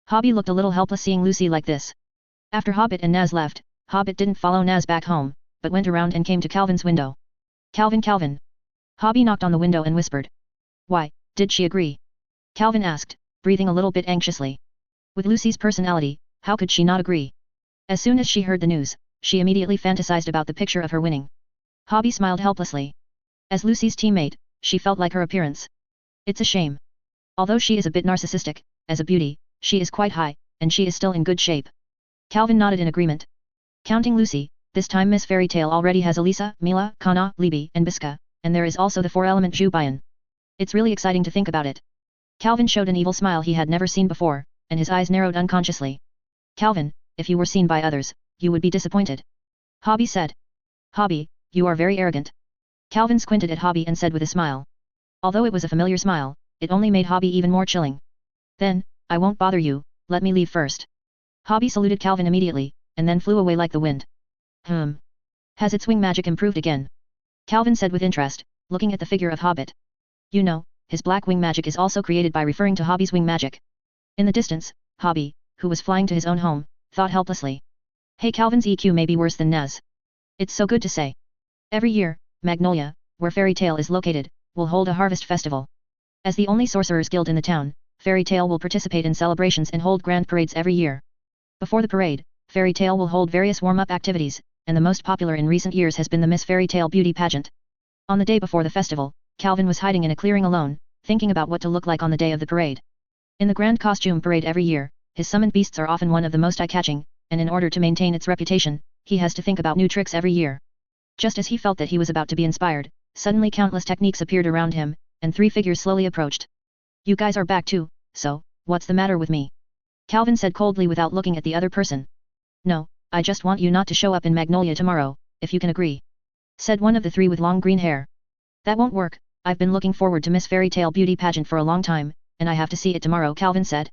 Hobby looked a little helpless seeing Lucy like this. After Hobbit and Naz left, Hobbit didn't follow Naz back home, but went around and came to Calvin's window. Calvin. Hobby knocked on the window and whispered. Why, did she agree? Calvin asked, breathing a little bit anxiously. With Lucy's personality, how could she not agree? As soon as she heard the news, she immediately fantasized about the picture of her winning. Hobby smiled helplessly. As Lucy's teammate, she felt like her appearance. It's a shame. Although she is a bit narcissistic, as a beauty, she is quite high, and she is still in good shape. Calvin nodded in agreement. Counting Lucy, this time Miss Fairy Tale already has Elisa, Mila, Kana, Libby, and Biska, and there is also the 4-element Jubayan. It's really exciting to think about it. Calvin showed an evil smile he had never seen before, and his eyes narrowed unconsciously. Calvin, if you were seen by others, you would be disappointed. Hobby said. Hobby, you are very arrogant. Calvin squinted at Hobby and said with a smile. Although it was a familiar smile, it only made Hobby even more chilling. Then, I won't bother you, let me leave first. Hobby saluted Calvin immediately, and then flew away like the wind. Has its wing magic improved again? Calvin said with interest, looking at the figure of Hobbit. You know, his black wing magic is also created by referring to Hobby's wing magic. In the distance, Hobby, who was flying to his own home, thought helplessly. Hey, Calvin's EQ may be worse than Naz. It's so good to say. Every year, Magnolia, where Fairy Tale is located, will hold a harvest festival. As the only sorcerer's guild in the town, Fairy Tale will participate in celebrations and hold grand parades every year. Before the parade, Fairy Tale will hold various warm-up activities, and the most popular in recent years has been the Miss Fairy Tale beauty pageant. On the day before the festival, Calvin was hiding in a clearing alone, thinking about what to look like on the day of the parade. In the grand costume parade every year, his summoned beasts are often one of the most eye-catching, and in order to maintain its reputation, he has to think about new tricks every year. Just as he felt that he was about to be inspired, suddenly countless techniques appeared around him, and 3 figures slowly approached. You guys are back too, so, what's the matter with me? Calvin said coldly without looking at the other person. No, I just want you not to show up in Magnolia tomorrow, if you can agree. Said one of the 3 with long green hair. That won't work, I've been looking forward to Miss Fairy Tale Beauty Pageant for a long time, and I have to see it tomorrow, Calvin said.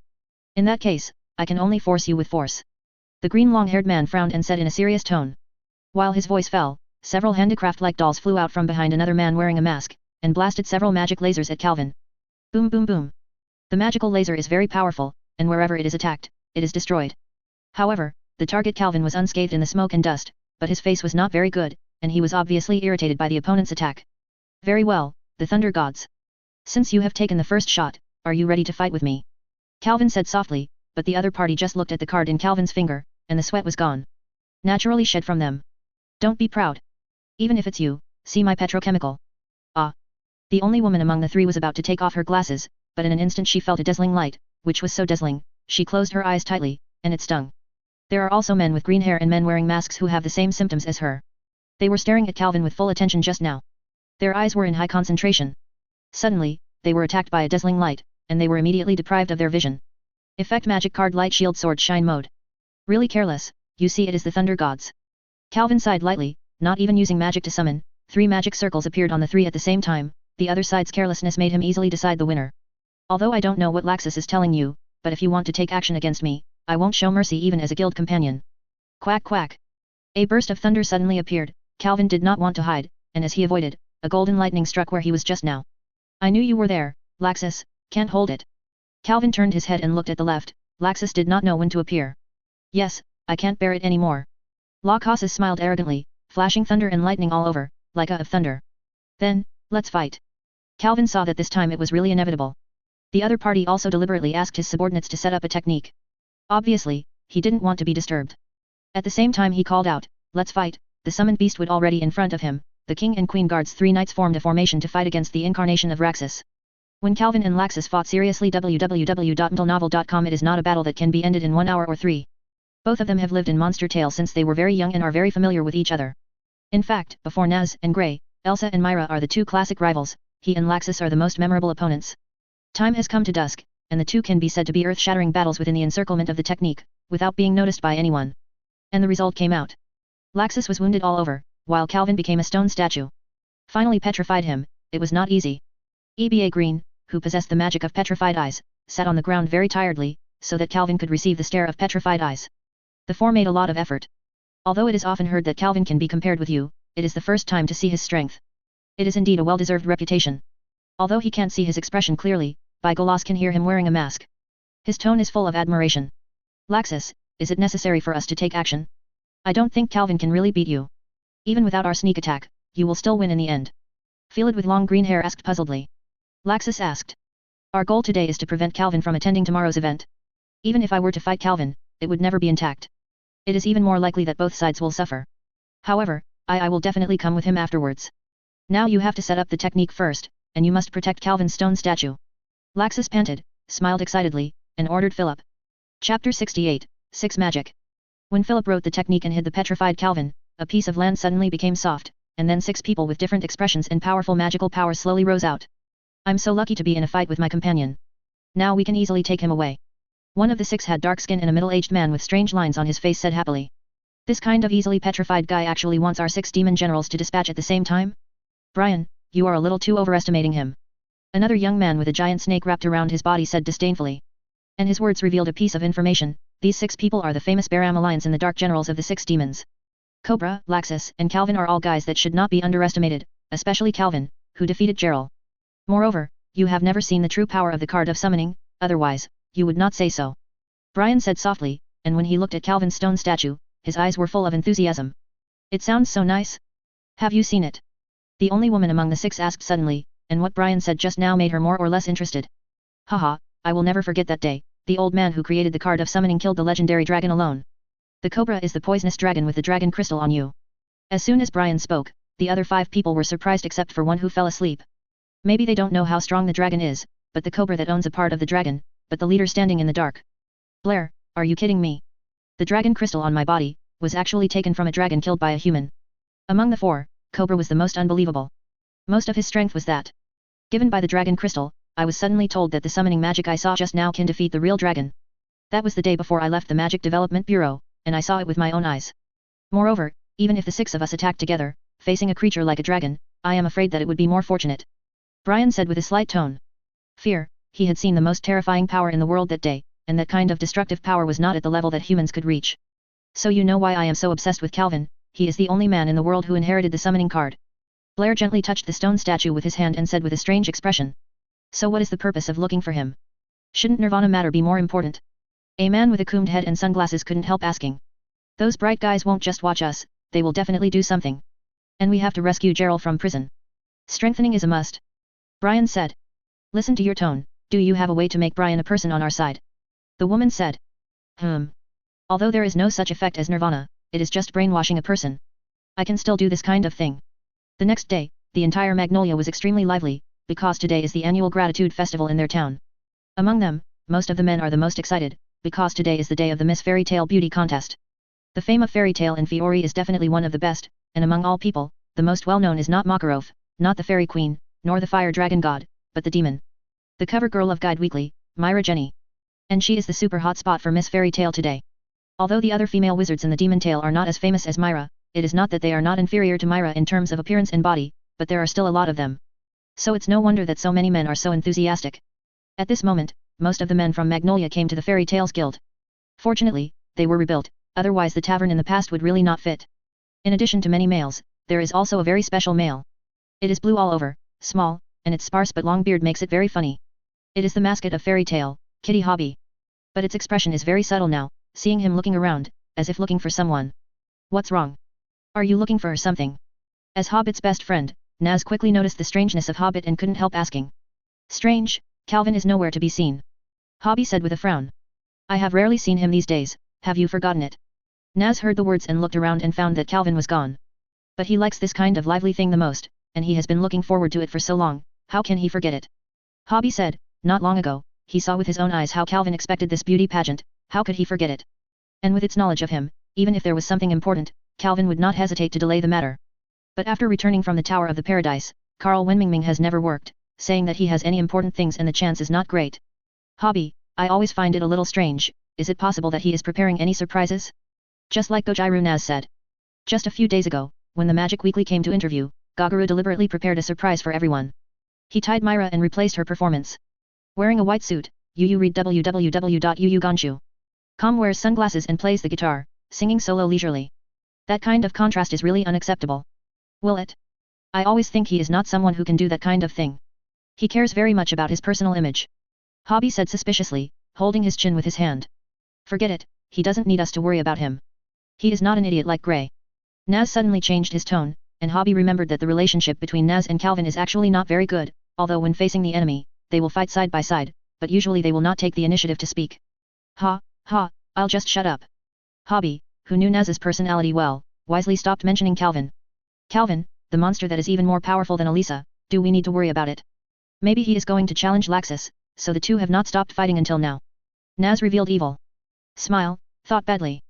In that case, I can only force you with force. The green long-haired man frowned and said in a serious tone. While his voice fell, several handicraft-like dolls flew out from behind another man wearing a mask, and blasted several magic lasers at Calvin. Boom boom boom. The magical laser is very powerful, and wherever it is attacked, it is destroyed. However, the target Calvin was unscathed in the smoke and dust, but his face was not very good, and he was obviously irritated by the opponent's attack. Very well, the Thunder Gods. Since you have taken the first shot, are you ready to fight with me? Calvin said softly, but the other party just looked at the card in Calvin's finger, and the sweat was gone. Naturally shed from them. Don't be proud. Even if it's you, see my petrochemical. Ah. The only woman among the 3 was about to take off her glasses, but in an instant she felt a dazzling light, which was so dazzling, she closed her eyes tightly, and it stung. There are also men with green hair and men wearing masks who have the same symptoms as her. They were staring at Calvin with full attention just now. Their eyes were in high concentration. Suddenly, they were attacked by a dazzling light, and they were immediately deprived of their vision. Effect Magic Card Light Shield Sword Shine Mode. Really careless, you see it is the Thunder Gods. Calvin sighed lightly, not even using magic to summon, 3 magic circles appeared on the 3 at the same time, the other side's carelessness made him easily decide the winner. Although I don't know what Laxus is telling you, but if you want to take action against me, I won't show mercy even as a guild companion. Quack quack. A burst of thunder suddenly appeared, Calvin did not want to hide, and as he avoided, a golden lightning struck where he was just now. I knew you were there, Laxus, can't hold it. Calvin turned his head and looked at the left, Laxus did not know when to appear. Yes, I can't bear it anymore. Laxus smiled arrogantly, flashing thunder and lightning all over, like a of thunder. Then, let's fight. Calvin saw that this time it was really inevitable. The other party also deliberately asked his subordinates to set up a technique. Obviously, he didn't want to be disturbed. At the same time he called out, let's fight, the summoned beast would already in front of him, the king and queen guards 3 knights formed a formation to fight against the incarnation of Raxus. When Calvin and Laxus fought seriously www.mentalnovel.com it is not a battle that can be ended in 1 hour or 3. Both of them have lived in Monster Tale since they were very young and are very familiar with each other. In fact, before Naz and Grey, Elsa and Myra are the 2 classic rivals, he and Laxus are the most memorable opponents. Time has come to dusk, and the 2 can be said to be earth-shattering battles within the encirclement of the technique, without being noticed by anyone. And the result came out. Laxus was wounded all over, while Calvin became a stone statue. Finally petrified him, it was not easy. EBA Green, who possessed the magic of petrified eyes, sat on the ground very tiredly, so that Calvin could receive the stare of petrified eyes. The 4 made a lot of effort. Although it is often heard that Calvin can be compared with you, it is the first time to see his strength. It is indeed a well-deserved reputation. Although he can't see his expression clearly, Bigolas can hear him wearing a mask. His tone is full of admiration. Laxus, is it necessary for us to take action? I don't think Calvin can really beat you. Even without our sneak attack, you will still win in the end. Felid with long green hair asked puzzledly. Laxus asked. Our goal today is to prevent Calvin from attending tomorrow's event. Even if I were to fight Calvin, it would never be intact. It is even more likely that both sides will suffer. However, I will definitely come with him afterwards. Now you have to set up the technique first, and you must protect Calvin's stone statue. Laxus panted, smiled excitedly, and ordered Philip. Chapter 68, 6 Magic. When Philip wrote the technique and hid the petrified Calvin, a piece of land suddenly became soft, and then 6 people with different expressions and powerful magical powers slowly rose out. I'm so lucky to be in a fight with my companion. Now we can easily take him away. One of the 6 had dark skin and a middle-aged man with strange lines on his face said happily. This kind of easily petrified guy actually wants our 6 demon generals to dispatch at the same time? Brian, you are a little too overestimating him. Another young man with a giant snake wrapped around his body said disdainfully. And his words revealed a piece of information, these 6 people are the famous Baram Alliance and the dark generals of the 6 demons. Cobra, Laxus, and Calvin are all guys that should not be underestimated, especially Calvin, who defeated Gerald. Moreover, you have never seen the true power of the card of summoning, otherwise, you would not say so. Brian said softly, and when he looked at Calvin's stone statue, his eyes were full of enthusiasm. It sounds so nice. Have you seen it? The only woman among the 6 asked suddenly, and what Brian said just now made her more or less interested. Haha, I will never forget that day, the old man who created the card of summoning killed the legendary dragon alone. The cobra is the poisonous dragon with the dragon crystal on you. As soon as Brian spoke, the other 5 people were surprised except for one who fell asleep. Maybe they don't know how strong the dragon is, but the cobra that owns a part of the dragon, but the leader standing in the dark. Blair, are you kidding me? The dragon crystal on my body, was actually taken from a dragon killed by a human. Among the 4, Cobra was the most unbelievable. Most of his strength was that. Given by the dragon crystal, I was suddenly told that the summoning magic I saw just now can defeat the real dragon. That was the day before I left the Magic Development Bureau, and I saw it with my own eyes. Moreover, even if the 6 of us attacked together, facing a creature like a dragon, I am afraid that it would be more fortunate. Brian said with a slight tone. Fear, he had seen the most terrifying power in the world that day, and that kind of destructive power was not at the level that humans could reach. So you know why I am so obsessed with Calvin, he is the only man in the world who inherited the summoning card. Blair gently touched the stone statue with his hand and said with a strange expression. So what is the purpose of looking for him? Shouldn't Nirvana matter be more important? A man with a combed head and sunglasses couldn't help asking. Those bright guys won't just watch us, they will definitely do something. And we have to rescue Gerald from prison. Strengthening is a must. Brian said. Listen to your tone, do you have a way to make Brian a person on our side? The woman said. Although there is no such effect as Nirvana, it is just brainwashing a person. I can still do this kind of thing. The next day, the entire Magnolia was extremely lively, because today is the annual Gratitude Festival in their town. Among them, most of the men are the most excited, because today is the day of the Miss Fairy Tale Beauty Contest. The fame of Fairy Tale in Fiori is definitely one of the best, and among all people, the most well-known is not Makarov, not the Fairy Queen, nor the Fire Dragon God, but the demon. The cover girl of Guide Weekly, Myra Jenny. And she is the super hot spot for Miss Fairy Tale today. Although the other female wizards in the Demon Tale are not as famous as Myra, it is not that they are not inferior to Myra in terms of appearance and body, but there are still a lot of them. So it's no wonder that so many men are so enthusiastic. At this moment, most of the men from Magnolia came to the Fairy Tales Guild. Fortunately, they were rebuilt, otherwise the tavern in the past would really not fit. In addition to many males, there is also a very special male. It is blue all over, small, and its sparse but long beard makes it very funny. It is the mascot of Fairy Tale, Kitty Hobby. But its expression is very subtle now, seeing him looking around, as if looking for someone. What's wrong? Are you looking for something? As Hobbit's best friend, Naz quickly noticed the strangeness of Hobbit and couldn't help asking. Strange, Calvin is nowhere to be seen. Hobby said with a frown. I have rarely seen him these days, have you forgotten it? Naz heard the words and looked around and found that Calvin was gone. But he likes this kind of lively thing the most, and he has been looking forward to it for so long, how can he forget it? Hobby said, not long ago, he saw with his own eyes how Calvin expected this beauty pageant, how could he forget it? And with its knowledge of him, even if there was something important, Calvin would not hesitate to delay the matter. But after returning from the Tower of the Paradise, Carl Wenmingming has never worked, saying that he has any important things and the chance is not great. Hobby, I always find it a little strange, is it possible that he is preparing any surprises? Just like Gojairu Naz said. Just a few days ago, when the Magic Weekly came to interview, Gagaru deliberately prepared a surprise for everyone. He tied Myra and replaced her performance. Wearing a white suit, Yu read www.yuuganshu.com wears sunglasses and plays the guitar, singing solo leisurely. That kind of contrast is really unacceptable. Will it? I always think he is not someone who can do that kind of thing. He cares very much about his personal image. Hobby said suspiciously, holding his chin with his hand. Forget it, he doesn't need us to worry about him. He is not an idiot like Gray. Naz suddenly changed his tone, and Hobby remembered that the relationship between Naz and Calvin is actually not very good, although when facing the enemy, they will fight side by side, but usually they will not take the initiative to speak. I'll just shut up. Hobby, who knew Naz's personality well, wisely stopped mentioning Calvin. Calvin, the monster that is even more powerful than Elisa, do we need to worry about it? Maybe he is going to challenge Laxus, so the two have not stopped fighting until now. Naz revealed evil. Smile, thought badly.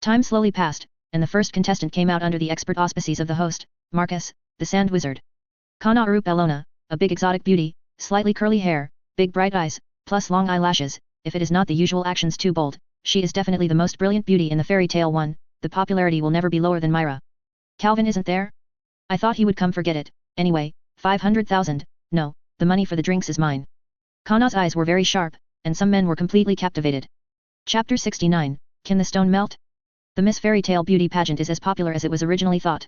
Time slowly passed, and the first contestant came out under the expert auspices of the host, Marcus, the Sand Wizard. Kana Arup Elona, a big exotic beauty, slightly curly hair, big bright eyes, plus long eyelashes, if it is not the usual actions too bold, she is definitely the most brilliant beauty in the Fairy Tale one, the popularity will never be lower than Myra. Calvin isn't there? I thought he would come forget it, anyway, 500,000, no, the money for the drinks is mine. Kana's eyes were very sharp, and some men were completely captivated. Chapter 69, Can the Stone Melt? The Miss Fairy Tale Beauty Pageant is as popular as it was originally thought.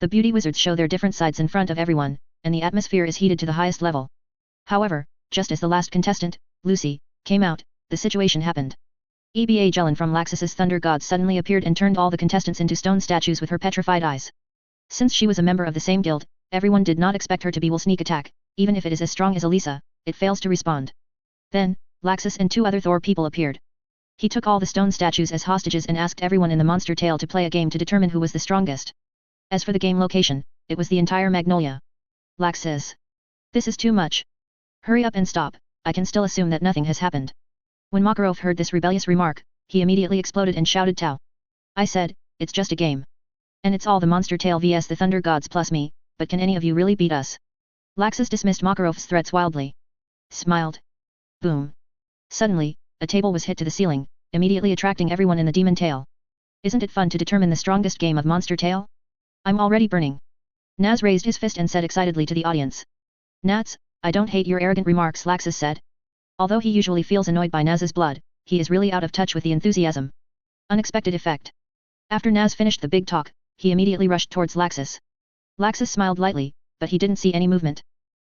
The beauty wizards show their different sides in front of everyone, and the atmosphere is heated to the highest level. However, just as the last contestant, Lucy, came out, the situation happened. Eba Jelen from Laxus's Thunder God suddenly appeared and turned all the contestants into stone statues with her petrified eyes. Since she was a member of the same guild, everyone did not expect her to be will sneak attack, even if it is as strong as Elisa, it fails to respond. Then, Laxus and two other Thor people appeared. He took all the stone statues as hostages and asked everyone in the monster tale to play a game to determine who was the strongest. As for the game location, it was the entire Magnolia. Laxus. This is too much. Hurry up and stop, I can still assume that nothing has happened. When Makarov heard this rebellious remark, he immediately exploded and shouted Tau. I said, it's just a game. And it's all the monster tale vs the Thunder Gods plus me, but can any of you really beat us? Laxus dismissed Makarov's threats wildly. Smiled. Boom. Suddenly, a table was hit to the ceiling, immediately attracting everyone in the demon tail. Isn't it fun to determine the strongest game of monster tail? I'm already burning. Naz raised his fist and said excitedly to the audience. Nats, I don't hate your arrogant remarks, Laxus said. Although he usually feels annoyed by Naz's blood, he is really out of touch with the enthusiasm. Unexpected effect. After Naz finished the big talk, he immediately rushed towards Laxus. Laxus smiled lightly, but he didn't see any movement.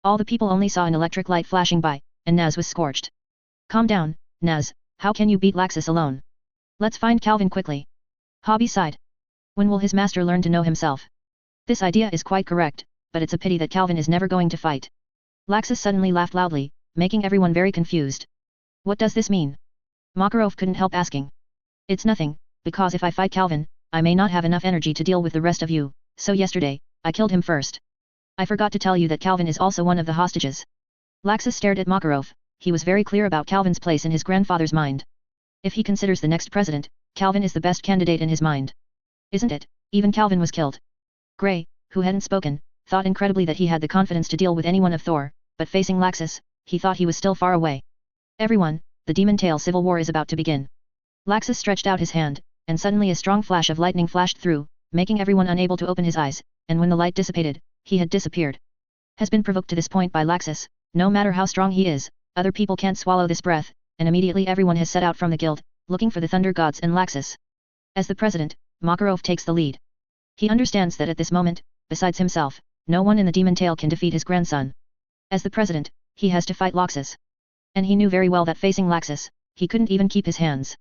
All the people only saw an electric light flashing by, and Naz was scorched. Calm down, Naz, how can you beat Laxus alone? Let's find Calvin quickly. Hobby sighed. When will his master learn to know himself? This idea is quite correct, but it's a pity that Calvin is never going to fight. Laxus suddenly laughed loudly, making everyone very confused. What does this mean? Makarov couldn't help asking. It's nothing, because if I fight Calvin, I may not have enough energy to deal with the rest of you, so yesterday, I killed him first. I forgot to tell you that Calvin is also one of the hostages. Laxus stared at Makarov. He was very clear about Calvin's place in his grandfather's mind. If he considers the next president, Calvin is the best candidate in his mind. Isn't it? Even Calvin was killed. Gray, who hadn't spoken, thought incredibly that he had the confidence to deal with anyone of Thor, but facing Laxus, he thought he was still far away. Everyone, the demon tail civil war is about to begin. Laxus stretched out his hand, and suddenly a strong flash of lightning flashed through, making everyone unable to open his eyes, and when the light dissipated, he had disappeared. Has been provoked to this point by Laxus, no matter how strong he is, other people can't swallow this breath, and immediately everyone has set out from the guild, looking for the Thunder Gods and Laxus. As the president, Makarov takes the lead. He understands that at this moment, besides himself, no one in the demon tail can defeat his grandson. As the president, he has to fight Laxus. And he knew very well that facing Laxus, he couldn't even keep his hands.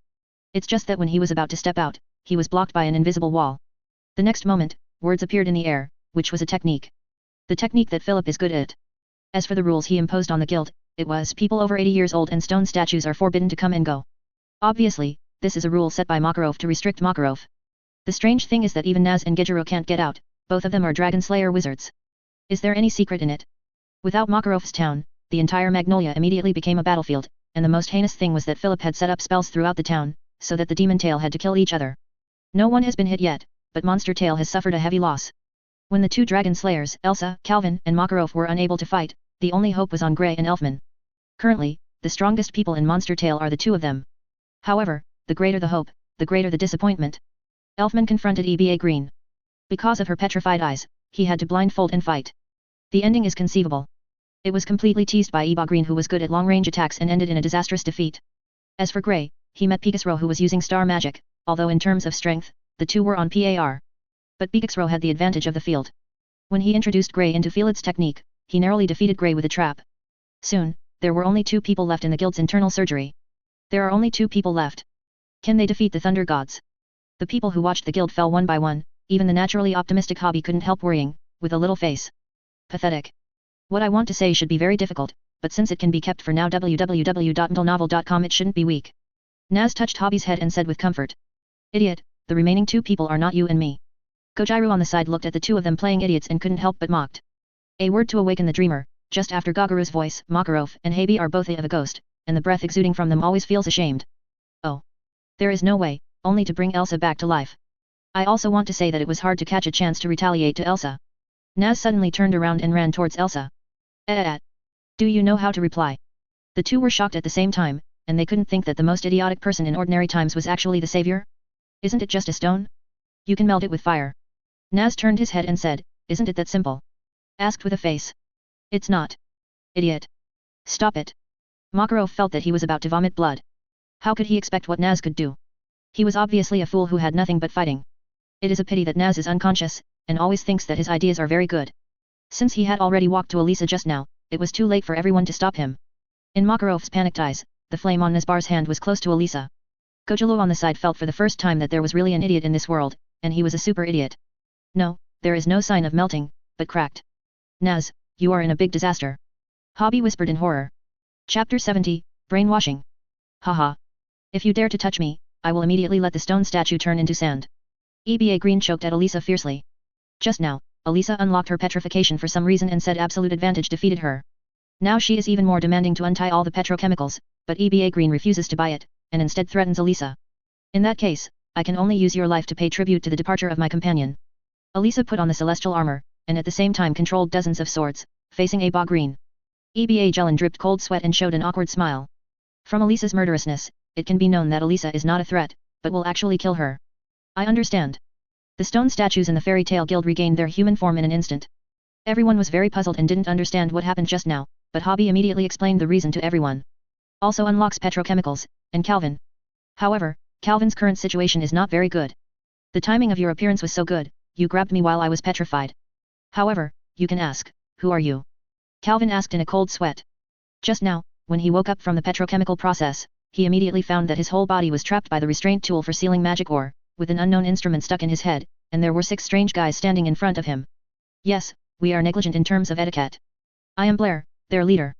It's just that when he was about to step out, he was blocked by an invisible wall. The next moment, words appeared in the air, which was a technique. The technique that Philip is good at. As for the rules he imposed on the guild, it was people over 80 years old and stone statues are forbidden to come and go. Obviously, this is a rule set by Makarov to restrict Makarov. The strange thing is that even Naz and Gijiro can't get out, both of them are Dragon Slayer wizards. Is there any secret in it? Without Makarov's town, the entire Magnolia immediately became a battlefield, and the most heinous thing was that Philip had set up spells throughout the town, so that the demon tail had to kill each other. No one has been hit yet, but Monster Tail has suffered a heavy loss. When the two Dragon Slayers, Elsa, Calvin, and Makarov were unable to fight, the only hope was on Grey and Elfman. Currently, the strongest people in Monster Tail are the two of them. However, the greater the hope, the greater the disappointment. Elfman confronted EBA Green. Because of her petrified eyes, he had to blindfold and fight. The ending is conceivable. It was completely teased by EBA Green, who was good at long-range attacks, and ended in a disastrous defeat. As for Grey, he met Pegasus, who was using star magic, although in terms of strength, the two were on par. But Pegasus had the advantage of the field. When he introduced Grey into Field's technique, he narrowly defeated Grey with a trap. Soon, there were only 2 people left in the guild's internal surgery. There are only 2 people left. Can they defeat the Thunder Gods? The people who watched the guild fell one by one, even the naturally optimistic Hobby couldn't help worrying, with a little face. Pathetic. What I want to say should be very difficult, but since it can be kept for now www.mentalnovel.com, it shouldn't be weak. Naz touched Hobby's head and said with comfort. Idiot, the remaining 2 people are not you and me. Gojiro on the side looked at the two of them playing idiots and couldn't help but mocked. A word to awaken the dreamer, just after Gagaru's voice, Makarov and Habi are both of a ghost, and the breath exuding from them always feels ashamed. Oh. There is no way, only to bring Elsa back to life. I also want to say that it was hard to catch a chance to retaliate to Elsa. Naz suddenly turned around and ran towards Elsa. Do you know how to reply? The two were shocked at the same time, and they couldn't think that the most idiotic person in ordinary times was actually the savior? Isn't it just a stone? You can melt it with fire. Naz turned his head and said, isn't it that simple? Asked with a face. It's not. Idiot. Stop it. Makarov felt that he was about to vomit blood. How could he expect what Naz could do? He was obviously a fool who had nothing but fighting. It is a pity that Naz is unconscious, and always thinks that his ideas are very good. Since he had already walked to Elisa just now, it was too late for everyone to stop him. In Makarov's panicked eyes, the flame on Nazbar's hand was close to Elisa. Gojilo on the side felt for the first time that there was really an idiot in this world, and he was a super idiot. No, there is no sign of melting, but cracked. Naz, you are in a big disaster. Hobby whispered in horror. Chapter 70, Brainwashing. Haha. If you dare to touch me, I will immediately let the stone statue turn into sand. EBA Green choked at Elisa fiercely. Just now, Elisa unlocked her petrification for some reason and said absolute advantage defeated her. Now she is even more demanding to untie all the petrochemicals, but EBA Green refuses to buy it, and instead threatens Elisa. In that case, I can only use your life to pay tribute to the departure of my companion. Elisa put on the celestial armor, and at the same time controlled dozens of swords, facing a green. EBA Jelen dripped cold sweat and showed an awkward smile. From Elisa's murderousness, it can be known that Elisa is not a threat, but will actually kill her. I understand. The stone statues in the fairy tale guild regained their human form in an instant. Everyone was very puzzled and didn't understand what happened just now, but Hobby immediately explained the reason to everyone. Also unlocks petrochemicals, and Calvin. However, Calvin's current situation is not very good. The timing of your appearance was so good, you grabbed me while I was petrified. However, you can ask, who are you? Calvin asked in a cold sweat. Just now, when he woke up from the petrochemical process, he immediately found that his whole body was trapped by the restraint tool for sealing magic ore, with an unknown instrument stuck in his head, and there were 6 strange guys standing in front of him. Yes, we are negligent in terms of etiquette. I am Blair, their leader.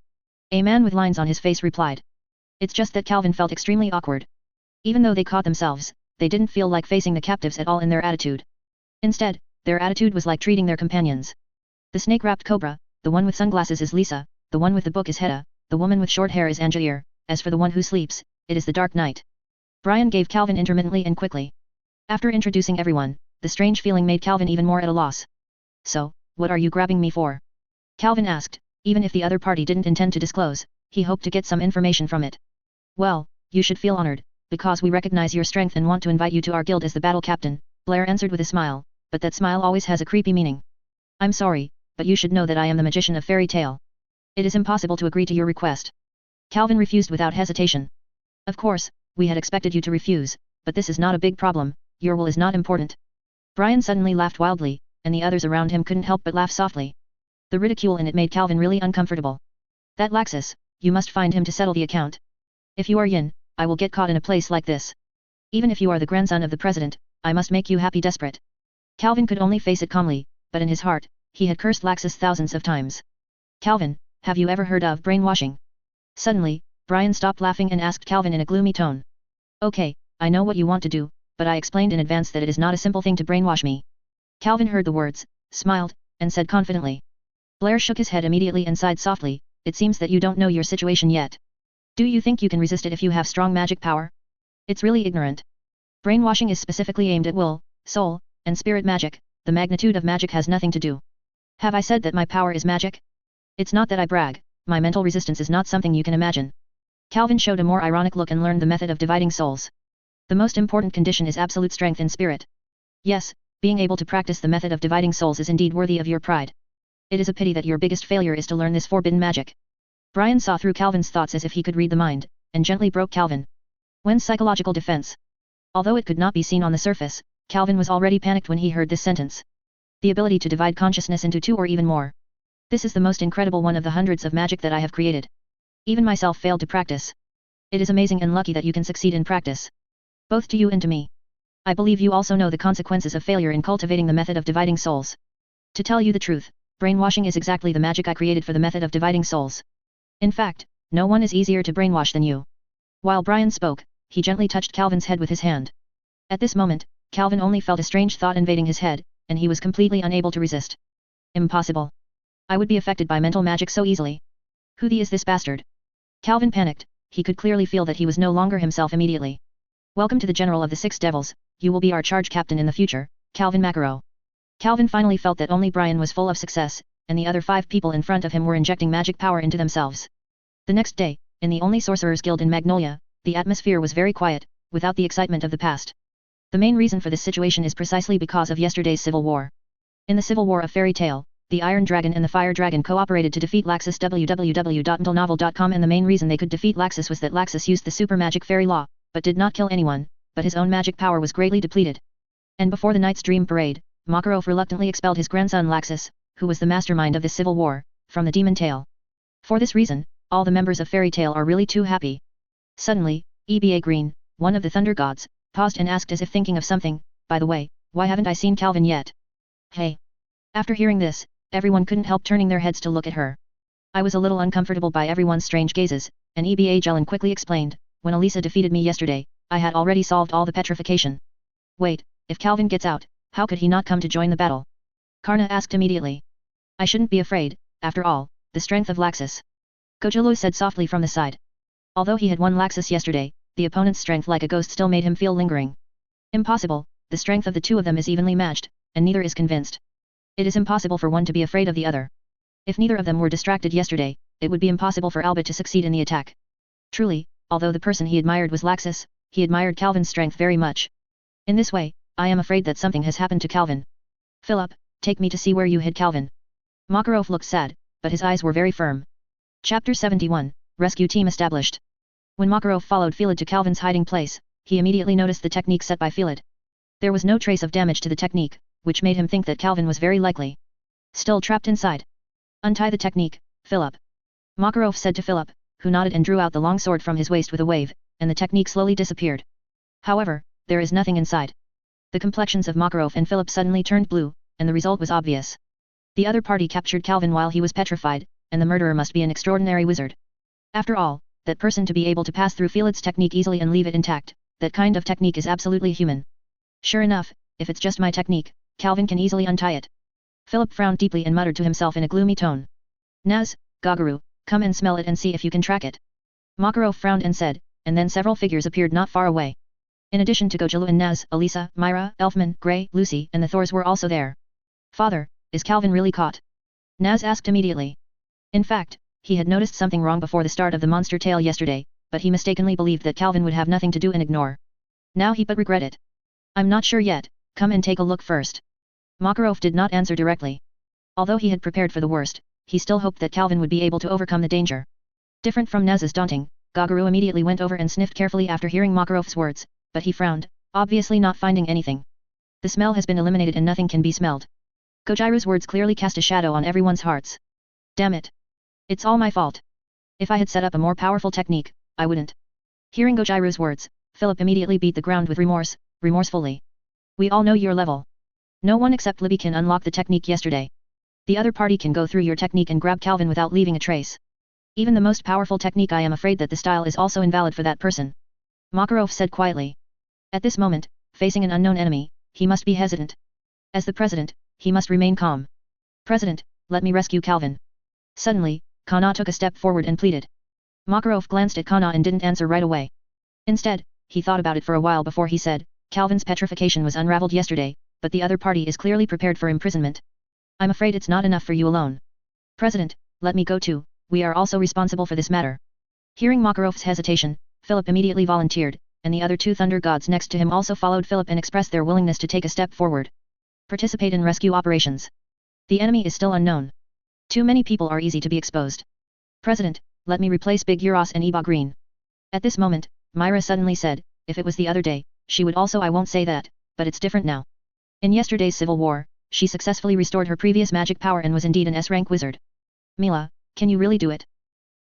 A man with lines on his face replied. It's just that Calvin felt extremely awkward. Even though they caught themselves, they didn't feel like facing the captives at all in their attitude. Instead, their attitude was like treating their companions. The snake-wrapped cobra, the one with sunglasses is Lisa, the one with the book is Hedda, the woman with short hair is Anjair, as for the one who sleeps, it is the Dark Knight. Brian gave Calvin intermittently and quickly. After introducing everyone, the strange feeling made Calvin even more at a loss. So, what are you grabbing me for? Calvin asked, even if the other party didn't intend to disclose, he hoped to get some information from it. Well, you should feel honored, because we recognize your strength and want to invite you to our guild as the battle captain, Blair answered with a smile, but that smile always has a creepy meaning. I'm sorry, but you should know that I am the magician of fairy tale. It is impossible to agree to your request. Calvin refused without hesitation. Of course, we had expected you to refuse, but this is not a big problem, your will is not important. Brian suddenly laughed wildly, and the others around him couldn't help but laugh softly. The ridicule in it made Calvin really uncomfortable. That Laxus, you must find him to settle the account. If you are Yin, I will get caught in a place like this. Even if you are the grandson of the president, I must make you happy desperate. Calvin could only face it calmly, but in his heart, he had cursed Laxus thousands of times. Calvin, have you ever heard of brainwashing? Suddenly, Brian stopped laughing and asked Calvin in a gloomy tone. Okay, I know what you want to do, but I explained in advance that it is not a simple thing to brainwash me. Calvin heard the words, smiled, and said confidently. Blair shook his head immediately and sighed softly, it seems that you don't know your situation yet. Do you think you can resist it if you have strong magic power? It's really ignorant. Brainwashing is specifically aimed at will, soul, and spirit magic, the magnitude of magic has nothing to do. Have I said that my power is magic? It's not that I brag, my mental resistance is not something you can imagine. Calvin showed a more ironic look and learned the method of dividing souls. The most important condition is absolute strength in spirit. Yes, being able to practice the method of dividing souls is indeed worthy of your pride. It is a pity that your biggest failure is to learn this forbidden magic. Brian saw through Calvin's thoughts as if he could read the mind, and gently broke Calvin. When psychological defense. Although it could not be seen on the surface, Calvin was already panicked when he heard this sentence. The ability to divide consciousness into 2 or even more. This is the most incredible one of the hundreds of magic that I have created. Even myself failed to practice. It is amazing and lucky that you can succeed in practice. Both to you and to me. I believe you also know the consequences of failure in cultivating the method of dividing souls. To tell you the truth, brainwashing is exactly the magic I created for the method of dividing souls. In fact, no one is easier to brainwash than you. While Brian spoke, he gently touched Calvin's head with his hand. At this moment, Calvin only felt a strange thought invading his head, and he was completely unable to resist. Impossible. I would be affected by mental magic so easily. Who is this bastard? Calvin panicked, he could clearly feel that he was no longer himself immediately. Welcome to the General of the 6 Devils, you will be our charge captain in the future, Calvin Macaro. Calvin finally felt that only Brian was full of success, and the other 5 people in front of him were injecting magic power into themselves. The next day, in the only sorcerer's guild in Magnolia, the atmosphere was very quiet, without the excitement of the past. The main reason for this situation is precisely because of yesterday's civil war. In the civil war of fairy tale, the Iron Dragon and the Fire Dragon cooperated to defeat Laxus. www.intelnovel.com And the main reason they could defeat Laxus was that Laxus used the super magic fairy law, but did not kill anyone, but his own magic power was greatly depleted. And before the night's dream parade, Macaro reluctantly expelled his grandson Laxus, who was the mastermind of this civil war, from the demon tail. For this reason, all the members of fairy tale are really too happy. Suddenly, EBA Green, one of the thunder gods, paused and asked as if thinking of something, by the way, why haven't I seen Calvin yet? Hey. After hearing this, everyone couldn't help turning their heads to look at her. I was a little uncomfortable by everyone's strange gazes, and EBA Jelen quickly explained, when Elisa defeated me yesterday, I had already solved all the petrification. Wait, if Calvin gets out, how could he not come to join the battle? Karna asked immediately. I shouldn't be afraid, after all, the strength of Laxus. Gojulu said softly from the side. Although he had won Laxus yesterday, the opponent's strength like a ghost still made him feel lingering. Impossible, the strength of the 2 of them is evenly matched, and neither is convinced. It is impossible for one to be afraid of the other. If neither of them were distracted yesterday, it would be impossible for Albert to succeed in the attack. Truly, although the person he admired was Laxus, he admired Calvin's strength very much. In this way, I am afraid that something has happened to Calvin. Philip, take me to see where you hid Calvin. Macaro looked sad, but his eyes were very firm. Chapter 71, Rescue Team Established. When Macaro followed Philid to Calvin's hiding place, he immediately noticed the technique set by Philid. There was no trace of damage to the technique, which made him think that Calvin was very likely still trapped inside. Untie the technique, Philip. Macaro said to Philip, who nodded and drew out the long sword from his waist with a wave, and the technique slowly disappeared. However, there is nothing inside. The complexions of Macaro and Philip suddenly turned blue, and the result was obvious. The other party captured Calvin while he was petrified, and the murderer must be an extraordinary wizard. After all, that person to be able to pass through Philid's technique easily and leave it intact, that kind of technique is absolutely human. Sure enough, if it's just my technique, Calvin can easily untie it. Philip frowned deeply and muttered to himself in a gloomy tone. Naz, Gagaru, come and smell it and see if you can track it. Macaro frowned and said, and then several figures appeared not far away. In addition to Gojalu and Naz, Elisa, Myra, Elfman, Gray, Lucy and the Thors were also there. Father, is Calvin really caught? Naz asked immediately. In fact, he had noticed something wrong before the start of the monster tale yesterday, but he mistakenly believed that Calvin would have nothing to do and ignore. Now he but regret it. I'm not sure yet, come and take a look first. Macaro did not answer directly. Although he had prepared for the worst, he still hoped that Calvin would be able to overcome the danger. Different from Naz's daunting, Gagaru immediately went over and sniffed carefully after hearing Makarov's words, but he frowned, obviously not finding anything. The smell has been eliminated and nothing can be smelled. Gojiru's words clearly cast a shadow on everyone's hearts. Damn it. It's all my fault. If I had set up a more powerful technique, I wouldn't. Hearing Gojiru's words, Philip immediately beat the ground with remorse, remorsefully. We all know your level. No one except Libby can unlock the technique yesterday. The other party can go through your technique and grab Calvin without leaving a trace. Even the most powerful technique, I am afraid that the style is also invalid for that person. Makarov said quietly. At this moment, facing an unknown enemy, he must be hesitant. As the president, he must remain calm. President, let me rescue Calvin. Suddenly, Kana took a step forward and pleaded. Makarov glanced at Kana and didn't answer right away. Instead, he thought about it for a while before he said, Calvin's petrification was unraveled yesterday, but the other party is clearly prepared for imprisonment. I'm afraid it's not enough for you alone. President, let me go too, we are also responsible for this matter. Hearing Makarov's hesitation, Philip immediately volunteered, and the other two thunder gods next to him also followed Philip and expressed their willingness to take a step forward. Participate in rescue operations. The enemy is still unknown. Too many people are easy to be exposed. President, let me replace Big Euros and Eba Green. At this moment, Myra suddenly said, if it was the other day, she would also. I won't say that, but it's different now. In yesterday's civil war, she successfully restored her previous magic power and was indeed an S-rank wizard. Mila, can you really do it?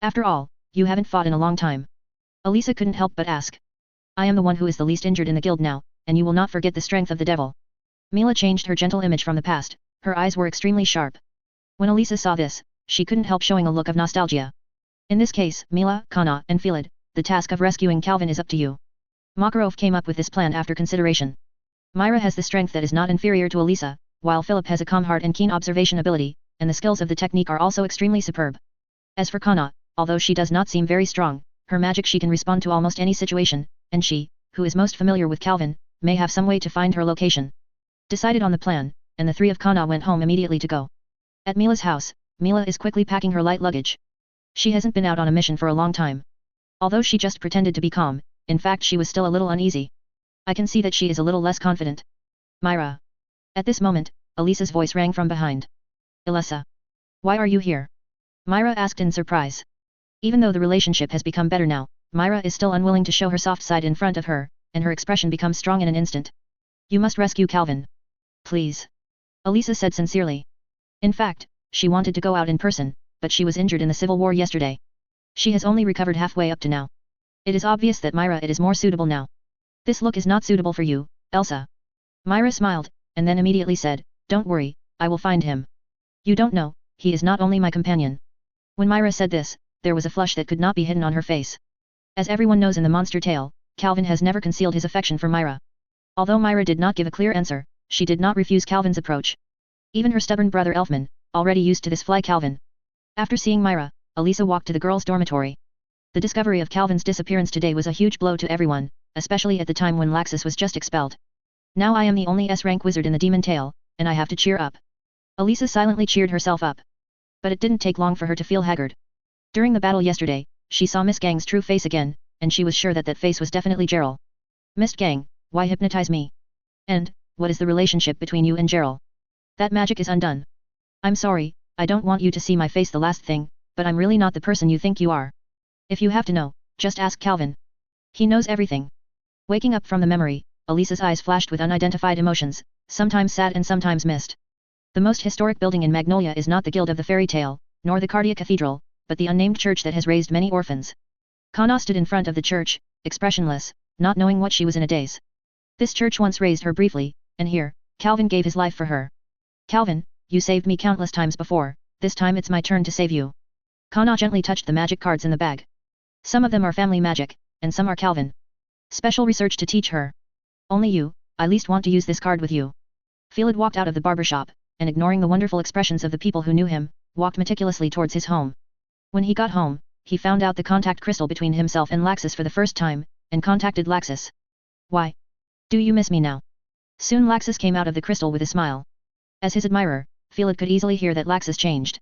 After all, you haven't fought in a long time. Elisa couldn't help but ask. I am the one who is the least injured in the guild now, and you will not forget the strength of the devil. Mila changed her gentle image from the past, her eyes were extremely sharp. When Elisa saw this, she couldn't help showing a look of nostalgia. In this case, Mila, Kana, and Philid, the task of rescuing Calvin is up to you. Makarov came up with this plan after consideration. Myra has the strength that is not inferior to Elisa, while Philip has a calm heart and keen observation ability, and the skills of the technique are also extremely superb. As for Kana, although she does not seem very strong, her magic she can respond to almost any situation, and she, who is most familiar with Calvin, may have some way to find her location. Decided on the plan, and the three of Kana went home immediately to go. At Mila's house, Mila is quickly packing her light luggage. She hasn't been out on a mission for a long time. Although she just pretended to be calm, in fact she was still a little uneasy. I can see that she is a little less confident. Myra. At this moment, Elisa's voice rang from behind. Elisa. Why are you here? Myra asked in surprise. Even though the relationship has become better now, Myra is still unwilling to show her soft side in front of her, and her expression becomes strong in an instant. You must rescue Calvin. Please. Elisa said sincerely. In fact, she wanted to go out in person, but she was injured in the civil war yesterday. She has only recovered halfway up to now. It is obvious that Myra it is more suitable now. This look is not suitable for you, Elsa. Myra smiled, and then immediately said, don't worry, I will find him. You don't know, he is not only my companion. When Myra said this, there was a flush that could not be hidden on her face. As everyone knows in the monster tale, Calvin has never concealed his affection for Myra. Although Myra did not give a clear answer, she did not refuse Calvin's approach. Even her stubborn brother Elfman, already used to this fly Calvin. After seeing Myra, Elisa walked to the girls' dormitory. The discovery of Calvin's disappearance today was a huge blow to everyone, especially at the time when Laxus was just expelled. Now I am the only S-rank wizard in the demon tale, and I have to cheer up. Elisa silently cheered herself up. But it didn't take long for her to feel haggard. During the battle yesterday, she saw Miss Gang's true face again, and she was sure that that face was definitely Gerald. Miss Gang, why hypnotize me? And, what is the relationship between you and Gerald? That magic is undone. I'm sorry, I don't want you to see my face the last thing, but I'm really not the person you think you are. If you have to know, just ask Calvin. He knows everything. Waking up from the memory, Elisa's eyes flashed with unidentified emotions, sometimes sad and sometimes mist. The most historic building in Magnolia is not the Guild of the Fairy Tale, nor the Cardia Cathedral, but the unnamed church that has raised many orphans. Kana stood in front of the church, expressionless, not knowing what she was in a daze. This church once raised her briefly, and here, Calvin gave his life for her. Calvin, you saved me countless times before, this time it's my turn to save you. Kana gently touched the magic cards in the bag. Some of them are family magic, and some are Calvin. Special research to teach her. Only you, I least want to use this card with you. Felid walked out of the barber shop, and ignoring the wonderful expressions of the people who knew him, walked meticulously towards his home. When he got home, he found out the contact crystal between himself and Laxus for the first time, and contacted Laxus. Why? Do you miss me now? Soon Laxus came out of the crystal with a smile. As his admirer, Felid could easily hear that Laxus changed.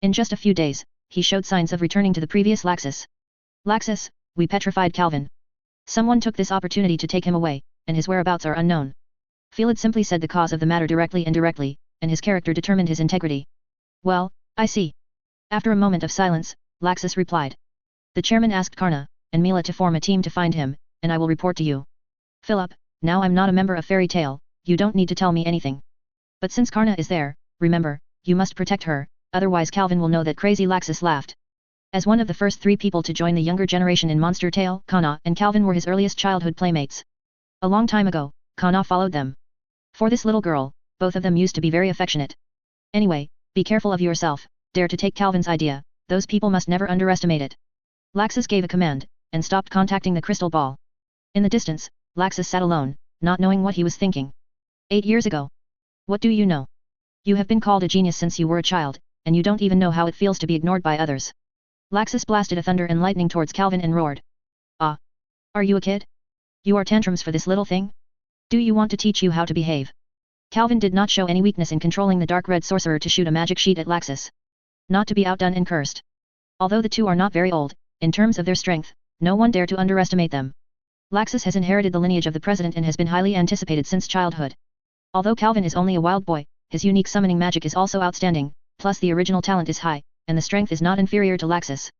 In just a few days, he showed signs of returning to the previous Laxus. Laxus, we petrified Calvin. Someone took this opportunity to take him away, and his whereabouts are unknown. Felid simply said the cause of the matter directly and directly, and his character determined his integrity. Well, I see. After a moment of silence, Laxus replied. The chairman asked Karna and Mila to form a team to find him, and I will report to you. Philip, now I'm not a member of Fairy Tale, you don't need to tell me anything. But since Karna is there, remember, you must protect her, otherwise Calvin will know that crazy Laxus laughed. As one of the first 3 people to join the younger generation in Monster Tale, Kana and Calvin were his earliest childhood playmates. A long time ago, Kana followed them. For this little girl, both of them used to be very affectionate. Anyway, be careful of yourself, dare to take Calvin's idea, those people must never underestimate it. Laxus gave a command, and stopped contacting the crystal ball. In the distance, Laxus sat alone, not knowing what he was thinking. 8 years ago. What do you know? You have been called a genius since you were a child, and you don't even know how it feels to be ignored by others. Laxus blasted a thunder and lightning towards Calvin and roared. Ah! Are you a kid? You are tantrums for this little thing? Do you want to teach you how to behave? Calvin did not show any weakness in controlling the dark red sorcerer to shoot a magic sheet at Laxus. Not to be outdone and cursed. Although the two are not very old, in terms of their strength, no one dare to underestimate them. Laxus has inherited the lineage of the president and has been highly anticipated since childhood. Although Calvin is only a wild boy, his unique summoning magic is also outstanding, plus the original talent is high, and the strength is not inferior to Laxus.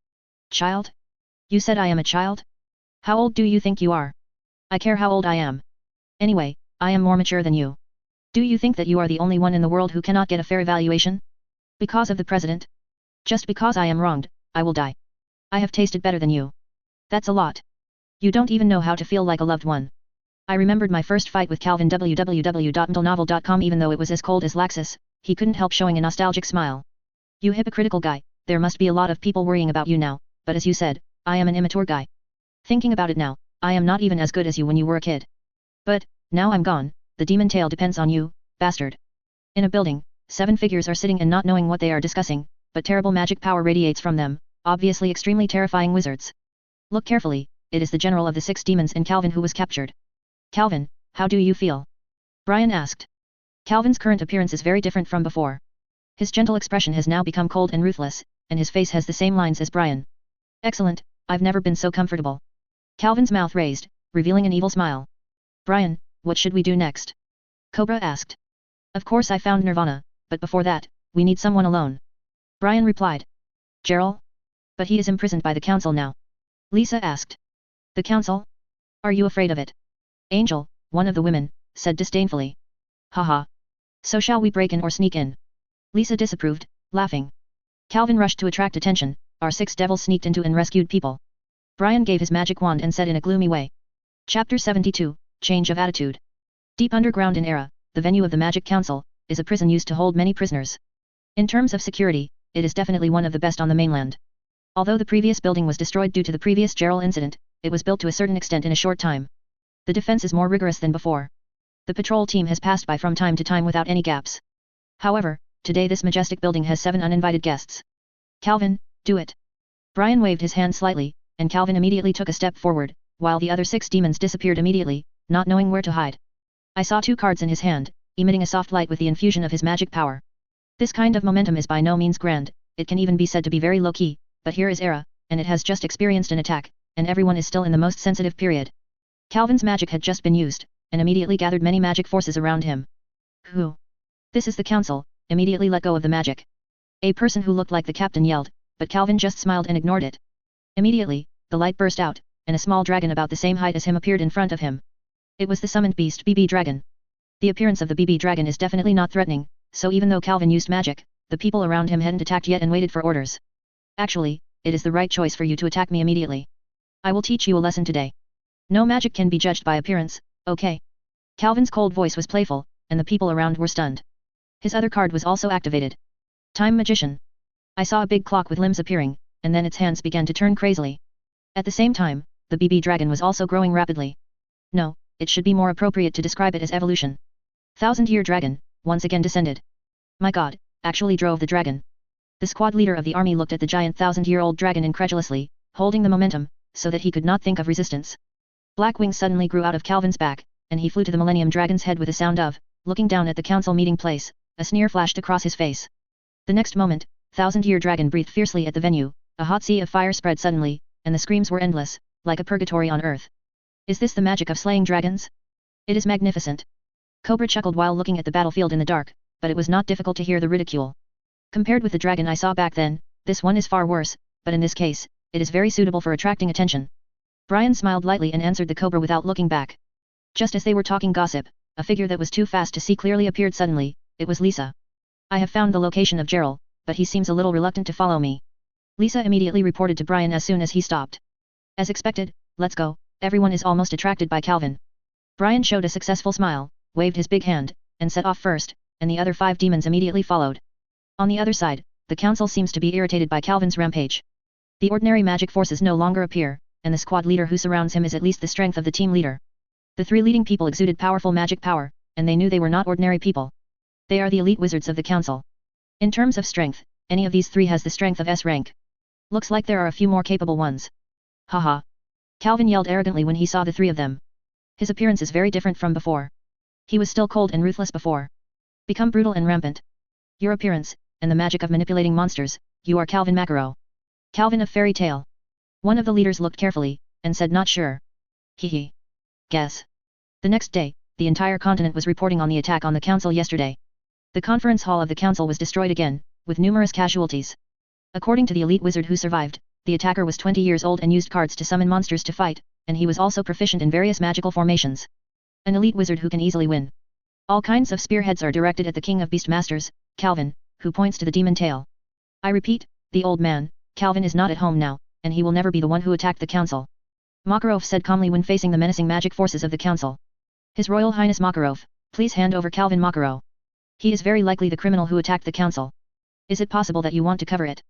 Child? You said I am a child? How old do you think you are? I care how old I am. Anyway, I am more mature than you. Do you think that you are the only one in the world who cannot get a fair evaluation? Because of the president? Just because I am wronged, I will die. I have tasted better than you. That's a lot. You don't even know how to feel like a loved one. I remembered my first fight with Calvin www.mentalnovel.com. Even though it was as cold as Laxus, he couldn't help showing a nostalgic smile. You hypocritical guy, there must be a lot of people worrying about you now, but as you said, I am an immature guy. Thinking about it now, I am not even as good as you when you were a kid. But, now I'm gone, the demon tail depends on you, bastard. In a building, 7 figures are sitting and not knowing what they are discussing, but terrible magic power radiates from them, obviously extremely terrifying wizards. Look carefully, it is the general of the 6 demons and Calvin who was captured. Calvin, how do you feel? Brian asked. Calvin's current appearance is very different from before. His gentle expression has now become cold and ruthless, and his face has the same lines as Brian. Excellent, I've never been so comfortable. Calvin's mouth raised, revealing an evil smile. Brian, what should we do next? Cobra asked. Of course I found Nirvana, but before that, we need someone alone. Brian replied. Gerald? But he is imprisoned by the council now. Lisa asked. The council? Are you afraid of it? Angel, one of the women, said disdainfully. Haha. So shall we break in or sneak in? Lisa disapproved, laughing. Calvin rushed to attract attention, our 6 devils sneaked into and rescued people. Brian gave his magic wand and said in a gloomy way. Chapter 72, Change of Attitude. Deep underground in Era, the venue of the Magic Council, is a prison used to hold many prisoners. In terms of security, it is definitely one of the best on the mainland. Although the previous building was destroyed due to the previous Gerald incident, it was built to a certain extent in a short time. The defense is more rigorous than before. The patrol team has passed by from time to time without any gaps. However, today this majestic building has 7 uninvited guests. Calvin, do it. Brian waved his hand slightly, and Calvin immediately took a step forward, while the other 6 demons disappeared immediately, not knowing where to hide. I saw 2 cards in his hand, emitting a soft light with the infusion of his magic power. This kind of momentum is by no means grand, it can even be said to be very low-key, but here is Era, and it has just experienced an attack, and everyone is still in the most sensitive period. Calvin's magic had just been used, and immediately gathered many magic forces around him. Who? This is the council, immediately let go of the magic. A person who looked like the captain yelled, but Calvin just smiled and ignored it. Immediately, the light burst out, and a small dragon about the same height as him appeared in front of him. It was the summoned beast BB Dragon. The appearance of the BB Dragon is definitely not threatening, so even though Calvin used magic, the people around him hadn't attacked yet and waited for orders. Actually, it is the right choice for you to attack me immediately. I will teach you a lesson today. No magic can be judged by appearance, okay? Calvin's cold voice was playful, and the people around were stunned. His other card was also activated. Time Magician. I saw a big clock with limbs appearing, and then its hands began to turn crazily. At the same time, the BB Dragon was also growing rapidly. No, it should be more appropriate to describe it as evolution. 1000-year Dragon, once again descended. My god, actually drove the dragon. The squad leader of the army looked at the giant 1000-year-old dragon incredulously, holding the momentum, so that he could not think of resistance. Black wings suddenly grew out of Calvin's back, and he flew to the Millennium Dragon's head with a sound of, looking down at the council meeting place, a sneer flashed across his face. The next moment, 1000-year Dragon breathed fiercely at the venue, a hot sea of fire spread suddenly, and the screams were endless, like a purgatory on earth. Is this the magic of slaying dragons? It is magnificent. Cobra chuckled while looking at the battlefield in the dark, but it was not difficult to hear the ridicule. Compared with the dragon I saw back then, this one is far worse, but in this case, it is very suitable for attracting attention. Brian smiled lightly and answered the Cobra without looking back. Just as they were talking gossip, a figure that was too fast to see clearly appeared suddenly. It was Lisa. I have found the location of Gerald, but he seems a little reluctant to follow me. Lisa immediately reported to Brian as soon as he stopped. As expected, let's go, everyone is almost attracted by Calvin. Brian showed a successful smile, waved his big hand, and set off first, and the other 5 demons immediately followed. On the other side, the council seems to be irritated by Calvin's rampage. The ordinary magic forces no longer appear, and the squad leader who surrounds him is at least the strength of the team leader. The 3 leading people exuded powerful magic power, and they knew they were not ordinary people. They are the elite wizards of the council. In terms of strength, any of these 3 has the strength of S rank. Looks like there are a few more capable ones. Haha. Calvin yelled arrogantly when he saw the 3 of them. His appearance is very different from before. He was still cold and ruthless before. Become brutal and rampant. Your appearance, and the magic of manipulating monsters, you are Calvin Macaro. Calvin of Fairy Tale. One of the leaders looked carefully, and said not sure. Hehe. Guess. The next day, the entire continent was reporting on the attack on the council yesterday. The conference hall of the council was destroyed again, with numerous casualties. According to the elite wizard who survived, the attacker was 20 years old and used cards to summon monsters to fight, and he was also proficient in various magical formations. An elite wizard who can easily win. All kinds of spearheads are directed at the king of beastmasters, Calvin, who points to the demon tail. I repeat, the old man, Calvin is not at home now, and he will never be the one who attacked the council. Makarov said calmly when facing the menacing magic forces of the council. His Royal Highness Makarov, please hand over Calvin Macaro. He is very likely the criminal who attacked the council. Is it possible that you want to cover it?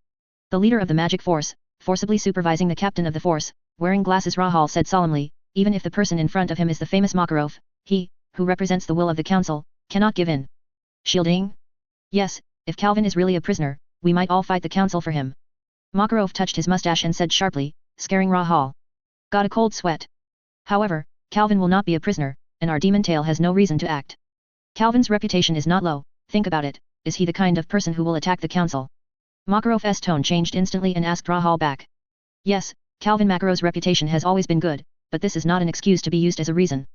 The leader of the magic force, forcibly supervising the captain of the force, wearing glasses Rahal said solemnly, even if the person in front of him is the famous Makarov, he, who represents the will of the council, cannot give in. Shielding? Yes, if Calvin is really a prisoner, we might all fight the council for him. Makarov touched his mustache and said sharply, scaring Rahal. Got a cold sweat. However, Calvin will not be a prisoner, and our demon tail has no reason to act. Calvin's reputation is not low, think about it, is he the kind of person who will attack the council? Makarov's tone changed instantly and asked Rahal back. Yes, Calvin Macaro's reputation has always been good, but this is not an excuse to be used as a reason.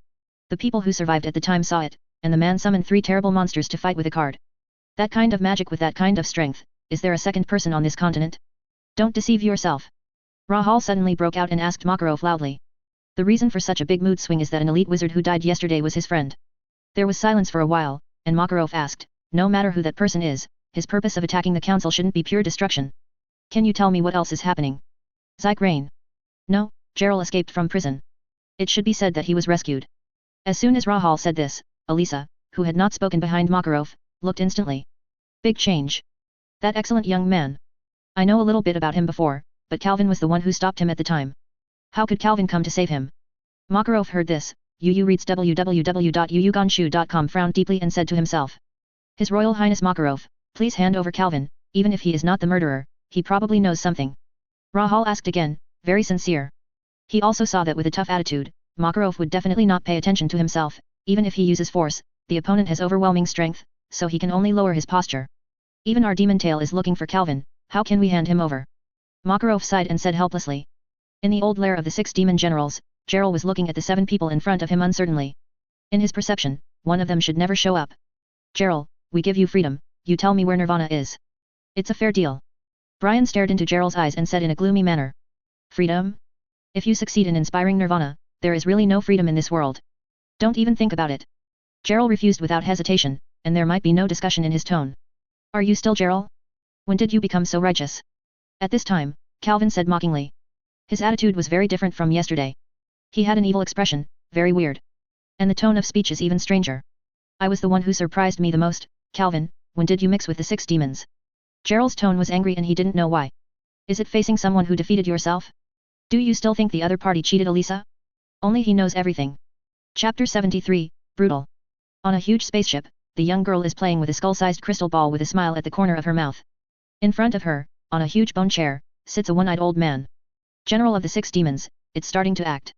The people who survived at the time saw it, and the man summoned 3 terrible monsters to fight with a card. That kind of magic with that kind of strength, is there a second person on this continent? Don't deceive yourself. Rahal suddenly broke out and asked Makarov loudly. The reason for such a big mood swing is that an elite wizard who died yesterday was his friend. There was silence for a while, and Makarov asked, no matter who that person is, his purpose of attacking the council shouldn't be pure destruction. Can you tell me what else is happening? Zyke Rain. No, Gerald escaped from prison. It should be said that he was rescued. As soon as Rahal said this, Elisa, who had not spoken behind Makarov, looked instantly. Big change. That excellent young man. I know a little bit about him before, but Calvin was the one who stopped him at the time. How could Calvin come to save him? Makarov heard this. Yu reads www.yuyuganshu.com, frowned deeply and said to himself. His Royal Highness Makarov, please hand over Calvin, even if he is not the murderer, he probably knows something. Rahal asked again, very sincere. He also saw that with a tough attitude, Makarov would definitely not pay attention to himself, even if he uses force, the opponent has overwhelming strength, so he can only lower his posture. Even our demon tail is looking for Calvin, How can we hand him over? Macaro sighed and said helplessly. In the old lair of the 6 demon generals, Gerald was looking at the 7 people in front of him uncertainly. In his perception, one of them should never show up. Gerald, we give you freedom, you tell me where Nirvana is. It's a fair deal. Brian stared into Gerald's eyes and said in a gloomy manner. Freedom? If you succeed in inspiring Nirvana, there is really no freedom in this world. Don't even think about it. Gerald refused without hesitation, and there might be no discussion in his tone. Are you still Gerald? When did you become so righteous? At this time, Calvin said mockingly. His attitude was very different from yesterday. He had an evil expression, very weird. And the tone of speech is even stranger. I was the one who surprised me the most, Calvin, when did you mix with the 6 demons? Gerald's tone was angry and he didn't know why. Is it facing someone who defeated yourself? Do you still think the other party cheated Elisa? Only he knows everything. Chapter 73, Brutal. On a huge spaceship, the young girl is playing with a skull-sized crystal ball with a smile at the corner of her mouth. In front of her, on a huge bone chair, sits a one-eyed old man. General of the 6 demons, it's starting to act.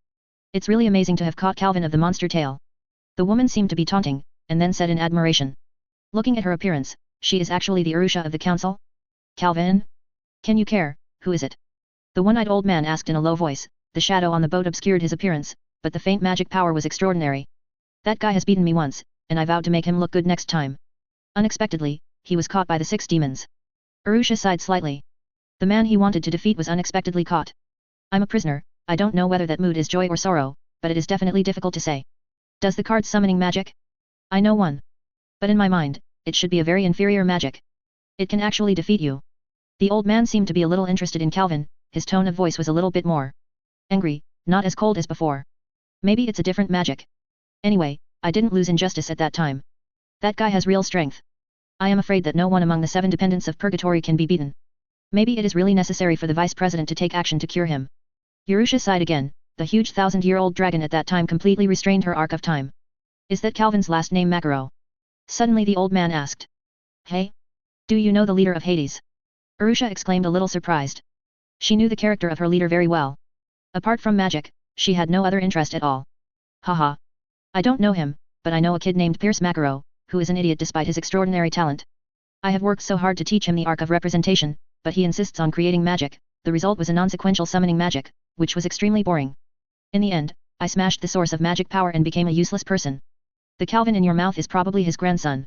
It's really amazing to have caught Calvin of the monster tail. The woman seemed to be taunting, and then said in admiration. Looking at her appearance, she is actually the Arusha of the council? Calvin? Can you care, who is it? The one-eyed old man asked in a low voice. The shadow on the boat obscured his appearance, but the faint magic power was extraordinary. That guy has beaten me once, and I vowed to make him look good next time. Unexpectedly, he was caught by the 6 demons. Arusha sighed slightly. The man he wanted to defeat was unexpectedly caught. I'm a prisoner, I don't know whether that mood is joy or sorrow, but it is definitely difficult to say. Does the card summoning magic? I know one. But in my mind, it should be a very inferior magic. It can actually defeat you. The old man seemed to be a little interested in Calvin, his tone of voice was a little bit more angry, not as cold as before. Maybe it's a different magic. Anyway, I didn't lose injustice at that time. That guy has real strength. I am afraid that no one among the 7 dependents of Purgatory can be beaten. Maybe it is really necessary for the vice president to take action to cure him. Urusha sighed again. The huge 1,000-year-old dragon at that time completely restrained her arc of time. Is that Calvin's last name Macaro? Suddenly the old man asked. Hey? Do you know the leader of Hades? Urusha exclaimed a little surprised. She knew the character of her leader very well. Apart from magic, she had no other interest at all. Haha. I don't know him, but I know a kid named Pierce Macaro, who is an idiot despite his extraordinary talent. I have worked so hard to teach him the arc of representation, but he insists on creating magic. The result was a non-sequential summoning magic, which was extremely boring. In the end, I smashed the source of magic power and became a useless person. The Calvin in your mouth is probably his grandson.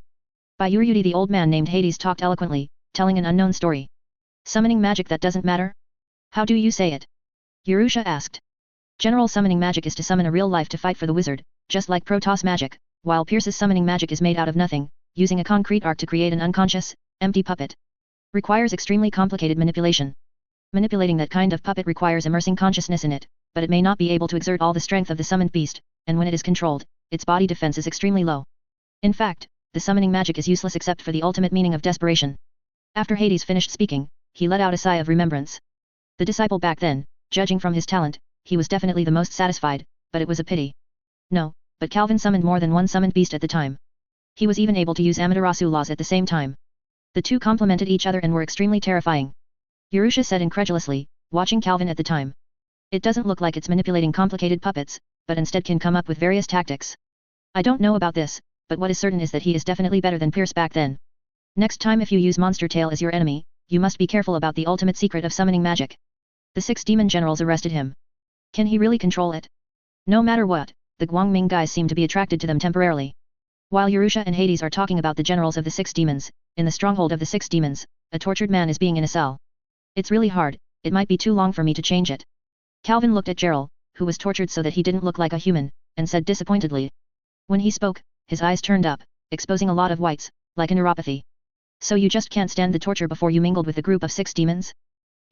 By Uryudi the old man named Hades talked eloquently, telling an unknown story. Summoning magic that doesn't matter? How do you say it? Urusha asked. General summoning magic is to summon a real life to fight for the wizard, just like protoss magic, while Pierce's summoning magic is made out of nothing, using a concrete arc to create an unconscious, empty puppet. Requires extremely complicated manipulation. Manipulating that kind of puppet requires immersing consciousness in it, but it may not be able to exert all the strength of the summoned beast, and when it is controlled, its body defense is extremely low. In fact, the summoning magic is useless except for the ultimate meaning of desperation. After Hades finished speaking, he let out a sigh of remembrance. The disciple back then, judging from his talent, he was definitely the most satisfied, but it was a pity. No, but Calvin summoned more than one summoned beast at the time. He was even able to use Amaterasu laws at the same time. The two complemented each other and were extremely terrifying. Urusha said incredulously, watching Calvin at the time. It doesn't look like it's manipulating complicated puppets, but instead can come up with various tactics. I don't know about this, but what is certain is that he is definitely better than Pierce back then. Next time if you use Monster Tail as your enemy, you must be careful about the ultimate secret of summoning magic. The 6 demon generals arrested him. Can he really control it? No matter what, the Guangming guys seem to be attracted to them temporarily. While Urusha and Hades are talking about the generals of the 6 demons, in the stronghold of the 6 demons, a tortured man is being in a cell. It's really hard, it might be too long for me to change it. Calvin looked at Gerald, who was tortured so that he didn't look like a human, and said disappointedly. When he spoke, his eyes turned up, exposing a lot of whites, like a neuropathy. So you just can't stand the torture before you mingled with the group of 6 demons?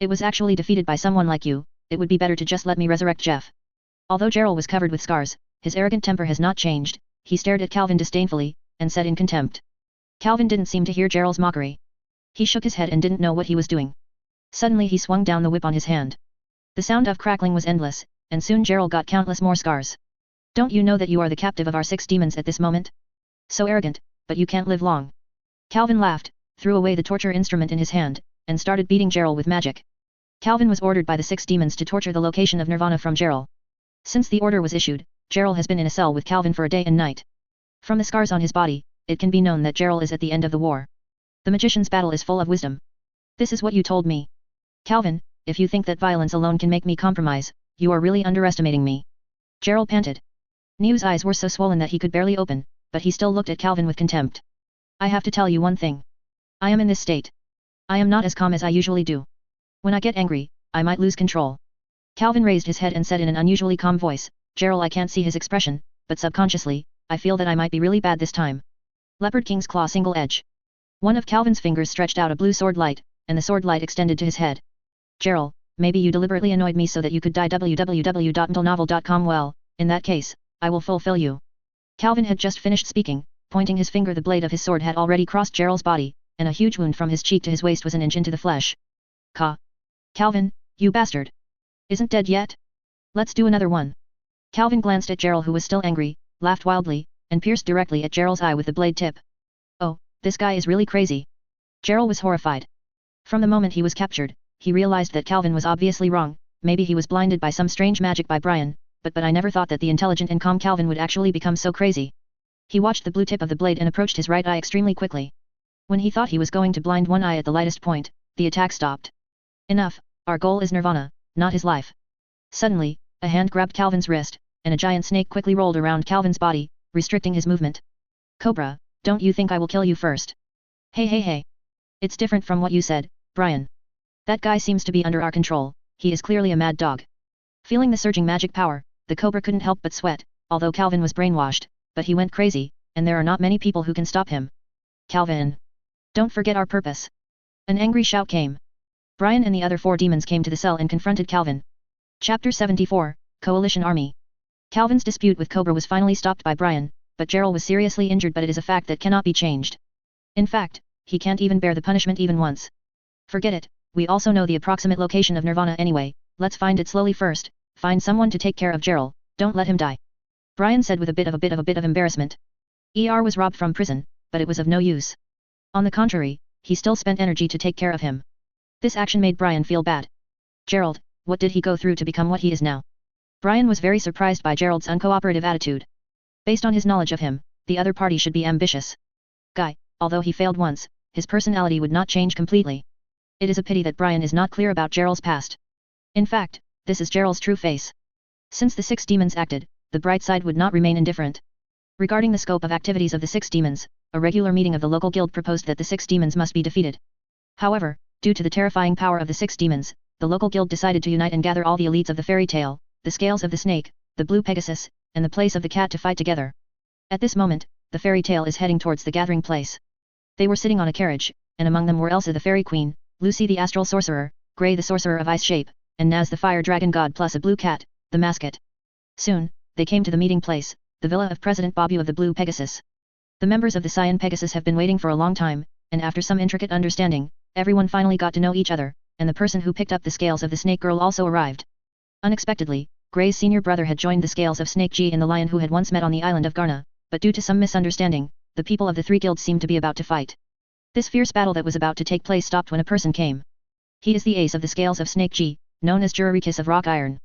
It was actually defeated by someone like you, it would be better to just let me resurrect Jeff. Although Gerald was covered with scars, his arrogant temper has not changed, he stared at Calvin disdainfully, and said in contempt. Calvin didn't seem to hear Gerald's mockery. He shook his head and didn't know what he was doing. Suddenly he swung down the whip on his hand. The sound of crackling was endless, and soon Gerald got countless more scars. Don't you know that you are the captive of our 6 demons at this moment? So arrogant, but you can't live long. Calvin laughed, threw away the torture instrument in his hand, and started beating Gerald with magic. Calvin was ordered by the 6 demons to torture the location of Nirvana from Gerald. Since the order was issued, Gerald has been in a cell with Calvin for a day and night. From the scars on his body, it can be known that Gerald is at the end of the war. The magician's battle is full of wisdom. This is what you told me. Calvin, if you think that violence alone can make me compromise, you are really underestimating me. Gerald panted. New's eyes were so swollen that he could barely open, but he still looked at Calvin with contempt. I have to tell you one thing. I am in this state. I am not as calm as I usually do. When I get angry, I might lose control. Calvin raised his head and said in an unusually calm voice, Gerald, I can't see his expression, but subconsciously, I feel that I might be really bad this time. Leopard King's Claw single edge. One of Calvin's fingers stretched out a blue sword light, and the sword light extended to his head. Gerald, maybe you deliberately annoyed me so that you could die. www.intelnovel.com. Well, in that case, I will fulfill you. Calvin had just finished speaking, pointing his finger. The blade of his sword had already crossed Gerald's body, and a huge wound from his cheek to his waist was an inch into the flesh. Ka. Calvin, you bastard. Isn't dead yet? Let's do another one. Calvin glanced at Gerald, who was still angry, laughed wildly, and pierced directly at Gerald's eye with the blade tip. Oh, this guy is really crazy. Gerald was horrified. From the moment he was captured, he realized that Calvin was obviously wrong. Maybe he was blinded by some strange magic by Brian, but I never thought that the intelligent and calm Calvin would actually become so crazy. He watched the blue tip of the blade and approached his right eye extremely quickly. When he thought he was going to blind one eye at the lightest point, the attack stopped. Enough, our goal is Nirvana, not his life. Suddenly, a hand grabbed Calvin's wrist, and a giant snake quickly rolled around Calvin's body, restricting his movement. Cobra, don't you think I will kill you first? Hey. It's different from what you said, Brian. That guy seems to be under our control, he is clearly a mad dog. Feeling the surging magic power, the Cobra couldn't help but sweat, although Calvin was brainwashed, but he went crazy, and there are not many people who can stop him. Calvin! Don't forget our purpose. An angry shout came. Brian and the other 4 demons came to the cell and confronted Calvin. Chapter 74, Coalition Army. Calvin's dispute with Cobra was finally stopped by Brian, but Gerald was seriously injured, but it is a fact that cannot be changed. In fact, he can't even bear the punishment even once. Forget it, we also know the approximate location of Nirvana anyway, let's find it slowly first, find someone to take care of Gerald, don't let him die. Brian said with a bit of embarrassment. ER was robbed from prison, but it was of no use. On the contrary, he still spent energy to take care of him. This action made Brian feel bad. Gerald, what did he go through to become what he is now? Brian was very surprised by Gerald's uncooperative attitude. Based on his knowledge of him, the other party should be ambitious. Guy, although he failed once, his personality would not change completely. It is a pity that Brian is not clear about Gerald's past. In fact, this is Gerald's true face. Since the 6 demons acted, the bright side would not remain indifferent. Regarding the scope of activities of the 6 demons, a regular meeting of the local guild proposed that the 6 demons must be defeated. However, due to the terrifying power of the 6 demons, the local guild decided to unite and gather all the elites of the fairy tale, the scales of the snake, the blue Pegasus, and the place of the cat to fight together. At this moment, the fairy tale is heading towards the gathering place. They were sitting on a carriage, and among them were Elsa the fairy queen, Lucy the astral sorcerer, Grey the sorcerer of ice shape, and Naz the fire dragon god plus a blue cat, the mascot. Soon, they came to the meeting place, the villa of President Babu of the blue Pegasus. The members of the Cyan Pegasus have been waiting for a long time, and after some intricate understanding, everyone finally got to know each other, and the person who picked up the scales of the snake girl also arrived. Unexpectedly, Grey's senior brother had joined the scales of Snake G and the lion who had once met on the island of Garna, but due to some misunderstanding, the people of the 3 guilds seemed to be about to fight. This fierce battle that was about to take place stopped when a person came. He is the ace of the scales of Snake G, known as Jurarikis of Rock Iron.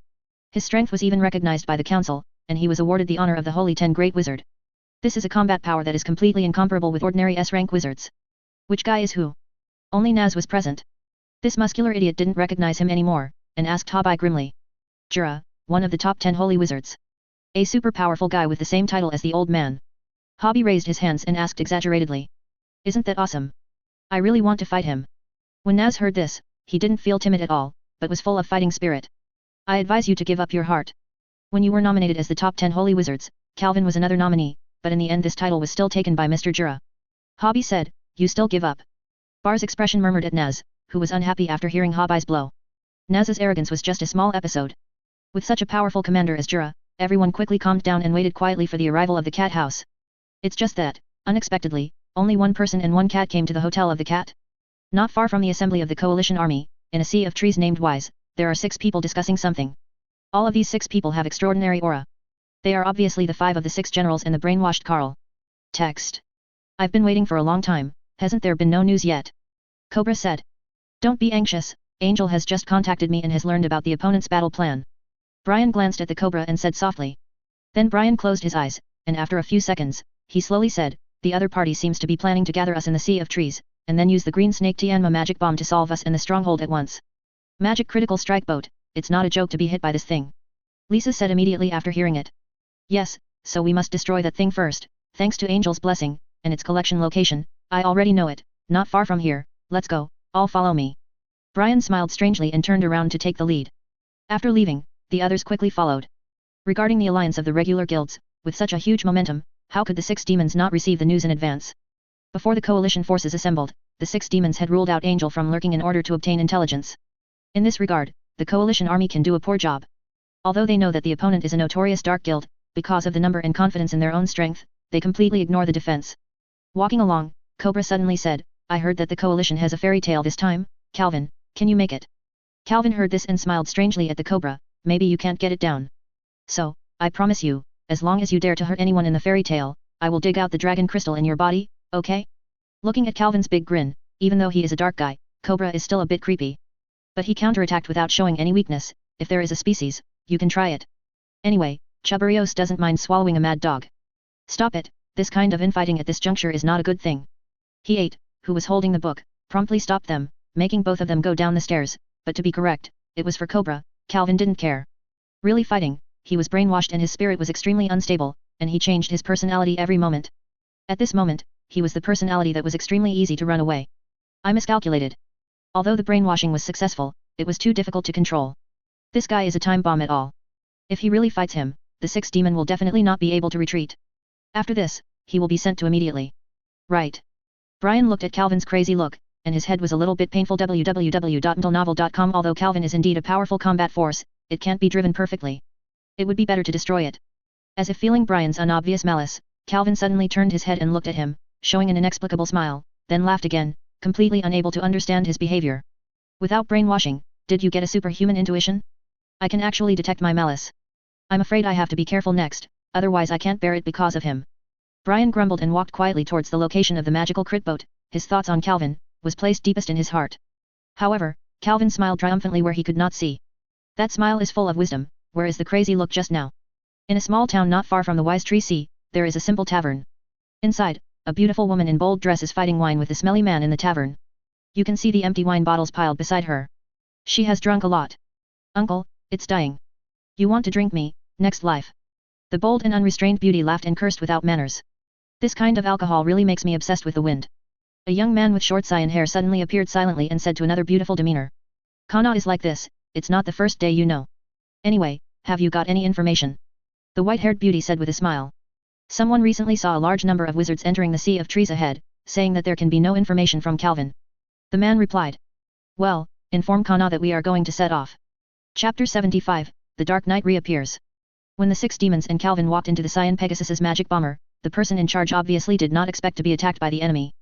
His strength was even recognized by the council, and he was awarded the honor of the Holy 10 Great Wizard. This is a combat power that is completely incomparable with ordinary S-rank wizards. Which guy is who? Only Naz was present. This muscular idiot didn't recognize him anymore, and asked Habai grimly. Jura, one of the top 10 holy wizards. A super powerful guy with the same title as the old man. Hobby raised his hands and asked exaggeratedly. Isn't that awesome? I really want to fight him. When Naz heard this, he didn't feel timid at all, but was full of fighting spirit. I advise you to give up your heart. When you were nominated as the top 10 holy wizards, Calvin was another nominee, but in the end this title was still taken by Mr. Jura. Hobby said, you still give up. Bar's expression murmured at Naz, who was unhappy after hearing Hobby's blow. Naz's arrogance was just a small episode. With such a powerful commander as Jura, everyone quickly calmed down and waited quietly for the arrival of the cat house. It's just that, unexpectedly, only one person and one cat came to the Hotel of the Cat. Not far from the assembly of the coalition army, in a sea of trees named Wise, there are 6 people discussing something. All of these 6 people have extraordinary aura. They are obviously the 5 of the 6 generals and the brainwashed Carl. Text. I've been waiting for a long time, hasn't there been no news yet? Cobra said. Don't be anxious, Angel has just contacted me and has learned about the opponent's battle plan. Brian glanced at the Cobra and said softly. Then Brian closed his eyes, and after a few seconds, he slowly said, the other party seems to be planning to gather us in the sea of trees, and then use the green snake Tianma magic bomb to solve us and the stronghold at once. Magic critical strike boat, it's not a joke to be hit by this thing. Lisa said immediately after hearing it. Yes, so we must destroy that thing first, thanks to Angel's blessing, and its collection location, I already know it, not far from here, let's go, all follow me. Brian smiled strangely and turned around to take the lead. After leaving, the others quickly followed. Regarding the alliance of the regular guilds, with such a huge momentum, how could the 6 demons not receive the news in advance? Before the coalition forces assembled, the 6 demons had ruled out Angel from lurking in order to obtain intelligence. In this regard, the coalition army can do a poor job. Although they know that the opponent is a notorious dark guild, because of the number and confidence in their own strength, they completely ignore the defense. Walking along, Cobra suddenly said, I heard that the coalition has a fairy tale this time, Calvin, can you make it? Calvin heard this and smiled strangely at the Cobra, maybe you can't get it down. So, I promise you, as long as you dare to hurt anyone in the fairy tale, I will dig out the dragon crystal in your body, okay? Looking at Calvin's big grin, even though he is a dark guy, Cobra is still a bit creepy. But he counterattacked without showing any weakness, if there is a species, you can try it. Anyway, Chubarios doesn't mind swallowing a mad dog. Stop it, this kind of infighting at this juncture is not a good thing. He ate, who was holding the book, promptly stopped them, making both of them go down the stairs, but to be correct, it was for Cobra, Calvin didn't care. Really fighting, he was brainwashed and his spirit was extremely unstable, and he changed his personality every moment. At this moment, he was the personality that was extremely easy to run away. I miscalculated. Although the brainwashing was successful, it was too difficult to control. This guy is a time bomb at all. If he really fights him, the 6th demon will definitely not be able to retreat. After this, he will be sent to immediately. Right. Brian looked at Calvin's crazy look, and his head was a little bit painful. www.mentalnovel.com. Although Calvin is indeed a powerful combat force, it can't be driven perfectly. It would be better to destroy it. As if feeling Brian's unobvious malice, Calvin suddenly turned his head and looked at him, showing an inexplicable smile, then laughed again, completely unable to understand his behavior. Without brainwashing, did you get a superhuman intuition? I can actually detect my malice. I'm afraid I have to be careful next, otherwise I can't bear it because of him. Brian grumbled and walked quietly towards the location of the magical crit boat. His thoughts on Calvin was placed deepest in his heart. However, Calvin smiled triumphantly where he could not see. That smile is full of wisdom, where is the crazy look just now? In a small town not far from the Wise Tree Sea, there is a simple tavern. Inside, a beautiful woman in bold dress is fighting wine with the smelly man in the tavern. You can see the empty wine bottles piled beside her. She has drunk a lot. Uncle, it's dying. You want to drink me, next life. The bold and unrestrained beauty laughed and cursed without manners. This kind of alcohol really makes me obsessed with the wind. A young man with short cyan hair suddenly appeared silently and said to another beautiful demeanor. Kana is like this, it's not the first day you know. Anyway, have you got any information? The white-haired beauty said with a smile. Someone recently saw a large number of wizards entering the Sea of Trees ahead, saying that there can be no information from Calvin. The man replied. Well, inform Kana that we are going to set off. Chapter 75, The Dark Knight reappears. When the 6 demons and Calvin walked into the Cyan Pegasus's magic bomber, the person in charge obviously did not expect to be attacked by the enemy.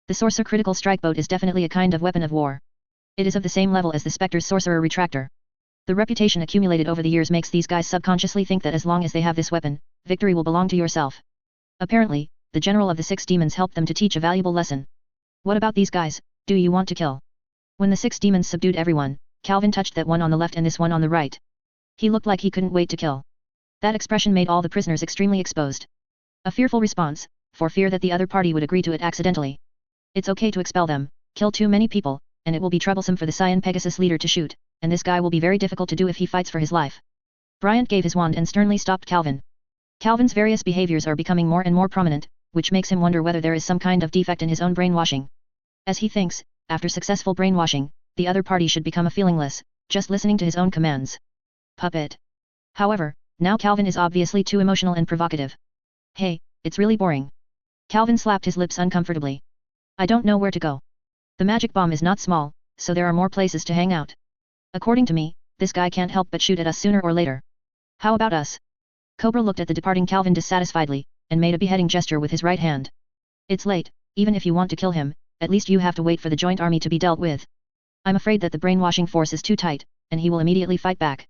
The Sorcerer Critical Strike Boat is definitely a kind of weapon of war. It is of the same level as the Spectre's Sorcerer Retractor. The reputation accumulated over the years makes these guys subconsciously think that as long as they have this weapon, victory will belong to yourself. Apparently, the general of the 6 demons helped them to teach a valuable lesson. What about these guys, do you want to kill? When the 6 demons subdued everyone, Calvin touched that one on the left and this one on the right. He looked like he couldn't wait to kill. That expression made all the prisoners extremely exposed. A fearful response, for fear that the other party would agree to it accidentally. It's okay to expel them, kill too many people, and it will be troublesome for the Cyan Pegasus leader to shoot, and this guy will be very difficult to do if he fights for his life. Bryant gave his wand and sternly stopped Calvin. Calvin's various behaviors are becoming more and more prominent, which makes him wonder whether there is some kind of defect in his own brainwashing. As he thinks, after successful brainwashing, the other party should become a feelingless, just listening to his own commands. Puppet. However, now Calvin is obviously too emotional and provocative. Hey, it's really boring. Calvin slapped his lips uncomfortably. I don't know where to go. The magic bomb is not small, so there are more places to hang out. According to me, this guy can't help but shoot at us sooner or later. How about us? Cobra looked at the departing Calvin dissatisfiedly, and made a beheading gesture with his right hand. It's late, even if you want to kill him, at least you have to wait for the joint army to be dealt with. I'm afraid that the brainwashing force is too tight, and he will immediately fight back.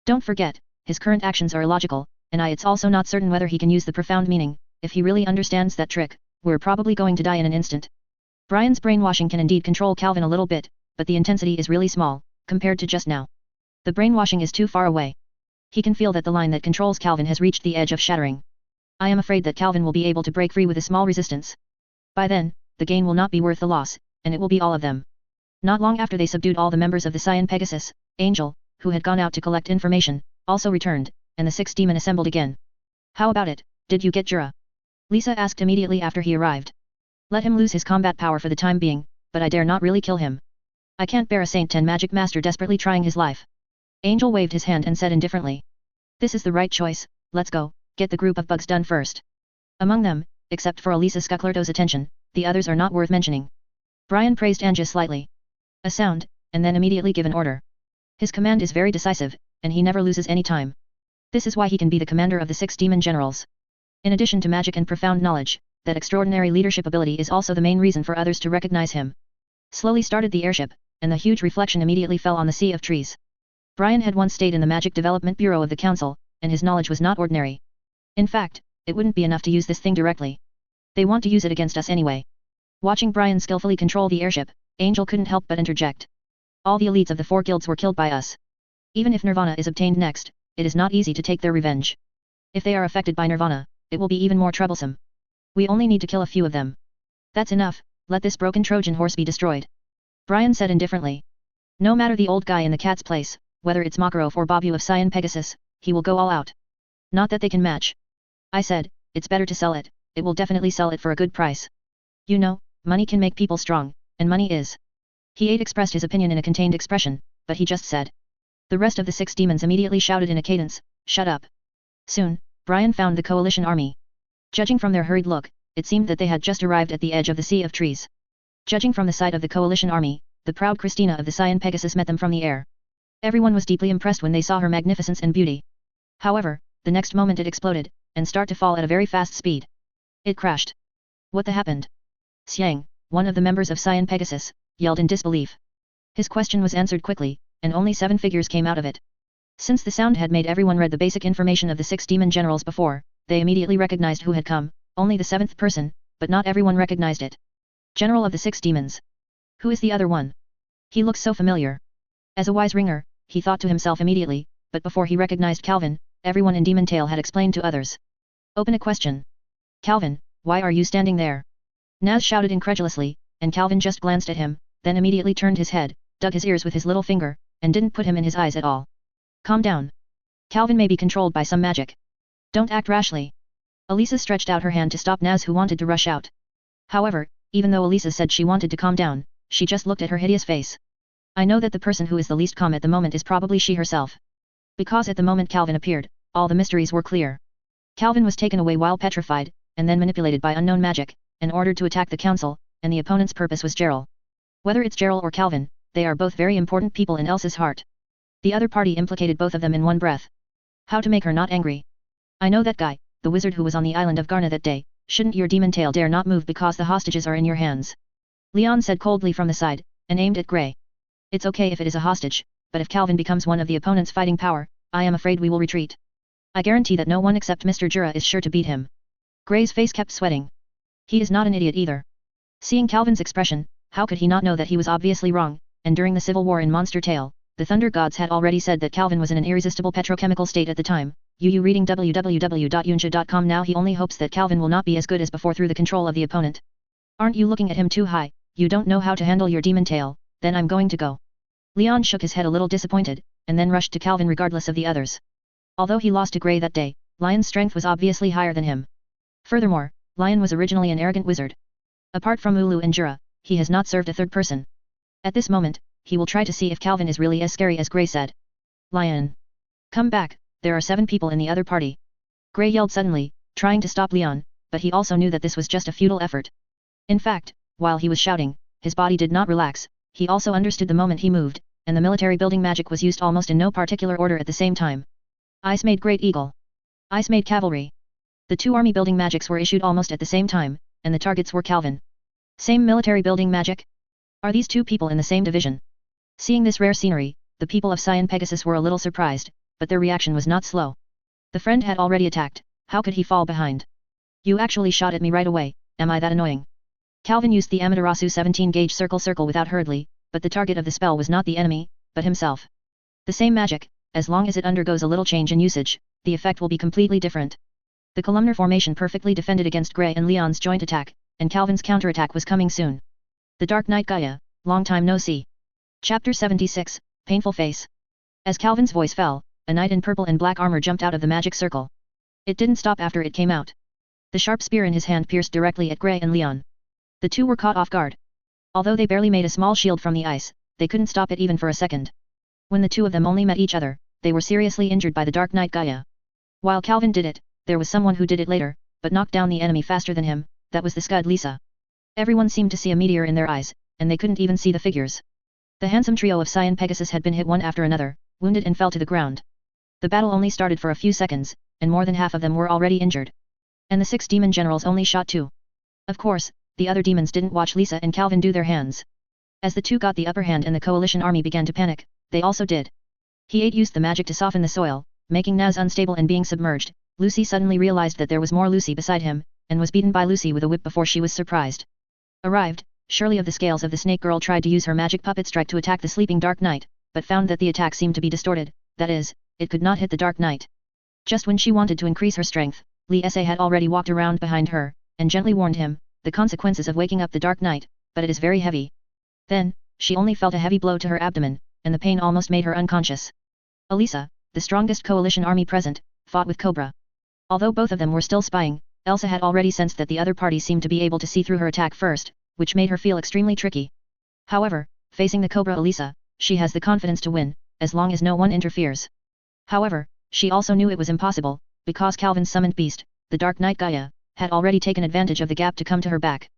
Don't forget, his current actions are illogical, and it's also not certain whether he can use the profound meaning. If he really understands that trick, we're probably going to die in an instant. Brian's brainwashing can indeed control Calvin a little bit, but the intensity is really small, compared to just now. The brainwashing is too far away. He can feel that the line that controls Calvin has reached the edge of shattering. I am afraid that Calvin will be able to break free with a small resistance. By then, the gain will not be worth the loss, and it will be all of them. Not long after they subdued all the members of the Cyan Pegasus, Angel, who had gone out to collect information, also returned, and the 6 demon assembled again. How about it, did you get Jura? Lisa asked immediately after he arrived. Let him lose his combat power for the time being, but I dare not really kill him. I can't bear a Saint 10 magic master desperately trying his life. Angel waved his hand and said indifferently. This is the right choice, let's go, get the group of bugs done first. Among them, except for Elisa Scuclerto's attention, the others are not worth mentioning. Brian praised Anja slightly. A sound, and then immediately give an order. His command is very decisive, and he never loses any time. This is why he can be the commander of the 6 demon generals. In addition to magic and profound knowledge, that extraordinary leadership ability is also the main reason for others to recognize him. Slowly started the airship, and the huge reflection immediately fell on the sea of trees. Brian had once stayed in the Magic Development Bureau of the Council, and his knowledge was not ordinary. In fact, it wouldn't be enough to use this thing directly. They want to use it against us anyway. Watching Brian skillfully control the airship, Angel couldn't help but interject. All the elites of the 4 guilds were killed by us. Even if Nirvana is obtained next, it is not easy to take their revenge. If they are affected by Nirvana, it will be even more troublesome. We only need to kill a few of them. That's enough, let this broken Trojan horse be destroyed. Brian said indifferently. No matter the old guy in the cat's place, whether it's Makarov or Babu of Cyan Pegasus, he will go all out. Not that they can match. I said, it's better to sell it, it will definitely sell it for a good price. You know, money can make people strong, and money is. He expressed his opinion in a contained expression, but he just said. The rest of the 6 demons immediately shouted in a cadence, shut up. Soon, Brian found the coalition army. Judging from their hurried look, it seemed that they had just arrived at the edge of the sea of trees. Judging from the sight of the coalition army, the proud Christina of the Cyan Pegasus met them from the air. Everyone was deeply impressed when they saw her magnificence and beauty. However, the next moment it exploded, and started to fall at a very fast speed. It crashed. What the happened? Xiang, one of the members of Cyan Pegasus, yelled in disbelief. His question was answered quickly, and only 7 figures came out of it. Since the sound had made everyone read the basic information of the 6 demon generals before, they immediately recognized who had come, only the 7th person, but not everyone recognized it. General of the 6 demons. Who is the other one? He looks so familiar. As a wise ringer, he thought to himself immediately, but before he recognized Calvin, everyone in Demon Tail had explained to others. Open a question. Calvin, why are you standing there? Naz shouted incredulously, and Calvin just glanced at him, then immediately turned his head, dug his ears with his little finger, and didn't put him in his eyes at all. Calm down. Calvin may be controlled by some magic. Don't act rashly. Elisa stretched out her hand to stop Naz, who wanted to rush out. However, even though Elisa said she wanted to calm down, she just looked at her hideous face. I know that the person who is the least calm at the moment is probably she herself. Because at the moment Calvin appeared, all the mysteries were clear. Calvin was taken away while petrified, and then manipulated by unknown magic, and ordered to attack the council, and the opponent's purpose was Gerald. Whether it's Gerald or Calvin, they are both very important people in Elsa's heart. The other party implicated both of them in one breath. How to make her not angry? I know that guy, the wizard who was on the island of Garna that day. Shouldn't your demon tail dare not move because the hostages are in your hands? Leon said coldly from the side, and aimed at Grey. It's okay if it is a hostage, but if Calvin becomes one of the opponent's fighting power, I am afraid we will retreat. I guarantee that no one except Mr. Jura is sure to beat him. Grey's face kept sweating. He is not an idiot either. Seeing Calvin's expression, how could he not know that he was obviously wrong, and during the civil war in Monster Tale, the Thunder Gods had already said that Calvin was in an irresistible petrochemical state at the time. Reading www.yunja.com. Now he only hopes that Calvin will not be as good as before through the control of the opponent. Aren't you looking at him too high? You don't know how to handle your demon tail, then I'm going to go. Leon shook his head a little disappointed, and then rushed to Calvin regardless of the others. Although he lost to Grey that day, Lion's strength was obviously higher than him. Furthermore, Lion was originally an arrogant wizard. Apart from Ulu and Jura, he has not served a third person. At this moment, he will try to see if Calvin is really as scary as Grey said. Lion. Come back, there are 7 people in the other party. Grey yelled suddenly, trying to stop Leon, but he also knew that this was just a futile effort. In fact, while he was shouting, his body did not relax, he also understood the moment he moved, and the military building magic was used almost in no particular order at the same time. Ice made Great Eagle. Ice made Cavalry. The 2 army building magics were issued almost at the same time, and the targets were Calvin. Same military building magic? Are these 2 people in the same division? Seeing this rare scenery, the people of Cyan Pegasus were a little surprised, but their reaction was not slow. The friend had already attacked, how could he fall behind? You actually shot at me right away, am I that annoying? Calvin used the Amaterasu 17-gauge circle without hurriedly, but the target of the spell was not the enemy, but himself. The same magic, as long as it undergoes a little change in usage, the effect will be completely different. The columnar formation perfectly defended against Grey and Leon's joint attack, and Calvin's counterattack was coming soon. The Dark Knight Gaia, long time no see. Chapter 76, Painful Face. As Calvin's voice fell, a knight in purple and black armor jumped out of the magic circle. It didn't stop after it came out. The sharp spear in his hand pierced directly at Grey and Leon. The two were caught off guard. Although they barely made a small shield from the ice, they couldn't stop it even for a second. When the two of them only met each other, they were seriously injured by the Dark Knight Gaia. While Calvin did it, there was someone who did it later, but knocked down the enemy faster than him. That was the Scud Lisa. Everyone seemed to see a meteor in their eyes, and they couldn't even see the figures. The handsome trio of Cyan Pegasus had been hit one after another, wounded and fell to the ground. The battle only started for a few seconds, and more than half of them were already injured. And the 6 demon generals only shot 2. Of course, the other demons didn't watch Lisa and Calvin do their hands. As the two got the upper hand and the coalition army began to panic, they also did. He used the magic to soften the soil, making Naz unstable and being submerged. Lucy suddenly realized that there was more Lucy beside him, and was beaten by Lucy with a whip before she was surprised. Arrived, Shirley of the Scales of the Snake Girl tried to use her magic puppet strike to attack the sleeping Dark Knight, but found that the attack seemed to be distorted, that is, it could not hit the Dark Knight. Just when she wanted to increase her strength, Lee Sa had already walked around behind her, and gently warned him, the consequences of waking up the Dark Knight, but it is very heavy. Then, she only felt a heavy blow to her abdomen, and the pain almost made her unconscious. Elisa, the strongest coalition army present, fought with Cobra. Although both of them were still spying, Elsa had already sensed that the other party seemed to be able to see through her attack first, which made her feel extremely tricky. However, facing the Cobra Elisa, she has the confidence to win, as long as no one interferes. However, she also knew it was impossible, because Calvin's summoned beast, the Dark Knight Gaia, had already taken advantage of the gap to come to her back.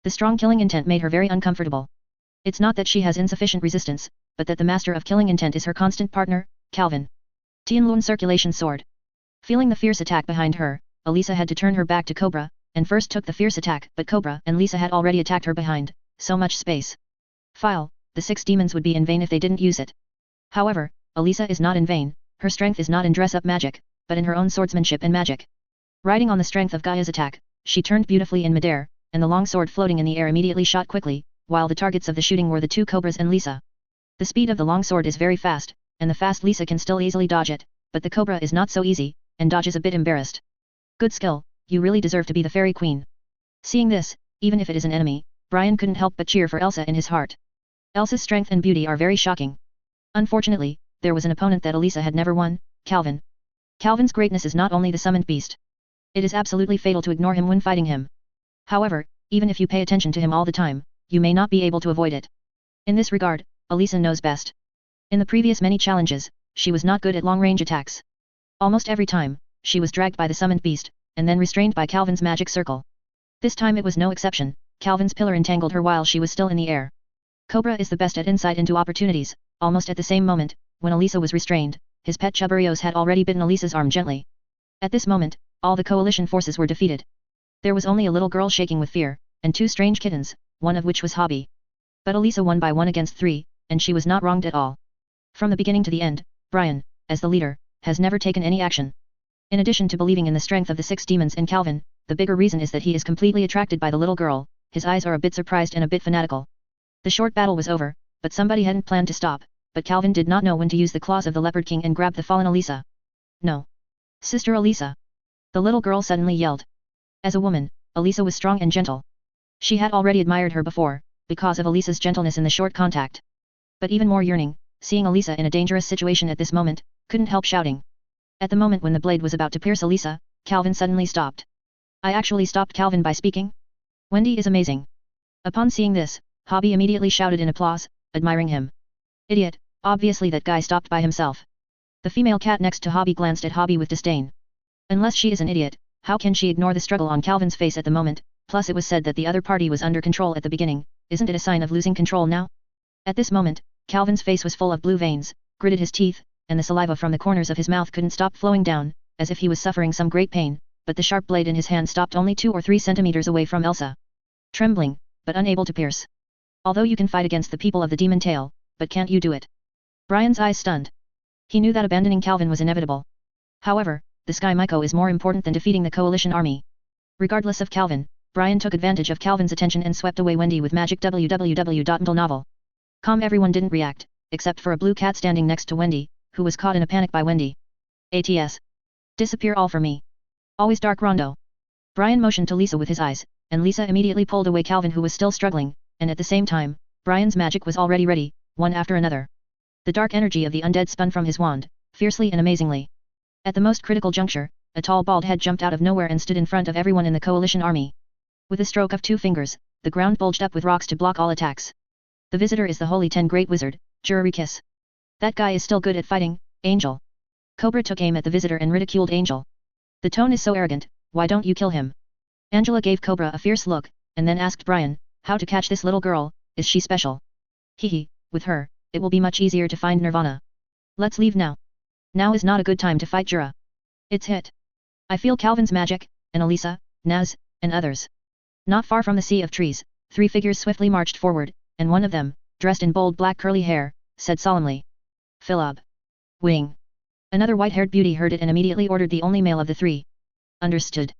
The strong killing intent made her very uncomfortable. It's not that she has insufficient resistance, but that the master of killing intent is her constant partner, Calvin. Tianlun circulation sword. Feeling the fierce attack behind her, Elisa had to turn her back to Cobra, and first took the fierce attack, but Cobra and Lisa had already attacked her behind, so much space. The 6 demons would be in vain if they didn't use it. However, Elisa is not in vain, her strength is not in dress-up magic, but in her own swordsmanship and magic. Riding on the strength of Gaia's attack, she turned beautifully in midair, and the long sword floating in the air immediately shot quickly, while the targets of the shooting were the 2 Cobras and Lisa. The speed of the long sword is very fast, and the fast Lisa can still easily dodge it, but the Cobra is not so easy, and dodges a bit embarrassed. Good skill, you really deserve to be the fairy queen. Seeing this, even if it is an enemy, Brian couldn't help but cheer for Elsa in his heart. Elsa's strength and beauty are very shocking. Unfortunately, there was an opponent that Elisa had never won, Calvin. Calvin's greatness is not only the summoned beast. It is absolutely fatal to ignore him when fighting him. However, even if you pay attention to him all the time, you may not be able to avoid it. In this regard, Elisa knows best. In the previous many challenges, she was not good at long-range attacks. Almost every time, she was dragged by the summoned beast, and then restrained by Calvin's magic circle. This time it was no exception, Calvin's pillar entangled her while she was still in the air. Cobra is the best at insight into opportunities. Almost at the same moment, when Elisa was restrained, his pet Chuburios had already bitten Elisa's arm gently. At this moment, all the coalition forces were defeated. There was only a little girl shaking with fear, and 2 strange kittens, one of which was Hobby. But Elisa won by 1 against 3, and she was not wronged at all. From the beginning to the end, Brian, as the leader, has never taken any action. In addition to believing in the strength of the 6 demons in Calvin, the bigger reason is that he is completely attracted by the little girl. His eyes are a bit surprised and a bit fanatical. The short battle was over, but somebody hadn't planned to stop, but Calvin did not know when to use the claws of the Leopard King and grab the fallen Elisa. No. Sister Elisa. The little girl suddenly yelled. As a woman, Elisa was strong and gentle. She had already admired her before, because of Elisa's gentleness in the short contact. But even more yearning, seeing Elisa in a dangerous situation at this moment, couldn't help shouting. At the moment when the blade was about to pierce Elisa, Calvin suddenly stopped. I actually stopped Calvin by speaking? Wendy is amazing. Upon seeing this, Hobby immediately shouted in applause, admiring him. Idiot, obviously that guy stopped by himself. The female cat next to Hobby glanced at Hobby with disdain. Unless she is an idiot, how can she ignore the struggle on Calvin's face at the moment? Plus it was said that the other party was under control at the beginning, isn't it a sign of losing control now? At this moment, Calvin's face was full of blue veins, gritted his teeth, and the saliva from the corners of his mouth couldn't stop flowing down, as if he was suffering some great pain, but the sharp blade in his hand stopped only 2 or 3 centimeters away from Elsa. Trembling, but unable to pierce. Although you can fight against the people of the demon tail, but can't you do it? Brian's eyes stunned. He knew that abandoning Calvin was inevitable. However, the Sky Myco is more important than defeating the coalition army. Regardless of Calvin, Brian took advantage of Calvin's attention and swept away Wendy with magic www.novel. Everyone didn't react, except for a blue cat standing next to Wendy, who was caught in a panic by Wendy. ATS. Disappear all for me. Always dark Rondo. Brian motioned to Lisa with his eyes, and Lisa immediately pulled away Calvin who was still struggling, and at the same time, Brian's magic was already ready, one after another. The dark energy of the undead spun from his wand, fiercely and amazingly. At the most critical juncture, a tall bald head jumped out of nowhere and stood in front of everyone in the coalition army. With a stroke of 2 fingers, the ground bulged up with rocks to block all attacks. The visitor is the Holy 10 Great Wizard, Jurarikis. That guy is still good at fighting, Angel. Cobra took aim at the visitor and ridiculed Angel. The tone is so arrogant, why don't you kill him? Angela gave Cobra a fierce look, and then asked Brian, how to catch this little girl, is she special? Hehe, with her, it will be much easier to find Nirvana. Let's leave now. Now is not a good time to fight Jura. It's hit. I feel Calvin's magic, and Elisa, Naz, and others. Not far from the sea of trees, 3 figures swiftly marched forward, and one of them, dressed in bold black curly hair, said solemnly. Philab. Wing. Another white-haired beauty heard it and immediately ordered the only male of the 3. Understood.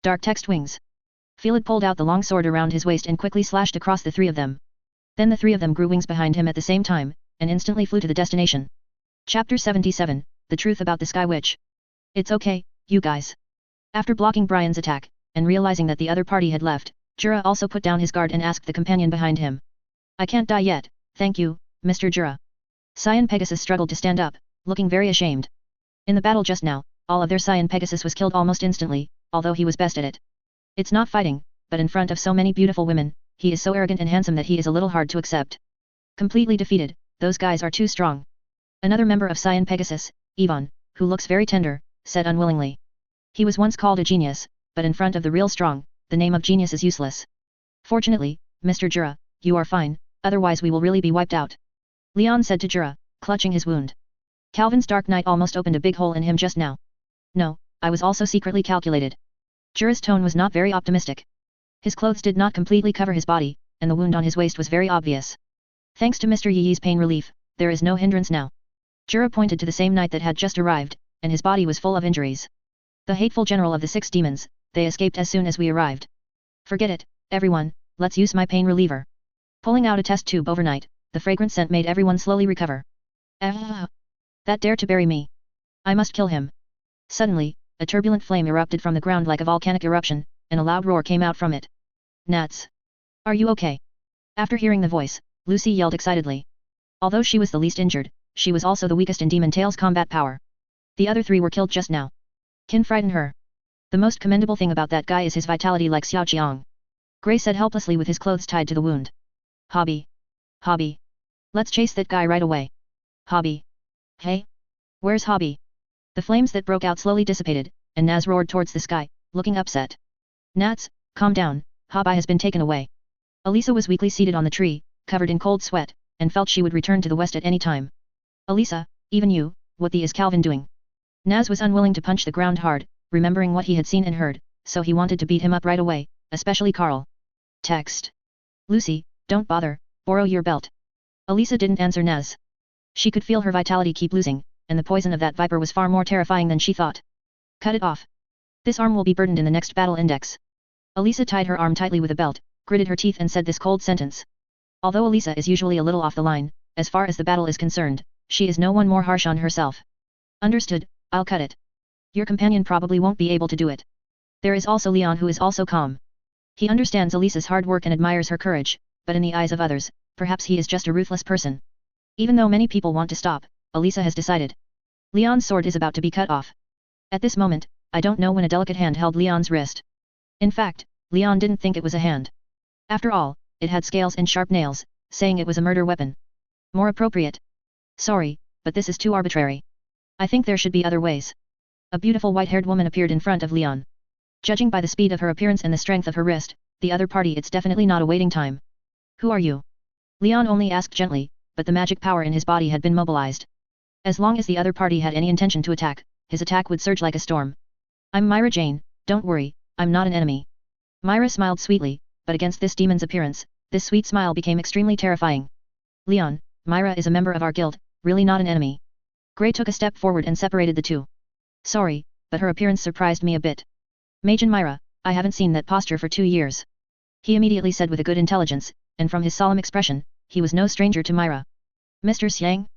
Dark text wings. Philad pulled out the long sword around his waist and quickly slashed across the 3 of them. Then the 3 of them grew wings behind him at the same time, and instantly flew to the destination. Chapter 77, The Truth About the Sky Witch. It's okay, you guys. After blocking Brian's attack, and realizing that the other party had left, Jura also put down his guard and asked the companion behind him. I can't die yet, thank you, Mr. Jura. Cyan Pegasus struggled to stand up, looking very ashamed. In the battle just now, all of their Cyan Pegasus was killed almost instantly, although he was best at it. It's not fighting, but in front of so many beautiful women, he is so arrogant and handsome that he is a little hard to accept. Completely defeated, those guys are too strong. Another member of Cyan Pegasus, Ivan, who looks very tender, said unwillingly. He was once called a genius, but in front of the real strong, the name of genius is useless. Fortunately, Mr. Jura, you are fine, otherwise we will really be wiped out. Leon said to Jura, clutching his wound. Calvin's dark night almost opened a big hole in him just now. No, I was also secretly calculated. Jura's tone was not very optimistic. His clothes did not completely cover his body, and the wound on his waist was very obvious. Thanks to Mr. Yi's pain relief, there is no hindrance now. Jura pointed to the same knight that had just arrived, and his body was full of injuries. The hateful general of the 6 demons, they escaped as soon as we arrived. Forget it, everyone, let's use my pain reliever. Pulling out a test tube overnight, the fragrant scent made everyone slowly recover. Ah! That dare to bury me. I must kill him. Suddenly, a turbulent flame erupted from the ground like a volcanic eruption, and a loud roar came out from it. Nats. Are you okay? After hearing the voice, Lucy yelled excitedly. Although she was the least injured, she was also the weakest in Demon Tail's combat power. The other 3 were killed just now. Can frighten her. The most commendable thing about that guy is his vitality like Xiao Qiang. Gray said helplessly with his clothes tied to the wound. Hobby. Hobby. Let's chase that guy right away. Hobby. Hey? Where's Hobby? The flames that broke out slowly dissipated, and Naz roared towards the sky, looking upset. Nats, calm down, Hobby has been taken away. Elisa was weakly seated on the tree, covered in cold sweat, and felt she would return to the west at any time. Elisa, even you, what the is Calvin doing? Naz was unwilling to punch the ground hard, remembering what he had seen and heard, so he wanted to beat him up right away, especially Carl. Text. Lucy, don't bother, borrow your belt. Elisa didn't answer Naz. She could feel her vitality keep losing, and the poison of that viper was far more terrifying than she thought. Cut it off. This arm will be burdened in the next battle index. Elisa tied her arm tightly with a belt, gritted her teeth and said this cold sentence. Although Elisa is usually a little off the line, as far as the battle is concerned, she is no one more harsh on herself. Understood, I'll cut it. Your companion probably won't be able to do it. There is also Leon who is also calm. He understands Elisa's hard work and admires her courage, but in the eyes of others, perhaps he is just a ruthless person. Even though many people want to stop, Elisa has decided. Leon's sword is about to be cut off. At this moment, I don't know when a delicate hand held Leon's wrist. In fact, Leon didn't think it was a hand. After all, it had scales and sharp nails, saying it was a murder weapon. More appropriate. Sorry, but this is too arbitrary. I think there should be other ways. A beautiful white-haired woman appeared in front of Leon. Judging by the speed of her appearance and the strength of her wrist, the other party it's definitely not a waiting time. Who are you? Leon only asked gently, but the magic power in his body had been mobilized. As long as the other party had any intention to attack, his attack would surge like a storm. I'm Myra Jane, don't worry, I'm not an enemy. Myra smiled sweetly, but against this demon's appearance, this sweet smile became extremely terrifying. Leon, Myra is a member of our guild, really not an enemy. Gray took a step forward and separated the two. Sorry, but her appearance surprised me a bit. Majan Myra, I haven't seen that posture for 2 years. He immediately said with a good intelligence, and from his solemn expression, he was no stranger to Myra. Mr. Xiang?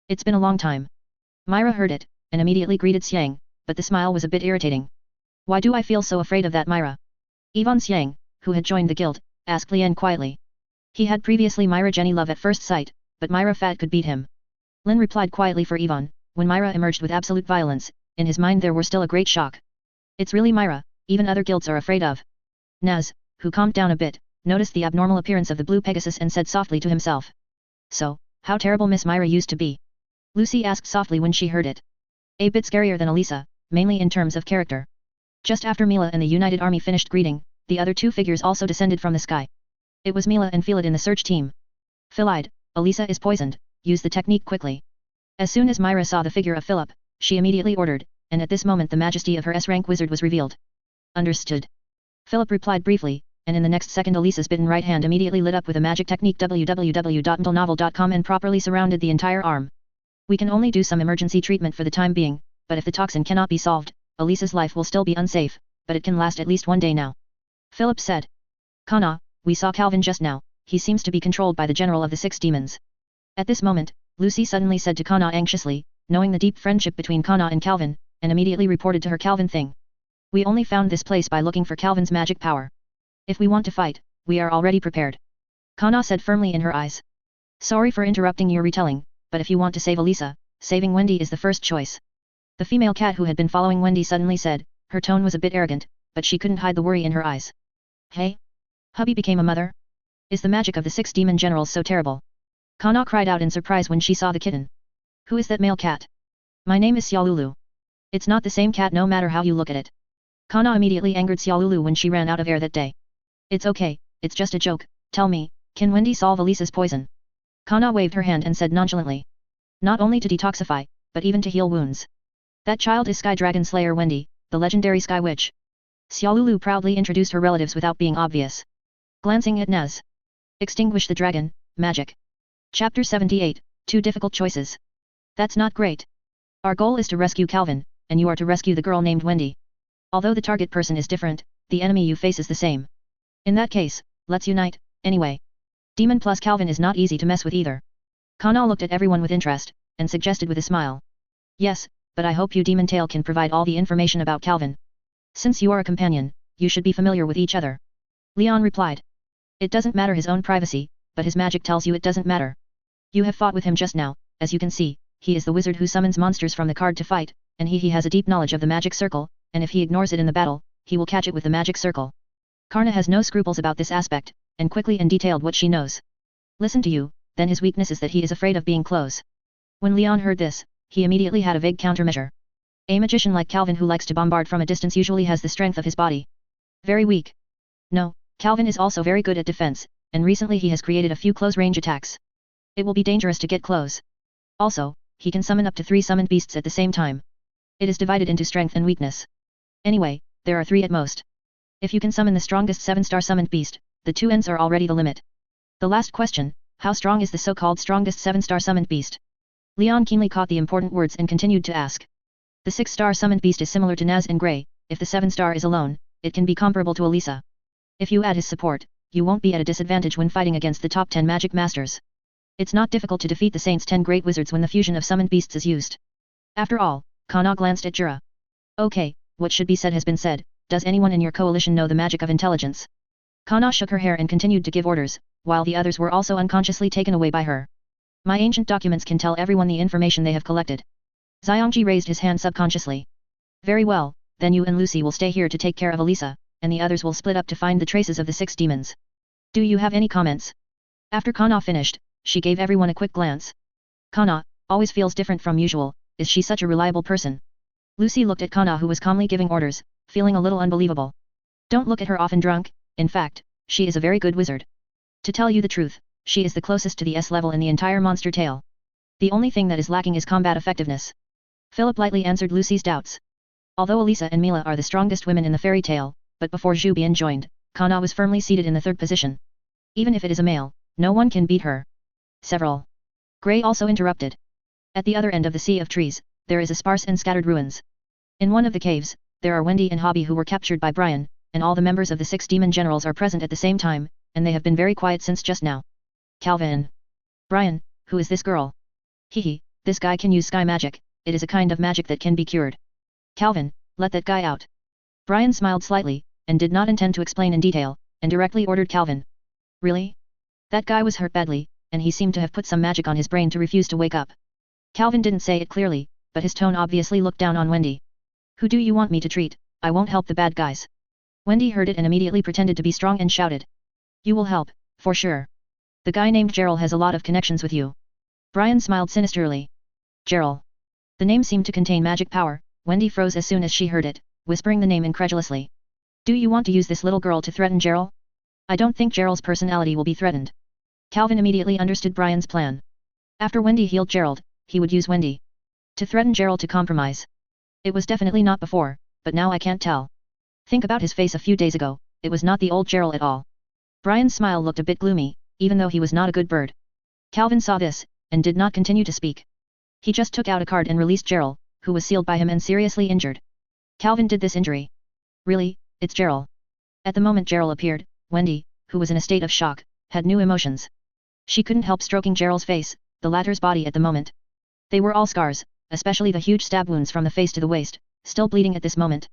It's been a long time. Myra heard it, and immediately greeted Xiang, but the smile was a bit irritating. Why do I feel so afraid of that Myra? Ivan Xiang, who had joined the guild, asked Lian quietly. He had previously Myra Jenny love at first sight, but Myra Fat could beat him. Lin replied quietly for Yvonne. When Myra emerged with absolute violence, in his mind there were still a great shock. It's really Myra, even other guilds are afraid of. Naz, who calmed down a bit, noticed the abnormal appearance of the blue Pegasus and said softly to himself. So, how terrible Miss Myra used to be? Lucy asked softly when she heard it. A bit scarier than Elisa, mainly in terms of character. Just after Mila and the United Army finished greeting, the other two figures also descended from the sky. It was Mila and Felid in the search team. Philide, Elisa is poisoned, use the technique quickly. As soon as Myra saw the figure of Philip, she immediately ordered, and at this moment the majesty of her S-rank wizard was revealed. Understood. Philip replied briefly, and in the next second Elisa's bitten right hand immediately lit up with a magic technique www.mentalnovel.com and properly surrounded the entire arm. We can only do some emergency treatment for the time being, but if the toxin cannot be solved, Elisa's life will still be unsafe, but it can last at least 1 day now. Philip said. Kana, we saw Calvin just now, he seems to be controlled by the general of the 6 demons. At this moment, Lucy suddenly said to Kana anxiously, knowing the deep friendship between Kana and Calvin, and immediately reported to her Calvin thing. We only found this place by looking for Calvin's magic power. If we want to fight, we are already prepared. Kana said firmly in her eyes. Sorry for interrupting your retelling, but if you want to save Elisa, saving Wendy is the first choice. The female cat who had been following Wendy suddenly said, her tone was a bit arrogant, but she couldn't hide the worry in her eyes. Hey? Hubby became a mother? Is the magic of the 6 demon generals so terrible? Kana cried out in surprise when she saw the kitten. Who is that male cat? My name is Xiaolulu. It's not the same cat no matter how you look at it. Kana immediately angered Xiaolulu when she ran out of air that day. It's okay, it's just a joke, tell me, can Wendy solve Elisa's poison? Kana waved her hand and said nonchalantly. Not only to detoxify, but even to heal wounds. That child is Sky Dragon Slayer Wendy, the legendary Sky Witch. Xiaolulu proudly introduced her relatives without being obvious. Glancing at Nez. Extinguish the dragon, magic. Chapter 78, 2 difficult choices. That's not great. Our goal is to rescue Calvin, and you are to rescue the girl named Wendy. Although the target person is different, the enemy you face is the same. In that case, let's unite, anyway. Demon plus Calvin is not easy to mess with either. Kana looked at everyone with interest, and suggested with a smile. Yes, but I hope you Demon Tail can provide all the information about Calvin. Since you are a companion, you should be familiar with each other. Leon replied. It doesn't matter his own privacy, but his magic tells you it doesn't matter. You have fought with him just now, as you can see, he is the wizard who summons monsters from the card to fight, and he has a deep knowledge of the magic circle, and if he ignores it in the battle, he will catch it with the magic circle. Karna has no scruples about this aspect, and quickly and detailed what she knows. Listen to you, then his weakness is that he is afraid of being close. When Leon heard this, he immediately had a vague countermeasure. A magician like Calvin who likes to bombard from a distance usually has the strength of his body. Very weak. No, Calvin is also very good at defense, and recently he has created a few close-range attacks. It will be dangerous to get close. Also, he can summon up to 3 summoned beasts at the same time. It is divided into strength and weakness. Anyway, there are 3 at most. If you can summon the strongest 7-star summoned beast, the 2 ends are already the limit. The last question, how strong is the so-called strongest 7-star summoned beast? Leon keenly caught the important words and continued to ask. The 6-star summoned beast is similar to Naz and Grey, if the 7-star is alone, it can be comparable to Elisa. If you add his support, you won't be at a disadvantage when fighting against the top 10 magic masters. It's not difficult to defeat the Saint's 10 great wizards when the fusion of summoned beasts is used. After all, Kana glanced at Jura. Okay, what should be said has been said, does anyone in your coalition know the magic of intelligence? Kana shook her hair and continued to give orders, while the others were also unconsciously taken away by her. My ancient documents can tell everyone the information they have collected. Xiangji raised his hand subconsciously. Very well, then you and Lucy will stay here to take care of Elisa, and the others will split up to find the traces of the 6 demons. Do you have any comments? After Kana finished, she gave everyone a quick glance. Kana, always feels different from usual, is she such a reliable person? Lucy looked at Kana who was calmly giving orders, feeling a little unbelievable. Don't look at her often drunk, in fact, she is a very good wizard. To tell you the truth, she is the closest to the S level in the entire monster tale. The only thing that is lacking is combat effectiveness. Philip lightly answered Lucy's doubts. Although Elisa and Mila are the strongest women in the fairy tale, but before Zhu Bian joined, Kana was firmly seated in the 3rd position. Even if it is a male, no one can beat her. Several. Grey also interrupted. At the other end of the sea of trees, there is a sparse and scattered ruins. In one of the caves, there are Wendy and Hobby who were captured by Brian, and all the members of the 6 demon generals are present at the same time, and they have been very quiet since just now. Calvin. Brian, who is this girl? Hehe, this guy can use sky magic, it is a kind of magic that can be cured. Calvin, let that guy out. Brian smiled slightly, and did not intend to explain in detail, and directly ordered Calvin. Really? That guy was hurt badly, and he seemed to have put some magic on his brain to refuse to wake up. Calvin didn't say it clearly, but his tone obviously looked down on Wendy. Who do you want me to treat? I won't help the bad guys. Wendy heard it and immediately pretended to be strong and shouted. You will help, for sure. The guy named Gerald has a lot of connections with you. Brian smiled sinisterly. Gerald. The name seemed to contain magic power. Wendy froze as soon as she heard it, whispering the name incredulously. Do you want to use this little girl to threaten Gerald? I don't think Gerald's personality will be threatened. Calvin immediately understood Brian's plan. After Wendy healed Gerald, he would use Wendy to threaten Gerald to compromise. It was definitely not before, but now I can't tell. Think about his face a few days ago, it was not the old Gerald at all. Brian's smile looked a bit gloomy, even though he was not a good bird. Calvin saw this, and did not continue to speak. He just took out a card and released Gerald, who was sealed by him and seriously injured. Calvin did this injury. Really, it's Gerald. At the moment Gerald appeared, Wendy, who was in a state of shock, had new emotions. She couldn't help stroking Gerald's face, the latter's body at the moment. They were all scars, especially the huge stab wounds from the face to the waist, still bleeding at this moment.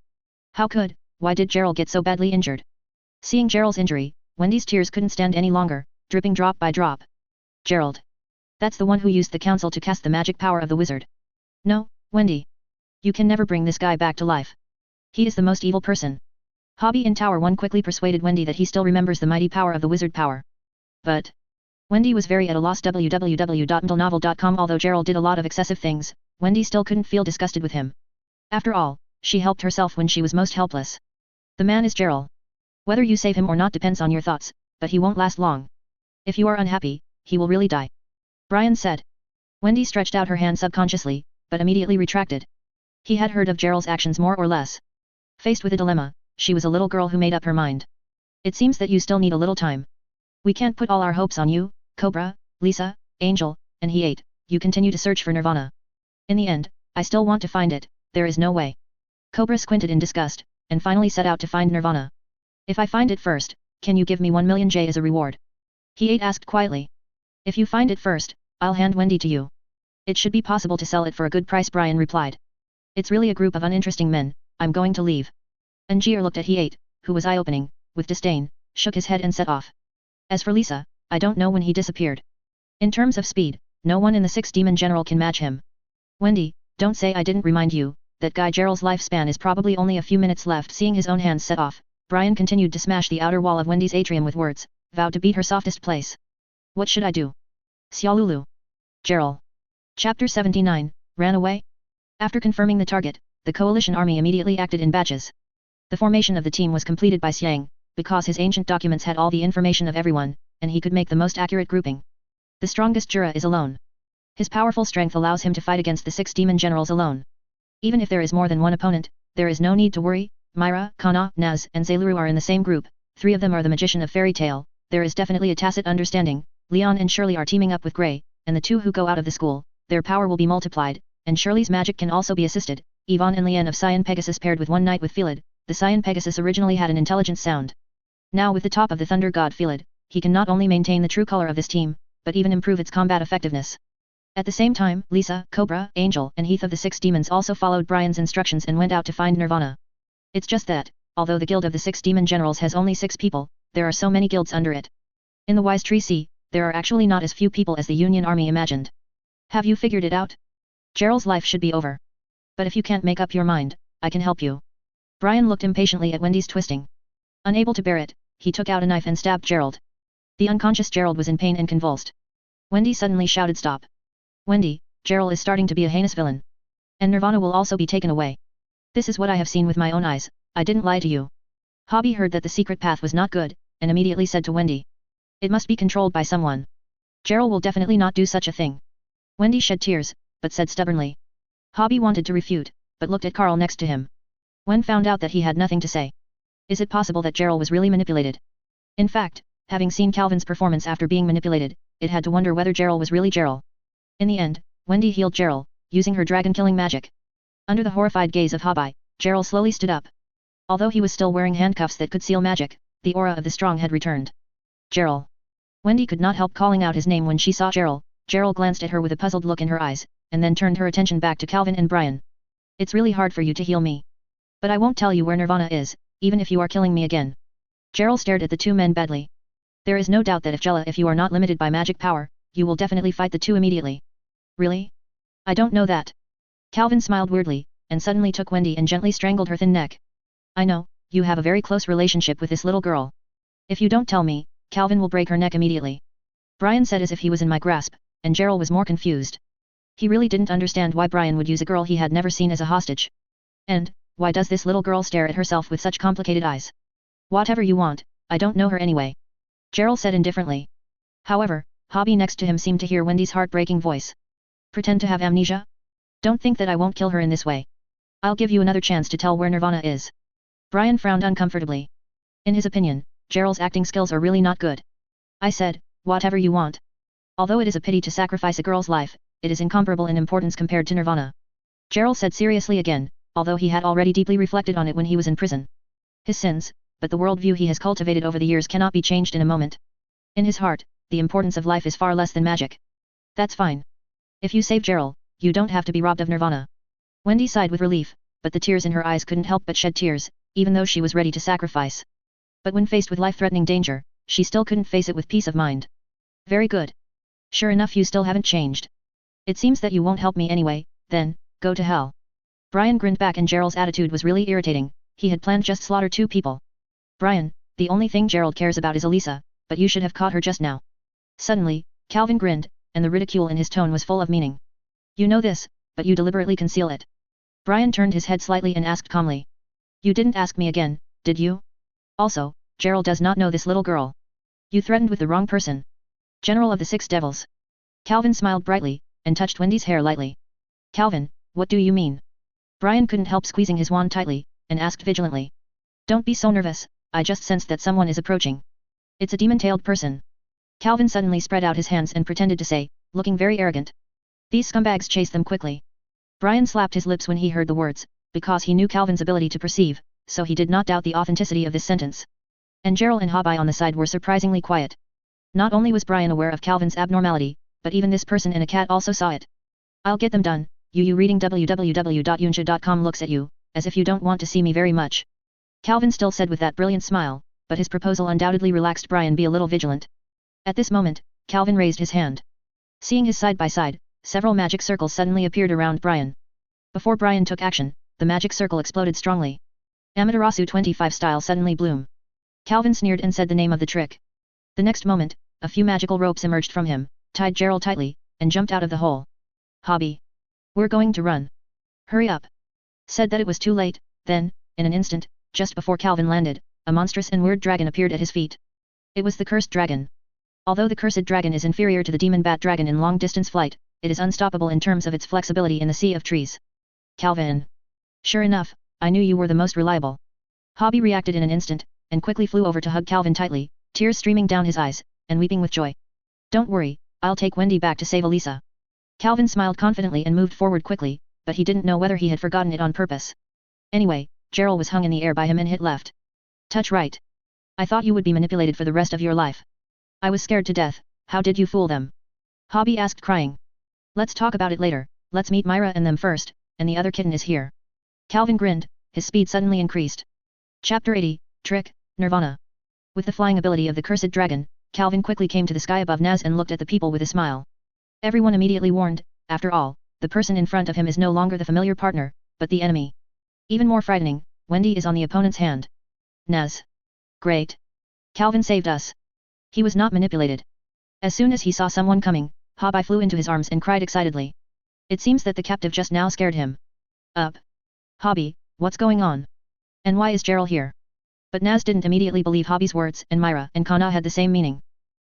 Why did Gerald get so badly injured? Seeing Gerald's injury, Wendy's tears couldn't stand any longer, dripping drop by drop. Gerald. That's the one who used the council to cast the magic power of the wizard. No, Wendy. You can never bring this guy back to life. He is the most evil person. Hobby in Tower 1 quickly persuaded Wendy that he still remembers the mighty power of the wizard power. But Wendy was very at a loss. www.mentalnovel.com. Although Gerald did a lot of excessive things, Wendy still couldn't feel disgusted with him. After all, she helped herself when she was most helpless. The man is Gerald. Whether you save him or not depends on your thoughts, but he won't last long. If you are unhappy, he will really die. Brian said. Wendy stretched out her hand subconsciously, but immediately retracted. He had heard of Gerald's actions more or less. Faced with a dilemma, she was a little girl who made up her mind. It seems that you still need a little time. We can't put all our hopes on you, Cobra, Lisa, Angel, and He-8. You continue to search for Nirvana. In the end, I still want to find it, there is no way. Cobra squinted in disgust, and finally set out to find Nirvana. If I find it first, can you give me 1 million J as a reward? He-8 asked quietly. If you find it first, I'll hand Wendy to you. It should be possible to sell it for a good price, Brian replied. It's really a group of uninteresting men, I'm going to leave. Angier looked at He-8, who was eye-opening, with disdain, shook his head and set off. As for Lisa, I don't know when he disappeared. In terms of speed, no one in the 6 Demon General can match him. Wendy, don't say I didn't remind you, that guy Gerald's lifespan is probably only a few minutes left. Seeing his own hands set off, Brian continued to smash the outer wall of Wendy's atrium with words, vowed to beat her softest place. What should I do? Xiaolulu. Gerald. Chapter 79, Ran Away? After confirming the target, the coalition army immediately acted in batches. The formation of the team was completed by Xiang, because his ancient documents had all the information of everyone, and he could make the most accurate grouping. The strongest Jura is alone. His powerful strength allows him to fight against the 6 demon generals alone. Even if there is more than one opponent, there is no need to worry. Myra, Kana, Naz, and Zailuru are in the same group, 3 of them are the magician of fairy tale. There is definitely a tacit understanding. Leon and Shirley are teaming up with Grey, and the 2 who go out of the school, their power will be multiplied, and Shirley's magic can also be assisted. Yvonne and Lien of Cyan Pegasus paired with one knight with Felid. The Cyan Pegasus originally had an intelligent sound. Now with the top of the thunder god Felid, he can not only maintain the true color of this team, but even improve its combat effectiveness. At the same time, Lisa, Cobra, Angel, and Heath of the 6 demons also followed Brian's instructions and went out to find Nirvana. It's just that, although the guild of the 6 demon generals has only 6 people, there are so many guilds under it. In the Wise Tree Sea, there are actually not as few people as the Union Army imagined. Have you figured it out? Gerald's life should be over. But if you can't make up your mind, I can help you. Brian looked impatiently at Wendy's twisting. Unable to bear it, he took out a knife and stabbed Gerald. The unconscious Gerald was in pain and convulsed. Wendy suddenly shouted stop. Wendy, Gerald is starting to be a heinous villain. And Nirvana will also be taken away. This is what I have seen with my own eyes, I didn't lie to you. Hobby heard that the secret path was not good, and immediately said to Wendy. It must be controlled by someone. Gerald will definitely not do such a thing. Wendy shed tears, but said stubbornly. Hobby wanted to refute, but looked at Carl next to him. Wen found out that he had nothing to say. Is it possible that Gerald was really manipulated? In fact, having seen Calvin's performance after being manipulated, it had to wonder whether Gerald was really Gerald. In the end, Wendy healed Gerald, using her dragon-killing magic. Under the horrified gaze of Hobby, Gerald slowly stood up. Although he was still wearing handcuffs that could seal magic, the aura of the strong had returned. Gerald. Wendy could not help calling out his name when she saw Gerald. Gerald glanced at her with a puzzled look in her eyes, and then turned her attention back to Calvin and Brian. It's really hard for you to heal me. But I won't tell you where Nirvana is, even if you are killing me again. Gerald stared at the 2 men badly. There is no doubt that if you are not limited by magic power, you will definitely fight the two immediately. Really? I don't know that. Calvin smiled weirdly, and suddenly took Wendy and gently strangled her thin neck. I know, you have a very close relationship with this little girl. If you don't tell me, Calvin will break her neck immediately. Brian said as if he was in my grasp, and Gerald was more confused. He really didn't understand why Brian would use a girl he had never seen as a hostage. And, why does this little girl stare at herself with such complicated eyes? Whatever you want, I don't know her anyway. Gerald said indifferently. However, Hobby next to him seemed to hear Wendy's heartbreaking voice. Pretend to have amnesia? Don't think that I won't kill her in this way. I'll give you another chance to tell where Nirvana is. Brian frowned uncomfortably. In his opinion, Gerald's acting skills are really not good. I said, whatever you want. Although it is a pity to sacrifice a girl's life, it is incomparable in importance compared to Nirvana. Gerald said seriously again, although he had already deeply reflected on it when he was in prison. His sins, but the worldview he has cultivated over the years cannot be changed in a moment. In his heart, the importance of life is far less than magic. That's fine. If you save Gerald, you don't have to be robbed of Nirvana. Wendy sighed with relief, but the tears in her eyes couldn't help but shed tears, even though she was ready to sacrifice. But when faced with life-threatening danger, she still couldn't face it with peace of mind. Very good. Sure enough, you still haven't changed. It seems that you won't help me anyway, then, go to hell. Brian grinned back and Gerald's attitude was really irritating. He had planned just slaughter 2 people. Brian, the only thing Gerald cares about is Elisa, but you should have caught her just now. Suddenly, Calvin grinned, and the ridicule in his tone was full of meaning. You know this, but you deliberately conceal it. Brian turned his head slightly and asked calmly. You didn't ask me again, did you? Also, Gerald does not know this little girl. You threatened with the wrong person. General of the 6 Devils. Calvin smiled brightly, and touched Wendy's hair lightly. Calvin, what do you mean? Brian couldn't help squeezing his wand tightly, and asked vigilantly. Don't be so nervous, I just sensed that someone is approaching. It's a demon-tailed person. Calvin suddenly spread out his hands and pretended to say, looking very arrogant. These scumbags chase them quickly. Brian slapped his lips when he heard the words, because he knew Calvin's ability to perceive, so he did not doubt the authenticity of this sentence. And Gerald and Hobby on the side were surprisingly quiet. Not only was Brian aware of Calvin's abnormality, but even this person in a cat also saw it. I'll get them done. You reading www.yunsha.com looks at you, as if you don't want to see me very much. Calvin still said with that brilliant smile, but his proposal undoubtedly relaxed Brian be a little vigilant. At this moment, Calvin raised his hand. Seeing his side by side, several magic circles suddenly appeared around Brian. Before Brian took action, the magic circle exploded strongly. Amaterasu 25 style suddenly bloom. Calvin sneered and said the name of the trick. The next moment, a few magical ropes emerged from him, tied Gerald tightly, and jumped out of the hole. Hobby. We're going to run. Hurry up. Said that it was too late, then, in an instant, just before Calvin landed, a monstrous and weird dragon appeared at his feet. It was the cursed dragon. Although the cursed dragon is inferior to the demon bat dragon in long-distance flight, it is unstoppable in terms of its flexibility in the sea of trees. Calvin. Sure enough, I knew you were the most reliable. Hobby reacted in an instant, and quickly flew over to hug Calvin tightly, tears streaming down his eyes, and weeping with joy. Don't worry, I'll take Wendy back to save Elisa. Calvin smiled confidently and moved forward quickly, but he didn't know whether he had forgotten it on purpose. Anyway, Gerald was hung in the air by him and hit left. Touch right. I thought you would be manipulated for the rest of your life. I was scared to death. How did you fool them? Hobby asked crying. Let's talk about it later, let's meet Myra and them first, and the other kitten is here. Calvin grinned, his speed suddenly increased. Chapter 80, Trick, Nirvana. With the flying ability of the cursed dragon, Calvin quickly came to the sky above Naz and looked at the people with a smile. Everyone immediately warned, after all, the person in front of him is no longer the familiar partner, but the enemy. Even more frightening, Wendy is on the opponent's hand. Naz. Great. Calvin saved us. He was not manipulated. As soon as he saw someone coming, Hobby flew into his arms and cried excitedly. It seems that the captive just now scared him. Up. Hobby, what's going on? And why is Gerald here? But Naz didn't immediately believe Hobby's words, and Myra and Kana had the same meaning.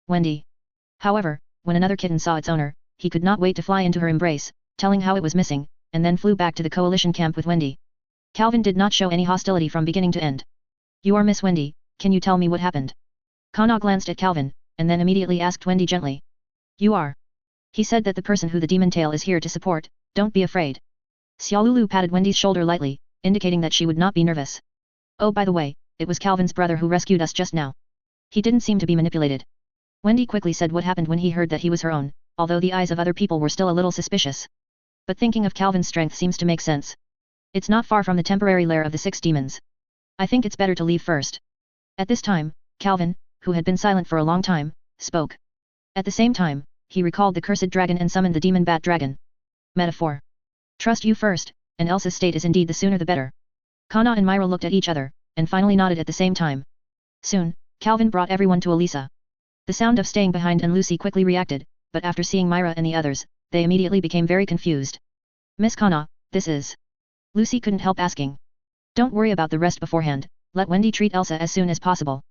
Wendy. However, when another kitten saw its owner, he could not wait to fly into her embrace, telling how it was missing, and then flew back to the coalition camp with Wendy. Calvin did not show any hostility from beginning to end. You are Miss Wendy, can you tell me what happened? Kana glanced at Calvin, and then immediately asked Wendy gently. You are. He said that the person who the demon tail is here to support, don't be afraid. Xiaolulu patted Wendy's shoulder lightly, indicating that she would not be nervous. Oh, by the way, it was Calvin's brother who rescued us just now. He didn't seem to be manipulated. Wendy quickly said what happened when he heard that he was her own, although the eyes of other people were still a little suspicious. But thinking of Calvin's strength seems to make sense. It's not far from the temporary lair of the 6 demons. I think it's better to leave first. At this time, Calvin, who had been silent for a long time, spoke. At the same time, he recalled the cursed dragon and summoned the demon bat dragon. Metaphor. Trust you first, and Elsa's state is indeed the sooner the better. Kana and Myra looked at each other, and finally nodded at the same time. Soon, Calvin brought everyone to Elisa. The sound of staying behind and Lucy quickly reacted, but after seeing Myra and the others, they immediately became very confused. Miss Kana, this is... Lucy couldn't help asking. Don't worry about the rest beforehand, let Wendy treat Elsa as soon as possible.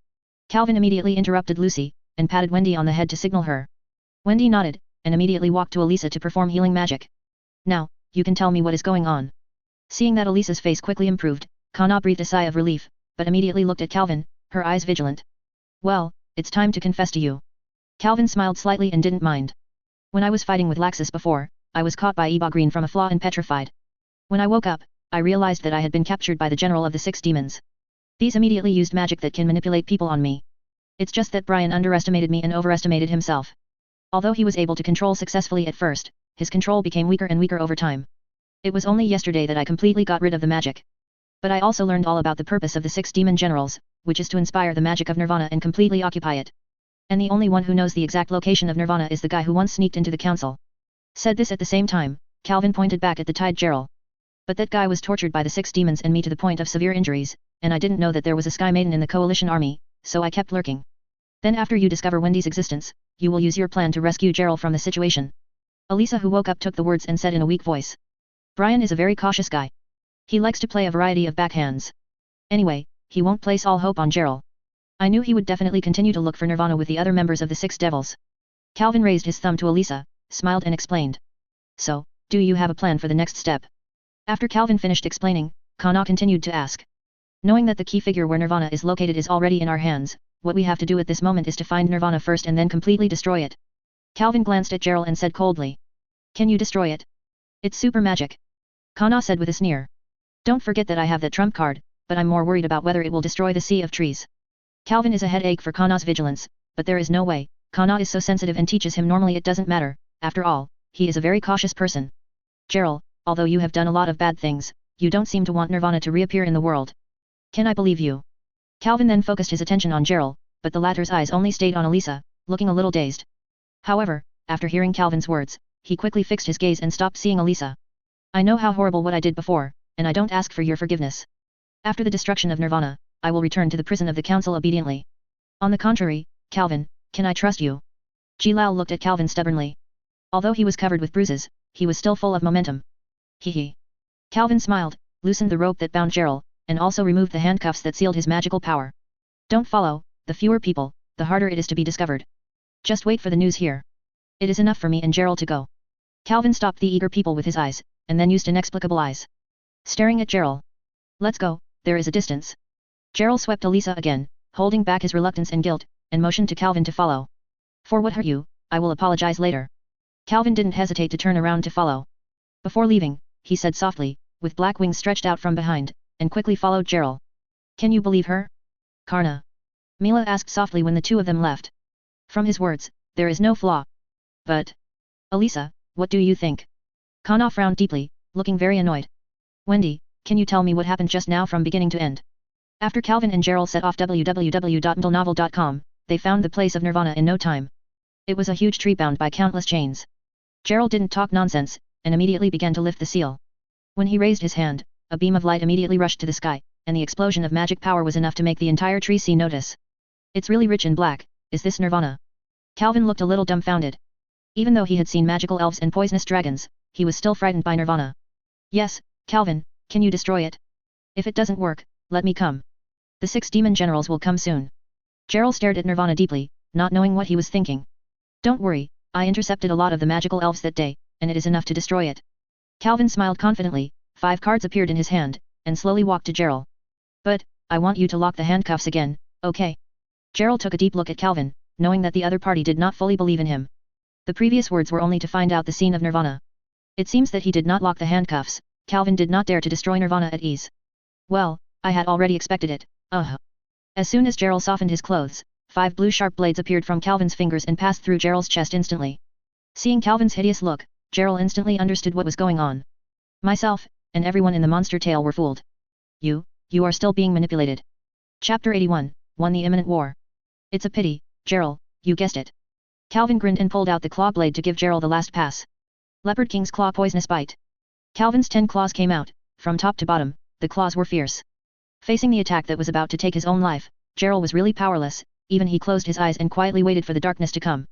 Calvin immediately interrupted Lucy, and patted Wendy on the head to signal her. Wendy nodded, and immediately walked to Elisa to perform healing magic. Now, you can tell me what is going on. Seeing that Elisa's face quickly improved, Kana breathed a sigh of relief, but immediately looked at Calvin, her eyes vigilant. Well, it's time to confess to you. Calvin smiled slightly and didn't mind. When I was fighting with Laxus before, I was caught by Ebogreen from a flaw and petrified. When I woke up, I realized that I had been captured by the general of the 6 demons. These immediately used magic that can manipulate people on me. It's just that Brian underestimated me and overestimated himself. Although he was able to control successfully at first, his control became weaker and weaker over time. It was only yesterday that I completely got rid of the magic. But I also learned all about the purpose of the 6 demon generals, which is to inspire the magic of Nirvana and completely occupy it. And the only one who knows the exact location of Nirvana is the guy who once sneaked into the council. Said this at the same time, Calvin pointed back at the Tide Gerald. But that guy was tortured by the 6 demons and me to the point of severe injuries, and I didn't know that there was a Sky Maiden in the coalition army, so I kept lurking. Then after you discover Wendy's existence, you will use your plan to rescue Gerald from the situation. Elisa, who woke up, took the words and said in a weak voice. Brian is a very cautious guy. He likes to play a variety of backhands. Anyway, he won't place all hope on Gerald. I knew he would definitely continue to look for Nirvana with the other members of the 6 devils. Calvin raised his thumb to Elisa, smiled and explained. So, do you have a plan for the next step? After Calvin finished explaining, Kana continued to ask. Knowing that the key figure where Nirvana is located is already in our hands, what we have to do at this moment is to find Nirvana first and then completely destroy it. Calvin glanced at Gerald and said coldly. Can you destroy it? It's super magic. Kana said with a sneer. Don't forget that I have that trump card, but I'm more worried about whether it will destroy the sea of trees. Calvin is a headache for Kana's vigilance, but there is no way. Kana is so sensitive and teaches him normally it doesn't matter. After all, he is a very cautious person. Gerald, although you have done a lot of bad things, you don't seem to want Nirvana to reappear in the world. Can I believe you? Calvin then focused his attention on Gerald, but the latter's eyes only stayed on Elisa, looking a little dazed. However, after hearing Calvin's words, he quickly fixed his gaze and stopped seeing Elisa. I know how horrible what I did before, and I don't ask for your forgiveness. After the destruction of Nirvana, I will return to the prison of the council obediently. On the contrary, Calvin, can I trust you? Jilal looked at Calvin stubbornly. Although he was covered with bruises, he was still full of momentum. Hee. Calvin smiled, loosened the rope that bound Gerald, and also removed the handcuffs that sealed his magical power. Don't follow, the fewer people, the harder it is to be discovered. Just wait for the news here. It is enough for me and Gerald to go. Calvin stopped the eager people with his eyes, and then used inexplicable eyes. Staring at Gerald. Let's go, there is a distance. Gerald swept Elisa again, holding back his reluctance and guilt, and motioned to Calvin to follow. For what hurt you, I will apologize later. Calvin didn't hesitate to turn around to follow. Before leaving, he said softly, with black wings stretched out from behind, and quickly followed Gerald. Can you believe her? Karna. Mila asked softly when the two of them left. From his words, there is no flaw. But... Elisa, what do you think? Kana frowned deeply, looking very annoyed. Wendy, can you tell me what happened just now from beginning to end? After Calvin and Gerald set off www.ndlenovel.com, they found the place of Nirvana in no time. It was a huge tree bound by countless chains. Gerald didn't talk nonsense, and immediately began to lift the seal. When he raised his hand, a beam of light immediately rushed to the sky, and the explosion of magic power was enough to make the entire tree see notice. It's really rich in black, is this Nirvana? Calvin looked a little dumbfounded. Even though he had seen magical elves and poisonous dragons, he was still frightened by Nirvana. Yes, Calvin, can you destroy it? If it doesn't work, let me come. The 6 demon generals will come soon. Gerald stared at Nirvana deeply, not knowing what he was thinking. Don't worry, I intercepted a lot of the magical elves that day, and it is enough to destroy it. Calvin smiled confidently, 5 cards appeared in his hand, and slowly walked to Gerald. But, I want you to lock the handcuffs again, okay? Gerald took a deep look at Calvin, knowing that the other party did not fully believe in him. The previous words were only to find out the scene of Nirvana. It seems that he did not lock the handcuffs. Calvin did not dare to destroy Nirvana at ease. Well, I had already expected it, As soon as Gerald softened his clothes, 5 blue sharp blades appeared from Calvin's fingers and passed through Gerald's chest instantly. Seeing Calvin's hideous look, Gerald instantly understood what was going on. Myself, and everyone in the monster tale were fooled. You are still being manipulated. Chapter 81, Won the Imminent War. It's a pity, Gerald, you guessed it. Calvin grinned and pulled out the claw blade to give Gerald the last pass. Leopard King's Claw Poisonous Bite. Calvin's 10 claws came out, from top to bottom, the claws were fierce. Facing the attack that was about to take his own life, Gerald was really powerless, even he closed his eyes and quietly waited for the darkness to come.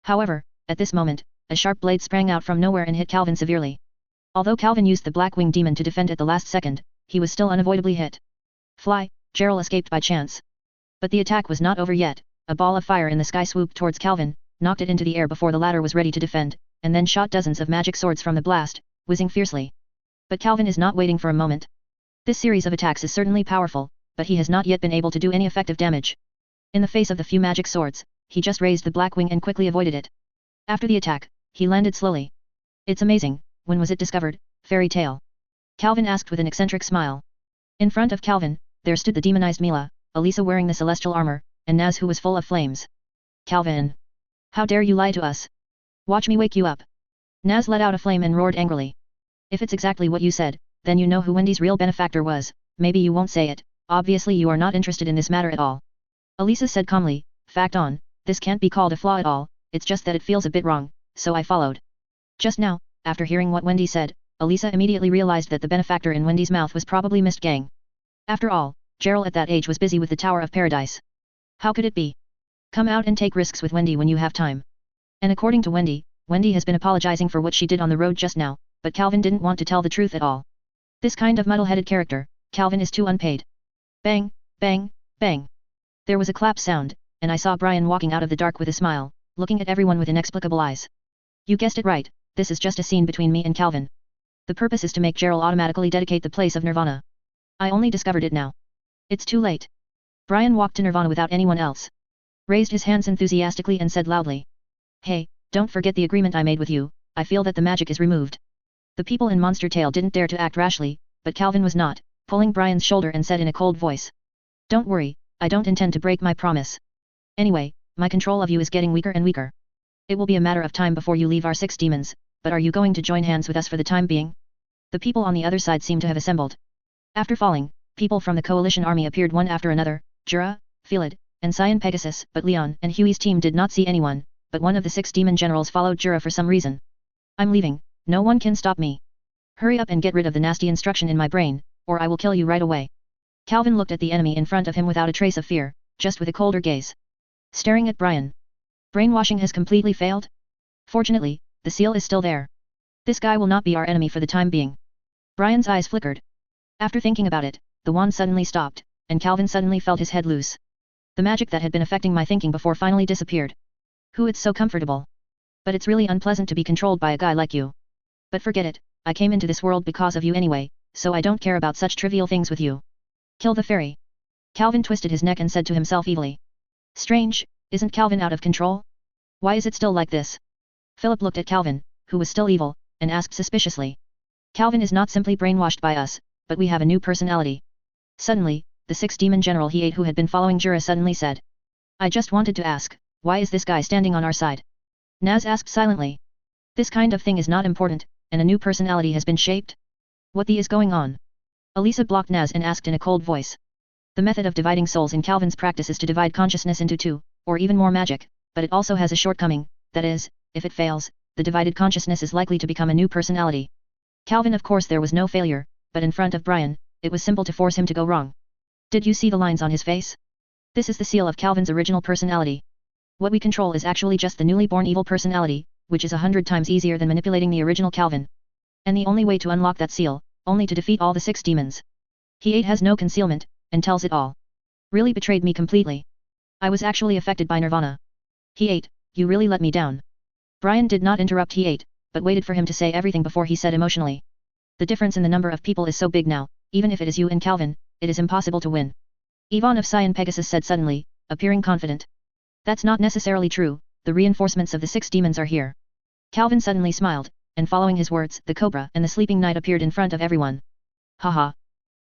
However, at this moment, a sharp blade sprang out from nowhere and hit Calvin severely. Although Calvin used the Black-Winged Demon to defend at the last second, he was still unavoidably hit. Fly, Gerald escaped by chance. But the attack was not over yet. A ball of fire in the sky swooped towards Calvin, knocked it into the air before the latter was ready to defend, and then shot dozens of magic swords from the blast, whizzing fiercely. But Calvin is not waiting for a moment. This series of attacks is certainly powerful, but he has not yet been able to do any effective damage. In the face of the few magic swords, he just raised the black wing and quickly avoided it. After the attack, he landed slowly. It's amazing, when was it discovered, fairy tale? Calvin asked with an eccentric smile. In front of Calvin, there stood the demonized Mila, Elisa wearing the celestial armor, and Naz who was full of flames. Calvin! How dare you lie to us? Watch me wake you up. Naz let out a flame and roared angrily. If it's exactly what you said, then you know who Wendy's real benefactor was, maybe you won't say it, obviously you are not interested in this matter at all. Elisa said calmly, fact on, this can't be called a flaw at all, it's just that it feels a bit wrong, so I followed. Just now, after hearing what Wendy said, Elisa immediately realized that the benefactor in Wendy's mouth was probably Mist Gang. After all, Gerald at that age was busy with the Tower of Paradise. How could it be? Come out and take risks with Wendy when you have time. And according to Wendy, Wendy has been apologizing for what she did on the road just now, but Calvin didn't want to tell the truth at all. This kind of muddle-headed character, Calvin is too unpaid. Bang, bang, bang. There was a clap sound, and I saw Brian walking out of the dark with a smile, looking at everyone with inexplicable eyes. You guessed it right, this is just a scene between me and Calvin. The purpose is to make Gerald automatically dedicate the place of Nirvana. I only discovered it now. It's too late. Brian walked to Nirvana without anyone else. Raised his hands enthusiastically and said loudly. Hey, don't forget the agreement I made with you, I feel that the magic is removed. The people in Monster Tale didn't dare to act rashly, but Calvin was not, pulling Brian's shoulder and said in a cold voice. Don't worry, I don't intend to break my promise. Anyway, my control of you is getting weaker and weaker. It will be a matter of time before you leave our 6 demons, but are you going to join hands with us for the time being? The people on the other side seemed to have assembled. After falling, people from the coalition army appeared one after another, Jura, Felid, and Cyan Pegasus, but Leon and Huey's team did not see anyone, but one of the 6 demon generals followed Jura for some reason. I'm leaving, no one can stop me. Hurry up and get rid of the nasty instruction in my brain, or I will kill you right away. Calvin looked at the enemy in front of him without a trace of fear, just with a colder gaze. Staring at Brian. Brainwashing has completely failed? Fortunately, the seal is still there. This guy will not be our enemy for the time being. Brian's eyes flickered. After thinking about it, the wand suddenly stopped, and Calvin suddenly felt his head loose. The magic that had been affecting my thinking before finally disappeared. It's so comfortable. But it's really unpleasant to be controlled by a guy like you. But forget it, I came into this world because of you anyway, so I don't care about such trivial things with you. Kill the fairy. Calvin twisted his neck and said to himself evilly. Strange, isn't Calvin out of control? Why is it still like this? Philip looked at Calvin, who was still evil, and asked suspiciously. Calvin is not simply brainwashed by us, but we have a new personality. Suddenly, the 6 demon general he ate who had been following Jura suddenly said. I just wanted to ask, why is this guy standing on our side? Naz asked silently. This kind of thing is not important, and a new personality has been shaped? What the is going on? Elisa blocked Naz and asked in a cold voice. The method of dividing souls in Calvin's practice is to divide consciousness into 2, or even more magic, but it also has a shortcoming, that is, if it fails, the divided consciousness is likely to become a new personality. Calvin of course there was no failure, but in front of Brian, it was simple to force him to go wrong. Did you see the lines on his face? This is the seal of Calvin's original personality. What we control is actually just the newly born evil personality, which is 100 times easier than manipulating the original Calvin. And the only way to unlock that seal, only to defeat all the 6 demons. He has no concealment, and tells it all. Really betrayed me completely. I was actually affected by Nirvana. You really let me down. Brian did not interrupt but waited for him to say everything before he said emotionally. The difference in the number of people is so big now, even if it is you and Calvin, it is impossible to win. Yvonne of Cyan Pegasus said suddenly, appearing confident. That's not necessarily true, the reinforcements of the 6 demons are here. Calvin suddenly smiled, and following his words, the Cobra and the Sleeping Knight appeared in front of everyone. Haha.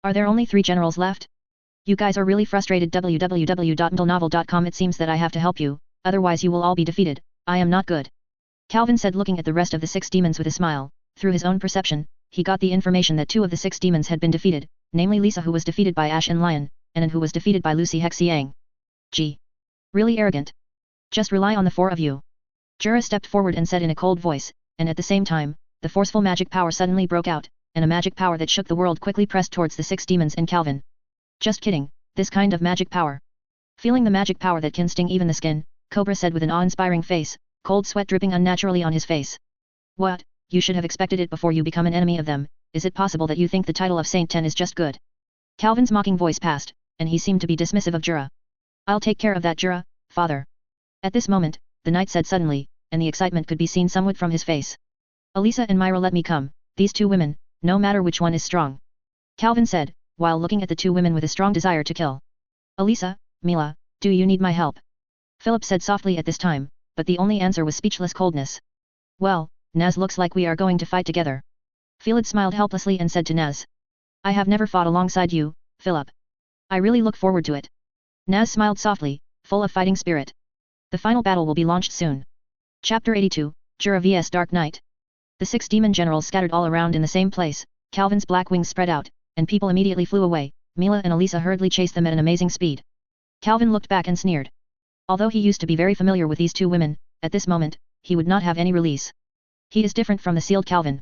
Are there only 3 generals left? You guys are really frustrated. www.ndlnovel.com. It seems that I have to help you, otherwise you will all be defeated. I am not good. Calvin said looking at the rest of the 6 demons with a smile. Through his own perception, he got the information that 2 of the 6 demons had been defeated, namely Lisa who was defeated by Ash and Lion, and who was defeated by Lucy Hexiang. Gee. Really arrogant. Just rely on the four of you. Jura stepped forward and said in a cold voice, and at the same time, the forceful magic power suddenly broke out, and a magic power that shook the world quickly pressed towards the 6 demons and Calvin. Just kidding, this kind of magic power. Feeling the magic power that can sting even the skin, Cobra said with an awe-inspiring face, cold sweat dripping unnaturally on his face. What, you should have expected it before you become an enemy of them, is it possible that you think the title of Saint 10 is just good? Calvin's mocking voice passed, and he seemed to be dismissive of Jura. I'll take care of that Jura, father. At this moment, the knight said suddenly, and the excitement could be seen somewhat from his face. Elisa and Myra, let me come, these two women, no matter which one is strong. Calvin said, while looking at the two women with a strong desire to kill. Elisa, Mila, do you need my help? Philip said softly at this time, but the only answer was speechless coldness. Well, Naz, looks like we are going to fight together. Felid smiled helplessly and said to Naz. I have never fought alongside you, Philip. I really look forward to it. Naz smiled softly, full of fighting spirit. The final battle will be launched soon. Chapter 82, Jura vs Dark Knight. The 6 demon generals scattered all around in the same place, Calvin's black wings spread out, and people immediately flew away. Mila and Elisa hurriedly chased them at an amazing speed. Calvin looked back and sneered. Although he used to be very familiar with these two women, at this moment, he would not have any release. He is different from the sealed Calvin.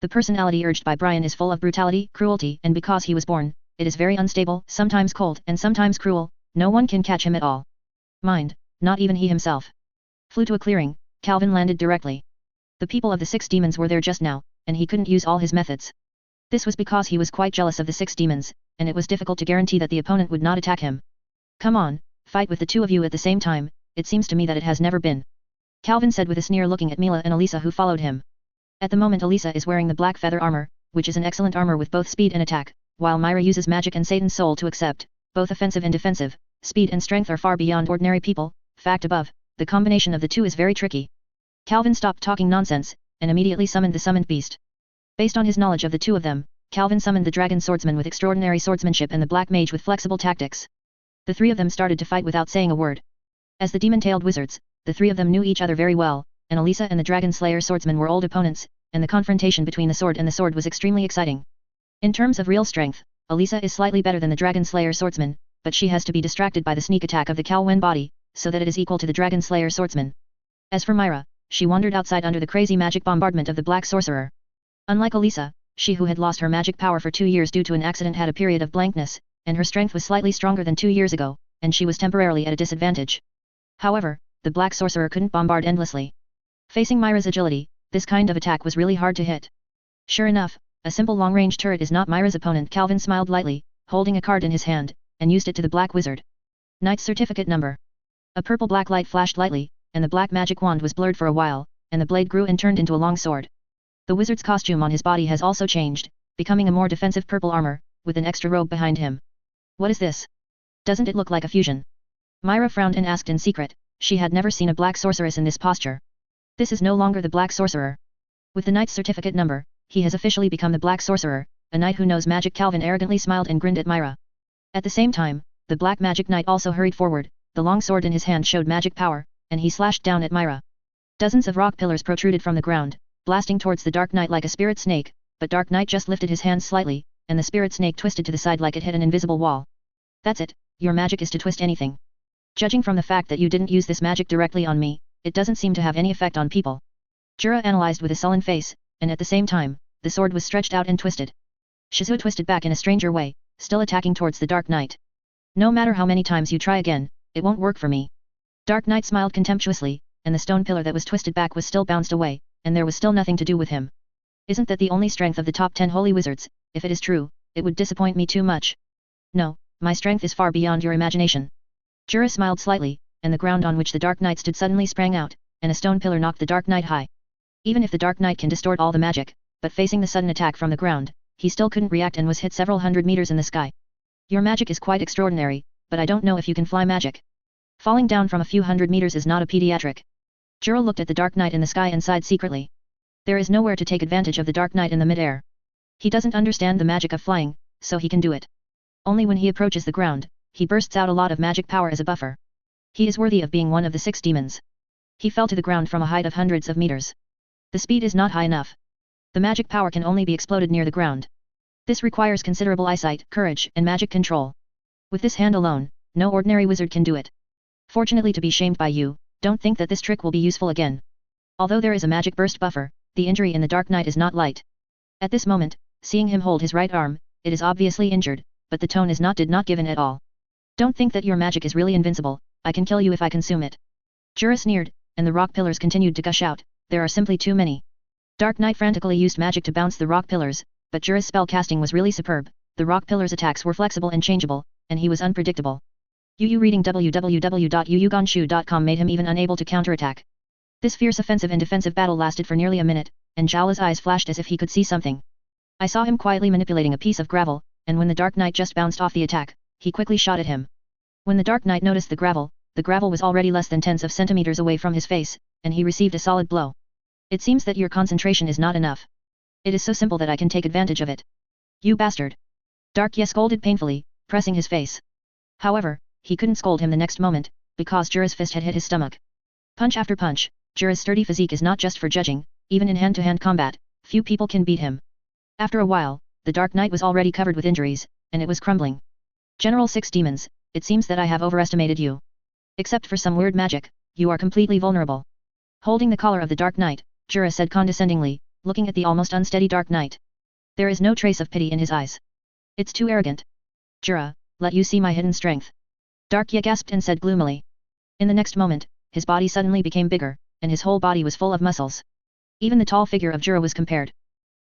The personality urged by Brian is full of brutality, cruelty, and because he was born, it is very unstable, sometimes cold and sometimes cruel, no one can catch him at all. Mind, not even he himself. Flew to a clearing, Calvin landed directly. The people of the 6 demons were there just now, and he couldn't use all his methods. This was because he was quite jealous of the 6 demons, and it was difficult to guarantee that the opponent would not attack him. Come on, fight with the two of you at the same time, it seems to me that it has never been. Calvin said with a sneer looking at Mila and Elisa who followed him. At the moment Elisa is wearing the black feather armor, which is an excellent armor with both speed and attack, while Myra uses magic and Satan's soul to accept, both offensive and defensive, speed and strength are far beyond ordinary people, fact above, the combination of the two is very tricky. Calvin stopped talking nonsense, and immediately summoned the summoned beast. Based on his knowledge of the two of them, Calvin summoned the dragon swordsman with extraordinary swordsmanship and the black mage with flexible tactics. The 3 of them started to fight without saying a word. As the demon-tailed wizards, the 3 of them knew each other very well, and Elisa and the dragon slayer swordsman were old opponents, and the confrontation between the sword and the sword was extremely exciting. In terms of real strength, Elisa is slightly better than the dragon slayer swordsman, but she has to be distracted by the sneak attack of the Calwen body, so that it is equal to the dragon slayer swordsman. As for Myra, she wandered outside under the crazy magic bombardment of the black sorcerer. Unlike Elisa, she who had lost her magic power for 2 years due to an accident had a period of blankness, and her strength was slightly stronger than 2 years ago, and she was temporarily at a disadvantage. However, the black sorcerer couldn't bombard endlessly. Facing Myra's agility, this kind of attack was really hard to hit. Sure enough, a simple long-range turret is not Myra's opponent. Calvin smiled lightly, holding a card in his hand, and used it to the black wizard. Knight's certificate number. A purple-black light flashed lightly, and the black magic wand was blurred for a while, and the blade grew and turned into a long sword. The wizard's costume on his body has also changed, becoming a more defensive purple armor, with an extra robe behind him. What is this? Doesn't it look like a fusion? Myra frowned and asked in secret, she had never seen a black sorceress in this posture. This is no longer the black sorcerer. With the knight's certificate number, he has officially become the black sorcerer, a knight who knows magic. Calvin arrogantly smiled and grinned at Myra. At the same time, the black magic knight also hurried forward, the long sword in his hand showed magic power, and he slashed down at Myra. Dozens of rock pillars protruded from the ground, blasting towards the Dark Knight like a spirit snake, but Dark Knight just lifted his hands slightly, and the spirit snake twisted to the side like it hit an invisible wall. That's it, your magic is to twist anything. Judging from the fact that you didn't use this magic directly on me, it doesn't seem to have any effect on people. Jura analyzed with a sullen face, and at the same time, the sword was stretched out and twisted. Shizu twisted back in a stranger way, still attacking towards the Dark Knight. No matter how many times you try again, it won't work for me. Dark Knight smiled contemptuously, and the stone pillar that was twisted back was still bounced away, and there was still nothing to do with him. Isn't that the only strength of the top 10 holy wizards? If it is true, it would disappoint me too much. No, my strength is far beyond your imagination. Jura smiled slightly, and the ground on which the Dark Knight stood suddenly sprang out, and a stone pillar knocked the Dark Knight high. Even if the Dark Knight can distort all the magic, but facing the sudden attack from the ground, he still couldn't react and was hit several hundred meters in the sky. Your magic is quite extraordinary, but I don't know if you can fly magic. Falling down from a few hundred meters is not a pediatric. Jura looked at the Dark Knight in the sky and sighed secretly. There is nowhere to take advantage of the Dark Knight in the mid-air. He doesn't understand the magic of flying, so he can do it. Only when he approaches the ground, he bursts out a lot of magic power as a buffer. He is worthy of being one of the 6 demons. He fell to the ground from a height of hundreds of meters. The speed is not high enough. The magic power can only be exploded near the ground. This requires considerable eyesight, courage, and magic control. With this hand alone, no ordinary wizard can do it. Fortunately to be shamed by you, don't think that this trick will be useful again. Although there is a magic burst buffer, the injury in the Dark Knight is not light. At this moment, seeing him hold his right arm, it is obviously injured, but the tone is did not given at all. Don't think that your magic is really invincible, I can kill you if I consume it. Jura sneered, and the rock pillars continued to gush out, there are simply too many. Dark Knight frantically used magic to bounce the rock pillars, but Jura's spell casting was really superb, the rock pillars' attacks were flexible and changeable, and he was unpredictable. Yu reading www.yuyuganshu.com made him even unable to counterattack. This fierce offensive and defensive battle lasted for nearly a minute, and Zhaola's eyes flashed as if he could see something. I saw him quietly manipulating a piece of gravel, and when the Dark Knight just bounced off the attack, he quickly shot at him. When the Dark Knight noticed the gravel was already less than tens of centimeters away from his face, and he received a solid blow. It seems that your concentration is not enough. It is so simple that I can take advantage of it. You bastard! Dark Ye scolded painfully, pressing his face. However, he couldn't scold him the next moment, because Jura's fist had hit his stomach. Punch after punch, Jura's sturdy physique is not just for judging, even in hand-to-hand combat, few people can beat him. After a while, the Dark Knight was already covered with injuries, and it was crumbling. General Six Demons, it seems that I have overestimated you. Except for some weird magic, you are completely vulnerable. Holding the collar of the Dark Knight, Jura said condescendingly, looking at the almost unsteady Dark Knight. There is no trace of pity in his eyes. It's too arrogant. Jura, let you see my hidden strength. Dark Ye gasped and said gloomily. In the next moment, his body suddenly became bigger, and his whole body was full of muscles. Even the tall figure of Jura was compared.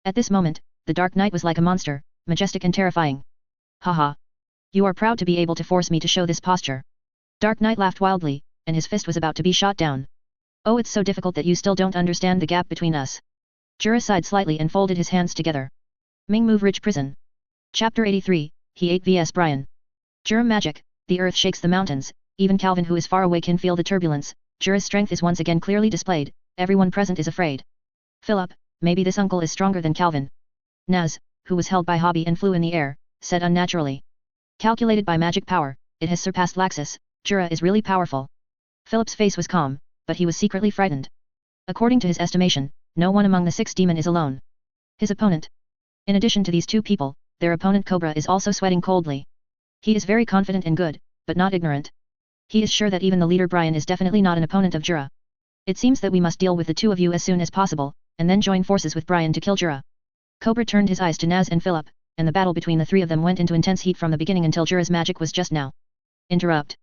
At this moment, the Dark Knight was like a monster, majestic and terrifying. Haha. You are proud to be able to force me to show this posture. Dark Knight laughed wildly, and his fist was about to be shot down. Oh, it's so difficult that you still don't understand the gap between us. Jura sighed slightly and folded his hands together. Ming Move Ridge Prison. Chapter 83, He 8 vs Brian. Jura magic, the earth shakes the mountains, even Calvin who is far away can feel the turbulence, Jura's strength is once again clearly displayed, everyone present is afraid. Philip, maybe this uncle is stronger than Calvin. Naz, who was held by Hobby and flew in the air, said unnaturally. Calculated by magic power, it has surpassed Laxus, Jura is really powerful. Philip's face was calm, but he was secretly frightened. According to his estimation, no one among the six demon is alone. His opponent. In addition to these two people, their opponent Cobra is also sweating coldly. He is very confident and good, but not ignorant. He is sure that even the leader Brian is definitely not an opponent of Jura. It seems that we must deal with the two of you as soon as possible, and then join forces with Brian to kill Jura. Cobra turned his eyes to Naz and Philip, and the battle between the three of them went into intense heat from the beginning until Jura's magic was just now. Interrupt.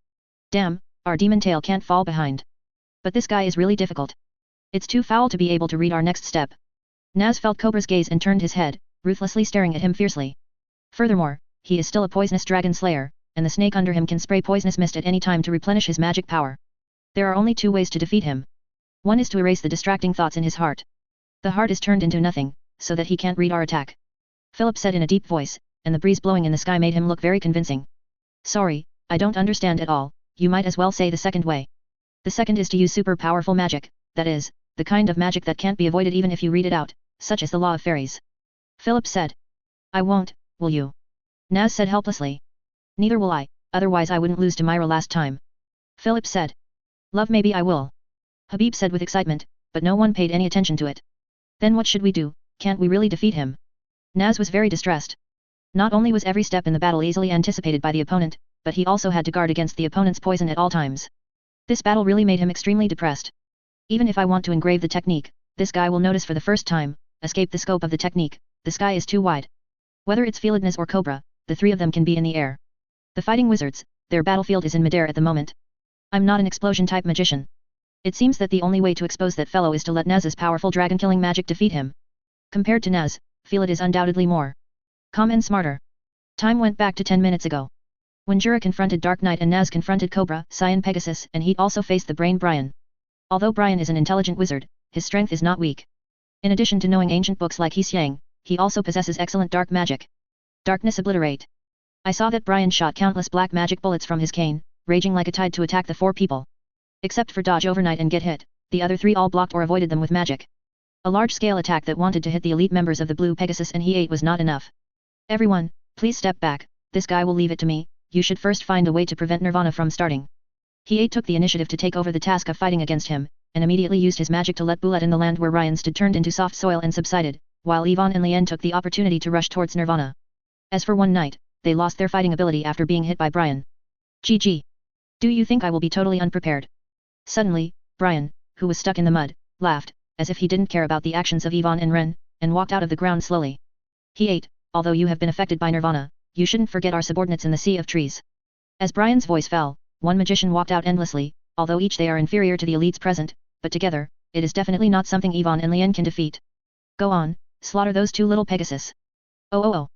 Damn, our demon tail can't fall behind. But this guy is really difficult. It's too foul to be able to read our next step. Naz felt Cobra's gaze and turned his head, ruthlessly staring at him fiercely. Furthermore, he is still a poisonous dragon slayer, and the snake under him can spray poisonous mist at any time to replenish his magic power. There are only two ways to defeat him. One is to erase the distracting thoughts in his heart. The heart is turned into nothing, so that he can't read our attack. Philip said in a deep voice, and the breeze blowing in the sky made him look very convincing. Sorry, I don't understand at all, you might as well say the second way. The second is to use super powerful magic, that is, the kind of magic that can't be avoided even if you read it out, such as the law of fairies. Philip said. I won't, will you? Naz said helplessly. Neither will I, otherwise I wouldn't lose to Myra last time. Philip said. Love, maybe I will. Habib said with excitement, but no one paid any attention to it. Then what should we do, can't we really defeat him? Naz was very distressed. Not only was every step in the battle easily anticipated by the opponent, but he also had to guard against the opponent's poison at all times. This battle really made him extremely depressed. Even if I want to engrave the technique, this guy will notice for the first time, escape the scope of the technique, the sky is too wide. Whether it's Felidness or Cobra, the three of them can be in the air. The fighting wizards, their battlefield is in midair at the moment. I'm not an explosion-type magician. It seems that the only way to expose that fellow is to let Naz's powerful dragon-killing magic defeat him. Compared to Naz, Felid is undoubtedly more calm and smarter. Time went back to 10 minutes ago. When Jura confronted Dark Knight and Naz confronted Cobra, Cyan Pegasus and Heat also faced the brain Brian. Although Brian is an intelligent wizard, his strength is not weak. In addition to knowing ancient books like He Xiang, he also possesses excellent dark magic. Darkness Obliterate. I saw that Brian shot countless black magic bullets from his cane, raging like a tide to attack the four people. Except for dodge overnight and get hit, the other three all blocked or avoided them with magic. A large-scale attack that wanted to hit the elite members of the Blue Pegasus and He 8 was not enough. Everyone, please step back, this guy will leave it to me, you should first find a way to prevent Nirvana from starting. He 8 took the initiative to take over the task of fighting against him, and immediately used his magic to let Bullet in the land where Ryan stood turned into soft soil and subsided, while Yvonne and Lien took the opportunity to rush towards Nirvana. As for One Night, they lost their fighting ability after being hit by Brian. GG. Do you think I will be totally unprepared? Suddenly, Brian, who was stuck in the mud, laughed, as if he didn't care about the actions of Yvonne and Ren, and walked out of the ground slowly. He ate, although you have been affected by nirvana, you shouldn't forget our subordinates in the sea of trees. As Brian's voice fell, one magician walked out endlessly, although each they are inferior to the elites present, but together, it is definitely not something Yvonne and Lien can defeat. Go on, slaughter those two little Pegasus. Oh.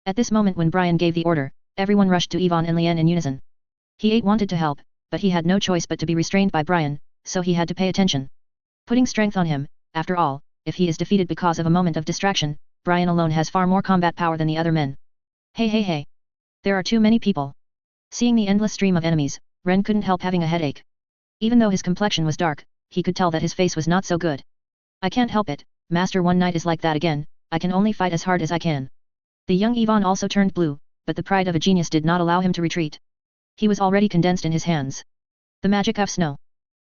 At this moment when Brian gave the order, everyone rushed to Yvonne and Lien in unison. He wanted to help, but he had no choice but to be restrained by Brian, so he had to pay attention. Putting strength on him, after all, if he is defeated because of a moment of distraction, Brian alone has far more combat power than the other men. Hey. There are too many people. Seeing the endless stream of enemies, Ren couldn't help having a headache. Even though his complexion was dark, he could tell that his face was not so good. I can't help it, Master One Night is like that again, I can only fight as hard as I can. The young Yvonne also turned blue, but the pride of a genius did not allow him to retreat. He was already condensed in his hands. The magic of snow.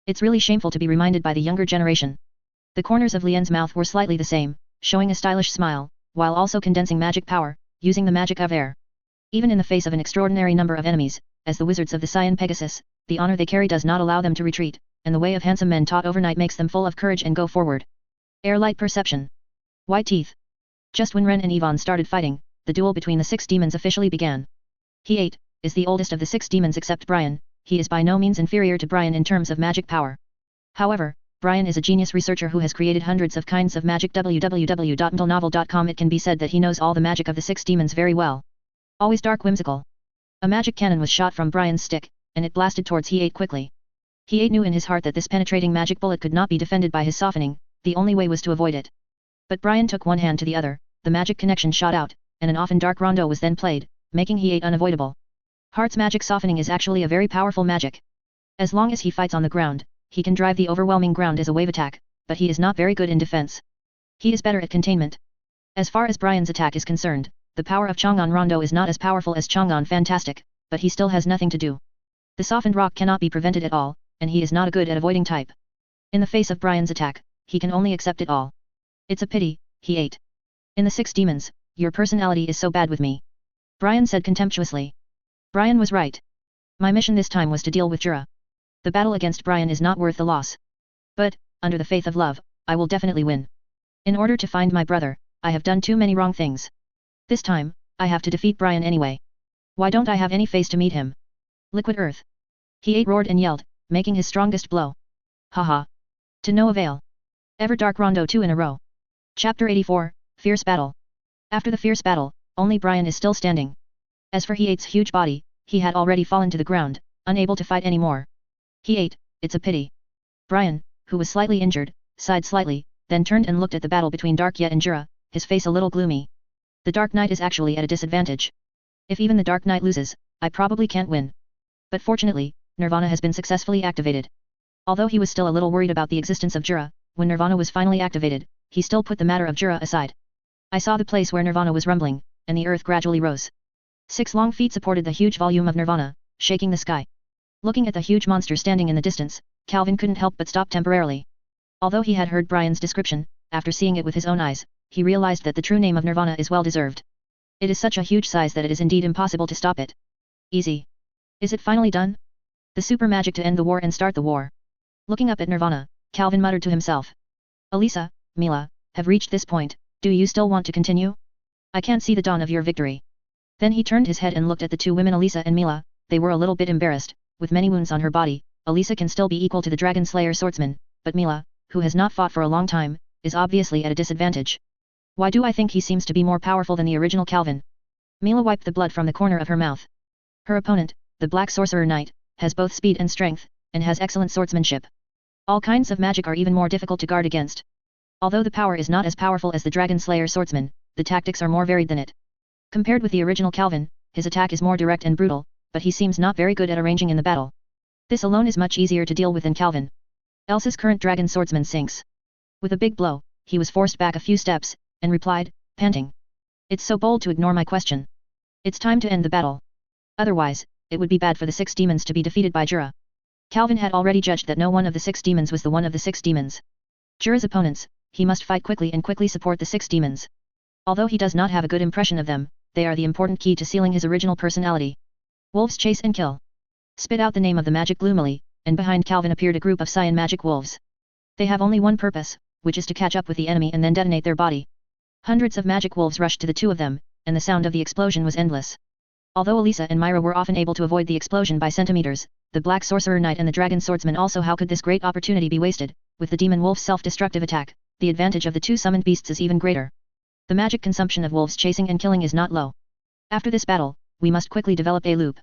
It's really shameful to be reminded by the younger generation. The corners of Lien's mouth were slightly the same, showing a stylish smile, while also condensing magic power, using the magic of air. Even in the face of an extraordinary number of enemies, as the wizards of the Cyan Pegasus, the honor they carry does not allow them to retreat, and the way of handsome men taught overnight makes them full of courage and go forward. Air light perception. White teeth. Just when Ren and Yvonne started fighting, the duel between the 6 demons officially began. He is the oldest of the 6 demons except Brian, he is by no means inferior to Brian in terms of magic power. However, Brian is a genius researcher who has created hundreds of kinds of magic. www.mentalnovel.com. It can be said that he knows all the magic of the 6 demons very well. Always dark whimsical. A magic cannon was shot from Brian's stick, and it blasted towards He quickly. He knew in his heart that this penetrating magic bullet could not be defended by his softening, the only way was to avoid it. But Brian took one hand to the other, the magic connection shot out, and an often dark rondo was then played, making He unavoidable. Heart's magic softening is actually a very powerful magic. As long as he fights on the ground, he can drive the overwhelming ground as a wave attack, but he is not very good in defense. He is better at containment. As far as Brian's attack is concerned, the power of Chang'an Rondo is not as powerful as Chang'an Fantastic, but he still has nothing to do. The softened rock cannot be prevented at all, and he is not a good at avoiding type. In the face of Brian's attack, he can only accept it all. It's a pity, He. In the 6 demons, your personality is so bad with me. Brian said contemptuously. Brian was right. My mission this time was to deal with Jura. The battle against Brian is not worth the loss. But, under the faith of love, I will definitely win. In order to find my brother, I have done too many wrong things. This time, I have to defeat Brian anyway. Why don't I have any face to meet him? Liquid earth. He roared and yelled, making his strongest blow. Haha. To no avail. Ever Dark Rondo 2 in a row. Chapter 84, Fierce Battle. After the fierce battle, only Brian is still standing. As for He's huge body, he had already fallen to the ground, unable to fight anymore. He it's a pity. Brian, who was slightly injured, sighed slightly, then turned and looked at the battle between Dark Yet and Jura, his face a little gloomy. The Dark Knight is actually at a disadvantage. If even the Dark Knight loses, I probably can't win. But fortunately, Nirvana has been successfully activated. Although he was still a little worried about the existence of Jura, when Nirvana was finally activated, he still put the matter of Jura aside. I saw the place where Nirvana was rumbling, and the earth gradually rose. 6 long feet supported the huge volume of Nirvana, shaking the sky. Looking at the huge monster standing in the distance, Calvin couldn't help but stop temporarily. Although he had heard Brian's description, after seeing it with his own eyes, he realized that the true name of Nirvana is well deserved. It is such a huge size that it is indeed impossible to stop it. Easy. Is it finally done? The super magic to end the war and start the war. Looking up at Nirvana, Calvin muttered to himself. Elisa, Mila, have reached this point, do you still want to continue? I can't see the dawn of your victory. Then he turned his head and looked at the 2 women Elisa and Mila, they were a little bit embarrassed, with many wounds on her body, Elisa can still be equal to the Dragon Slayer swordsman, but Mila, who has not fought for a long time, is obviously at a disadvantage. Why do I think he seems to be more powerful than the original Calvin? Mila wiped the blood from the corner of her mouth. Her opponent, the Black Sorcerer Knight, has both speed and strength, and has excellent swordsmanship. All kinds of magic are even more difficult to guard against. Although the power is not as powerful as the Dragon Slayer swordsman, the tactics are more varied than it. Compared with the original Calvin, his attack is more direct and brutal, but he seems not very good at arranging in the battle. This alone is much easier to deal with than Calvin. Elsa's current dragon swordsman sinks. With a big blow, he was forced back a few steps, and replied, panting. It's so bold to ignore my question. It's time to end the battle. Otherwise, it would be bad for the 6 demons to be defeated by Jura. Calvin had already judged that no one of the 6 demons was the one of the 6 demons. Jura's opponents, he must fight quickly and quickly support the 6 demons. Although he does not have a good impression of them, they are the important key to sealing his original personality. Wolves chase and kill. spit out the name of the magic gloomily, and behind Calvin appeared a group of cyan magic wolves. They have only one purpose, which is to catch up with the enemy and then detonate their body. Hundreds of magic wolves rushed to the two of them, and the sound of the explosion was endless. Although Elisa and Myra were often able to avoid the explosion by centimeters, the Black Sorcerer Knight and the Dragon Swordsman also, how could this great opportunity be wasted? With the Demon Wolf's self-destructive attack, the advantage of the two summoned beasts is even greater. The magic consumption of wolves chasing and killing is not low. After this battle, we must quickly develop a loop.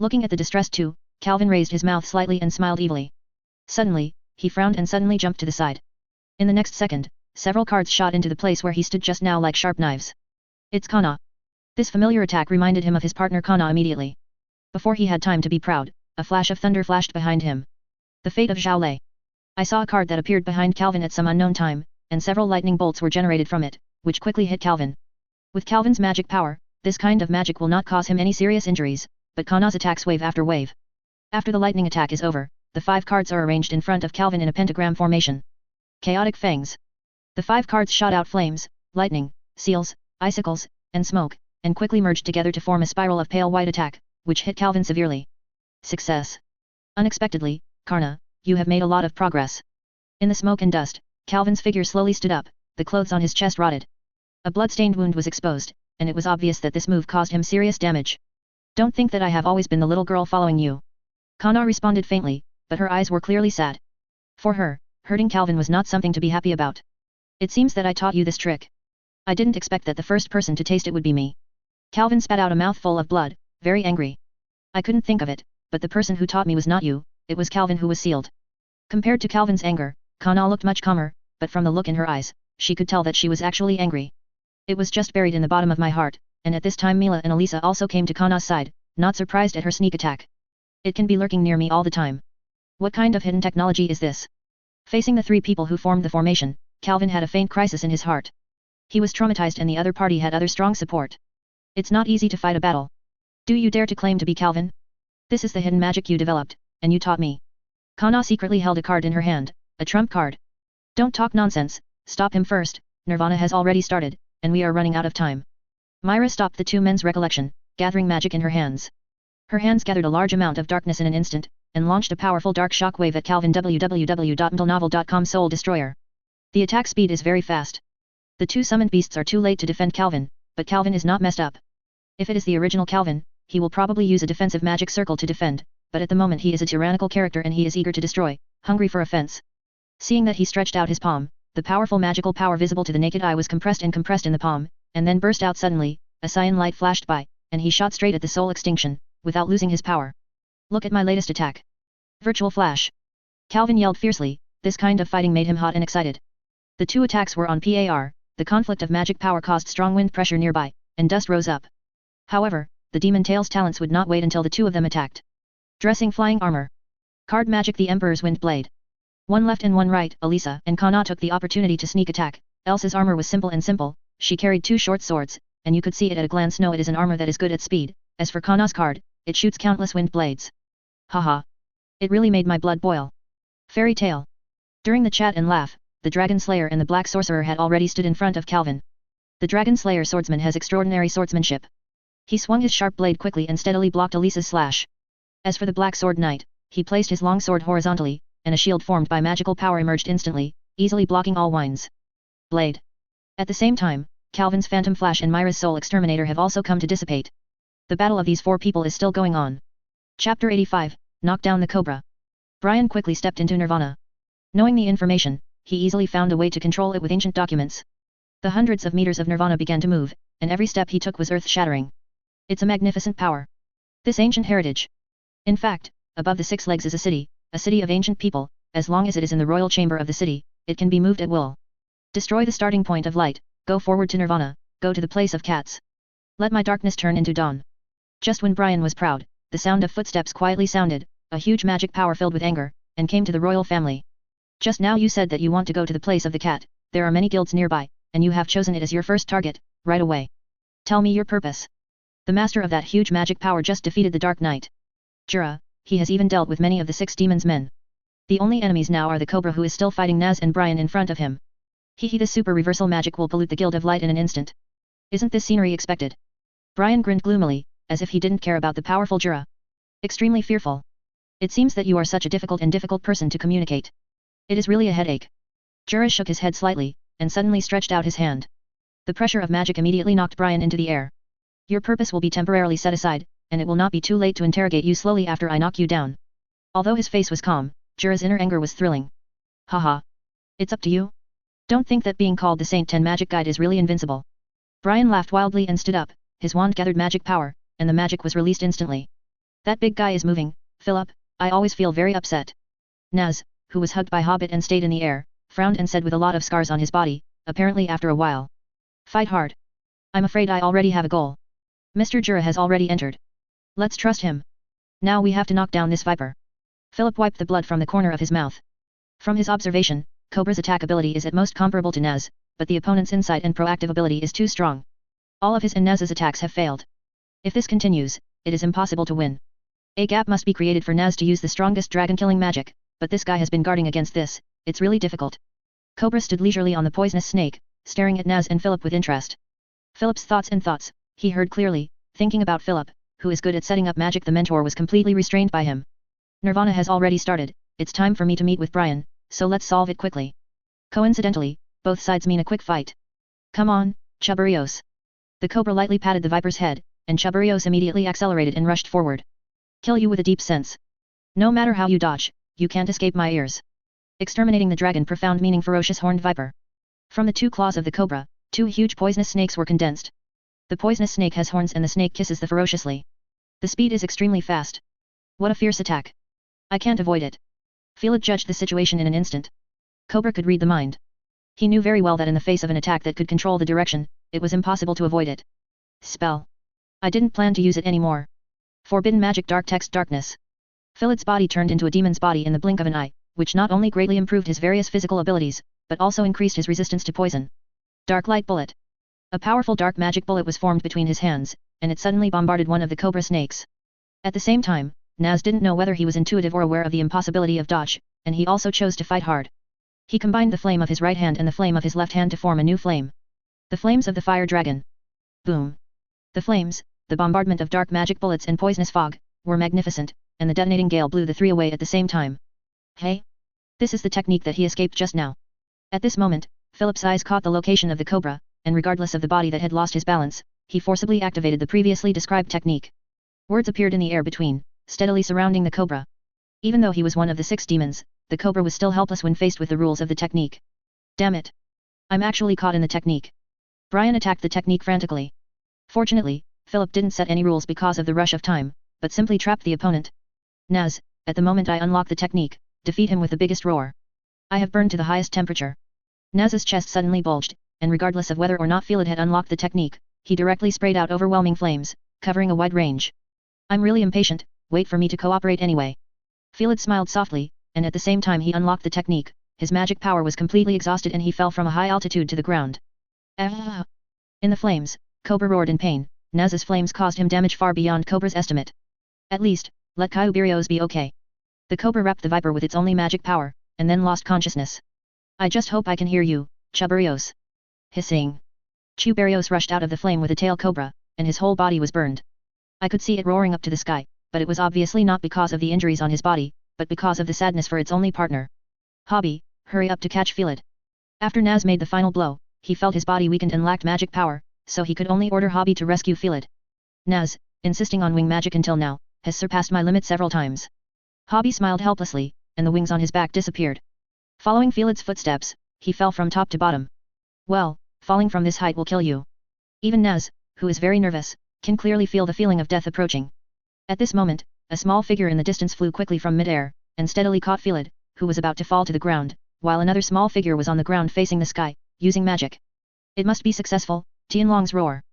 Looking at the distressed two, Calvin raised his mouth slightly and smiled evilly. Suddenly, he frowned and suddenly jumped to the side. In the next second, several cards shot into the place where he stood just now like sharp knives. It's Kana. This familiar attack reminded him of his partner Kana immediately. Before he had time to be proud, a flash of thunder flashed behind him. The fate of Zhao Lei. I saw a card that appeared behind Calvin at some unknown time, and several lightning bolts were generated from it, which quickly hit Calvin. With Calvin's magic power, this kind of magic will not cause him any serious injuries, but Kana's attacks wave after wave. After the lightning attack is over, the 5 cards are arranged in front of Calvin in a pentagram formation. Chaotic Fangs. The 5 cards shot out flames, lightning, seals, icicles, and smoke, and quickly merged together to form a spiral of pale white attack, which hit Calvin severely. Success. Unexpectedly, Karna, you have made a lot of progress. In the smoke and dust, Calvin's figure slowly stood up, the clothes on his chest rotted. A blood-stained wound was exposed, and it was obvious that this move caused him serious damage. Don't think that I have always been the little girl following you. Kana responded faintly, but her eyes were clearly sad. For her, hurting Calvin was not something to be happy about. It seems that I taught you this trick. I didn't expect that the first person to taste it would be me. Calvin spat out a mouthful of blood, very angry. I couldn't think of it, but the person who taught me was not you, it was Calvin who was sealed. Compared to Calvin's anger, Kana looked much calmer, but from the look in her eyes, she could tell that she was actually angry. It was just buried in the bottom of my heart, and at this time Mila and Elisa also came to Kana's side, not surprised at her sneak attack. It can be lurking near me all the time. What kind of hidden technology is this? Facing the 3 people who formed the formation, Calvin had a faint crisis in his heart. He was traumatized and the other party had other strong support. It's not easy to fight a battle. Do you dare to claim to be Calvin? This is the hidden magic you developed, and you taught me. Kana secretly held a card in her hand, a trump card. Don't talk nonsense, stop him first, Nirvana has already started, and we are running out of time. Myra stopped the 2 men's recollection, gathering magic in her hands. Her hands gathered a large amount of darkness in an instant, and launched a powerful dark shockwave at Calvin. www.mdlnovel.com Soul Destroyer. The attack speed is very fast. The 2 summoned beasts are too late to defend Calvin, but Calvin is not messed up. If it is the original Calvin, he will probably use a defensive magic circle to defend, but at the moment he is a tyrannical character and he is eager to destroy, hungry for offense. Seeing that he stretched out his palm, the powerful magical power visible to the naked eye was compressed in the palm, and then burst out suddenly, a cyan light flashed by, and he shot straight at the soul extinction, without losing his power. Look at my latest attack. Virtual Flash. Calvin yelled fiercely, this kind of fighting made him hot and excited. The 2 attacks were on par, the conflict of magic power caused strong wind pressure nearby, and dust rose up. However, the Demon Tail's talents would not wait until the 2 of them attacked. Dressing Flying Armor. Card Magic the Emperor's Wind Blade. One left and one right, Elisa and Kana took the opportunity to sneak attack. Elsa's armor was simple, she carried 2 short swords, and you could see it at a glance. No, it is an armor that is good at speed. As for Kana's card, it shoots countless wind blades. Haha. It really made my blood boil. Fairy Tale. During the chat and laugh, the Dragon Slayer and the Black Sorcerer had already stood in front of Calvin. The Dragon Slayer swordsman has extraordinary swordsmanship. He swung his sharp blade quickly and steadily blocked Elisa's slash. As for the Black Sword Knight, he placed his long sword horizontally, and a shield formed by magical power emerged instantly, easily blocking all winds. Blade. At the same time, Calvin's Phantom Flash and Myra's Soul Exterminator have also come to dissipate. The battle of these 4 people is still going on. Chapter 85, Knock Down the Cobra. Brian quickly stepped into Nirvana. Knowing the information, he easily found a way to control it with ancient documents. The hundreds of meters of Nirvana began to move, and every step he took was earth-shattering. It's a magnificent power. This ancient heritage. In fact, above the 6 legs is a city of ancient people. As long as it is in the royal chamber of the city, it can be moved at will. Destroy the starting point of light, go forward to Nirvana, go to the place of cats. Let my darkness turn into dawn. Just when Brian was proud, the sound of footsteps quietly sounded, a huge magic power filled with anger, and came to the royal family. Just now you said that you want to go to the place of the cat. There are many guilds nearby, and you have chosen it as your first target, right away. Tell me your purpose. The master of that huge magic power just defeated the Dark Knight. Jura, he has even dealt with many of the 6 demons' men. The only enemies now are the Cobra who is still fighting Naz and Brian in front of him. This super reversal magic will pollute the Guild of Light in an instant. Isn't this scenery expected? Brian grinned gloomily, as if he didn't care about the powerful Jura. Extremely fearful. It seems that you are such a difficult person to communicate. It is really a headache. Jura shook his head slightly, and suddenly stretched out his hand. The pressure of magic immediately knocked Brian into the air. Your purpose will be temporarily set aside, and it will not be too late to interrogate you slowly after I knock you down. Although his face was calm, Jura's inner anger was thrilling. Haha. It's up to you? Don't think that being called the Saint 10 Magic Guide is really invincible. Brian laughed wildly and stood up, his wand gathered magic power, and the magic was released instantly. That big guy is moving, Philip, I always feel very upset. Naz, who was hugged by Hobbit and stayed in the air, frowned and said with a lot of scars on his body, apparently after a while. Fight hard. I'm afraid I already have a goal. Mr. Jura has already entered. Let's trust him. Now we have to knock down this viper. Philip wiped the blood from the corner of his mouth. From his observation, Cobra's attack ability is at most comparable to Naz, but the opponent's insight and proactive ability is too strong. All of his and Naz's attacks have failed. If this continues, it is impossible to win. A gap must be created for Naz to use the strongest dragon-killing magic, but this guy has been guarding against this, it's really difficult. Cobra stood leisurely on the poisonous snake, staring at Naz and Philip with interest. Philip's thoughts, he heard clearly, thinking about Philip, who is good at setting up magic. The mentor was completely restrained by him. Nirvana has already started, it's time for me to meet with Brian, so let's solve it quickly. Coincidentally, both sides mean a quick fight. Come on, Chuburios. The cobra lightly patted the viper's head, and Chuburios immediately accelerated and rushed forward. Kill you with a deep sense. No matter how you dodge, you can't escape my ears. Exterminating the dragon. Profound meaning. Ferocious horned viper. From the two claws of the cobra, two huge poisonous snakes were condensed. The poisonous snake has horns and the snake kisses the ferociously. The speed is extremely fast. What a fierce attack. I can't avoid it. Felid judged the situation in an instant. Cobra could read the mind. He knew very well that in the face of an attack that could control the direction, it was impossible to avoid it. Spell. I didn't plan to use it anymore. Forbidden magic. Dark text. Darkness. Felid's body turned into a demon's body in the blink of an eye, which not only greatly improved his various physical abilities, but also increased his resistance to poison. Dark light bullet. A powerful dark magic bullet was formed between his hands, and it suddenly bombarded one of the cobra snakes. At the same time, Naz didn't know whether he was intuitive or aware of the impossibility of dodge, and he also chose to fight hard. He combined the flame of his right hand and the flame of his left hand to form a new flame. The flames of the fire dragon. Boom. The flames, the bombardment of dark magic bullets and poisonous fog, were magnificent, and the detonating gale blew the three away at the same time. Hey? This is the technique that he escaped just now. At this moment, Philip's eyes caught the location of the cobra, and regardless of the body that had lost his balance, he forcibly activated the previously described technique. Words appeared in the air between, steadily surrounding the cobra. Even though he was one of the 6 demons, the cobra was still helpless when faced with the rules of the technique. Damn it. I'm actually caught in the technique. Brian attacked the technique frantically. Fortunately, Philip didn't set any rules because of the rush of time, but simply trapped the opponent. Naz, at the moment I unlock the technique, defeat him with the biggest roar. I have burned to the highest temperature. Naz's chest suddenly bulged, and regardless of whether or not Felid had unlocked the technique, he directly sprayed out overwhelming flames, covering a wide range. I'm really impatient, wait for me to cooperate anyway. Felid smiled softly, and at the same time he unlocked the technique, his magic power was completely exhausted and he fell from a high altitude to the ground. Ah! In the flames, Cobra roared in pain. Naz's flames caused him damage far beyond Cobra's estimate. At least, let Kyuberios be okay. The Cobra wrapped the viper with its only magic power, and then lost consciousness. I just hope I can hear you, Chuberios. Hissing. Chuberios rushed out of the flame with a tail cobra, and his whole body was burned. I could see it roaring up to the sky, but it was obviously not because of the injuries on his body, but because of the sadness for its only partner. Hobby, hurry up to catch Felid. After Naz made the final blow, he felt his body weakened and lacked magic power, so he could only order Hobby to rescue Felid. Naz, insisting on wing magic until now, has surpassed my limit several times. Hobby smiled helplessly, and the wings on his back disappeared. Following Felid's footsteps, he fell from top to bottom. Well, falling from this height will kill you. Even Naz, who is very nervous, can clearly feel the feeling of death approaching. At this moment, a small figure in the distance flew quickly from mid-air, and steadily caught Felid, who was about to fall to the ground, while another small figure was on the ground facing the sky, using magic. It must be successful, Tianlong's roar.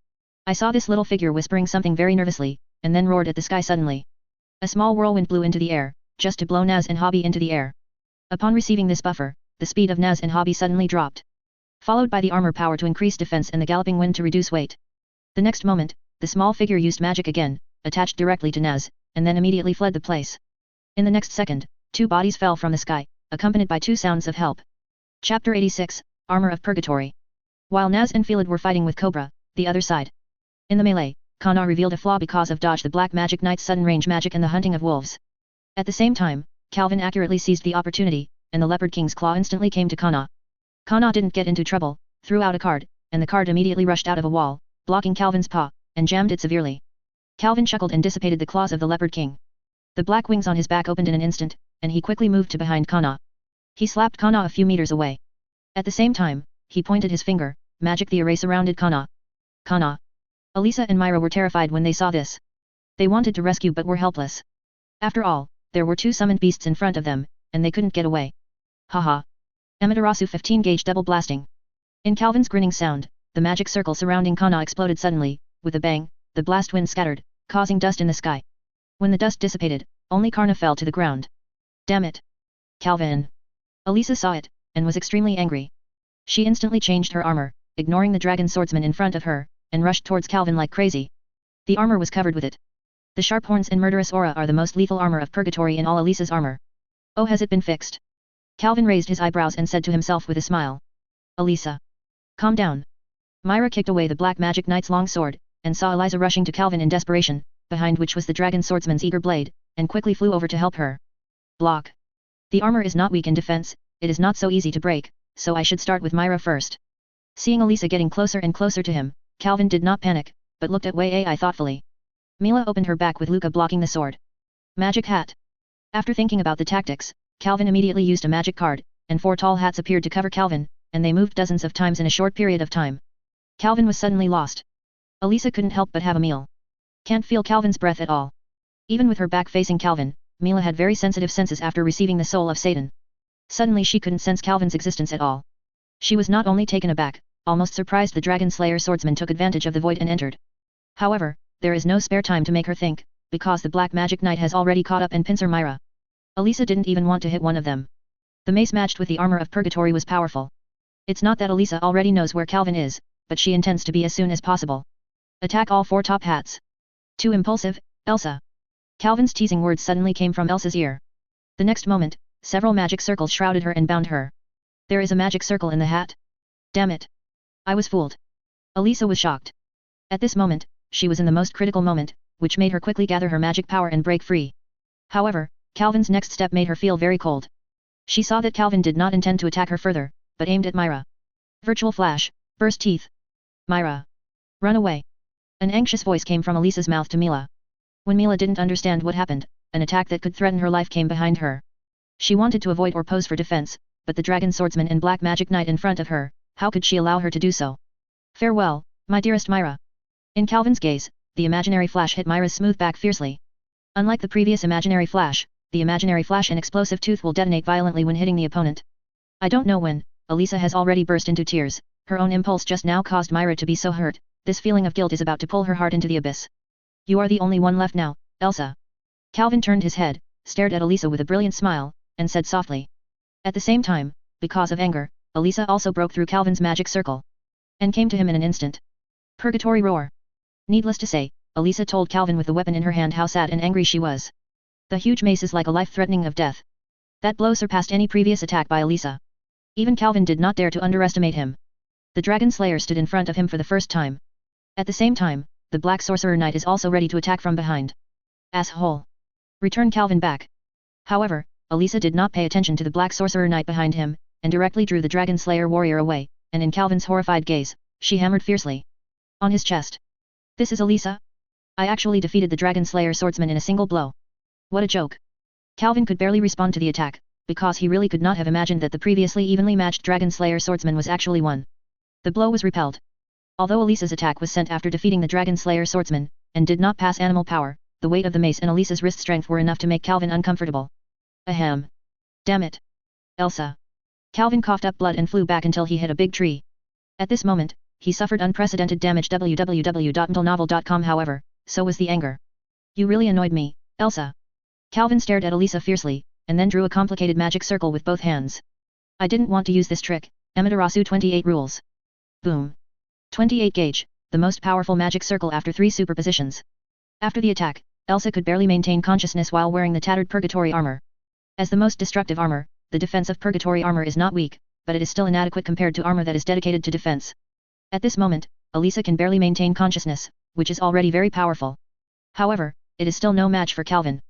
I saw this little figure whispering something very nervously, and then roared at the sky suddenly. A small whirlwind blew into the air, just to blow Naz and Hobby into the air. Upon receiving this buffer, the speed of Naz and Hobby suddenly dropped. Followed by the armor power to increase defense and the galloping wind to reduce weight. The next moment, the small figure used magic again, attached directly to Naz, and then immediately fled the place. In the next second, 2 bodies fell from the sky, accompanied by 2 sounds of help. Chapter 86, Armor of Purgatory. While Naz and Felid were fighting with Cobra, the other side. In the melee, Kana revealed a flaw because of dodge the black magic knight's sudden range magic and the hunting of wolves. At the same time, Calvin accurately seized the opportunity, and the Leopard King's claw instantly came to Kana. Kana didn't get into trouble, threw out a card, and the card immediately rushed out of a wall, blocking Calvin's paw, and jammed it severely. Calvin chuckled and dissipated the claws of the Leopard King. The black wings on his back opened in an instant, and he quickly moved to behind Kana. He slapped Kana a few meters away. At the same time, he pointed his finger, magic the array surrounded Kana. Kana. Elisa and Myra were terrified when they saw this. They wanted to rescue but were helpless. After all, there were two summoned beasts in front of them, and they couldn't get away. Haha. Amaterasu 15 gauge double blasting. In Calvin's grinning sound, the magic circle surrounding Kana exploded suddenly, with a bang, the blast wind scattered, causing dust in the sky. When the dust dissipated, only Karna fell to the ground. Damn it! Calvin! Elisa saw it, and was extremely angry. She instantly changed her armor, ignoring the dragon swordsman in front of her, and rushed towards Calvin like crazy. The armor was covered with it. The sharp horns and murderous aura are the most lethal armor of purgatory in all Elisa's armor. Oh, has it been fixed? Calvin raised his eyebrows and said to himself with a smile. Elisa. Calm down. Myra kicked away the black magic knight's long sword, and saw Eliza rushing to Calvin in desperation, behind which was the dragon swordsman's eager blade, and quickly flew over to help her. Block. The armor is not weak in defense, it is not so easy to break, so I should start with Myra first. Seeing Elisa getting closer and closer to him, Calvin did not panic, but looked at Wei Ai thoughtfully. Mila opened her back with Luca blocking the sword. Magic hat. After thinking about the tactics, Calvin immediately used a magic card, and 4 tall hats appeared to cover Calvin, and they moved dozens of times in a short period of time. Calvin was suddenly lost. Elisa couldn't help but have a meal. Can't feel Calvin's breath at all. Even with her back facing Calvin, Mila had very sensitive senses after receiving the soul of Satan. Suddenly she couldn't sense Calvin's existence at all. She was not only taken aback, almost surprised the Dragon Slayer swordsman took advantage of the void and entered. However, there is no spare time to make her think, because the Black Magic Knight has already caught up and pincer Myra. Elisa didn't even want to hit one of them. The mace matched with the armor of purgatory was powerful. It's not that Elisa already knows where Calvin is, but she intends to be as soon as possible. Attack all 4 top hats. Too impulsive, Elsa. Calvin's teasing words suddenly came from Elsa's ear. The next moment, several magic circles shrouded her and bound her. There is a magic circle in the hat? Damn it. I was fooled. Elisa was shocked. At this moment, she was in the most critical moment, which made her quickly gather her magic power and break free. However, Calvin's next step made her feel very cold. She saw that Calvin did not intend to attack her further, but aimed at Myra. Virtual flash, burst teeth. Myra. Run away. An anxious voice came from Elisa's mouth to Mila. When Mila didn't understand what happened, an attack that could threaten her life came behind her. She wanted to avoid or pose for defense, but the Dragon Swordsman and Black Magic Knight in front of her, how could she allow her to do so? Farewell, my dearest Myra. In Calvin's gaze, the imaginary flash hit Myra's smooth back fiercely. Unlike the previous imaginary flash, the imaginary flash and explosive tooth will detonate violently when hitting the opponent. I don't know when, Elisa has already burst into tears, her own impulse just now caused Myra to be so hurt, this feeling of guilt is about to pull her heart into the abyss. You are the only one left now, Elsa. Calvin turned his head, stared at Elisa with a brilliant smile, and said softly. At the same time, because of anger, Elisa also broke through Calvin's magic circle. And came to him in an instant. Purgatory roar. Needless to say, Elisa told Calvin with the weapon in her hand how sad and angry she was. The huge mace is like a life-threatening of death. That blow surpassed any previous attack by Elisa. Even Calvin did not dare to underestimate him. The Dragon Slayer stood in front of him for the first time. At the same time, the Black Sorcerer Knight is also ready to attack from behind. Asshole. Return Calvin back. However, Elisa did not pay attention to the Black Sorcerer Knight behind him, and directly drew the Dragon Slayer warrior away, and in Calvin's horrified gaze, she hammered fiercely. On his chest. This is Elisa? I actually defeated the Dragon Slayer swordsman in a single blow. What a joke. Calvin could barely respond to the attack, because he really could not have imagined that the previously evenly matched Dragon Slayer swordsman was actually won. The blow was repelled. Although Elisa's attack was sent after defeating the Dragon Slayer swordsman, and did not pass animal power, the weight of the mace and Elisa's wrist strength were enough to make Calvin uncomfortable. Ahem. Damn it. Elsa. Calvin coughed up blood and flew back until he hit a big tree. At this moment, he suffered unprecedented damage. www.mentalnovel.com. However, so was the anger. You really annoyed me, Elsa. Calvin stared at Elisa fiercely, and then drew a complicated magic circle with both hands. I didn't want to use this trick, Amaterasu 28 rules. Boom. 28 gauge, the most powerful magic circle after 3 superpositions. After the attack, Elsa could barely maintain consciousness while wearing the tattered purgatory armor. As the most destructive armor, the defense of purgatory armor is not weak, but it is still inadequate compared to armor that is dedicated to defense. At this moment, Elisa can barely maintain consciousness, which is already very powerful. However, it is still no match for Calvin.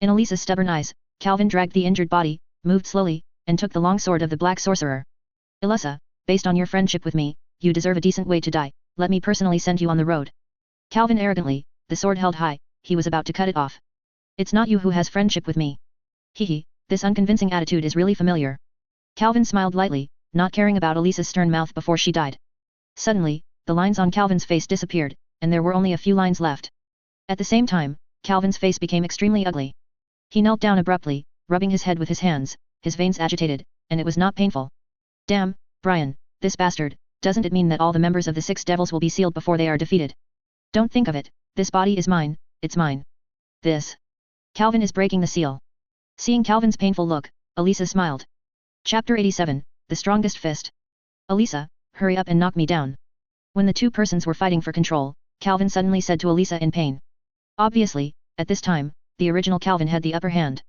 In Elisa's stubborn eyes, Calvin dragged the injured body, moved slowly, and took the long sword of the Black Sorcerer. Elisa, based on your friendship with me, you deserve a decent way to die, let me personally send you on the road. Calvin arrogantly, the sword held high, he was about to cut it off. It's not you who has friendship with me. Hehe, this unconvincing attitude is really familiar. Calvin smiled lightly, not caring about Elisa's stern mouth before she died. Suddenly, the lines on Calvin's face disappeared, and there were only a few lines left. At the same time, Calvin's face became extremely ugly. He knelt down abruptly, rubbing his head with his hands, his veins agitated, and it was not painful. Damn, Brian, this bastard, doesn't it mean that all the members of the Six Devils will be sealed before they are defeated? Don't think of it, this body is mine, it's mine. This. Calvin is breaking the seal. Seeing Calvin's painful look, Elisa smiled. Chapter 87, The Strongest Fist. Elisa, hurry up and knock me down. When the two persons were fighting for control, Calvin suddenly said to Elisa in pain. Obviously, at this time, the original Calvin had the upper hand.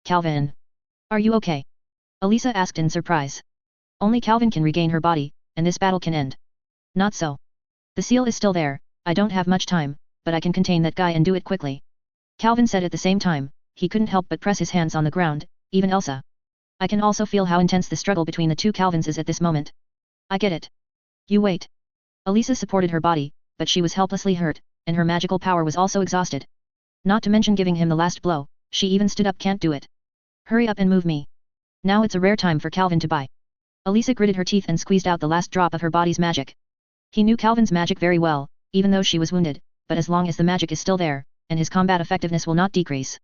Calvin. Are you okay? Elisa asked in surprise. Only Calvin can regain her body, and this battle can end. Not so. The seal is still there, I don't have much time, but I can contain that guy and do it quickly. Calvin said at the same time, he couldn't help but press his hands on the ground, even Elsa. I can also feel how intense the struggle between the two Calvins is at this moment. I get it. You wait. Elisa supported her body, but she was helplessly hurt, and her magical power was also exhausted. Not to mention giving him the last blow, she even stood up. Can't do it. Hurry up and move me. Now it's a rare time for Calvin to buy. Elisa gritted her teeth and squeezed out the last drop of her body's magic. He knew Calvin's magic very well, even though she was wounded, but as long as the magic is still there, and his combat effectiveness will not decrease.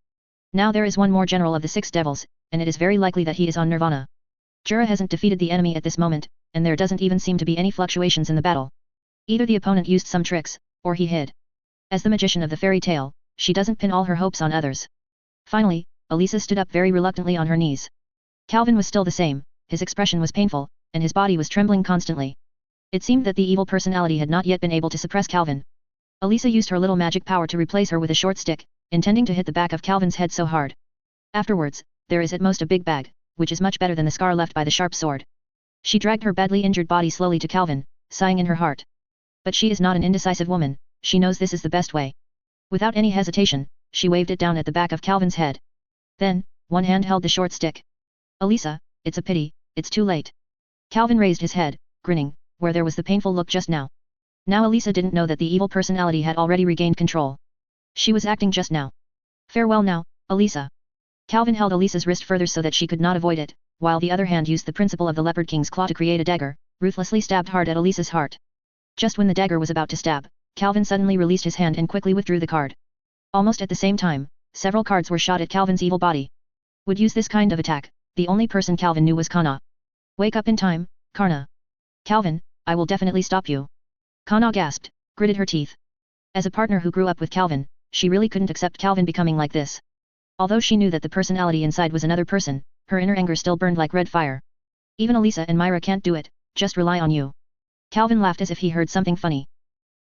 Now there is one more general of the Six Devils, and it is very likely that he is on Nirvana. Jura hasn't defeated the enemy at this moment, and there doesn't even seem to be any fluctuations in the battle. Either the opponent used some tricks, or he hid. As the magician of the fairy tale, she doesn't pin all her hopes on others. Finally, Elisa stood up very reluctantly on her knees. Calvin was still the same, his expression was painful, and his body was trembling constantly. It seemed that the evil personality had not yet been able to suppress Calvin. Elisa used her little magic power to replace her with a short stick, intending to hit the back of Calvin's head so hard. Afterwards, there is at most a big bag, which is much better than the scar left by the sharp sword. She dragged her badly injured body slowly to Calvin, sighing in her heart. But she is not an indecisive woman, she knows this is the best way. Without any hesitation, she waved it down at the back of Calvin's head. Then, one hand held the short stick. Elisa, it's a pity, it's too late. Calvin raised his head, grinning, where there was the painful look just now. Now Elisa didn't know that the evil personality had already regained control. She was acting just now. Farewell now, Elisa. Calvin held Elisa's wrist further so that she could not avoid it, while the other hand used the principle of the Leopard King's claw to create a dagger, ruthlessly stabbed hard at Elisa's heart. Just when the dagger was about to stab, Calvin suddenly released his hand and quickly withdrew the card. Almost at the same time, several cards were shot at Calvin's evil body. Would use this kind of attack, the only person Calvin knew was Kana. Wake up in time, Karna. Calvin, I will definitely stop you. Kana gasped, gritted her teeth. As a partner who grew up with Calvin, she really couldn't accept Calvin becoming like this. Although she knew that the personality inside was another person, her inner anger still burned like red fire. Even Elisa and Myra can't do it, just rely on you. Calvin laughed as if he heard something funny.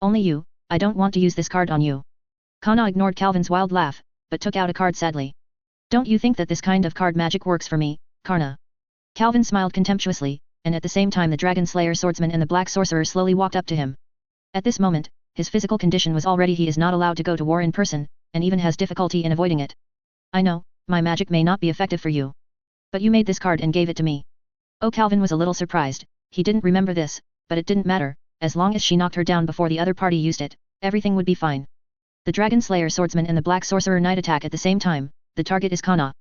Only you, I don't want to use this card on you. Kana ignored Calvin's wild laugh, but took out a card sadly. Don't you think that this kind of card magic works for me, Karna? Calvin smiled contemptuously, and at the same time the Dragon Slayer swordsman and the Black Sorcerer slowly walked up to him. At this moment, his physical condition was already he is not allowed to go to war in person, and even has difficulty in avoiding it. I know, my magic may not be effective for you. But you made this card and gave it to me. Oh, Calvin was a little surprised, he didn't remember this, but it didn't matter, as long as she knocked her down before the other party used it, everything would be fine. The Dragon Slayer swordsman and the Black Sorcerer knight attack at the same time, the target is Kana.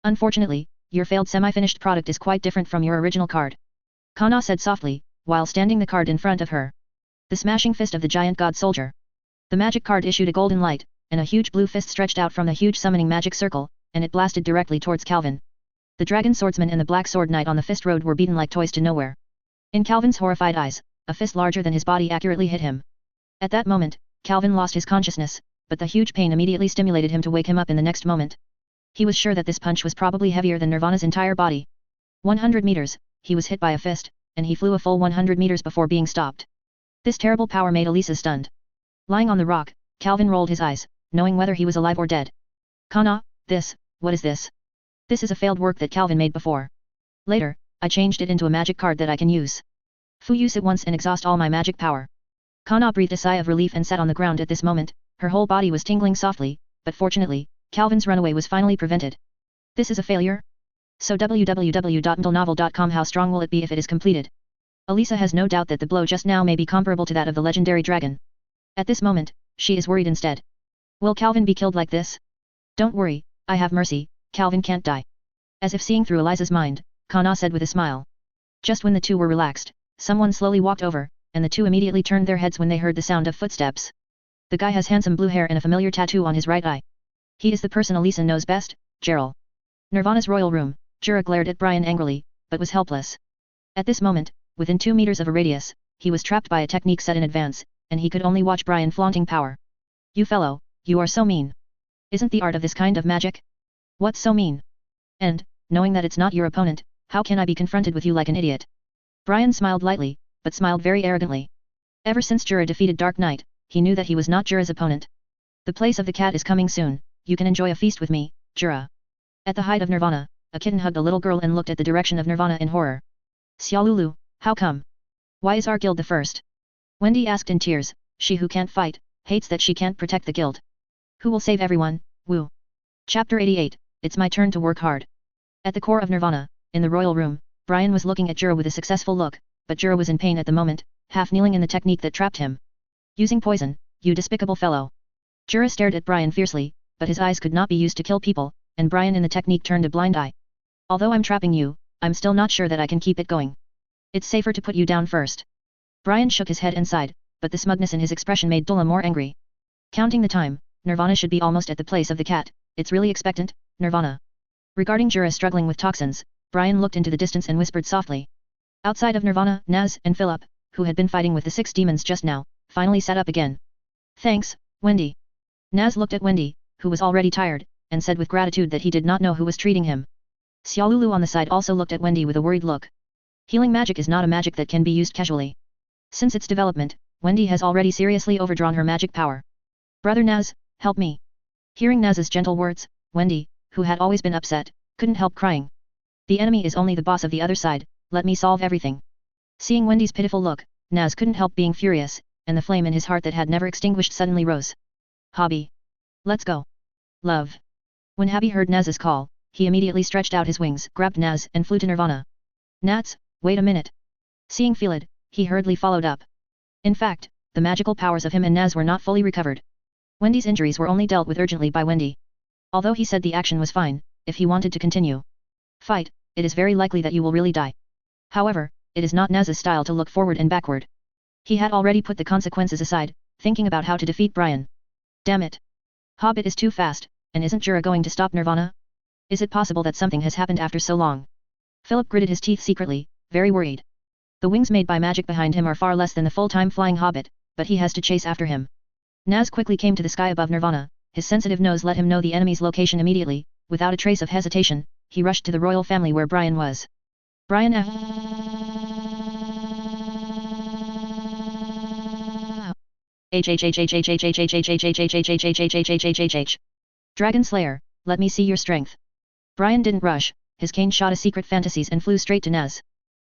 Unfortunately, your failed semi-finished product is quite different from your original card. Kana said softly, while standing the card in front of her. The smashing fist of the giant god soldier. The magic card issued a golden light, and a huge blue fist stretched out from the huge summoning magic circle, and it blasted directly towards Calvin. The dragon swordsman and the black sword knight on the fist road were beaten like toys to nowhere. In Calvin's horrified eyes, a fist larger than his body accurately hit him. At that moment, Calvin lost his consciousness, but the huge pain immediately stimulated him to wake him up in the next moment. He was sure that this punch was probably heavier than Nirvana's entire body. 100 meters, he was hit by a fist, and he flew a full 100 meters before being stopped. This terrible power made Elisa stunned. Lying on the rock, Calvin rolled his eyes, knowing whether he was alive or dead. Kana, what is this? This is a failed work that Calvin made before. Later, I changed it into a magic card that I can use. Use it once and exhaust all my magic power. Kana breathed a sigh of relief and sat on the ground at this moment, her whole body was tingling softly, but fortunately, Calvin's runaway was finally prevented. This is a failure? So www.novel.com, how strong will it be if it is completed? Elisa has no doubt that the blow just now may be comparable to that of the legendary dragon. At this moment, she is worried instead. Will Calvin be killed like this? Don't worry, I have mercy, Calvin can't die. As if seeing through Elisa's mind, Kana said with a smile. Just when the two were relaxed, someone slowly walked over, and the two immediately turned their heads when they heard the sound of footsteps. The guy has handsome blue hair and a familiar tattoo on his right eye. He is the person Elisa knows best, Gerald. Nirvana's royal room, Jura glared at Brian angrily, but was helpless. At this moment, within 2 meters of a radius, he was trapped by a technique set in advance, and he could only watch Brian flaunting power. You fellow, you are so mean. Isn't the art of this kind of magic? What's so mean? And, knowing that it's not your opponent, how can I be confronted with you like an idiot? Brian smiled lightly, but smiled very arrogantly. Ever since Jura defeated Dark Knight, he knew that he was not Jura's opponent. The place of the cat is coming soon, you can enjoy a feast with me, Jura. At the height of Nirvana, a kitten hugged a little girl and looked at the direction of Nirvana in horror. Xiaolulu, how come? Why is our guild the first? Wendy asked in tears, she who can't fight, hates that she can't protect the guild. Who will save everyone, Wu? Chapter 88, It's my turn to work hard. At the core of Nirvana, in the royal room, Brian was looking at Jura with a successful look, but Jura was in pain at the moment, half kneeling in the technique that trapped him. Using poison, you despicable fellow. Jura stared at Brian fiercely, but his eyes could not be used to kill people, and Brian in the technique turned a blind eye. Although I'm trapping you, I'm still not sure that I can keep it going. It's safer to put you down first. Brian shook his head and sighed, but the smugness in his expression made Dula more angry. Counting the time, Nirvana should be almost at the place of the cat, it's really expectant, Nirvana. Regarding Jura struggling with toxins, Brian looked into the distance and whispered softly. Outside of Nirvana, Naz and Philip, who had been fighting with the 6 demons just now, finally sat up again. Thanks, Wendy. Naz looked at Wendy, who was already tired, and said with gratitude that he did not know who was treating him. Xiaolulu on the side also looked at Wendy with a worried look. Healing magic is not a magic that can be used casually. Since its development, Wendy has already seriously overdrawn her magic power. Brother Naz, help me. Hearing Naz's gentle words, Wendy, who had always been upset, couldn't help crying. The enemy is only the boss of the other side, let me solve everything. Seeing Wendy's pitiful look, Naz couldn't help being furious, and the flame in his heart that had never extinguished suddenly rose. Hobby. Let's go. Love. When Habi heard Naz's call, he immediately stretched out his wings, grabbed Naz, and flew to Nirvana. Nats, wait a minute. Seeing Felid, he hurriedly followed up. In fact, the magical powers of him and Naz were not fully recovered. Wendy's injuries were only dealt with urgently by Wendy. Although he said the action was fine, if he wanted to continue fight, it is very likely that you will really die. However, it is not Naz's style to look forward and backward. He had already put the consequences aside, thinking about how to defeat Brian. Damn it. Hobbit is too fast, and isn't Jura going to stop Nirvana? Is it possible that something has happened after so long? Philip gritted his teeth secretly, very worried. The wings made by magic behind him are far less than the full-time flying hobbit, but he has to chase after him. Naz quickly came to the sky above Nirvana, his sensitive nose let him know the enemy's location immediately, without a trace of hesitation, he rushed to the royal family where Brian was. Brian Dragon Slayer, let me see your strength. Brian didn't rush, his cane shot a secret fantasies and flew straight to Naz.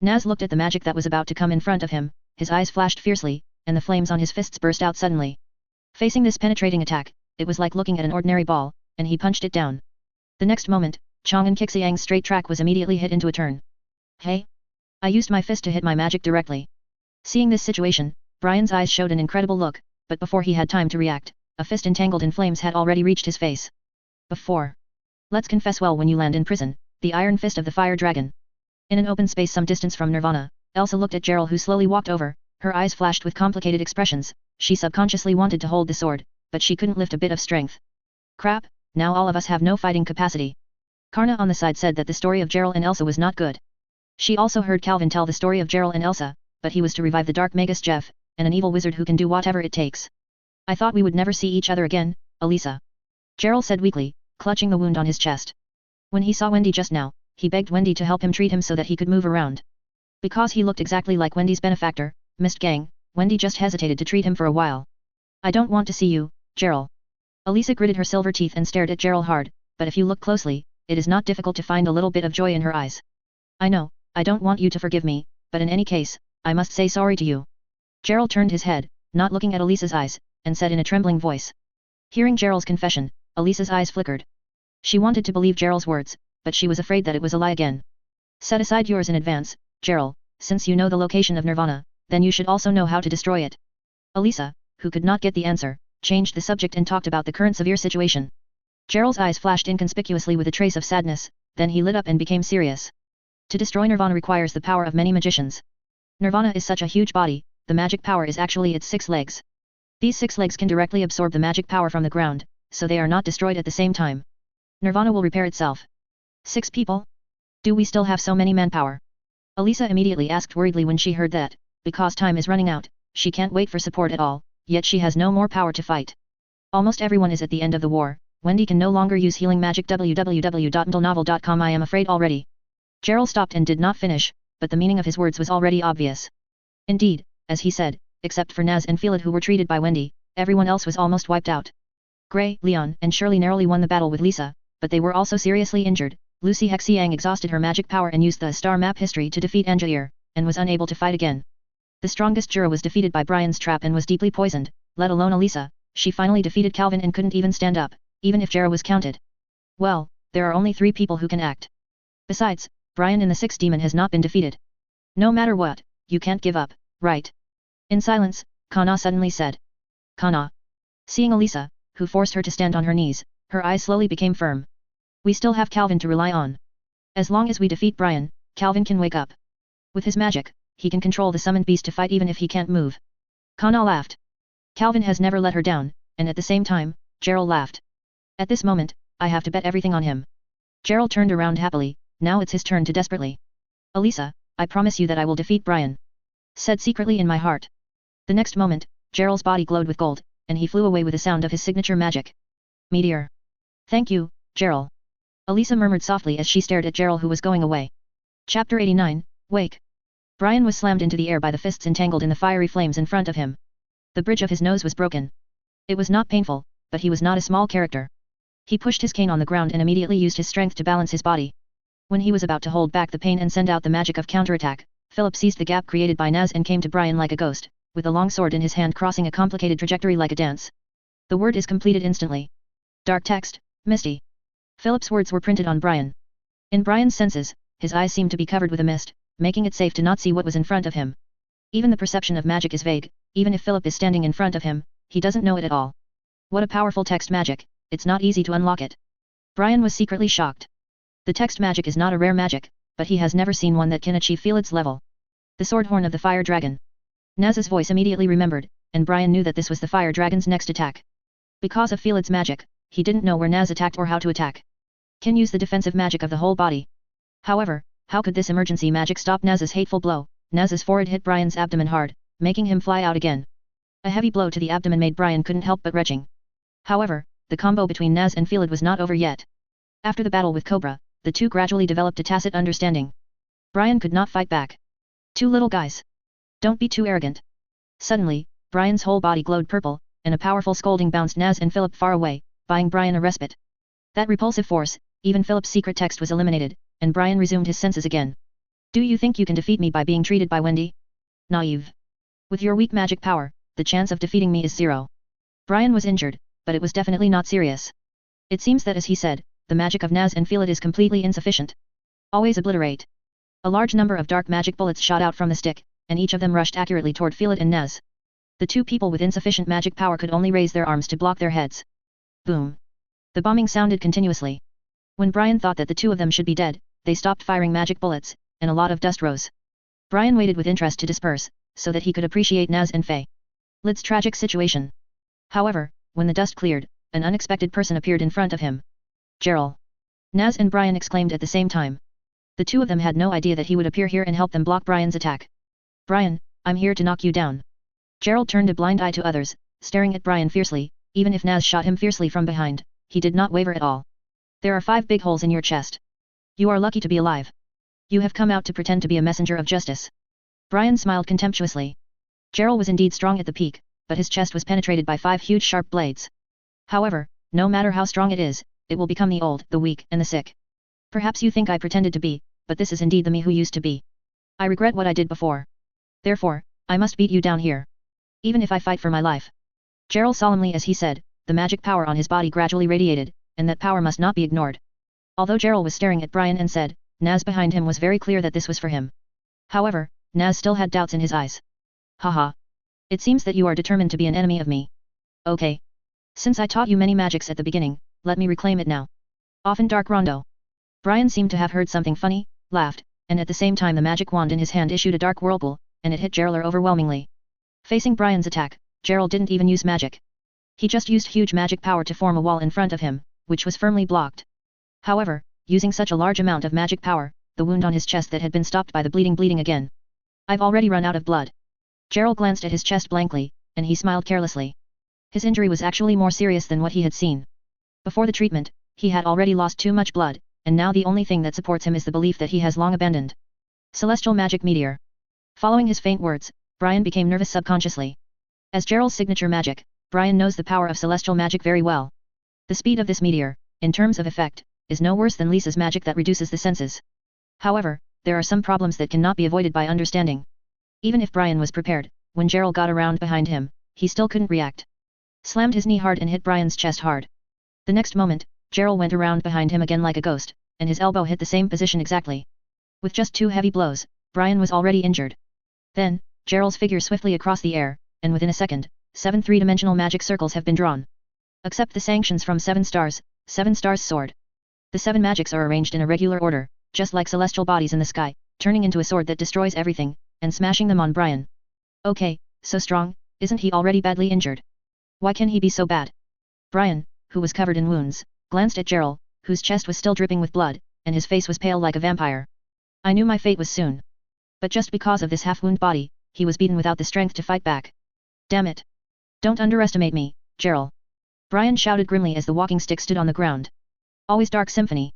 Naz looked at the magic that was about to come in front of him, his eyes flashed fiercely, and the flames on his fists burst out suddenly. Facing this penetrating attack, it was like looking at an ordinary ball, and he punched it down. The next moment, Chang'an Qixiang's straight track was immediately hit into a turn. Hey? I used my fist to hit my magic directly. Seeing this situation, Brian's eyes showed an incredible look, but before he had time to react, a fist entangled in flames had already reached his face. Before. Let's confess, well, when you land in prison, the iron fist of the fire dragon. In an open space some distance from Nirvana, Elsa looked at Gerald, who slowly walked over, her eyes flashed with complicated expressions. She subconsciously wanted to hold the sword, but she couldn't lift a bit of strength. Crap, now all of us have no fighting capacity. Karna on the side said that the story of Gerald and Elsa was not good. She also heard Calvin tell the story of Gerald and Elsa, but he was to revive the Dark Magus Jeff, and an evil wizard who can do whatever it takes. I thought we would never see each other again, Elisa. Gerald said weakly, clutching the wound on his chest. When he saw Wendy just now, he begged Wendy to help him treat him so that he could move around. Because he looked exactly like Wendy's benefactor, Mist Gang, Wendy just hesitated to treat him for a while. I don't want to see you, Gerald. Elisa gritted her silver teeth and stared at Gerald hard, but if you look closely, it is not difficult to find a little bit of joy in her eyes. I know, I don't want you to forgive me, but in any case, I must say sorry to you. Gerald turned his head, not looking at Elisa's eyes, and said in a trembling voice. Hearing Gerald's confession, Elisa's eyes flickered. She wanted to believe Gerald's words, but she was afraid that it was a lie again. Set aside yours in advance, Gerald, since you know the location of Nirvana, then you should also know how to destroy it. Elisa, who could not get the answer, changed the subject and talked about the current severe situation. Gerald's eyes flashed inconspicuously with a trace of sadness, then he lit up and became serious. To destroy Nirvana requires the power of many magicians. Nirvana is such a huge body, the magic power is actually its 6 legs. These 6 legs can directly absorb the magic power from the ground, so they are not destroyed at the same time. Nirvana will repair itself. 6 people? Do we still have so many manpower? Elisa immediately asked worriedly when she heard that, because time is running out, she can't wait for support at all, yet she has no more power to fight. Almost everyone is at the end of the war, Wendy can no longer use healing magic www.novel.com. I am afraid already. Gerald stopped and did not finish, but the meaning of his words was already obvious. Indeed, as he said, except for Naz and Felid who were treated by Wendy, everyone else was almost wiped out. Gray, Leon and Shirley narrowly won the battle with Lisa, but they were also seriously injured. Lucy Hexiang exhausted her magic power and used the star map history to defeat Anjair, and was unable to fight again. The strongest Jura was defeated by Brian's trap and was deeply poisoned, let alone Elisa. She finally defeated Calvin and couldn't even stand up, even if Jara was counted. Well, there are only 3 people who can act. Besides, Brian in the 6th demon has not been defeated. No matter what, you can't give up, right? In silence, Kana suddenly said. Kana. Seeing Elisa, who forced her to stand on her knees, her eyes slowly became firm. We still have Calvin to rely on. As long as we defeat Brian, Calvin can wake up. With his magic, he can control the summoned beast to fight even if he can't move. Kana laughed. Calvin has never let her down, and at the same time, Gerald laughed. At this moment, I have to bet everything on him. Gerald turned around happily, now it's his turn to desperately. Elisa, I promise you that I will defeat Brian. Said secretly in my heart. The next moment, Gerald's body glowed with gold, and he flew away with the sound of his signature magic. Meteor. Thank you, Gerald. Elisa murmured softly as she stared at Gerald who was going away. Chapter 89, Wake. Brian was slammed into the air by the fists entangled in the fiery flames in front of him. The bridge of his nose was broken. It was not painful, but he was not a small character. He pushed his cane on the ground and immediately used his strength to balance his body. When he was about to hold back the pain and send out the magic of counterattack, Philip seized the gap created by Naz and came to Brian like a ghost, with a long sword in his hand crossing a complicated trajectory like a dance. The word is completed instantly. Dark text, Misty. Philip's words were printed on Brian. In Brian's senses, his eyes seemed to be covered with a mist, making it safe to not see what was in front of him. Even the perception of magic is vague, even if Philip is standing in front of him, he doesn't know it at all. What a powerful text magic, it's not easy to unlock it. Brian was secretly shocked. The text magic is not a rare magic, but he has never seen one that can achieve Felid's level. The sword horn of the fire dragon. Naz's voice immediately remembered, and Brian knew that this was the fire dragon's next attack. Because of Felid's magic, he didn't know where Naz attacked or how to attack. Can use the defensive magic of the whole body. However, how could this emergency magic stop Naz's hateful blow? Naz's forehead hit Brian's abdomen hard, making him fly out again. A heavy blow to the abdomen made Brian couldn't help but retching. However, the combo between Naz and Felid was not over yet. After the battle with Cobra, the two gradually developed a tacit understanding. Brian could not fight back. Two little guys. Don't be too arrogant. Suddenly, Brian's whole body glowed purple, and a powerful scolding bounced Naz and Philip far away, buying Brian a respite. That repulsive force, even Philip's secret text was eliminated, and Brian resumed his senses again. Do you think you can defeat me by being treated by Wendy? Naive. With your weak magic power, the chance of defeating me is 0. Brian was injured, but it was definitely not serious. It seems that as he said, the magic of Naz and Felid is completely insufficient. Always obliterate. A large number of dark magic bullets shot out from the stick, and each of them rushed accurately toward Felid and Naz. The two people with insufficient magic power could only raise their arms to block their heads. Boom. The bombing sounded continuously. When Brian thought that the two of them should be dead, they stopped firing magic bullets, and a lot of dust rose. Brian waited with interest to disperse, so that he could appreciate Naz and Faye Lid's tragic situation. However, when the dust cleared, an unexpected person appeared in front of him. Gerald. Naz and Brian exclaimed at the same time. The two of them had no idea that he would appear here and help them block Brian's attack. Brian, I'm here to knock you down. Gerald turned a blind eye to others, staring at Brian fiercely. Even if Naz shot him fiercely from behind, he did not waver at all. There are 5 big holes in your chest. You are lucky to be alive. You have come out to pretend to be a messenger of justice. Brian smiled contemptuously. Gerald was indeed strong at the peak, but his chest was penetrated by 5 huge sharp blades. However, no matter how strong it is, it will become the old, the weak, and the sick. Perhaps you think I pretended to be, but this is indeed the me who used to be. I regret what I did before. Therefore, I must beat you down here. Even if I fight for my life. Gerald solemnly as he said, the magic power on his body gradually radiated, and that power must not be ignored. Although Gerald was staring at Brian and said, Naz behind him was very clear that this was for him. However, Naz still had doubts in his eyes. Haha. It seems that you are determined to be an enemy of me. Okay. Since I taught you many magics at the beginning, let me reclaim it now. Often Dark Rondo. Brian seemed to have heard something funny, laughed, and at the same time the magic wand in his hand issued a dark whirlpool, and it hit Gerald overwhelmingly. Facing Brian's attack, Gerald didn't even use magic. He just used huge magic power to form a wall in front of him, which was firmly blocked. However, using such a large amount of magic power, the wound on his chest that had been stopped by the bleeding again. I've already run out of blood. Gerald glanced at his chest blankly, and he smiled carelessly. His injury was actually more serious than what he had seen. Before the treatment, he had already lost too much blood, and now the only thing that supports him is the belief that he has long abandoned. Celestial Magic Meteor. Following his faint words, Brian became nervous subconsciously. As Gerald's signature magic, Brian knows the power of celestial magic very well. The speed of this meteor, in terms of effect, is no worse than Lisa's magic that reduces the senses. However, there are some problems that cannot be avoided by understanding. Even if Brian was prepared, when Gerald got around behind him, he still couldn't react. Slammed his knee hard and hit Brian's chest hard. The next moment, Gerald went around behind him again like a ghost, and his elbow hit the same position exactly. With just 2 heavy blows, Brian was already injured. Then, Gerald's figure swiftly across the air, and within a second, 7 three-dimensional magic circles have been drawn. Accept the sanctions from 7 stars, 7 stars sword. The 7 magics are arranged in a regular order, just like celestial bodies in the sky, turning into a sword that destroys everything, and smashing them on Brian. Okay, so strong, isn't he already badly injured? Why can he be so bad? Brian, who was covered in wounds, glanced at Gerald, whose chest was still dripping with blood, and his face was pale like a vampire. I knew my fate was soon. But just because of this half-wound body, he was beaten without the strength to fight back. Damn it. Don't underestimate me, Gerald. Brian shouted grimly as the walking stick stood on the ground. Always Dark Symphony.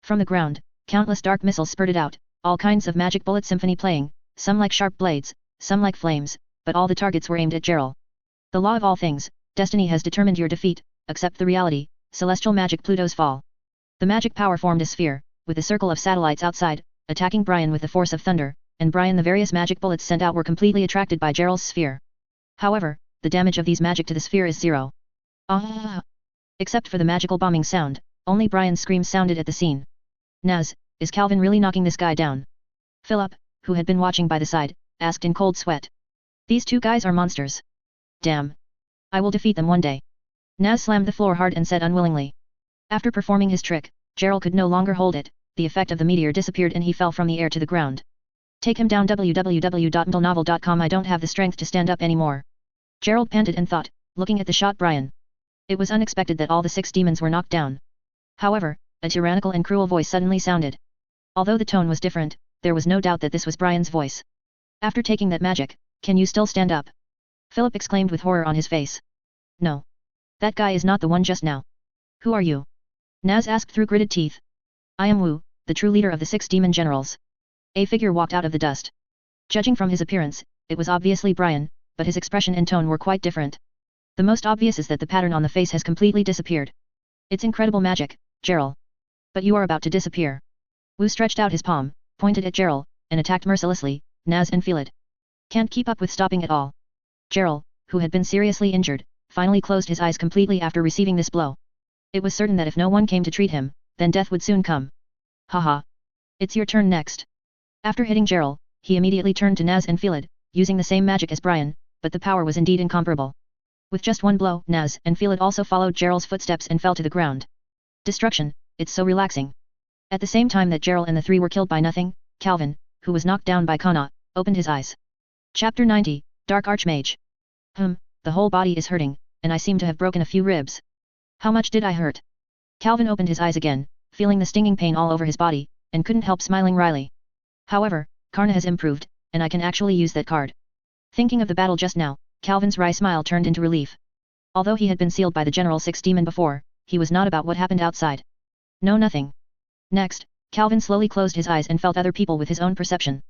From the ground, countless dark missiles spurted out, all kinds of magic bullet symphony playing, some like sharp blades, some like flames, but all the targets were aimed at Gerald. The law of all things, destiny has determined your defeat, accept the reality, celestial magic Pluto's fall. The magic power formed a sphere, with a circle of satellites outside, attacking Brian with the force of thunder, and Brian the various magic bullets sent out were completely attracted by Gerald's sphere. However, the damage of these magic to the sphere is 0. Ah! Except for the magical bombing sound, only Brian's screams sounded at the scene. Naz, is Calvin really knocking this guy down? Philip, who had been watching by the side, asked in cold sweat. These 2 guys are monsters. Damn. I will defeat them one day. Naz slammed the floor hard and said unwillingly. After performing his trick, Gerald could no longer hold it, the effect of the meteor disappeared and he fell from the air to the ground. Take him down www.mdlnovel.com. I don't have the strength to stand up anymore. Gerald panted and thought, looking at the shot Brian. It was unexpected that all the 6 demons were knocked down. However, a tyrannical and cruel voice suddenly sounded. Although the tone was different, there was no doubt that this was Brian's voice. After taking that magic, can you still stand up? Philip exclaimed with horror on his face. No. That guy is not the one just now. Who are you? Naz asked through gritted teeth. I am Wu, the true leader of the 6 demon generals. A figure walked out of the dust. Judging from his appearance, it was obviously Brian, but his expression and tone were quite different. The most obvious is that the pattern on the face has completely disappeared. It's incredible magic, Gerald. But you are about to disappear. Wu stretched out his palm, pointed at Gerald, and attacked mercilessly. Naz and feel it. Can't keep up with stopping at all. Gerald, who had been seriously injured, finally closed his eyes completely after receiving this blow. It was certain that if no one came to treat him, then death would soon come. Haha. It's your turn next. After hitting Gerald, he immediately turned to Naz and Felid, using the same magic as Brian, but the power was indeed incomparable. With just one blow, Naz and Felid also followed Gerald's footsteps and fell to the ground. Destruction, it's so relaxing. At the same time that Gerald and the 3 were killed by nothing, Calvin, who was knocked down by Kana, opened his eyes. Chapter 90, Dark Archmage. The whole body is hurting, and I seem to have broken a few ribs. How much did I hurt? Calvin opened his eyes again, feeling the stinging pain all over his body, and couldn't help smiling wryly. However, Karna has improved, and I can actually use that card. Thinking of the battle just now, Calvin's wry smile turned into relief. Although he had been sealed by the General 6 demon before, he was not about what happened outside. No, nothing. Next, Calvin slowly closed his eyes and felt other people with his own perception.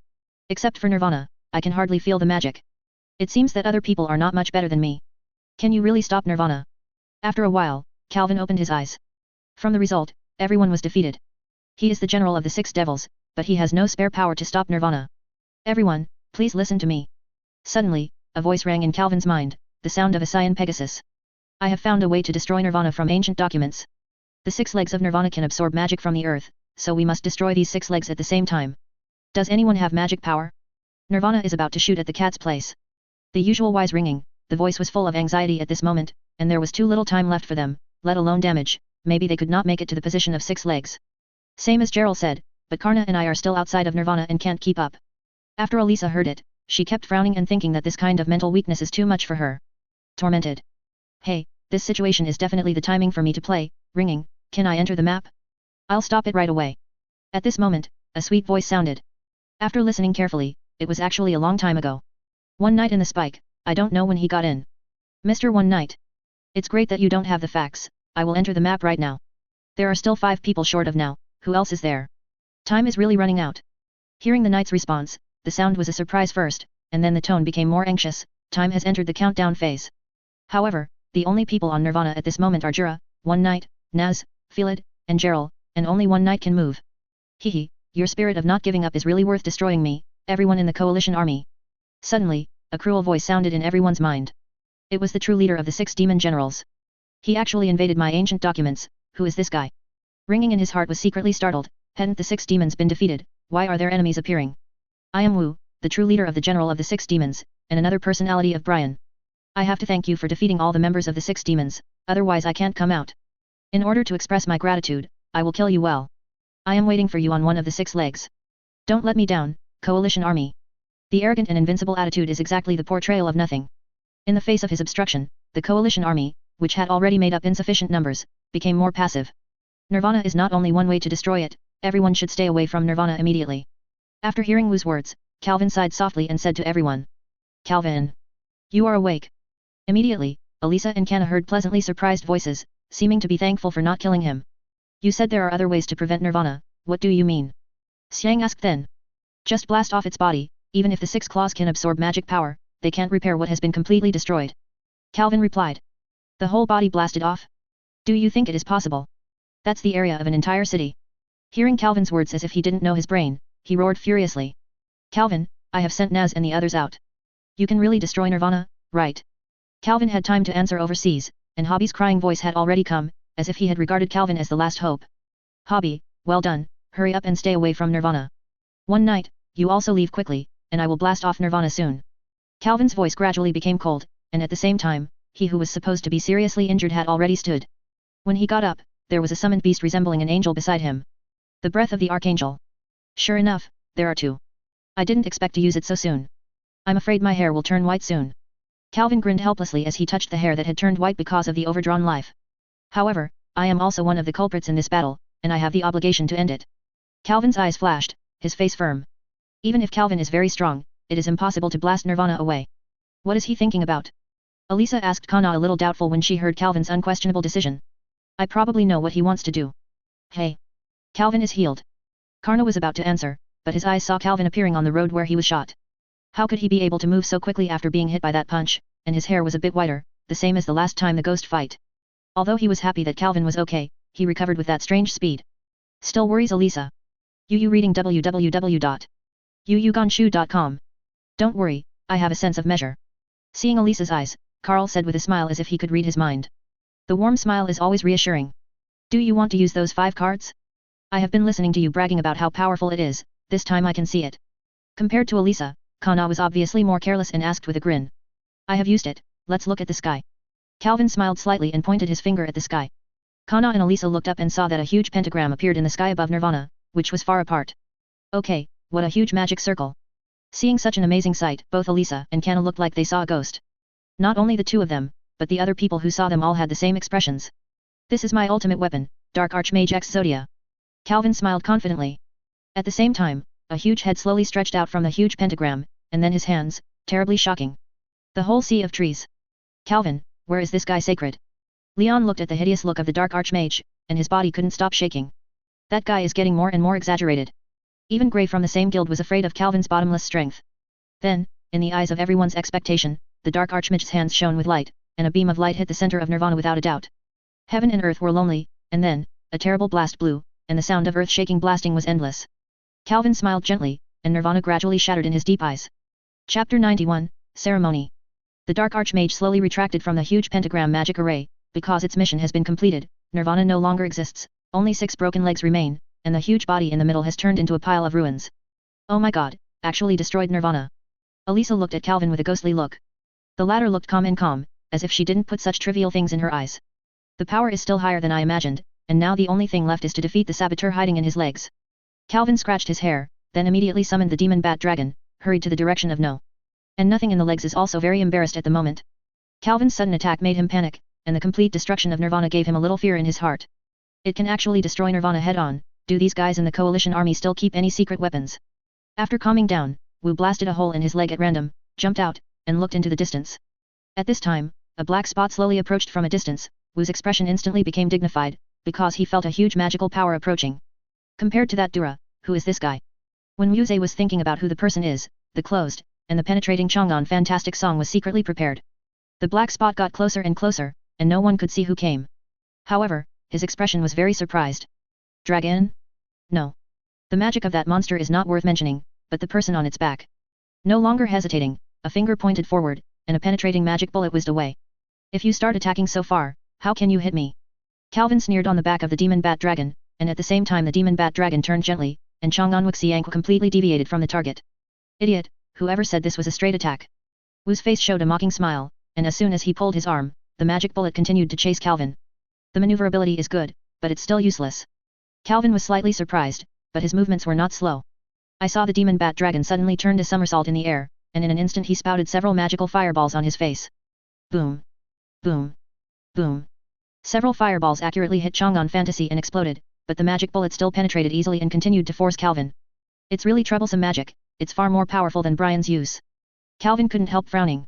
Except for Nirvana, I can hardly feel the magic. It seems that other people are not much better than me. Can you really stop Nirvana? After a while, Calvin opened his eyes. From the result, everyone was defeated. He is the general of the 6 devils, but he has no spare power to stop Nirvana. Everyone, please listen to me. Suddenly, a voice rang in Calvin's mind, the sound of a Cyan Pegasus. I have found a way to destroy Nirvana from ancient documents. The 6 legs of Nirvana can absorb magic from the earth, so we must destroy these 6 legs at the same time. Does anyone have magic power? Nirvana is about to shoot at the cat's place. The usual wise ringing, the voice was full of anxiety at this moment, and there was too little time left for them, let alone damage, maybe they could not make it to the position of 6 legs. Same as Gerald said, but Karna and I are still outside of Nirvana and can't keep up. After Elisa heard it, she kept frowning and thinking that this kind of mental weakness is too much for her. Tormented. Hey, this situation is definitely the timing for me to play, ringing, can I enter the map? I'll stop it right away. At this moment, a sweet voice sounded. After listening carefully, it was actually a long time ago. One night in the spike, I don't know when he got in. Mr. One Night. It's great that you don't have the facts, I will enter the map right now. There are still 5 people short of now, who else is there? Time is really running out. Hearing the knight's response, the sound was a surprise first, and then the tone became more anxious, time has entered the countdown phase. However, the only people on Nirvana at this moment are Jura, One Night, Naz, Felid, and Gerald, and only One Night can move. Hehe, your spirit of not giving up is really worth destroying me, everyone in the coalition army. Suddenly, a cruel voice sounded in everyone's mind. It was the true leader of the 6 demon generals. He actually invaded my ancient documents, who is this guy? Ringing in his heart was secretly startled, hadn't the 6 demons been defeated, why are their enemies appearing? I am Wu, the true leader of the general of the 6 demons, and another personality of Brian. I have to thank you for defeating all the members of the 6 demons, otherwise I can't come out. In order to express my gratitude, I will kill you well. I am waiting for you on one of the 6 legs. Don't let me down, coalition army. The arrogant and invincible attitude is exactly the portrayal of nothing. In the face of his obstruction, the coalition army, which had already made up insufficient numbers, became more passive. Nirvana is not only one way to destroy it, everyone should stay away from Nirvana immediately. After hearing Wu's words, Calvin sighed softly and said to everyone. Calvin. You are awake. Immediately, Elisa and Kana heard pleasantly surprised voices, seeming to be thankful for not killing him. You said there are other ways to prevent Nirvana, what do you mean? Xiang asked then. Just blast off its body, even if the 6 claws can absorb magic power, they can't repair what has been completely destroyed. Calvin replied. The whole body blasted off? Do you think it is possible? That's the area of an entire city. Hearing Calvin's words as if he didn't know his brain, he roared furiously. Calvin, I have sent Naz and the others out. You can really destroy Nirvana, right? Calvin had time to answer overseas, and Hobby's crying voice had already come, as if he had regarded Calvin as the last hope. Hobby, well done, hurry up and stay away from Nirvana. One Night, you also leave quickly, and I will blast off Nirvana soon. Calvin's voice gradually became cold, and at the same time, he who was supposed to be seriously injured had already stood. When he got up, there was a summoned beast resembling an angel beside him. The breath of the archangel. Sure enough, there are 2. I didn't expect to use it so soon. I'm afraid my hair will turn white soon. Calvin grinned helplessly as he touched the hair that had turned white because of the overdrawn life. However, I am also one of the culprits in this battle, and I have the obligation to end it. Calvin's eyes flashed, his face firm. Even if Calvin is very strong, it is impossible to blast Nirvana away. What is he thinking about? Elisa asked Kana a little doubtful when she heard Calvin's unquestionable decision. I probably know what he wants to do. Hey. Calvin is healed. Karna was about to answer, but his eyes saw Calvin appearing on the road where he was shot. How could he be able to move so quickly after being hit by that punch, and his hair was a bit whiter, the same as the last time the ghost fight. Although he was happy that Calvin was okay, he recovered with that strange speed. Still worries Elisa. Yu reading www.yuyuganshu.com. Don't worry, I have a sense of measure. Seeing Elisa's eyes, Carl said with a smile as if he could read his mind. The warm smile is always reassuring. Do you want to use those 5 cards? I have been listening to you bragging about how powerful it is, this time I can see it. Compared to Elisa, Kana was obviously more careless and asked with a grin. I have used it, let's look at the sky. Calvin smiled slightly and pointed his finger at the sky. Kana and Elisa looked up and saw that a huge pentagram appeared in the sky above Nirvana, which was far apart. Okay, what a huge magic circle. Seeing such an amazing sight, both Elisa and Kana looked like they saw a ghost. Not only the 2 of them, but the other people who saw them all had the same expressions. This is my ultimate weapon, Dark Archmage X Zodia. Calvin smiled confidently. At the same time, a huge head slowly stretched out from the huge pentagram, and then his hands, terribly shocking. The whole sea of trees. Calvin, where is this guy sacred? Leon looked at the hideous look of the Dark Archmage, and his body couldn't stop shaking. That guy is getting more and more exaggerated. Even Gray from the same guild was afraid of Calvin's bottomless strength. Then, in the eyes of everyone's expectation, the Dark Archmage's hands shone with light, and a beam of light hit the center of Nirvana without a doubt. Heaven and earth were lonely, and then, a terrible blast blew, and the sound of earth-shaking blasting was endless. Calvin smiled gently, and Nirvana gradually shattered in his deep eyes. Chapter 91, Ceremony. The Dark Archmage slowly retracted from the huge pentagram magic array, because its mission has been completed, Nirvana no longer exists, only 6 broken legs remain, and the huge body in the middle has turned into a pile of ruins. Oh my god, actually destroyed Nirvana. Elisa looked at Calvin with a ghostly look. The latter looked calm, as if she didn't put such trivial things in her eyes. The power is still higher than I imagined, and now the only thing left is to defeat the saboteur hiding in his legs. Calvin scratched his hair, then immediately summoned the demon bat dragon, hurried to the direction of No. And nothing in the legs is also very embarrassed at the moment. Calvin's sudden attack made him panic, and the complete destruction of Nirvana gave him a little fear in his heart. It can actually destroy Nirvana head-on. Do these guys in the coalition army still keep any secret weapons? After calming down, Wu blasted a hole in his leg at random, jumped out, and looked into the distance. At this time, a black spot slowly approached from a distance. Wu's expression instantly became dignified, because he felt a huge magical power approaching. Compared to that Dura, who is this guy? When Wu Zhe was thinking about who the person is, the closed, and the penetrating Chang'an fantastic song was secretly prepared. The black spot got closer and closer, and no one could see who came. However, his expression was very surprised. Dragon? No. The magic of that monster is not worth mentioning, but the person on its back. No longer hesitating, a finger pointed forward, and a penetrating magic bullet whizzed away. If you start attacking so far, how can you hit me? Calvin sneered on the back of the demon bat dragon, and at the same time the demon bat dragon turned gently, and Chang'an Wuxiang completely deviated from the target. Idiot, whoever said this was a straight attack. Wu's face showed a mocking smile, and as soon as he pulled his arm, the magic bullet continued to chase Calvin. The maneuverability is good, but it's still useless. Calvin was slightly surprised, but his movements were not slow. I saw the demon bat dragon suddenly turned a somersault in the air, and in an instant he spouted several magical fireballs on his face. Boom! Boom! Boom! Several fireballs accurately hit Chang'an Fantasy and exploded, but the magic bullet still penetrated easily and continued to force Calvin. It's really troublesome magic, it's far more powerful than Brian's use. Calvin couldn't help frowning.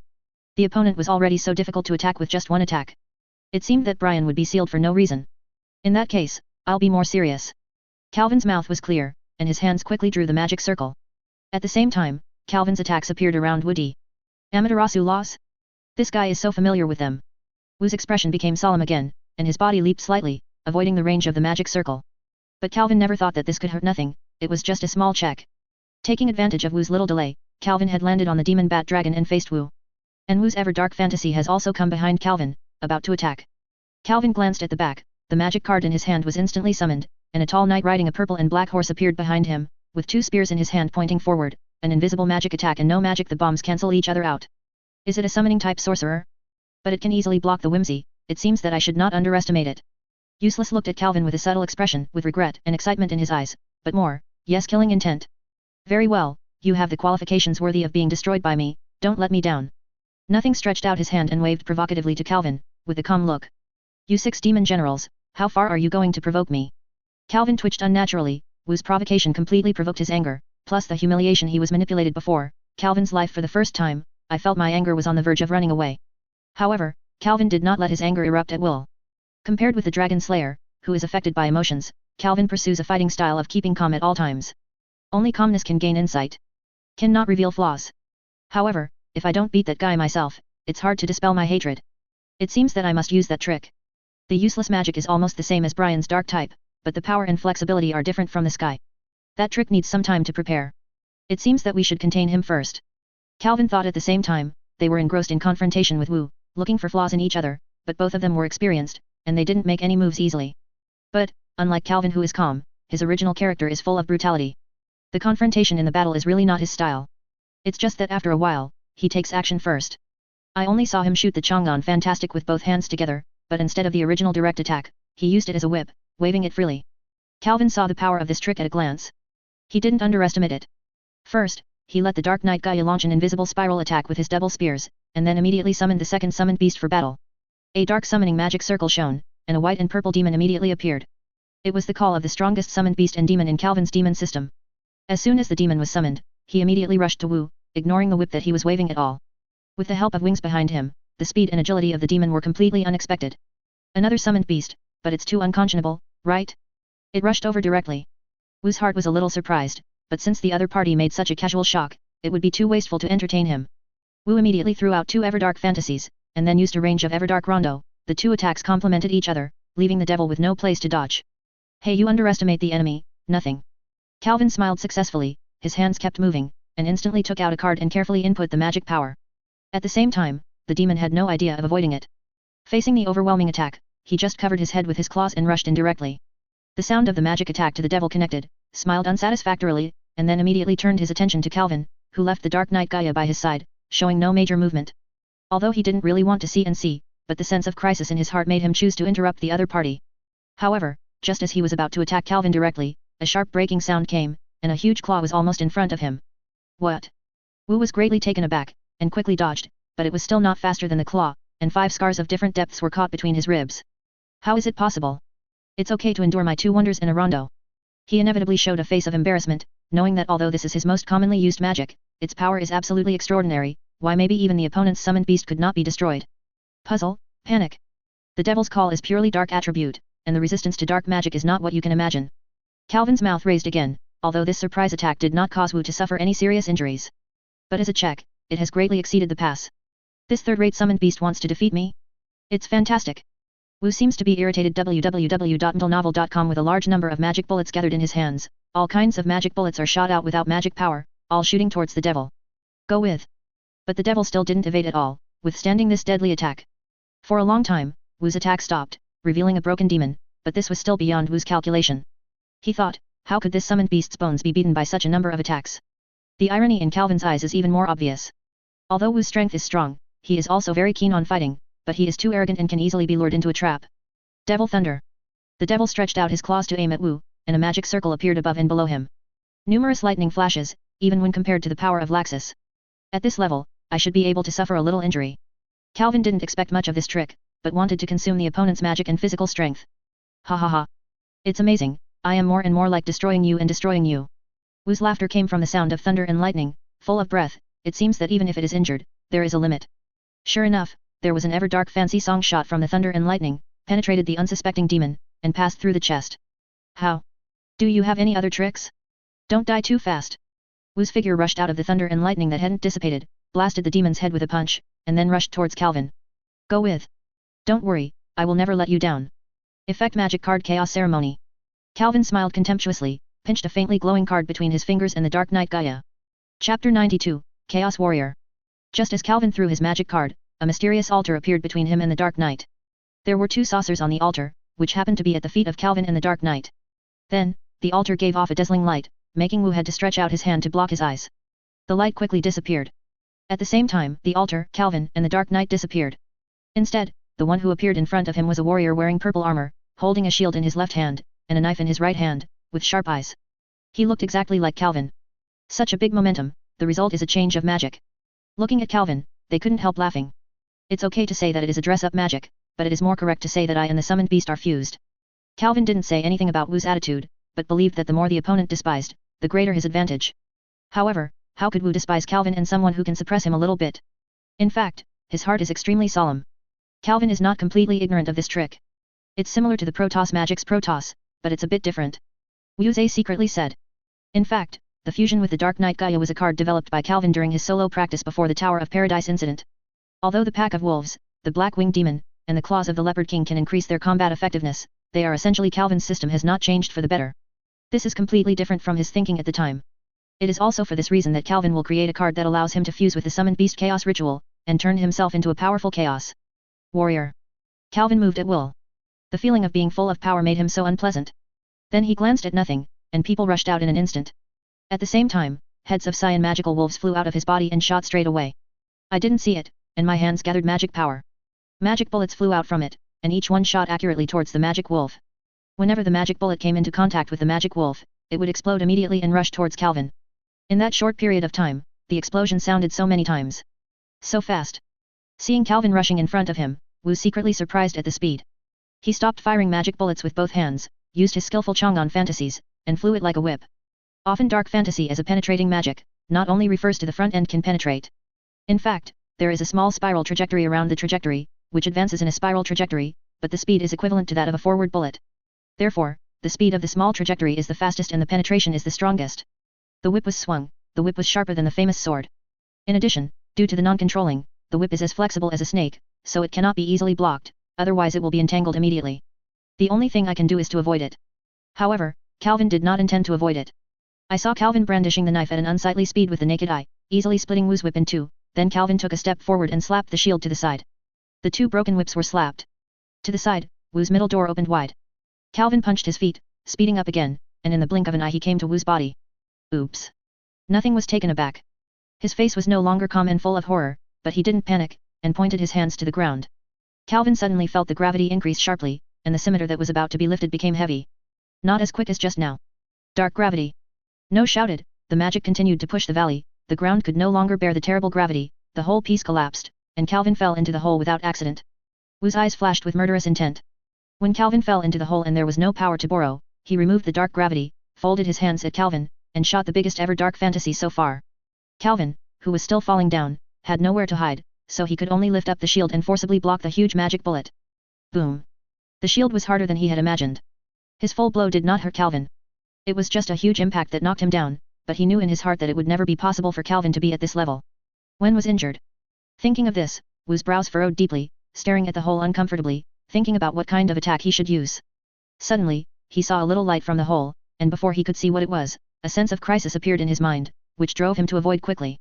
The opponent was already so difficult to attack with just one attack. It seemed that Brian would be sealed for no reason. In that case, I'll be more serious. Calvin's mouth was clear, and his hands quickly drew the magic circle. At the same time, Calvin's attacks appeared around Woody. Amaterasu laws? This guy is so familiar with them. Wu's expression became solemn again, and his body leaped slightly, avoiding the range of the magic circle. But Calvin never thought that this could hurt nothing, it was just a small check. Taking advantage of Wu's little delay, Calvin had landed on the demon bat dragon and faced Wu. And Wu's ever-dark fantasy has also come behind Calvin, about to attack. Calvin glanced at the back, the magic card in his hand was instantly summoned, and a tall knight riding a purple and black horse appeared behind him, with 2 spears in his hand pointing forward, an invisible magic attack and no magic the bombs cancel each other out. Is it a summoning type sorcerer? But it can easily block the whimsy, it seems that I should not underestimate it. Useless looked at Calvin with a subtle expression, with regret and excitement in his eyes, but more, yes, killing intent. Very well, you have the qualifications worthy of being destroyed by me, don't let me down. Nothing stretched out his hand and waved provocatively to Calvin, with a calm look. You 6 demon generals, how far are you going to provoke me? Calvin twitched unnaturally, Wu's provocation completely provoked his anger, plus the humiliation he was manipulated before, Calvin's life for the first time, I felt my anger was on the verge of running away. However, Calvin did not let his anger erupt at will. Compared with the Dragon Slayer, who is affected by emotions, Calvin pursues a fighting style of keeping calm at all times. Only calmness can gain insight. Cannot reveal flaws. However, if I don't beat that guy myself, it's hard to dispel my hatred. It seems that I must use that trick. The useless magic is almost the same as Brian's dark type, but the power and flexibility are different from the sky. That trick needs some time to prepare. It seems that we should contain him first. Calvin thought at the same time, they were engrossed in confrontation with Wu, looking for flaws in each other, but both of them were experienced, and they didn't make any moves easily. But, unlike Calvin who is calm, his original character is full of brutality. The confrontation in the battle is really not his style. It's just that after a while, he takes action first. I only saw him shoot the Chang'an Fantastic with both hands together, but instead of the original direct attack, he used it as a whip, waving it freely. Calvin saw the power of this trick at a glance. He didn't underestimate it. First, he let the Dark Knight Gaia launch an invisible spiral attack with his double spears, and then immediately summoned the second summoned beast for battle. A dark summoning magic circle shone, and a white and purple demon immediately appeared. It was the call of the strongest summoned beast and demon in Calvin's demon system. As soon as the demon was summoned, he immediately rushed to Wu, ignoring the whip that he was waving at all. With the help of wings behind him, the speed and agility of the demon were completely unexpected. Another summoned beast, but it's too unconscionable, right? It rushed over directly. Wu's heart was a little surprised, but since the other party made such a casual shock, it would be too wasteful to entertain him. Wu immediately threw out 2 Everdark Fantasies, and then used a range of Everdark Rondo. The 2 attacks complemented each other, leaving the devil with no place to dodge. Hey, you underestimate the enemy, nothing. Calvin smiled successfully, his hands kept moving, and instantly took out a card and carefully input the magic power. At the same time, the demon had no idea of avoiding it. Facing the overwhelming attack, he just covered his head with his claws and rushed in directly. The sound of the magic attack to the devil connected, smiled unsatisfactorily, and then immediately turned his attention to Calvin, who left the Dark Knight Gaia by his side, showing no major movement. Although he didn't really want to see, but the sense of crisis in his heart made him choose to interrupt the other party. However, just as he was about to attack Calvin directly, a sharp breaking sound came, and a huge claw was almost in front of him. What? Wu was greatly taken aback, and quickly dodged, but it was still not faster than the claw, and 5 scars of different depths were caught between his ribs. How is it possible? It's okay to endure my 2 wonders in a rondo. He inevitably showed a face of embarrassment, knowing that although this is his most commonly used magic, its power is absolutely extraordinary, why maybe even the opponent's summoned beast could not be destroyed. Puzzle, panic. The devil's call is purely dark attribute, and the resistance to dark magic is not what you can imagine. Calvin's mouth raised again, although this surprise attack did not cause Wu to suffer any serious injuries. But as a check, it has greatly exceeded the pass. This third-rate summoned beast wants to defeat me? It's fantastic. Wu seems to be irritated. www.mentalnovel.com. With a large number of magic bullets gathered in his hands, all kinds of magic bullets are shot out without magic power, all shooting towards the devil. Go with. But the devil still didn't evade at all, withstanding this deadly attack. For a long time, Wu's attack stopped, revealing a broken demon, but this was still beyond Wu's calculation. He thought, how could this summoned beast's bones be beaten by such a number of attacks? The irony in Calvin's eyes is even more obvious. Although Wu's strength is strong, he is also very keen on fighting, but he is too arrogant and can easily be lured into a trap. Devil Thunder. The devil stretched out his claws to aim at Wu, and a magic circle appeared above and below him. Numerous lightning flashes, even when compared to the power of Laxus. At this level, I should be able to suffer a little injury. Calvin didn't expect much of this trick, but wanted to consume the opponent's magic and physical strength. Ha ha ha. It's amazing, I am more and more like destroying you and destroying you. Wu's laughter came from the sound of thunder and lightning, full of breath. It seems that even if it is injured, there is a limit. Sure enough, there was an ever-dark fancy song shot from the thunder and lightning, penetrated the unsuspecting demon, and passed through the chest. How? Do you have any other tricks? Don't die too fast. Wu's figure rushed out of the thunder and lightning that hadn't dissipated, blasted the demon's head with a punch, and then rushed towards Calvin. Go with. Don't worry, I will never let you down. Effect Magic Card Chaos Ceremony. Calvin smiled contemptuously, pinched a faintly glowing card between his fingers and the Dark Knight Gaia. Chapter 92, Chaos Warrior. Just as Calvin threw his magic card, a mysterious altar appeared between him and the Dark Knight. There were 2 saucers on the altar, which happened to be at the feet of Calvin and the Dark Knight. Then, the altar gave off a dazzling light, making Wu had to stretch out his hand to block his eyes. The light quickly disappeared. At the same time, the altar, Calvin, and the Dark Knight disappeared. Instead, the one who appeared in front of him was a warrior wearing purple armor, holding a shield in his left hand, and a knife in his right hand, with sharp eyes. He looked exactly like Calvin. Such a big momentum, the result is a change of magic. Looking at Calvin, they couldn't help laughing. It's okay to say that it is a dress-up magic, but it is more correct to say that I and the summoned beast are fused. Calvin didn't say anything about Wu's attitude, but believed that the more the opponent despised, the greater his advantage. However, how could Wu despise Calvin and someone who can suppress him a little bit? In fact, his heart is extremely solemn. Calvin is not completely ignorant of this trick. It's similar to the protoss magic's protoss, but it's a bit different. Wu Zhe secretly said. In fact, the fusion with the Dark Knight Gaia was a card developed by Calvin during his solo practice before the Tower of Paradise incident. Although the pack of wolves, the black-winged demon, and the claws of the leopard king can increase their combat effectiveness, they are essentially Calvin's system has not changed for the better. This is completely different from his thinking at the time. It is also for this reason that Calvin will create a card that allows him to fuse with the summoned beast chaos ritual, and turn himself into a powerful chaos warrior. Calvin moved at will. The feeling of being full of power made him so unpleasant. Then he glanced at nothing, and people rushed out in an instant. At the same time, heads of cyan magical wolves flew out of his body and shot straight away. I didn't see it, and my hands gathered magic power. Magic bullets flew out from it, and each one shot accurately towards the magic wolf. Whenever the magic bullet came into contact with the magic wolf, it would explode immediately and rush towards Calvin. In that short period of time, the explosion sounded so many times. So fast. Seeing Calvin rushing in front of him, Wu secretly surprised at the speed. He stopped firing magic bullets with both hands, used his skillful Chang'an fantasies, and flew it like a whip. Often dark fantasy as a penetrating magic, not only refers to the front end can penetrate. In fact, there is a small spiral trajectory around the trajectory, which advances in a spiral trajectory, but the speed is equivalent to that of a forward bullet. Therefore, the speed of the small trajectory is the fastest and the penetration is the strongest. The whip was swung, the whip was sharper than the famous sword. In addition, due to the non-controlling, the whip is as flexible as a snake, so it cannot be easily blocked, otherwise it will be entangled immediately. The only thing I can do is to avoid it. However, Calvin did not intend to avoid it. I saw Calvin brandishing the knife at an unsightly speed with the naked eye, easily splitting Wu's whip in two, then Calvin took a step forward and slapped the shield to the side. The two broken whips were slapped. To the side, Wu's middle door opened wide. Calvin punched his feet, speeding up again, and in the blink of an eye he came to Wu's body. Oops. Nothing was taken aback. His face was no longer calm and full of horror, but he didn't panic, and pointed his hands to the ground. Calvin suddenly felt the gravity increase sharply, and the scimitar that was about to be lifted became heavy. Not as quick as just now. Dark gravity. No shouted, the magic continued to push the valley, the ground could no longer bear the terrible gravity, the whole piece collapsed, and Calvin fell into the hole without accident. Wu's eyes flashed with murderous intent. When Calvin fell into the hole and there was no power to borrow, he removed the dark gravity, folded his hands at Calvin, and shot the biggest ever dark fantasy so far. Calvin, who was still falling down, had nowhere to hide, so he could only lift up the shield and forcibly block the huge magic bullet. Boom. The shield was harder than he had imagined. His full blow did not hurt Calvin. It was just a huge impact that knocked him down, but he knew in his heart that it would never be possible for Calvin to be at this level. Wen was injured. Thinking of this, Wu's brows furrowed deeply, staring at the hole uncomfortably, thinking about what kind of attack he should use. Suddenly, he saw a little light from the hole, and before he could see what it was, a sense of crisis appeared in his mind, which drove him to avoid quickly.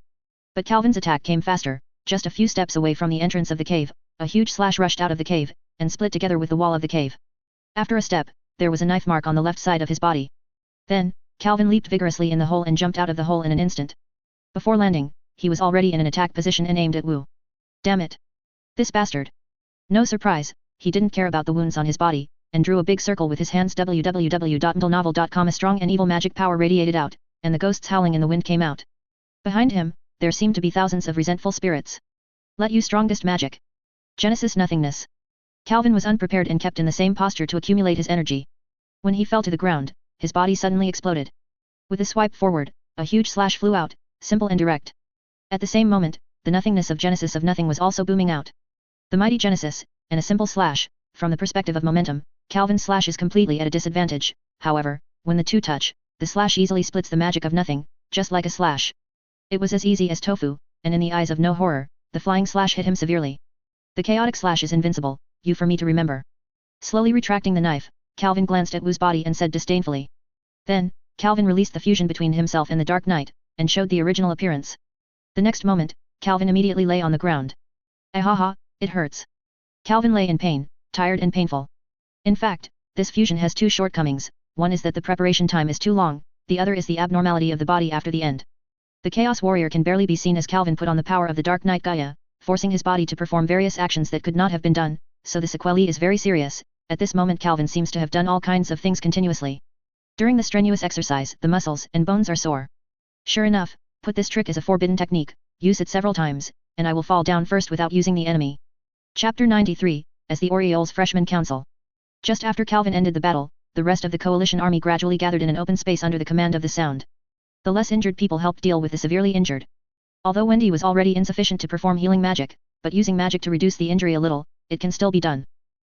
But Calvin's attack came faster. Just a few steps away from the entrance of the cave, a huge slash rushed out of the cave, and split together with the wall of the cave. After a step, there was a knife mark on the left side of his body. Then, Calvin leaped vigorously in the hole and jumped out of the hole in an instant. Before landing, he was already in an attack position and aimed at Wu. Damn it! This bastard! No surprise, he didn't care about the wounds on his body, and drew a big circle with his hands. www.ndlnovel.com. A strong and evil magic power radiated out, and the ghosts howling in the wind came out. Behind him, there seemed to be thousands of resentful spirits. Let you strongest magic. Genesis nothingness. Calvin was unprepared and kept in the same posture to accumulate his energy. When he fell to the ground, his body suddenly exploded. With a swipe forward, a huge slash flew out, simple and direct. At the same moment, the nothingness of Genesis of nothing was also booming out. The mighty Genesis, and a simple slash, from the perspective of momentum, Calvin's slash is completely at a disadvantage. However, when the two touch, the slash easily splits the magic of nothing, just like a slash. It was as easy as tofu, and in the eyes of no horror, the flying slash hit him severely. The chaotic slash is invincible, you for me to remember. Slowly retracting the knife, Calvin glanced at Wu's body and said disdainfully. Then, Calvin released the fusion between himself and the Dark Knight, and showed the original appearance. The next moment, Calvin immediately lay on the ground. Ahaha, it hurts. Calvin lay in pain, tired and painful. In fact, this fusion has two shortcomings, one is that the preparation time is too long, the other is the abnormality of the body after the end. The Chaos Warrior can barely be seen as Calvin put on the power of the Dark Knight Gaia, forcing his body to perform various actions that could not have been done, so the sequelae is very serious. At this moment Calvin seems to have done all kinds of things continuously. During the strenuous exercise, the muscles and bones are sore. Sure enough, put this trick as a forbidden technique, use it several times, and I will fall down first without using the enemy. Chapter 93, as the Oriole's Freshman Council. Just after Calvin ended the battle, the rest of the coalition army gradually gathered in an open space under the command of the Sound. The less injured people helped deal with the severely injured. Although Wendy was already insufficient to perform healing magic, but using magic to reduce the injury a little, it can still be done.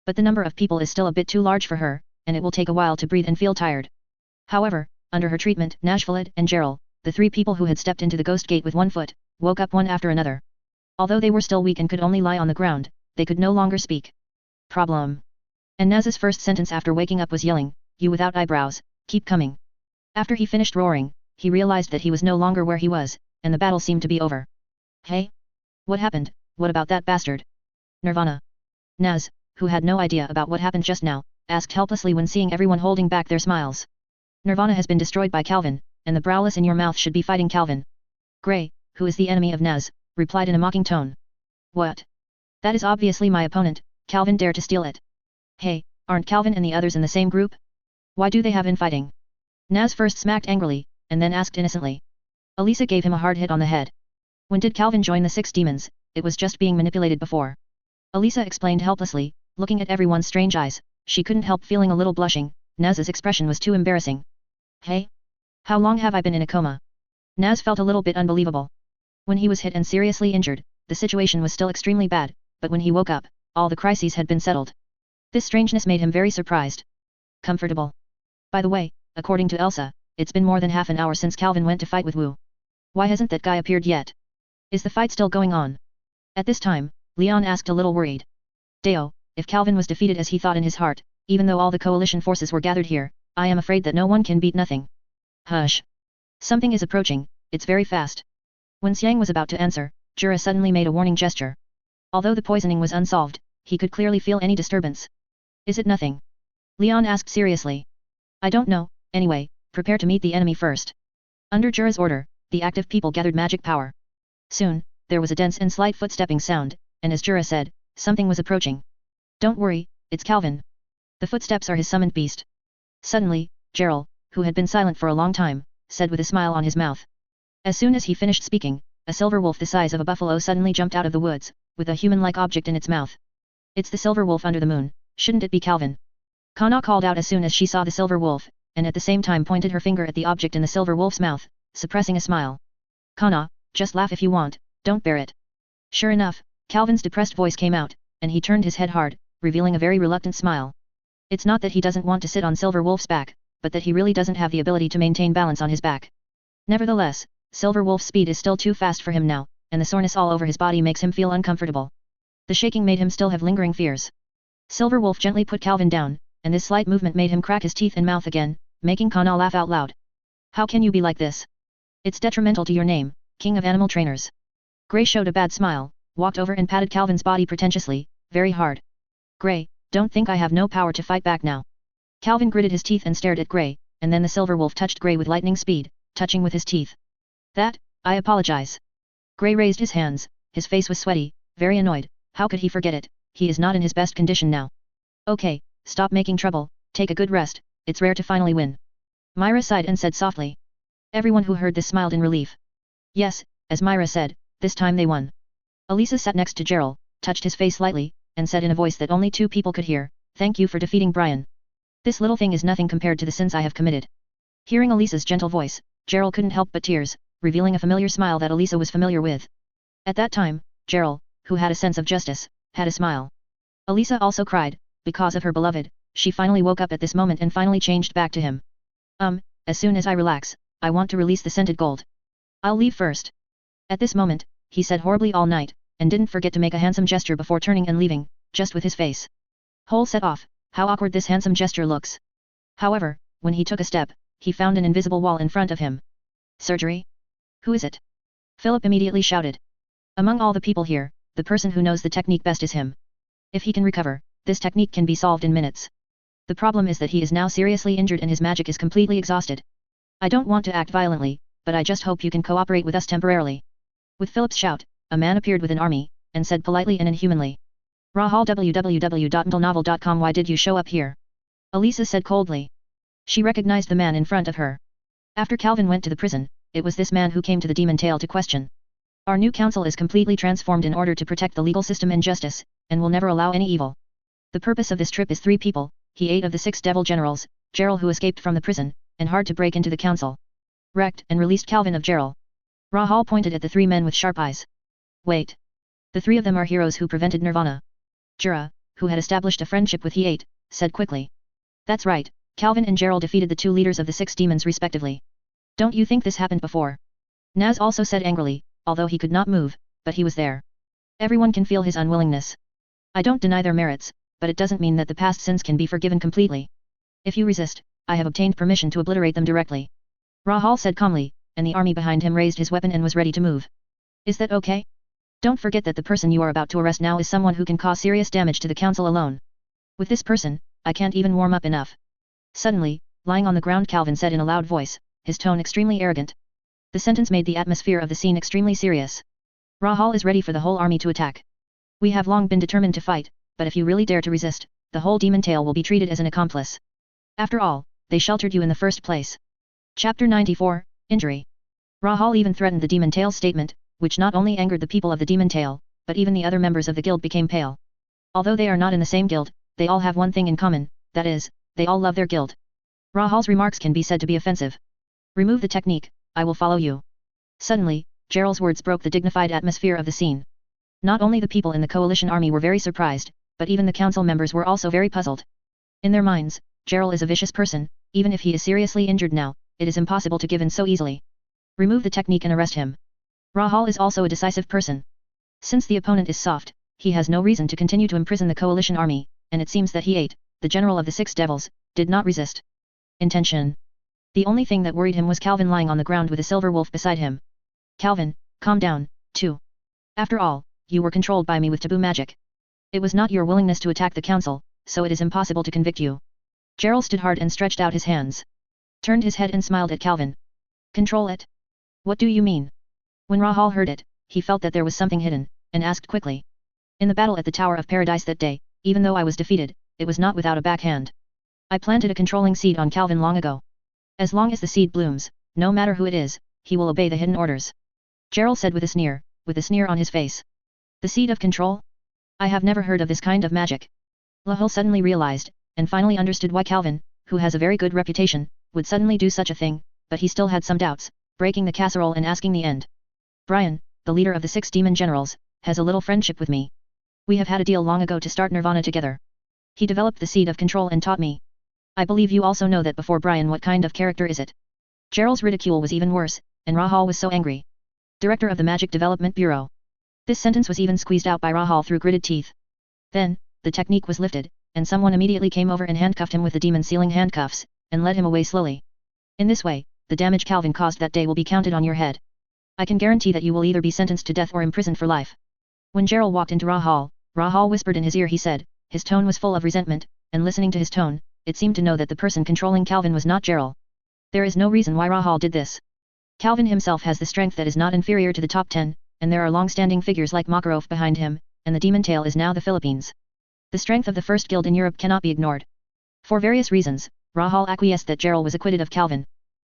But the number of people is still a bit too large for her, and it will take a while to breathe and feel tired. However, under her treatment, Nashvalid and Gerald, the three people who had stepped into the Ghost Gate with one foot, woke up one after another. Although they were still weak and could only lie on the ground, they could no longer speak. Problem. And Naz's first sentence after waking up was yelling, "You without eyebrows, keep coming." After he finished roaring, he realized that he was no longer where he was, and the battle seemed to be over. Hey? What happened? What about that bastard? Nirvana. Naz, who had no idea about what happened just now, asked helplessly when seeing everyone holding back their smiles. Nirvana has been destroyed by Calvin, and the browless in your mouth should be fighting Calvin. Gray, who is the enemy of Naz, replied in a mocking tone. What? That is obviously my opponent. Calvin dared to steal it. Hey, aren't Calvin and the others in the same group? Why do they have infighting? Naz first smacked angrily, and then asked innocently. Elisa gave him a hard hit on the head. When did Calvin join the Six Demons? It was just being manipulated before. Elisa explained helplessly, looking at everyone's strange eyes. She couldn't help feeling a little blushing. Naz's expression was too embarrassing. Hey? How long have I been in a coma? Naz felt a little bit unbelievable. When he was hit and seriously injured, the situation was still extremely bad, but when he woke up, all the crises had been settled. This strangeness made him very surprised. Comfortable. By the way, according to Elsa, it's been more than half an hour since Calvin went to fight with Wu. Why hasn't that guy appeared yet? Is the fight still going on? At this time, Leon asked a little worried. Deo, if Calvin was defeated as he thought in his heart, even though all the coalition forces were gathered here, I am afraid that no one can beat nothing. Hush. Something is approaching, it's very fast. When Xiang was about to answer, Jura suddenly made a warning gesture. Although the poisoning was unsolved, he could clearly feel any disturbance. Is it nothing? Leon asked seriously. I don't know, anyway, prepare to meet the enemy first. Under Jura's order, the active people gathered magic power. Soon, there was a dense and slight footstepping sound, and as Jura said, something was approaching. Don't worry, it's Calvin. The footsteps are his summoned beast. Suddenly, Gerald, who had been silent for a long time, said with a smile on his mouth. As soon as he finished speaking, a silver wolf the size of a buffalo suddenly jumped out of the woods, with a human-like object in its mouth. It's the silver wolf under the moon, shouldn't it be Calvin? Kana called out as soon as she saw the silver wolf, and at the same time pointed her finger at the object in the silver wolf's mouth, suppressing a smile. Kana, just laugh if you want, don't bear it. Sure enough, Calvin's depressed voice came out, and he turned his head hard, revealing a very reluctant smile. It's not that he doesn't want to sit on Silver Wolf's back, but that he really doesn't have the ability to maintain balance on his back. Nevertheless, Silver Wolf's speed is still too fast for him now, and the soreness all over his body makes him feel uncomfortable. The shaking made him still have lingering fears. Silver Wolf gently put Calvin down, and this slight movement made him crack his teeth and mouth again, making Kana laugh out loud. How can you be like this? It's detrimental to your name, King of Animal Trainers. Gray showed a bad smile, walked over and patted Calvin's body pretentiously, very hard. Gray, don't think I have no power to fight back now. Calvin gritted his teeth and stared at Gray, and then the Silver Wolf touched Gray with lightning speed, touching with his teeth. I apologize. Gray raised his hands, his face was sweaty, very annoyed. How could he forget it? He is not in his best condition now. Okay, stop making trouble, take a good rest, it's rare to finally win. Myra sighed and said softly. Everyone who heard this smiled in relief. Yes, as Myra said, this time they won. Elisa sat next to Gerald, touched his face lightly, and said in a voice that only two people could hear, thank you for defeating Brian. This little thing is nothing compared to the sins I have committed. Hearing Elisa's gentle voice, Gerald couldn't help but tears, revealing a familiar smile that Elisa was familiar with. At that time, Gerald, who had a sense of justice, had a smile. Elisa also cried, because of her beloved. She finally woke up at this moment and finally changed back to him. As soon as I relax, I want to release the scented gold. I'll leave first. At this moment, he said horribly all night, and didn't forget to make a handsome gesture before turning and leaving, just with his face. Whole set off, how awkward this handsome gesture looks. However, when he took a step, he found an invisible wall in front of him. Surgery? Who is it? Philip immediately shouted. Among all the people here, the person who knows the technique best is him. If he can recover, this technique can be solved in minutes. The problem is that he is now seriously injured and his magic is completely exhausted. I don't want to act violently, but I just hope you can cooperate with us temporarily. With Philip's shout, a man appeared with an army, and said politely and inhumanly. Rahul www.ndlnovel.com. Why did you show up here? Elisa said coldly. She recognized the man in front of her. After Calvin went to the prison, it was this man who came to the Demon Tail to question. Our new council is completely transformed in order to protect the legal system and justice, and will never allow any evil. The purpose of this trip is 3 people, he 8 of the 6 devil generals, Gerald who escaped from the prison, and hard to break into the council. Wrecked and released Calvin of Gerald. Rahul pointed at the 3 men with sharp eyes. Wait. The 3 of them are heroes who prevented Nirvana. Jura, who had established a friendship with he 8, said quickly. That's right, Calvin and Gerald defeated the 2 leaders of the 6 demons respectively. Don't you think this happened before? Naz also said angrily, although he could not move, but he was there. Everyone can feel his unwillingness. I don't deny their merits, but it doesn't mean that the past sins can be forgiven completely. If you resist, I have obtained permission to obliterate them directly. Rahul said calmly, and the army behind him raised his weapon and was ready to move. Is that okay? Don't forget that the person you are about to arrest now is someone who can cause serious damage to the council alone. With this person, I can't even warm up enough. Suddenly, lying on the ground, Calvin said in a loud voice, his tone extremely arrogant. The sentence made the atmosphere of the scene extremely serious. Rahul is ready for the whole army to attack. We have long been determined to fight, but if you really dare to resist, the whole demon tail will be treated as an accomplice. After all, they sheltered you in the first place. Chapter 94, Injury. Rahul even threatened the demon tail's statement, which not only angered the people of the demon tail, but even the other members of the guild became pale. Although they are not in the same guild, they all have one thing in common, that is, they all love their guild. Rahul's remarks can be said to be offensive. Remove the technique, I will follow you. Suddenly, Gerald's words broke the dignified atmosphere of the scene. Not only the people in the coalition army were very surprised, but even the council members were also very puzzled. In their minds, Gerald is a vicious person, even if he is seriously injured now, it is impossible to give in so easily. Remove the technique and arrest him. Rahul is also a decisive person. Since the opponent is soft, he has no reason to continue to imprison the coalition army, and it seems that he 8, the general of the 6 devils, did not resist. Intention. The only thing that worried him was Calvin lying on the ground with a silver wolf beside him. Calvin, calm down, too. After all, you were controlled by me with taboo magic. It was not your willingness to attack the council, so it is impossible to convict you. Gerald stood hard and stretched out his hands. Turned his head and smiled at Calvin. Control it? What do you mean? When Rahul heard it, he felt that there was something hidden, and asked quickly. In the battle at the Tower of Paradise that day, even though I was defeated, it was not without a backhand. I planted a controlling seed on Calvin long ago. As long as the seed blooms, no matter who it is, he will obey the hidden orders. Gerald said with a sneer on his face. The seed of control? I have never heard of this kind of magic. Rahul suddenly realized, and finally understood why Calvin, who has a very good reputation, would suddenly do such a thing, but he still had some doubts, breaking the casserole and asking the end. Brian, the leader of the 6 demon generals, has a little friendship with me. We have had a deal long ago to start Nirvana together. He developed the seed of control and taught me. I believe you also know that before Brian. What kind of character is it? Gerald's ridicule was even worse, and Rahul was so angry. Director of the Magic Development Bureau. This sentence was even squeezed out by Rahul through gritted teeth. Then, the technique was lifted, and someone immediately came over and handcuffed him with the demon sealing handcuffs, and led him away slowly. In this way, the damage Calvin caused that day will be counted on your head. I can guarantee that you will either be sentenced to death or imprisoned for life. When Gerald walked into Rahul whispered in his ear. He said, his tone was full of resentment, and listening to his tone, it seemed to know that the person controlling Calvin was not Gerald. There is no reason why Rahul did this. Calvin himself has the strength that is not inferior to the top 10, and there are long-standing figures like Macaro behind him, and the demon tail is now the Philippines. The strength of the first guild in Europe cannot be ignored. For various reasons, Rahul acquiesced that Gerald was acquitted of Calvin.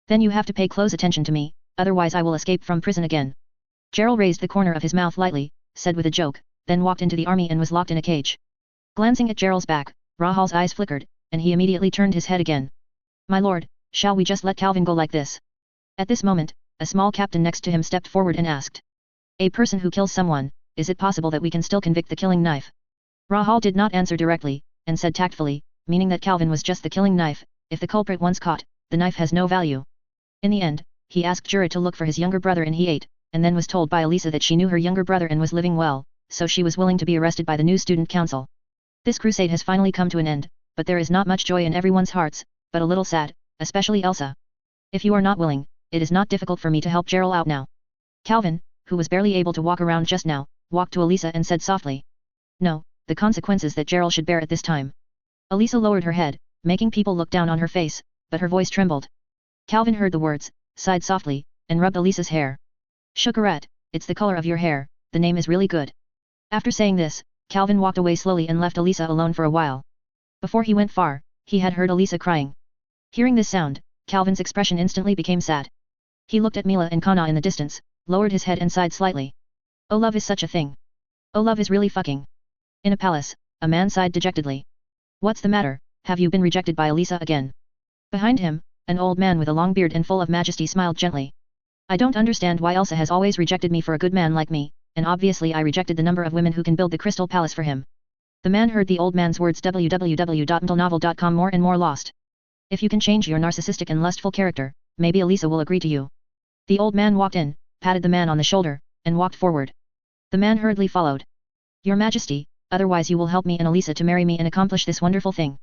Then you have to pay close attention to me, otherwise I will escape from prison again. Gerald raised the corner of his mouth lightly, said with a joke, then walked into the army and was locked in a cage. Glancing at Gerald's back, Rahul's eyes flickered, and he immediately turned his head again. My lord, shall we just let Calvin go like this? At this moment, a small captain next to him stepped forward and asked. A person who kills someone, is it possible that we can still convict the killing knife? Rahul did not answer directly, and said tactfully, meaning that Calvin was just the killing knife. If the culprit once caught, the knife has no value. In the end, he asked Jura to look for his younger brother and he ate, and then was told by Elisa that she knew her younger brother and was living well, so she was willing to be arrested by the new student council. This crusade has finally come to an end, but there is not much joy in everyone's hearts, but a little sad, especially Elsa. If you are not willing, it is not difficult for me to help Gerald out now. Calvin, who was barely able to walk around just now, walked to Elisa and said softly. No, the consequences that Gerald should bear at this time. Elisa lowered her head, making people look down on her face, but her voice trembled. Calvin heard the words, sighed softly, and rubbed Elisa's hair. Shukarat, it's the color of your hair, the name is really good. After saying this, Calvin walked away slowly and left Elisa alone for a while. Before he went far, he had heard Elisa crying. Hearing this sound, Calvin's expression instantly became sad. He looked at Mila and Kana in the distance, lowered his head and sighed slightly. Oh, love is such a thing. Oh, love is really fucking. In a palace, a man sighed dejectedly. What's the matter, have you been rejected by Elisa again? Behind him, an old man with a long beard and full of majesty smiled gently. I don't understand why Elsa has always rejected me for a good man like me, and obviously I rejected the number of women who can build the crystal palace for him. The man heard the old man's words. www.mentalnovel.com. More and more lost. If you can change your narcissistic and lustful character, maybe Elisa will agree to you. The old man walked in, patted the man on the shoulder, and walked forward. The man hurriedly followed. Your Majesty, otherwise you will help me and Elisa to marry me and accomplish this wonderful thing.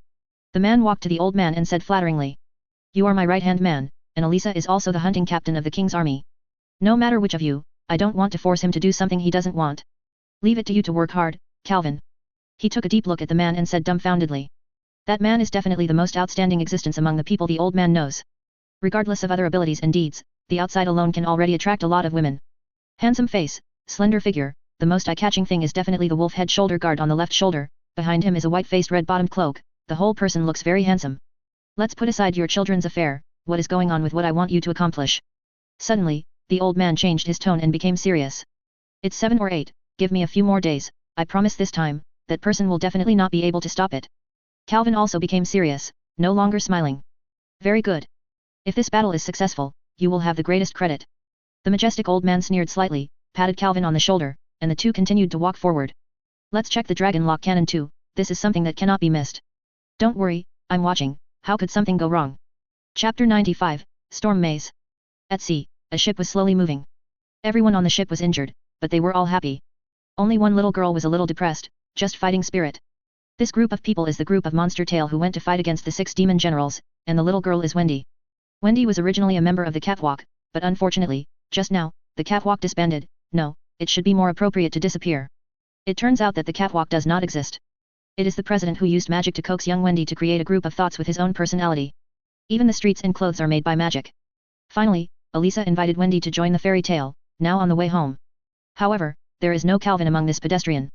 The man walked to the old man and said flatteringly. You are my right-hand man, and Elisa is also the hunting captain of the king's army. No matter which of you, I don't want to force him to do something he doesn't want. Leave it to you to work hard, Calvin. He took a deep look at the man and said dumbfoundedly. That man is definitely the most outstanding existence among the people the old man knows. Regardless of other abilities and deeds, the outside alone can already attract a lot of women. Handsome face, slender figure, the most eye-catching thing is definitely the wolf head shoulder guard on the left shoulder, behind him is a white-faced red-bottomed cloak, the whole person looks very handsome. Let's put aside your children's affair, what is going on with what I want you to accomplish? Suddenly, the old man changed his tone and became serious. It's 7 or 8, give me a few more days, I promise this time, that person will definitely not be able to stop it. Calvin also became serious, no longer smiling. Very good. If this battle is successful, you will have the greatest credit. The majestic old man sneered slightly, patted Calvin on the shoulder, and the two continued to walk forward. Let's check the dragon lock cannon too, this is something that cannot be missed. Don't worry, I'm watching, how could something go wrong? Chapter 95, Storm Maze. At sea, a ship was slowly moving. Everyone on the ship was injured, but they were all happy. Only one little girl was a little depressed, just fighting spirit. This group of people is the group of Monster Tail who went to fight against the 6 demon generals, and the little girl is Wendy. Wendy was originally a member of the catwalk, but unfortunately, just now, the catwalk disbanded. No, it should be more appropriate to disappear. It turns out that the catwalk does not exist. It is the president who used magic to coax young Wendy to create a group of thoughts with his own personality. Even the streets and clothes are made by magic. Finally, Elisa invited Wendy to join the fairy tale, now on the way home. However, there is no Calvin among this pedestrian.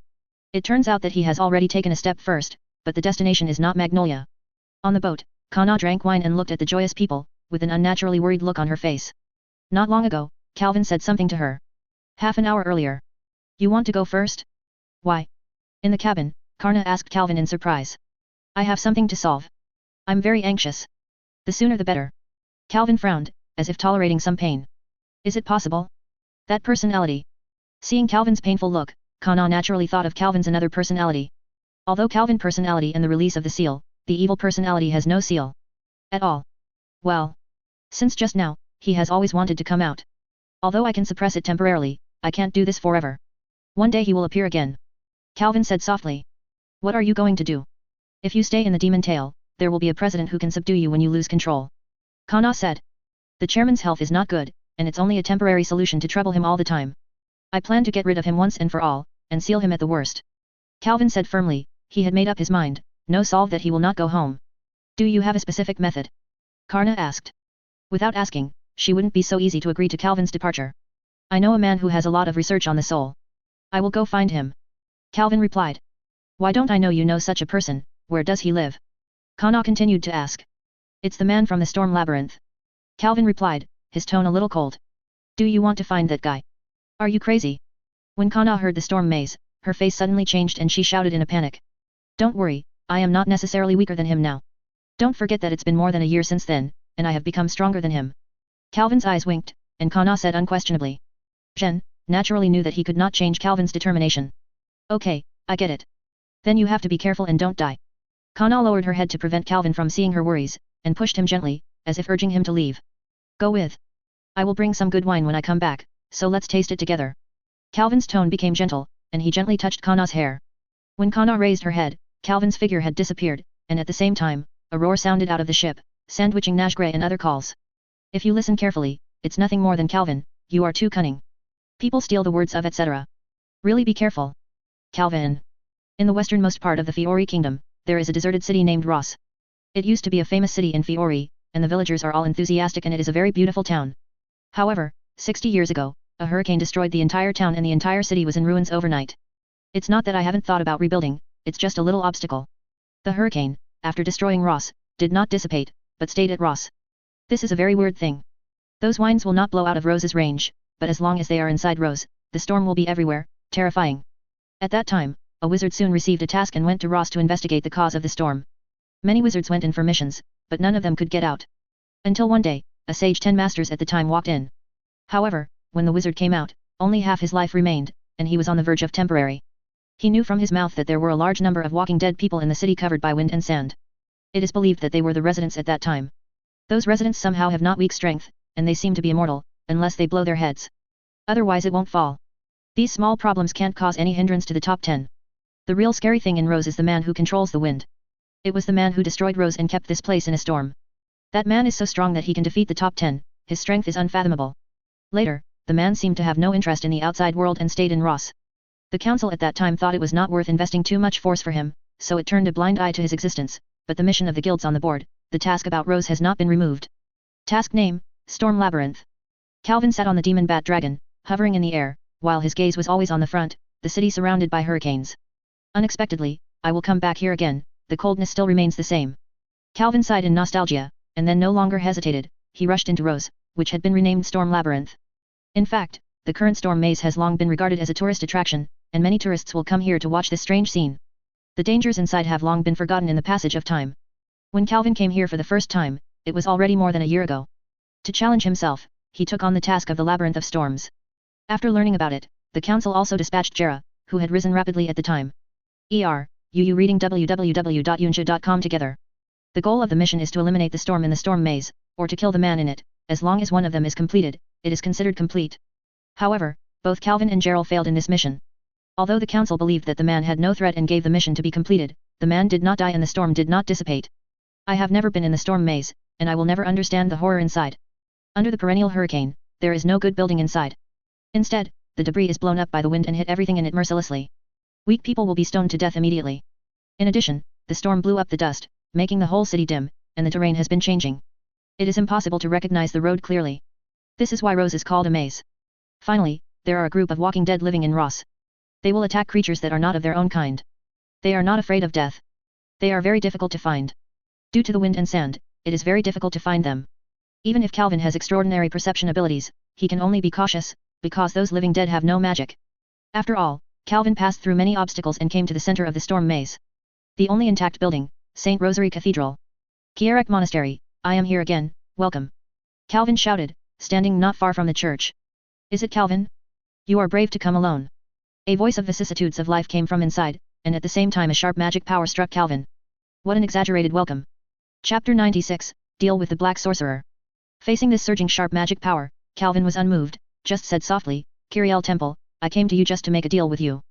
It turns out that he has already taken a step first, but the destination is not Magnolia. On the boat, Kana drank wine and looked at the joyous people, with an unnaturally worried look on her face. Not long ago, Calvin said something to her. Half an hour earlier. You want to go first? Why? In the cabin, Karna asked Calvin in surprise. I have something to solve. I'm very anxious. The sooner the better. Calvin frowned, as if tolerating some pain. Is it possible? That personality. Seeing Calvin's painful look, Kana naturally thought of Calvin's another personality. Although Calvin personality and the release of the seal, the evil personality has no seal. At all. Well. Since just now, he has always wanted to come out. Although I can suppress it temporarily, I can't do this forever. One day he will appear again. Calvin said softly. What are you going to do? If you stay in the demon tail, there will be a president who can subdue you when you lose control. Kana said. The chairman's health is not good, and it's only a temporary solution to trouble him all the time. I plan to get rid of him once and for all, and seal him at the worst. Calvin said firmly, he had made up his mind, no solve that he will not go home. Do you have a specific method? Karna asked. Without asking, she wouldn't be so easy to agree to Calvin's departure. I know a man who has a lot of research on the soul. I will go find him. Calvin replied. Why don't I know you know such a person, where does he live? Kana continued to ask. It's the man from the storm labyrinth. Calvin replied, his tone a little cold. Do you want to find that guy? Are you crazy? When Kana heard the storm maze, her face suddenly changed and she shouted in a panic. Don't worry, I am not necessarily weaker than him now. Don't forget that it's been more than a year since then, and I have become stronger than him. Calvin's eyes winked, and Kana said unquestionably. Zhen, naturally knew that he could not change Calvin's determination. Okay, I get it. Then you have to be careful and don't die. Kana lowered her head to prevent Calvin from seeing her worries, and pushed him gently, as if urging him to leave. Go with. I will bring some good wine when I come back, so let's taste it together. Calvin's tone became gentle, and he gently touched Kana's hair. When Kana raised her head, Calvin's figure had disappeared, and at the same time, a roar sounded out of the ship, sandwiching Nashgray and other calls. If you listen carefully, it's nothing more than Calvin, you are too cunning. People steal the words of etc. Really be careful. Calvin. In the westernmost part of the Fiori kingdom, there is a deserted city named Ross. It used to be a famous city in Fiori, and the villagers are all enthusiastic and it is a very beautiful town. However, 60 years ago, a hurricane destroyed the entire town and the entire city was in ruins overnight. It's not that I haven't thought about rebuilding, it's just a little obstacle. The hurricane, after destroying Ross, did not dissipate, but stayed at Ross. This is a very weird thing. Those winds will not blow out of Rose's range, but as long as they are inside Rose, the storm will be everywhere, terrifying. At that time, a wizard soon received a task and went to Ross to investigate the cause of the storm. Many wizards went in for missions, but none of them could get out. Until one day, a sage 10 masters at the time walked in. However, when the wizard came out, only half his life remained, and he was on the verge of temporary. He knew from his mouth that there were a large number of walking dead people in the city covered by wind and sand. It is believed that they were the residents at that time. Those residents somehow have not weak strength, and they seem to be immortal, unless they blow their heads. Otherwise it won't fall. These small problems can't cause any hindrance to the top 10. The real scary thing in Rose is the man who controls the wind. It was the man who destroyed Rose and kept this place in a storm. That man is so strong that he can defeat the top 10, his strength is unfathomable. Later, the man seemed to have no interest in the outside world and stayed in Ross. The council at that time thought it was not worth investing too much force for him, so it turned a blind eye to his existence, but the mission of the guilds on the board, the task about Rose has not been removed. Task name, Storm Labyrinth. Calvin sat on the demon bat dragon, hovering in the air, while his gaze was always on the front, the city surrounded by hurricanes. Unexpectedly, I will come back here again, the coldness still remains the same. Calvin sighed in nostalgia, and then no longer hesitated, he rushed into Rose, which had been renamed Storm Labyrinth. In fact, the current storm maze has long been regarded as a tourist attraction, and many tourists will come here to watch this strange scene. The dangers inside have long been forgotten in the passage of time. When Calvin came here for the first time, it was already more than a year ago. To challenge himself, he took on the task of the Labyrinth of Storms. After learning about it, the council also dispatched Jera, who had risen rapidly at the time. You reading www.yunja.com together. The goal of the mission is to eliminate the storm in the storm maze, or to kill the man in it. As long as one of them is completed, it is considered complete. However, both Calvin and Gerald failed in this mission. Although the council believed that the man had no threat and gave the mission to be completed, the man did not die and the storm did not dissipate. I have never been in the storm maze, and I will never understand the horror inside. Under the perennial hurricane, there is no good building inside. Instead, the debris is blown up by the wind and hit everything in it mercilessly. Weak people will be stoned to death immediately. In addition, the storm blew up the dust, making the whole city dim, and the terrain has been changing. It is impossible to recognize the road clearly. This is why Rose is called a maze. Finally, there are a group of walking dead living in Ross. They will attack creatures that are not of their own kind. They are not afraid of death. They are very difficult to find. Due to the wind and sand, it is very difficult to find them. Even if Calvin has extraordinary perception abilities, he can only be cautious, because those living dead have no magic. After all, Calvin passed through many obstacles and came to the center of the storm maze. The only intact building, St. Rosary Cathedral. Kierak Monastery, I am here again, welcome. Calvin shouted, standing not far from the church. Is it Calvin? You are brave to come alone. A voice of vicissitudes of life came from inside, and at the same time a sharp magic power struck Calvin. What an exaggerated welcome. Chapter 96, Deal with the Black Sorcerer. Facing this surging sharp magic power, Calvin was unmoved, just said softly, Kiriel Temple, I came to you just to make a deal with you.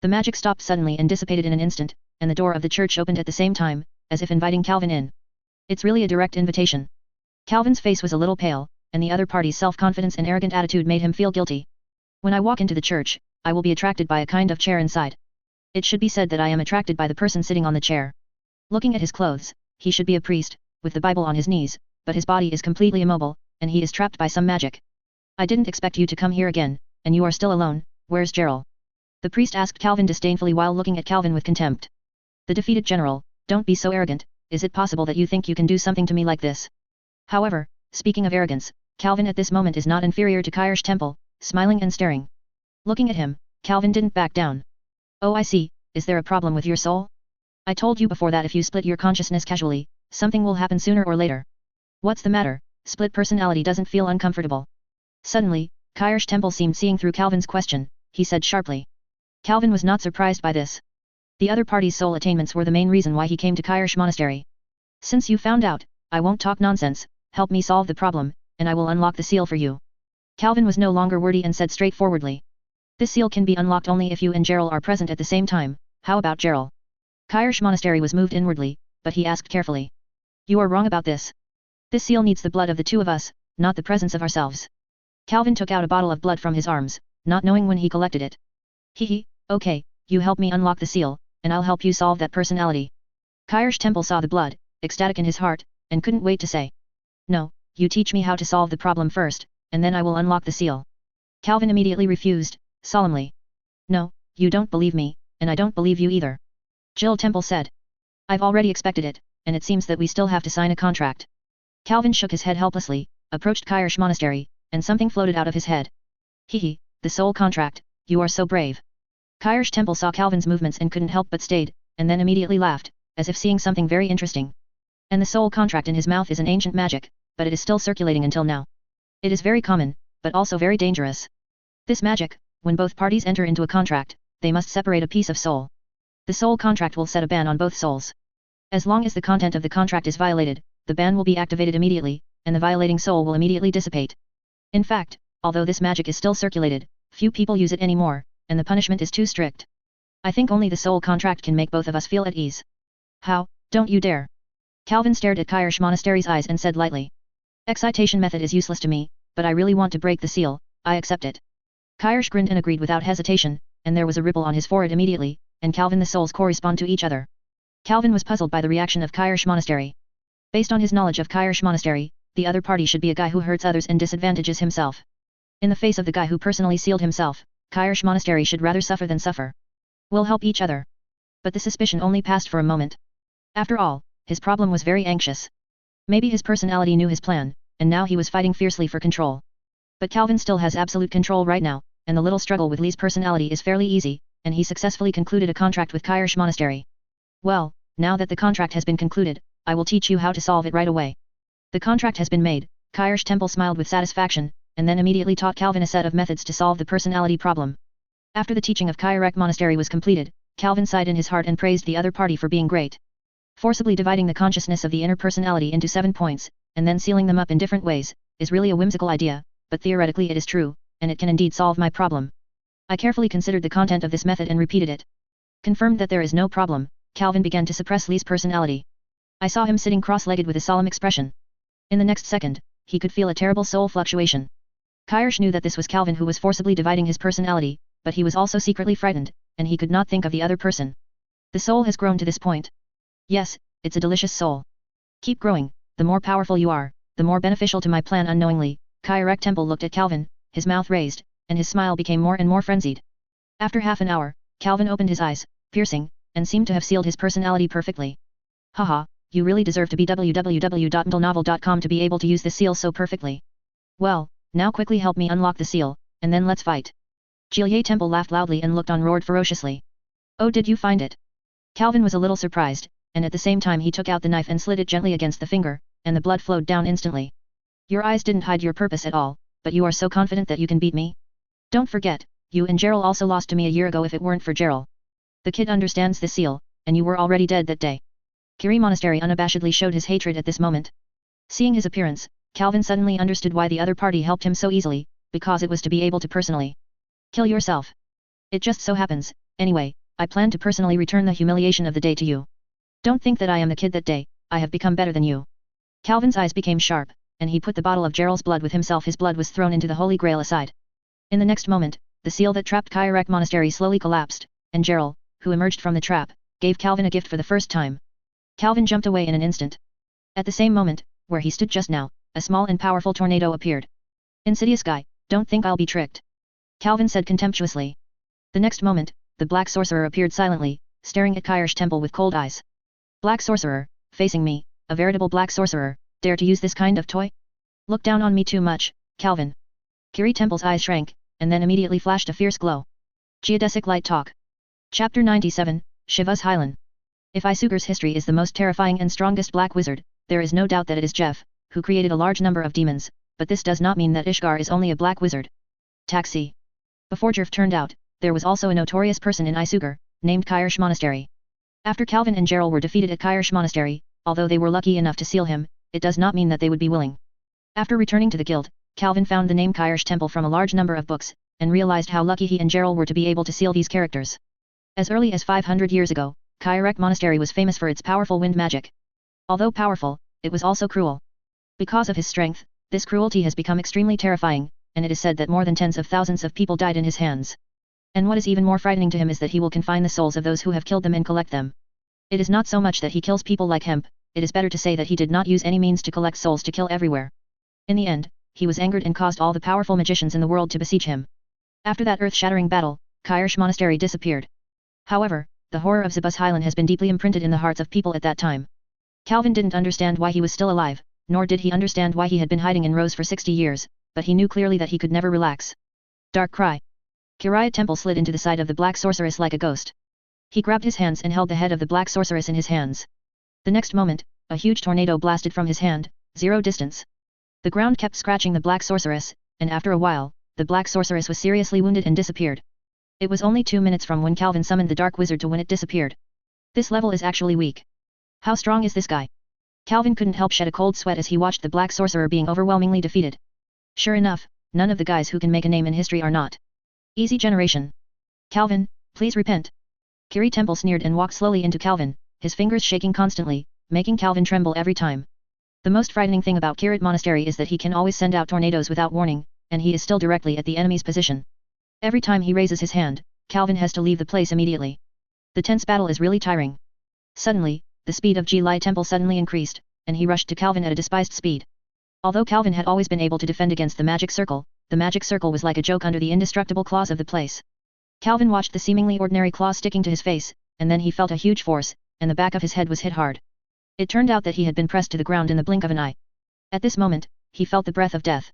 The magic stopped suddenly and dissipated in an instant, and the door of the church opened at the same time, as if inviting Calvin in. It's really a direct invitation. Calvin's face was a little pale, and the other party's self-confidence and arrogant attitude made him feel guilty. When I walk into the church, I will be attracted by a kind of chair inside. It should be said that I am attracted by the person sitting on the chair. Looking at his clothes, he should be a priest, with the Bible on his knees, but his body is completely immobile, and he is trapped by some magic. I didn't expect you to come here again, and you are still alone, where's Gerald? The priest asked Calvin disdainfully while looking at Calvin with contempt. The defeated general, don't be so arrogant, is it possible that you think you can do something to me like this? However, speaking of arrogance, Calvin at this moment is not inferior to Kairos Temple, smiling and staring. Looking at him, Calvin didn't back down. Oh I see, is there a problem with your soul? I told you before that if you split your consciousness casually, something will happen sooner or later. What's the matter? Split personality doesn't feel uncomfortable. Suddenly, Kairos Temple seemed seeing through Calvin's question, he said sharply. Calvin was not surprised by this. The other party's soul attainments were the main reason why he came to Kairos Monastery. Since you found out, I won't talk nonsense, help me solve the problem, and I will unlock the seal for you. Calvin was no longer wordy and said straightforwardly. This seal can be unlocked only if you and Gerald are present at the same time, how about Gerald? Kairos Monastery was moved inwardly, but he asked carefully. You are wrong about this. This seal needs the blood of the two of us, not the presence of ourselves. Calvin took out a bottle of blood from his arms, not knowing when he collected it. Hehe, okay, you help me unlock the seal, and I'll help you solve that personality. Kairos Temple saw the blood, ecstatic in his heart, and couldn't wait to say. No, you teach me how to solve the problem first, and then I will unlock the seal. Calvin immediately refused, solemnly. No, you don't believe me, and I don't believe you either. Jill Temple said. I've already expected it, and it seems that we still have to sign a contract. Calvin shook his head helplessly, approached Kairos Monastery, and something floated out of his head. Hehe, the soul contract, you are so brave. Kairos Temple saw Calvin's movements and couldn't help but stayed, and then immediately laughed, as if seeing something very interesting. And the soul contract in his mouth is an ancient magic, but it is still circulating until now. It is very common, but also very dangerous. This magic, when both parties enter into a contract, they must separate a piece of soul. The soul contract will set a ban on both souls. As long as the content of the contract is violated, the ban will be activated immediately, and the violating soul will immediately dissipate. In fact, although this magic is still circulated, few people use it anymore, and the punishment is too strict. I think only the soul contract can make both of us feel at ease. How, don't you dare. Calvin stared at Kairos Monastery's eyes and said lightly. Excitation method is useless to me, but I really want to break the seal, I accept it. Kairos grinned and agreed without hesitation, and there was a ripple on his forehead immediately, and Calvin the souls correspond to each other. Calvin was puzzled by the reaction of Kairos Monastery. Based on his knowledge of Kairos Monastery, the other party should be a guy who hurts others and disadvantages himself. In the face of the guy who personally sealed himself, Kairos Monastery should rather suffer than suffer. We'll help each other. But the suspicion only passed for a moment. After all, his problem was very anxious. Maybe his personality knew his plan, and now he was fighting fiercely for control. But Calvin still has absolute control right now, and the little struggle with Lee's personality is fairly easy, and he successfully concluded a contract with Kairos Monastery. Well, now that the contract has been concluded, I will teach you how to solve it right away. The contract has been made, Kairos Temple smiled with satisfaction, and then immediately taught Calvin a set of methods to solve the personality problem. After the teaching of Kairos Monastery was completed, Calvin sighed in his heart and praised the other party for being great. Forcibly dividing the consciousness of the inner personality into 7 points, and then sealing them up in different ways, is really a whimsical idea, but theoretically it is true, and it can indeed solve my problem. I carefully considered the content of this method and repeated it. Confirmed that there is no problem, Calvin began to suppress Lee's personality. I saw him sitting cross-legged with a solemn expression. In the next second, he could feel a terrible soul fluctuation. Kairos knew that this was Calvin who was forcibly dividing his personality, but he was also secretly frightened, and he could not think of the other person. The soul has grown to this point. Yes, it's a delicious soul. Keep growing, the more powerful you are, the more beneficial to my plan. Unknowingly, Kyrek Temple looked at Calvin, his mouth raised, and his smile became more and more frenzied. After half an hour, Calvin opened his eyes, piercing, and seemed to have sealed his personality perfectly. Haha, you really deserve to be www.mtlnovel.com to be able to use this seal so perfectly. Well, now quickly help me unlock the seal, and then let's fight. Jilye Temple laughed loudly and looked on roared ferociously. Oh, did you find it? Calvin was a little surprised, and at the same time he took out the knife and slid it gently against the finger, and the blood flowed down instantly. Your eyes didn't hide your purpose at all, but you are so confident that you can beat me? Don't forget, you and Gerald also lost to me a year ago. If it weren't for Gerald. The kid understands the seal, and you were already dead that day. Kiri Monastery unabashedly showed his hatred at this moment. Seeing his appearance, Calvin suddenly understood why the other party helped him so easily, because it was to be able to personally kill yourself. It just so happens, anyway, I plan to personally return the humiliation of the day to you. Don't think that I am the kid that day, I have become better than you. Calvin's eyes became sharp, and he put the bottle of Gerald's blood with himself. His blood was thrown into the Holy Grail aside. In the next moment, the seal that trapped Kyrek Monastery slowly collapsed, and Gerald, who emerged from the trap, gave Calvin a gift for the first time. Calvin jumped away in an instant. At the same moment, where he stood just now, a small and powerful tornado appeared. Insidious guy, don't think I'll be tricked. Calvin said contemptuously. The next moment, the Black Sorcerer appeared silently, staring at Kyrek Temple with cold eyes. Black Sorcerer, facing me, a veritable Black Sorcerer, dare to use this kind of toy? Look down on me too much, Calvin. Kiri Temple's eyes shrank, and then immediately flashed a fierce glow. Geodesic Light Talk. Chapter 97, Shiva's Hylian. If Isugar's history is the most terrifying and strongest black wizard, there is no doubt that it is Jeff, who created a large number of demons, but this does not mean that Ishgar is only a black wizard. Taxi. Before Jeff turned out, there was also a notorious person in Isugar, named Kyrek Monastery. After Calvin and Gerald were defeated at Kyrek Monastery, although they were lucky enough to seal him, it does not mean that they would be willing. After returning to the guild, Calvin found the name Kyrek Temple from a large number of books, and realized how lucky he and Gerald were to be able to seal these characters. As early as 500 years ago, Kyrek Monastery was famous for its powerful wind magic. Although powerful, it was also cruel. Because of his strength, this cruelty has become extremely terrifying, and it is said that more than tens of thousands of people died in his hands. And what is even more frightening to him is that he will confine the souls of those who have killed them and collect them. It is not so much that he kills people like hemp, it is better to say that he did not use any means to collect souls to kill everywhere. In the end, he was angered and caused all the powerful magicians in the world to besiege him. After that earth-shattering battle, Kyrek Monastery disappeared. However, the horror of Shiva's Hylian has been deeply imprinted in the hearts of people at that time. Calvin didn't understand why he was still alive, nor did he understand why he had been hiding in Rose for 60 years, but he knew clearly that he could never relax. Dark cry. Kiraya Temple slid into the side of the Black Sorceress like a ghost. He grabbed his hands and held the head of the Black Sorceress in his hands. The next moment, a huge tornado blasted from his hand, 0 distance. The ground kept scratching the Black Sorceress, and after a while, the Black Sorceress was seriously wounded and disappeared. It was only 2 minutes from when Calvin summoned the Dark Wizard to when it disappeared. This level is actually weak. How strong is this guy? Calvin couldn't help shed a cold sweat as he watched the Black Sorcerer being overwhelmingly defeated. Sure enough, none of the guys who can make a name in history are not easy generation. Calvin, please repent. Kiri Temple sneered and walked slowly into Calvin, his fingers shaking constantly, making Calvin tremble every time. The most frightening thing about Kyrek Monastery is that he can always send out tornadoes without warning, and he is still directly at the enemy's position. Every time he raises his hand, Calvin has to leave the place immediately. The tense battle is really tiring. Suddenly, the speed of Ji Lai Temple suddenly increased, and he rushed to Calvin at a despised speed. Although Calvin had always been able to defend against the magic circle was like a joke under the indestructible claws of the place. Calvin watched the seemingly ordinary claws sticking to his face, and then he felt a huge force, and the back of his head was hit hard. It turned out that he had been pressed to the ground in the blink of an eye. At this moment, he felt the breath of death.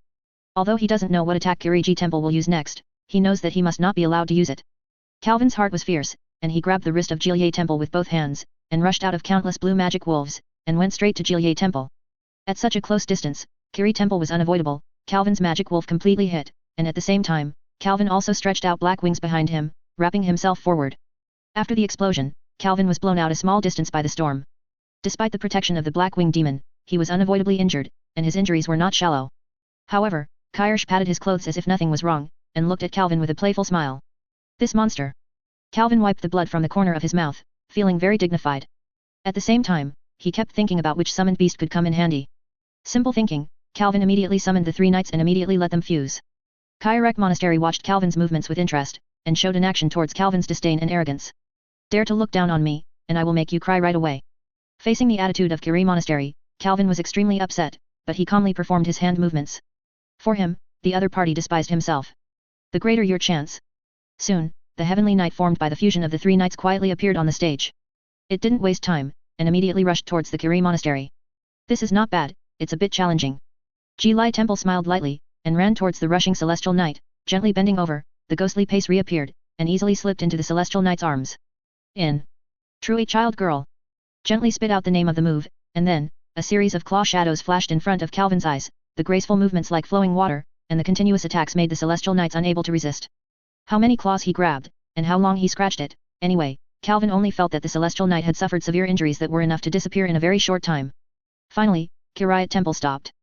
Although he doesn't know what attack Kiriji Temple will use next, he knows that he must not be allowed to use it. Calvin's heart was fierce, and he grabbed the wrist of Jilye Temple with both hands, and rushed out of countless blue magic wolves, and went straight to Jilye Temple. At such a close distance, Kiri Temple was unavoidable, Calvin's magic wolf completely hit, and at the same time, Calvin also stretched out black wings behind him, wrapping himself forward. After the explosion, Calvin was blown out a small distance by the storm. Despite the protection of the Black Wing Demon, he was unavoidably injured, and his injuries were not shallow. However, Kyrek patted his clothes as if nothing was wrong, and looked at Calvin with a playful smile. This monster. Calvin wiped the blood from the corner of his mouth, feeling very dignified. At the same time, he kept thinking about which summoned beast could come in handy. Simple thinking, Calvin immediately summoned the 3 knights and immediately let them fuse. Kyrek Monastery watched Calvin's movements with interest, and showed an action towards Calvin's disdain and arrogance. Dare to look down on me, and I will make you cry right away. Facing the attitude of Kiri Monastery, Calvin was extremely upset, but he calmly performed his hand movements. For him, the other party despised himself. The greater your chance. Soon, the heavenly knight formed by the fusion of the three knights quietly appeared on the stage. It didn't waste time, and immediately rushed towards the Kiri Monastery. This is not bad, it's a bit challenging. Ji Lai Temple smiled lightly, and ran towards the rushing celestial knight, gently bending over, the ghostly pace reappeared, and easily slipped into the celestial knight's arms. True a child girl. Gently spit out the name of the move, and then, a series of claw shadows flashed in front of Calvin's eyes, the graceful movements like flowing water, and the continuous attacks made the celestial knights unable to resist. How many claws he grabbed, and how long he scratched it, anyway, Calvin only felt that the celestial knight had suffered severe injuries that were enough to disappear in a very short time. Finally, Kiri Temple stopped.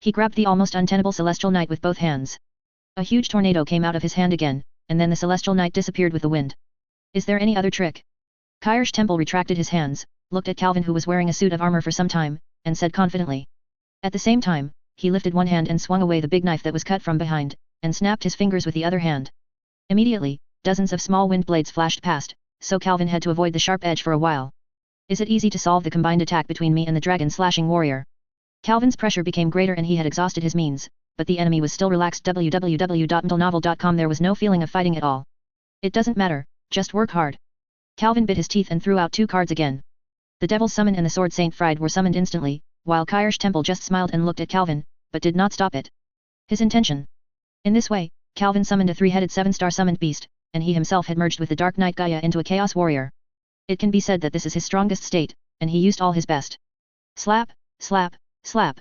He grabbed the almost untenable celestial knight with both hands. A huge tornado came out of his hand again, and then the celestial knight disappeared with the wind. Is there any other trick? Kiri Temple retracted his hands, looked at Calvin who was wearing a suit of armor for some time, and said confidently. At the same time, he lifted one hand and swung away the big knife that was cut from behind, and snapped his fingers with the other hand. Immediately, dozens of small wind blades flashed past, so Calvin had to avoid the sharp edge for a while. Is it easy to solve the combined attack between me and the dragon-slashing warrior? Calvin's pressure became greater and he had exhausted his means, but the enemy was still relaxed. www.mentalnovel.com. There was no feeling of fighting at all. It doesn't matter, just work hard. Calvin bit his teeth and threw out 2 cards again. The Devil's Summon and the Sword Saint Fried were summoned instantly, while Kiri Temple just smiled and looked at Calvin, but did not stop it. His intention. In this way, Calvin summoned a 3-headed 7-star summoned beast, and he himself had merged with the Dark Knight Gaia into a Chaos Warrior. It can be said that this is his strongest state, and he used all his best. Slap, slap, slap.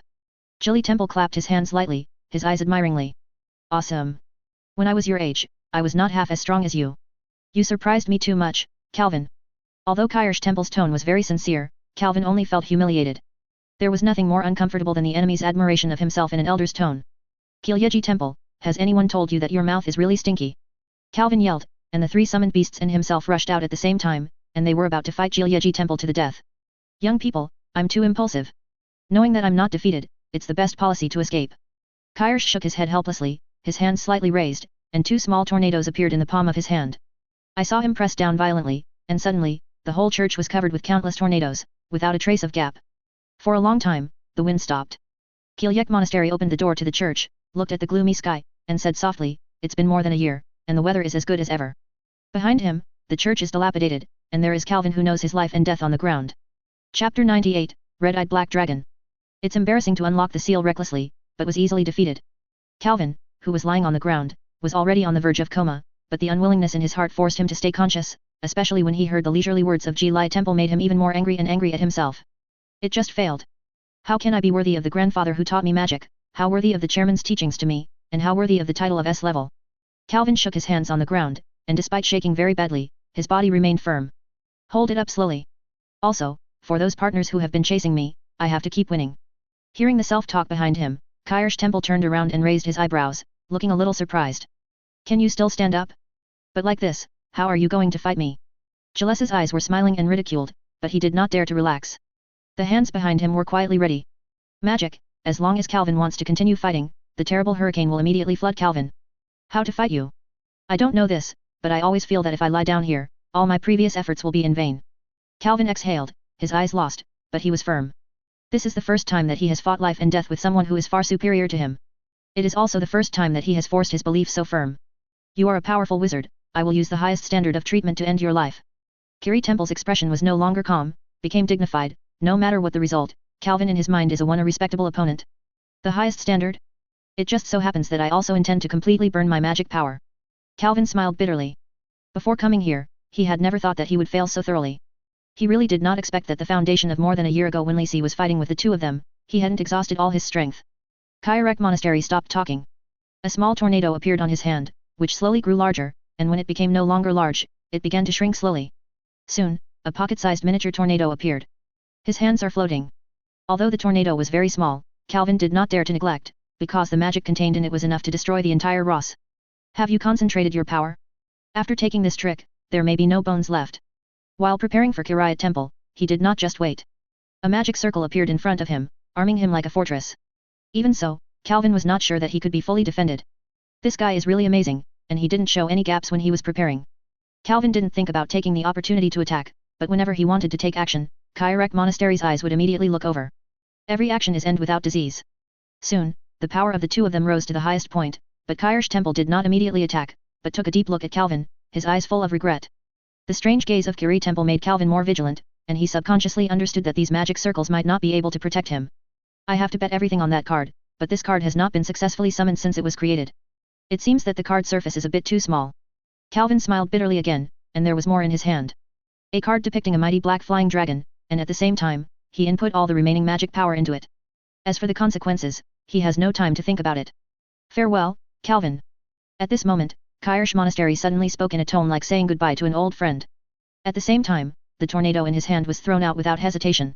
Jilly Temple clapped his hands lightly, his eyes admiringly. Awesome. When I was your age, I was not half as strong as you. You surprised me too much, Calvin. Although Kiri Temple's tone was very sincere, Calvin only felt humiliated. There was nothing more uncomfortable than the enemy's admiration of himself in an elder's tone. Kilyeji Temple, has anyone told you that your mouth is really stinky? Calvin yelled, and the 3 summoned beasts and himself rushed out at the same time, and they were about to fight Kilyeji Temple to the death. Young people, I'm too impulsive. Knowing that I'm not defeated, it's the best policy to escape. Kiri shook his head helplessly, his hands slightly raised, and 2 small tornadoes appeared in the palm of his hand. I saw him press down violently, and suddenly, the whole church was covered with countless tornadoes, without a trace of gap. For a long time, the wind stopped. Kilyek Monastery opened the door to the church, looked at the gloomy sky, and said softly, it's been more than a year, and the weather is as good as ever. Behind him, the church is dilapidated, and there is Calvin who knows his life and death on the ground. Chapter 98, Red-Eyed Black Dragon. It's embarrassing to unlock the seal recklessly, but was easily defeated. Calvin, who was lying on the ground, was already on the verge of coma, but the unwillingness in his heart forced him to stay conscious, especially when he heard the leisurely words of Ji Lai Temple made him even more angry and angry at himself. It just failed. How can I be worthy of the grandfather who taught me magic, how worthy of the chairman's teachings to me, and how worthy of the title of S-level? Calvin shook his hands on the ground, and despite shaking very badly, his body remained firm. Hold it up slowly. Also, for those partners who have been chasing me, I have to keep winning. Hearing the self-talk behind him, Kiri Temple turned around and raised his eyebrows, looking a little surprised. Can you still stand up? But like this, how are you going to fight me? Gilles's eyes were smiling and ridiculed, but he did not dare to relax. The hands behind him were quietly ready. Magic, as long as Calvin wants to continue fighting, the terrible hurricane will immediately flood Calvin. How to fight you? I don't know this, but I always feel that if I lie down here, all my previous efforts will be in vain. Calvin exhaled, his eyes lost, but he was firm. This is the first time that he has fought life and death with someone who is far superior to him. It is also the first time that he has forced his belief so firm. You are a powerful wizard, I will use the highest standard of treatment to end your life. Kiri Temple's expression was no longer calm, became dignified. No matter what the result, Calvin in his mind is a respectable opponent. The highest standard? It just so happens that I also intend to completely burn my magic power. Calvin smiled bitterly. Before coming here, he had never thought that he would fail so thoroughly. He really did not expect that the foundation of more than a year ago when Lisi was fighting with the 2 of them, he hadn't exhausted all his strength. Kyrek Monastery stopped talking. A small tornado appeared on his hand, which slowly grew larger, and when it became no longer large, it began to shrink slowly. Soon, a pocket-sized miniature tornado appeared. His hands are floating. Although the tornado was very small, Calvin did not dare to neglect, because the magic contained in it was enough to destroy the entire Ross. Have you concentrated your power? After taking this trick, there may be no bones left. While preparing for Kirayat Temple, he did not just wait. A magic circle appeared in front of him, arming him like a fortress. Even so, Calvin was not sure that he could be fully defended. This guy is really amazing, and he didn't show any gaps when he was preparing. Calvin didn't think about taking the opportunity to attack, but whenever he wanted to take action, Kyrek Monastery's eyes would immediately look over. Every action is end without disease. Soon, the power of the two of them rose to the highest point, but Kyrsh Temple did not immediately attack, but took a deep look at Calvin, his eyes full of regret. The strange gaze of Kiri Temple made Calvin more vigilant, and he subconsciously understood that these magic circles might not be able to protect him. I have to bet everything on that card, but this card has not been successfully summoned since it was created. It seems that the card surface is a bit too small. Calvin smiled bitterly again, and there was more in his hand. A card depicting a mighty black flying dragon, and at the same time, he input all the remaining magic power into it. As for the consequences, he has no time to think about it. Farewell, Calvin. At this moment, Kyrsh Monastery suddenly spoke in a tone like saying goodbye to an old friend. At the same time, the tornado in his hand was thrown out without hesitation.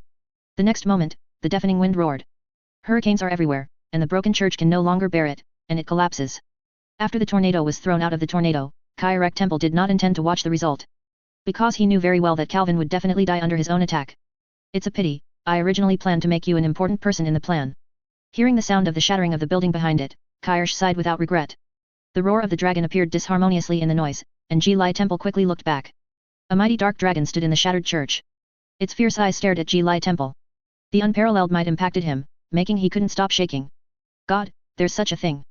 The next moment, the deafening wind roared. Hurricanes are everywhere, and the broken church can no longer bear it, and it collapses. After the tornado was thrown out of the tornado, Kyrek Temple did not intend to watch the result. Because he knew very well that Calvin would definitely die under his own attack. It's a pity, I originally planned to make you an important person in the plan. Hearing the sound of the shattering of the building behind it, Kyrsh sighed without regret. The roar of the dragon appeared disharmoniously in the noise, and Ji Lai Temple quickly looked back. A mighty dark dragon stood in the shattered church. Its fierce eyes stared at Ji Lai Temple. The unparalleled might impacted him, making he couldn't stop shaking. God, there's such a thing.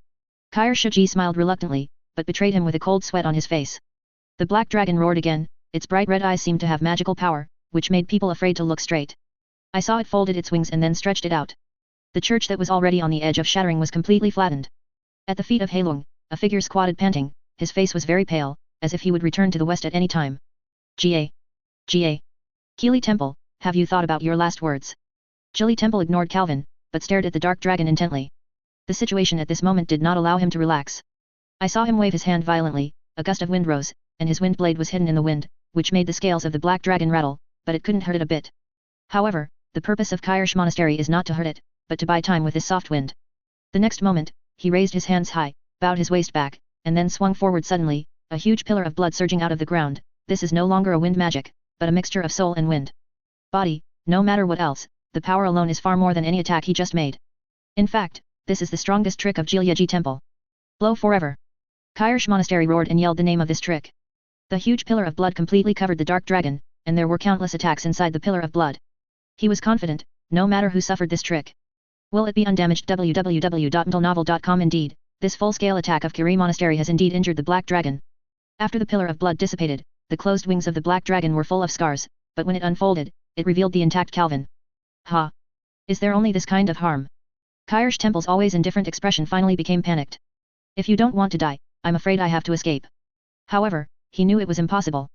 Kyrsh smiled reluctantly, but betrayed him with a cold sweat on his face. The black dragon roared again, its bright red eyes seemed to have magical power, which made people afraid to look straight. I saw it folded its wings and then stretched it out. The church that was already on the edge of shattering was completely flattened. At the feet of Heilung, a figure squatted panting, his face was very pale, as if he would return to the west at any time. Ga. Keeley Temple, have you thought about your last words? Jili Temple ignored Calvin, but stared at the dark dragon intently. The situation at this moment did not allow him to relax. I saw him wave his hand violently, a gust of wind rose, and his wind blade was hidden in the wind, which made the scales of the black dragon rattle, but it couldn't hurt it a bit. However, the purpose of Kyrsh Monastery is not to hurt it, but to buy time with this soft wind. The next moment, he raised his hands high, bowed his waist back, and then swung forward suddenly, a huge pillar of blood surging out of the ground. This is no longer a wind magic, but a mixture of soul and wind. Body, no matter what else, the power alone is far more than any attack he just made. In fact, this is the strongest trick of Jilyaji Temple. Blow forever. Kyrsh Monastery roared and yelled the name of this trick. The huge pillar of blood completely covered the dark dragon, and there were countless attacks inside the pillar of blood. He was confident, no matter who suffered this trick. Will it be undamaged? www.intelnovel.com. Indeed, this full-scale attack of Kiri Monastery has indeed injured the black dragon. After the pillar of blood dissipated, the closed wings of the black dragon were full of scars, but when it unfolded, it revealed the intact Calvin. Ha! Is there only this kind of harm? Kyrsh Temple's always indifferent expression finally became panicked. If you don't want to die, I'm afraid I have to escape. However, he knew it was impossible.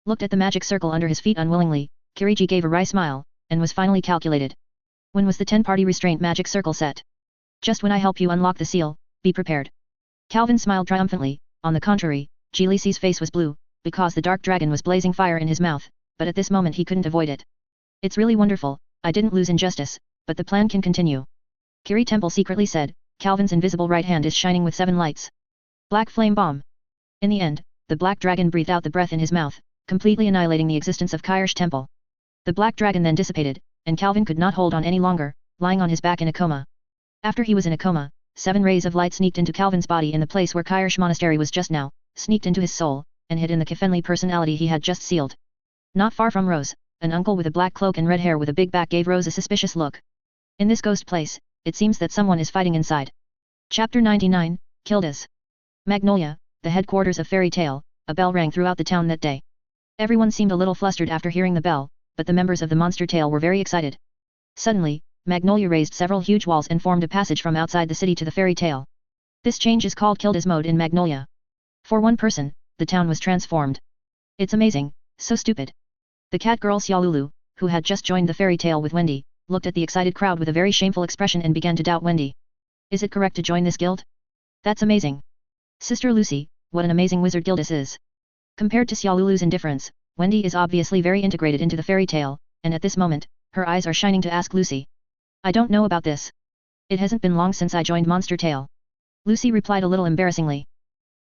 Looked at the magic circle under his feet unwillingly, Kiriji gave a wry smile, and was finally calculated. When was the 10-party restraint magic circle set? Just when I help you unlock the seal, be prepared. Calvin smiled triumphantly. On the contrary, Jilisi's face was blue, because the dark dragon was blazing fire in his mouth, but at this moment he couldn't avoid it. It's really wonderful, I didn't lose in justice, but the plan can continue. Kiri Temple secretly said, Calvin's invisible right hand is shining with 7 lights. Black flame bomb. In the end, the black dragon breathed out the breath in his mouth, completely annihilating the existence of Kyrsh Temple. The black dragon then dissipated, and Calvin could not hold on any longer, lying on his back in a coma. After he was in a coma, 7 rays of light sneaked into Calvin's body in the place where Kyrsh Monastery was just now, sneaked into his soul, and hid in the Kefenli personality he had just sealed. Not far from Rose, an uncle with a black cloak and red hair with a big back gave Rose a suspicious look. In this ghost place, it seems that someone is fighting inside. Chapter 99, Kildas. Magnolia, the headquarters of Fairy Tale, a bell rang throughout the town that day. Everyone seemed a little flustered after hearing the bell, but the members of the monster tale were very excited. Suddenly, Magnolia raised several huge walls and formed a passage from outside the city to the fairy tale. This change is called Kildas mode in Magnolia. For one person, the town was transformed. It's amazing, so stupid. The cat girl Xiaolulu, who had just joined the fairy tale with Wendy, looked at the excited crowd with a very shameful expression and began to doubt Wendy. Is it correct to join this guild? That's amazing. Sister Lucy, what an amazing wizard guild this is. Compared to Xiaolulu's indifference, Wendy is obviously very integrated into the fairy tale, and at this moment, her eyes are shining to ask Lucy. I don't know about this. It hasn't been long since I joined Monster Tale. Lucy replied a little embarrassingly.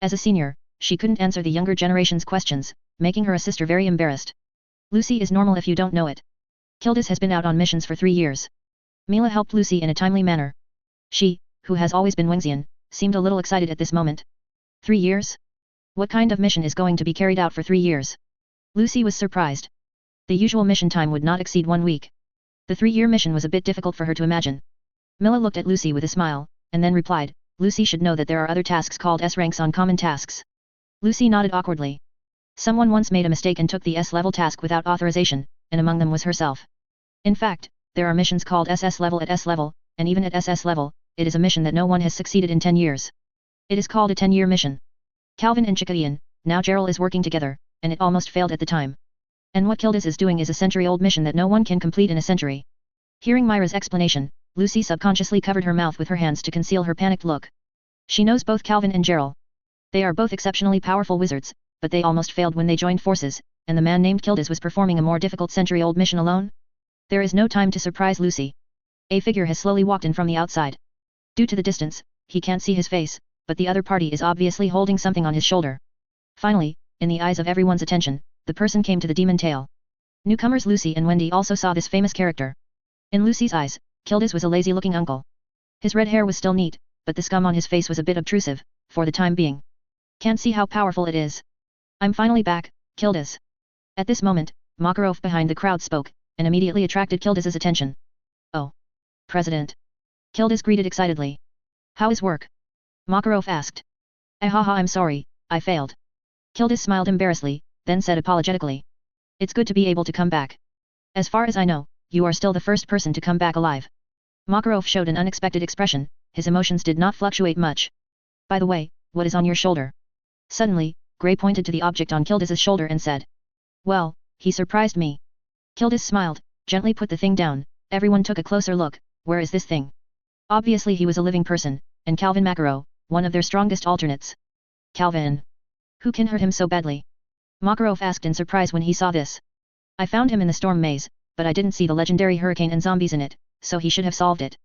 As a senior, she couldn't answer the younger generation's questions, making her a sister very embarrassed. Lucy is normal if you don't know it. Kildas has been out on missions for 3 years. Mila helped Lucy in a timely manner. She, who has always been Wengxian, seemed a little excited at this moment. 3 years? What kind of mission is going to be carried out for 3 years? Lucy was surprised. The usual mission time would not exceed 1 week. The 3-year mission was a bit difficult for her to imagine. Milla looked at Lucy with a smile, and then replied, Lucy should know that there are other tasks called S-ranks on common tasks. Lucy nodded awkwardly. Someone once made a mistake and took the S-level task without authorization, and among them was herself. In fact, there are missions called SS level at S level, and even at SS level, it is a mission that no one has succeeded in 10 years. It is called a 10-year mission. Calvin and Chikayan, now Gerald is working together, and it almost failed at the time. And what Kildas is doing is a century-old mission that no one can complete in a century. Hearing Myra's explanation, Lucy subconsciously covered her mouth with her hands to conceal her panicked look. She knows both Calvin and Gerald. They are both exceptionally powerful wizards, but they almost failed when they joined forces, and the man named Kildas was performing a more difficult century-old mission alone. There is no time to surprise Lucy. A figure has slowly walked in from the outside. Due to the distance, he can't see his face, but the other party is obviously holding something on his shoulder. Finally, in the eyes of everyone's attention, the person came to the demon tail. Newcomers Lucy and Wendy also saw this famous character. In Lucy's eyes, Kildas was a lazy-looking uncle. His red hair was still neat, but the scum on his face was a bit obtrusive, for the time being. Can't see how powerful it is. I'm finally back, Kildas. At this moment, Makarov behind the crowd spoke, and immediately attracted Kildas's attention. Oh. President. Kildas greeted excitedly. How is work? Makarov asked. Haha, I'm sorry, I failed. Kildas smiled embarrassedly, then said apologetically. It's good to be able to come back. As far as I know, you are still the first person to come back alive. Makarov showed an unexpected expression, his emotions did not fluctuate much. By the way, what is on your shoulder? Suddenly, Gray pointed to the object on Kildas's shoulder and said. Well, he surprised me. Kildas smiled, gently put the thing down. Everyone took a closer look. Where is this thing? Obviously he was a living person, and Calvin Macaro, one of their strongest alternates. Calvin. Who can hurt him so badly? Makarov asked in surprise when he saw this. I found him in the storm maze, but I didn't see the legendary hurricane and zombies in it, so he should have solved it.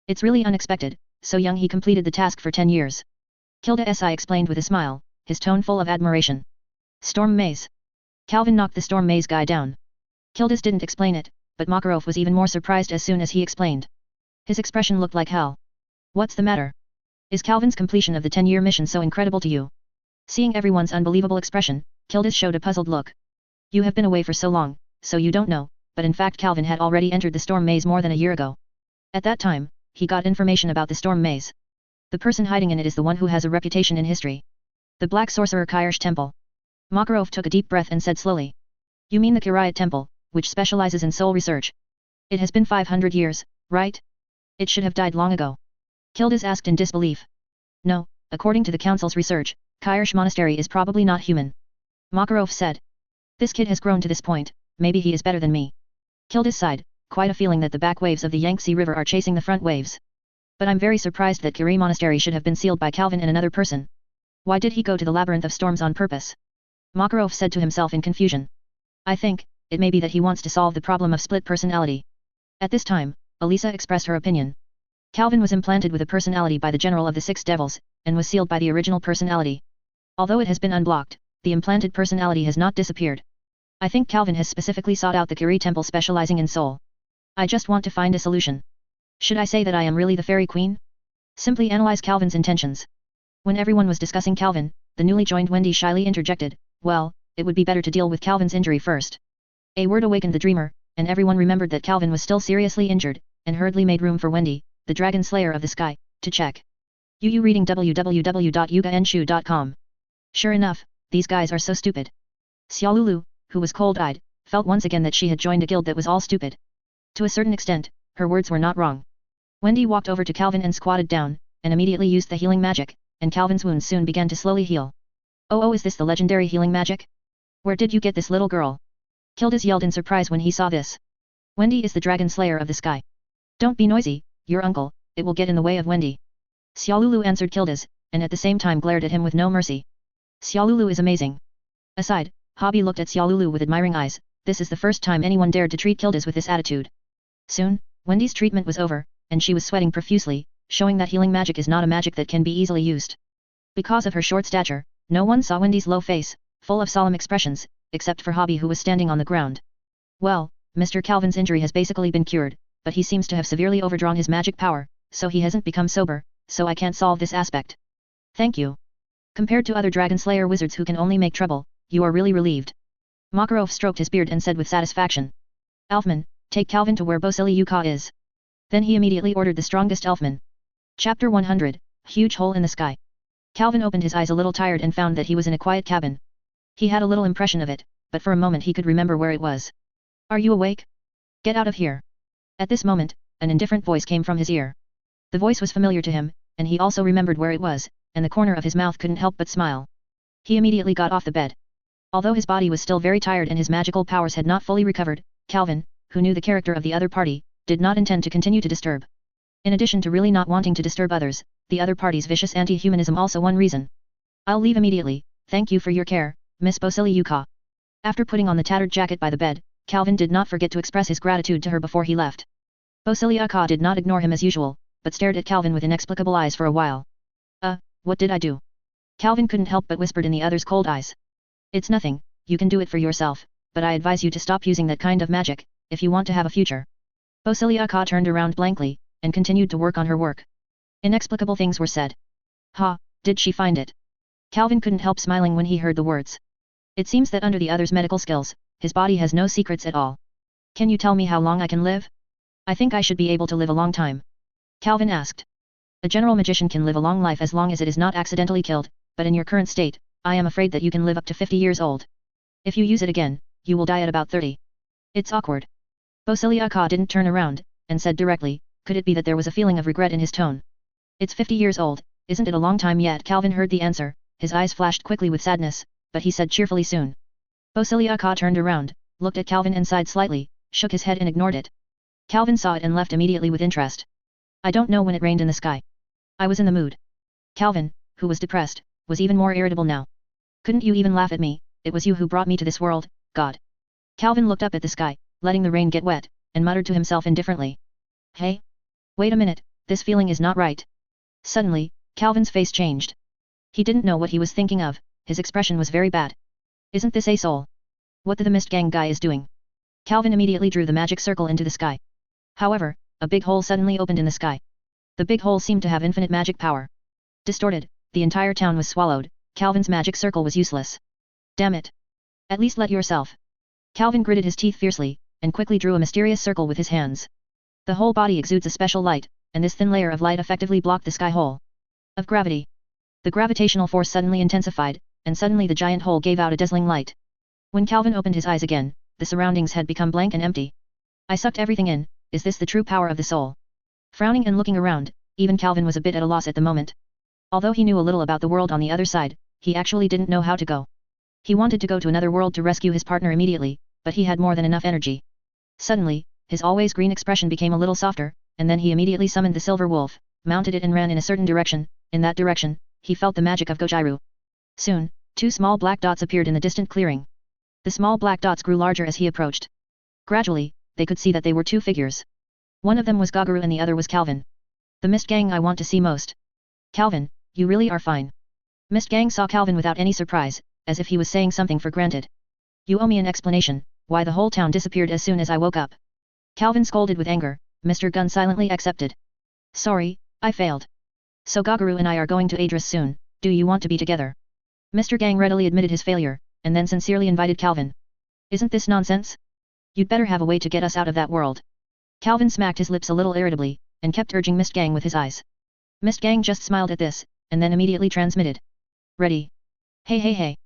It's really unexpected, so young he completed the task for 10 years. Kilda Si explained with a smile, his tone full of admiration. Storm maze. Calvin knocked the storm maze guy down. Kildas didn't explain it, but Makarov was even more surprised as soon as he explained. His expression looked like hell. What's the matter? Is Calvin's completion of the 10-year mission so incredible to you? Seeing everyone's unbelievable expression, Kildas showed a puzzled look. You have been away for so long, so you don't know, but in fact Calvin had already entered the storm maze more than a year ago. At that time, he got information about the storm maze. The person hiding in it is the one who has a reputation in history. The Black Sorcerer Kyrsh Temple. Makarov took a deep breath and said slowly. You mean the Kiryat Temple, which specializes in soul research? It has been 500 years, right? It should have died long ago. Kildas asked in disbelief. No, according to the Council's research, Kyrsh Monastery is probably not human. Makarov said. This kid has grown to this point, maybe he is better than me. Kildas sighed, quite a feeling that the back waves of the Yangtze River are chasing the front waves. But I'm very surprised that Kiri Monastery should have been sealed by Calvin and another person. Why did he go to the labyrinth of storms on purpose? Makarov said to himself in confusion. I think, it may be that he wants to solve the problem of split personality. At this time, Elisa expressed her opinion. Calvin was implanted with a personality by the General of the Six Devils, and was sealed by the original personality. Although it has been unblocked, the implanted personality has not disappeared. I think Calvin has specifically sought out the Kiri Temple specializing in soul. I just want to find a solution. Should I say that I am really the Fairy Queen? Simply analyze Calvin's intentions. When everyone was discussing Calvin, the newly joined Wendy shyly interjected, well, it would be better to deal with Calvin's injury first. A word awakened the dreamer, and everyone remembered that Calvin was still seriously injured, and hurriedly made room for Wendy, the Dragon Slayer of the Sky, to check. You reading www.yugaenshu.com. Sure enough, these guys are so stupid. Xiaolulu, who was cold-eyed, felt once again that she had joined a guild that was all stupid. To a certain extent, her words were not wrong. Wendy walked over to Calvin and squatted down, and immediately used the healing magic, and Calvin's wounds soon began to slowly heal. Oh, is this the legendary healing magic? Where did you get this little girl? Kildas yelled in surprise when he saw this. Wendy is the Dragon Slayer of the Sky. Don't be noisy, your uncle, it will get in the way of Wendy. Xiaolulu answered Kildas, and at the same time glared at him with no mercy. Xiaolulu is amazing. Aside, Hobby looked at Xiaolulu with admiring eyes. This is the first time anyone dared to treat Kildas with this attitude. Soon, Wendy's treatment was over, and she was sweating profusely, showing that healing magic is not a magic that can be easily used. Because of her short stature, no one saw Wendy's low face, full of solemn expressions, except for Hobby who was standing on the ground. Well, Mr. Calvin's injury has basically been cured, but he seems to have severely overdrawn his magic power, so he hasn't become sober, so I can't solve this aspect. Thank you. Compared to other Dragon Slayer wizards who can only make trouble, you are really relieved. Macaro stroked his beard and said with satisfaction. Elfman, take Calvin to where Basilyuka is. Then he immediately ordered the strongest elfman. Chapter 100, Huge Hole in the Sky. Calvin opened his eyes a little tired and found that he was in a quiet cabin. He had a little impression of it, but for a moment he could remember where it was. Are you awake? Get out of here. At this moment, an indifferent voice came from his ear. The voice was familiar to him, and he also remembered where it was, and the corner of his mouth couldn't help but smile. He immediately got off the bed. Although his body was still very tired and his magical powers had not fully recovered, Calvin, who knew the character of the other party, did not intend to continue to disturb. In addition to really not wanting to disturb others, the other party's vicious anti-humanism also one reason. I'll leave immediately, thank you for your care, Miss Basilyuka. After putting on the tattered jacket by the bed, Calvin did not forget to express his gratitude to her before he left. Basilyuka did not ignore him as usual, but stared at Calvin with inexplicable eyes for a while. What did I do? Calvin couldn't help but whispered in the other's cold eyes. It's nothing, you can do it for yourself, but I advise you to stop using that kind of magic, if you want to have a future. Basilyuka turned around blankly, and continued to work on her work. Inexplicable things were said. Ha, did she find it? Calvin couldn't help smiling when he heard the words. It seems that under the other's medical skills, his body has no secrets at all. Can you tell me how long I can live? I think I should be able to live a long time. Calvin asked. A general magician can live a long life as long as it is not accidentally killed, but in your current state, I am afraid that you can live up to 50 years old. If you use it again, you will die at about 30. It's awkward. Basilyuka didn't turn around, and said directly, could it be that there was a feeling of regret in his tone? It's 50 years old, isn't it a long time yet? Calvin heard the answer, his eyes flashed quickly with sadness, but he said cheerfully soon. Basilyuka turned around, looked at Calvin and sighed slightly, shook his head and ignored it. Calvin saw it and left immediately with interest. I don't know when it rained in the sky. I was in the mood. Calvin, who was depressed, was even more irritable now. Couldn't you even laugh at me? It was you who brought me to this world, God. Calvin looked up at the sky, letting the rain get wet, and muttered to himself indifferently. Hey? Wait a minute, this feeling is not right. Suddenly, Calvin's face changed. He didn't know what he was thinking of, his expression was very bad. Isn't this a soul? What the Mist Gang guy is doing? Calvin immediately drew the magic circle into the sky. However, a big hole suddenly opened in the sky. The big hole seemed to have infinite magic power. Distorted, the entire town was swallowed, Calvin's magic circle was useless. Damn it. At least let yourself. Calvin gritted his teeth fiercely, and quickly drew a mysterious circle with his hands. The whole body exudes a special light, and this thin layer of light effectively blocked the sky hole. Of gravity. The gravitational force suddenly intensified, and suddenly the giant hole gave out a dazzling light. When Calvin opened his eyes again, the surroundings had become blank and empty. I sucked everything in, is this the true power of the soul? Frowning and looking around, even Calvin was a bit at a loss at the moment. Although he knew a little about the world on the other side, he actually didn't know how to go. He wanted to go to another world to rescue his partner immediately, but he had more than enough energy. Suddenly, his always green expression became a little softer, and then he immediately summoned the silver wolf, mounted it and ran in a certain direction. In that direction, he felt the magic of Gojiru. Soon, two small black dots appeared in the distant clearing. The small black dots grew larger as he approached. Gradually, they could see that they were two figures. One of them was Gagaru and the other was Calvin. The Mist Gang I want to see most. Calvin, you really are fine. Mist Gang saw Calvin without any surprise, as if he was saying something for granted. You owe me an explanation, why the whole town disappeared as soon as I woke up. Calvin scolded with anger, Mr. Gun silently accepted. Sorry, I failed. So Gagaru and I are going to Adris soon, do you want to be together? Mr. Gang readily admitted his failure, and then sincerely invited Calvin. Isn't this nonsense? You'd better have a way to get us out of that world. Calvin smacked his lips a little irritably, and kept urging Mist Gang with his eyes. Mist Gang just smiled at this, and then immediately transmitted. Ready. Hey.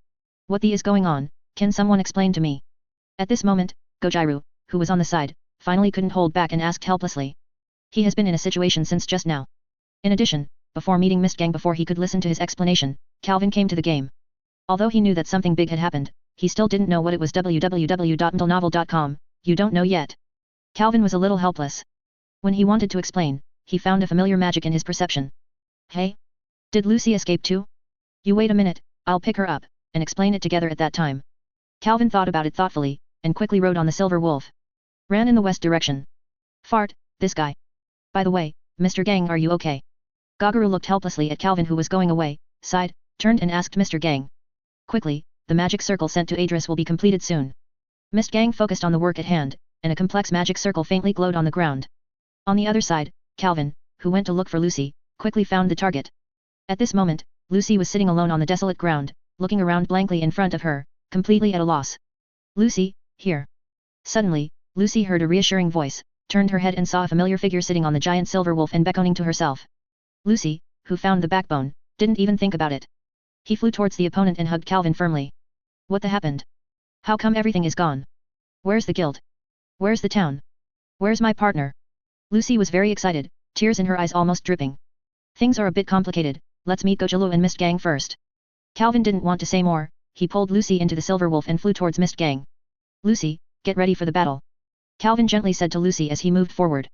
What the is going on, can someone explain to me? At this moment, Gojiru, who was on the side, finally couldn't hold back and asked helplessly. He has been in a situation since just now. In addition, before meeting Mist Gang before he could listen to his explanation, Calvin came to the game. Although he knew that something big had happened, he still didn't know what it was. www.novel.com, you don't know yet. Calvin was a little helpless. When he wanted to explain, he found a familiar magic in his perception. Hey? Did Lucy escape too? You wait a minute, I'll pick her up, and explain it together at that time. Calvin thought about it thoughtfully, and quickly rode on the silver wolf. Ran in the west direction. Fart, this guy. By the way, Mr. Gang, are you okay? Gagaru looked helplessly at Calvin who was going away, sighed, turned and asked Mr. Gang. Quickly, the magic circle sent to Adris will be completed soon. Mist Gang focused on the work at hand, and a complex magic circle faintly glowed on the ground. On the other side, Calvin, who went to look for Lucy, quickly found the target. At this moment, Lucy was sitting alone on the desolate ground, looking around blankly in front of her, completely at a loss. Lucy, here. Suddenly, Lucy heard a reassuring voice, turned her head and saw a familiar figure sitting on the giant silver wolf and beckoning to herself. Lucy, who found the backbone, didn't even think about it. He flew towards the opponent and hugged Calvin firmly. What the happened? How come everything is gone? Where's the guild? Where's the town? Where's my partner? Lucy was very excited, tears in her eyes almost dripping. Things are a bit complicated, let's meet Gojalu and Mist Gang first. Calvin didn't want to say more, he pulled Lucy into the silver wolf and flew towards Mist Gang. Lucy, get ready for the battle. Calvin gently said to Lucy as he moved forward.